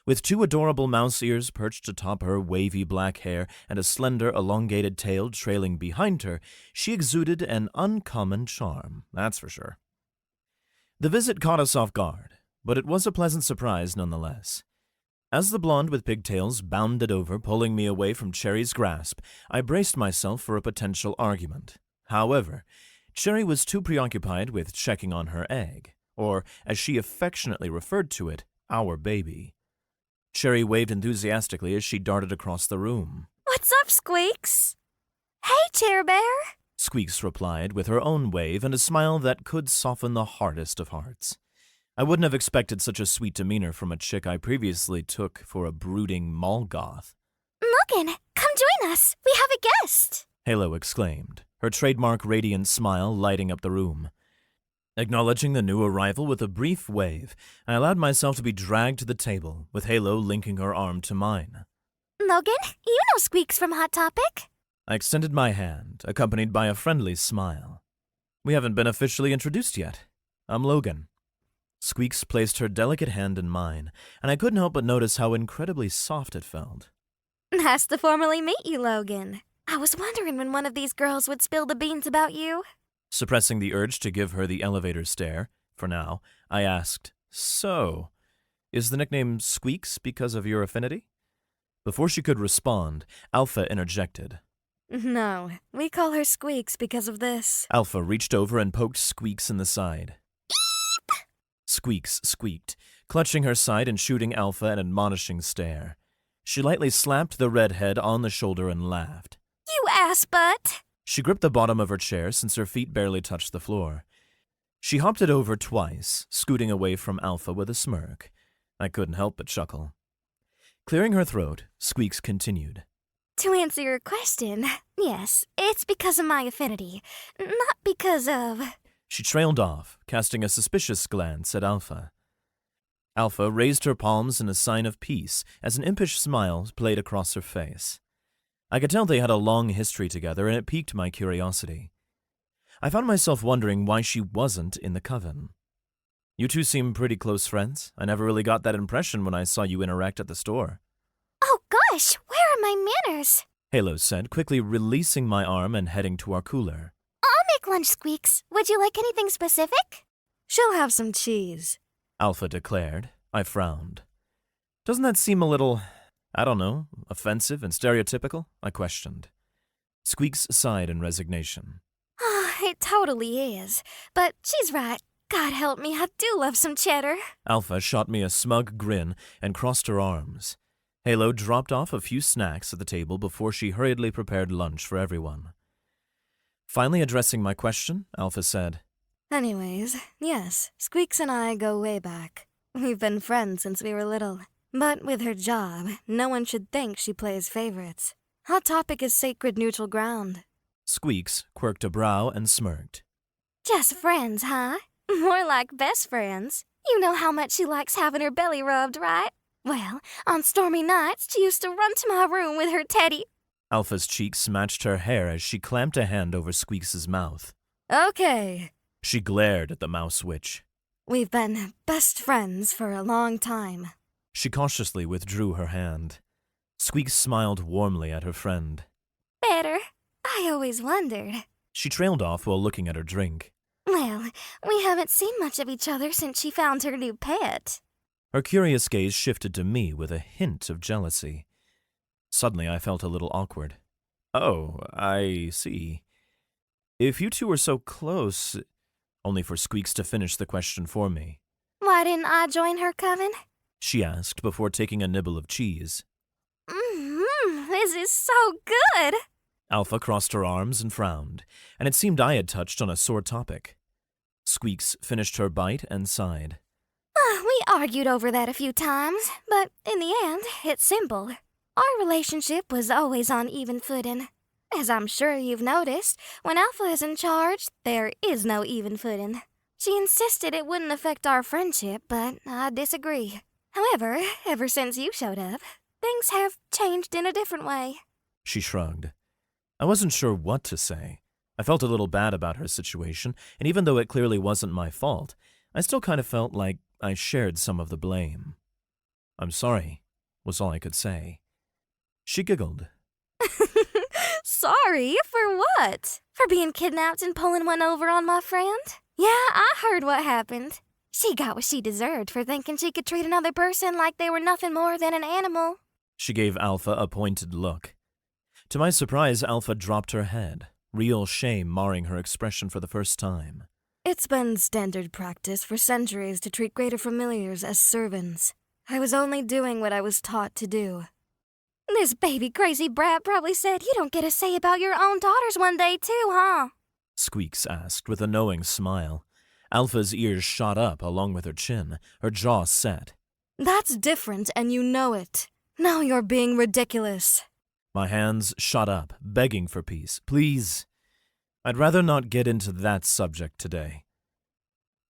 With two adorable mouse ears perched atop her wavy black hair and a slender, elongated tail trailing behind her, she exuded an uncommon charm, that's for sure. The visit caught us off guard, but it was a pleasant surprise nonetheless. As the blonde with pigtails bounded over, pulling me away from Cherry's grasp, I braced myself for a potential argument. However, Cherry was too preoccupied with checking on her egg, or, as she affectionately referred to it, our baby. Cherry waved enthusiastically as she darted across the room. What's up, Squeaks? Hey, Chair Bear. Squeaks replied with her own wave and a smile that could soften the hardest of hearts. I wouldn't have expected such a sweet demeanor from a chick I previously took for a brooding mall goth. Logan, come join us. We have a guest. Halo exclaimed, her trademark radiant smile lighting up the room. Acknowledging the new arrival with a brief wave, I allowed myself to be dragged to the table, with Halo linking her arm to mine. Logan, you know Squeaks from Hot Topic. I extended my hand, accompanied by a friendly smile. We haven't been officially introduced yet. I'm Logan. Squeaks placed her delicate hand in mine, and I couldn't help but notice how incredibly soft it felt. Nice to formally meet you, Logan. I was wondering when one of these girls would spill the beans about you. Suppressing the urge to give her the elevator stare, for now, I asked, So, is the nickname Squeaks because of your affinity? Before she could respond, Alpha interjected. No, we call her Squeaks because of this. Alpha reached over and poked Squeaks in the side. Squeaks squeaked, clutching her side and shooting Alpha an admonishing stare. She lightly slapped the redhead on the shoulder and laughed. You ass butt! She gripped the bottom of her chair since her feet barely touched the floor. She hopped it over twice, scooting away from Alpha with a smirk. I couldn't help but chuckle. Clearing her throat, Squeaks continued. To answer your question, yes, it's because of my affinity, not because of... She trailed off, casting a suspicious glance at Alpha. Alpha raised her palms in a sign of peace as an impish smile played across her face. I could tell they had a long history together, and it piqued my curiosity. I found myself wondering why she wasn't in the coven. You two seem pretty close friends. I never really got that impression when I saw you interact at the store. Oh gosh, where are my manners? Halo said, quickly releasing my arm and heading to our cooler. I'll make lunch, Squeaks. Would you like anything specific? She'll have some cheese. Alpha declared. I frowned. Doesn't that seem a little, I don't know, offensive and stereotypical? I questioned. Squeaks sighed in resignation. It totally is. But she's right. God help me, I do love some cheddar. Alpha shot me a smug grin and crossed her arms. Halo dropped off a few snacks at the table before she hurriedly prepared lunch for everyone. Finally addressing my question, Alpha said, Anyways, yes, Squeaks and I go way back. We've been friends since we were little. But with her job, no one should think she plays favorites. Hot Topic is sacred neutral ground. Squeaks quirked a brow and smirked. Just friends, huh? More like best friends. You know how much she likes having her belly rubbed, right? Well, on stormy nights, she used to run to my room with her teddy. Alpha's cheeks matched her hair as she clamped a hand over Squeaks' mouth. Okay. She glared at the mouse witch. We've been best friends for a long time. She cautiously withdrew her hand. Squeaks smiled warmly at her friend. Better. I always wondered. She trailed off while looking at her drink. Well, we haven't seen much of each other since she found her new pet. Her curious gaze shifted to me with a hint of jealousy. Suddenly, I felt a little awkward. Oh, I see. If you two are so close... Only for Squeaks to finish the question for me. Why didn't I join her coven? She asked before taking a nibble of cheese. This is so good! Alpha crossed her arms and frowned, and it seemed I had touched on a sore topic. Squeaks finished her bite and sighed. We argued over that a few times, but in the end, it's simple. Our relationship was always on even footing. As I'm sure you've noticed, when Alpha is in charge, there is no even footing. She insisted it wouldn't affect our friendship, but I disagree. However, ever since you showed up, things have changed in a different way. She shrugged. I wasn't sure what to say. I felt a little bad about her situation, and even though it clearly wasn't my fault, I still kind of felt like I shared some of the blame. I'm sorry, was all I could say. She giggled. Sorry? For what? For being kidnapped and pulling one over on my friend? Yeah, I heard what happened. She got what she deserved for thinking she could treat another person like they were nothing more than an animal. She gave Alpha a pointed look. To my surprise, Alpha dropped her head, real shame marring her expression for the first time. It's been standard practice for centuries to treat greater familiars as servants. I was only doing what I was taught to do. This baby crazy brat probably said you don't get a say about your own daughters one day too, huh? Squeaks asked with a knowing smile. Alpha's ears shot up along with her chin, her jaw set. That's different, and you know it. Now you're being ridiculous. My hands shot up, begging for peace. Please. I'd rather not get into that subject today.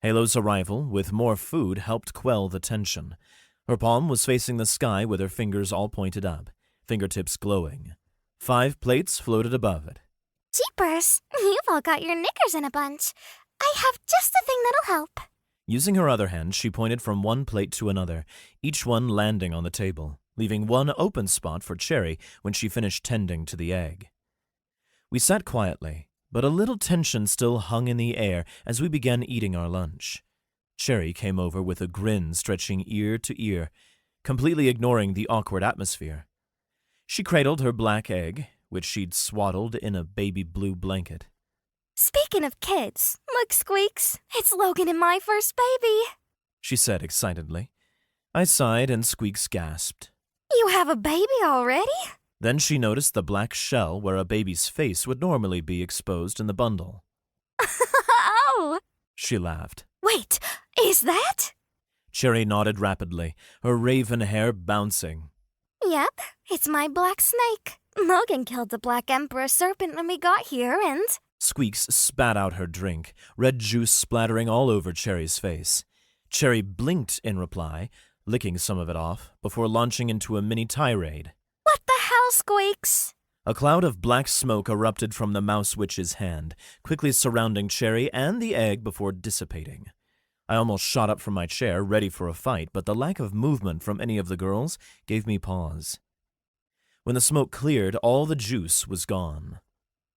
Halo's arrival, with more food, helped quell the tension. Her palm was facing the sky with her fingers all pointed up, fingertips glowing. 5 plates floated above it. Jeepers, you've all got your knickers in a bunch. I have just the thing that'll help. Using her other hand, she pointed from one plate to another, each one landing on the table, leaving one open spot for Cherry when she finished tending to the egg. We sat quietly, but a little tension still hung in the air as we began eating our lunch. Cherry came over with a grin stretching ear to ear, completely ignoring the awkward atmosphere. She cradled her black egg, which she'd swaddled in a baby blue blanket. Speaking of kids, look, Squeaks, it's Logan and my first baby, she said excitedly. I sighed and Squeaks gasped. You have a baby already? Then she noticed the black shell where a baby's face would normally be exposed in the bundle. Oh! She laughed. Wait, is that? Cherry nodded rapidly, her raven hair bouncing. Yep, it's my black snake. Logan killed the Black Emperor serpent when we got here, and... Squeaks spat out her drink, red juice splattering all over Cherry's face. Cherry blinked in reply, licking some of it off, before launching into a mini tirade. What the hell, Squeaks? A cloud of black smoke erupted from the mouse witch's hand, quickly surrounding Cherry and the egg before dissipating. I almost shot up from my chair, ready for a fight, but the lack of movement from any of the girls gave me pause. When the smoke cleared, all the juice was gone.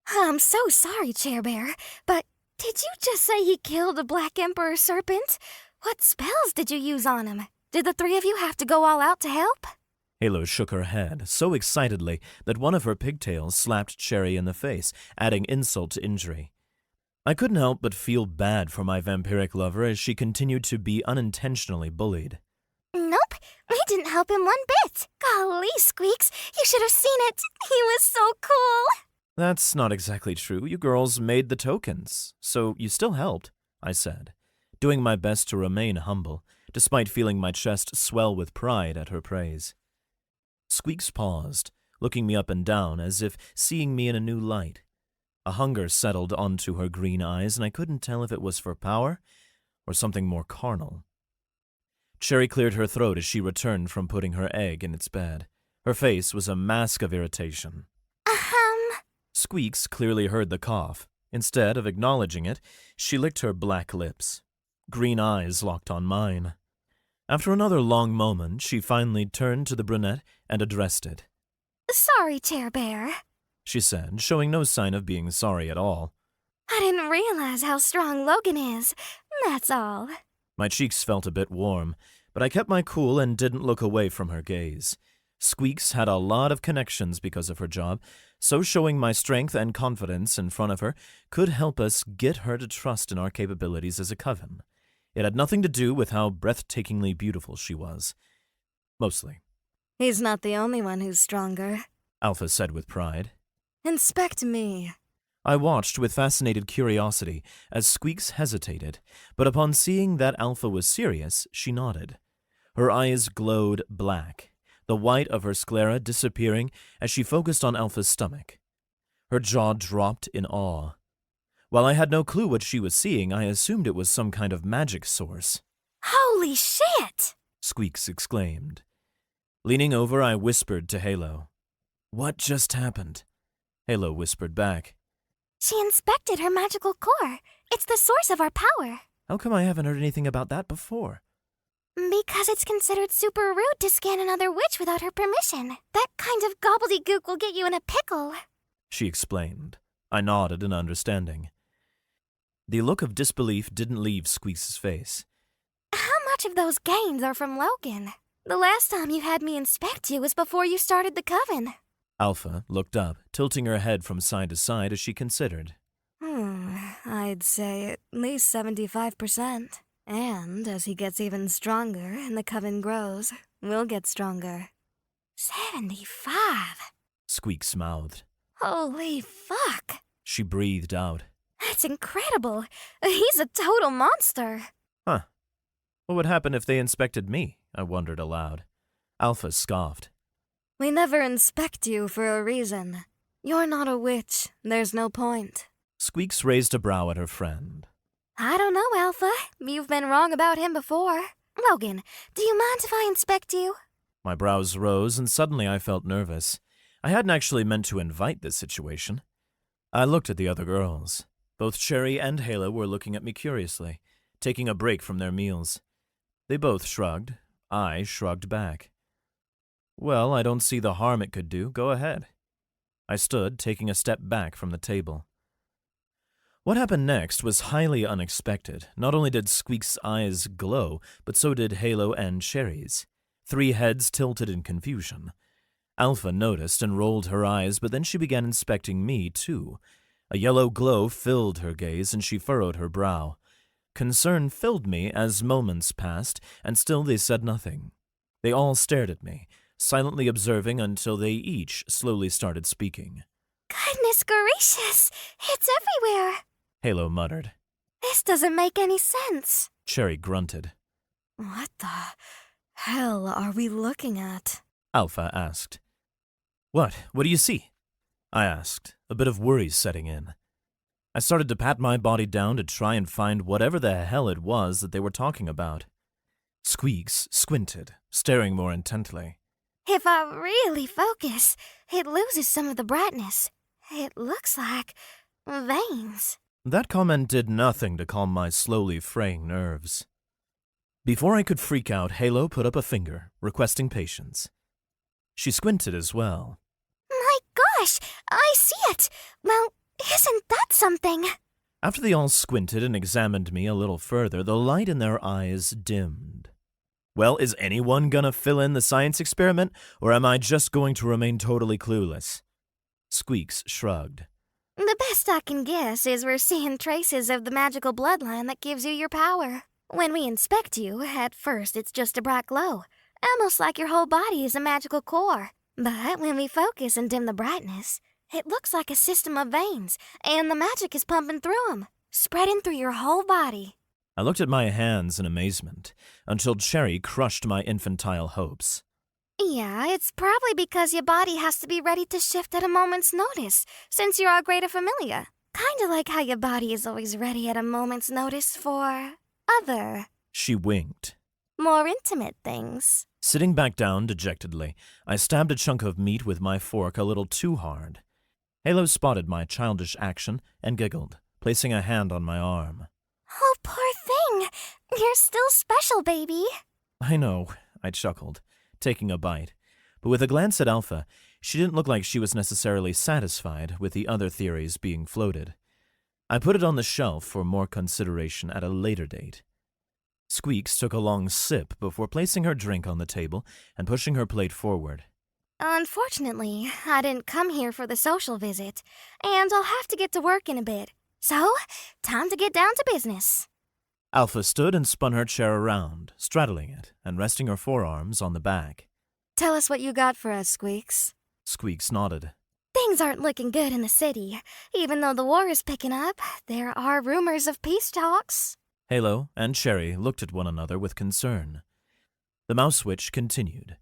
I'm so sorry, Chair Bear, but did you just say he killed the Black Emperor serpent? What spells did you use on him? Did the three of you have to go all out to help? Halo shook her head so excitedly that one of her pigtails slapped Cherry in the face, adding insult to injury. I couldn't help but feel bad for my vampiric lover as she continued to be unintentionally bullied. Nope, we didn't help him one bit. Golly, Squeaks, you should have seen it. He was so cool. That's not exactly true. You girls made the tokens, so you still helped, I said, doing my best to remain humble, despite feeling my chest swell with pride at her praise. Squeaks paused, looking me up and down as if seeing me in a new light. A hunger settled onto her green eyes, and I couldn't tell if it was for power or something more carnal. Cherry cleared her throat as she returned from putting her egg in its bed. Her face was a mask of irritation. Squeaks clearly heard the cough. Instead of acknowledging it, she licked her black lips. Green eyes locked on mine. After another long moment, she finally turned to the brunette and addressed it. Sorry, Chair Bear, she said, showing no sign of being sorry at all. I didn't realize how strong Logan is, that's all. My cheeks felt a bit warm, but I kept my cool and didn't look away from her gaze. Squeaks had a lot of connections because of her job, so showing my strength and confidence in front of her could help us get her to trust in our capabilities as a coven. It had nothing to do with how breathtakingly beautiful she was. Mostly. He's not the only one who's stronger. Alpha said with pride. Inspect me. I watched with fascinated curiosity as Squeaks hesitated, but upon seeing that Alpha was serious, she nodded. Her eyes glowed black, the white of her sclera disappearing as she focused on Alpha's stomach. Her jaw dropped in awe. While I had no clue what she was seeing, I assumed it was some kind of magic source. Holy shit! Squeaks exclaimed. Leaning over, I whispered to Halo. What just happened? Halo whispered back. She inspected her magical core. It's the source of our power. How come I haven't heard anything about that before? Because it's considered super rude to scan another witch without her permission. That kind of gobbledygook will get you in a pickle, she explained. I nodded in understanding. The look of disbelief didn't leave Squeaks' face. How much of those gains are from Logan? The last time you had me inspect you was before you started the coven. Alpha looked up, tilting her head from side to side as she considered. I'd say at least 75%. And as he gets even stronger and the coven grows, we'll get stronger. 75? Squeaks mouthed. Holy fuck! She breathed out. That's incredible. He's a total monster. Huh. What would happen if they inspected me? I wondered aloud. Alpha scoffed. We never inspect you for a reason. You're not a witch. There's no point. Squeaks raised a brow at her friend. I don't know, Alpha. You've been wrong about him before. Logan, do you mind if I inspect you? My brows rose, and suddenly I felt nervous. I hadn't actually meant to invite this situation. I looked at the other girls. Both Cherry and Halo were looking at me curiously, taking a break from their meals. They both shrugged. I shrugged back. Well, I don't see the harm it could do. Go ahead. I stood, taking a step back from the table. What happened next was highly unexpected. Not only did Squeak's eyes glow, but so did Halo and Cherry's. 3 heads tilted in confusion. Alpha noticed and rolled her eyes, but then she began inspecting me, too. A yellow glow filled her gaze, and she furrowed her brow. Concern filled me as moments passed, and still they said nothing. They all stared at me, silently observing until they each slowly started speaking. Goodness gracious! It's everywhere! Halo muttered. This doesn't make any sense. Cherry grunted. What the hell are we looking at? Alpha asked. What do you see? I asked, a bit of worry setting in. I started to pat my body down to try and find whatever the hell it was that they were talking about. Squeaks squinted, staring more intently. If I really focus, it loses some of the brightness. It looks like veins. That comment did nothing to calm my slowly fraying nerves. Before I could freak out, Halo put up a finger, requesting patience. She squinted as well. My gosh, I see it! Well, isn't that something? After they all squinted and examined me a little further, the light in their eyes dimmed. Well, is anyone gonna fill in the science experiment, or am I just going to remain totally clueless? Squeaks shrugged. The best I can guess is we're seeing traces of the magical bloodline that gives you your power. When we inspect you, at first it's just a bright glow, almost like your whole body is a magical core. But when we focus and dim the brightness, it looks like a system of veins, and the magic is pumping through them, spreading through your whole body. I looked at my hands in amazement, until Cherry crushed my infantile hopes. Yeah, it's probably because your body has to be ready to shift at a moment's notice, since you're our greater familia. Kinda like how your body is always ready at a moment's notice for other, She winked. more intimate things. Sitting back down dejectedly, I stabbed a chunk of meat with my fork a little too hard. Halo spotted my childish action and giggled, placing a hand on my arm. Oh, poor thing. You're still special, baby. I know, I chuckled, taking a bite. But with a glance at Alpha, she didn't look like she was necessarily satisfied with the other theories being floated. I put it on the shelf for more consideration at a later date. Squeaks took a long sip before placing her drink on the table and pushing her plate forward. Unfortunately, I didn't come here for the social visit, and I'll have to get to work in a bit. So, time to get down to business. Alpha stood and spun her chair around, straddling it and resting her forearms on the back. Tell us what you got for us, Squeaks. Squeaks nodded. Things aren't looking good in the city. Even though the war is picking up, there are rumors of peace talks. Halo and Cherry looked at one another with concern. The mouse switch continued.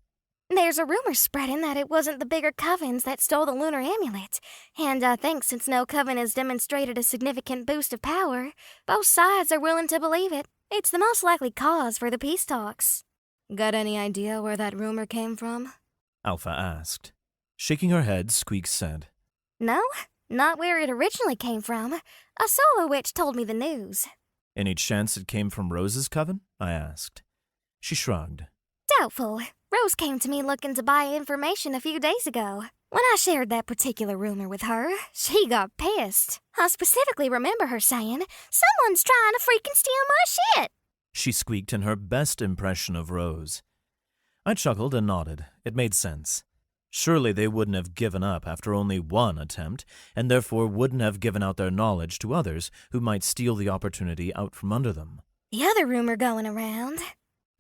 There's a rumor spreading that it wasn't the bigger covens that stole the lunar amulet. And I think since no coven has demonstrated a significant boost of power, both sides are willing to believe it. It's the most likely cause for the peace talks. Got any idea where that rumor came from? Alpha asked. Shaking her head, Squeaks said, No, not where it originally came from. A solar witch told me the news. Any chance it came from Rose's coven? I asked. She shrugged. Doubtful. Rose came to me looking to buy information a few days ago. When I shared that particular rumor with her, she got pissed. I specifically remember her saying, "Someone's trying to freaking steal my shit." She squeaked in her best impression of Rose. I chuckled and nodded. It made sense. Surely they wouldn't have given up after only one attempt, and therefore wouldn't have given out their knowledge to others who might steal the opportunity out from under them. The other rumor going around,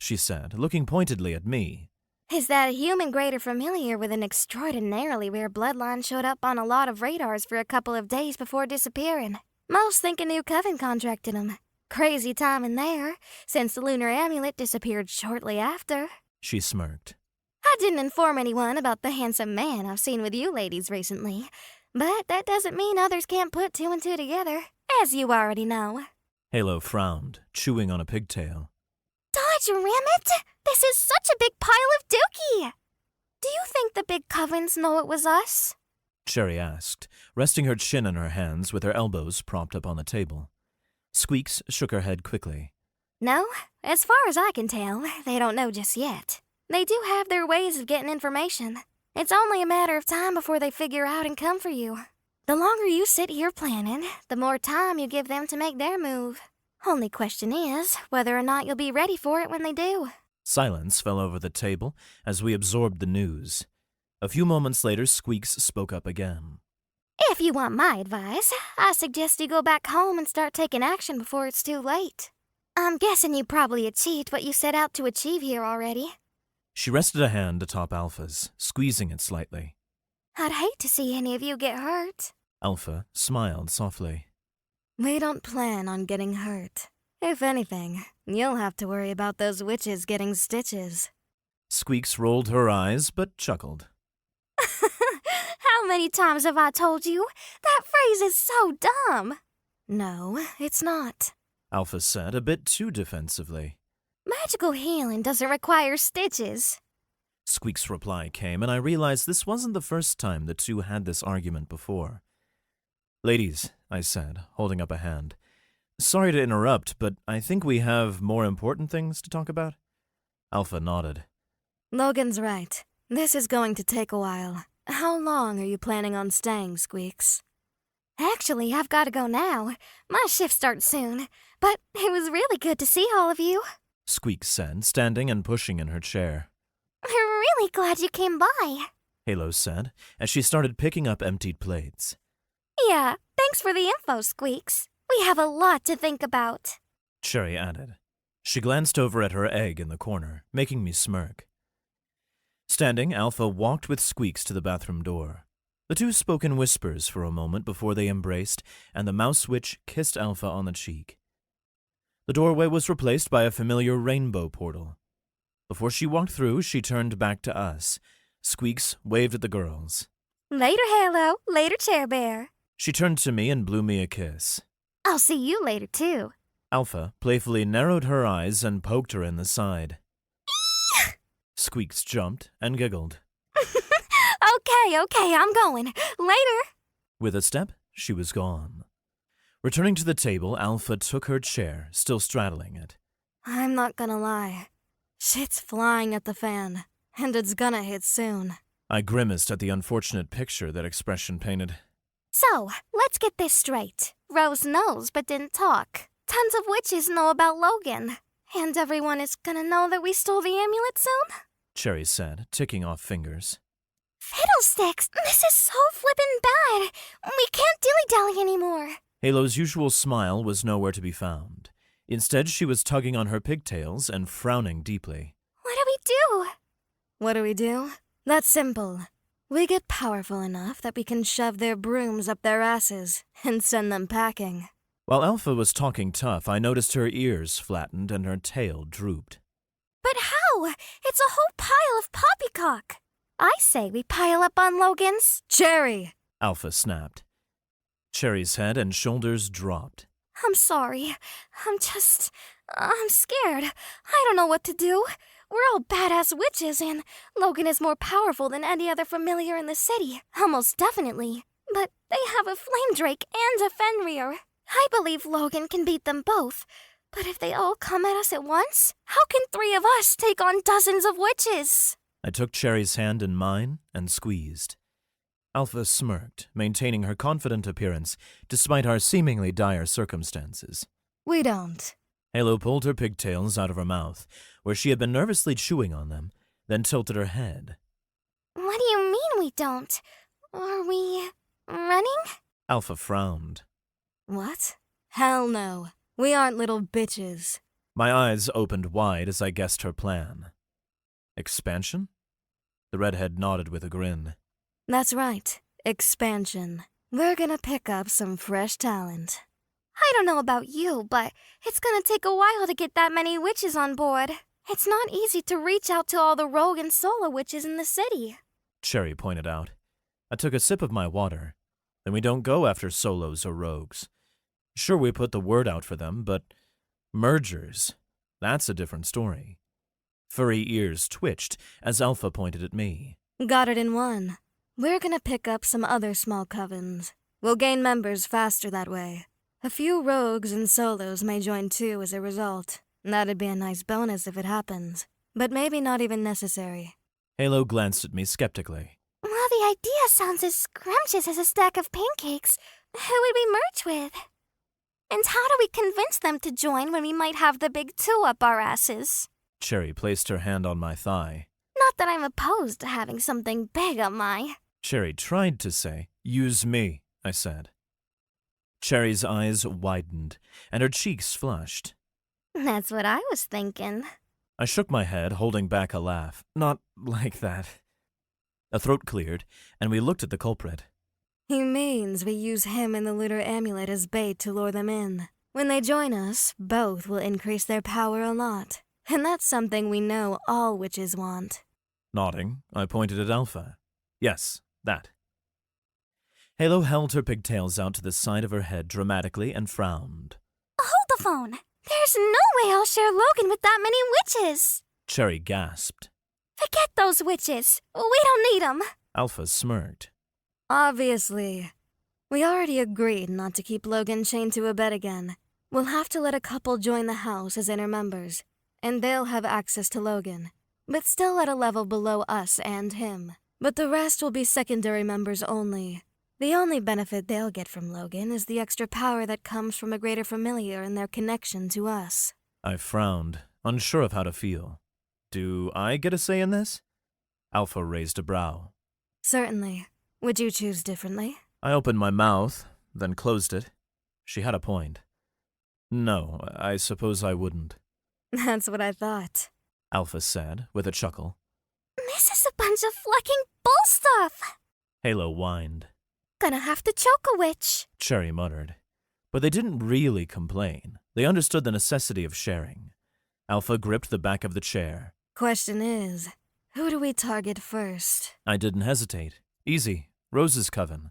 She said, looking pointedly at me. is that a human greater familiar with an extraordinarily rare bloodline showed up on a lot of radars for a couple of days before disappearing. Most think a new coven contracted him. Crazy timing there, since the lunar amulet disappeared shortly after. She smirked. I didn't inform anyone about the handsome man I've seen with you ladies recently, but that doesn't mean others can't put two and two together, as you already know. Halo frowned, chewing on a pigtail. Dodge ram it! This is such a big pile of dookie! Do you think the big covens know it was us? Cherry asked, resting her chin in her hands with her elbows propped up on the table. Squeaks shook her head quickly. No, as far as I can tell, they don't know just yet. They do have their ways of getting information. It's only a matter of time before they figure out and come for you. The longer you sit here planning, the more time you give them to make their move. Only question is whether or not you'll be ready for it when they do. Silence fell over the table as we absorbed the news. A few moments later, Squeaks spoke up again. If you want my advice, I suggest you go back home and start taking action before it's too late. I'm guessing you probably achieved what you set out to achieve here already. She rested a hand atop Alpha's, squeezing it slightly. I'd hate to see any of you get hurt. Alpha smiled softly. We don't plan on getting hurt. If anything, you'll have to worry about those witches getting stitches. Squeaks rolled her eyes but chuckled. How many times have I told you? That phrase is so dumb. No, it's not. Alpha said a bit too defensively. Magical healing doesn't require stitches. Squeak's reply came, and I realized this wasn't the first time the two had this argument before. Ladies, I said, holding up a hand. Sorry to interrupt, but I think we have more important things to talk about. Alpha nodded. Logan's right. This is going to take a while. How long are you planning on staying, Squeaks? Actually, I've got to go now. My shift starts soon. But it was really good to see all of you. Squeaks said, standing and pushing in her chair. I'm really glad you came by. Halo said, as she started picking up emptied plates. Yeah, thanks for the info, Squeaks. We have a lot to think about. Cherry added. She glanced over at her egg in the corner, making me smirk. Standing, Alpha walked with Squeaks to the bathroom door. The two spoke in whispers for a moment before they embraced, and the mouse witch kissed Alpha on the cheek. The doorway was replaced by a familiar rainbow portal. Before she walked through, she turned back to us. Squeaks waved at the girls. Later, Halo. Later, Chair Bear. She turned to me and blew me a kiss. I'll see you later, too. Alpha playfully narrowed her eyes and poked her in the side. Squeaks jumped and giggled. Okay, I'm going. Later. With a step, she was gone. Returning to the table, Alpha took her chair, still straddling it. I'm not gonna lie. Shit's flying at the fan, and it's gonna hit soon. I grimaced at the unfortunate picture that expression painted. So, let's get this straight. Rose knows but didn't talk. Tons of witches know about Logan. And everyone is gonna know that we stole the amulet soon? Cherry said, ticking off fingers. Fiddlesticks! This is so flippin' bad! We can't dilly-dally anymore! Halo's usual smile was nowhere to be found. Instead, she was tugging on her pigtails and frowning deeply. What do we do? What do we do? That's simple. We get powerful enough that we can shove their brooms up their asses and send them packing. While Alpha was talking tough, I noticed her ears flattened and her tail drooped. But how? It's a whole pile of poppycock! I say we pile up on Logan's. Cherry! Alpha snapped. Cherry's head and shoulders dropped. I'm sorry. I'm scared. I don't know what to do. We're all badass witches, and Logan is more powerful than any other familiar in the city. Almost definitely. But they have a flame drake and a Fenrir. I believe Logan can beat them both. But if they all come at us at once, how can 3 of us take on dozens of witches? I took Cherry's hand in mine and squeezed. Alpha smirked, maintaining her confident appearance despite our seemingly dire circumstances. We don't. Halo pulled her pigtails out of her mouth, where she had been nervously chewing on them, then tilted her head. What do you mean we don't? Are we running? Alpha frowned. What? Hell no. We aren't little bitches. My eyes opened wide as I guessed her plan. Expansion? The redhead nodded with a grin. That's right. Expansion. We're gonna pick up some fresh talent. I don't know about you, but it's gonna take a while to get that many witches on board. It's not easy to reach out to all the rogue and solo witches in the city. Cherry pointed out. I took a sip of my water. Then we don't go after solos or rogues. Sure, we put the word out for them, but mergers, that's a different story. Furry ears twitched as Alpha pointed at me. Got it in one. We're gonna pick up some other small covens. We'll gain members faster that way. A few rogues and solos may join too as a result. That'd be a nice bonus if it happens, but maybe not even necessary. Halo glanced at me skeptically. Well, the idea sounds as scrumptious as a stack of pancakes. Who would we merge with? And how do we convince them to join when we might have the big 2 up our asses? Cherry placed her hand on my thigh. Not that I'm opposed to having something big on my... Cherry tried to say, "Use me," I said. Cherry's eyes widened, and her cheeks flushed. That's what I was thinking. I shook my head, holding back a laugh. Not like that. A throat cleared, and we looked at the culprit. He means we use him and the lunar amulet as bait to lure them in. When they join us, both will increase their power a lot. And that's something we know all witches want. Nodding, I pointed at Alpha. Yes, that. Halo held her pigtails out to the side of her head dramatically and frowned. Hold the phone. There's no way I'll share Logan with that many witches. Cherry gasped. Forget those witches. We don't need them. Alpha smirked. Obviously. We already agreed not to keep Logan chained to a bed again. We'll have to let a couple join the house as inner members, and they'll have access to Logan, but still at a level below us and him. But the rest will be secondary members only. The only benefit they'll get from Logan is the extra power that comes from a greater familiar and their connection to us. I frowned, unsure of how to feel. Do I get a say in this? Alpha raised a brow. Certainly. Would you choose differently? I opened my mouth, then closed it. She had a point. No, I suppose I wouldn't. That's what I thought. Alpha said, with a chuckle. This is a bunch of fucking bull stuff. Halo whined. Gonna have to choke a witch. Cherry muttered. But they didn't really complain. They understood the necessity of sharing. Alpha gripped the back of the chair. Question is, who do we target first? I didn't hesitate. Easy. Rose's coven.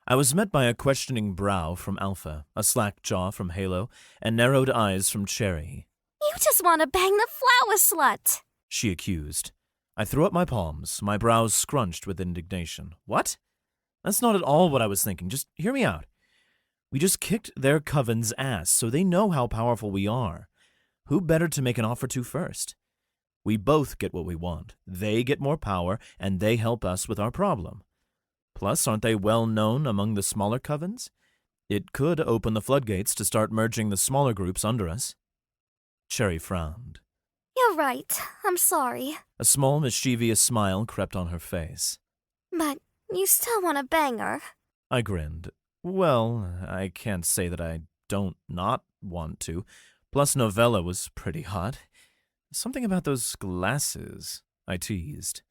I was met by a questioning brow from Alpha, a slack jaw from Halo, and narrowed eyes from Cherry. You just want to bang the flower slut. She accused. I threw up my palms, my brows scrunched with indignation. What? That's not at all what I was thinking. Just hear me out. We just kicked their coven's ass, so they know how powerful we are. Who better to make an offer to first? We both get what we want. They get more power, and they help us with our problem. Plus, aren't they well known among the smaller covens? It could open the floodgates to start merging the smaller groups under us. Cherry frowned. You're right. I'm sorry. A small, mischievous smile crept on her face. But you still want to bang her. I grinned. Well, I can't say that I don't not want to. Plus, Novella was pretty hot. Something about those glasses, I teased.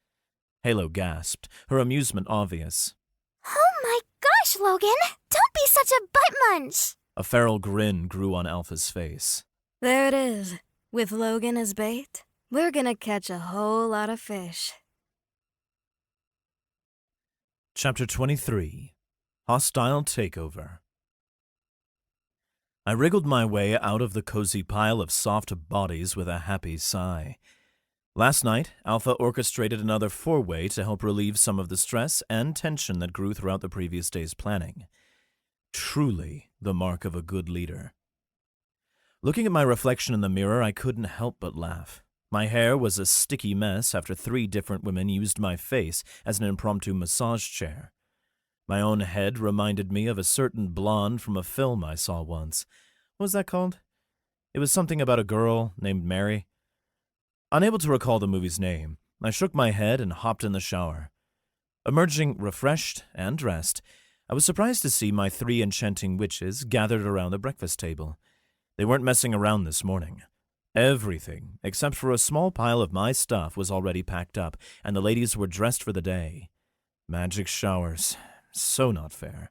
Halo gasped, her amusement obvious. Oh my gosh, Logan! Don't be such a butt munch! A feral grin grew on Alpha's face. There it is. With Logan as bait, we're gonna catch a whole lot of fish. Chapter 23. Hostile Takeover. I wriggled my way out of the cozy pile of soft bodies with a happy sigh. Last night, Alpha orchestrated another four-way to help relieve some of the stress and tension that grew throughout the previous day's planning. Truly the mark of a good leader. Looking at my reflection in the mirror, I couldn't help but laugh. My hair was a sticky mess after 3 different women used my face as an impromptu massage chair. My own head reminded me of a certain blonde from a film I saw once. What was that called? It was something about a girl named Mary. Unable to recall the movie's name, I shook my head and hopped in the shower. Emerging refreshed and dressed, I was surprised to see my 3 enchanting witches gathered around the breakfast table. They weren't messing around this morning. Everything, except for a small pile of my stuff, was already packed up, and the ladies were dressed for the day. Magic showers. So not fair.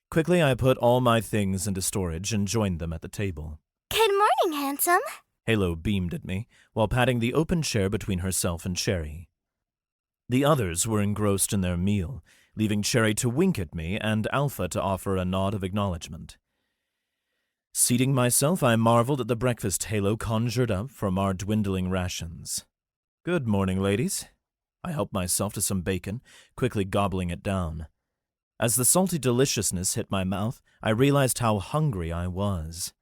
Quickly, I put all my things into storage and joined them at the table. Good morning, handsome. Halo beamed at me, while patting the open chair between herself and Cherry. The others were engrossed in their meal, leaving Cherry to wink at me and Alpha to offer a nod of acknowledgement. Seating myself, I marveled at the breakfast Halo conjured up from our dwindling rations. Good morning, ladies. I helped myself to some bacon, quickly gobbling it down. As the salty deliciousness hit my mouth, I realized how hungry I was.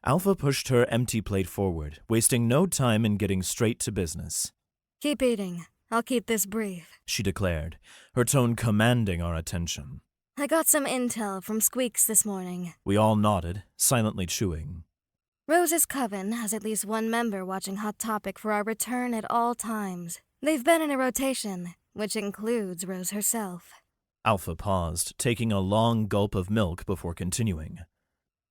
Alpha pushed her empty plate forward, wasting no time in getting straight to business. Keep eating. I'll keep this brief, she declared, her tone commanding our attention. I got some intel from Squeaks this morning. We all nodded, silently chewing. Rose's coven has at least one member watching Hot Topic for our return at all times. They've been in a rotation, which includes Rose herself. Alpha paused, taking a long gulp of milk before continuing.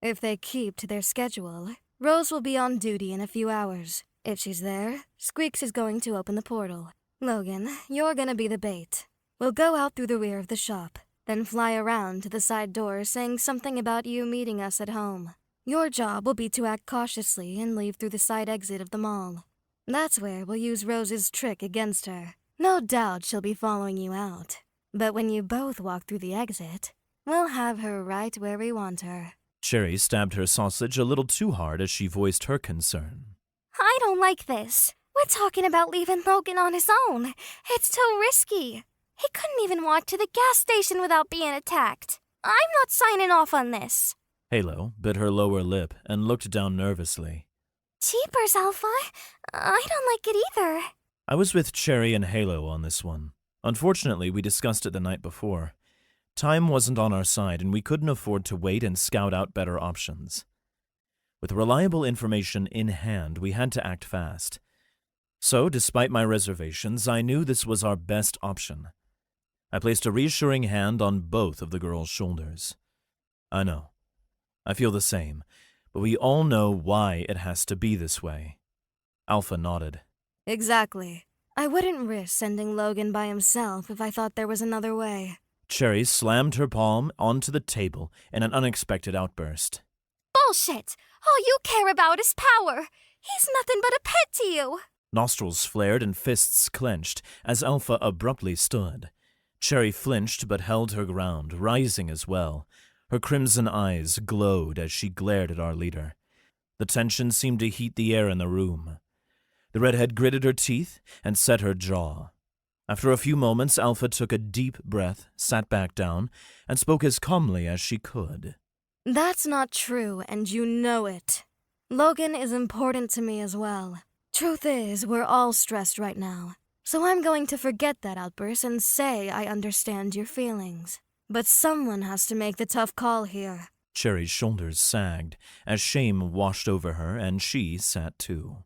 If they keep to their schedule, Rose will be on duty in a few hours. If she's there, Squeaks is going to open the portal. Logan, you're gonna be the bait. We'll go out through the rear of the shop, then fly around to the side door saying something about you meeting us at home. Your job will be to act cautiously and leave through the side exit of the mall. That's where we'll use Rose's trick against her. No doubt she'll be following you out. But when you both walk through the exit, we'll have her right where we want her. Cherry stabbed her sausage a little too hard as she voiced her concern. I don't like this. We're talking about leaving Logan on his own. It's too risky. He couldn't even walk to the gas station without being attacked. I'm not signing off on this. Halo bit her lower lip and looked down nervously. Jeepers, Alpha. I don't like it either. I was with Cherry and Halo on this one. Unfortunately, we discussed it the night before. Time wasn't on our side, and we couldn't afford to wait and scout out better options. With reliable information in hand, we had to act fast. So, despite my reservations, I knew this was our best option. I placed a reassuring hand on both of the girls' shoulders. I know. I feel the same, but we all know why it has to be this way. Alpha nodded. Exactly. I wouldn't risk sending Logan by himself if I thought there was another way. Cherry slammed her palm onto the table in an unexpected outburst. Bullshit! All you care about is power. He's nothing but a pet to you. Nostrils flared and fists clenched as Alpha abruptly stood. Cherry flinched but held her ground, rising as well. Her crimson eyes glowed as she glared at our leader. The tension seemed to heat the air in the room. The redhead gritted her teeth and set her jaw. After a few moments, Alpha took a deep breath, sat back down, and spoke as calmly as she could. That's not true, and you know it. Logan is important to me as well. Truth is, we're all stressed right now. So I'm going to forget that outburst and say I understand your feelings. But someone has to make the tough call here. Cherry's shoulders sagged as shame washed over her, and she sat too.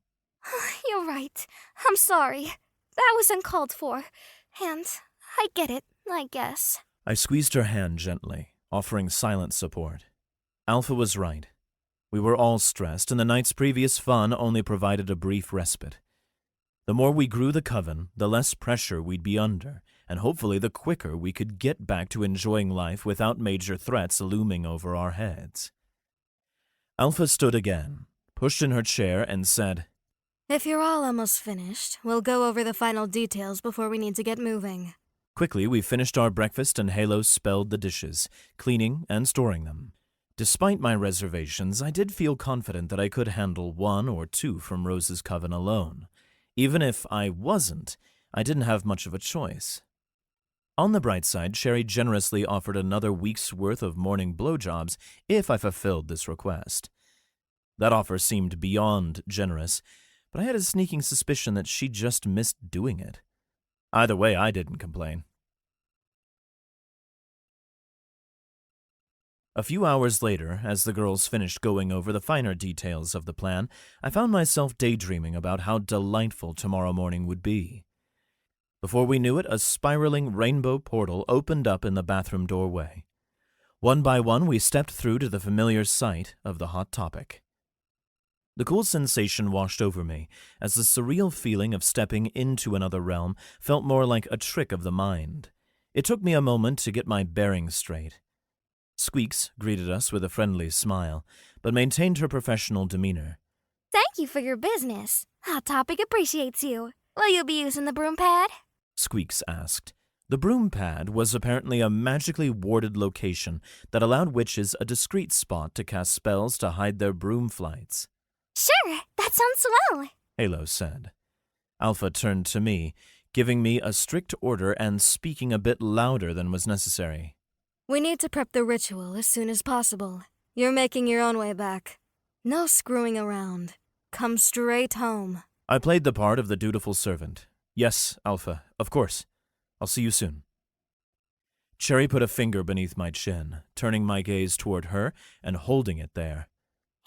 You're right. I'm sorry. That was uncalled for. And I get it, I guess. I squeezed her hand gently, offering silent support. Alpha was right. We were all stressed, and the night's previous fun only provided a brief respite. The more we grew the coven, the less pressure we'd be under, and hopefully the quicker we could get back to enjoying life without major threats looming over our heads. Alpha stood again, pushed in her chair, and said, If you're all almost finished, we'll go over the final details before we need to get moving. Quickly, we finished our breakfast and Halo spelled the dishes, cleaning and storing them. Despite my reservations, I did feel confident that I could handle 1 or 2 from Rose's coven alone. Even if I wasn't, I didn't have much of a choice. On the bright side, Cherry generously offered another week's worth of morning blowjobs if I fulfilled this request. That offer seemed beyond generous, but I had a sneaking suspicion that she just missed doing it. Either way, I didn't complain. A few hours later, as the girls finished going over the finer details of the plan, I found myself daydreaming about how delightful tomorrow morning would be. Before we knew it, a spiraling rainbow portal opened up in the bathroom doorway. One by one, we stepped through to the familiar sight of the Hot Topic. The cool sensation washed over me, as the surreal feeling of stepping into another realm felt more like a trick of the mind. It took me a moment to get my bearings straight. Squeaks greeted us with a friendly smile, but maintained her professional demeanor. Thank you for your business. Hot Topic appreciates you. Will you be using the broom pad? Squeaks asked. The broom pad was apparently a magically warded location that allowed witches a discreet spot to cast spells to hide their broom flights. Sure, that sounds well. Halo said. Alpha turned to me, giving me a strict order and speaking a bit louder than was necessary. We need to prep the ritual as soon as possible. You're making your own way back. No screwing around. Come straight home. I played the part of the dutiful servant. Yes, Alpha, of course. I'll see you soon. Cherry put a finger beneath my chin, turning my gaze toward her and holding it there.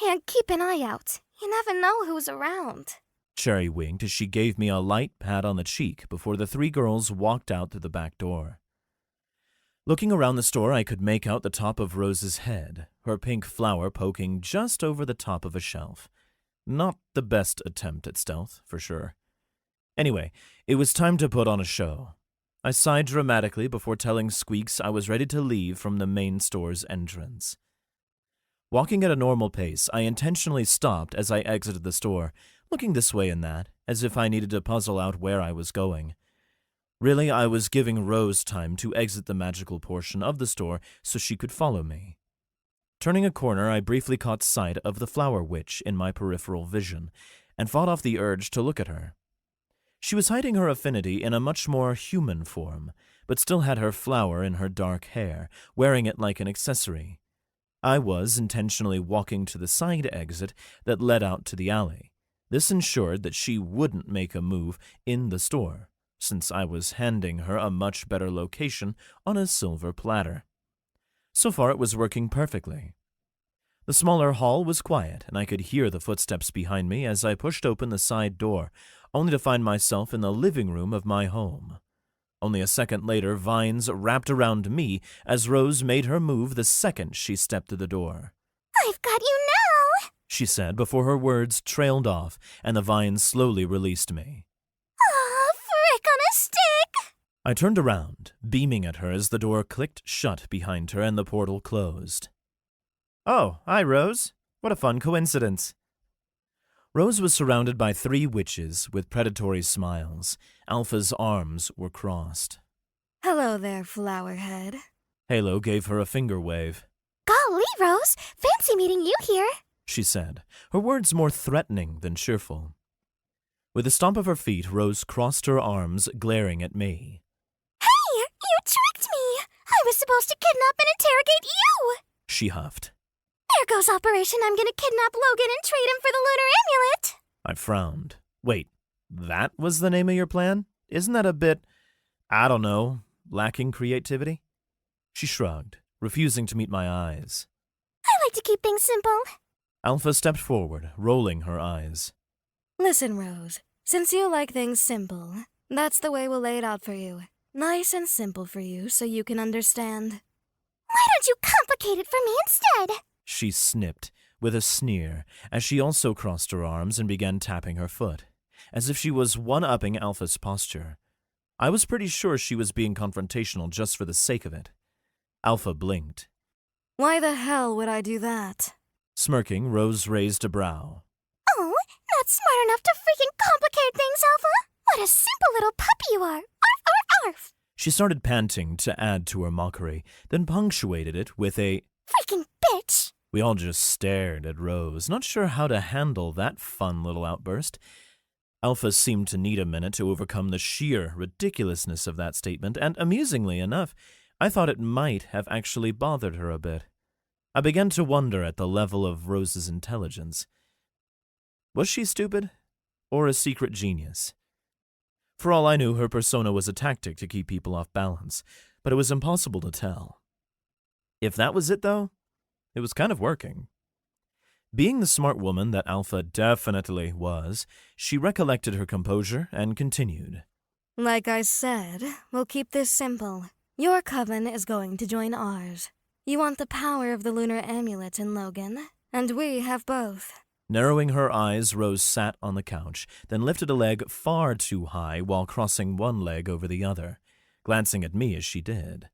And keep an eye out. You never know who's around. Cherry winked as she gave me a light pat on the cheek before the 3 girls walked out through the back door. Looking around the store, I could make out the top of Rose's head, her pink flower poking just over the top of a shelf. Not the best attempt at stealth, for sure. Anyway, it was time to put on a show. I sighed dramatically before telling Squeaks I was ready to leave from the main store's entrance. Walking at a normal pace, I intentionally stopped as I exited the store, looking this way and that, as if I needed to puzzle out where I was going. Really, I was giving Rose time to exit the magical portion of the store so she could follow me. Turning a corner, I briefly caught sight of the Flower Witch in my peripheral vision, and fought off the urge to look at her. She was hiding her affinity in a much more human form, but still had her flower in her dark hair, wearing it like an accessory. I was intentionally walking to the side exit that led out to the alley. This ensured that she wouldn't make a move in the store, since I was handing her a much better location on a silver platter. So far it was working perfectly. The smaller hall was quiet, and I could hear the footsteps behind me as I pushed open the side door, only to find myself in the living room of my home. Only a second later, vines wrapped around me as Rose made her move the second she stepped through the door. I've got you now, she said before her words trailed off and the vines slowly released me. Aw, frick on a stick! I turned around, beaming at her as the door clicked shut behind her and the portal closed. Oh, hi, Rose. What a fun coincidence. Rose was surrounded by 3 witches with predatory smiles. Alpha's arms were crossed. Hello there, Flowerhead. Halo gave her a finger wave. Golly, Rose, fancy meeting you here. She said, her words more threatening than cheerful. With a stomp of her feet, Rose crossed her arms, glaring at me. Hey, you tricked me! I was supposed to kidnap and interrogate you! She huffed. There goes Operation I'm gonna kidnap Logan and trade him for the lunar amulet! I frowned. Wait, that was the name of your plan? Isn't that a bit, I don't know, lacking creativity? She shrugged, refusing to meet my eyes. I like to keep things simple. Alpha stepped forward, rolling her eyes. Listen, Rose, since you like things simple, that's the way we'll lay it out for you. Nice and simple for you so you can understand. Why don't you complicate it for me instead? She snipped, with a sneer, as she also crossed her arms and began tapping her foot, as if she was one-upping Alpha's posture. I was pretty sure she was being confrontational just for the sake of it. Alpha blinked. Why the hell would I do that? Smirking, Rose raised a brow. Oh, not smart enough to freaking complicate things, Alpha! What a simple little puppy you are! Arf, arf, arf! She started panting to add to her mockery, then punctuated it with a Freaking bitch! We all just stared at Rose, not sure how to handle that fun little outburst. Alpha seemed to need a minute to overcome the sheer ridiculousness of that statement, and amusingly enough, I thought it might have actually bothered her a bit. I began to wonder at the level of Rose's intelligence. Was she stupid? Or a secret genius? For all I knew, her persona was a tactic to keep people off balance, but it was impossible to tell. If that was it, though, it was kind of working. Being the smart woman that Alpha definitely was, she recollected her composure and continued. Like I said, we'll keep this simple. Your coven is going to join ours. You want the power of the lunar amulet in Logan, and we have both. Narrowing her eyes, Rose sat on the couch, then lifted a leg far too high while crossing one leg over the other, glancing at me as she did.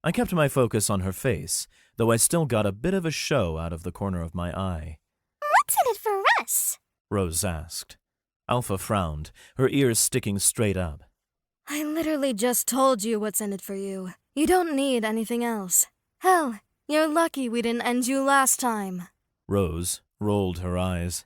I kept my focus on her face, though I still got a bit of a show out of the corner of my eye. What's in it for us? Rose asked. Alpha frowned, her ears sticking straight up. I literally just told you what's in it for you. You don't need anything else. Hell, you're lucky we didn't end you last time. Rose rolled her eyes.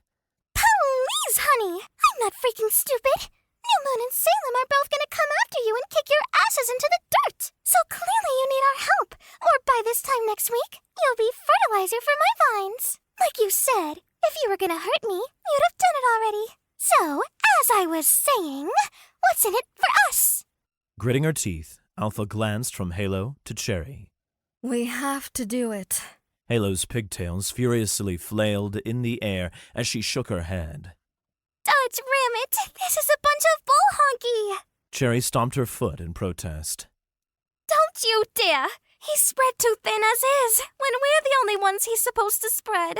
Please, honey! I'm not freaking stupid! New Moon and Salem are both gonna come after you and kick your asses into the dirt! So clearly you need our help, or by this time next week, you'll be fertilizer for my vines! Like you said, if you were gonna hurt me, you'd have done it already. So, as I was saying, what's in it for us? Gritting her teeth, Alpha glanced from Halo to Cherry. We have to do it. Halo's pigtails furiously flailed in the air as she shook her head. Dodge ram it! This is a bunch of bull honky! Cherry stomped her foot in protest. Don't you dare! He's spread too thin as is, when we're the only ones he's supposed to spread.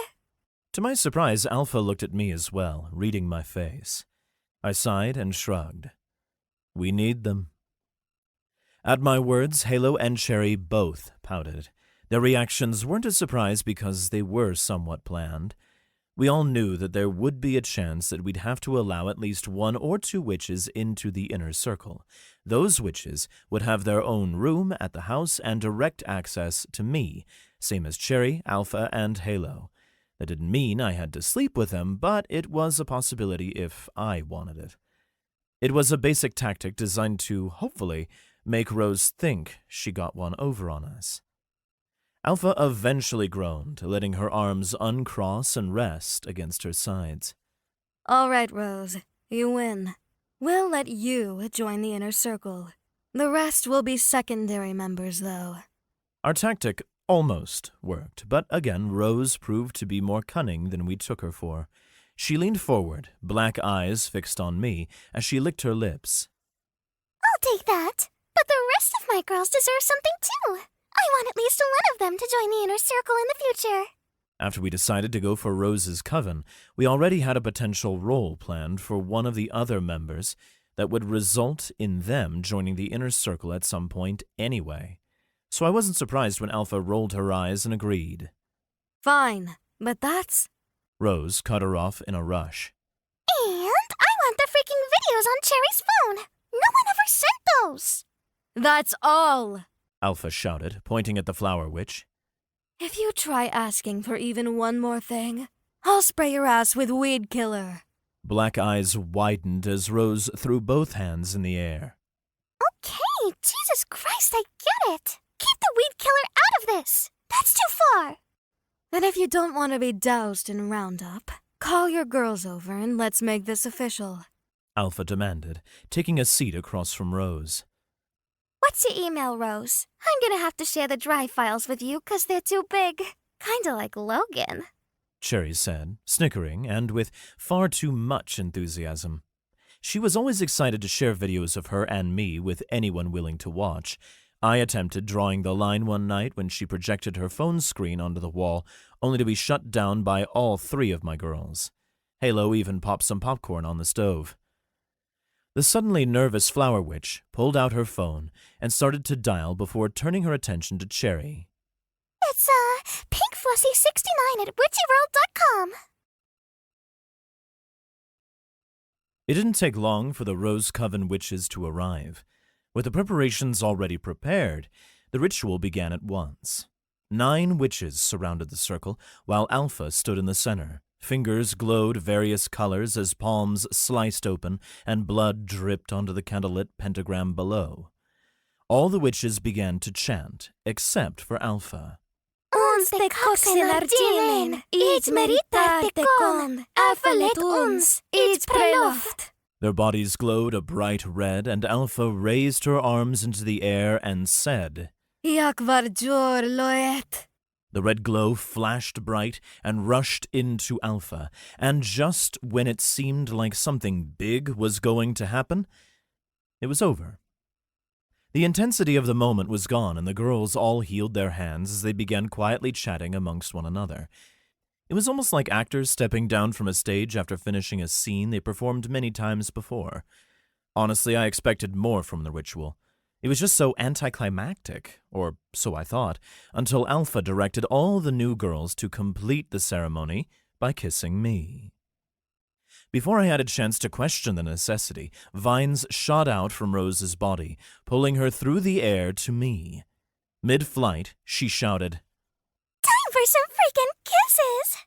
To my surprise, Alpha looked at me as well, reading my face. I sighed and shrugged. We need them. At my words, Halo and Cherry both pouted. Their reactions weren't a surprise because they were somewhat planned. We all knew that there would be a chance that we'd have to allow at least one or two witches into the inner circle. Those witches would have their own room at the house and direct access to me, same as Cherry, Alpha, and Halo. That didn't mean I had to sleep with them, but it was a possibility if I wanted it. It was a basic tactic designed to, hopefully, make Rose think she got one over on us. Alpha eventually groaned, letting her arms uncross and rest against her sides. All right, Rose, you win. We'll let you join the inner circle. The rest will be secondary members, though. Our tactic almost worked, but again Rose proved to be more cunning than we took her for. She leaned forward, black eyes fixed on me, as she licked her lips. I'll take that. But the rest of my girls deserve something too. I want at least one of them to join the inner circle in the future. After we decided to go for Rose's coven, we already had a potential role planned for one of the other members that would result in them joining the inner circle at some point anyway. So I wasn't surprised when Alpha rolled her eyes and agreed. Fine, but that's... Rose cut her off in a rush. And I want the freaking videos on Cherry's phone. No one ever sent those. That's all! Alpha shouted, pointing at the flower witch. If you try asking for even one more thing, I'll spray your ass with weed killer. Black eyes widened as Rose threw both hands in the air. Okay, Jesus Christ, I get it. Keep the weed killer out of this. That's too far. Then if you don't want to be doused in Roundup, call your girls over and let's make this official. Alpha demanded, taking a seat across from Rose. What's your email, Rose? I'm gonna have to share the drive files with you because they're too big. Kinda like Logan. Cherry said, snickering and with far too much enthusiasm. She was always excited to share videos of her and me with anyone willing to watch. I attempted drawing the line one night when she projected her phone screen onto the wall, only to be shut down by all three of my girls. Halo even popped some popcorn on the stove. The suddenly nervous flower witch pulled out her phone and started to dial before turning her attention to Cherry. It's, pinkflussy69 at witchyworld.com. It didn't take long for the Rose Coven witches to arrive. With the preparations already prepared, the ritual began at once. 9 witches surrounded the circle, while Alpha stood in the center. Fingers glowed various colors as palms sliced open and blood dripped onto the candlelit pentagram below. All the witches began to chant, except for Alpha. Ons te koksen arginen, ij merita te kon, Alpha let ons, ij preloft. Their bodies glowed a bright red, and Alpha raised her arms into the air and said, Yakvar jor loet. The red glow flashed bright and rushed into Alpha, and just when it seemed like something big was going to happen, it was over. The intensity of the moment was gone, and the girls all healed their hands as they began quietly chatting amongst one another. It was almost like actors stepping down from a stage after finishing a scene they performed many times before. Honestly, I expected more from the ritual. It was just so anticlimactic, or so I thought, until Alpha directed all the new girls to complete the ceremony by kissing me. Before I had a chance to question the necessity, vines shot out from Rose's body, pulling her through the air to me. Mid-flight, she shouted, Time for some freaking kisses!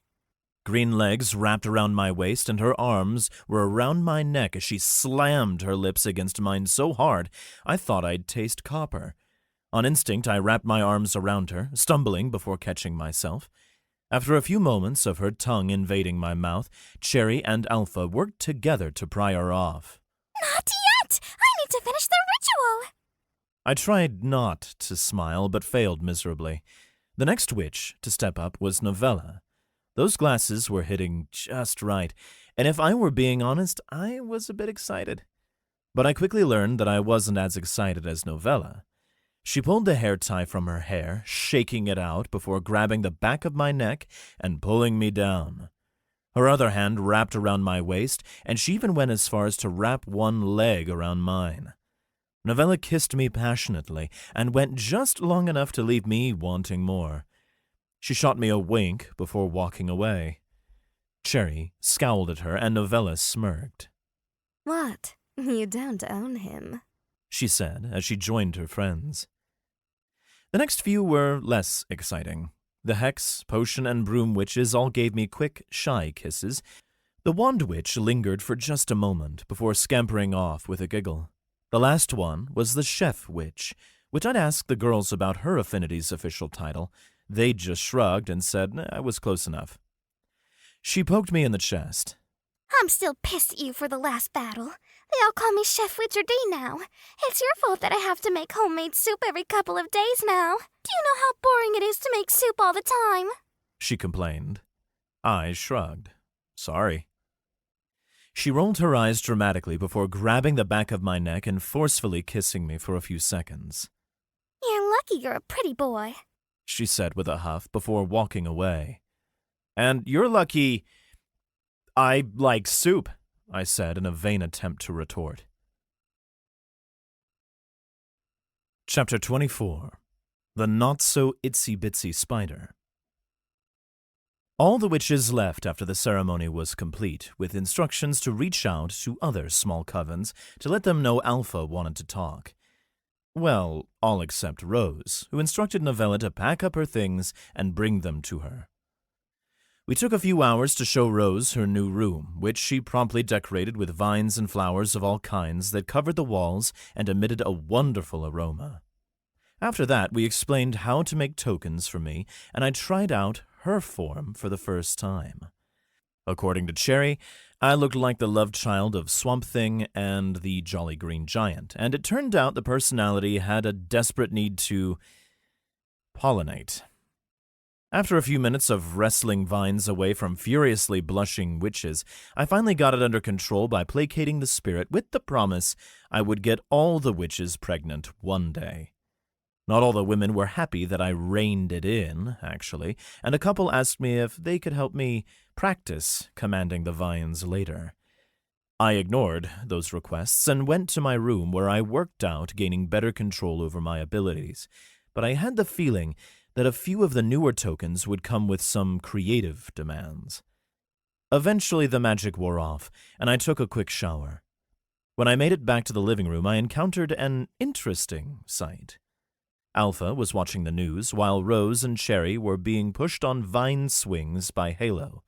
Green legs wrapped around my waist, and her arms were around my neck as she slammed her lips against mine so hard I thought I'd taste copper. On instinct, I wrapped my arms around her, stumbling before catching myself. After a few moments of her tongue invading my mouth, Cherry and Alpha worked together to pry her off. Not yet! I need to finish the ritual! I tried not to smile, but failed miserably. The next witch to step up was Novella. Those glasses were hitting just right, and if I were being honest, I was a bit excited. But I quickly learned that I wasn't as excited as Novella. She pulled the hair tie from her hair, shaking it out before grabbing the back of my neck and pulling me down. Her other hand wrapped around my waist, and she even went as far as to wrap one leg around mine. Novella kissed me passionately and went just long enough to leave me wanting more. She shot me a wink before walking away. Cherry scowled at her and Novella smirked. What? You don't own him, she said as she joined her friends. The next few were less exciting. The Hex, Potion, and Broom Witches all gave me quick, shy kisses. The Wand Witch lingered for just a moment before scampering off with a giggle. The last one was the Chef Witch, which I'd asked the girls about her affinity's official title. They just shrugged and said I was close enough. She poked me in the chest. I'm still pissed at you for the last battle. They all call me Chef Witcher D now. It's your fault that I have to make homemade soup every couple of days now. Do you know how boring it is to make soup all the time? She complained. I shrugged. Sorry. She rolled her eyes dramatically before grabbing the back of my neck and forcefully kissing me for a few seconds. You're lucky you're a pretty boy, she said with a huff before walking away. And you're lucky I like soup, I said in a vain attempt to retort. Chapter 24. The Not-So-Itsy-Bitsy Spider. All the witches left after the ceremony was complete, with instructions to reach out to other small covens to let them know Alpha wanted to talk. Well, all except Rose, who instructed Novella to pack up her things and bring them to her. We took a few hours to show Rose her new room, which she promptly decorated with vines and flowers of all kinds that covered the walls and emitted a wonderful aroma. After that, we explained how to make tokens for me, and I tried out her form for the first time. According to Cherry, I looked like the love child of Swamp Thing and the Jolly Green Giant, and it turned out the personality had a desperate need to pollinate. After a few minutes of wrestling vines away from furiously blushing witches, I finally got it under control by placating the spirit with the promise I would get all the witches pregnant one day. Not all the women were happy that I reined it in, actually, and a couple asked me if they could help me practice commanding the vines later. I ignored those requests and went to my room where I worked out gaining better control over my abilities, but I had the feeling that a few of the newer tokens would come with some creative demands. Eventually the magic wore off, and I took a quick shower. When I made it back to the living room, I encountered an interesting sight. Alpha was watching the news, while Rose and Cherry were being pushed on vine swings by Halo.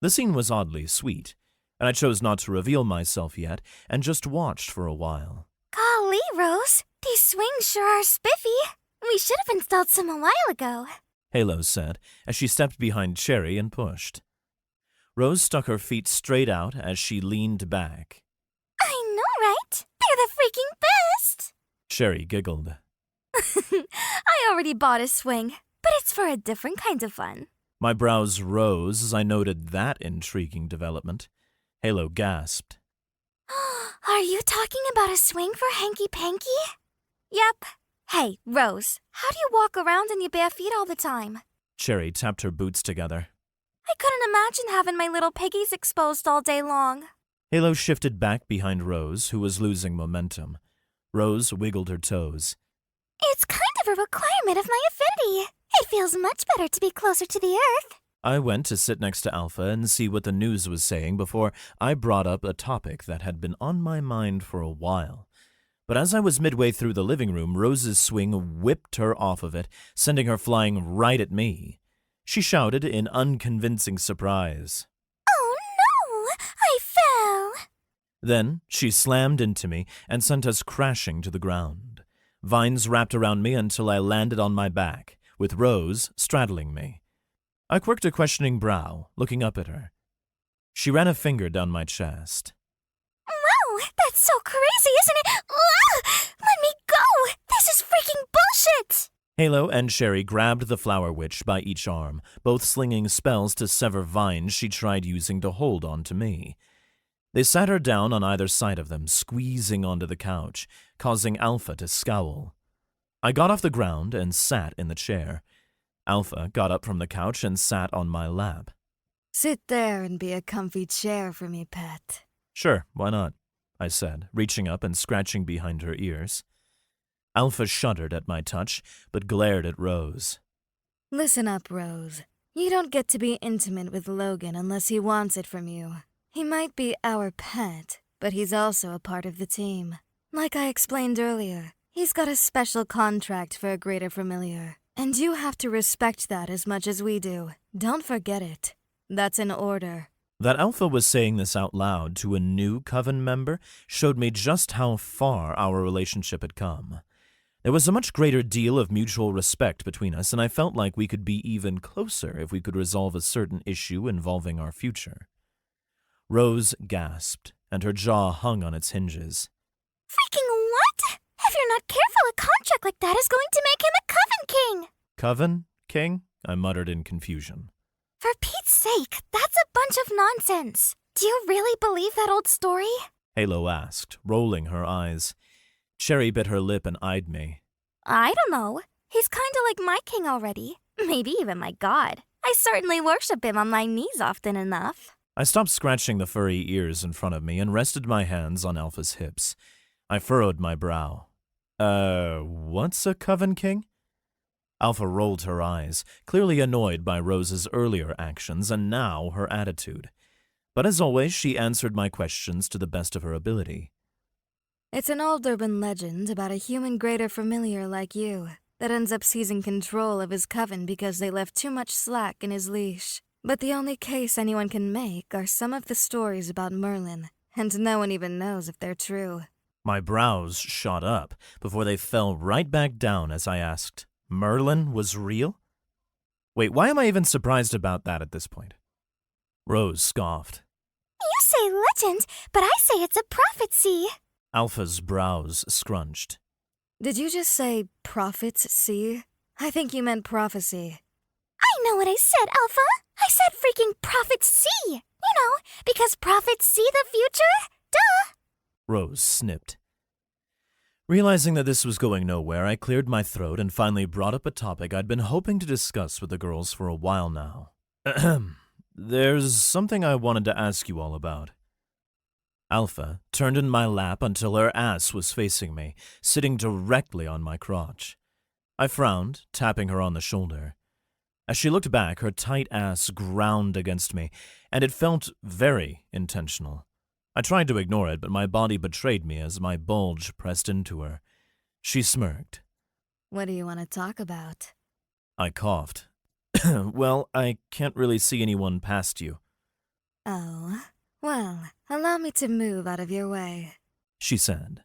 The scene was oddly sweet, and I chose not to reveal myself yet, and just watched for a while. Golly, Rose, these swings sure are spiffy. We should have installed some a while ago, Halo said, as she stepped behind Cherry and pushed. Rose stuck her feet straight out as she leaned back. I know, right? They're the freaking best! Cherry giggled. I already bought a swing, but it's for a different kind of fun. My brows rose as I noted that intriguing development. Halo gasped. Are you talking about a swing for hanky-panky? Yep. Hey, Rose, how do you walk around in your bare feet all the time? Cherry tapped her boots together. I couldn't imagine having my little piggies exposed all day long. Halo shifted back behind Rose, who was losing momentum. Rose wiggled her toes. It's kind of a requirement of my affinity. It feels much better to be closer to the earth. I went to sit next to Alpha and see what the news was saying before I brought up a topic that had been on my mind for a while. But as I was midway through the living room, Rose's swing whipped her off of it, sending her flying right at me. She shouted in unconvincing surprise. Oh no! I fell! Then she slammed into me and sent us crashing to the ground. Vines wrapped around me until I landed on my back, with Rose straddling me. I quirked a questioning brow, looking up at her. She ran a finger down my chest. Wow, that's so crazy, isn't it? Let me go! This is freaking bullshit! Halo and Sherry grabbed the Flower Witch by each arm, both slinging spells to sever vines she tried using to hold on to me. They sat her down on either side of them, squeezing onto the couch, causing Alpha to scowl. I got off the ground and sat in the chair. Alpha got up from the couch and sat on my lap. Sit there and be a comfy chair for me, pet. Sure, why not? I said, reaching up and scratching behind her ears. Alpha shuddered at my touch, but glared at Rose. Listen up, Rose. You don't get to be intimate with Logan unless he wants it from you. He might be our pet, but he's also a part of the team. Like I explained earlier, he's got a special contract for a greater familiar, and you have to respect that as much as we do. Don't forget it. That's an order. That Alpha was saying this out loud to a new Coven member showed me just how far our relationship had come. There was a much greater deal of mutual respect between us, and I felt like we could be even closer if we could resolve a certain issue involving our future. Rose gasped, and her jaw hung on its hinges. Freaking what? If you're not careful, a contract like that is going to make him a Coven King! Coven King? I muttered in confusion. For Pete's sake, that's a bunch of nonsense. Do you really believe that old story? Halo asked, rolling her eyes. Cherry bit her lip and eyed me. I don't know. He's kinda like my king already. Maybe even my god. I certainly worship him on my knees often enough. I stopped scratching the furry ears in front of me and rested my hands on Alpha's hips. I furrowed my brow. What's a Coven King? Alpha rolled her eyes, clearly annoyed by Rose's earlier actions and now her attitude. But as always, she answered my questions to the best of her ability. It's an old urban legend about a human greater familiar like you that ends up seizing control of his coven because they left too much slack in his leash. But the only case anyone can make are some of the stories about Merlin, and no one even knows if they're true. My brows shot up before they fell right back down as I asked, Merlin was real? Wait, why am I even surprised about that at this point? Rose scoffed. You say legend, but I say it's a prophecy. Alpha's brows scrunched. Did you just say prophets see? I think you meant prophecy. I know what I said, Alpha. I said freaking prophets see. You know, because prophets see the future. Duh. Rose snipped. Realizing that this was going nowhere, I cleared my throat and finally brought up a topic I'd been hoping to discuss with the girls for a while now. There's something I wanted to ask you all about. Alpha turned in my lap until her ass was facing me, sitting directly on my crotch. I frowned, tapping her on the shoulder. As she looked back, her tight ass ground against me, and it felt very intentional. I tried to ignore it, but my body betrayed me as my bulge pressed into her. She smirked. What do you want to talk about? I coughed. Well, I can't really see anyone past you. Oh, well, allow me to move out of your way, she said.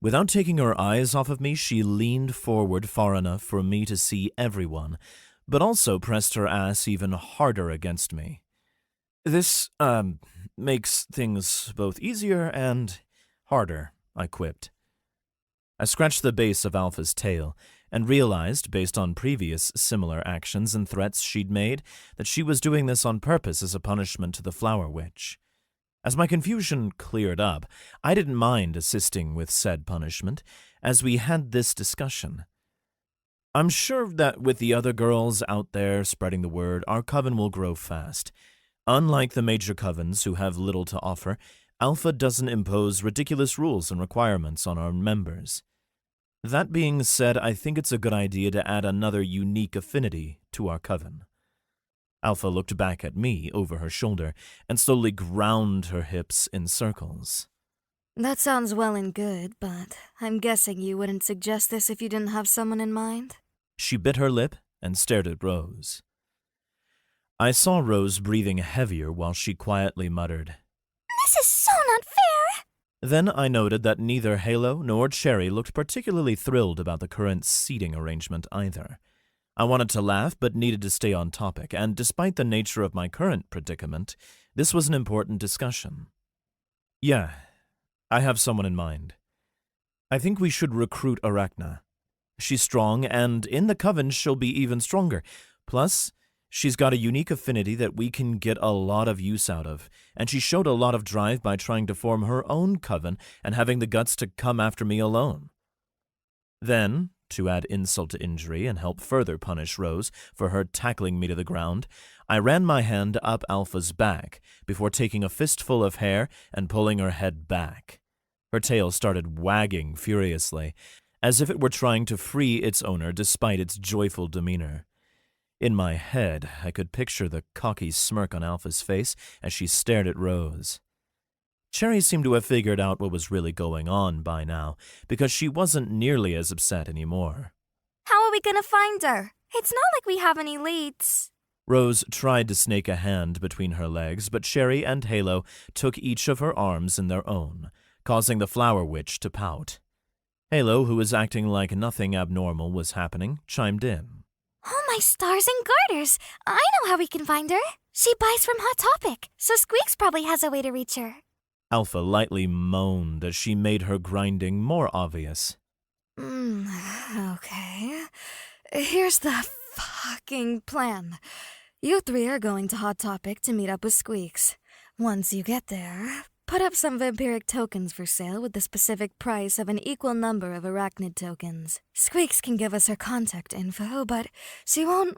Without taking her eyes off of me, she leaned forward far enough for me to see everyone, but also pressed her ass even harder against me. This, makes things both easier and harder, I quipped. I scratched the base of Alpha's tail and realized, based on previous similar actions and threats she'd made, that she was doing this on purpose as a punishment to the Flower Witch. As my confusion cleared up, I didn't mind assisting with said punishment, as we had this discussion. I'm sure that with the other girls out there spreading the word, our coven will grow fast. Unlike the major covens who have little to offer, Alpha doesn't impose ridiculous rules and requirements on our members. That being said, I think it's a good idea to add another unique affinity to our coven. Alpha looked back at me over her shoulder and slowly ground her hips in circles. That sounds well and good, but I'm guessing you wouldn't suggest this if you didn't have someone in mind? She bit her lip and stared at Rose. I saw Rose breathing heavier while she quietly muttered, This is so not fair. Then I noted that neither Halo nor Cherry looked particularly thrilled about the current seating arrangement either. I wanted to laugh but needed to stay on topic, and despite the nature of my current predicament, this was an important discussion. Yeah, I have someone in mind. I think we should recruit Arachna. She's strong, and in the coven she'll be even stronger. Plus, she's got a unique affinity that we can get a lot of use out of, and she showed a lot of drive by trying to form her own coven and having the guts to come after me alone. Then, to add insult to injury and help further punish Rose for her tackling me to the ground, I ran my hand up Alpha's back before taking a fistful of hair and pulling her head back. Her tail started wagging furiously, as if it were trying to free its owner despite its joyful demeanor. In my head, I could picture the cocky smirk on Alpha's face as she stared at Rose. Cherry seemed to have figured out what was really going on by now, because she wasn't nearly as upset anymore. How are we gonna find her? It's not like we have any leads. Rose tried to snake a hand between her legs, but Cherry and Halo took each of her arms in their own, causing the Flower Witch to pout. Halo, who was acting like nothing abnormal was happening, chimed in. Oh, my stars and garters! I know how we can find her. She buys from Hot Topic, so Squeaks probably has a way to reach her. Alpha lightly moaned as she made her grinding more obvious. Okay. Here's the fucking plan. You three are going to Hot Topic to meet up with Squeaks. Once you get there, put up some vampiric tokens for sale with the specific price of an equal number of arachnid tokens. Squeaks can give us her contact info, but she won't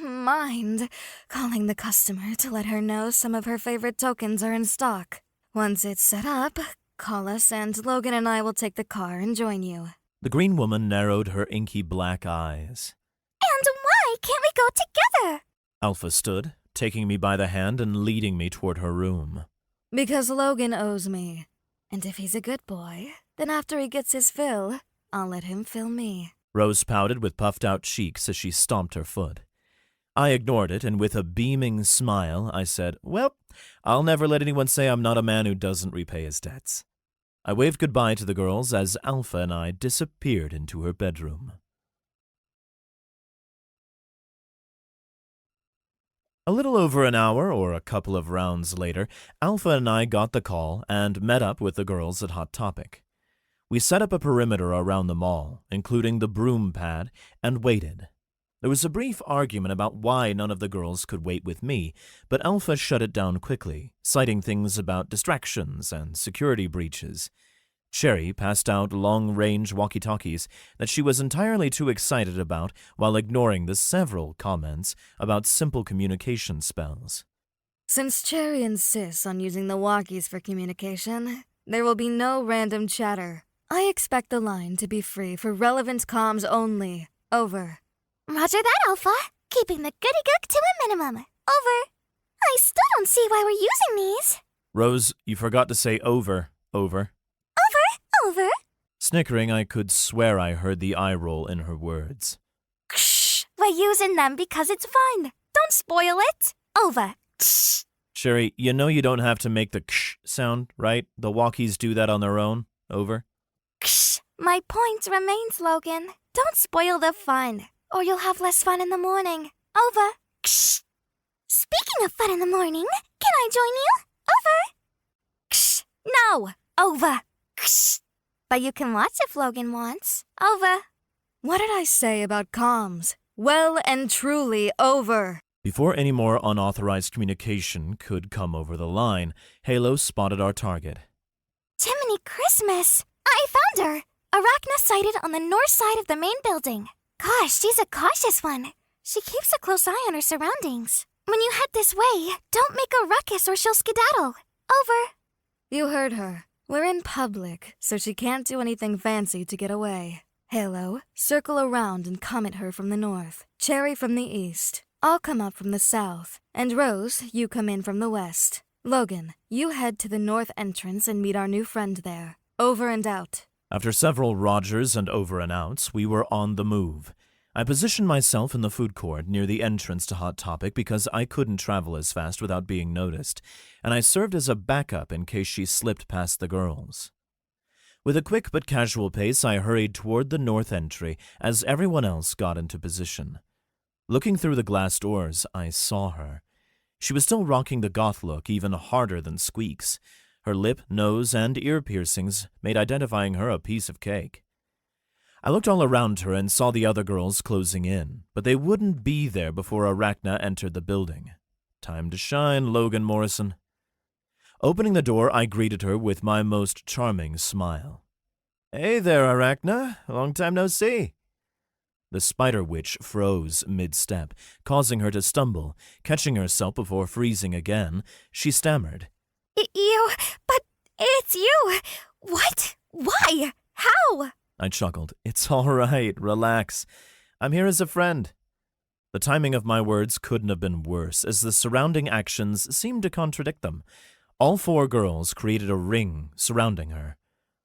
mind calling the customer to let her know some of her favorite tokens are in stock. Once it's set up, call us and Logan and I will take the car and join you. The green woman narrowed her inky black eyes. And why can't we go together? Alpha stood, taking me by the hand and leading me toward her room. Because Logan owes me. And if he's a good boy, then after he gets his fill, I'll let him fill me. Rose pouted with puffed-out cheeks as she stomped her foot. I ignored it, and with a beaming smile, I said, "Well, I'll never let anyone say I'm not a man who doesn't repay his debts." I waved goodbye to the girls as Alpha and I disappeared into her bedroom. A little over an hour or a couple of rounds later, Alpha and I got the call and met up with the girls at Hot Topic. We set up a perimeter around the mall, including the broom pad, and waited. There was a brief argument about why none of the girls could wait with me, but Alpha shut it down quickly, citing things about distractions and security breaches. Cherry passed out long-range walkie-talkies that she was entirely too excited about while ignoring the several comments about simple communication spells. Since Cherry insists on using the walkies for communication, there will be no random chatter. I expect the line to be free for relevant comms only. Over. Roger that, Alpha. Keeping the goody-gook to a minimum. Over. I still don't see why we're using these. Rose, you forgot to say over. Over. Over. Snickering, I could swear I heard the eye roll in her words. Ksh. We're using them because it's fun. Don't spoil it. Over. Ksh. Cherry, you know you don't have to make the ksh sound, right? The walkies do that on their own. Over. Ksh. My point remains, Logan. Don't spoil the fun, or you'll have less fun in the morning. Over. Ksh. Speaking of fun in the morning, can I join you? Over. Ksh. No. Over. Ksh. But you can watch if Logan wants. Over. What did I say about comms? Well and truly over. Before any more unauthorized communication could come over the line, Halo spotted our target. Jiminy Christmas! I found her! Arachna sighted on the north side of the main building. Gosh, she's a cautious one. She keeps a close eye on her surroundings. When you head this way, don't make a ruckus or she'll skedaddle. Over. You heard her. We're in public, so she can't do anything fancy to get away. Halo, circle around and come at her from the north. Cherry from the east. I'll come up from the south. And Rose, you come in from the west. Logan, you head to the north entrance and meet our new friend there. Over and out. After several Rogers and over and outs, we were on the move. I positioned myself in the food court near the entrance to Hot Topic because I couldn't travel as fast without being noticed, and I served as a backup in case she slipped past the girls. With a quick but casual pace, I hurried toward the north entry as everyone else got into position. Looking through the glass doors, I saw her. She was still rocking the goth look even harder than Squeaks. Her lip, nose, and ear piercings made identifying her a piece of cake. I looked all around her and saw the other girls closing in, but they wouldn't be there before Arachna entered the building. Time to shine, Logan Morrison. Opening the door, I greeted her with my most charming smile. "Hey there, Arachna. Long time no see." The spider witch froze mid-step, causing her to stumble. Catching herself before freezing again, she stammered. But It's you! What? Why? How? I chuckled. It's all right. Relax. I'm here as a friend. The timing of my words couldn't have been worse, as the surrounding actions seemed to contradict them. All 4 girls created a ring surrounding her.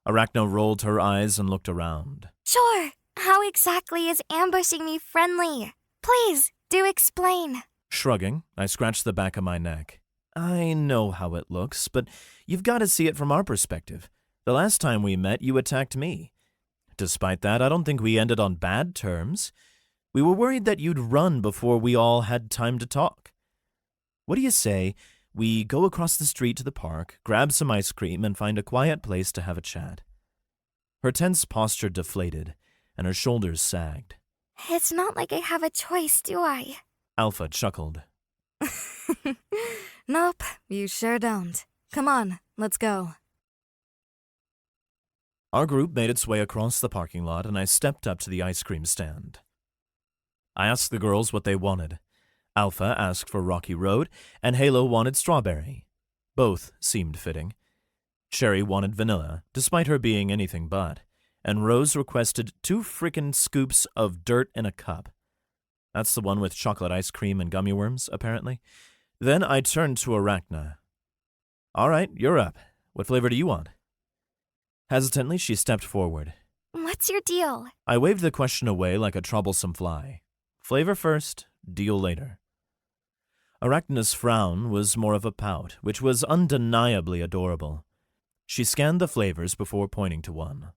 Arachna rolled her eyes and looked around. Sure. How exactly is ambushing me friendly? Please, do explain. Shrugging, I scratched the back of my neck. I know how it looks, but you've got to see it from our perspective. The last time we met, you attacked me. Despite that, I don't think we ended on bad terms. We were worried that you'd run before we all had time to talk. What do you say we go across the street to the park, grab some ice cream, and find a quiet place to have a chat? Her tense posture deflated, and her shoulders sagged. It's not like I have a choice, do I? Alpha chuckled. Nope, you sure don't. Come on, let's go. Our group made its way across the parking lot, and I stepped up to the ice cream stand. I asked the girls what they wanted. Alpha asked for Rocky Road, and Halo wanted strawberry. Both seemed fitting. Cherry wanted vanilla, despite her being anything but, and Rose requested 2 frickin' scoops of dirt in a cup. That's the one with chocolate ice cream and gummy worms, apparently. Then I turned to Arachna. All right, you're up. What flavor do you want? Hesitantly, she stepped forward. What's your deal? I waved the question away like a troublesome fly. Flavor first, deal later. Arachna's frown was more of a pout, which was undeniably adorable. She scanned the flavors before pointing to one.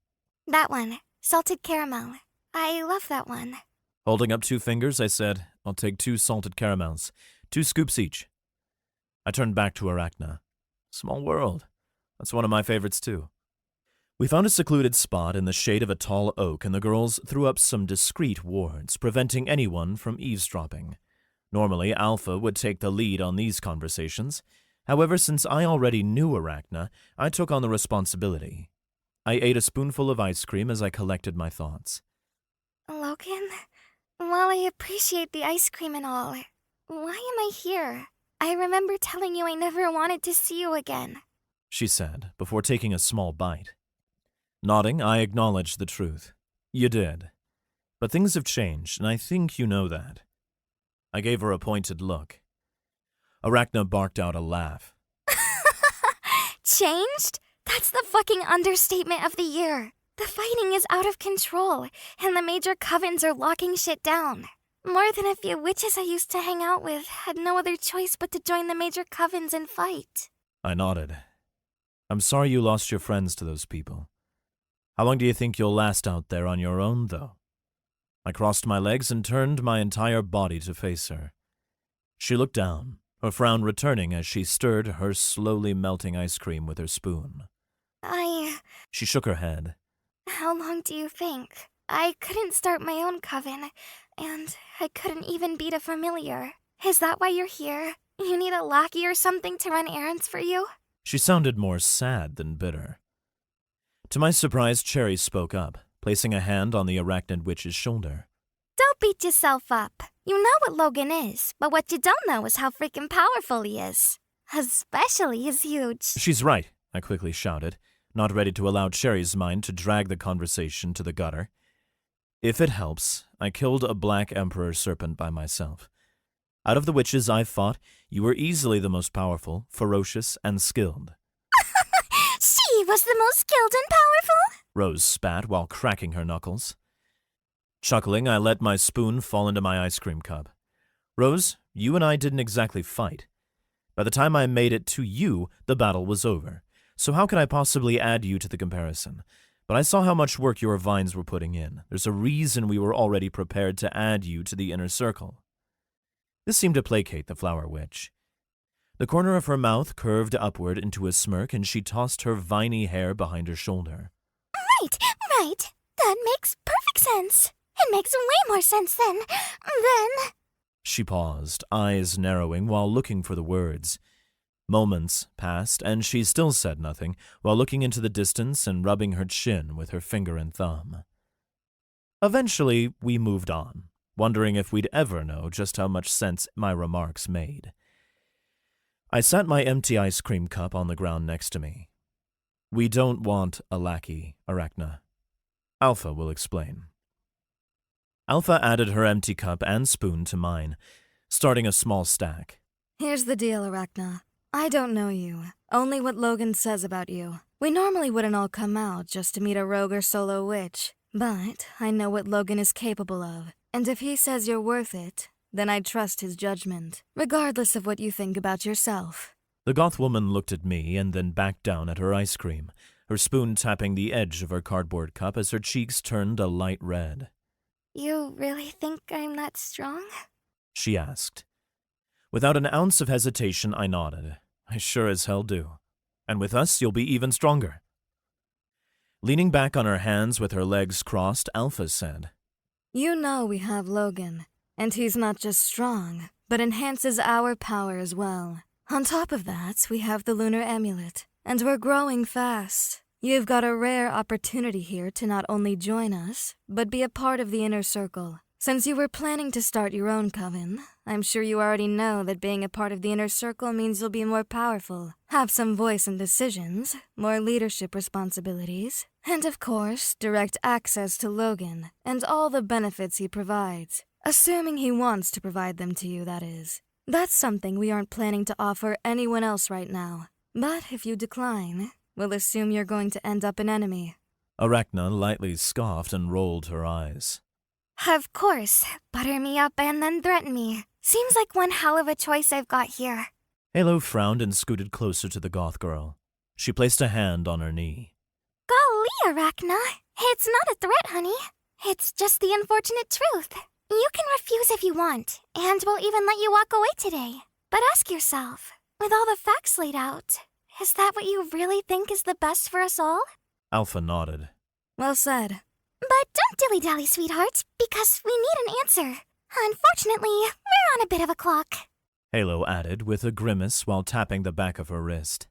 That one. Salted caramel. I love that one. Holding up 2 fingers, I said, I'll take 2 salted caramels, 2 scoops each. I turned back to Arachna. Small world. That's one of my favorites, too. We found a secluded spot in the shade of a tall oak, and the girls threw up some discreet wards, preventing anyone from eavesdropping. Normally, Alpha would take the lead on these conversations. However, since I already knew Arachna, I took on the responsibility. I ate a spoonful of ice cream as I collected my thoughts. Logan, while I appreciate the ice cream and all, why am I here? I remember telling you I never wanted to see you again, she said, before taking a small bite. Nodding, I acknowledged the truth. You did. But things have changed, and I think you know that. I gave her a pointed look. Arachna barked out a laugh. Changed? That's the fucking understatement of the year. The fighting is out of control, and the major covens are locking shit down. More than a few witches I used to hang out with had no other choice but to join the major covens and fight. I nodded. I'm sorry you lost your friends to those people. How long do you think you'll last out there on your own, though? I crossed my legs and turned my entire body to face her. She looked down, her frown returning as she stirred her slowly melting ice cream with her spoon. She shook her head. How long do you think? I couldn't start my own coven, and I couldn't even beat a familiar. Is that why you're here? You need a lackey or something to run errands for you? She sounded more sad than bitter. To my surprise, Cherry spoke up, placing a hand on the arachnid witch's shoulder. Don't beat yourself up. You know what Logan is, but what you don't know is how freaking powerful he is. Especially his huge... She's right, I quickly shouted, not ready to allow Cherry's mind to drag the conversation to the gutter. If it helps, I killed a black emperor serpent by myself. Out of the witches I've fought, you were easily the most powerful, ferocious, and skilled. She was the most skilled and powerful? Rose spat while cracking her knuckles. Chuckling, I let my spoon fall into my ice cream cup. Rose, you and I didn't exactly fight. By the time I made it to you, the battle was over. So how could I possibly add you to the comparison? But I saw how much work your vines were putting in. There's a reason we were already prepared to add you to the inner circle. This seemed to placate the flower witch. The corner of her mouth curved upward into a smirk, and she tossed her viney hair behind her shoulder. Right. That makes perfect sense. It makes way more sense than... She paused, eyes narrowing while looking for the words. Moments passed, and she still said nothing, while looking into the distance and rubbing her chin with her finger and thumb. Eventually, we moved on, wondering if we'd ever know just how much sense my remarks made. I sat my empty ice cream cup on the ground next to me. We don't want a lackey, Arachna. Alpha will explain. Alpha added her empty cup and spoon to mine, starting a small stack. Here's the deal, Arachna. I don't know you, only what Logan says about you. We normally wouldn't all come out just to meet a rogue or solo witch, but I know what Logan is capable of, and if he says you're worth it, then I'd trust his judgment, regardless of what you think about yourself. The goth woman looked at me and then backed down at her ice cream, her spoon tapping the edge of her cardboard cup as her cheeks turned a light red. You really think I'm that strong? She asked. Without an ounce of hesitation, I nodded. I sure as hell do. And with us, you'll be even stronger. Leaning back on her hands with her legs crossed, Alpha said, You know we have Logan, and he's not just strong, but enhances our power as well. On top of that, we have the lunar amulet, and we're growing fast. You've got a rare opportunity here to not only join us, but be a part of the inner circle. Since you were planning to start your own coven, I'm sure you already know that being a part of the inner circle means you'll be more powerful, have some voice in decisions, more leadership responsibilities, and of course, direct access to Logan and all the benefits he provides. Assuming he wants to provide them to you, that is. That's something we aren't planning to offer anyone else right now. But if you decline, we'll assume you're going to end up an enemy. Arachna lightly scoffed and rolled her eyes. Of course. Butter me up and then threaten me. Seems like one hell of a choice I've got here. Halo frowned and scooted closer to the goth girl. She placed a hand on her knee. Golly, Arachna. It's not a threat, honey. It's just the unfortunate truth. You can refuse if you want, and we'll even let you walk away today. But ask yourself, with all the facts laid out, is that what you really think is the best for us all? Alpha nodded. Well said. But don't dilly-dally, sweetheart, because we need an answer. Unfortunately, we're on a bit of a clock. Halo added with a grimace while tapping the back of her wrist.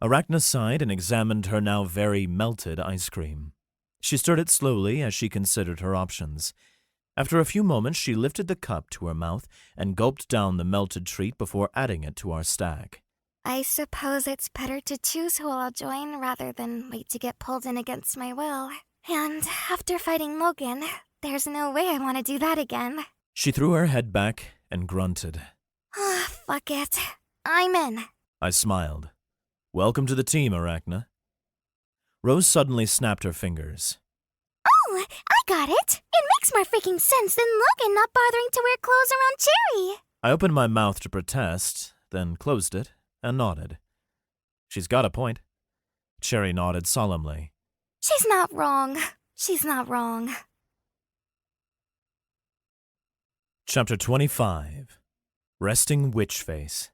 Arachna sighed and examined her now very melted ice cream. She stirred it slowly as she considered her options. After a few moments, she lifted the cup to her mouth and gulped down the melted treat before adding it to our stack. I suppose it's better to choose who I'll join rather than wait to get pulled in against my will. And after fighting Logan, there's no way I want to do that again. She threw her head back and grunted. Fuck it. I'm in. I smiled. Welcome to the team, Arachna. Rose suddenly snapped her fingers. Oh, I got it. It makes more freaking sense than Logan not bothering to wear clothes around Cherry. I opened my mouth to protest, then closed it and nodded. She's got a point. Cherry nodded solemnly. She's not wrong. She's not wrong. Chapter 25. Resting Witch Face.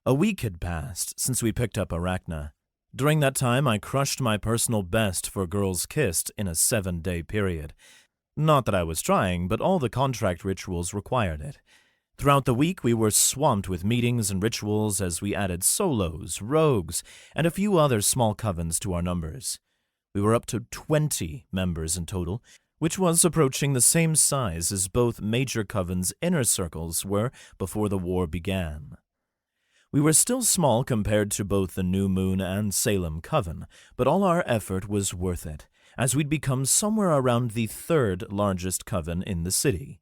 A week had passed since we picked up Arachna. During that time, I crushed my personal best for Girls Kissed in a 7-day period. Not that I was trying, but all the contract rituals required it. Throughout the week, we were swamped with meetings and rituals as we added solos, rogues, and a few other small covens to our numbers. We were up to 20 members in total, which was approaching the same size as both major covens' inner circles were before the war began. We were still small compared to both the New Moon and Salem coven, but all our effort was worth it, as we'd become somewhere around the 3rd largest coven in the city.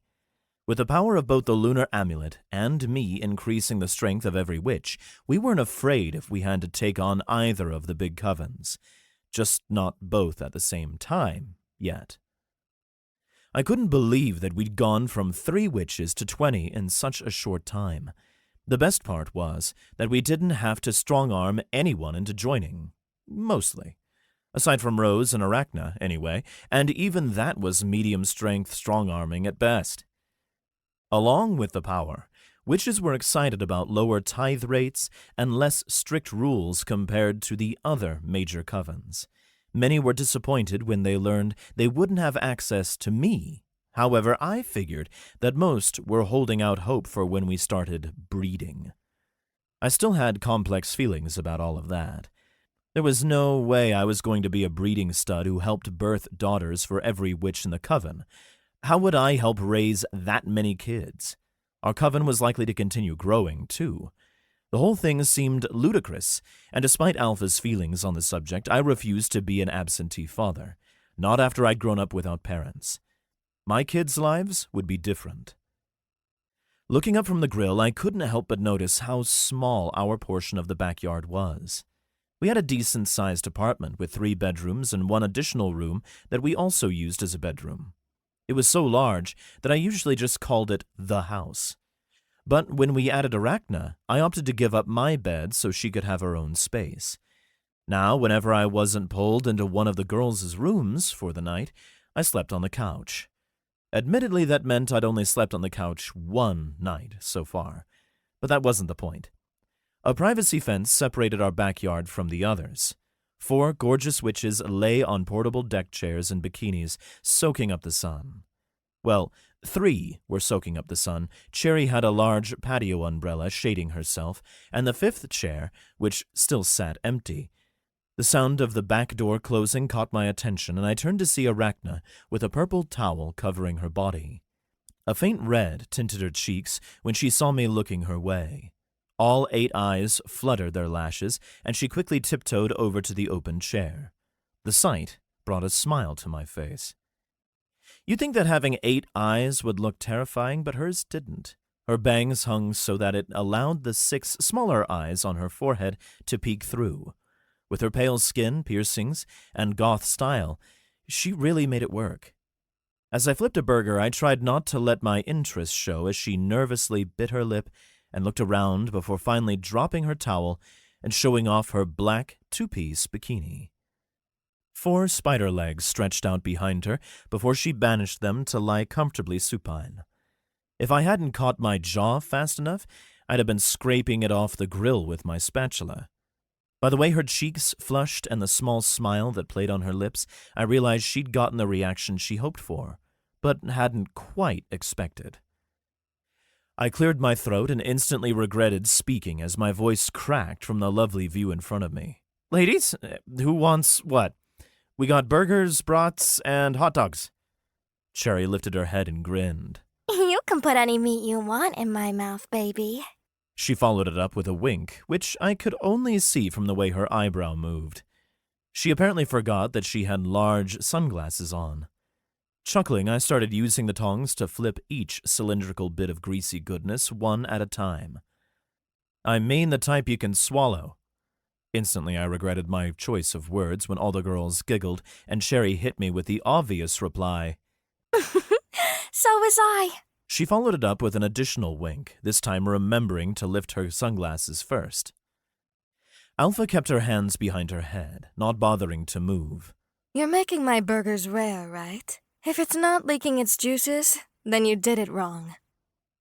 With the power of both the lunar amulet and me increasing the strength of every witch, we weren't afraid if we had to take on either of the big covens. Just not both at the same time, yet. I couldn't believe that we'd gone from 3 witches to 20 in such a short time. The best part was that we didn't have to strong-arm anyone into joining. Mostly. Aside from Rose and Arachna, anyway, and even that was medium-strength strong-arming at best. Along with the power, witches were excited about lower tithe rates and less strict rules compared to the other major covens. Many were disappointed when they learned they wouldn't have access to me. However, I figured that most were holding out hope for when we started breeding. I still had complex feelings about all of that. There was no way I was going to be a breeding stud who helped birth daughters for every witch in the coven. How would I help raise that many kids? Our coven was likely to continue growing, too. The whole thing seemed ludicrous, and despite Alpha's feelings on the subject, I refused to be an absentee father, not after I'd grown up without parents. My kids' lives would be different. Looking up from the grill, I couldn't help but notice how small our portion of the backyard was. We had a decent-sized apartment with 3 bedrooms and 1 additional room that we also used as a bedroom. It was so large that I usually just called it the house. But when we added Arachna, I opted to give up my bed so she could have her own space. Now, whenever I wasn't pulled into one of the girls' rooms for the night, I slept on the couch. Admittedly, that meant I'd only slept on the couch 1 night so far, but that wasn't the point. A privacy fence separated our backyard from the others. 4 gorgeous witches lay on portable deck chairs and bikinis, soaking up the sun. Well, 3 were soaking up the sun. Cherry had a large patio umbrella shading herself, and the 5th chair, which still sat empty. The sound of the back door closing caught my attention, and I turned to see Arachna with a purple towel covering her body. A faint red tinted her cheeks when she saw me looking her way. All 8 eyes fluttered their lashes, and she quickly tiptoed over to the open chair. The sight brought a smile to my face. You'd think that having 8 eyes would look terrifying, but hers didn't. Her bangs hung so that it allowed the 6 smaller eyes on her forehead to peek through. With her pale skin, piercings, and goth style, she really made it work. As I flipped a burger, I tried not to let my interest show as she nervously bit her lip and looked around before finally dropping her towel and showing off her black 2-piece bikini. 4 spider legs stretched out behind her before she banished them to lie comfortably supine. If I hadn't caught my jaw fast enough, I'd have been scraping it off the grill with my spatula. By the way her cheeks flushed and the small smile that played on her lips, I realized she'd gotten the reaction she hoped for, but hadn't quite expected. I cleared my throat and instantly regretted speaking as my voice cracked from the lovely view in front of me. Ladies, who wants what? We got burgers, brats, and hot dogs. Cherry lifted her head and grinned. You can put any meat you want in my mouth, baby. She followed it up with a wink, which I could only see from the way her eyebrow moved. She apparently forgot that she had large sunglasses on. Chuckling, I started using the tongs to flip each cylindrical bit of greasy goodness one at a time. I mean the type you can swallow. Instantly, I regretted my choice of words when all the girls giggled and Cherry hit me with the obvious reply, So was I. She followed it up with an additional wink, this time remembering to lift her sunglasses first. Alpha kept her hands behind her head, not bothering to move. You're making my burgers rare, right? If it's not leaking its juices, then you did it wrong.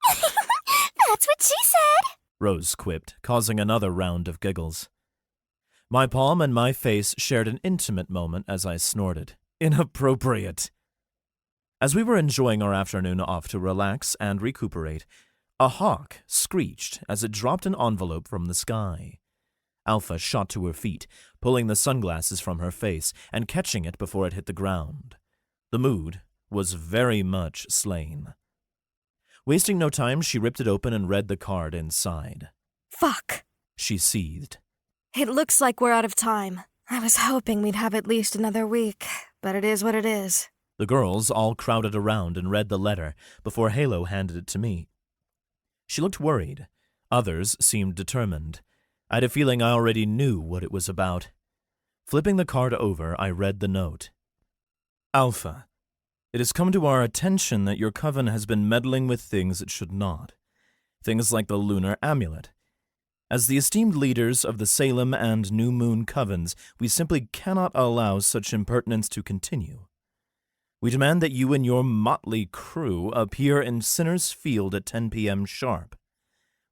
That's what she said. Rose quipped, causing another round of giggles. My palm and my face shared an intimate moment as I snorted. Inappropriate. As we were enjoying our afternoon off to relax and recuperate, a hawk screeched as it dropped an envelope from the sky. Alpha shot to her feet, pulling the sunglasses from her face and catching it before it hit the ground. The mood was very much slain. Wasting no time, she ripped it open and read the card inside. Fuck. She seethed. It looks like we're out of time. I was hoping we'd have at least another week, but it is what it is. The girls all crowded around and read the letter before Halo handed it to me. She looked worried. Others seemed determined. I had a feeling I already knew what it was about. Flipping the card over, I read the note. Alpha, it has come to our attention that your coven has been meddling with things it should not. Things like the lunar amulet. As the esteemed leaders of the Salem and New Moon covens, we simply cannot allow such impertinence to continue. We demand that you and your motley crew appear in Sinner's Field at 10 p.m. sharp.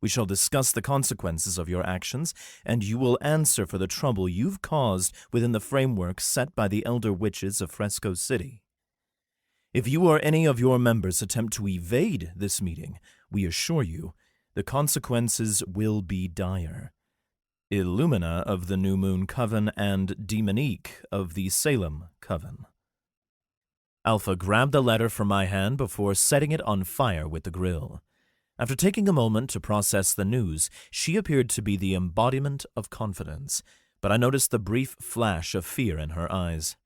We shall discuss the consequences of your actions, and you will answer for the trouble you've caused within the framework set by the elder witches of Fresco City. If you or any of your members attempt to evade this meeting, we assure you, the consequences will be dire. Illumina of the New Moon Coven and Demonique of the Salem Coven. Alpha grabbed the letter from my hand before setting it on fire with the grill. After taking a moment to process the news, she appeared to be the embodiment of confidence, but I noticed the brief flash of fear in her eyes.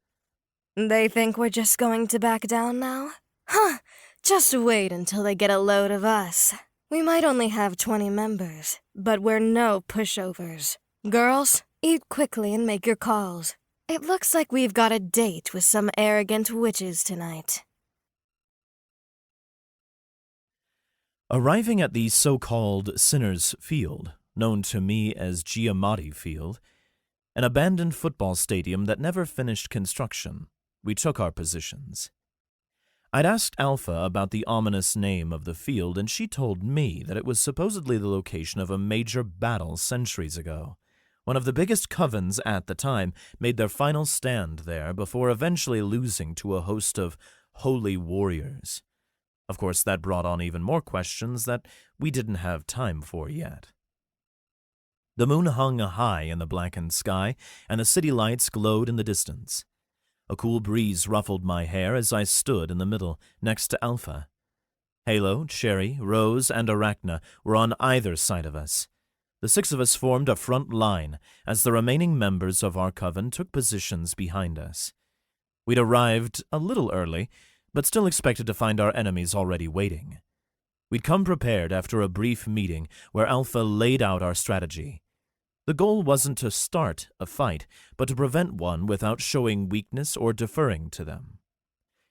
They think we're just going to back down now? Huh, just wait until they get a load of us. We might only have 20 members, but we're no pushovers. Girls, eat quickly and make your calls. It looks like we've got a date with some arrogant witches tonight. Arriving at the so-called Sinner's Field, known to me as Giamatti Field, an abandoned football stadium that never finished construction, we took our positions. I'd asked Alpha about the ominous name of the field, and she told me that it was supposedly the location of a major battle centuries ago. One of the biggest covens at the time made their final stand there before eventually losing to a host of holy warriors. Of course, that brought on even more questions that we didn't have time for yet. The moon hung high in the blackened sky, and the city lights glowed in the distance. A cool breeze ruffled my hair as I stood in the middle, next to Alpha. Halo, Cherry, Rose, and Arachna were on either side of us. The 6 of us formed a front line as the remaining members of our coven took positions behind us. We'd arrived a little early, but still expected to find our enemies already waiting. We'd come prepared after a brief meeting where Alpha laid out our strategy. The goal wasn't to start a fight, but to prevent one without showing weakness or deferring to them.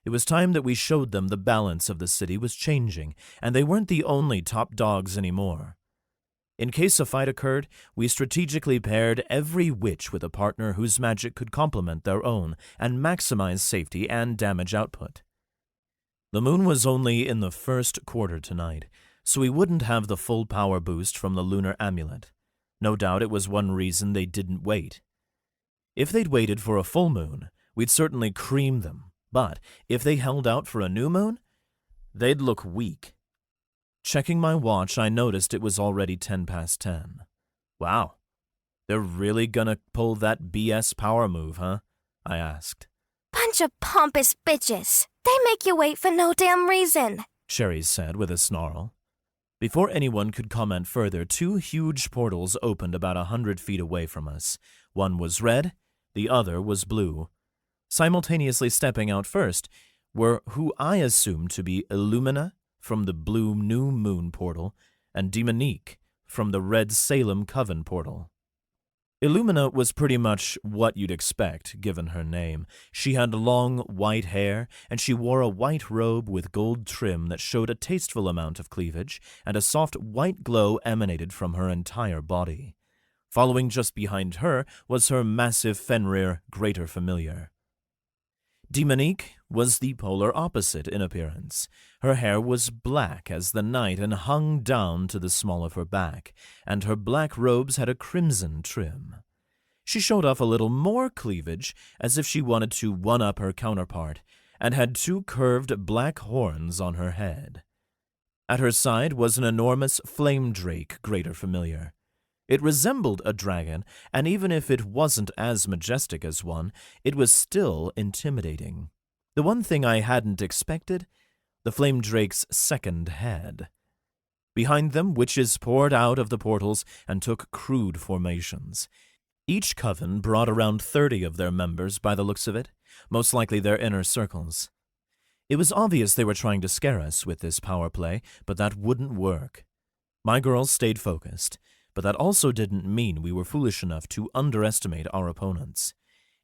It was time that we showed them the balance of the city was changing, and they weren't the only top dogs anymore. In case a fight occurred, we strategically paired every witch with a partner whose magic could complement their own and maximize safety and damage output. The moon was only in the first quarter tonight, so we wouldn't have the full power boost from the lunar amulet. No doubt it was one reason they didn't wait. If they'd waited for a full moon, we'd certainly cream them, but if they held out for a new moon, they'd look weak. Checking my watch, I noticed it was already 10 past 10. Wow, they're really gonna pull that BS power move, huh? I asked. Bunch of pompous bitches. They make you wait for no damn reason, Sherry said with a snarl. Before anyone could comment further, 2 huge portals opened about 100 feet away from us. One was red, the other was blue. Simultaneously stepping out first were who I assumed to be Illumina from the blue New Moon portal and Demonique from the red Salem Coven portal. Illumina was pretty much what you'd expect, given her name. She had long, white hair, and she wore a white robe with gold trim that showed a tasteful amount of cleavage, and a soft white glow emanated from her entire body. Following just behind her was her massive Fenrir Greater Familiar. Demonique was the polar opposite in appearance. Her hair was black as the night and hung down to the small of her back, and her black robes had a crimson trim. She showed off a little more cleavage, as if she wanted to one-up her counterpart, and had 2 curved black horns on her head. At her side was an enormous flame drake Greater Familiar. It resembled a dragon, and even if it wasn't as majestic as one, it was still intimidating. The one thing I hadn't expected, the flame drake's second head. Behind them, witches poured out of the portals and took crude formations. Each coven brought around 30 of their members by the looks of it, most likely their inner circles. It was obvious they were trying to scare us with this power play, but that wouldn't work. My girls stayed focused, but that also didn't mean we were foolish enough to underestimate our opponents.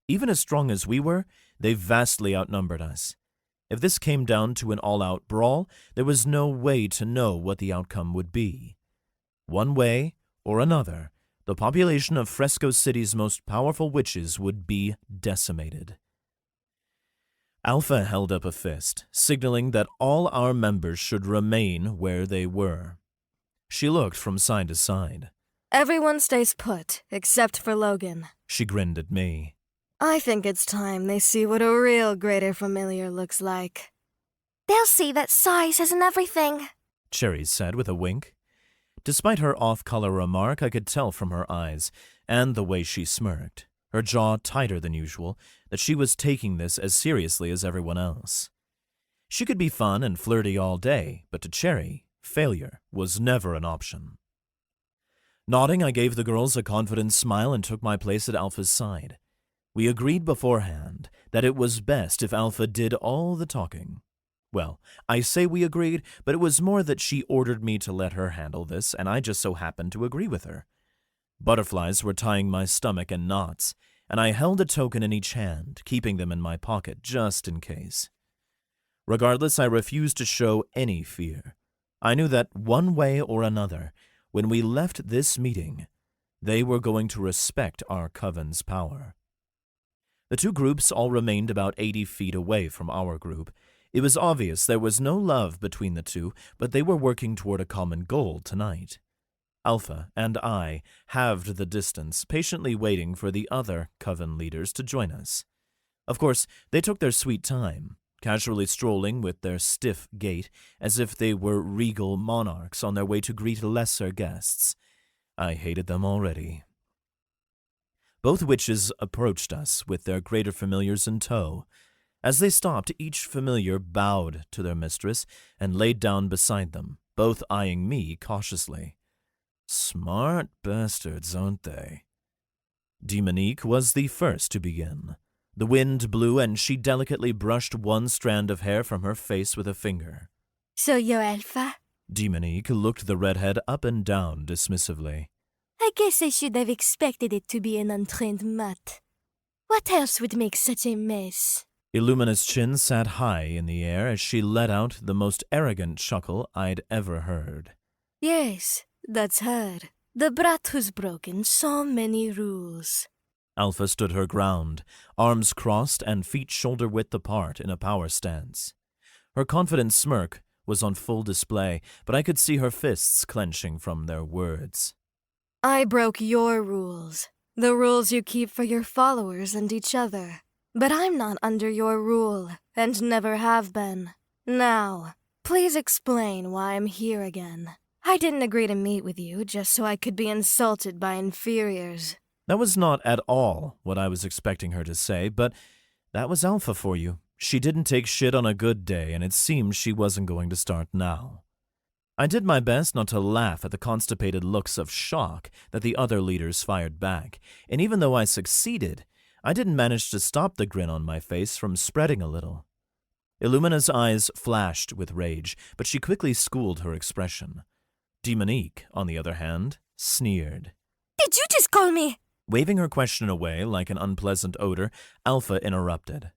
Even as strong as we were, they vastly outnumbered us. If this came down to an all-out brawl, there was no way to know what the outcome would be. One way or another, the population of Fresco City's most powerful witches would be decimated. Alpha held up a fist, signaling that all our members should remain where they were. She looked from side to side. Everyone stays put, except for Logan. She grinned at me. I think it's time they see what a real Greater Familiar looks like. They'll see that size isn't everything, Cherry said with a wink. Despite her off-color remark, I could tell from her eyes, and the way she smirked, her jaw tighter than usual, that she was taking this as seriously as everyone else. She could be fun and flirty all day, but to Cherry, Failure was never an option. Nodding, I gave the girls a confident smile and took my place at Alpha's side. We agreed beforehand that it was best if Alpha did all the talking. Well, I say we agreed, but it was more that she ordered me to let her handle this, and I just so happened to agree with her. Butterflies were tying my stomach in knots, and I held a token in each hand, keeping them in my pocket just in case. Regardless, I refused to show any fear. I knew that one way or another, when we left this meeting, they were going to respect our coven's power. The two groups all remained about 80 feet away from our group. It was obvious there was no love between the two, but they were working toward a common goal tonight. Alpha and I halved the distance, patiently waiting for the other coven leaders to join us. Of course, they took their sweet time, casually strolling with their stiff gait as if they were regal monarchs on their way to greet lesser guests. I hated them already. Both witches approached us with their greater familiars in tow. As they stopped, each familiar bowed to their mistress and laid down beside them, both eyeing me cautiously. Smart bastards, aren't they? Demonique was the first to begin. The wind blew, and she delicately brushed one strand of hair from her face with a finger. So you're Alpha? Demonique looked the redhead up and down dismissively. I guess I should have expected it to be an untrained mutt. What else would make such a mess? Illumina's chin sat high in the air as she let out the most arrogant chuckle I'd ever heard. Yes, that's her. The brat who's broken so many rules. Alpha stood her ground, arms crossed and feet shoulder-width apart in a power stance. Her confident smirk was on full display, but I could see her fists clenching from their words. I broke your rules, the rules you keep for your followers and each other. But I'm not under your rule, and never have been. Now, please explain why I'm here again. I didn't agree to meet with you just so I could be insulted by inferiors. That was not at all what I was expecting her to say, but that was Alpha for you. She didn't take shit on a good day, and it seemed she wasn't going to start now. I did my best not to laugh at the constipated looks of shock that the other leaders fired back, and even though I succeeded, I didn't manage to stop the grin on my face from spreading a little. Illumina's eyes flashed with rage, but she quickly schooled her expression. Demonique, on the other hand, sneered. Did you just call me? Waving her question away like an unpleasant odor, Alpha interrupted.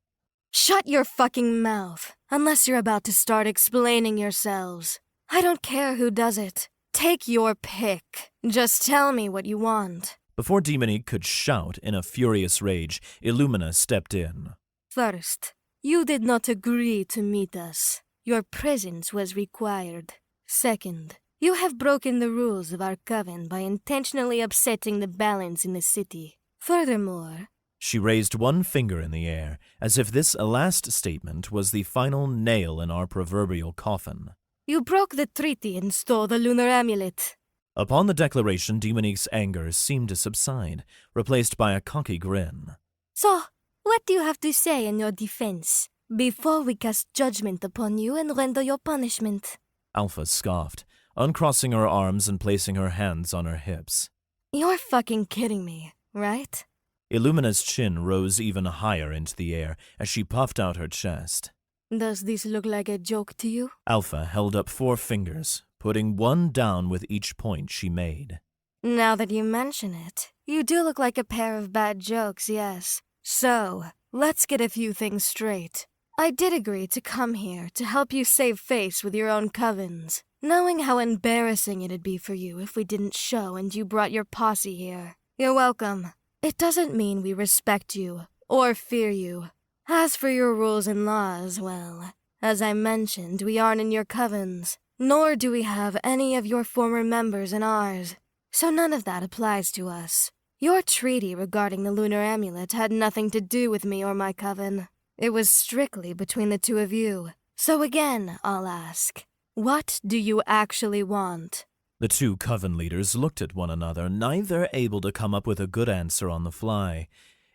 Shut your fucking mouth, unless you're about to start explaining yourselves. I don't care who does it. Take your pick. Just tell me what you want. Before Demonique could shout in a furious rage, Illumina stepped in. First, you did not agree to meet us. Your presence was required. Second, you have broken the rules of our coven by intentionally upsetting the balance in the city. Furthermore, she raised one finger in the air, as if this last statement was the final nail in our proverbial coffin. You broke the treaty and stole the lunar amulet. Upon the declaration, Demonique's anger seemed to subside, replaced by a cocky grin. So, what do you have to say in your defense, before we cast judgment upon you and render your punishment? Alpha scoffed, uncrossing her arms and placing her hands on her hips. You're fucking kidding me, right? Illumina's chin rose even higher into the air as she puffed out her chest. Does this look like a joke to you? Alpha held up 4 fingers, putting one down with each point she made. Now that you mention it, you do look like a pair of bad jokes, yes. So, let's get a few things straight. I did agree to come here to help you save face with your own covens, knowing how embarrassing it'd be for you if we didn't show and you brought your posse here. You're welcome. It doesn't mean we respect you or fear you. As for your rules and laws, well, as I mentioned, we aren't in your covens, nor do we have any of your former members in ours, so none of that applies to us. Your treaty regarding the lunar amulet had nothing to do with me or my coven. It was strictly between the two of you. So again, I'll ask, what do you actually want? The 2 coven leaders looked at one another, neither able to come up with a good answer on the fly.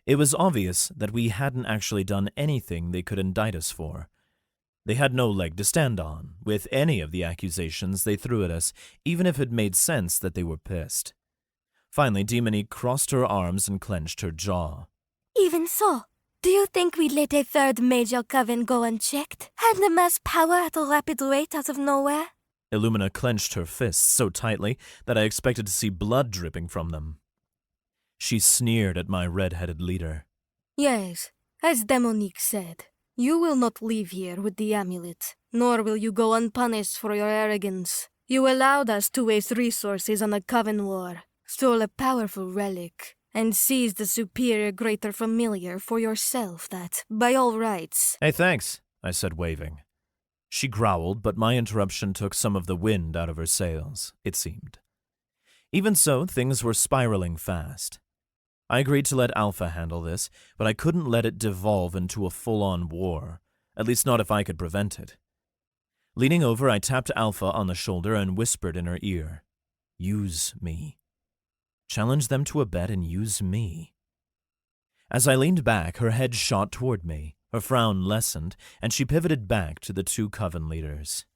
It was obvious that we hadn't actually done anything they could indict us for. They had no leg to stand on, with any of the accusations they threw at us, even if it made sense that they were pissed. Finally, Demone crossed her arms and clenched her jaw. Even so, do you think we'd let a third major coven go unchecked and amass power at a rapid rate out of nowhere? Illumina clenched her fists so tightly that I expected to see blood dripping from them. She sneered at my red-headed leader. Yes, as Demonique said, you will not leave here with the amulet, nor will you go unpunished for your arrogance. You allowed us to waste resources on a coven war, stole a powerful relic, and seized the superior greater familiar for yourself that, by all rights— Hey, thanks, I said, waving. She growled, but my interruption took some of the wind out of her sails, it seemed. Even so, things were spiraling fast. I agreed to let Alpha handle this, but I couldn't let it devolve into a full-on war, at least not if I could prevent it. Leaning over, I tapped Alpha on the shoulder and whispered in her ear, "Use me. Challenge them to a bet and use me." As I leaned back, her head shot toward me, her frown lessened, and she pivoted back to the two coven leaders.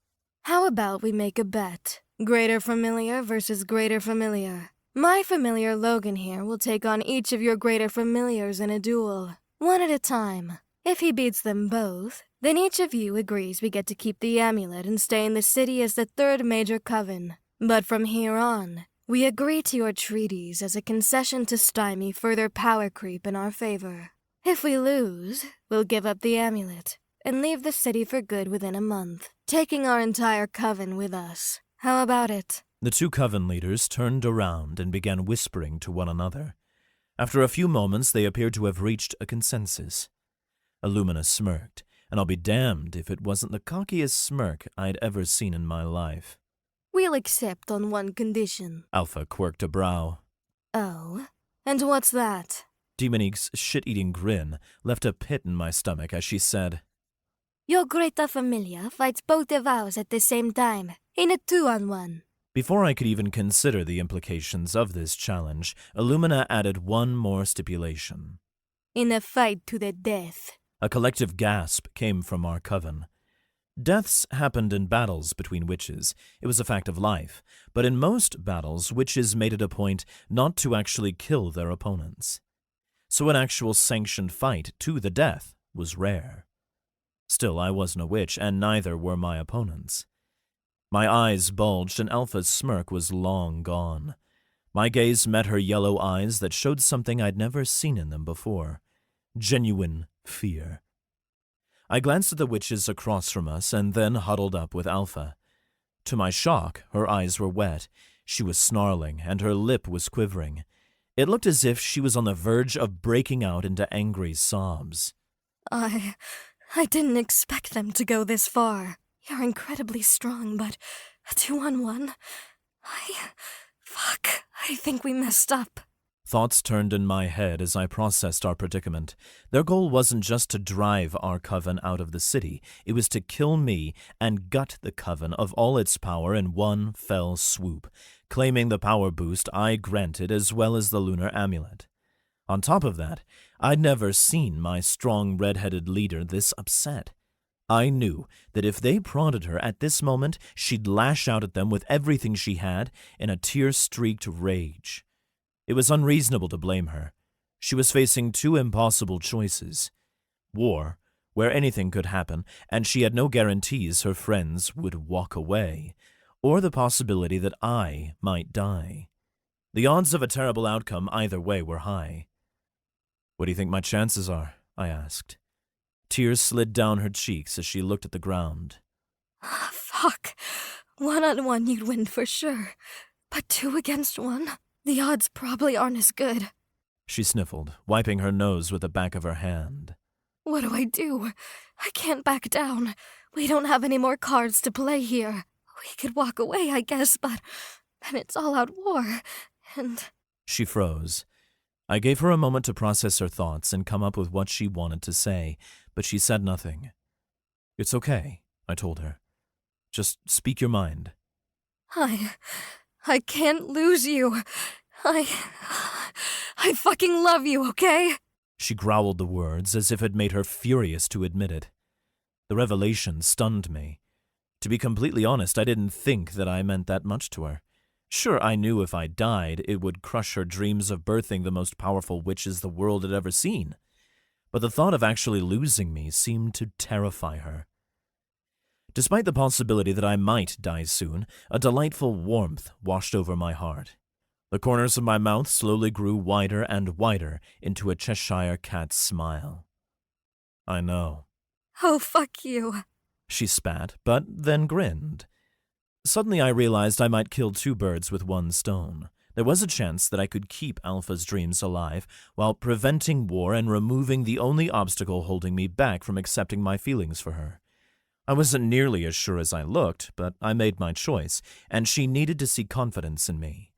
How about we make a bet? Greater familiar versus greater familiar. My familiar Logan here will take on each of your greater familiars in a duel, one at a time. If he beats them both, then each of you agrees we get to keep the amulet and stay in the city as the third major coven. But from here on, we agree to your treaties as a concession to stymie further power creep in our favor. If we lose, we'll give up the amulet and leave the city for good within a month, taking our entire coven with us. How about it? The two coven leaders turned around and began whispering to one another. After a few moments, they appeared to have reached a consensus. Illumina smirked, and I'll be damned if it wasn't the cockiest smirk I'd ever seen in my life. We'll accept on one condition. Alpha quirked a brow. Oh? And what's that? Demonique's shit-eating grin left a pit in my stomach as she said, Your greater familiar fights both of ours at the same time, in a 2-on-1. Before I could even consider the implications of this challenge, Illumina added one more stipulation. In a fight to the death. A collective gasp came from our coven. Deaths happened in battles between witches. It was a fact of life. But in most battles, witches made it a point not to actually kill their opponents. So an actual sanctioned fight to the death was rare. Still, I wasn't a witch, and neither were my opponents. My eyes bulged, and Alpha's smirk was long gone. My gaze met her yellow eyes that showed something I'd never seen in them before. Genuine fear. I glanced at the witches across from us and then huddled up with Alpha. To my shock, her eyes were wet. She was snarling, and her lip was quivering. It looked as if she was on the verge of breaking out into angry sobs. I didn't expect them to go this far. You're incredibly strong, but a 2-on-1? I think we messed up. Thoughts turned in my head as I processed our predicament. Their goal wasn't just to drive our coven out of the city. It was to kill me and gut the coven of all its power in one fell swoop, claiming the power boost I granted as well as the lunar amulet. On top of that, I'd never seen my strong red-headed leader this upset. I knew that if they prodded her at this moment, she'd lash out at them with everything she had in a tear-streaked rage. It was unreasonable to blame her. She was facing two impossible choices. War, where anything could happen, and she had no guarantees her friends would walk away, or the possibility that I might die. The odds of a terrible outcome either way were high. "What do you think my chances are?" I asked. Tears slid down her cheeks as she looked at the ground. Fuck. 1-on-1 you'd win for sure. But 2 against 1? The odds probably aren't as good. She sniffled, wiping her nose with the back of her hand. What do? I can't back down. We don't have any more cards to play here. We could walk away, I guess, but then it's all-out war, and... She froze. I gave her a moment to process her thoughts and come up with what she wanted to say, but she said nothing. "It's okay," I told her. "Just speak your mind." I can't lose you. I fucking love you, okay? She growled the words as if it made her furious to admit it. The revelation stunned me. To be completely honest, I didn't think that I meant that much to her. Sure, I knew if I died, it would crush her dreams of birthing the most powerful witches the world had ever seen. But the thought of actually losing me seemed to terrify her. Despite the possibility that I might die soon, a delightful warmth washed over my heart. The corners of my mouth slowly grew wider and wider into a Cheshire cat's smile. I know. Oh, fuck you. She spat, but then grinned. Suddenly I realized I might kill two birds with one stone. There was a chance that I could keep Alpha's dreams alive while preventing war and removing the only obstacle holding me back from accepting my feelings for her. I wasn't nearly as sure as I looked, but I made my choice, and she needed to see confidence in me.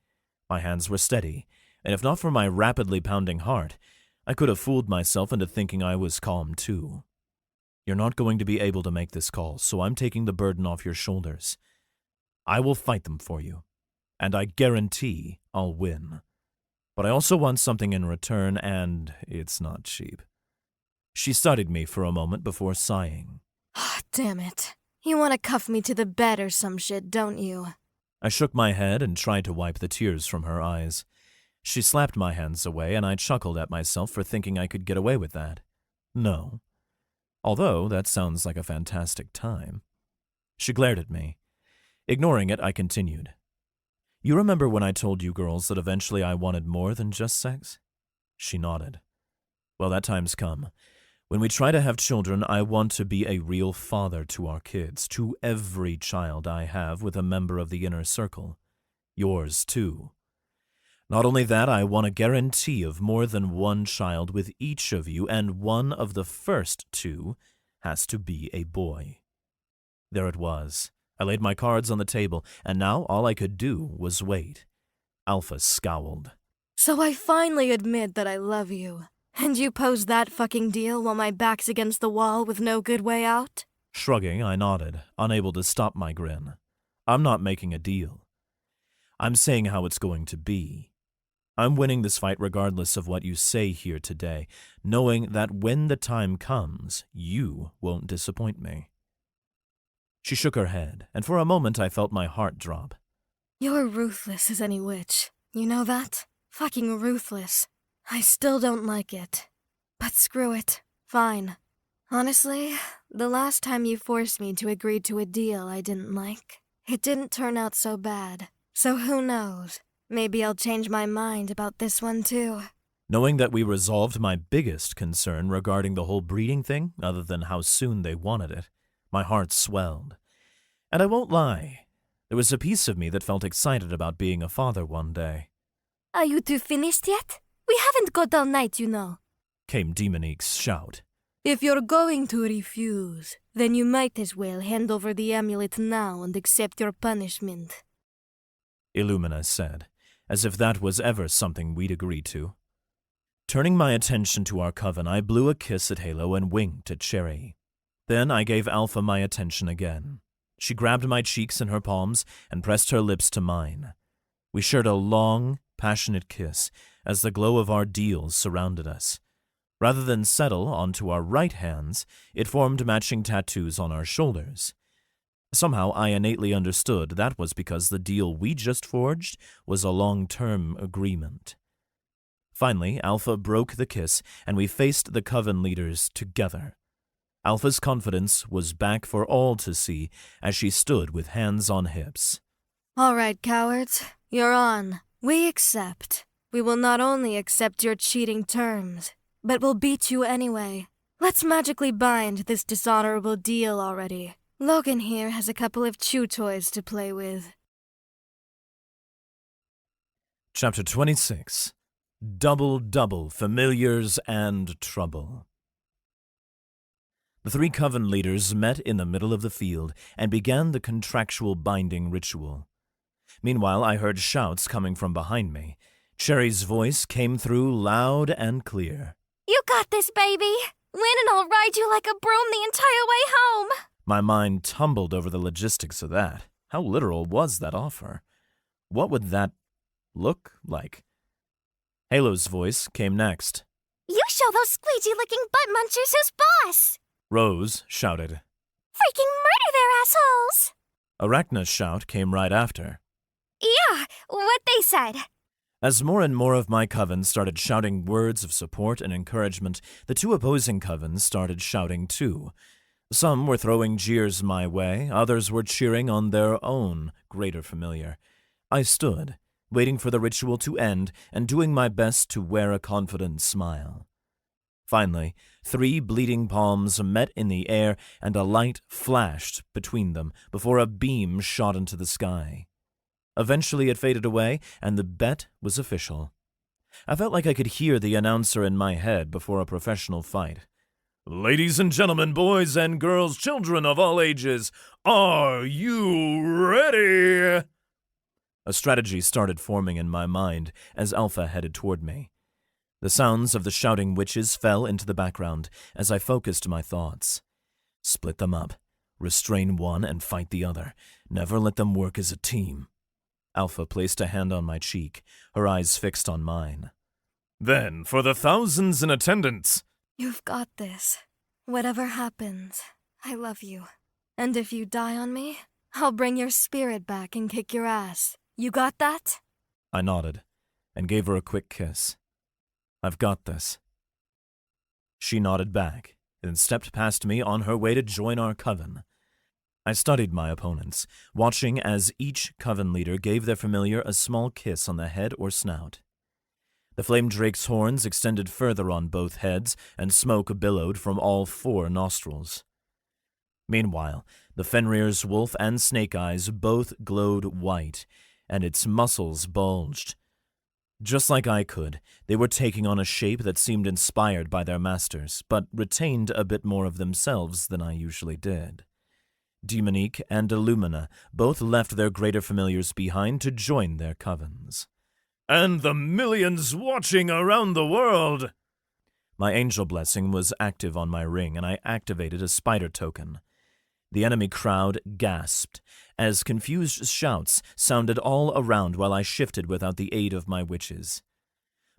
My hands were steady, and if not for my rapidly pounding heart, I could have fooled myself into thinking I was calm too. You're not going to be able to make this call, so I'm taking the burden off your shoulders. I will fight them for you, and I guarantee I'll win. But I also want something in return, and it's not cheap. She studied me for a moment before sighing. Damn it. You want to cuff me to the bed or some shit, don't you? I shook my head and tried to wipe the tears from her eyes. She slapped my hands away, and I chuckled at myself for thinking I could get away with that. No. Although that sounds like a fantastic time. She glared at me. Ignoring it, I continued. You remember when I told you girls that eventually I wanted more than just sex? She nodded. Well, that time's come. When we try to have children, I want to be a real father to our kids, to every child I have with a member of the inner circle. Yours, too. Not only that, I want a guarantee of more than one child with each of you, and one of the first two has to be a boy. There it was. I laid my cards on the table, and now all I could do was wait. Alpha scowled. So I finally admit that I love you. And you pose that fucking deal while my back's against the wall with no good way out? Shrugging, I nodded, unable to stop my grin. I'm not making a deal. I'm saying how it's going to be. I'm winning this fight regardless of what you say here today, knowing that when the time comes, you won't disappoint me. She shook her head, and for a moment I felt my heart drop. You're ruthless as any witch. You know that? Fucking ruthless. I still don't like it. But screw it. Fine. Honestly, the last time you forced me to agree to a deal I didn't like, it didn't turn out so bad. So who knows? Maybe I'll change my mind about this one too. Knowing that we resolved my biggest concern regarding the whole breeding thing, other than how soon they wanted it, my heart swelled. And I won't lie, there was a piece of me that felt excited about being a father one day. Are you two finished yet? We haven't got all night, you know, came Demonique's shout. If you're going to refuse, then you might as well hand over the amulet now and accept your punishment. Illumina said, as if that was ever something we'd agree to. Turning my attention to our coven, I blew a kiss at Halo and winked at Cherry. Then I gave Alpha my attention again. She grabbed my cheeks in her palms and pressed her lips to mine. We shared a long, passionate kiss as the glow of our deals surrounded us. Rather than settle onto our right hands, it formed matching tattoos on our shoulders. Somehow I innately understood that was because the deal we just forged was a long-term agreement. Finally, Alpha broke the kiss, and we faced the coven leaders together. Alpha's confidence was back for all to see as she stood with hands on hips. All right, cowards, you're on. We accept. We will not only accept your cheating terms, but we'll beat you anyway. Let's magically bind this dishonorable deal already. Logan here has a couple of chew toys to play with. Chapter 26. Double Familiars and Trouble. The three coven leaders met in the middle of the field and began the contractual binding ritual. Meanwhile, I heard shouts coming from behind me. Cherry's voice came through loud and clear. You got this, baby! Win and I'll ride you like a broom the entire way home! My mind tumbled over the logistics of that. How literal was that offer? What would that look like? Halo's voice came next. You show those squeegee-licking butt munchers who's boss! Rose shouted. Arachna's shout came right after. Yeah, what they said. As more and more of my coven started shouting words of support and encouragement, the two opposing covens started shouting too. Some were throwing jeers my way, others were cheering on their own greater familiar. I stood, waiting for the ritual to end and doing my best to wear a confident smile. Finally, 3 bleeding palms met in the air and a light flashed between them before a beam shot into the sky. Eventually it faded away, and the bet was official. I felt like I could hear the announcer in my head before a professional fight. "Ladies and gentlemen, boys and girls, children of all ages, are you ready?" A strategy started forming in my mind as Alpha headed toward me. The sounds of the shouting witches fell into the background as I focused my thoughts. Split them up. Restrain one and fight the other. Never let them work as a team. Alpha placed a hand on my cheek, her eyes fixed on mine. "Then, for the thousands in attendance..." You've got this. Whatever happens, I love you. And if you die on me, I'll bring your spirit back and kick your ass. You got that? I nodded and gave her a quick kiss. "I've got this." She nodded back, then stepped past me on her way to join our coven. I studied my opponents, watching as each coven leader gave their familiar a small kiss on the head or snout. The flame drake's horns extended further on both heads, and smoke billowed from all 4 nostrils. Meanwhile, the Fenrir's wolf and snake eyes both glowed white, and its muscles bulged. Just like I could, they were taking on a shape that seemed inspired by their masters, but retained a bit more of themselves than I usually did. Demonique and Illumina both left their greater familiars behind to join their covens. "And the millions watching around the world!" My angel blessing was active on my ring, and I activated a spider token. The enemy crowd gasped, as confused shouts sounded all around while I shifted without the aid of my witches.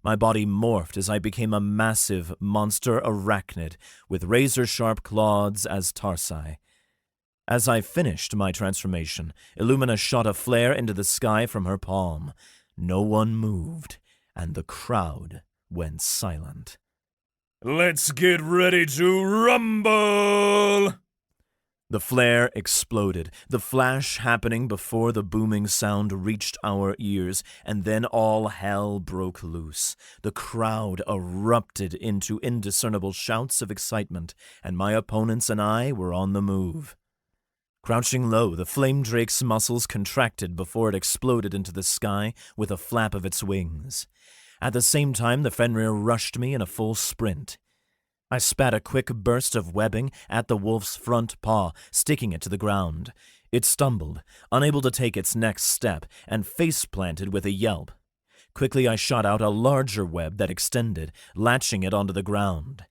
My body morphed as I became a massive monster arachnid with razor-sharp claws as tarsi. As I finished my transformation, Illumina shot a flare into the sky from her palm. No one moved, and the crowd went silent. "Let's get ready to rumble!" The flare exploded, the flash happening before the booming sound reached our ears, and then all hell broke loose. The crowd erupted into indiscernible shouts of excitement, and my opponents and I were on the move. Crouching low, the flame drake's muscles contracted before it exploded into the sky with a flap of its wings. At the same time, the Fenrir rushed me in a full sprint. I spat a quick burst of webbing at the wolf's front paw, sticking it to the ground. It stumbled, unable to take its next step, and face-planted with a yelp. Quickly I shot out a larger web that extended, latching it onto the ground.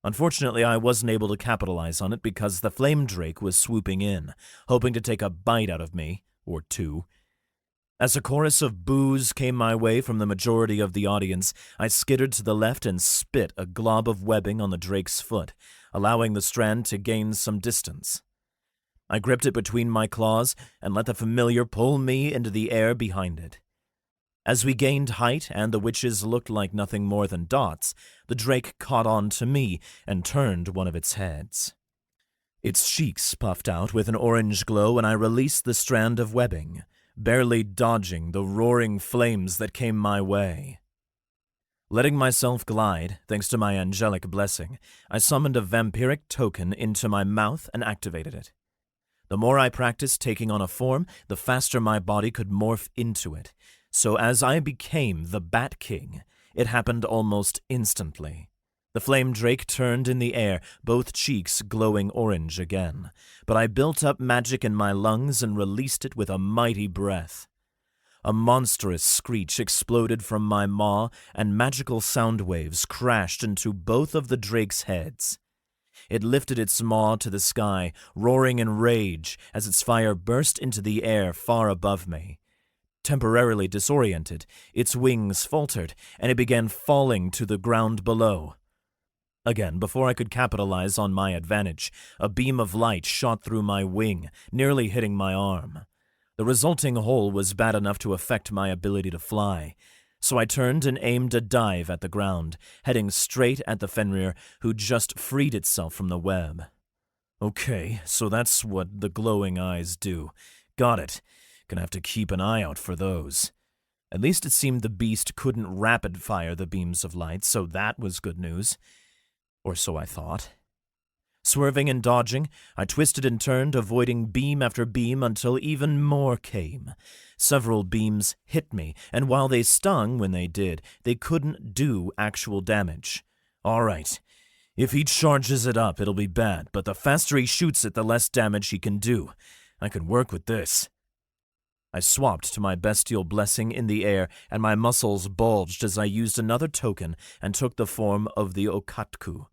Unfortunately, I wasn't able to capitalize on it because the flame drake was swooping in, hoping to take a bite out of me, or 2. As a chorus of boos came my way from the majority of the audience, I skittered to the left and spit a glob of webbing on the drake's foot, allowing the strand to gain some distance. I gripped it between my claws and let the familiar pull me into the air behind it. As we gained height and the witches looked like nothing more than dots, the drake caught on to me and turned one of its heads. Its cheeks puffed out with an orange glow, and I released the strand of webbing, barely dodging the roaring flames that came my way. Letting myself glide, thanks to my angelic blessing, I summoned a vampiric token into my mouth and activated it. The more I practiced taking on a form, the faster my body could morph into it. So as I became the Bat King, it happened almost instantly. The flame drake turned in the air, both cheeks glowing orange again, but I built up magic in my lungs and released it with a mighty breath. A monstrous screech exploded from my maw, and magical sound waves crashed into both of the drake's heads. It lifted its maw to the sky, roaring in rage as its fire burst into the air far above me. Temporarily disoriented, its wings faltered, and it began falling to the ground below. Again, before I could capitalize on my advantage, a beam of light shot through my wing, nearly hitting my arm. The resulting hole was bad enough to affect my ability to fly, so I turned and aimed a dive at the ground, heading straight at the Fenrir, who just freed itself from the web. Okay, so that's what the glowing eyes do. Got it. Gonna have to keep an eye out for those. At least it seemed the beast couldn't rapid-fire the beams of light, so that was good news. Or so I thought. Swerving and dodging, I twisted and turned, avoiding beam after beam until even more came. Several beams hit me, and while they stung when they did, they couldn't do actual damage. All right. If he charges it up, it'll be bad, but the faster he shoots it, the less damage he can do. I can work with this. I swapped to my bestial blessing in the air, and my muscles bulged as I used another token and took the form of the Okatku.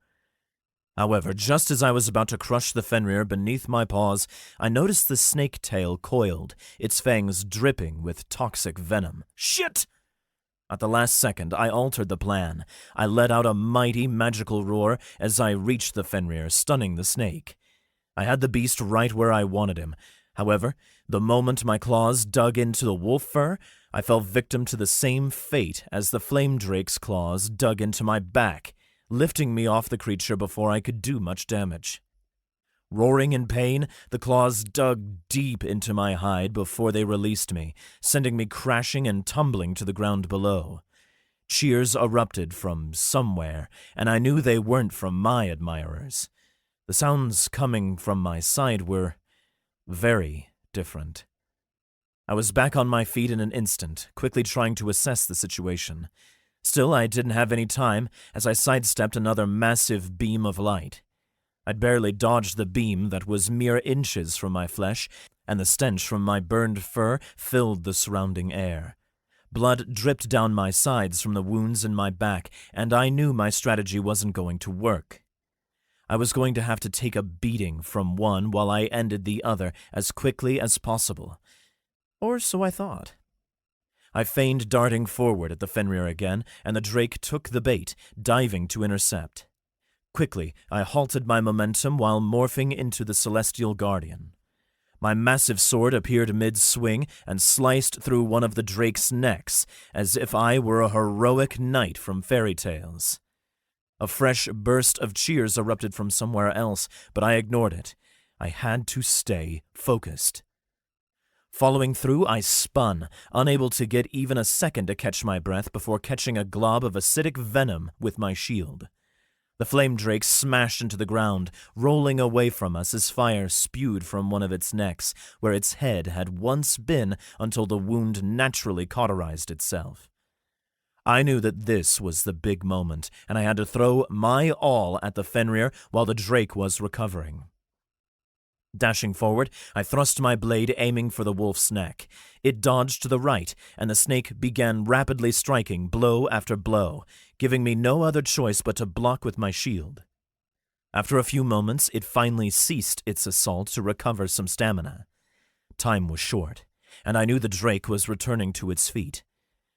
However, just as I was about to crush the Fenrir beneath my paws, I noticed the snake tail coiled, its fangs dripping with toxic venom. Shit! At the last second, I altered the plan. I let out a mighty magical roar as I reached the Fenrir, stunning the snake. I had the beast right where I wanted him. However, the moment my claws dug into the wolf fur, I fell victim to the same fate as the flame drake's claws dug into my back, lifting me off the creature before I could do much damage. Roaring in pain, the claws dug deep into my hide before they released me, sending me crashing and tumbling to the ground below. Cheers erupted from somewhere, and I knew they weren't from my admirers. The sounds coming from my side were very different. I was back on my feet in an instant, quickly trying to assess the situation. Still, I didn't have any time as I sidestepped another massive beam of light. I'd barely dodged the beam that was mere inches from my flesh, and the stench from my burned fur filled the surrounding air. Blood dripped down my sides from the wounds in my back, and I knew my strategy wasn't going to work. I was going to have to take a beating from one while I ended the other as quickly as possible. Or so I thought. I feigned darting forward at the Fenrir again, and the drake took the bait, diving to intercept. Quickly, I halted my momentum while morphing into the Celestial Guardian. My massive sword appeared mid-swing and sliced through one of the drake's necks, as if I were a heroic knight from fairy tales. A fresh burst of cheers erupted from somewhere else, but I ignored it. I had to stay focused. Following through, I spun, unable to get even a second to catch my breath before catching a glob of acidic venom with my shield. The flame drake smashed into the ground, rolling away from us as fire spewed from one of its necks, where its head had once been until the wound naturally cauterized itself. I knew that this was the big moment, and I had to throw my all at the Fenrir while the drake was recovering. Dashing forward, I thrust my blade aiming for the wolf's neck. It dodged to the right, and the snake began rapidly striking blow after blow, giving me no other choice but to block with my shield. After a few moments, it finally ceased its assault to recover some stamina. Time was short, and I knew the drake was returning to its feet.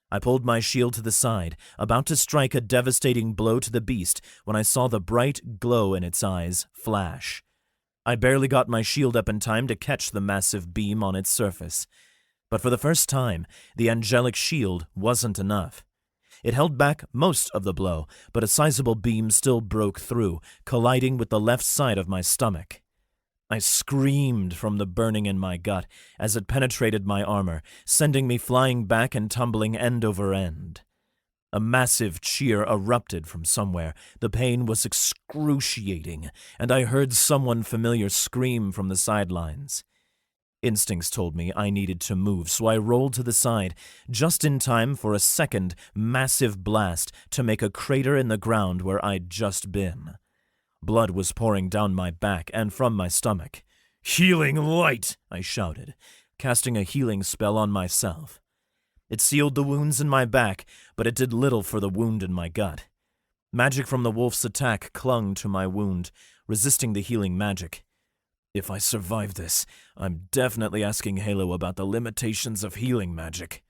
I pulled my shield to the side, about to strike a devastating blow to the beast when I saw the bright glow in its eyes flash. I barely got my shield up in time to catch the massive beam on its surface. But for the first time, the angelic shield wasn't enough. It held back most of the blow, but a sizable beam still broke through, colliding with the left side of my stomach. I screamed from the burning in my gut as it penetrated my armor, sending me flying back and tumbling end over end. A massive cheer erupted from somewhere. The pain was excruciating, and I heard someone familiar scream from the sidelines. Instincts told me I needed to move, so I rolled to the side, just in time for a second massive blast to make a crater in the ground where I'd just been. Blood was pouring down my back and from my stomach. "Healing light!" I shouted, casting a healing spell on myself. It sealed the wounds in my back, but it did little for the wound in my gut. Magic from the wolf's attack clung to my wound, resisting the healing magic. If I survive this, I'm definitely asking Halo about the limitations of healing magic,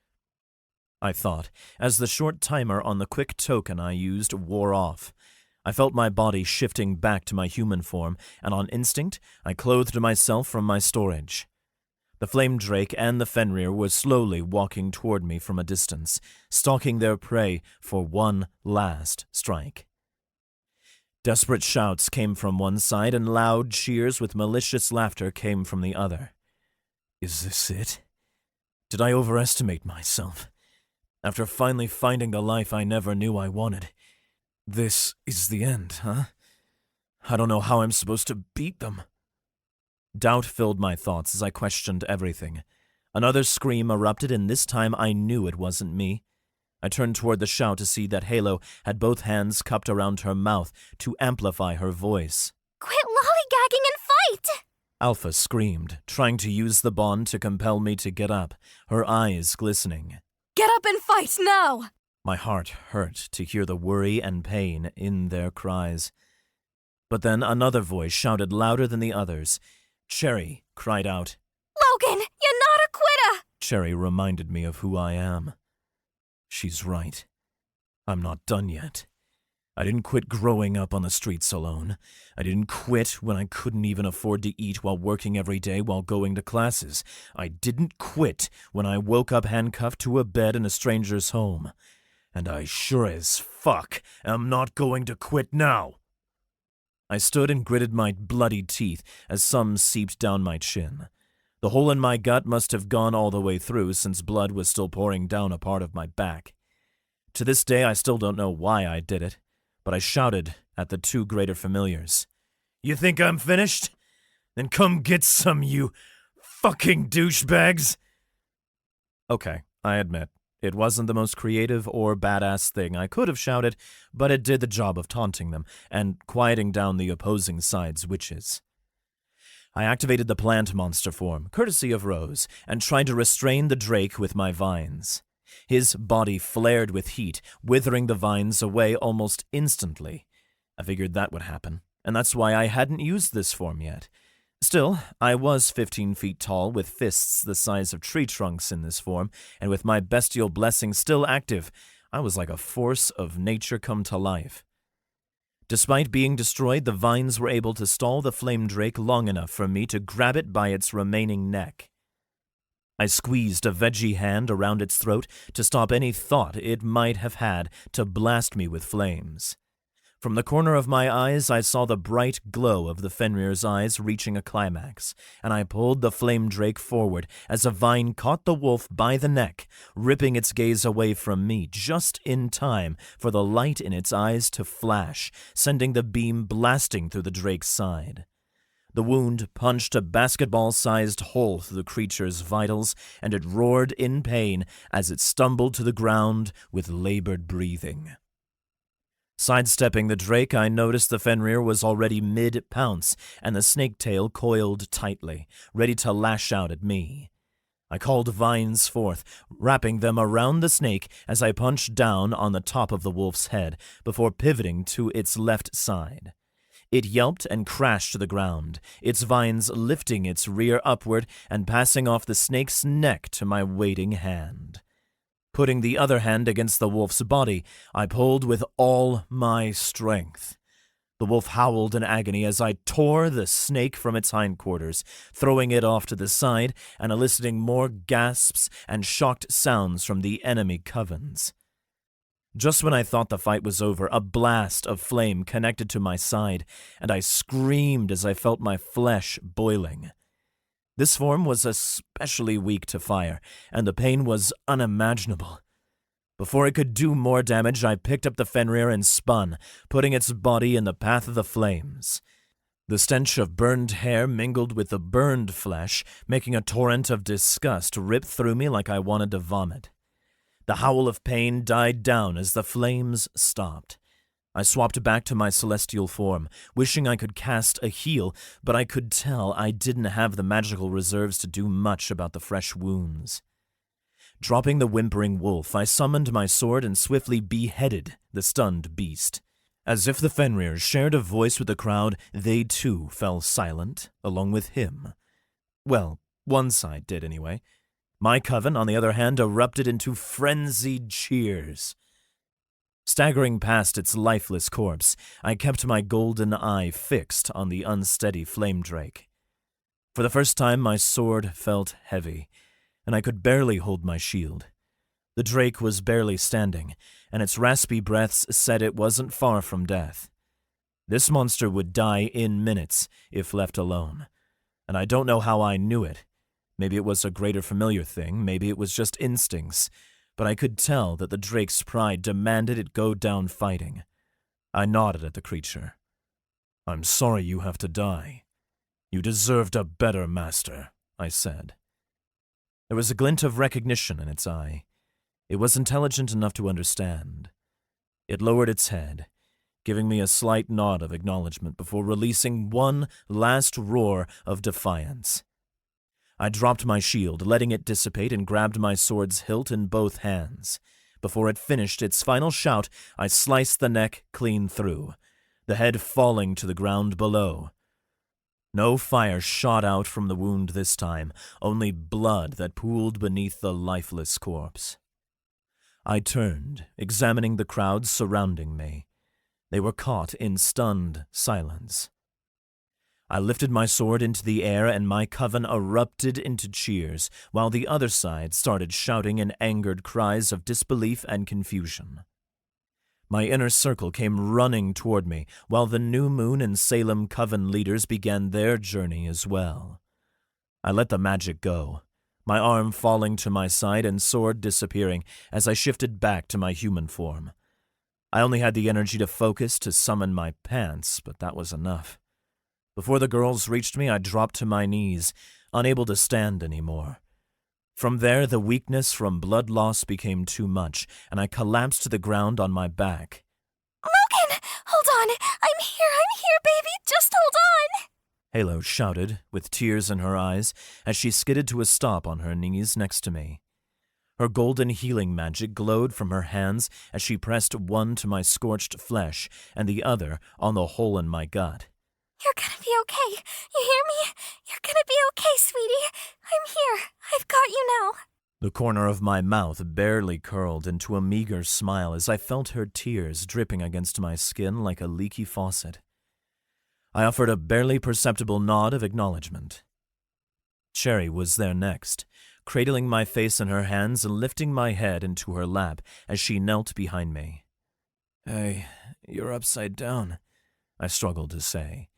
I thought, as the short timer on the quick token I used wore off. I felt my body shifting back to my human form, and on instinct, I clothed myself from my storage. The flame drake and the Fenrir were slowly walking toward me from a distance, stalking their prey for one last strike. Desperate shouts came from one side, and loud cheers with malicious laughter came from the other. Is this it? Did I overestimate myself? After finally finding the life I never knew I wanted, this is the end, huh? I don't know how I'm supposed to beat them. Doubt filled my thoughts as I questioned everything. Another scream erupted, and this time I knew it wasn't me. I turned toward the shout to see that Halo had both hands cupped around her mouth to amplify her voice. Quit lollygagging and fight! Alpha screamed, trying to use the bond to compel me to get up, her eyes glistening. Get up and fight now! My heart hurt to hear the worry and pain in their cries. But then another voice shouted louder than the others. Cherry cried out, Logan, you're not a quitter! Cherry reminded me of who I am. She's right. I'm not done yet. I didn't quit growing up on the streets alone. I didn't quit when I couldn't even afford to eat while working every day while going to classes. I didn't quit when I woke up handcuffed to a bed in a stranger's home. And I sure as fuck am not going to quit now. I stood and gritted my bloody teeth as some seeped down my chin. The hole in my gut must have gone all the way through since blood was still pouring down a part of my back. To this day, I still don't know why I did it, but I shouted at the two greater familiars. You think I'm finished? Then come get some, you fucking douchebags! Okay, I admit, it wasn't the most creative or badass thing I could have shouted, but it did the job of taunting them and quieting down the opposing side's witches. I activated the plant monster form, courtesy of Rose, and tried to restrain the drake with my vines. His body flared with heat, withering the vines away almost instantly. I figured that would happen, and that's why I hadn't used this form yet. Still, I was 15 feet tall with fists the size of tree trunks in this form, and with my bestial blessing still active, I was like a force of nature come to life. Despite being destroyed, the vines were able to stall the flame drake long enough for me to grab it by its remaining neck. I squeezed a veggie hand around its throat to stop any thought it might have had to blast me with flames. From the corner of my eyes, I saw the bright glow of the Fenrir's eyes reaching a climax, and I pulled the flame drake forward as a vine caught the wolf by the neck, ripping its gaze away from me just in time for the light in its eyes to flash, sending the beam blasting through the drake's side. The wound punched a basketball-sized hole through the creature's vitals, and it roared in pain as it stumbled to the ground with labored breathing. Sidestepping the drake, I noticed the Fenrir was already mid-pounce, and the snake tail coiled tightly, ready to lash out at me. I called vines forth, wrapping them around the snake as I punched down on the top of the wolf's head before pivoting to its left side. It yelped and crashed to the ground, its vines lifting its rear upward and passing off the snake's neck to my waiting hand. Putting the other hand against the wolf's body, I pulled with all my strength. The wolf howled in agony as I tore the snake from its hindquarters, throwing it off to the side and eliciting more gasps and shocked sounds from the enemy covens. Just when I thought the fight was over, a blast of flame connected to my side, and I screamed as I felt my flesh boiling. This form was especially weak to fire, and the pain was unimaginable. Before it could do more damage, I picked up the Fenrir and spun, putting its body in the path of the flames. The stench of burned hair mingled with the burned flesh, making a torrent of disgust rip through me like I wanted to vomit. The howl of pain died down as the flames stopped. I swapped back to my celestial form, wishing I could cast a heal, but I could tell I didn't have the magical reserves to do much about the fresh wounds. Dropping the whimpering wolf, I summoned my sword and swiftly beheaded the stunned beast. As if the Fenrir shared a voice with the crowd, they too fell silent, along with him. Well, one side did anyway. My coven, on the other hand, erupted into frenzied cheers. Staggering past its lifeless corpse, I kept my golden eye fixed on the unsteady flame drake. For the first time, my sword felt heavy, and I could barely hold my shield. The drake was barely standing, and its raspy breaths said it wasn't far from death. This monster would die in minutes if left alone, and I don't know how I knew it. Maybe it was a greater familiar thing, maybe it was just instincts, but I could tell that the drake's pride demanded it go down fighting. I nodded at the creature. "I'm sorry you have to die. You deserved a better master," I said. There was a glint of recognition in its eye. It was intelligent enough to understand. It lowered its head, giving me a slight nod of acknowledgement before releasing one last roar of defiance. I dropped my shield, letting it dissipate, and grabbed my sword's hilt in both hands. Before it finished its final shout, I sliced the neck clean through, the head falling to the ground below. No fire shot out from the wound this time, only blood that pooled beneath the lifeless corpse. I turned, examining the crowd surrounding me. They were caught in stunned silence. I lifted my sword into the air and my coven erupted into cheers, while the other side started shouting in angered cries of disbelief and confusion. My inner circle came running toward me, while the New Moon and Salem coven leaders began their journey as well. I let the magic go, my arm falling to my side and sword disappearing as I shifted back to my human form. I only had the energy to focus to summon my pants, but that was enough. Before the girls reached me, I dropped to my knees, unable to stand anymore. From there, the weakness from blood loss became too much, and I collapsed to the ground on my back. Logan! Hold on! I'm here, baby! Just hold on! Halo shouted, with tears in her eyes, as she skidded to a stop on her knees next to me. Her golden healing magic glowed from her hands as she pressed one to my scorched flesh and the other on the hole in my gut. You're gonna be okay. You hear me? You're gonna be okay, sweetie. I'm here. I've got you now. The corner of my mouth barely curled into a meager smile as I felt her tears dripping against my skin like a leaky faucet. I offered a barely perceptible nod of acknowledgement. Cherry was there next, cradling my face in her hands and lifting my head into her lap as she knelt behind me. "Hey, you're upside down," I struggled to say.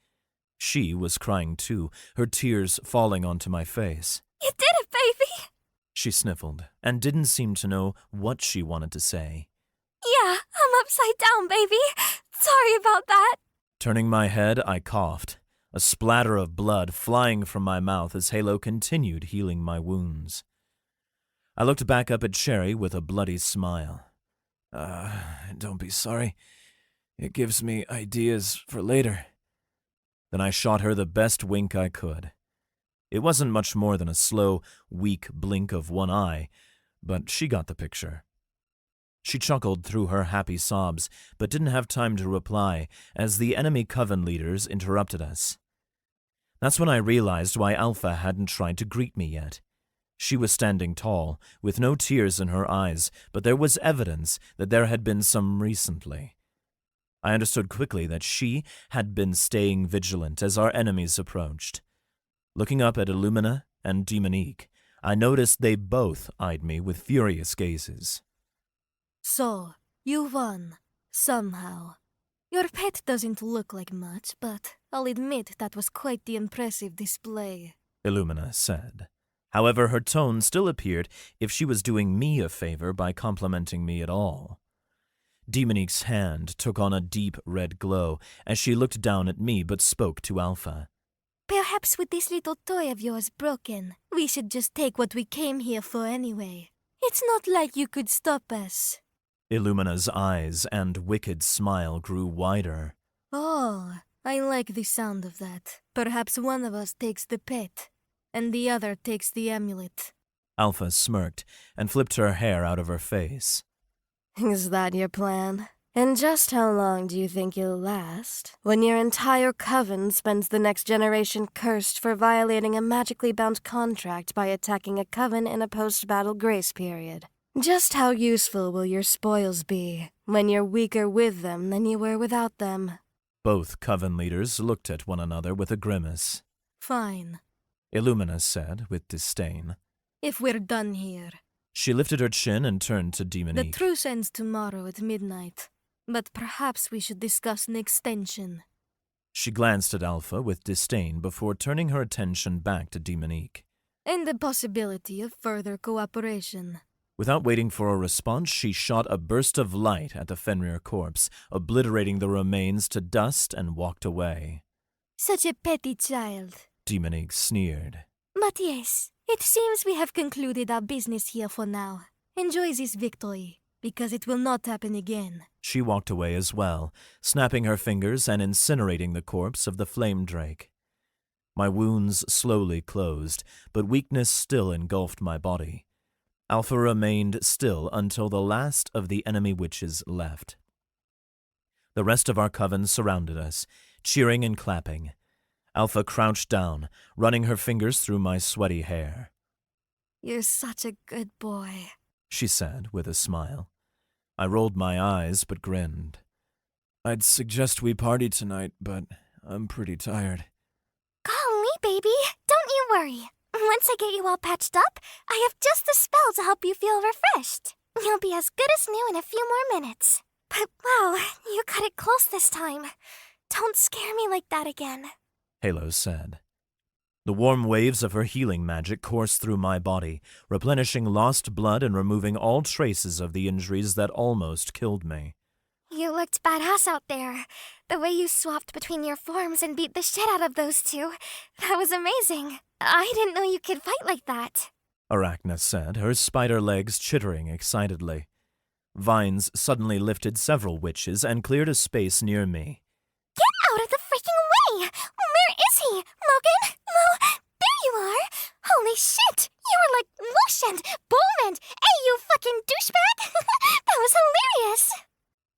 She was crying too, her tears falling onto my face. You did it, baby! She sniffled and didn't seem to know what she wanted to say. Yeah, I'm upside down, baby. Sorry about that. Turning my head, I coughed, a splatter of blood flying from my mouth as Halo continued healing my wounds. I looked back up at Cherry with a bloody smile. Don't be sorry. It gives me ideas for later." Then I shot her the best wink I could. It wasn't much more than a slow, weak blink of one eye, but she got the picture. She chuckled through her happy sobs, but didn't have time to reply as the enemy coven leaders interrupted us. That's when I realized why Alpha hadn't tried to greet me yet. She was standing tall, with no tears in her eyes, but there was evidence that there had been some recently. I understood quickly that she had been staying vigilant as our enemies approached. Looking up at Illumina and Demonique, I noticed they both eyed me with furious gazes. So, you won. Somehow. Your pet doesn't look like much, but I'll admit that was quite the impressive display, Illumina said. However, her tone still appeared if she was doing me a favor by complimenting me at all. Demonique's hand took on a deep red glow as she looked down at me but spoke to Alpha. Perhaps with this little toy of yours broken, we should just take what we came here for anyway. It's not like you could stop us. Illumina's eyes and wicked smile grew wider. Oh, I like the sound of that. Perhaps one of us takes the pet, and the other takes the amulet. Alpha smirked and flipped her hair out of her face. Is that your plan? And just how long do you think you'll last when your entire coven spends the next generation cursed for violating a magically bound contract by attacking a coven in a post-battle grace period? Just how useful will your spoils be when you're weaker with them than you were without them. Both coven leaders looked at one another with a grimace. Fine. Illumina said with disdain. If we're done here. She lifted her chin and turned to The Demonique. truce ends tomorrow at midnight, but perhaps we should discuss an extension. She glanced at Alpha with disdain before turning her attention back to Demonique. And the possibility of further cooperation. Without waiting for a response, she shot a burst of light at the Fenrir corpse, obliterating the remains to dust, and walked away. Such a petty child. Demonique sneered. But yes, it seems we have concluded our business here for now. Enjoy this victory, because it will not happen again. She walked away as well, snapping her fingers and incinerating the corpse of the flame drake. My wounds slowly closed, but weakness still engulfed my body. Alpha remained still until the last of the enemy witches left. The rest of our coven surrounded us, cheering and clapping. Alpha crouched down, running her fingers through my sweaty hair. You're such a good boy, she said with a smile. I rolled my eyes but grinned. I'd suggest we party tonight, but I'm pretty tired. Golly, baby, don't you worry. Once I get you all patched up, I have just the spell to help you feel refreshed. You'll be as good as new in a few more minutes. But wow, you cut it close this time. Don't scare me like that again. Halo said. The warm waves of her healing magic coursed through my body, replenishing lost blood and removing all traces of the injuries that almost killed me. You looked badass out there. The way you swapped between your forms and beat the shit out of those two, that was amazing. I didn't know you could fight like that. Arachna said, her spider legs chittering excitedly. Vines suddenly lifted several witches and cleared a space near me. Get out of the freaking way! Where is he? Logan? No, there you are! Holy shit! You were like whoosh and boom and hey, you fucking douchebag! That was hilarious!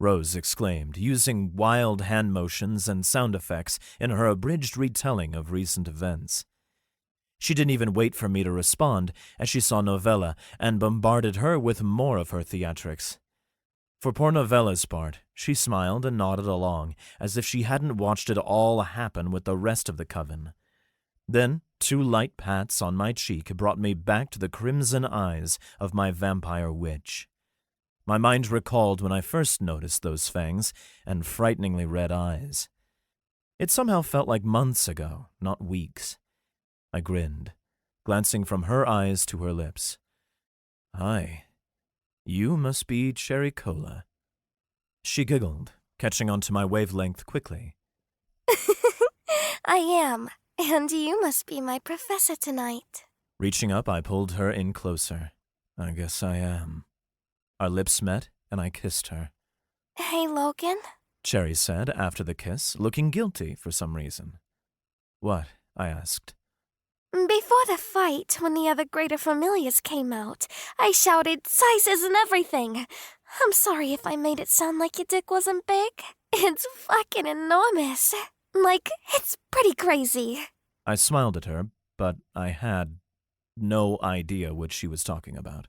Rose exclaimed, using wild hand motions and sound effects in her abridged retelling of recent events. She didn't even wait for me to respond as she saw Novella and bombarded her with more of her theatrics. For poor Novella's part, she smiled and nodded along as if she hadn't watched it all happen with the rest of the coven. Then 2 light pats on my cheek brought me back to the crimson eyes of my vampire witch. My mind recalled when I first noticed those fangs and frighteningly red eyes. It somehow felt like months ago, not weeks. I grinned, glancing from her eyes to her lips. Hi, you must be Cherry Cola. She giggled, catching onto my wavelength quickly. I am, and you must be my professor tonight. Reaching up, I pulled her in closer. I guess I am. Our lips met, and I kissed her. Hey, Logan? Cherry said after the kiss, looking guilty for some reason. What? I asked. Before the fight, when the other Greater Familiars came out, I shouted sizes and everything. I'm sorry if I made it sound like your dick wasn't big. It's fucking enormous. Like, it's pretty crazy. I smiled at her, but I had no idea what she was talking about.